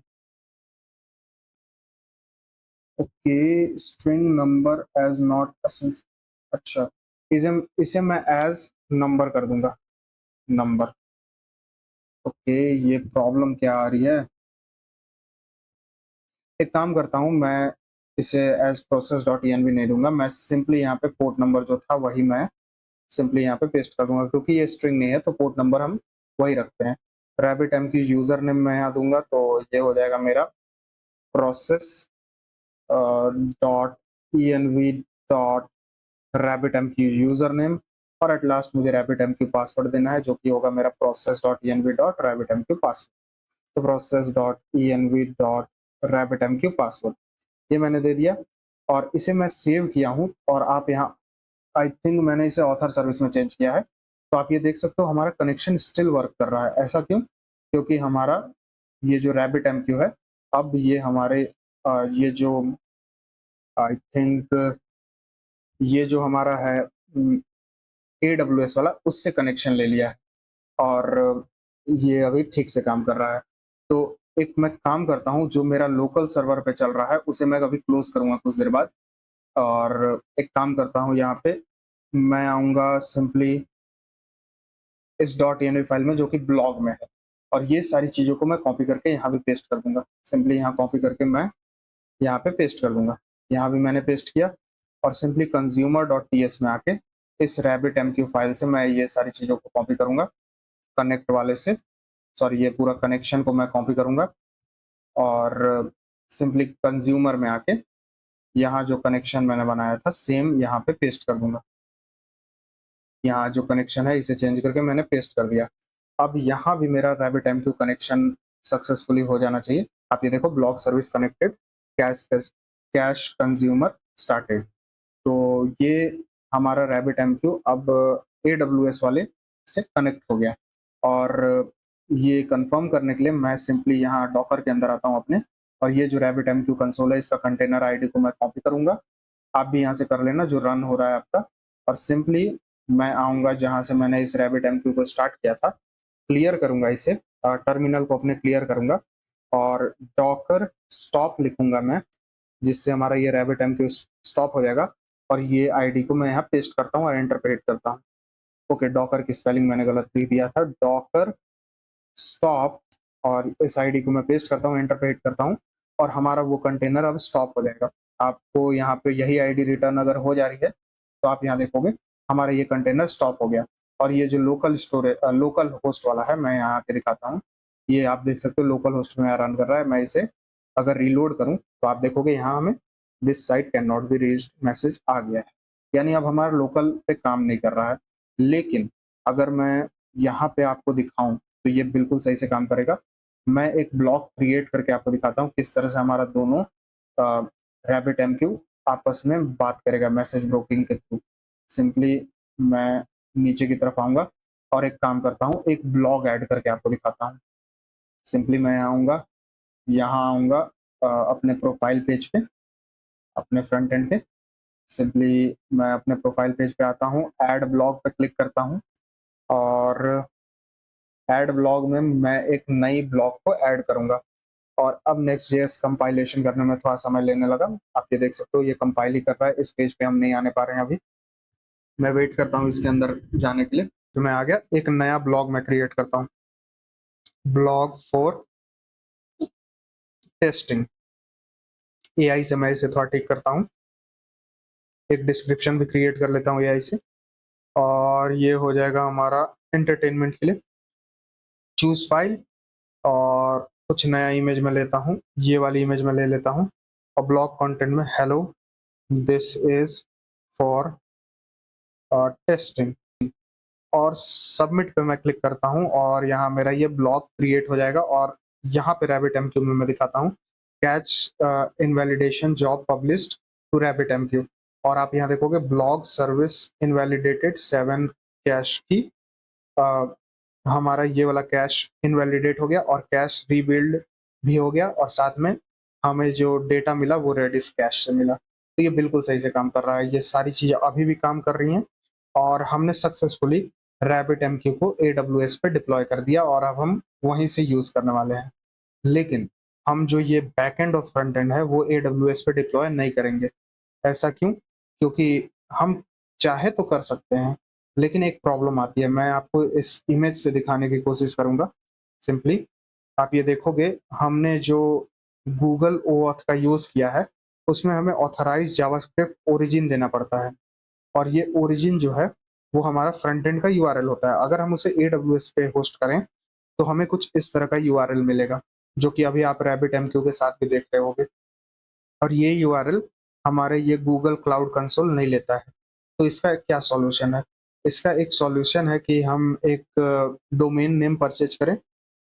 Okay string number as not essence, अच्छा इसे इसे मैं एज नंबर कर दूंगा, नंबर। ओके ये प्रॉब्लम क्या आ रही है, एक काम करता हूँ मैं इसे एज process.env नहीं दूंगा, मैं सिंपली यहाँ पे पोर्ट नंबर जो था वही मैं सिंपली यहाँ पे पेस्ट कर दूंगा। क्योंकि ये स्ट्रिंग नहीं है तो पोर्ट नंबर हम वही रखते हैं। RabbitMQ यूजर नेम मैं यहाँ दूंगा, तो ये हो जाएगा मेरा process dot env dot RabbitMQ user name, और एट लास्ट मुझे RabbitMQ पासवर्ड देना है, जो कि होगा मेरा process dot env dot RabbitMQ password. तो process dot env dot RabbitMQ password ये मैंने दे दिया, और इसे मैं सेव किया हूँ। और आप यहाँ, आई थिंक मैंने इसे ऑथर सर्विस में चेंज किया है, तो आप ये देख सकते हो हमारा कनेक्शन स्टिल वर्क कर रहा है। ऐसा क्यों? क्योंकि हमारा ये जो RabbitMQ है, अब ये हमारे ये जो आई थिंक ये जो हमारा है AWS वाला, उससे कनेक्शन ले लिया है, और ये अभी ठीक से काम कर रहा है। तो एक मैं काम करता हूँ, जो मेरा लोकल सर्वर पे चल रहा है उसे मैं अभी क्लोज करूंगा कुछ देर बाद, और एक काम करता हूँ, यहाँ पे मैं आऊँगा सिंपली इस .env फाइल में जो कि ब्लॉग में है, और ये सारी चीज़ों को मैं कॉपी करके यहाँ भी पेस्ट कर दूंगा। सिंपली यहाँ कॉपी करके मैं यहाँ पे पेस्ट कर दूंगा। यहाँ भी मैंने पेस्ट किया, और सिंपली consumer.ts में आके इस RabbitMQ फाइल से मैं ये सारी चीज़ों को कॉपी करूंगा, कनेक्ट वाले से, सॉरी ये पूरा कनेक्शन को मैं कॉपी करूंगा, और सिंपली कंज्यूमर में आके यहाँ जो कनेक्शन मैंने बनाया था सेम यहाँ पे पेस्ट कर दूंगा। यहाँ जो कनेक्शन है इसे चेंज करके मैंने पेस्ट कर दिया। अब यहाँ भी मेरा RabbitMQ कनेक्शन सक्सेसफुली हो जाना चाहिए। आप ये देखो, block service connected, cash consumer started. तो ये हमारा RabbitMQ अब AWS वाले से कनेक्ट हो गया। और ये कंफर्म करने के लिए मैं सिंपली यहाँ डॉकर के अंदर आता हूँ अपने, और ये जो RabbitMQ कंसोल है इसका कंटेनर आईडी को मैं कॉपी करूंगा। आप भी यहाँ से कर लेना जो रन हो रहा है आपका, और सिंपली मैं आऊँगा जहाँ से मैंने इस RabbitMQ को स्टार्ट किया था, क्लियर करूँगा इसे, टर्मिनल को अपने क्लियर करूँगा, और डॉकर स्टॉप लिखूंगा मैं, जिससे हमारा ये RabbitMQ स्टॉप हो जाएगा। और ये आईडी को मैं यहाँ पेस्ट करता हूँ और एंटर पे हिट करता हूँ। ओके, डॉकर की स्पेलिंग मैंने गलत लिख दिया था, डॉकर स्टॉप, और इस आईडी को मैं पेस्ट करता हूँ, एंटर पे हिट करता हूँ, और हमारा वो कंटेनर अब स्टॉप हो जाएगा। आपको यहाँ पे यही आईडी रिटर्न अगर हो जा रही है तो आप यहाँ देखोगे हमारा ये कंटेनर स्टॉप हो गया। और ये जो लोकल स्टोरेज लोकल होस्ट वाला है, मैं यहाँ आके दिखाता हूँ, ये आप देख सकते हो लोकल होस्ट में रन कर रहा है। मैं इसे अगर रीलोड करूँ तो आप देखोगे यहाँ हमें this site can not be reached message आ गया है, यानी अब हमारा लोकल पे काम नहीं कर रहा है। लेकिन अगर मैं यहाँ पे आपको दिखाऊं तो ये बिल्कुल सही से काम करेगा। मैं एक ब्लॉक क्रिएट करके आपको दिखाता हूँ किस तरह से हमारा दोनों RabbitMQ आपस में बात करेगा मैसेज ब्रोकिंग के थ्रू। सिंपली मैं नीचे की तरफ आऊँगा और एक काम करता हूँ, एक ब्लॉग ऐड करके आपको दिखाता हूँ। सिंपली मैं यहाँ आऊँगा अपने प्रोफाइल पेज पे, अपने फ्रंट एंड पे। सिंपली मैं अपने प्रोफाइल पेज पे आता हूँ, ऐड ब्लॉग पे क्लिक करता हूँ, और ऐड ब्लॉग में मैं एक नई ब्लॉग को ऐड करूंगा। और अब Next.js कंपाइलेशन करने में थोड़ा समय लेने लगा। आप ये देख सकते हो ये कंपाइल ही कर रहा है, इस पेज पे हम नहीं आने पा रहे हैं अभी। मैं वेट करता हूँ इसके अंदर जाने के लिए। तो मैं आ गया, एक नया ब्लॉग मैं क्रिएट करता हूँ, ब्लॉग फॉर टेस्टिंग। AI से मैं इसे थोड़ा ठीक करता हूँ, एक डिस्क्रिप्शन भी क्रिएट कर लेता हूँ AI से, और ये हो जाएगा हमारा एंटरटेनमेंट के लिए। चूज फाइल, और कुछ नया इमेज में लेता हूँ, ये वाली इमेज में ले लेता हूँ, और ब्लॉग कंटेंट में hello this is for testing, और सबमिट पे मैं क्लिक करता हूँ, और यहाँ मेरा ये ब्लॉग क्रिएट हो जाएगा। और यहाँ पे RabbitMQ में मैं दिखाता हूँ cache invalidation job published to RabbitMQ, और आप यहाँ देखोगे ब्लॉग सर्विस इनवैलिडेटेड 7 कैश की हमारा ये वाला कैश इनवैलिडेट हो गया, और कैश रीबिल्ड भी हो गया, और साथ में हमें जो डेटा मिला वो रेडिस कैश से मिला। तो ये बिल्कुल सही से काम कर रहा है, ये सारी चीज़ें अभी भी काम कर रही हैं, और हमने सक्सेसफुली RabbitMQ को AWS पे डिप्लॉय कर दिया, और अब हम वहीं से यूज़ करने वाले हैं। लेकिन हम जो ये बैक एंड और फ्रंट एंड है वो AWS पे डिप्लॉय नहीं करेंगे। ऐसा क्यों? क्योंकि हम चाहे तो कर सकते हैं, लेकिन एक प्रॉब्लम आती है। मैं आपको इस इमेज से दिखाने की कोशिश करूंगा। सिंपली आप ये देखोगे हमने जो गूगल OAuth का यूज़ किया है उसमें हमें ऑथराइज जावास्क्रिप्ट ओरिजिन देना पड़ता है, और ये ओरिजिन जो है वो हमारा फ्रंट एंड का URL होता है। अगर हम उसे AWS पे होस्ट करें तो हमें कुछ इस तरह का यूआरएल मिलेगा, जो कि अभी आप RabbitMQ के साथ भी देख रहे होंगे। और ये यूआरएल हमारे ये गूगल क्लाउड कंसोल नहीं लेता है। तो इसका क्या सॉल्यूशन है? इसका एक सॉल्यूशन है कि हम एक डोमेन नेम परचेज करें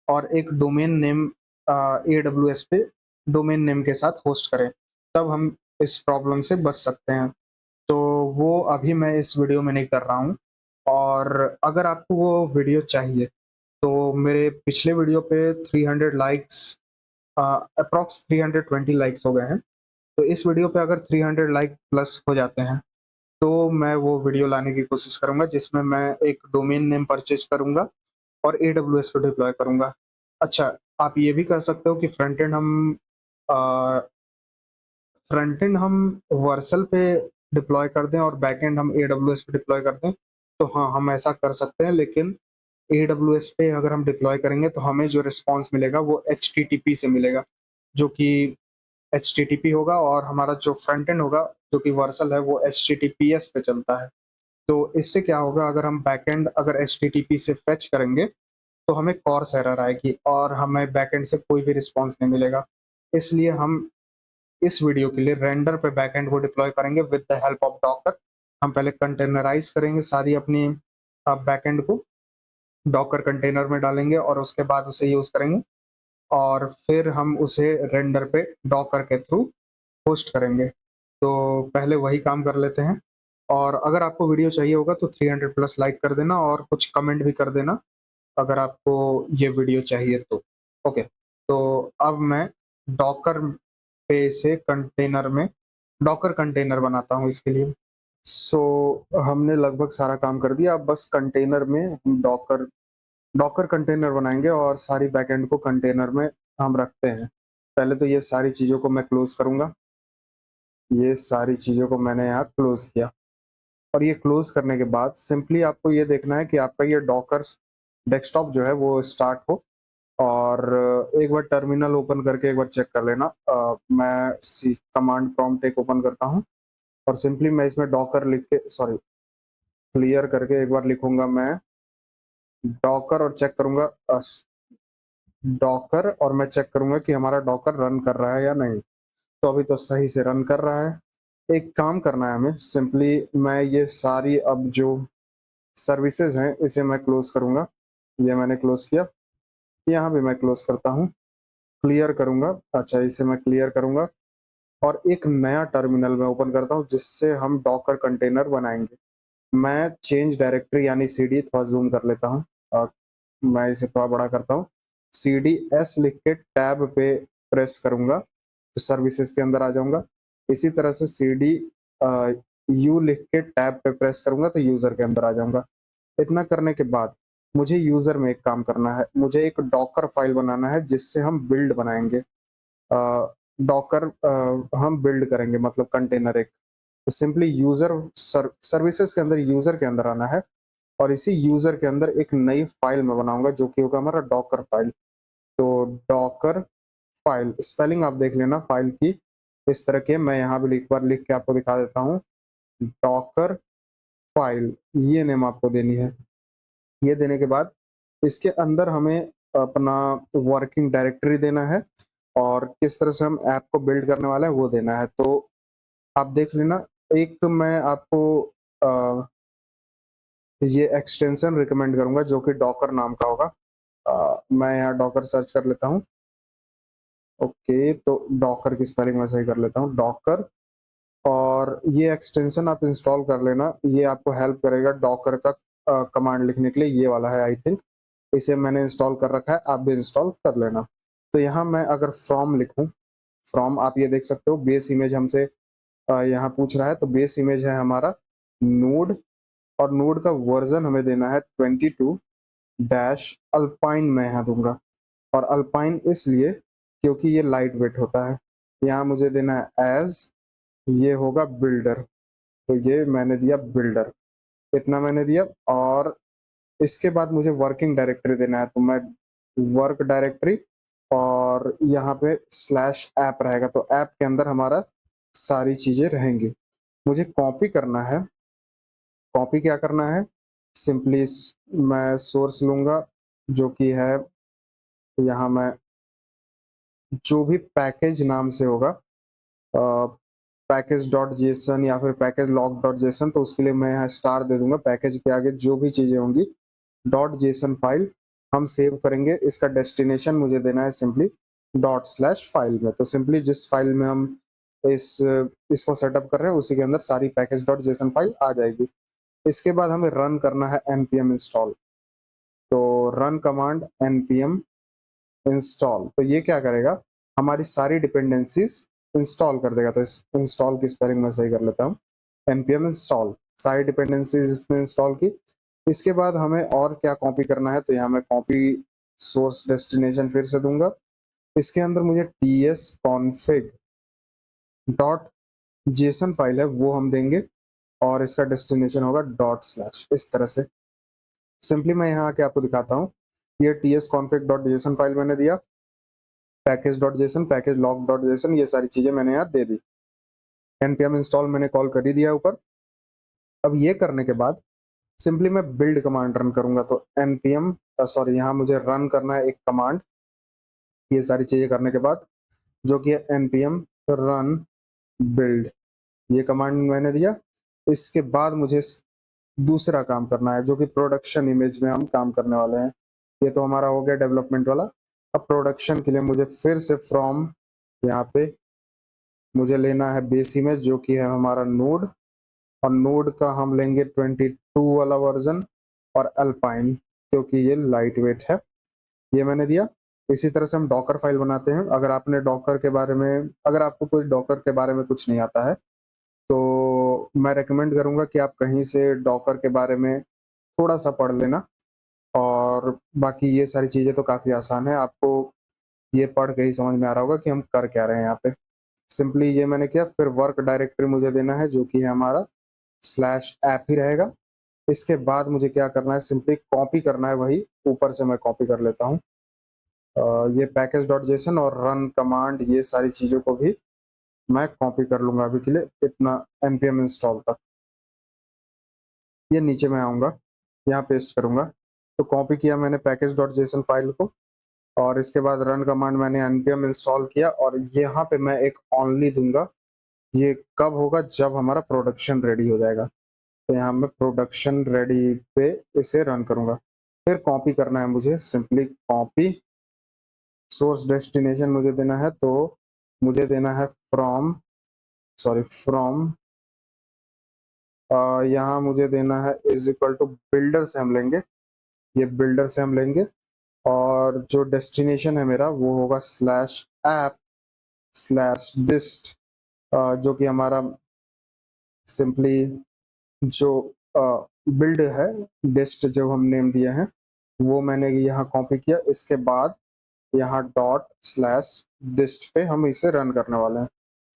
और एक डोमेन नेम AWS पे डोमेन नेम के साथ होस्ट करें, तब हम इस प्रॉब्लम से बच सकते हैं। तो वो अभी मैं इस वीडियो में नहीं कर रहा हूँ। और अगर आपको वो वीडियो चाहिए तो मेरे पिछले वीडियो पे 300 लाइक्स, अप्रॉक्स 320 लाइक्स हो गए हैं। तो इस वीडियो पे अगर 300 लाइक प्लस हो जाते हैं तो मैं वो वीडियो लाने की कोशिश करूंगा जिसमें मैं एक डोमेन नेम परचेज करूंगा और AWS पे डिप्लॉय करूंगा। अच्छा, आप ये भी कर सकते हो कि फ्रंट एंड हम वर्सल पे डिप्लॉय कर दें और बैक एंड हम AWS पे डिप्लॉय कर दें। तो हाँ, हम ऐसा कर सकते हैं, लेकिन AWS पे अगर हम डिप्लॉय करेंगे तो हमें जो रिस्पॉन्स मिलेगा वो HTTP से मिलेगा, जो कि HTTP होगा, और हमारा जो फ्रंट एंड होगा जो कि वर्सल है वो HTTPS पे चलता है। तो इससे क्या होगा, अगर हम बैकएंड अगर HTTP से फेच करेंगे तो हमें कॉर्स एरर आएगी और हमें बैकएंड से कोई भी रिस्पॉन्स नहीं मिलेगा। इसलिए हम इस वीडियो के लिए रेंडर पे बैकएंड को डिप्लॉय करेंगे with the help of Docker. हम पहले कंटेनराइज करेंगे सारी अपनी बैकएंड को, डॉकर कंटेनर में डालेंगे और उसके बाद उसे यूज करेंगे, और फिर हम उसे रेंडर पे डॉकर के थ्रू होस्ट करेंगे। तो पहले वही काम कर लेते हैं। और अगर आपको वीडियो चाहिए होगा तो 300 प्लस लाइक कर देना और कुछ कमेंट भी कर देना अगर आपको ये वीडियो चाहिए तो। ओके, तो अब मैं डॉकर पे से कंटेनर में डॉकर कंटेनर बनाता हूँ इसके लिए। सो हमने लगभग सारा काम कर दिया। अब बस कंटेनर में हम डॉकर डॉकर कंटेनर बनाएंगे और सारी बैकएंड को कंटेनर में हम रखते हैं। पहले तो ये सारी चीज़ों को मैं क्लोज करूंगा। ये सारी चीज़ों को मैंने यहाँ क्लोज किया, और ये क्लोज करने के बाद सिंपली आपको ये देखना है कि आपका ये डॉकर डेस्कटॉप जो है वो स्टार्ट हो। और एक बार टर्मिनल ओपन करके एक बार चेक कर लेना। मैं सी कमांड प्रॉम्प्ट एक ओपन करता हूँ और सिंपली मैं इसमें डॉकर लिख के, सॉरी, क्लियर करके एक बार लिखूंगा मैं डॉकर और चेक करूंगा डॉकर, और मैं चेक करूंगा कि हमारा डॉकर रन कर रहा है या नहीं। तो अभी तो सही से रन कर रहा है। एक काम करना है हमें, सिंपली मैं ये सारी अब जो सर्विसेज हैं इसे मैं क्लोज करूंगा। ये मैंने क्लोज किया, यहाँ भी मैं क्लोज करता हूँ, क्लियर करूंगा। अच्छा, इसे मैं क्लियर करूंगा और एक नया टर्मिनल मैं ओपन करता हूँ जिससे हम डॉकर कंटेनर बनाएंगे। मैं चेंज डायरेक्टरी यानी CD थोड़ा जूम कर लेता हूँ और मैं इसे थोड़ा बड़ा करता हूँ। CDS लिख के टैब पे प्रेस करूंगा तो सर्विसेज के अंदर आ जाऊंगा। इसी तरह से CD U लिख के टैब पे प्रेस करूंगा तो यूजर के अंदर आ जाऊंगा। इतना करने के बाद मुझे यूजर में एक काम करना है, मुझे एक डॉकर फाइल बनाना है जिससे हम बिल्ड बनाएंगे। डॉकर हम बिल्ड करेंगे, मतलब कंटेनर एक। तो सिंपली सर्विसेज के अंदर यूजर के अंदर आना है और इसी यूजर के अंदर एक नई फाइल मैं बनाऊंगा जो कि होगा हमारा डॉकर फाइल। तो डॉकर फाइल स्पेलिंग आप देख लेना फाइल की, इस तरह के मैं यहाँ भी एक बार लिख के आपको दिखा देता हूँ। डॉकर फाइल, ये नेम आपको देनी है। ये देने के बाद इसके अंदर हमें अपना वर्किंग डायरेक्टरी देना है और किस तरह से हम ऐप को बिल्ड करने वाले हैं वो देना है। तो आप देख लेना। एक मैं आपको ये एक्सटेंशन रिकमेंड करूंगा जो कि डॉकर नाम का होगा। मैं यहाँ डॉकर सर्च कर लेता हूँ। ओके, तो डॉकर की स्पेलिंग मैं सही कर लेता हूँ, डॉकर। और ये एक्सटेंशन आप इंस्टॉल कर लेना, ये आपको हेल्प करेगा डॉकर का कमांड लिखने के लिए। ये वाला है आई थिंक, इसे मैंने इंस्टॉल कर रखा है, आप भी इंस्टॉल कर लेना। तो यहाँ मैं अगर फ्रॉम लिखूं, फ्रॉम आप ये देख सकते हो बेस इमेज हमसे यहाँ पूछ रहा है। तो बेस इमेज है हमारा नोड, और नोड का वर्जन हमें देना है 22 डैश अल्पाइन, मैं यहाँ दूंगा। और अल्पाइन इसलिए क्योंकि ये लाइट वेट होता है। यहाँ मुझे देना है एज, ये होगा बिल्डर, तो ये मैंने दिया बिल्डर, इतना मैंने दिया। और इसके बाद मुझे वर्किंग डायरेक्टरी देना है, तो मैं वर्क डायरेक्टरी और यहाँ पे स्लैश ऐप रहेगा, तो ऐप के अंदर हमारा सारी चीजें रहेंगी। मुझे कॉपी करना है। कॉपी क्या करना है, सिंपली मैं सोर्स लूंगा जो कि है तो यहाँ मैं जो भी पैकेज नाम से होगा, पैकेज डॉट जेसन या फिर पैकेज लॉग डॉट जेसन, तो उसके लिए मैं यहाँ स्टार दे दूंगा। पैकेज के आगे जो भी चीजें होंगी डॉट जेसन फाइल हम सेव करेंगे। इसका डेस्टिनेशन मुझे देना है सिंपली डॉट स्लैश फाइल में। तो सिंपली जिस फाइल में हम इसको सेटअप कर रहे हैं उसी के अंदर सारी पैकेज डॉट जेसन फाइल आ जाएगी। इसके बाद हमें रन करना है npm इंस्टॉल। तो रन कमांड npm इंस्टॉल, तो ये क्या करेगा, हमारी सारी डिपेंडेंसीज इंस्टॉल कर देगा। तो इस इंस्टॉल की स्पेलिंग मैं सही कर लेता हूँ, npm इंस्टॉल, सारी डिपेंडेंसीज इसने इंस्टॉल की। इसके बाद हमें और क्या कॉपी करना है, तो यहाँ मैं कॉपी सोर्स डेस्टिनेशन फिर से दूंगा। इसके अंदर मुझे ts config dot JSON file है वो हम देंगे और इसका डेस्टिनेशन होगा डॉट स्लैश। इस तरह से सिंपली मैं यहाँ आके आपको दिखाता हूँ। ये ts config dot JSON file मैंने दिया, package dot JSON, package log dot JSON, ये सारी चीजें मैंने यहाँ दे दी। npm इंस्टॉल मैंने कॉल कर ही दिया ऊपर। अब ये करने के बाद सिंपली मैं बिल्ड कमांड रन करूंगा। तो npm सॉरी, यहाँ मुझे रन करना है एक कमांड ये सारी चीजें करने के बाद, जो कि है npm रन बिल्ड। ये कमांड मैंने दिया। इसके बाद मुझे दूसरा काम करना है जो कि प्रोडक्शन इमेज में हम काम करने वाले हैं। ये तो हमारा हो गया डेवलपमेंट वाला। अब प्रोडक्शन के लिए मुझे फिर से फ्रॉम यहाँ पे मुझे लेना है बेस इमेज जो कि है हमारा नोड, और नोड का हम लेंगे 22 वाला वर्जन, और अल्पाइन क्योंकि ये लाइट वेट है, ये मैंने दिया। इसी तरह से हम डॉकर फाइल बनाते हैं। अगर आपने डॉकर के बारे में, अगर आपको कोई डॉकर के बारे में कुछ नहीं आता है तो मैं रेकमेंड करूंगा कि आप कहीं से डॉकर के बारे में थोड़ा सा पढ़ लेना। और बाकी ये सारी चीज़ें तो काफ़ी आसान है, आपको ये पढ़ के ही समझ में आ रहा होगा कि हम कर क्या रहे हैं यहाँ पे। सिंपली ये मैंने किया। फिर वर्क डायरेक्टरी मुझे देना है जो कि है हमारा स्लैश ऐप ही रहेगा। इसके बाद मुझे क्या करना है, सिंपली कॉपी करना है, वही ऊपर से मैं कॉपी कर लेता हूँ। ये पैकेज डॉट जेसन और रन कमांड, ये सारी चीज़ों को भी मैं कॉपी कर लूंगा अभी के लिए, इतना npm इंस्टॉल तक। ये नीचे मैं आऊँगा, यहाँ पेस्ट करूँगा। तो कॉपी किया मैंने पैकेज डॉट जेसन फाइल को, और इसके बाद रन कमांड मैंने npm इंस्टॉल किया, और यहाँ पे मैं एक ऑनली दूंगा। ये कब होगा, जब हमारा प्रोडक्शन रेडी हो जाएगा। तो यहाँ मैं प्रोडक्शन रेडी पे इसे रन करूँगा। फिर कॉपी करना है मुझे, सिंपली कॉपी सोर्स डेस्टिनेशन मुझे देना है, तो मुझे देना है फ्रॉम, सॉरी फ्रॉम, यहाँ मुझे देना है इज इक्वल टू बिल्डर से हम लेंगे, ये बिल्डर से हम लेंगे। और जो डेस्टिनेशन है मेरा वो होगा स्लैश ऐप स्लैश डिस्ट, जो कि हमारा सिंपली जो बिल्ड है, डिस्ट जो हम नेम दिए हैं वो मैंने यहाँ कॉपी किया। इसके बाद यहाँ डॉट स्लैश डिस्ट पे हम इसे रन करने वाले हैं।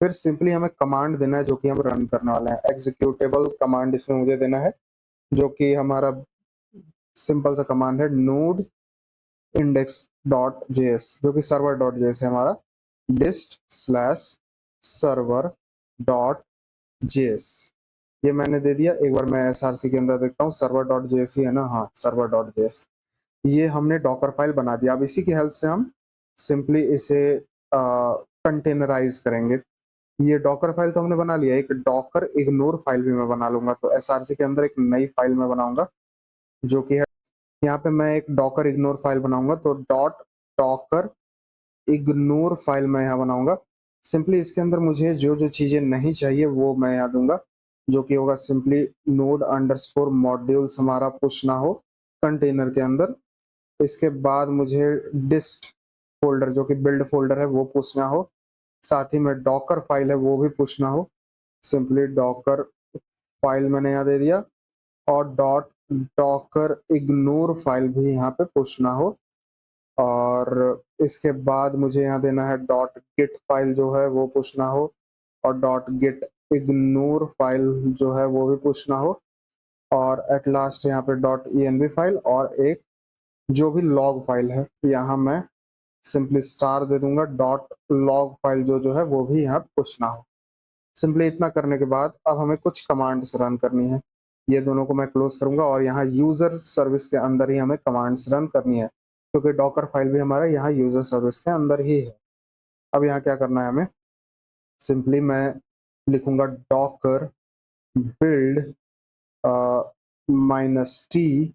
फिर सिंपली हमें कमांड देना है जो कि हम रन करने वाले हैं। एग्जीक्यूटेबल कमांड इसमें मुझे देना है जो कि हमारा सिंपल सा कमांड है node index डॉट जेएस, जो कि सर्वर डॉट जेएस है हमारा, डिस्ट स्लैश सर्वर डॉट जेएस। ये मैंने दे दिया। एक बार मैं एसआरसी के अंदर देखता हूँ, सर्वर डॉट जेएस ही है ना, हाँ सर्वर डॉट जेएस। ये हमने डॉकर फाइल बना दिया। अब इसी की हेल्प से हम सिंपली इसे कंटेनराइज करेंगे। ये डॉकर फाइल तो हमने बना लिया, एक डॉकर इग्नोर फाइल भी मैं बना लूंगा। तो एसआरसी के अंदर एक नई फाइल मैं बनाऊंगा जो कि है, यहाँ पे मैं एक डॉकर इग्नोर फाइल बनाऊंगा। तो डॉट डॉकर इग्नोर फाइल मैं यहाँ बनाऊंगा। सिंपली इसके अंदर मुझे जो जो चीजें नहीं चाहिए वो मैं यहाँ दूंगा, जो कि होगा सिंपली नोड अंडरस्कोर मॉड्यूल्स हमारा पुश ना हो कंटेनर के अंदर। इसके बाद मुझे डिस्ट फोल्डर जो कि बिल्ड फोल्डर है वो पुश ना हो, साथ ही में डॉकर फाइल है वो भी पुश ना हो। सिंपली डॉकर फाइल मैंने यहाँ दे दिया, और डॉट डॉकर इग्नोर फाइल भी यहाँ पे पुश ना हो। और इसके बाद मुझे यहाँ देना है डॉट गिट फाइल जो है वो पुश ना हो, और डॉट गिट इग्नोर फाइल जो है वो भी पुश ना हो। और एट लास्ट यहाँ पे डॉट env फाइल, और एक जो भी लॉग फाइल है यहाँ मैं सिंपली स्टार दे दूंगा। डॉट लॉग फाइल जो जो है वो भी यहाँ पुश ना हो। सिंपली इतना करने के बाद अब हमें कुछ कमांड्स रन करनी है। ये दोनों को मैं क्लोज करूंगा, और यहाँ यूजर सर्विस के अंदर ही हमें कमांड्स रन करनी है। क्योंकि डॉकर फाइल भी हमारा यहाँ यूजर सर्विस के अंदर ही है। अब यहाँ क्या करना है हमें, सिंपली मैं लिखूंगा डॉकर बिल्ड -t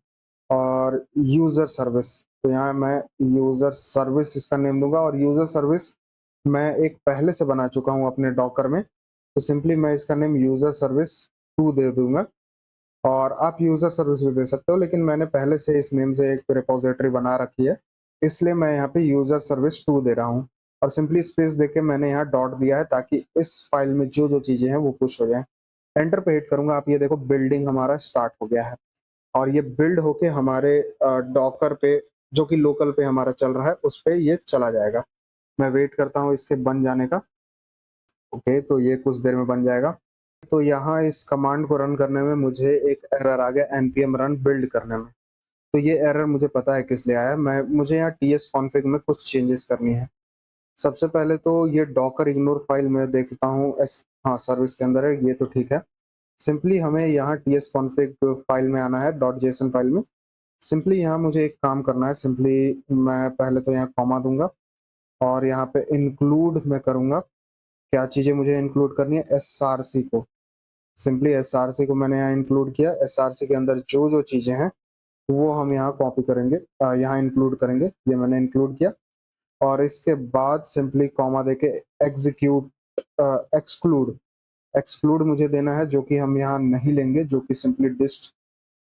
और यूजर सर्विस। तो यहाँ मैं यूजर सर्विस इसका नेम दूंगा, और यूजर सर्विस मैं एक पहले से बना चुका हूँ अपने डॉकर में, तो सिंपली मैं इसका नेम यूजर सर्विस 2 दे दूंगा। और आप यूजर सर्विस भी दे सकते हो, लेकिन मैंने पहले से इस नेम से एक रिपोजिटरी बना रखी है, इसलिए मैं यहाँ पे यूजर सर्विस 2 दे रहा हूँ। और सिंपली स्पेस देके मैंने यहाँ डॉट दिया है ताकि इस फाइल में जो जो चीजें हैं वो पुश हो जाए। एंटर पे हिट करूंगा, आप ये देखो बिल्डिंग हमारा स्टार्ट हो गया है, और ये बिल्ड होके हमारे डॉकर पे जो कि लोकल पे हमारा चल रहा है उस पे ये चला जाएगा। मैं वेट करता हूँ इसके बन जाने का। ओके, तो ये कुछ देर में बन जाएगा। तो यहाँ इस कमांड को रन करने में मुझे एक एरर आ गया npm रन बिल्ड करने में। तो ये एरर मुझे पता है किस लिए आया है। मुझे यहाँ ts config में कुछ चेंजेस करनी है। सबसे पहले तो ये डॉकर इग्नोर फाइल में देखता हूँ, हाँ सर्विस के अंदर है, ये तो ठीक है। सिंपली हमें यहाँ ts config फाइल में आना है, .json फाइल में। सिंपली यहाँ मुझे एक काम करना है, सिंपली मैं पहले तो यहाँ कॉमा दूंगा और यहाँ पे इंक्लूड मैं करूँगा। क्या चीज़ें मुझे इंक्लूड करनी है, src को। सिंपली src को मैंने यहाँ इंक्लूड किया। src के अंदर जो जो चीज़ें हैं वो हम यहाँ कॉपी करेंगे, यहाँ इंक्लूड करेंगे। ये मैंने इंक्लूड किया, और इसके बाद सिंपली कॉमा देके एग्जीक्यूट एक्सक्लूड मुझे देना है, जो कि हम यहाँ नहीं लेंगे, जो कि सिंपली डिस्ट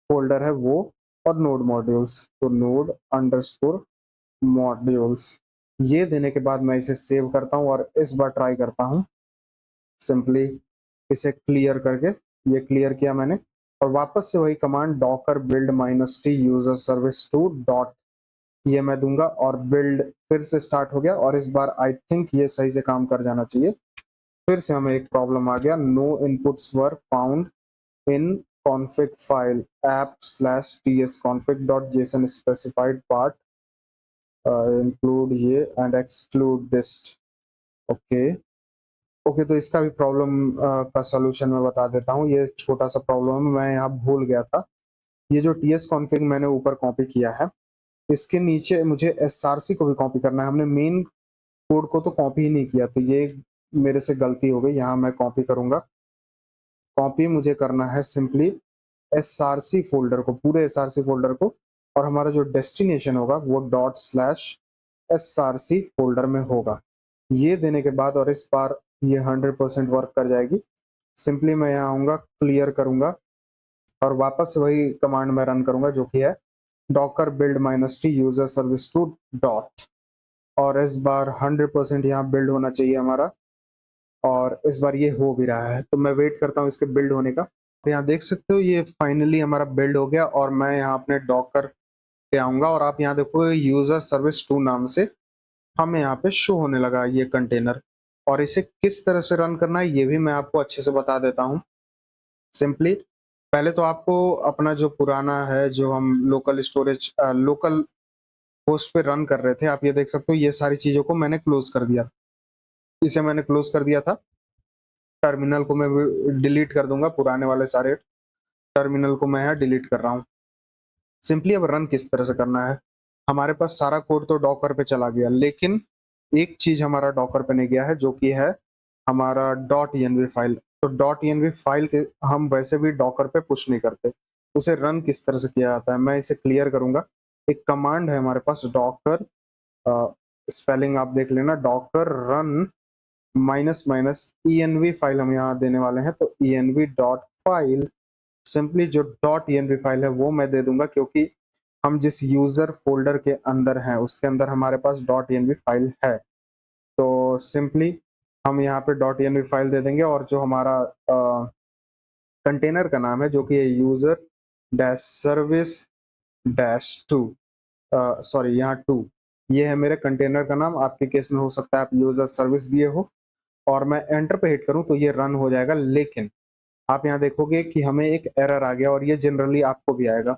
फोल्डर है वो, और नोड मॉड्यूल्स, तो नोड अंडरस्कोर मॉड्यूल्स। ये देने के बाद मैं इसे सेव करता हूँ और इस बार ट्राई करता हूँ। सिंपली इसे क्लियर करके, ये क्लियर किया मैंने, और वापस से वही command Docker build -t user service 2 dot ये मैं दूंगा, और बिल्ड फिर से स्टार्ट हो गया। और इस बार आई थिंक ये सही से काम कर जाना चाहिए। फिर से हमें एक प्रॉब्लम आ गया, no inputs were found in config file app/tsconfig.json specified part include ये and exclude dist। Okay okay, तो इसका भी प्रॉब्लम का सलूशन मैं बता देता हूँ। ये छोटा सा प्रॉब्लम है, मैं यहाँ भूल गया था। ये जो ts config मैंने ऊपर कॉपी किया है, इसके नीचे मुझे src को भी कॉपी करना है। हमने मेन कोड को तो कॉपी ही नहीं किया, तो ये मेरे से गलती हो गई। यहाँ मैं कॉपी करूंगा, कॉपी मुझे करना है सिंपली src फोल्डर को, पूरे src फोल्डर को, और हमारा जो डेस्टिनेशन होगा वो ./src फोल्डर में होगा। ये देने के बाद, और इस बार ये 100% वर्क कर जाएगी। सिंपली मैं यहाँ आऊँगा, क्लियर करूँगा, और वापस से वही कमांड मैं रन करूँगा, जो कि है Docker build -t user service 2 dot, और इस बार 100% यहाँ बिल्ड होना चाहिए हमारा, और इस बार ये हो भी रहा है। तो मैं वेट करता हूँ इसके बिल्ड होने का। तो यहाँ देख सकते हो ये फाइनली हमारा बिल्ड हो गया, और मैं यहाँ अपने डॉकर पे आऊँगा, और आप यहाँ देखो यूजर सर्विस 2 नाम से हमें यहाँ पे शो होने लगा ये कंटेनर। और इसे किस तरह से रन करना है ये भी मैं आपको अच्छे से बता देता हूँ। सिंपली पहले तो आपको अपना जो पुराना है, जो हम लोकल स्टोरेज लोकल होस्ट पे रन कर रहे थे, आप ये देख सकते हो ये सारी चीज़ों को मैंने क्लोज कर दिया। इसे मैंने क्लोज कर दिया था। टर्मिनल को मैं डिलीट कर दूंगा, पुराने वाले सारे टर्मिनल को मैं यहाँ डिलीट कर रहा हूँ। सिंपली अब रन किस तरह से करना है, हमारे पास सारा कोड तो डॉकर पे चला गया, लेकिन एक चीज हमारा डॉकर पे नहीं गया है, जो कि है हमारा .env फाइल। तो .env फाइल के हम वैसे भी डॉकर पे पुश नहीं करते, उसे रन किस तरह से किया जाता है मैं इसे क्लियर करूंगा। एक कमांड है हमारे पास डॉकर, स्पेलिंग आप देख लेना, डॉकर रन -env फाइल हम यहाँ देने वाले हैं। तो env डॉट फाइल, सिंपली जो .env फाइल है वो मैं दे दूंगा, क्योंकि हम जिस यूजर फोल्डर के अंदर हैं उसके अंदर हमारे पास .env फाइल है। तो सिंपली हम यहाँ पे .env फाइल दे देंगे, और जो हमारा कंटेनर का नाम है, जो कि user dash service dash 2, sorry यहाँ 2, ये है मेरे कंटेनर का नाम। आपके केस में हो सकता है आप यूजर सर्विस दिए हो, और मैं एंटर पे हिट करूं तो ये रन हो जाएगा। लेकिन आप यहाँ देखोगे कि हमें एक एरर आ गया, और ये जनरली आपको भी आएगा।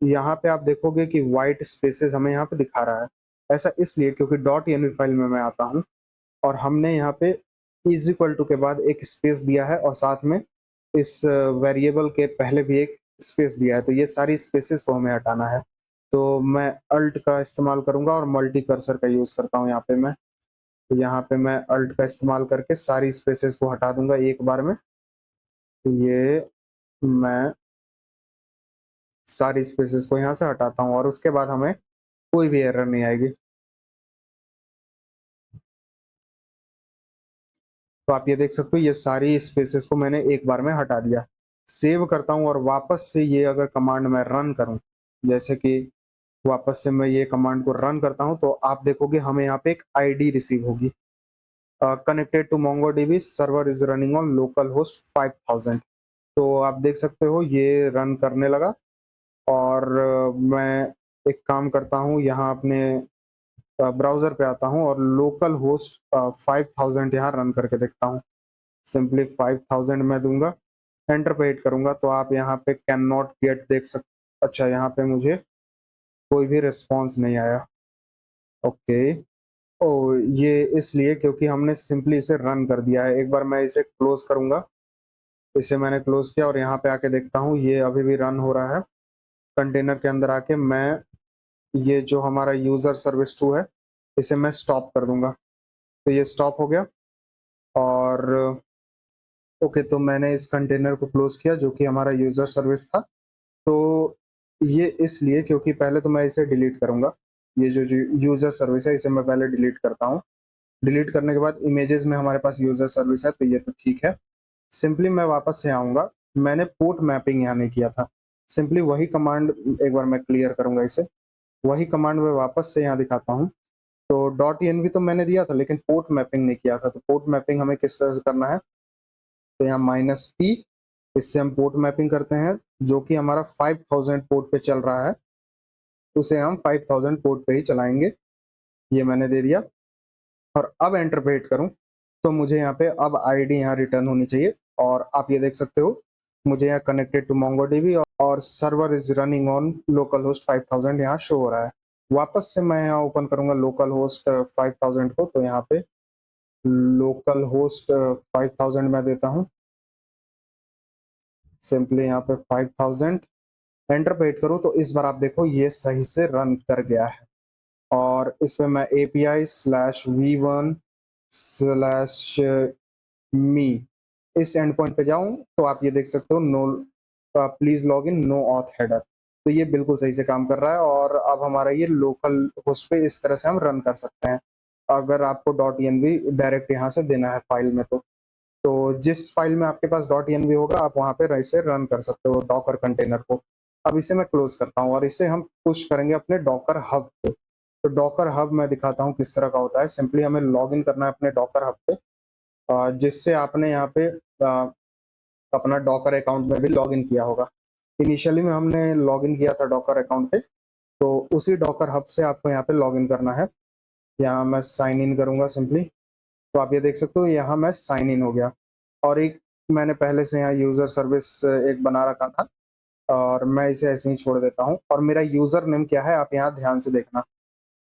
यहाँ पे आप देखोगे कि वाइट स्पेसेस हमें यहाँ पे दिखा रहा है। ऐसा इसलिए क्योंकि .env फाइल में मैं आता हूँ, और हमने यहाँ पे इज इक्वल टू के बाद एक स्पेस दिया है, और साथ में इस वेरिएबल के पहले भी एक स्पेस दिया है। तो ये सारी स्पेसेस को हमें हटाना है। तो मैं अल्ट का इस्तेमाल करूंगा और मल्टी कर्सर का यूज करता हूँ यहाँ पे मैं। तो यहाँ पे मैं अल्ट का इस्तेमाल करके सारी स्पेसेस को हटा दूंगा एक बार में। तो ये मैं सारी स्पेसेस को यहाँ से हटाता हूँ और उसके बाद हमें कोई भी एरर नहीं आएगी। तो आप ये देख सकते हो ये सारी स्पेसेस को मैंने एक बार में हटा दिया। सेव करता हूँ और वापस से ये अगर कमांड मैं रन करूँ, जैसे कि वापस से मैं ये कमांड को रन करता हूँ, तो आप देखोगे हमें यहाँ पे एक आईडी रिसीव होगी, connected to MongoDB server is running on local host 5000। तो आप देख सकते हो ये रन करने लगा। और मैं एक काम करता हूँ, यहाँ अपने ब्राउजर पे आता हूँ और लोकल होस्ट 5000 यहाँ रन करके देखता हूँ। सिंपली 5000 मैं दूंगा, एंटर पे हिट करूंगा तो आप यहाँ पे कैन नॉट गेट देख सकते। अच्छा, यहाँ पे मुझे कोई भी रिस्पॉन्स नहीं आया। ओके, ओ ये इसलिए क्योंकि हमने सिंपली इसे रन कर दिया है। एक बार मैं इसे क्लोज करूंगा। इसे मैंने क्लोज किया और यहाँ पे आके देखता हूँ ये अभी भी रन हो रहा है। कंटेनर के अंदर आके मैं ये जो हमारा यूजर सर्विस 2 है इसे मैं स्टॉप कर दूंगा। तो ये स्टॉप हो गया। और ओके, तो मैंने इस कंटेनर को क्लोज किया जो कि हमारा यूजर सर्विस था। तो ये इसलिए क्योंकि पहले तो मैं इसे डिलीट करूंगा। ये जो यूजर सर्विस है इसे मैं पहले डिलीट करता हूँ। डिलीट करने के बाद इमेजेस में हमारे पास यूजर सर्विस है, तो ये तो ठीक है। सिंपली मैं वापस से आऊंगा। मैंने पोर्ट मैपिंग यहाँ नहीं किया था। सिंपली वही कमांड एक बार मैं क्लियर करूंगा इसे। वही कमांड मैं वापस से यहाँ दिखाता हूँ। तो .env तो मैंने दिया था लेकिन पोर्ट मैपिंग नहीं किया था। तो पोर्ट मैपिंग हमें किस तरह से करना है, तो यहाँ -p, इससे हम पोर्ट मैपिंग करते हैं जो कि हमारा 5000 पोर्ट पे चल रहा है, उसे हम 5000 पोर्ट पे ही चलाएंगे। ये मैंने दे दिया और अब एंटर पे हिट करूं तो मुझे यहाँ पे अब आईडी यहाँ रिटर्न होनी चाहिए। और आप ये देख सकते हो मुझे यहाँ कनेक्टेड टू MongoDB और server is running on local host 5000 यहाँ शो हो रहा है। वापस से मैं यहाँ ओपन करूंगा लोकल होस्ट 5000 को। तो यहाँ पे लोकल होस्ट 5000 मैं देता हूँ। सिंपली यहाँ पे 5000 एंटर पे हिट करूँ तो इस बार आप देखो ये सही से रन कर गया है। और इस पे मैं API/v1/me इस एंड पॉइंट पे जाऊं तो आप ये देख सकते हो no please log in no auth header. तो ये बिल्कुल सही से काम कर रहा है और अब हमारा ये लोकल होस्ट पे इस तरह से हम रन कर सकते हैं। अगर आपको .env डायरेक्ट यहाँ से देना है फाइल में, तो जिस फाइल में आपके पास .env होगा आप वहाँ पे इसे रन कर सकते हो डॉकर कंटेनर को। अब इसे मैं क्लोज करता हूँ और इसे हम पुश करेंगे अपने डॉकर हब पे। तो डॉकर हब मैं दिखाता हूँ किस तरह का होता है। सिंपली हमें लॉग इन करना है अपने डॉकर हब पे, जिससे आपने यहाँ पे अपना डॉकर अकाउंट में भी लॉग इन किया होगा। इनिशियली में हमने लॉग इन किया था डॉकर अकाउंट पे, तो उसी डॉकर हब से आपको यहाँ पे लॉग इन करना है। यहाँ मैं साइन इन करूंगा सिंपली। तो आप ये देख सकते हो यहाँ मैं साइन इन हो गया। और एक मैंने पहले से यहाँ यूजर सर्विस एक बना रखा था और मैं इसे ऐसे ही छोड़ देता हूँ। और मेरा यूजर नेम क्या है आप यहाँ ध्यान से देखना,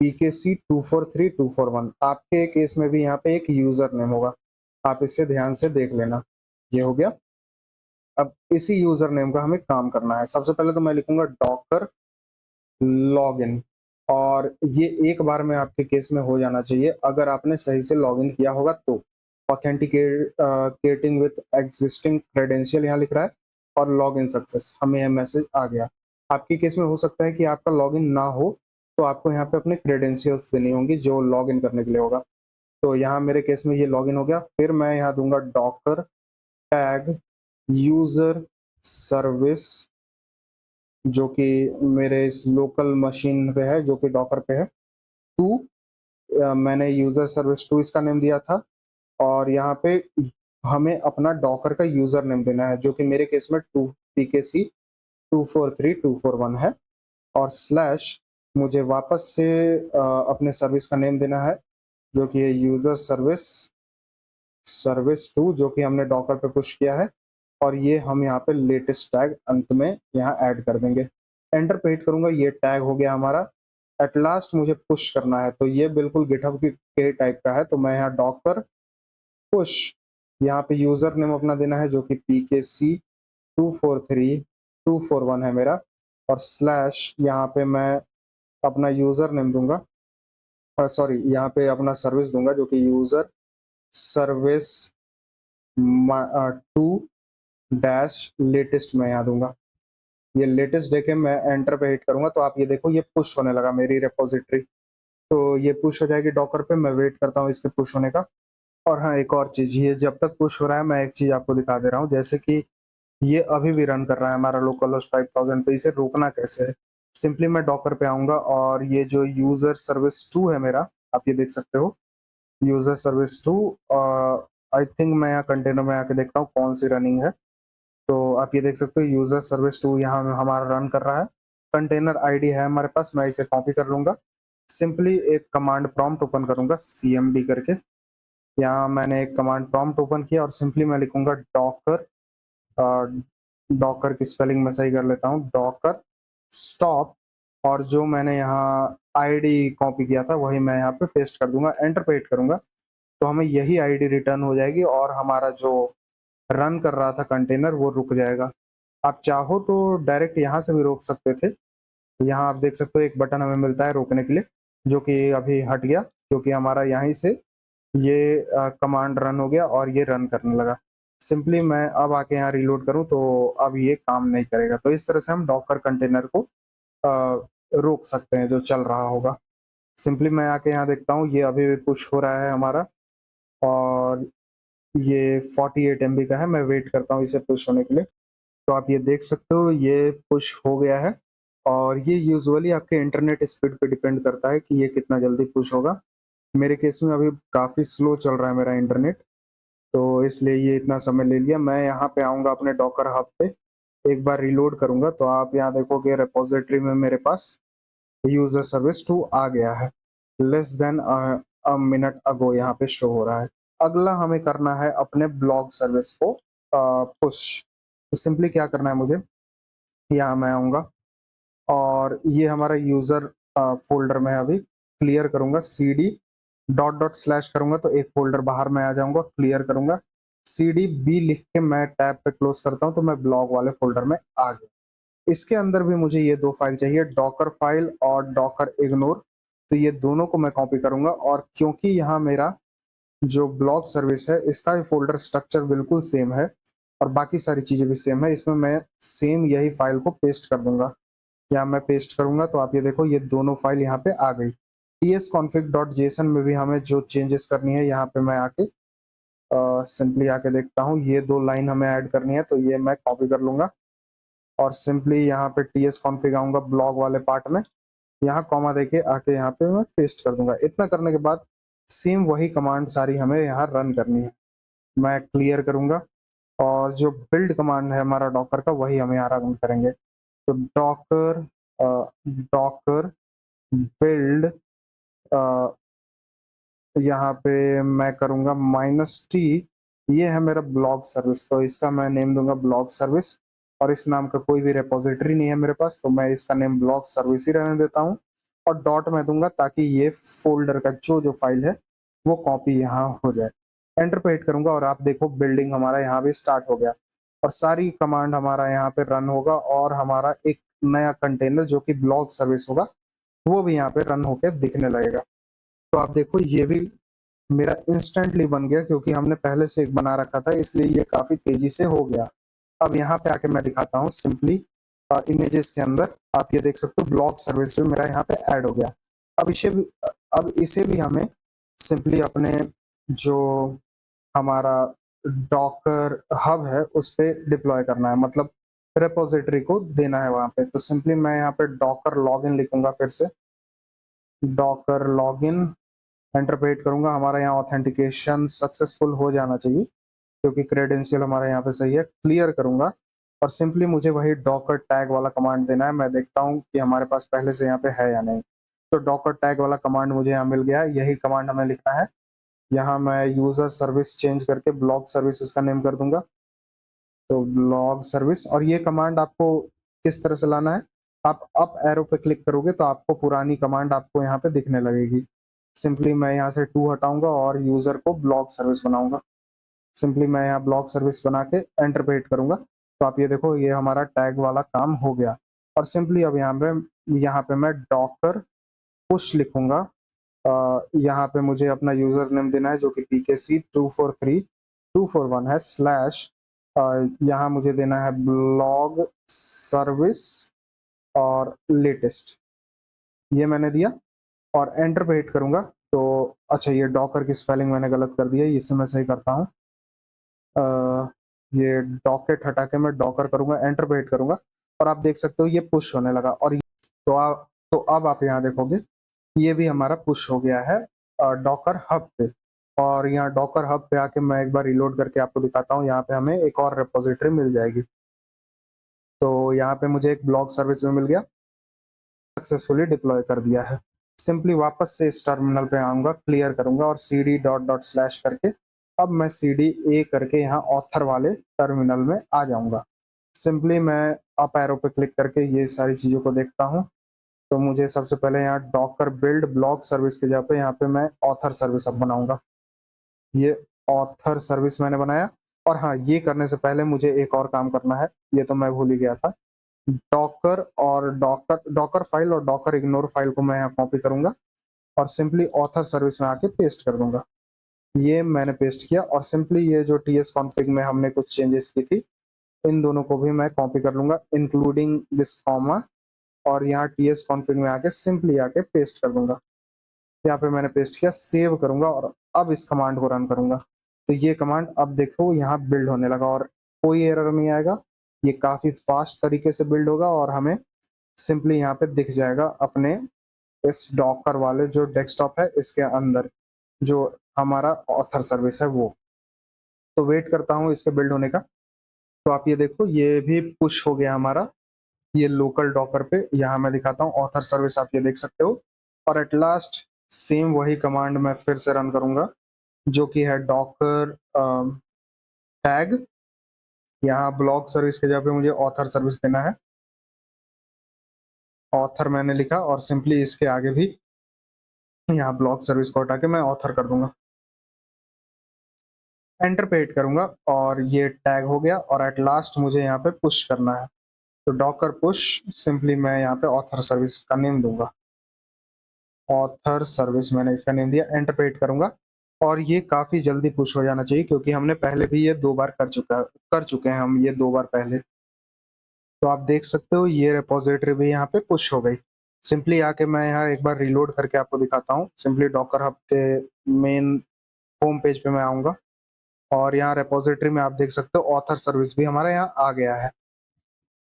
PKC243241। आपके केस में भी यहाँ पे एक यूजर नेम होगा, आप इसे ध्यान से देख लेना। ये हो गया। अब इसी यूजर नेम का हमें काम करना है। सबसे पहले तो मैं लिखूंगा डॉकर लॉगिन, और ये एक बार में आपके केस में हो जाना चाहिए अगर आपने सही से लॉगिन किया होगा तो। ऑथेंटिकेटिंग विथ एग्जिस्टिंग क्रेडेंशियल यहाँ लिख रहा है और लॉग इन सक्सेस, हमें यह मैसेज आ गया। आपके केस में हो सकता है कि आपका लॉगिन ना हो, तो आपको यहाँ पे अपने क्रेडेंशियल्स देनी होंगी जो लॉग इन करने के लिए होगा। तो यहाँ मेरे केस में ये लॉगिन हो गया। फिर मैं यहाँ दूंगा डॉकर टैग यूजर सर्विस, जो कि मेरे इस लोकल मशीन पे है, जो कि डॉकर पे है। टू, मैंने यूजर सर्विस 2 इसका नेम दिया था। और यहाँ पे हमें अपना डॉकर का यूजर नेम देना है जो कि मेरे केस में PKC243241 है। और स्लैश मुझे वापस से अपने सर्विस का नेम देना है जो कि यूजर सर्विस 2 जो कि हमने डॉकर पे पुश किया है। और ये हम यहाँ पे लेटेस्ट टैग अंत में यहाँ ऐड कर देंगे। एंटर पे हिट करूंगा, ये टैग हो गया हमारा। एट लास्ट मुझे पुश करना है, तो ये बिल्कुल गिटहब के टाइप का है। तो मैं यहाँ डॉकर पुश, यहाँ पे यूजर नेम अपना देना है जो कि PKC243241 है मेरा। और स्लैश यहाँ पे मैं अपना यूजर नेम दूंगा, सॉरी यहाँ पे अपना सर्विस दूंगा जो कि user service to dash latest मैं यहाँ दूंगा। ये लेटेस्ट देके मैं एंटर पे हिट करूंगा तो आप ये देखो ये पुश होने लगा मेरी रेपोजिटरी। तो ये पुश हो जाएगी डॉकर पे, मैं वेट करता हूँ इसके पुश होने का। और हाँ, एक और चीज, ये जब तक पुश हो रहा है मैं एक चीज आपको दिखा दे रहा हूँ, जैसे कि ये अभी भी रन कर रहा है हमारा लोकल होस्ट 5000 पे। इसे रोकना कैसे है, सिंपली मैं डॉकर पे आऊंगा और ये जो यूजर सर्विस 2 है मेरा, आप ये देख सकते हो यूजर सर्विस 2। आई थिंक मैं यहाँ कंटेनर में आके देखता हूँ कौन सी रनिंग है। तो आप ये देख सकते हो यूजर सर्विस 2 यहाँ हमारा रन कर रहा है। कंटेनर आईडी है हमारे पास, मैं इसे कॉपी कर लूंगा। सिंपली एक कमांड प्रॉम्प्ट ओपन करूंगा cmd करके। यहाँ मैंने एक कमांड प्रॉम्प्ट ओपन किया और सिंपली मैं लिखूंगा डॉकर, डॉकर की स्पेलिंग मैं सही कर लेता हूँ, डॉकर स्टॉप। और जो मैंने यहाँ आईडी कॉपी किया था वही मैं यहाँ पे पेस्ट कर दूंगा, एंटर पे हिट करूंगा तो हमें यही आईडी रिटर्न हो जाएगी और हमारा जो रन कर रहा था कंटेनर वो रुक जाएगा। आप चाहो तो डायरेक्ट यहाँ से भी रोक सकते थे। यहाँ आप देख सकते हो एक बटन हमें मिलता है रोकने के लिए, जो कि अभी हट गया क्योंकि हमारा यहीं से ये कमांड रन हो गया और ये रन करने लगा। सिंपली मैं अब आके यहाँ रीलोड करूँ तो अब ये काम नहीं करेगा। तो इस तरह से हम डॉकर कंटेनर को रोक सकते हैं जो चल रहा होगा। सिंपली मैं आके यहाँ देखता हूँ ये अभी भी पुश हो रहा है हमारा और ये 48 MB का है। मैं वेट करता हूँ इसे पुश होने के लिए। तो आप ये देख सकते हो ये पुश हो गया है और ये यूजुअली आपके इंटरनेट स्पीड पे डिपेंड करता है कि ये कितना जल्दी पुश होगा। मेरे केस में अभी काफ़ी स्लो चल रहा है मेरा इंटरनेट, तो इसलिए ये इतना समय ले लिया। मैं यहाँ पे आऊँगा अपने डॉकर हब पे, एक बार रीलोड करूँगा तो आप यहाँ देखोगे रेपोजिटरी में मेरे पास यूजर सर्विस 2 आ गया है। Less than a minute ago यहाँ पे शो हो रहा है। अगला हमें करना है अपने ब्लॉग सर्विस को पुश। तो सिंपली क्या करना है मुझे, यहाँ मैं आऊँगा और ये हमारा यूजर फोल्डर में अभी क्लियर करूँगा, cd डॉट डॉट स्लैश करूँगा तो एक फोल्डर बाहर में आ जाऊँगा, क्लियर करूँगा cd b लिख के मैं टैब पे क्लोज करता हूँ तो मैं ब्लॉग वाले फोल्डर में आ गया। इसके अंदर भी मुझे ये दो फाइल चाहिए, डॉकर फाइल और डॉकर इग्नोर। तो ये दोनों को मैं कॉपी करूंगा और क्योंकि यहाँ मेरा जो ब्लॉग सर्विस है इसका फोल्डर स्ट्रक्चर बिल्कुल सेम है और बाकी सारी चीजें भी सेम है, इसमें मैं सेम यही फाइल को पेस्ट कर दूंगा। यहाँ मैं पेस्ट करूंगा तो आप ये देखो ये दोनों फाइल यहाँ पे आ गई। tsconfig.json में भी हमें जो चेंजेस करनी है यहाँ पे मैं आके सिंपली आके देखता हूँ, ये दो लाइन हमें ऐड करनी है तो ये मैं कॉपी कर लूंगा और सिंपली यहाँ पे tsconfig आऊंगा ब्लॉग वाले पार्ट में, यहाँ कॉमा देके आके यहाँ पे मैं पेस्ट कर दूंगा। इतना करने के बाद सेम वही कमांड सारी हमें यहाँ रन करनी है। मैं क्लियर करूंगा और जो बिल्ड कमांड है हमारा डॉकर का वही हम यहाँ रन करेंगे। तो डॉकर डॉकर बिल्ड, यहाँ पे मैं करूंगा -t। ये है मेरा ब्लॉग सर्विस, तो इसका मैं नेम दूंगा ब्लॉग सर्विस और इस नाम का कोई भी रेपोजिटरी नहीं है मेरे पास तो मैं इसका नेम ब्लॉग सर्विस ही रहने देता हूँ और डॉट मैं दूंगा ताकि ये फोल्डर का जो जो फाइल है वो कॉपी यहाँ हो जाए। एंटर पे हिट करूंगा और आप देखो बिल्डिंग हमारा यहाँ भी स्टार्ट हो गया और सारी कमांड हमारा यहाँ पे रन होगा और हमारा एक नया कंटेनर जो कि ब्लॉग सर्विस होगा वो भी यहाँ पे रन होकर दिखने लगेगा। तो आप देखो ये भी मेरा इंस्टेंटली बन गया क्योंकि हमने पहले से एक बना रखा था इसलिए ये काफी तेजी से हो गया। अब यहाँ पे आके मैं दिखाता हूँ सिंपली इमेजेस के अंदर आप ये देख सकते हो ब्लॉग सर्विस भी मेरा यहाँ पे ऐड हो गया। अब इसे भी हमें सिंपली अपने जो हमारा डॉकर हब है उस पे डिप्लॉय करना है, मतलब रेपोजिटरी को देना है वहां पे। तो सिंपली मैं यहाँ पे डॉकर लॉगिन लिखूंगा, फिर से डॉकर लॉगिन, एंटर पे हिट करूंगा। हमारा यहाँ ऑथेंटिकेशन सक्सेसफुल हो जाना चाहिए क्योंकि क्रेडेंशियल हमारा यहाँ पे सही है, क्लियर करूंगा और सिंपली मुझे वही डॉकर टैग वाला कमांड देना है। मैं देखता हूँ कि हमारे पास पहले से यहाँ पे है या नहीं। तो डॉकर टैग वाला कमांड मुझे यहाँ मिल गया है, यही कमांड हमें लिखना है। यहाँ मैं यूजर सर्विस चेंज करके ब्लॉग सर्विस इसका नेम कर दूंगा, तो ब्लॉग सर्विस। और ये कमांड आपको किस तरह से लाना है, आप अप एरो पे क्लिक करोगे तो आपको पुरानी कमांड आपको यहाँ पे दिखने लगेगी। सिंपली मैं यहाँ से 2 हटाऊंगा और यूजर को ब्लॉग सर्विस बनाऊंगा। सिंपली मैं यहाँ ब्लॉग सर्विस बना के एंटर पे हिट करूंगा तो आप ये देखो ये हमारा टैग वाला काम हो गया। और सिंपली अब यहाँ पे मैं डॉकर पुश लिखूंगा, यहाँ पे मुझे अपना यूजर नेम देना है जो कि pkc243241 है, स्लैश यहाँ मुझे देना है ब्लॉग सर्विस और लेटेस्ट, ये मैंने दिया और एंटर पे हिट करूंगा। तो अच्छा, ये डॉकर की स्पेलिंग मैंने गलत कर दी है, इसे मैं सही करता हूँ। ये डॉकेट हटा के मैं डॉकर करूंगा, एंटर पे हिट करूंगा और आप देख सकते हो ये पुश होने लगा। और तो अब आप यहाँ देखोगे ये भी हमारा पुश हो गया है डॉकर हब पे। और यहाँ डॉकर हब पे आके मैं एक बार रिलोड करके आपको दिखाता हूँ, यहाँ पे हमें एक और रेपोजिटरी मिल जाएगी। तो यहाँ पे मुझे एक ब्लॉग सर्विस में मिल गया, सक्सेसफुली डिप्लॉय कर दिया है। सिंपली वापस से इस टर्मिनल पे आऊंगा, क्लियर करूंगा और cd डॉट डॉट स्लैश करके अब मैं cd a करके यहाँ ऑथर वाले टर्मिनल में आ जाऊंगा। सिंपली मैं अप एरो पे क्लिक करके ये सारी चीजों को देखता हूँ। तो मुझे सबसे पहले यहाँ डॉकर बिल्ड ब्लॉग सर्विस के जगह पे यहाँ पे मैं ऑथर सर्विस अब बनाऊंगा। ये ऑथर सर्विस मैंने बनाया। और हाँ, ये करने से पहले मुझे एक और काम करना है, ये तो मैं भूल ही गया था। डॉकर फाइल और डॉकर इग्नोर फाइल को मैं यहाँ कॉपी करूंगा और सिंपली ऑथर सर्विस में आके पेस्ट कर दूंगा। ये मैंने पेस्ट किया और सिंपली ये जो ts कॉन्फ़िग में हमने कुछ चेंजेस की थी, इन दोनों को भी मैं कॉपी कर लूंगा, इंक्लूडिंग दिस कॉमा, और यहाँ ts कॉन्फ़िग में आके सिंपली आके पेस्ट कर दूंगा। यहाँ पे मैंने पेस्ट किया, सेव करूंगा और अब इस कमांड को रन करूंगा। तो ये कमांड अब देखो यहाँ बिल्ड होने लगा और कोई एरर नहीं आएगा, ये काफी फास्ट तरीके से बिल्ड होगा और हमें सिंपली यहाँ पे दिख जाएगा अपने इस डॉकर वाले जो डेस्कटॉप है इसके अंदर जो हमारा ऑथर सर्विस है वो। तो वेट करता हूँ इसके बिल्ड होने का। तो आप ये देखो ये भी पुश हो गया हमारा, ये लोकल डॉकर पे यहाँ मैं दिखाता हूँ ऑथर सर्विस, आप ये देख सकते हो। और एट लास्ट सेम वही कमांड मैं फिर से रन करूंगा जो कि है डॉकर टैग, यहाँ ब्लॉग सर्विस के जगह पे मुझे ऑथर सर्विस देना है, ऑथर मैंने लिखा और सिंपली इसके आगे भी यहाँ ब्लॉग सर्विस को हटा के मैं ऑथर कर दूंगा, एंटर पे हिट करूंगा और ये टैग हो गया। और एट लास्ट मुझे यहाँ पे पुश करना है, तो डॉकर पुश, सिंपली मैं यहाँ पे ऑथर सर्विस का नेम दूंगा, ऑथर सर्विस मैंने इसका नेम दिया, एंटर पे हिट करूंगा और ये काफी जल्दी पुश हो जाना चाहिए क्योंकि हमने पहले भी ये 2 बार कर चुके हैं हम ये 2 बार पहले। तो आप देख सकते हो ये रेपोजिटरी भी यहाँ पे पुश हो गई। सिंपली आके मैं यहाँ एक बार रिलोड करके आपको दिखाता हूँ। सिंपली डॉकर हब के मेन होम पेज पे मैं आऊंगा और यहाँ रेपोजिटरी में आप देख सकते हो ऑथर सर्विस भी हमारा यहाँ आ गया है।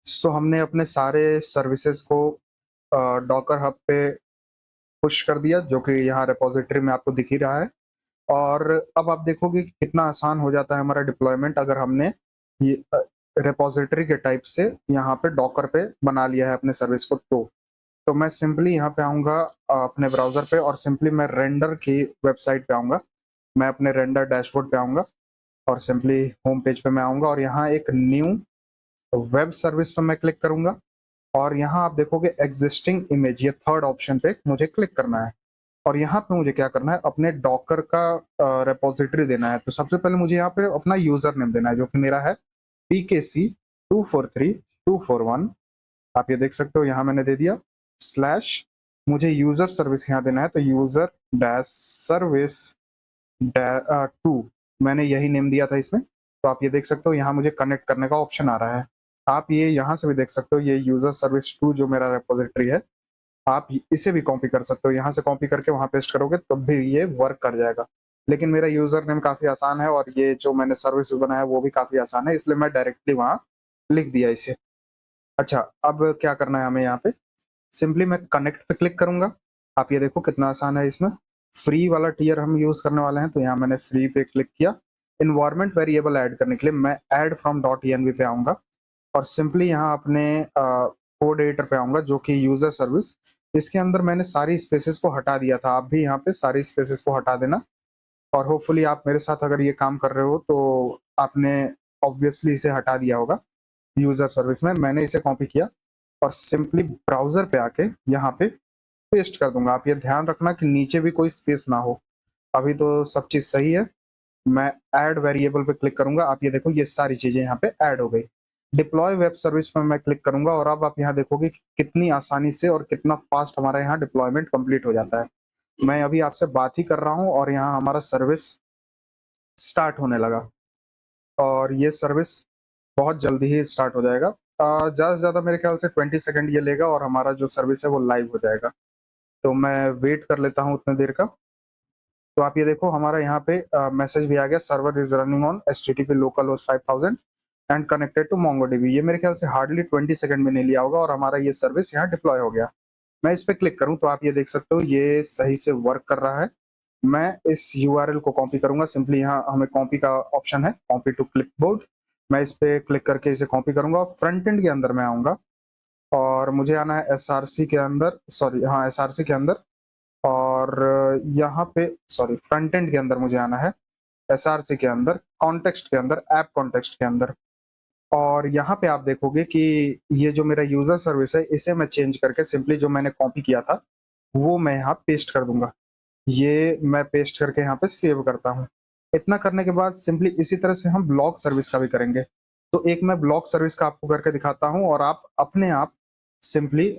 सो हमने अपने सारे सर्विसेज को डॉकर हब पे पुश कर दिया जो कि यहाँ रेपोजिटरी में आपको दिख ही रहा है। और अब आप देखोगे कि कितना आसान हो जाता है हमारा डिप्लॉयमेंट अगर हमने ये रेपोजिटरी के टाइप से यहाँ पे डॉकर पे बना लिया है अपने सर्विस को। तो मैं सिंपली यहाँ पे आऊँगा अपने ब्राउजर पे और सिंपली मैं रेंडर की वेबसाइट पे आऊँगा, मैं अपने रेंडर डैशबोर्ड पे आऊँगा और सिंपली होम पेज पे मैं आऊँगा और यहाँ एक न्यू वेब सर्विस पे मैं क्लिक करूँगा और यहाँ आप देखोगे एग्जिस्टिंग इमेज, ये थर्ड ऑप्शन पे मुझे क्लिक करना है और यहाँ पे मुझे क्या करना है अपने डॉकर का रेपोजिटरी देना है। तो सबसे पहले मुझे यहाँ पे अपना यूजर नेम देना है जो कि मेरा है pkc243241, आप ये देख सकते हो यहाँ मैंने दे दिया, स्लैश मुझे यूजर सर्विस यहाँ देना है तो यूजर डैश सर्विस 2 मैंने यही नेम दिया था इसमें। तो आप ये देख सकते हो यहाँ मुझे कनेक्ट करने का ऑप्शन आ रहा है, आप ये यहाँ से भी देख सकते हो ये यूजर सर्विस 2 जो मेरा रेपोजिटरी है, आप इसे भी कॉपी कर सकते हो, यहाँ से कॉपी करके वहाँ पेस्ट करोगे तब भी ये वर्क कर जाएगा। लेकिन मेरा यूजर नेम काफी आसान है और ये जो मैंने सर्विस बनाया वो भी काफी आसान है, इसलिए मैं डायरेक्टली वहाँ लिख दिया इसे। अच्छा, अब क्या करना है हमें यहाँ पे, सिंपली मैं कनेक्ट पे क्लिक करूंगा, आप ये देखो कितना आसान है, इसमें फ्री वाला टियर हम यूज करने वाले हैं तो यहाँ मैंने फ्री पे क्लिक किया। इन्वायरमेंट वेरिएबल ऐड करने के लिए मैं ऐड फ्रॉम डॉट env पे आऊंगा और सिंपली यहाँ अपने कोड एडिटर पे आऊंगा जो कि यूजर सर्विस, इसके अंदर मैंने सारी स्पेसेस को हटा दिया था, आप भी यहाँ पे सारी स्पेसेस को हटा देना और होपफुली आप मेरे साथ अगर ये काम कर रहे हो तो आपने ऑब्वियसली इसे हटा दिया होगा यूजर सर्विस में। मैंने इसे कॉपी किया और सिंपली ब्राउजर पे आके यहाँ पे पेस्ट कर दूंगा। आप ये ध्यान रखना कि नीचे भी कोई स्पेस ना हो, अभी तो सब चीज सही है। मैं ऐड वेरिएबल पे क्लिक करूंगा, आप ये देखो ये सारी चीजें यहाँ पे ऐड हो गई। डिप्लॉय वेब सर्विस में मैं क्लिक करूंगा और अब आप यहाँ देखोगे कि कितनी आसानी से और कितना फास्ट हमारे यहाँ डिप्लॉयमेंट कंप्लीट हो जाता है। मैं अभी आपसे बात ही कर रहा हूँ और यहाँ हमारा सर्विस स्टार्ट होने लगा और ये सर्विस बहुत जल्दी ही स्टार्ट हो जाएगा। ज़्यादा से ज़्यादा मेरे ख्याल से 20 सेकंड ये लेगा और हमारा जो सर्विस है वो लाइव हो जाएगा। तो मैं वेट कर लेता हूँ उतने देर का। तो आप ये देखो हमारा यहाँ पे मैसेज भी आ गया, server is running on HTTP local host 5000 and connected to MongoDB। ये मेरे ख्याल से हार्डली 20 सेकंड में नहीं लिया होगा और हमारा ये सर्विस यहाँ डिप्लॉय हो गया। मैं इस पे क्लिक करूँ तो आप ये देख सकते हो ये सही से वर्क कर रहा है। मैं इस URL को कॉपी करूंगा, सिंपली यहाँ हमें कॉपी का ऑप्शन है, कॉपी टू क्लिपबोर्ड। मैं इस पे क्लिक करके इसे कॉपी करूंगा। फ्रंट एंड के अंदर मैं आऊंगा और मुझे आना है SRC के अंदर, सॉरी हाँ SRC के अंदर, और यहाँ पे सॉरी फ्रंट एंड के अंदर मुझे आना है SRC के अंदर, कॉन्टेक्स्ट के अंदर, ऐप कॉन्टेक्स्ट के अंदर। और यहाँ पे आप देखोगे कि ये जो मेरा यूजर सर्विस है इसे मैं चेंज करके सिंपली जो मैंने कॉपी किया था वो मैं यहाँ पेस्ट कर दूंगा। ये मैं पेस्ट करके यहाँ पे सेव करता हूँ। इतना करने के बाद सिंपली इसी तरह से हम ब्लॉग सर्विस का भी करेंगे। तो एक मैं ब्लॉग सर्विस का आपको करके दिखाता हूँ और आप अपने आप सिंपली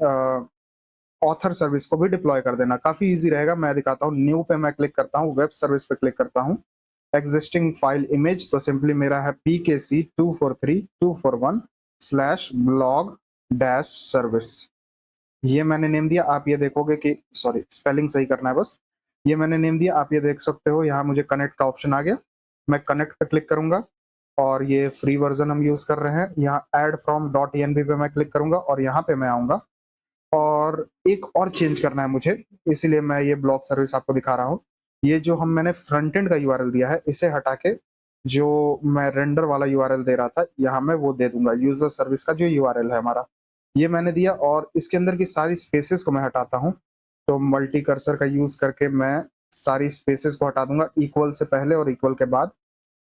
ऑथर सर्विस को भी डिप्लॉय कर देना, काफी इजी रहेगा। मैं दिखाता हूँ। न्यू पे मैं क्लिक करता हूँ, वेब सर्विस पे क्लिक करता हूँ, एग्जिस्टिंग फाइल इमेज, तो सिंपली मेरा है pkc243/blog-service। ये मैंने नेम दिया। आप ये देखोगे कि सॉरी स्पेलिंग सही करना है बस। ये मैंने नेम दिया, आप ये देख सकते हो यहाँ मुझे कनेक्ट का ऑप्शन आ गया। मैं कनेक्ट पे क्लिक करूंगा और ये फ्री वर्जन हम यूज कर रहे हैं। यहाँ ऐड फ्रॉम .env पे मैं क्लिक करूंगा और यहाँ पे मैं आऊंगा और एक और चेंज करना है मुझे, इसीलिए मैं ये ब्लॉग सर्विस आपको दिखा रहा हूँ। ये जो मैंने फ्रंट एंड का URL दिया है इसे हटा के जो मैं रेंडर वाला URL दे रहा था यहाँ मैं वो दे दूंगा। यूजर सर्विस का जो URL है हमारा ये मैंने दिया और इसके अंदर की सारी स्पेसेस को मैं हटाता हूँ। तो मल्टी कर्सर का यूज करके मैं सारी स्पेसेस को हटा दूंगा, इक्वल से पहले और इक्वल के बाद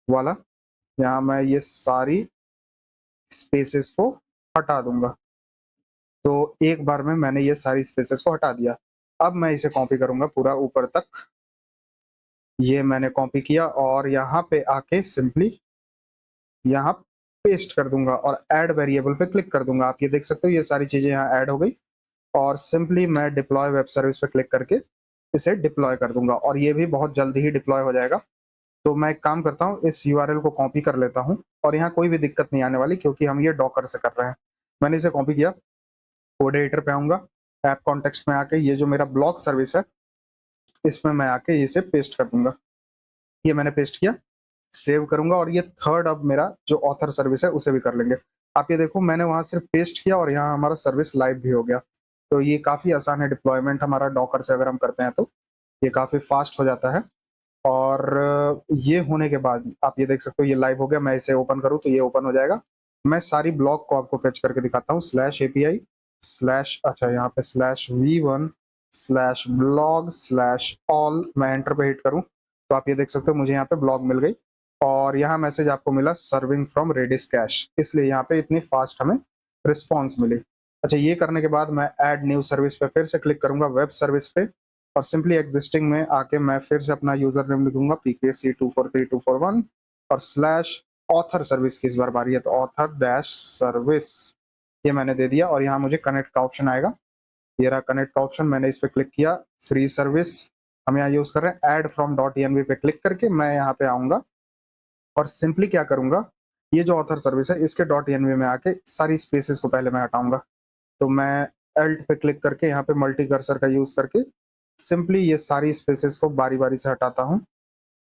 वाला। यहाँ मैं ये सारी स्पेसेस को हटा दूंगा। तो एक बार में मैंने ये सारी स्पेसेस को हटा दिया। अब मैं इसे कॉपी करूंगा पूरा ऊपर तक। ये मैंने कॉपी किया और यहाँ पे आके सिंपली यहाँ पेस्ट कर दूंगा और ऐड वेरिएबल पे क्लिक कर दूंगा। आप ये देख सकते हो ये सारी चीजें यहाँ ऐड हो गई और सिंपली मैं डिप्लॉय वेब सर्विस पे क्लिक करके इसे डिप्लॉय कर दूंगा और ये भी बहुत जल्दी ही डिप्लॉय हो जाएगा। तो मैं एक काम करता हूँ, इस URL को कॉपी कर लेता हूँ और यहाँ कोई भी दिक्कत नहीं आने वाली क्योंकि हम ये डॉकर से कर रहे हैं। मैंने इसे कॉपी किया, कोड एडिटर पे आऊंगा, ऐप कॉन्टेक्स्ट में आके ये जो मेरा ब्लॉग सर्विस है इसमें मैं आके इसे पेस्ट कर दूंगा। ये मैंने पेस्ट किया, सेव करूंगा और ये थर्ड अब मेरा जो ऑथर सर्विस है उसे भी कर लेंगे। आप ये देखो मैंने वहां सिर्फ पेस्ट किया और यहाँ हमारा सर्विस लाइव भी हो गया। तो ये काफी आसान है डिप्लॉयमेंट हमारा डॉकर से अगर हम करते हैं तो ये काफी फास्ट हो जाता है। और ये होने के बाद आप ये देख सकते हो ये लाइव हो गया। मैं इसे ओपन करूँ तो ये ओपन हो जाएगा। मैं सारी ब्लॉग को आपको फेच करके दिखाता हूँ। /API/ अच्छा यहाँ पे /v1/blog/all मैं एंटर पे हिट करूँ तो आप ये देख सकते हो मुझे यहाँ पे ब्लॉग मिल गई और यहाँ मैसेज आपको मिला सर्विंग फ्रॉम रेडिस कैश, इसलिए यहाँ पे इतनी फास्ट हमें रिस्पॉन्स मिली। अच्छा ये करने के बाद मैं ऐड न्यू सर्विस पे फिर से क्लिक करूंगा, वेब सर्विस पे, और सिंपली एग्जिस्टिंग में आके मैं फिर से अपना यूजर नेम लिखूंगा pkc243241 और /ऑथर सर्विस की इस बार बारी है तो author-service ये मैंने दे दिया और यहाँ मुझे कनेक्ट का ऑप्शन आएगा। ये रहा कनेक्ट का ऑप्शन, मैंने इस पे क्लिक किया। फ्री सर्विस हम यहाँ यूज कर रहे हैं। ऐड फ्रॉम .env पे क्लिक करके मैं यहाँ पे आऊंगा और सिंपली क्या करूंगा, ये जो ऑथर सर्विस है इसके .env में आके सारी स्पेसेस को पहले मैं हटाऊंगा। तो मैं Alt पे क्लिक करके यहाँ पे मल्टी कर्सर का यूज करके सिंपली ये सारी स्पेसेस को बारी बारी से हटाता हूँ।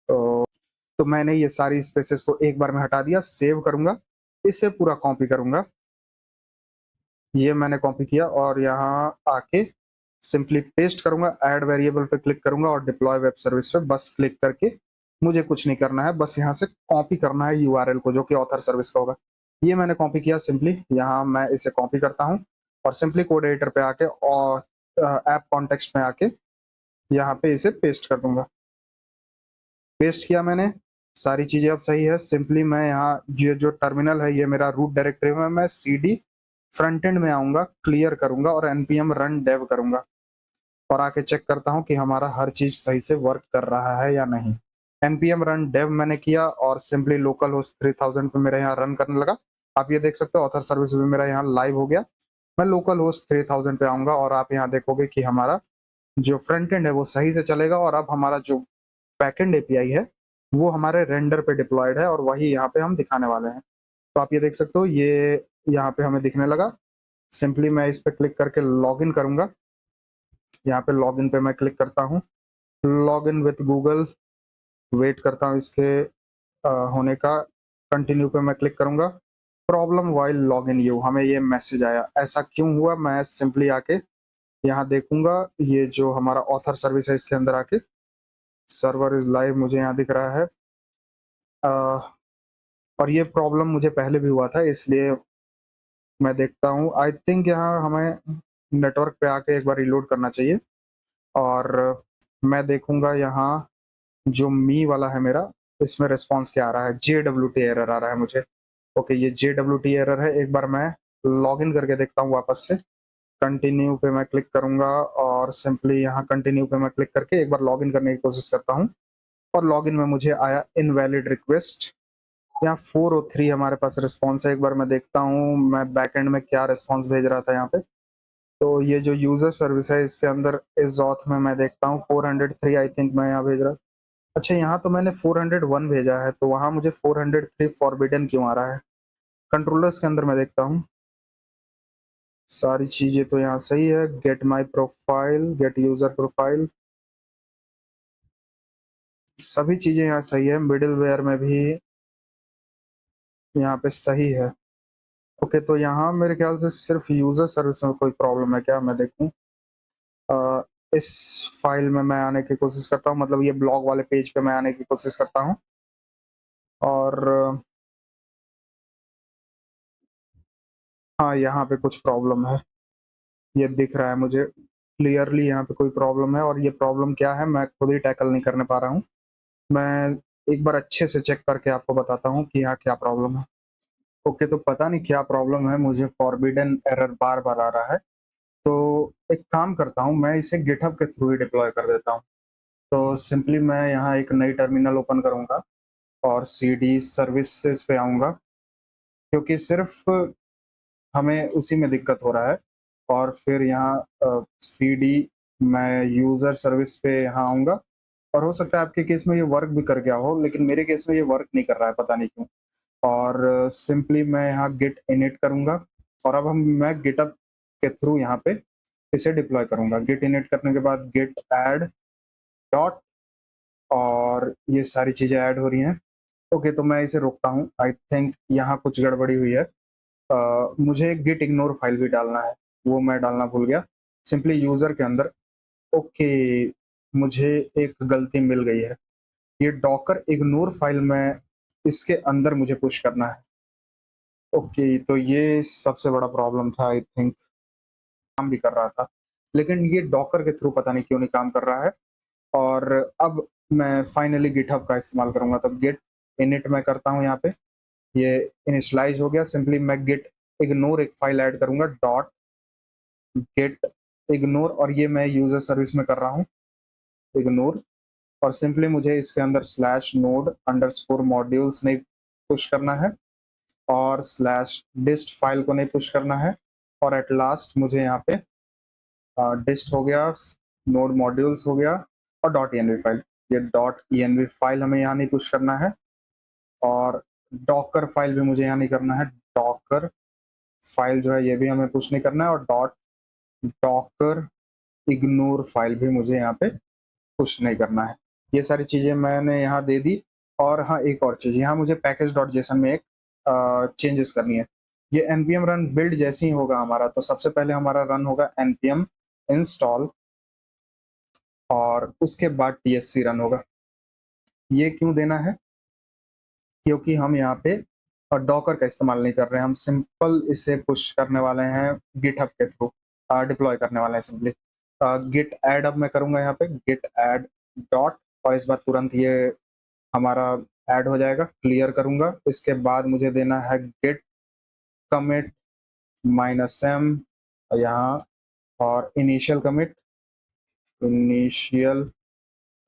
तो मैंने ये सारी स्पेसेस को एक बार में हटा दिया। सेव करूंगा, इसे पूरा कॉपी करूंगा। ये मैंने कॉपी किया और यहाँ आके सिंपली पेस्ट करूंगा, ऐड वेरिएबल पे क्लिक करूंगा और डिप्लॉय वेब सर्विस पे बस क्लिक करके मुझे कुछ नहीं करना है, बस यहाँ से कॉपी करना है URL को जो कि ऑथर सर्विस का होगा। ये मैंने कॉपी किया, सिंपली यहाँ मैं इसे कॉपी करता हूँ और सिंपली कोड एडिटर पे आके और ऐप कॉन्टेक्स्ट में आके यहाँ पे इसे पेस्ट कर दूंगा। पेस्ट किया मैंने, सारी चीजें अब सही है। सिंपली मैं यहाँ ये जो टर्मिनल है ये मेरा रूट डायरेक्टरी में मैं CD फ्रंट एंड में आऊंगा, क्लियर करूंगा और npm run dev करूंगा और आके चेक करता हूँ कि हमारा हर चीज सही से वर्क कर रहा है या नहीं। npm run dev मैंने किया और सिंपली लोकल होस्ट 3000 पे मेरे यहाँ रन करने लगा। आप ये देख सकते हो ऑथर सर्विस भी मेरा यहाँ लाइव हो गया। मैं लोकल होस्ट 3000 पे आऊंगा और आप यहाँ देखोगे कि हमारा जो फ्रंट एंड है वो सही से चलेगा और अब हमारा जो बैकएंड एपीआई है वो हमारे रेंडर पे डिप्लॉयड है और वही यहाँ पे हम दिखाने वाले हैं। तो आप ये देख सकते हो ये यहाँ पे हमें दिखने लगा। सिंपली मैं इस पे क्लिक करके लॉग इन करूंगा। यहाँ पे लॉग इन पे मैं क्लिक करता हूँ, log in with Google, wait करता हूँ इसके होने का। कंटिन्यू पे मैं क्लिक करूंगा। Problem while log in you, हमें ये मैसेज आया, ऐसा क्यों हुआ? मैं सिंपली आके यहाँ देखूंगा। ये जो हमारा ऑथर सर्विस है इसके अंदर आके सर्वर इज लाइव मुझे यहाँ दिख रहा है। और ये प्रॉब्लम मुझे पहले भी हुआ था, इसलिए मैं देखता हूँ। आई थिंक यहाँ हमें नेटवर्क पे आके एक बार रिलोड करना चाहिए और मैं देखूंगा यहाँ जो मी वाला है मेरा, इसमें रिस्पॉन्स क्या आ रहा है। JWT एरर आ रहा है मुझे। ओके, ये JWT एरर है। एक बार मैं लॉग इन करके देखता हूँ वापस से। कंटिन्यू पे मैं क्लिक करूंगा और सिंपली यहाँ कंटिन्यू पे मैं क्लिक करके एक बार लॉग इन करने की कोशिश करता हूँ और लॉग इन में मुझे आया इनवैलिड रिक्वेस्ट। यहाँ 403 हमारे पास रिस्पॉन्स है। एक बार मैं देखता हूँ मैं बैकएंड में क्या रिस्पॉन्स भेज रहा था यहाँ पे। तो ये जो यूजर सर्विस है इसके अंदर इस ऑथ में मैं देखता हूँ 403 आई थिंक मैं यहाँ भेज रहा। अच्छा, यहाँ तो मैंने 401 भेजा है, तो वहां मुझे 403 फॉरबिडन क्यों आ रहा है? कंट्रोलर्स के अंदर मैं देखता हूँ, सारी चीजें तो यहाँ सही है। Get my profile, gate user profile, सभी चीजें यहाँ सही है। मिडिलवेयर में भी यहाँ पे सही है। ओके, तो यहाँ मेरे ख्याल से सिर्फ यूजर सर्विस में कोई प्रॉब्लम है क्या? मैं देखूँ। इस फाइल में मैं आने की कोशिश करता हूँ, मतलब ये ब्लॉग वाले पेज पे मैं आने की कोशिश करता हूँ और हाँ, यहाँ पे कुछ प्रॉब्लम है, ये दिख रहा है मुझे क्लियरली। यहाँ पे कोई प्रॉब्लम है और ये प्रॉब्लम क्या है मैं खुद ही टैकल नहीं करने पा रहा हूँ। मैं एक बार अच्छे से चेक करके आपको बताता हूँ कि यहाँ क्या प्रॉब्लम है। ओके, तो पता नहीं क्या प्रॉब्लम है, मुझे फॉरबिडन एरर बार बार आ रहा है। तो एक काम करता हूँ, मैं इसे गिटहब के थ्रू ही डिप्लॉय कर देता हूँ। तो सिंपली मैं यहाँ एक नई टर्मिनल ओपन करूँगा और CD सर्विसेज पे आऊँगा, क्योंकि सिर्फ हमें उसी में दिक्कत हो रहा है। और फिर यहाँ CD मैं यूज़र सर्विस पे यहाँ आऊँगा और हो सकता है आपके केस में ये वर्क भी कर गया हो, लेकिन मेरे केस में ये वर्क नहीं कर रहा है, पता नहीं क्यों। और सिंपली मैं यहाँ गिट इनिट करूँगा और अब मैं गिटअप के थ्रू यहाँ पे इसे डिप्लॉय करूँगा। गिट इनिट करने के बाद गिट ऐड डॉट, और ये सारी चीज़ें ऐड हो रही हैं। ओके, तो मैं इसे रोकता हूँ। आई थिंक यहाँ कुछ गड़बड़ी हुई है। मुझे गिट इग्नोर फाइल भी डालना है, वो मैं डालना भूल गया। सिंपली यूज़र के अंदर, ओके, मुझे एक गलती मिल गई है। ये डॉकर इग्नोर फाइल में इसके अंदर मुझे पुश करना है। ओके, तो ये सबसे बड़ा प्रॉब्लम था। आई थिंक काम भी कर रहा था, लेकिन ये डॉकर के थ्रू पता नहीं क्यों नहीं काम कर रहा है। और अब मैं फाइनली गिटहब का इस्तेमाल करूंगा। तो गिट इनिट मैं करता हूँ यहाँ पे, ये इनिशियलाइज हो गया। सिंपली मैं गिट इग्नोर एक फाइल ऐड करूंगा, डॉट गेट इग्नोर, और ये मैं यूजर सर्विस में कर रहा हूँ इग्नोर। और सिंपली मुझे इसके अंदर स्लैश नोड अंडरस्कोर मॉड्यूल्स नहीं पुश करना है और स्लैश डिस्ट फाइल को नहीं पुश करना है। और एट लास्ट मुझे यहाँ पे डिस्ट हो गया, नोड मॉड्यूल्स हो गया और डॉट env फाइल, ये डॉट env फाइल हमें यहाँ नहीं पुश करना है। और डॉकर फाइल भी मुझे यहाँ नहीं करना है, डॉकर फाइल जो है ये भी हमें पुश नहीं करना है। और डॉट डॉकर इग्नोर फाइल भी मुझे यहाँ पे पुश नहीं करना है। ये सारी चीज़ें मैंने यहाँ दे दी। और हाँ, एक और चीज़, यहाँ मुझे पैकेज डॉट जेसन में एक चेंजेस करनी है। ये npm रन बिल्ड जैसे ही होगा हमारा, तो सबसे पहले हमारा रन होगा npm इंस्टॉल और उसके बाद tsc रन होगा। ये क्यों देना है? क्योंकि हम यहाँ पे डॉकर का इस्तेमाल नहीं कर रहे हैं, हम सिंपल इसे पुश करने वाले हैं गिटहब के थ्रू, डिप्लॉय करने वाले हैं सिंपली। गिट ऐड अब मैं करूँगा यहाँ पे, गिट ऐड डॉट, और इस बार तुरंत ये हमारा ऐड हो जाएगा। क्लियर करूँगा, इसके बाद मुझे देना है गिट कमिट -m यहाँ, और इनिशियल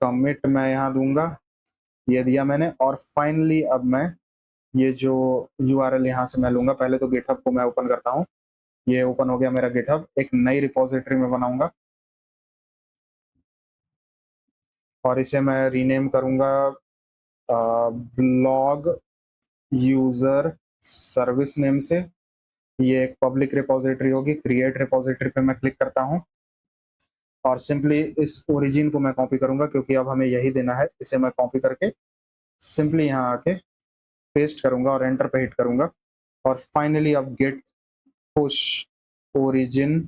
कमिट मैं यहाँ दूंगा, ये दिया मैंने। और फाइनली अब मैं ये जो यूआरएल यहाँ से मैं लूंगा, पहले तो गिटहब को मैं ओपन करता हूँ। ये ओपन हो गया मेरा गिटहब। एक नई रिपोजिटरी में बनाऊंगा और इसे मैं रीनेम करूंगा ब्लॉग यूजर सर्विस नेम से। ये एक पब्लिक रिपोजिटरी होगी। क्रिएट रिपोजिटरी पे मैं क्लिक करता हूँ और सिंपली इस ओरिजिन को मैं कॉपी करूंगा क्योंकि अब हमें यही देना है। इसे मैं कॉपी करके सिंपली यहाँ आके पेस्ट करूंगा और एंटर पे हिट करूंगा और फाइनली अब गेट पुश ओरिजिन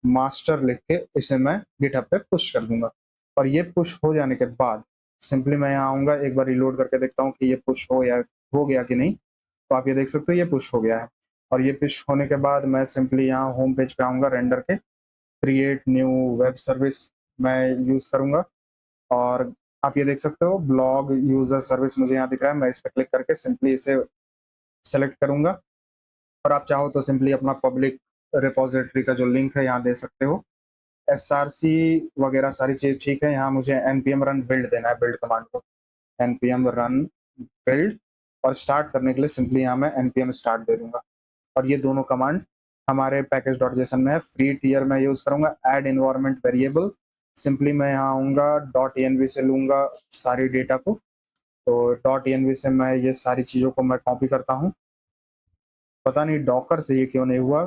मास्टर लिख के इसे मैं गिटहब पे पुश कर दूंगा। और ये पुश हो जाने के बाद सिंपली मैं यहाँ आऊंगा, एक बार रिलोड करके देखता हूँ कि ये पुश हो गया कि नहीं। तो आप ये देख सकते हो ये पुश हो गया है। और ये पुश होने के बाद मैं सिंपली यहाँ होम पेज पे आऊंगा, रेंडर के क्रिएट न्यू वेब सर्विस मैं यूज करूंगा और आप ये देख सकते हो ब्लॉग यूजर सर्विस मुझे यहाँ दिख रहा है। मैं इस पर क्लिक करके सिंपली इसे सेलेक्ट करूंगा और आप चाहो तो सिंपली अपना पब्लिक रिपोजिटरी का जो लिंक है यहाँ दे सकते हो। SRC वगैरह सारी चीज ठीक है। यहाँ मुझे npm run build देना है, बिल्ड कमांड को npm run build और स्टार्ट करने के लिए सिंपली यहाँ मैं npm स्टार्ट दे दूंगा। और ये दोनों कमांड हमारे पैकेज डॉट जेसन में है। फ्री टीयर मैं यूज करूंगा। एड इन्वायरमेंट वेरिएबल सिंपली मैं यहाँ आऊंगा डॉट env से लूंगा सारी डेटा को। तो डॉट env से मैं ये सारी चीजों को मैं कॉपी करता हूँ। पता नहीं डॉकर से ये क्यों नहीं हुआ,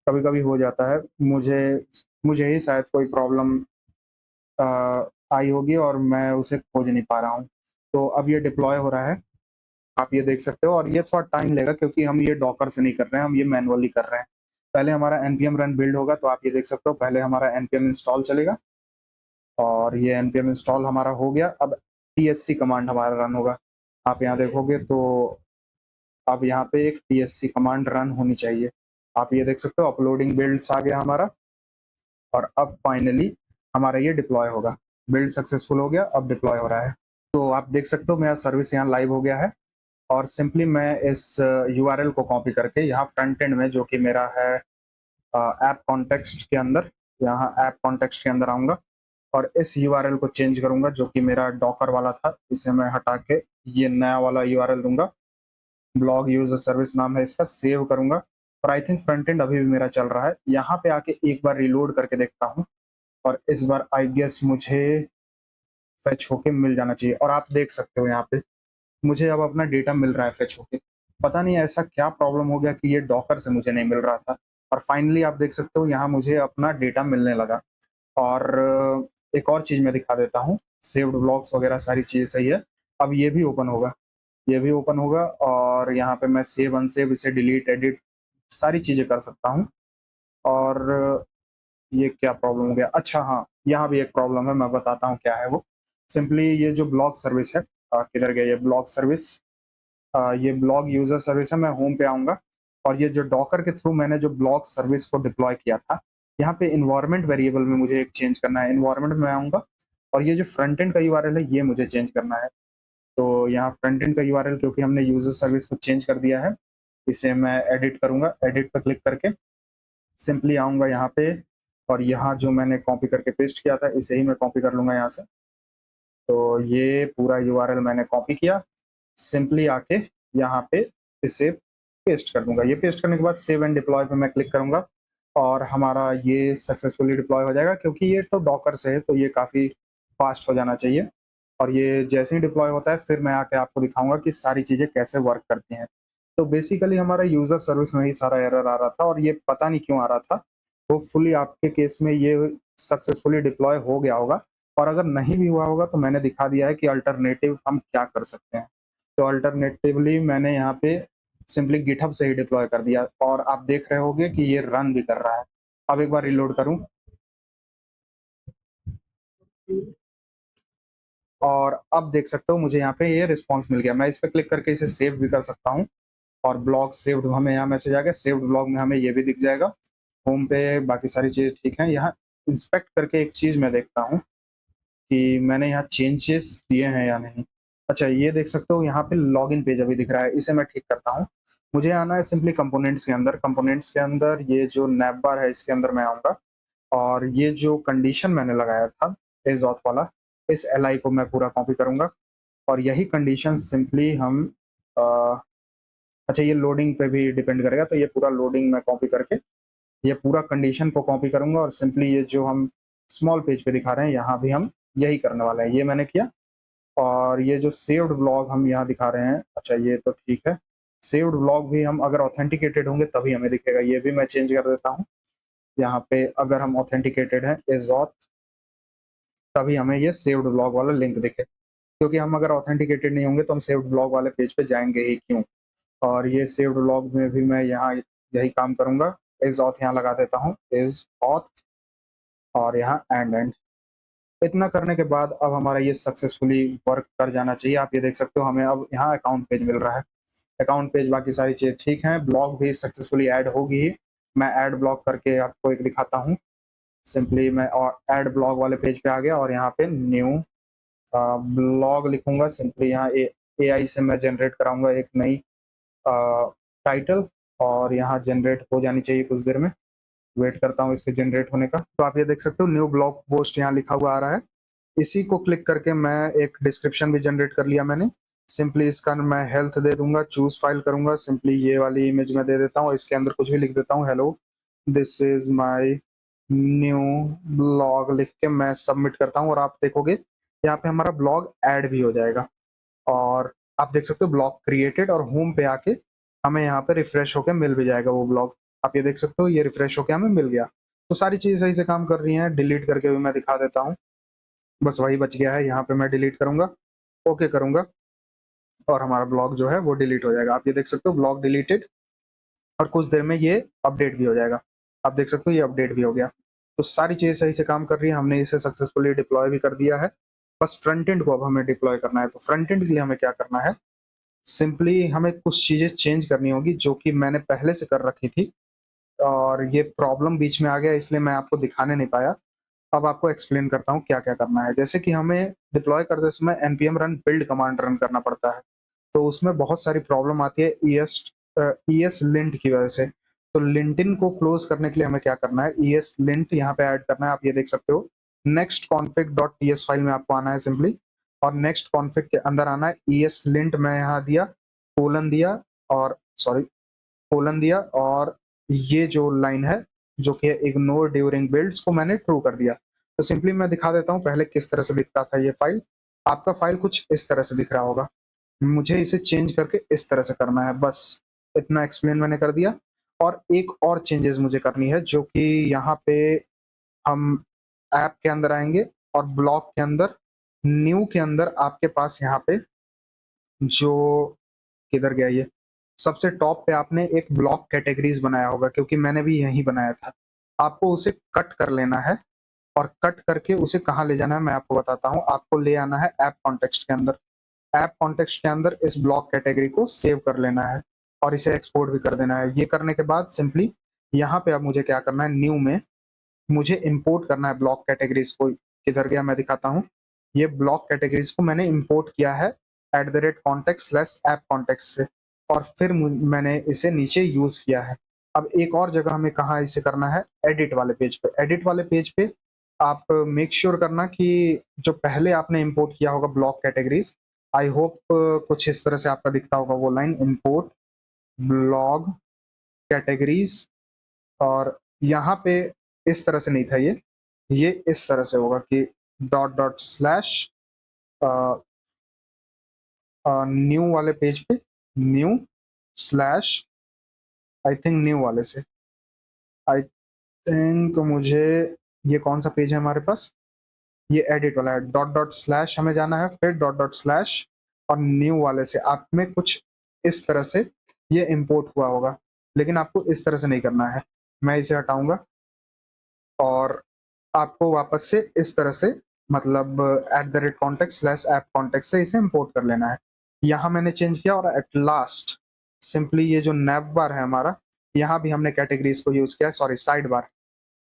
कभी कभी हो जाता है। मुझे मुझे ही शायद कोई प्रॉब्लम आई होगी और मैं उसे खोज नहीं पा रहा हूँ। तो अब ये डिप्लॉय हो रहा है, आप ये देख सकते हो। और ये थोड़ा टाइम लेगा क्योंकि हम ये डॉकर से नहीं कर रहे हैं, हम ये मैनुअली कर रहे हैं। पहले हमारा npm रन बिल्ड होगा, तो आप ये देख सकते हो पहले हमारा npm इंस्टॉल चलेगा और ये npm इंस्टॉल हमारा हो गया। अब tsc कमांड हमारा रन होगा। आप यहाँ देखोगे तो अब यहाँ पे एक tsc कमांड रन होनी चाहिए। आप ये देख सकते हो अपलोडिंग बिल्ड्स आ गया हमारा और अब फाइनली हमारा ये डिप्लॉय होगा। बिल्ड सक्सेसफुल हो गया, अब डिप्लॉय हो रहा है। तो आप देख सकते हो मेरा सर्विस यहाँ लाइव हो गया है और सिंपली मैं इस यूआरएल को कॉपी करके यहाँ फ्रंट एंड में जो कि मेरा है ऐप कॉन्टेक्स्ट के अंदर, यहाँ ऐप कॉन्टेक्स्ट के अंदर आऊंगा और इस यूआरएल को चेंज करूंगा जो कि मेरा डॉकर वाला था। इसे मैं हटा के ये नया वाला यूआरएल दूंगा। ब्लॉग यूजर सर्विस नाम है इसका, सेव करूंगा और आई थिंक फ्रंट एंड अभी भी मेरा चल रहा है। यहाँ पे आके एक बार रिलोड करके देखता हूँ और इस बार आई गेस मुझे फेच होके मिल जाना चाहिए। और आप देख सकते हो यहाँ पे मुझे अब अपना डेटा मिल रहा है फेच होके। पता नहीं ऐसा क्या प्रॉब्लम हो गया कि ये डॉकर से मुझे नहीं मिल रहा था और फाइनली आप देख सकते हो यहाँ मुझे अपना डेटा मिलने लगा। और एक और चीज मैं दिखा देता हूँ, सेव्ड ब्लॉग्स वगैरह सारी चीजें सही है। अब ये भी ओपन होगा, ये भी ओपन होगा और यहाँ पे मैं सेव अनसेव इसे डिलीट एडिट सारी चीजें कर सकता हूँ। और ये क्या प्रॉब्लम हो गया, अच्छा हाँ यहाँ भी एक प्रॉब्लम है, मैं बताता हूँ क्या है वो। सिंपली ये जो ब्लॉग सर्विस है किधर गया ये ब्लॉग सर्विस, ये ब्लॉग यूजर सर्विस है। मैं होम पे आऊंगा और ये जो डॉकर के थ्रू मैंने जो ब्लॉग सर्विस को डिप्लॉय किया था, यहाँ पे इन्वायरमेंट वेरिएबल में मुझे एक चेंज करना है। इन्वायरमेंट में आऊंगा और ये जो फ्रंट एंड का यूआरएल है ये मुझे चेंज करना है। तो यहाँ फ्रंट एंड का यूआरएल क्योंकि हमने यूजर सर्विस को चेंज कर दिया है, इसे मैं एडिट करूंगा। एडिट पर क्लिक करके सिंपली आऊंगा यहाँ पे और यहाँ जो मैंने कॉपी करके पेस्ट किया था इसे ही मैं कॉपी कर लूंगा यहाँ से। तो ये पूरा यूआरएल मैंने कॉपी किया, सिंपली आके यहाँ पे इसे पेस्ट कर दूंगा। ये पेस्ट करने के बाद सेव एंड डिप्लॉय पे मैं क्लिक करूंगा और हमारा ये सक्सेसफुली डिप्लॉय हो जाएगा। क्योंकि ये तो डॉकर से है तो ये काफ़ी फास्ट हो जाना चाहिए। और ये जैसे ही डिप्लॉय होता है फिर मैं आके आपको दिखाऊंगा कि सारी चीज़ें कैसे वर्क करती हैं। तो बेसिकली हमारा यूजर सर्विस में ही सारा एरर आ रहा था और ये पता नहीं क्यों आ रहा था। होपफुली आपके केस में ये सक्सेसफुली डिप्लॉय हो गया होगा और अगर नहीं भी हुआ होगा तो मैंने दिखा दिया है कि अल्टरनेटिव हम क्या कर सकते हैं। तो अल्टरनेटिवली मैंने यहाँ पे सिंपली गिटहब से ही डिप्लॉय कर दिया और आप देख रहे होंगे कि ये रन भी कर रहा है। अब एक बार रिलोड करूं और अब देख सकते हो मुझे यहाँ पे ये रिस्पॉन्स मिल गया। मैं इस पर क्लिक करके इसे सेव भी कर सकता हूँ और ब्लॉग सेव्ड हमें यहाँ मैसेज आ गया। सेव्ड ब्लॉग में हमें ये भी दिख जाएगा होम पे, बाकी सारी चीज़ें ठीक है। यहाँ इंस्पेक्ट करके एक चीज़ मैं देखता हूँ कि मैंने यहाँ चेंजेस दिए हैं या नहीं। अच्छा ये देख सकते हो यहाँ पे लॉगिन पेज अभी दिख रहा है, इसे मैं ठीक करता हूँ। मुझे आना है सिंपली कंपोनेंट्स के अंदर। कंपोनेंट्स के अंदर ये जो नैप बार है इसके अंदर मैं आऊँगा और ये जो कंडीशन मैंने लगाया था इज ऑथ वाला, इस एल आई को मैं पूरा कॉपी करूंगा और यही कंडीशन सिंपली हम अच्छा ये लोडिंग पे भी डिपेंड करेगा, तो ये पूरा लोडिंग मैं कॉपी करके ये पूरा कंडीशन को कॉपी करूंगा और सिंपली ये जो हम स्मॉल पेज पे दिखा रहे हैं यहाँ भी हम यही करने वाले हैं। ये मैंने किया। और ये जो सेव्ड व्लॉग हम यहाँ दिखा रहे हैं, अच्छा ये तो ठीक है, सेव्ड व्लॉग भी हम अगर ऑथेंटिकेटेड होंगे तभी हमें दिखेगा। ये भी मैं चेंज कर देता हूँ। यहाँ पे अगर हम ऑथेंटिकेटेड हैं इज ऑथ, तभी हमें ये सेव्ड व्लॉग वाला लिंक दिखे, क्योंकि हम अगर ऑथेंटिकेटेड नहीं होंगे तो हम सेव्ड व्लॉग वाले पेज पे जाएंगे ही क्यों। और ये सेव्ड व्लॉग में भी मैं यहाँ यही काम करूंगा, इज ऑथ यहाँ लगा देता हूँ, इज ऑथ, और यहाँ एंड। इतना करने के बाद अब हमारा ये सक्सेसफुली वर्क कर जाना चाहिए। आप ये देख सकते हो हमें अब यहाँ अकाउंट पेज मिल रहा है। अकाउंट पेज बाकी सारी चीज़ ठीक है, ब्लॉग भी सक्सेसफुली ऐड होगी ही। मैं ऐड ब्लॉग करके आपको एक दिखाता हूँ। सिंपली मैं और ऐड ब्लॉग वाले पेज पे आ गया और यहाँ पे न्यू ब्लॉग लिखूंगा। सिंपली यहाँ AI से मैं जनरेट कराऊंगा एक नई टाइटल, और यहाँ जनरेट हो जानी चाहिए कुछ देर में। वेट करता हूँ इसके जनरेट होने का। तो आप ये देख सकते हो न्यू ब्लॉग पोस्ट यहाँ लिखा हुआ आ रहा है। इसी को क्लिक करके मैं एक डिस्क्रिप्शन भी जनरेट कर लिया मैंने। सिंपली इसका मैं हेल्थ दे दूंगा, चूज फाइल करूंगा, सिंपली ये वाली इमेज में दे देता हूँ। इसके अंदर कुछ भी लिख देता हूँ, hello this is my new blog लिख के मैं सबमिट करता हूँ। और आप देखोगे यहाँ पे हमारा ब्लॉग ऐड भी हो जाएगा। और आप देख सकते हो ब्लॉग क्रिएटेड, और होम पे आके हमें यहाँ पे रिफ्रेश होके मिल भी जाएगा वो ब्लॉग। आप ये देख सकते हो ये रिफ्रेश होके हमें मिल गया। तो सारी चीज़ सही से काम कर रही हैं। डिलीट करके भी मैं दिखा देता हूँ, बस वही बच गया है। यहाँ पे मैं डिलीट करूंगा, ओके करूंगा, और हमारा ब्लॉग जो है वो डिलीट हो जाएगा। आप ये देख सकते हो ब्लॉग डिलीटेड, और कुछ देर में ये अपडेट भी हो जाएगा। आप देख सकते हो ये अपडेट भी हो गया। तो सारी चीज़ सही से काम कर रही है। हमने इसे सक्सेसफुली डिप्लॉय भी कर दिया है। बस फ्रंट एंड को अब हमें डिप्लॉय करना है। तो फ्रंट एंड के लिए हमें क्या करना है, सिंपली हमें कुछ चीज़ें चेंज करनी होगी जो कि मैंने पहले से कर रखी थी, और ये प्रॉब्लम बीच में आ गया इसलिए मैं आपको दिखाने नहीं पाया। अब आपको एक्सप्लेन करता हूँ क्या क्या करना है। जैसे कि हमें डिप्लॉय करते समय npm run build command run करना पड़ता है, तो उसमें बहुत सारी प्रॉब्लम आती है ES लिंट की वजह से। तो लिंटिन को क्लोज करने के लिए हमें क्या करना है, ES लिंट यहाँ पे ऐड करना है। आप ये देख सकते हो next config dot ts file में आपको आना है सिंपली, और नेक्स्ट कॉन्फिग के अंदर आना है। ES लिंट मैं यहाँ दिया, कोलन दिया, और सॉरी कोलन दिया, और ये जो लाइन है जो कि इग्नोर ड्यूरिंग बिल्ड्स को मैंने ट्रू कर दिया। तो सिंपली मैं दिखा देता हूँ पहले किस तरह से दिखता था ये फाइल। आपका फाइल कुछ इस तरह से दिख रहा होगा, मुझे इसे चेंज करके इस तरह से करना है। बस इतना एक्सप्लेन मैंने कर दिया। और एक और चेंजेस मुझे करनी है, जो कि यहाँ पे हम ऐप के अंदर आएंगे और ब्लॉक के अंदर न्यू के अंदर आपके पास यहाँ पे जो किधर गया ये, सबसे टॉप पे आपने एक ब्लॉक कैटेगरीज बनाया होगा, क्योंकि मैंने भी यही बनाया था। आपको उसे कट कर लेना है, और कट करके उसे कहाँ ले जाना है मैं आपको बताता हूँ। आपको ले आना है ऐप कॉन्टेक्स्ट के अंदर। ऐप कॉन्टेक्स्ट के अंदर इस ब्लॉक कैटेगरी को सेव कर लेना है, और इसे एक्सपोर्ट भी कर देना है। ये करने के बाद सिंपली यहाँ पे अब मुझे क्या करना है, न्यू में मुझे इंपोर्ट करना है ब्लॉक कैटेगरीज को। किधर गया मैं दिखाता हूँ। ये ब्लॉक कैटेगरीज को मैंने इंपोर्ट किया है @context/app-context से, और फिर मैंने इसे नीचे यूज किया है। अब एक और जगह हमें कहाँ इसे करना है, एडिट वाले पेज पे। एडिट वाले पेज पे आप मेक श्योर करना कि जो पहले आपने इंपोर्ट किया होगा ब्लॉक कैटेगरीज, आई होप कुछ इस तरह से आपका दिखता होगा वो लाइन, इंपोर्ट ब्लॉग कैटेगरीज। और यहाँ पे इस तरह से नहीं था ये इस तरह से होगा कि डॉट डॉट स्लैश न्यू वाले पेज पे new slash, I think new वाले से, आई थिंक मुझे, ये कौन सा पेज है हमारे पास, ये एडिट वाला है। डॉट डॉट स्लैश हमें जाना है, फिर डॉट डॉट स्लैश, और न्यू वाले से आप में कुछ इस तरह से ये इंपोर्ट हुआ होगा, लेकिन आपको इस तरह से नहीं करना है। मैं इसे हटाऊंगा और आपको वापस से इस तरह से, मतलब @context/app-context से इसे इंपोर्ट कर लेना है। यहाँ मैंने चेंज किया, और एट लास्ट सिंपली ये जो नैव बार है हमारा, यहाँ भी हमने कैटेगरीज को यूज किया है, सॉरी साइड बार,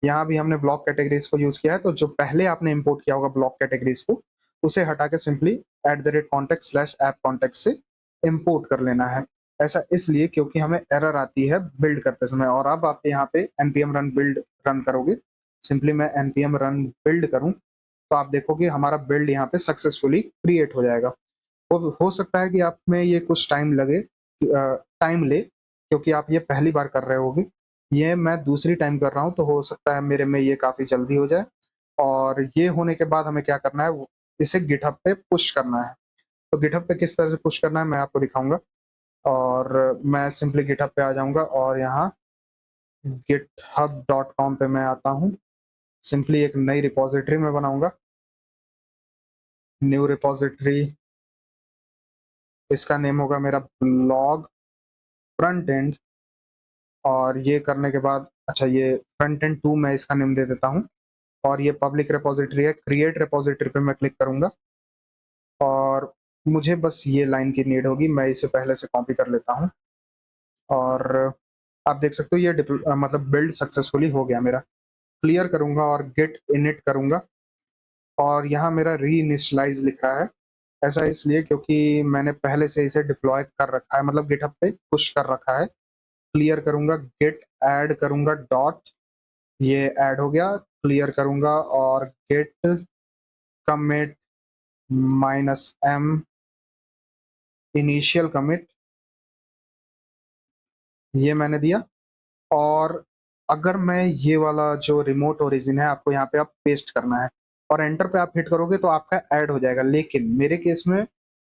यहाँ भी हमने ब्लॉक कैटेगरीज को यूज किया है। तो जो पहले आपने इंपोर्ट किया होगा ब्लॉक कैटेगरीज को, उसे हटा के सिंपली @context/app-context से इंपोर्ट कर लेना है। ऐसा इसलिए क्योंकि हमें एरर आती है बिल्ड करते समय। और अब आप यहाँ पे npm रन बिल्ड रन करोगे, सिंपली मैं npm रन बिल्ड करूँ तो आप देखोगे हमारा बिल्ड यहाँ पे सक्सेसफुली क्रिएट हो जाएगा। हो सकता है कि आप में ये कुछ टाइम ले, क्योंकि आप ये पहली बार कर रहे होगे। ये मैं दूसरी टाइम कर रहा हूँ, तो हो सकता है मेरे में ये काफ़ी जल्दी हो जाए। और ये होने के बाद हमें क्या करना है, इसे गिटहब पे पुश करना है। तो गिटहब पे किस तरह से पुश करना है मैं आपको दिखाऊंगा। और मैं सिंपली गिटहब पे आ जाऊंगा और यहाँ github.com पे मैं आता हूँ। सिंपली एक नई रिपोजिटरी में बनाऊंगा, न्यू रिपोजिटरी। इसका नेम होगा मेरा ब्लॉग फ्रंट एंड। और ये करने के बाद, अच्छा, ये फ्रंट एंड 2 मैं इसका नेम दे देता हूँ। और ये पब्लिक रिपोजिटरी है, क्रिएट रिपोजिटरी पे मैं क्लिक करूंगा। और मुझे बस ये लाइन की नीड होगी, मैं इसे पहले से कॉपी कर लेता हूँ। और आप देख सकते हो ये मतलब बिल्ड सक्सेसफुली हो गया मेरा। क्लियर करूंगा और गेट इनिट करूंगा। और यहाँ मेरा री इनिशियलाइज लिख रहा है। ऐसा इसलिए क्योंकि मैंने पहले से इसे डिप्लॉय कर रखा है, मतलब गिटहब पे पुश कर रखा है। क्लियर करूंगा, गेट ऐड करूंगा डॉट, ये ऐड हो गया। क्लियर करूंगा और git commit -m initial commit, ये मैंने दिया। और अगर मैं ये वाला जो रिमोट ओरिजिन है आपको यहाँ पे आप पेस्ट करना है और एंटर पे आप हिट करोगे तो आपका ऐड हो जाएगा। लेकिन मेरे केस में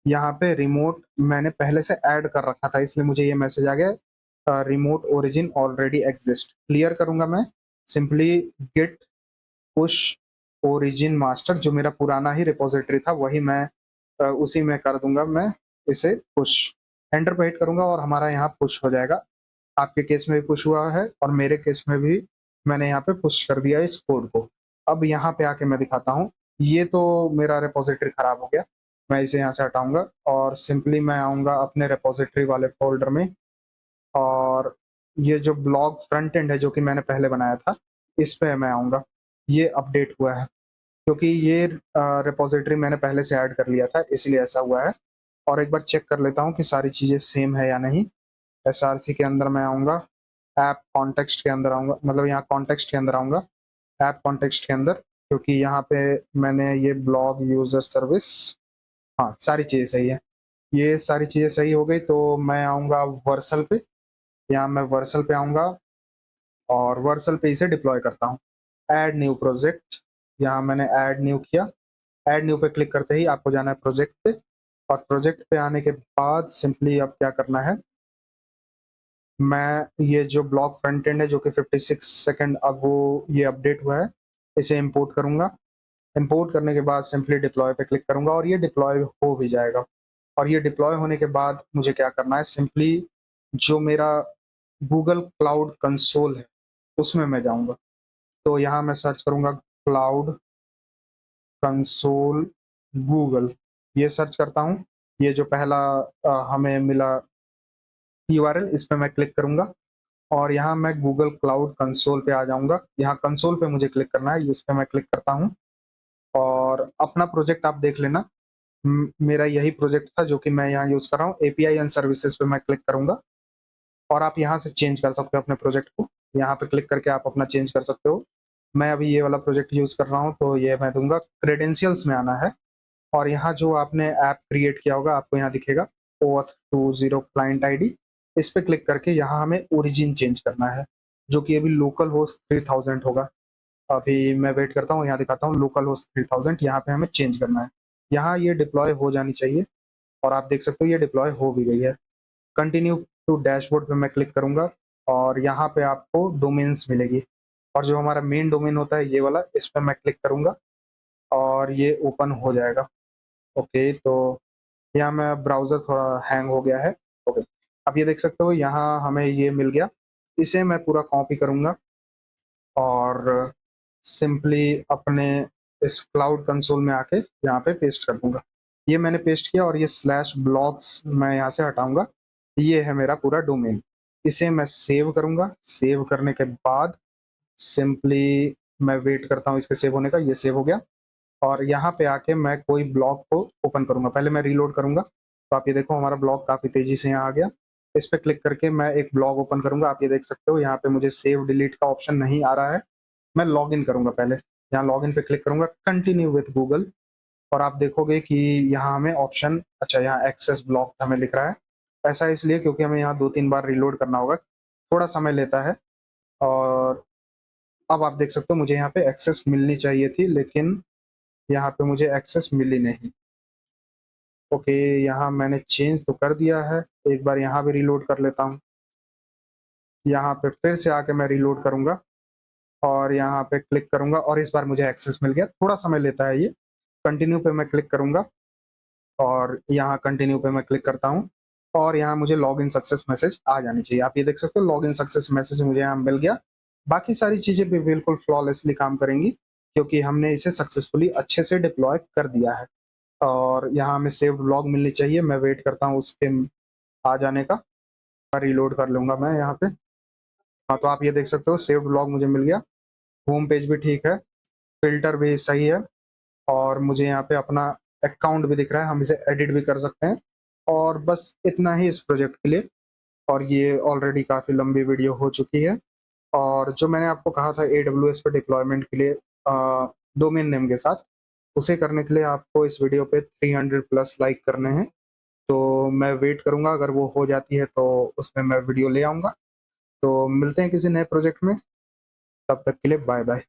यहाँ पे रिमोट मैंने पहले से ऐड कर रखा था, इसलिए मुझे ये मैसेज आ गया, remote origin already exist. Clear करूंगा मैं, simply git push origin master, जो मेरा पुराना ही रिपोजिटरी था वही मैं उसी में कर दूंगा मैं इसे पुश। एंटर पे हिट करूंगा और हमारा यहाँ पुश हो जाएगा। आपके केस में भी पुश हुआ है और मेरे केस में भी मैंने यहाँ पे पुश कर दिया इस कोड को। अब यहाँ पे आके मैं दिखाता हूँ। ये तो मेरा रिपोजिटरी खराब हो गया, मैं इसे यहाँ से हटाऊंगा और सिंपली मैं आऊँगा अपने रिपोजिटरी वाले फोल्डर में। और ये जो ब्लॉग फ्रंट एंड है जो कि मैंने पहले बनाया था, इस पे मैं आऊँगा। ये अपडेट हुआ है क्योंकि ये रिपोजिटरी मैंने पहले से ऐड कर लिया था, इसलिए ऐसा हुआ है। और एक बार चेक कर लेता हूँ कि सारी चीज़ें सेम है या नहीं। SRC के अंदर मैं आऊँगा, ऐप कॉन्टेक्स्ट के अंदर आऊँगा, मतलब यहाँ कॉन्टेक्स्ट के अंदर आऊँगा, ऐप कॉन्टेक्स्ट के अंदर, क्योंकि यहाँ पे मैंने ये ब्लॉग यूजर सर्विस, हाँ सारी चीज़ें सही है। ये सारी चीज़ें सही हो गई तो मैं आऊँगा वर्सल पे। यहाँ मैं वर्सल पे आऊँगा और वर्सल पे इसे डिप्लॉय करता हूँ। ऐड न्यू प्रोजेक्ट, यहाँ मैंने ऐड न्यू किया। ऐड न्यू पे क्लिक करते ही आपको जाना है प्रोजेक्ट पे। और प्रोजेक्ट पे आने के बाद सिंपली अब क्या करना है, मैं ये जो ब्लॉक फ्रंट एंड है जो कि 56 सेकंड अब वो ये अपडेट हुआ है, इसे इंपोर्ट करूंगा। इंपोर्ट करने के बाद सिंपली डिप्लॉय पे क्लिक करूंगा और ये डिप्लॉय हो भी जाएगा। और ये डिप्लॉय होने के बाद मुझे क्या करना है, सिंपली जो मेरा गूगल क्लाउड कंसोल है उसमें मैं जाऊंगा। तो यहाँ मैं सर्च करूंगा क्लाउड कंसोल गूगल, ये सर्च करता हूँ। ये जो पहला हमें मिला URL, इस पे मैं क्लिक करूंगा और यहाँ मैं गूगल क्लाउड कंसोल पे आ जाऊंगा। यहाँ कंसोल पे मुझे क्लिक करना है, इस पे मैं क्लिक करता हूँ। और अपना प्रोजेक्ट आप देख लेना, मेरा यही प्रोजेक्ट था जो कि मैं यहाँ यूज कर रहा हूँ। API एंड सर्विसेज पे मैं क्लिक करूंगा और आप यहाँ से चेंज कर सकते हो अपने प्रोजेक्ट को। यहाँ पे क्लिक करके आप अपना चेंज कर सकते हो। मैं अभी ये वाला प्रोजेक्ट यूज कर रहा हूँ तो ये मैं दूंगा, क्रेडेंशियल्स में आना है। और यहाँ जो आपने ऐप क्रिएट किया होगा आपको यहाँ दिखेगा OAuth 20 क्लाइंट ID, इस पे क्लिक करके यहाँ हमें ओरिजिन चेंज करना है, जो कि अभी लोकल होस्ट 3000 होगा। अभी मैं वेट करता हूँ, यहाँ दिखाता हूँ लोकल होस्ट 3000, यहाँ पे हमें चेंज करना है। यहाँ ये डिप्लॉय हो जानी चाहिए और आप देख सकते हो ये डिप्लॉय हो भी गई है। कंटिन्यू टू डैशबोर्ड पे मैं क्लिक करूंगा और यहाँ पे आपको डोमेन्स मिलेगी। और जो हमारा मेन डोमेन होता है ये वाला, इस पर मैं क्लिक करूंगा और ये ओपन हो जाएगा। ओके, तो यहाँ मैं ब्राउज़र थोड़ा हैंग हो गया है। ओके, अब ये देख सकते हो यहाँ हमें ये मिल गया। इसे मैं पूरा कॉपी करूँगा और सिंपली अपने इस क्लाउड कंसोल में आके यहाँ पे पेस्ट कर दूंगा। ये मैंने पेस्ट किया और ये /blogs मैं यहाँ से हटाऊंगा। ये है मेरा पूरा डोमेन। इसे मैं सेव करूँगा। सेव करने के बाद सिंपली मैं वेट करता हूँ इसके सेव होने का। ये सेव हो गया और यहाँ पे आके मैं कोई ब्लॉग को ओपन करूंगा। पहले मैं रीलोड करूंगा तो आप ये देखो हमारा ब्लॉग काफ़ी तेज़ी से यहाँ आ गया। इस पर क्लिक करके मैं एक ब्लॉग ओपन करूंगा। आप ये देख सकते हो यहाँ पे मुझे सेव डिलीट का ऑप्शन नहीं आ रहा है। मैं लॉग इन करूंगा पहले। यहाँ लॉग इन पे क्लिक करूंगा, कंटिन्यू विथ गूगल। और आप देखोगे कि यहाँ हमें ऑप्शन, अच्छा यहाँ एक्सेस ब्लॉक हमें लिख रहा है। ऐसा इसलिए क्योंकि हमें यहाँ 2-3 बार रीलोड करना होगा, थोड़ा समय लेता है। और अब आप देख सकते हो मुझे यहाँ पे एक्सेस मिलनी चाहिए थी, लेकिन यहाँ पे मुझे एक्सेस मिली नहीं। ओके, यहाँ मैंने चेंज तो कर दिया है, एक बार यहाँ भी रीलोड कर लेता हूँ। यहाँ पे फिर से आके मैं रीलोड करूँगा और यहाँ पे क्लिक करूँगा और इस बार मुझे एक्सेस मिल गया। थोड़ा समय लेता है ये। कंटिन्यू पे मैं क्लिक करूँगा और यहाँ कंटिन्यू पे मैं क्लिक करता हूँ और यहाँ मुझे लॉगिन सक्सेस मैसेज आ जानी चाहिए। आप ये देख सकते हो लॉगिन सक्सेस मैसेज मुझे यहाँ मिल गया। बाकी सारी चीज़ें भी बिल्कुल फ्लॉलेसली काम करेंगी क्योंकि हमने इसे सक्सेसफुली अच्छे से डिप्लॉय कर दिया है। और यहाँ हमें सेव्ड लॉग मिलनी चाहिए, मैं वेट करता हूँ उसके आ जाने का। रीलोड कर लूँगा मैं यहाँ पे। हाँ, तो आप ये देख सकते हो सेव्ड लॉग मुझे मिल गया। होम पेज भी ठीक है, फिल्टर भी सही है और मुझे यहाँ पे अपना अकाउंट भी दिख रहा है, हम इसे एडिट भी कर सकते हैं। और बस इतना ही इस प्रोजेक्ट के लिए। और ये ऑलरेडी काफ़ी लंबी वीडियो हो चुकी है। और जो मैंने आपको कहा था AWS पे डिप्लॉयमेंट के लिए डोमेन नेम के साथ, उसे करने के लिए आपको इस वीडियो पे 300 प्लस लाइक करने हैं। तो मैं वेट करूँगा, अगर वो हो जाती है तो उसमें मैं वीडियो ले आऊँगा। तो मिलते हैं किसी नए प्रोजेक्ट में, तब तक के लिए बाय बाय।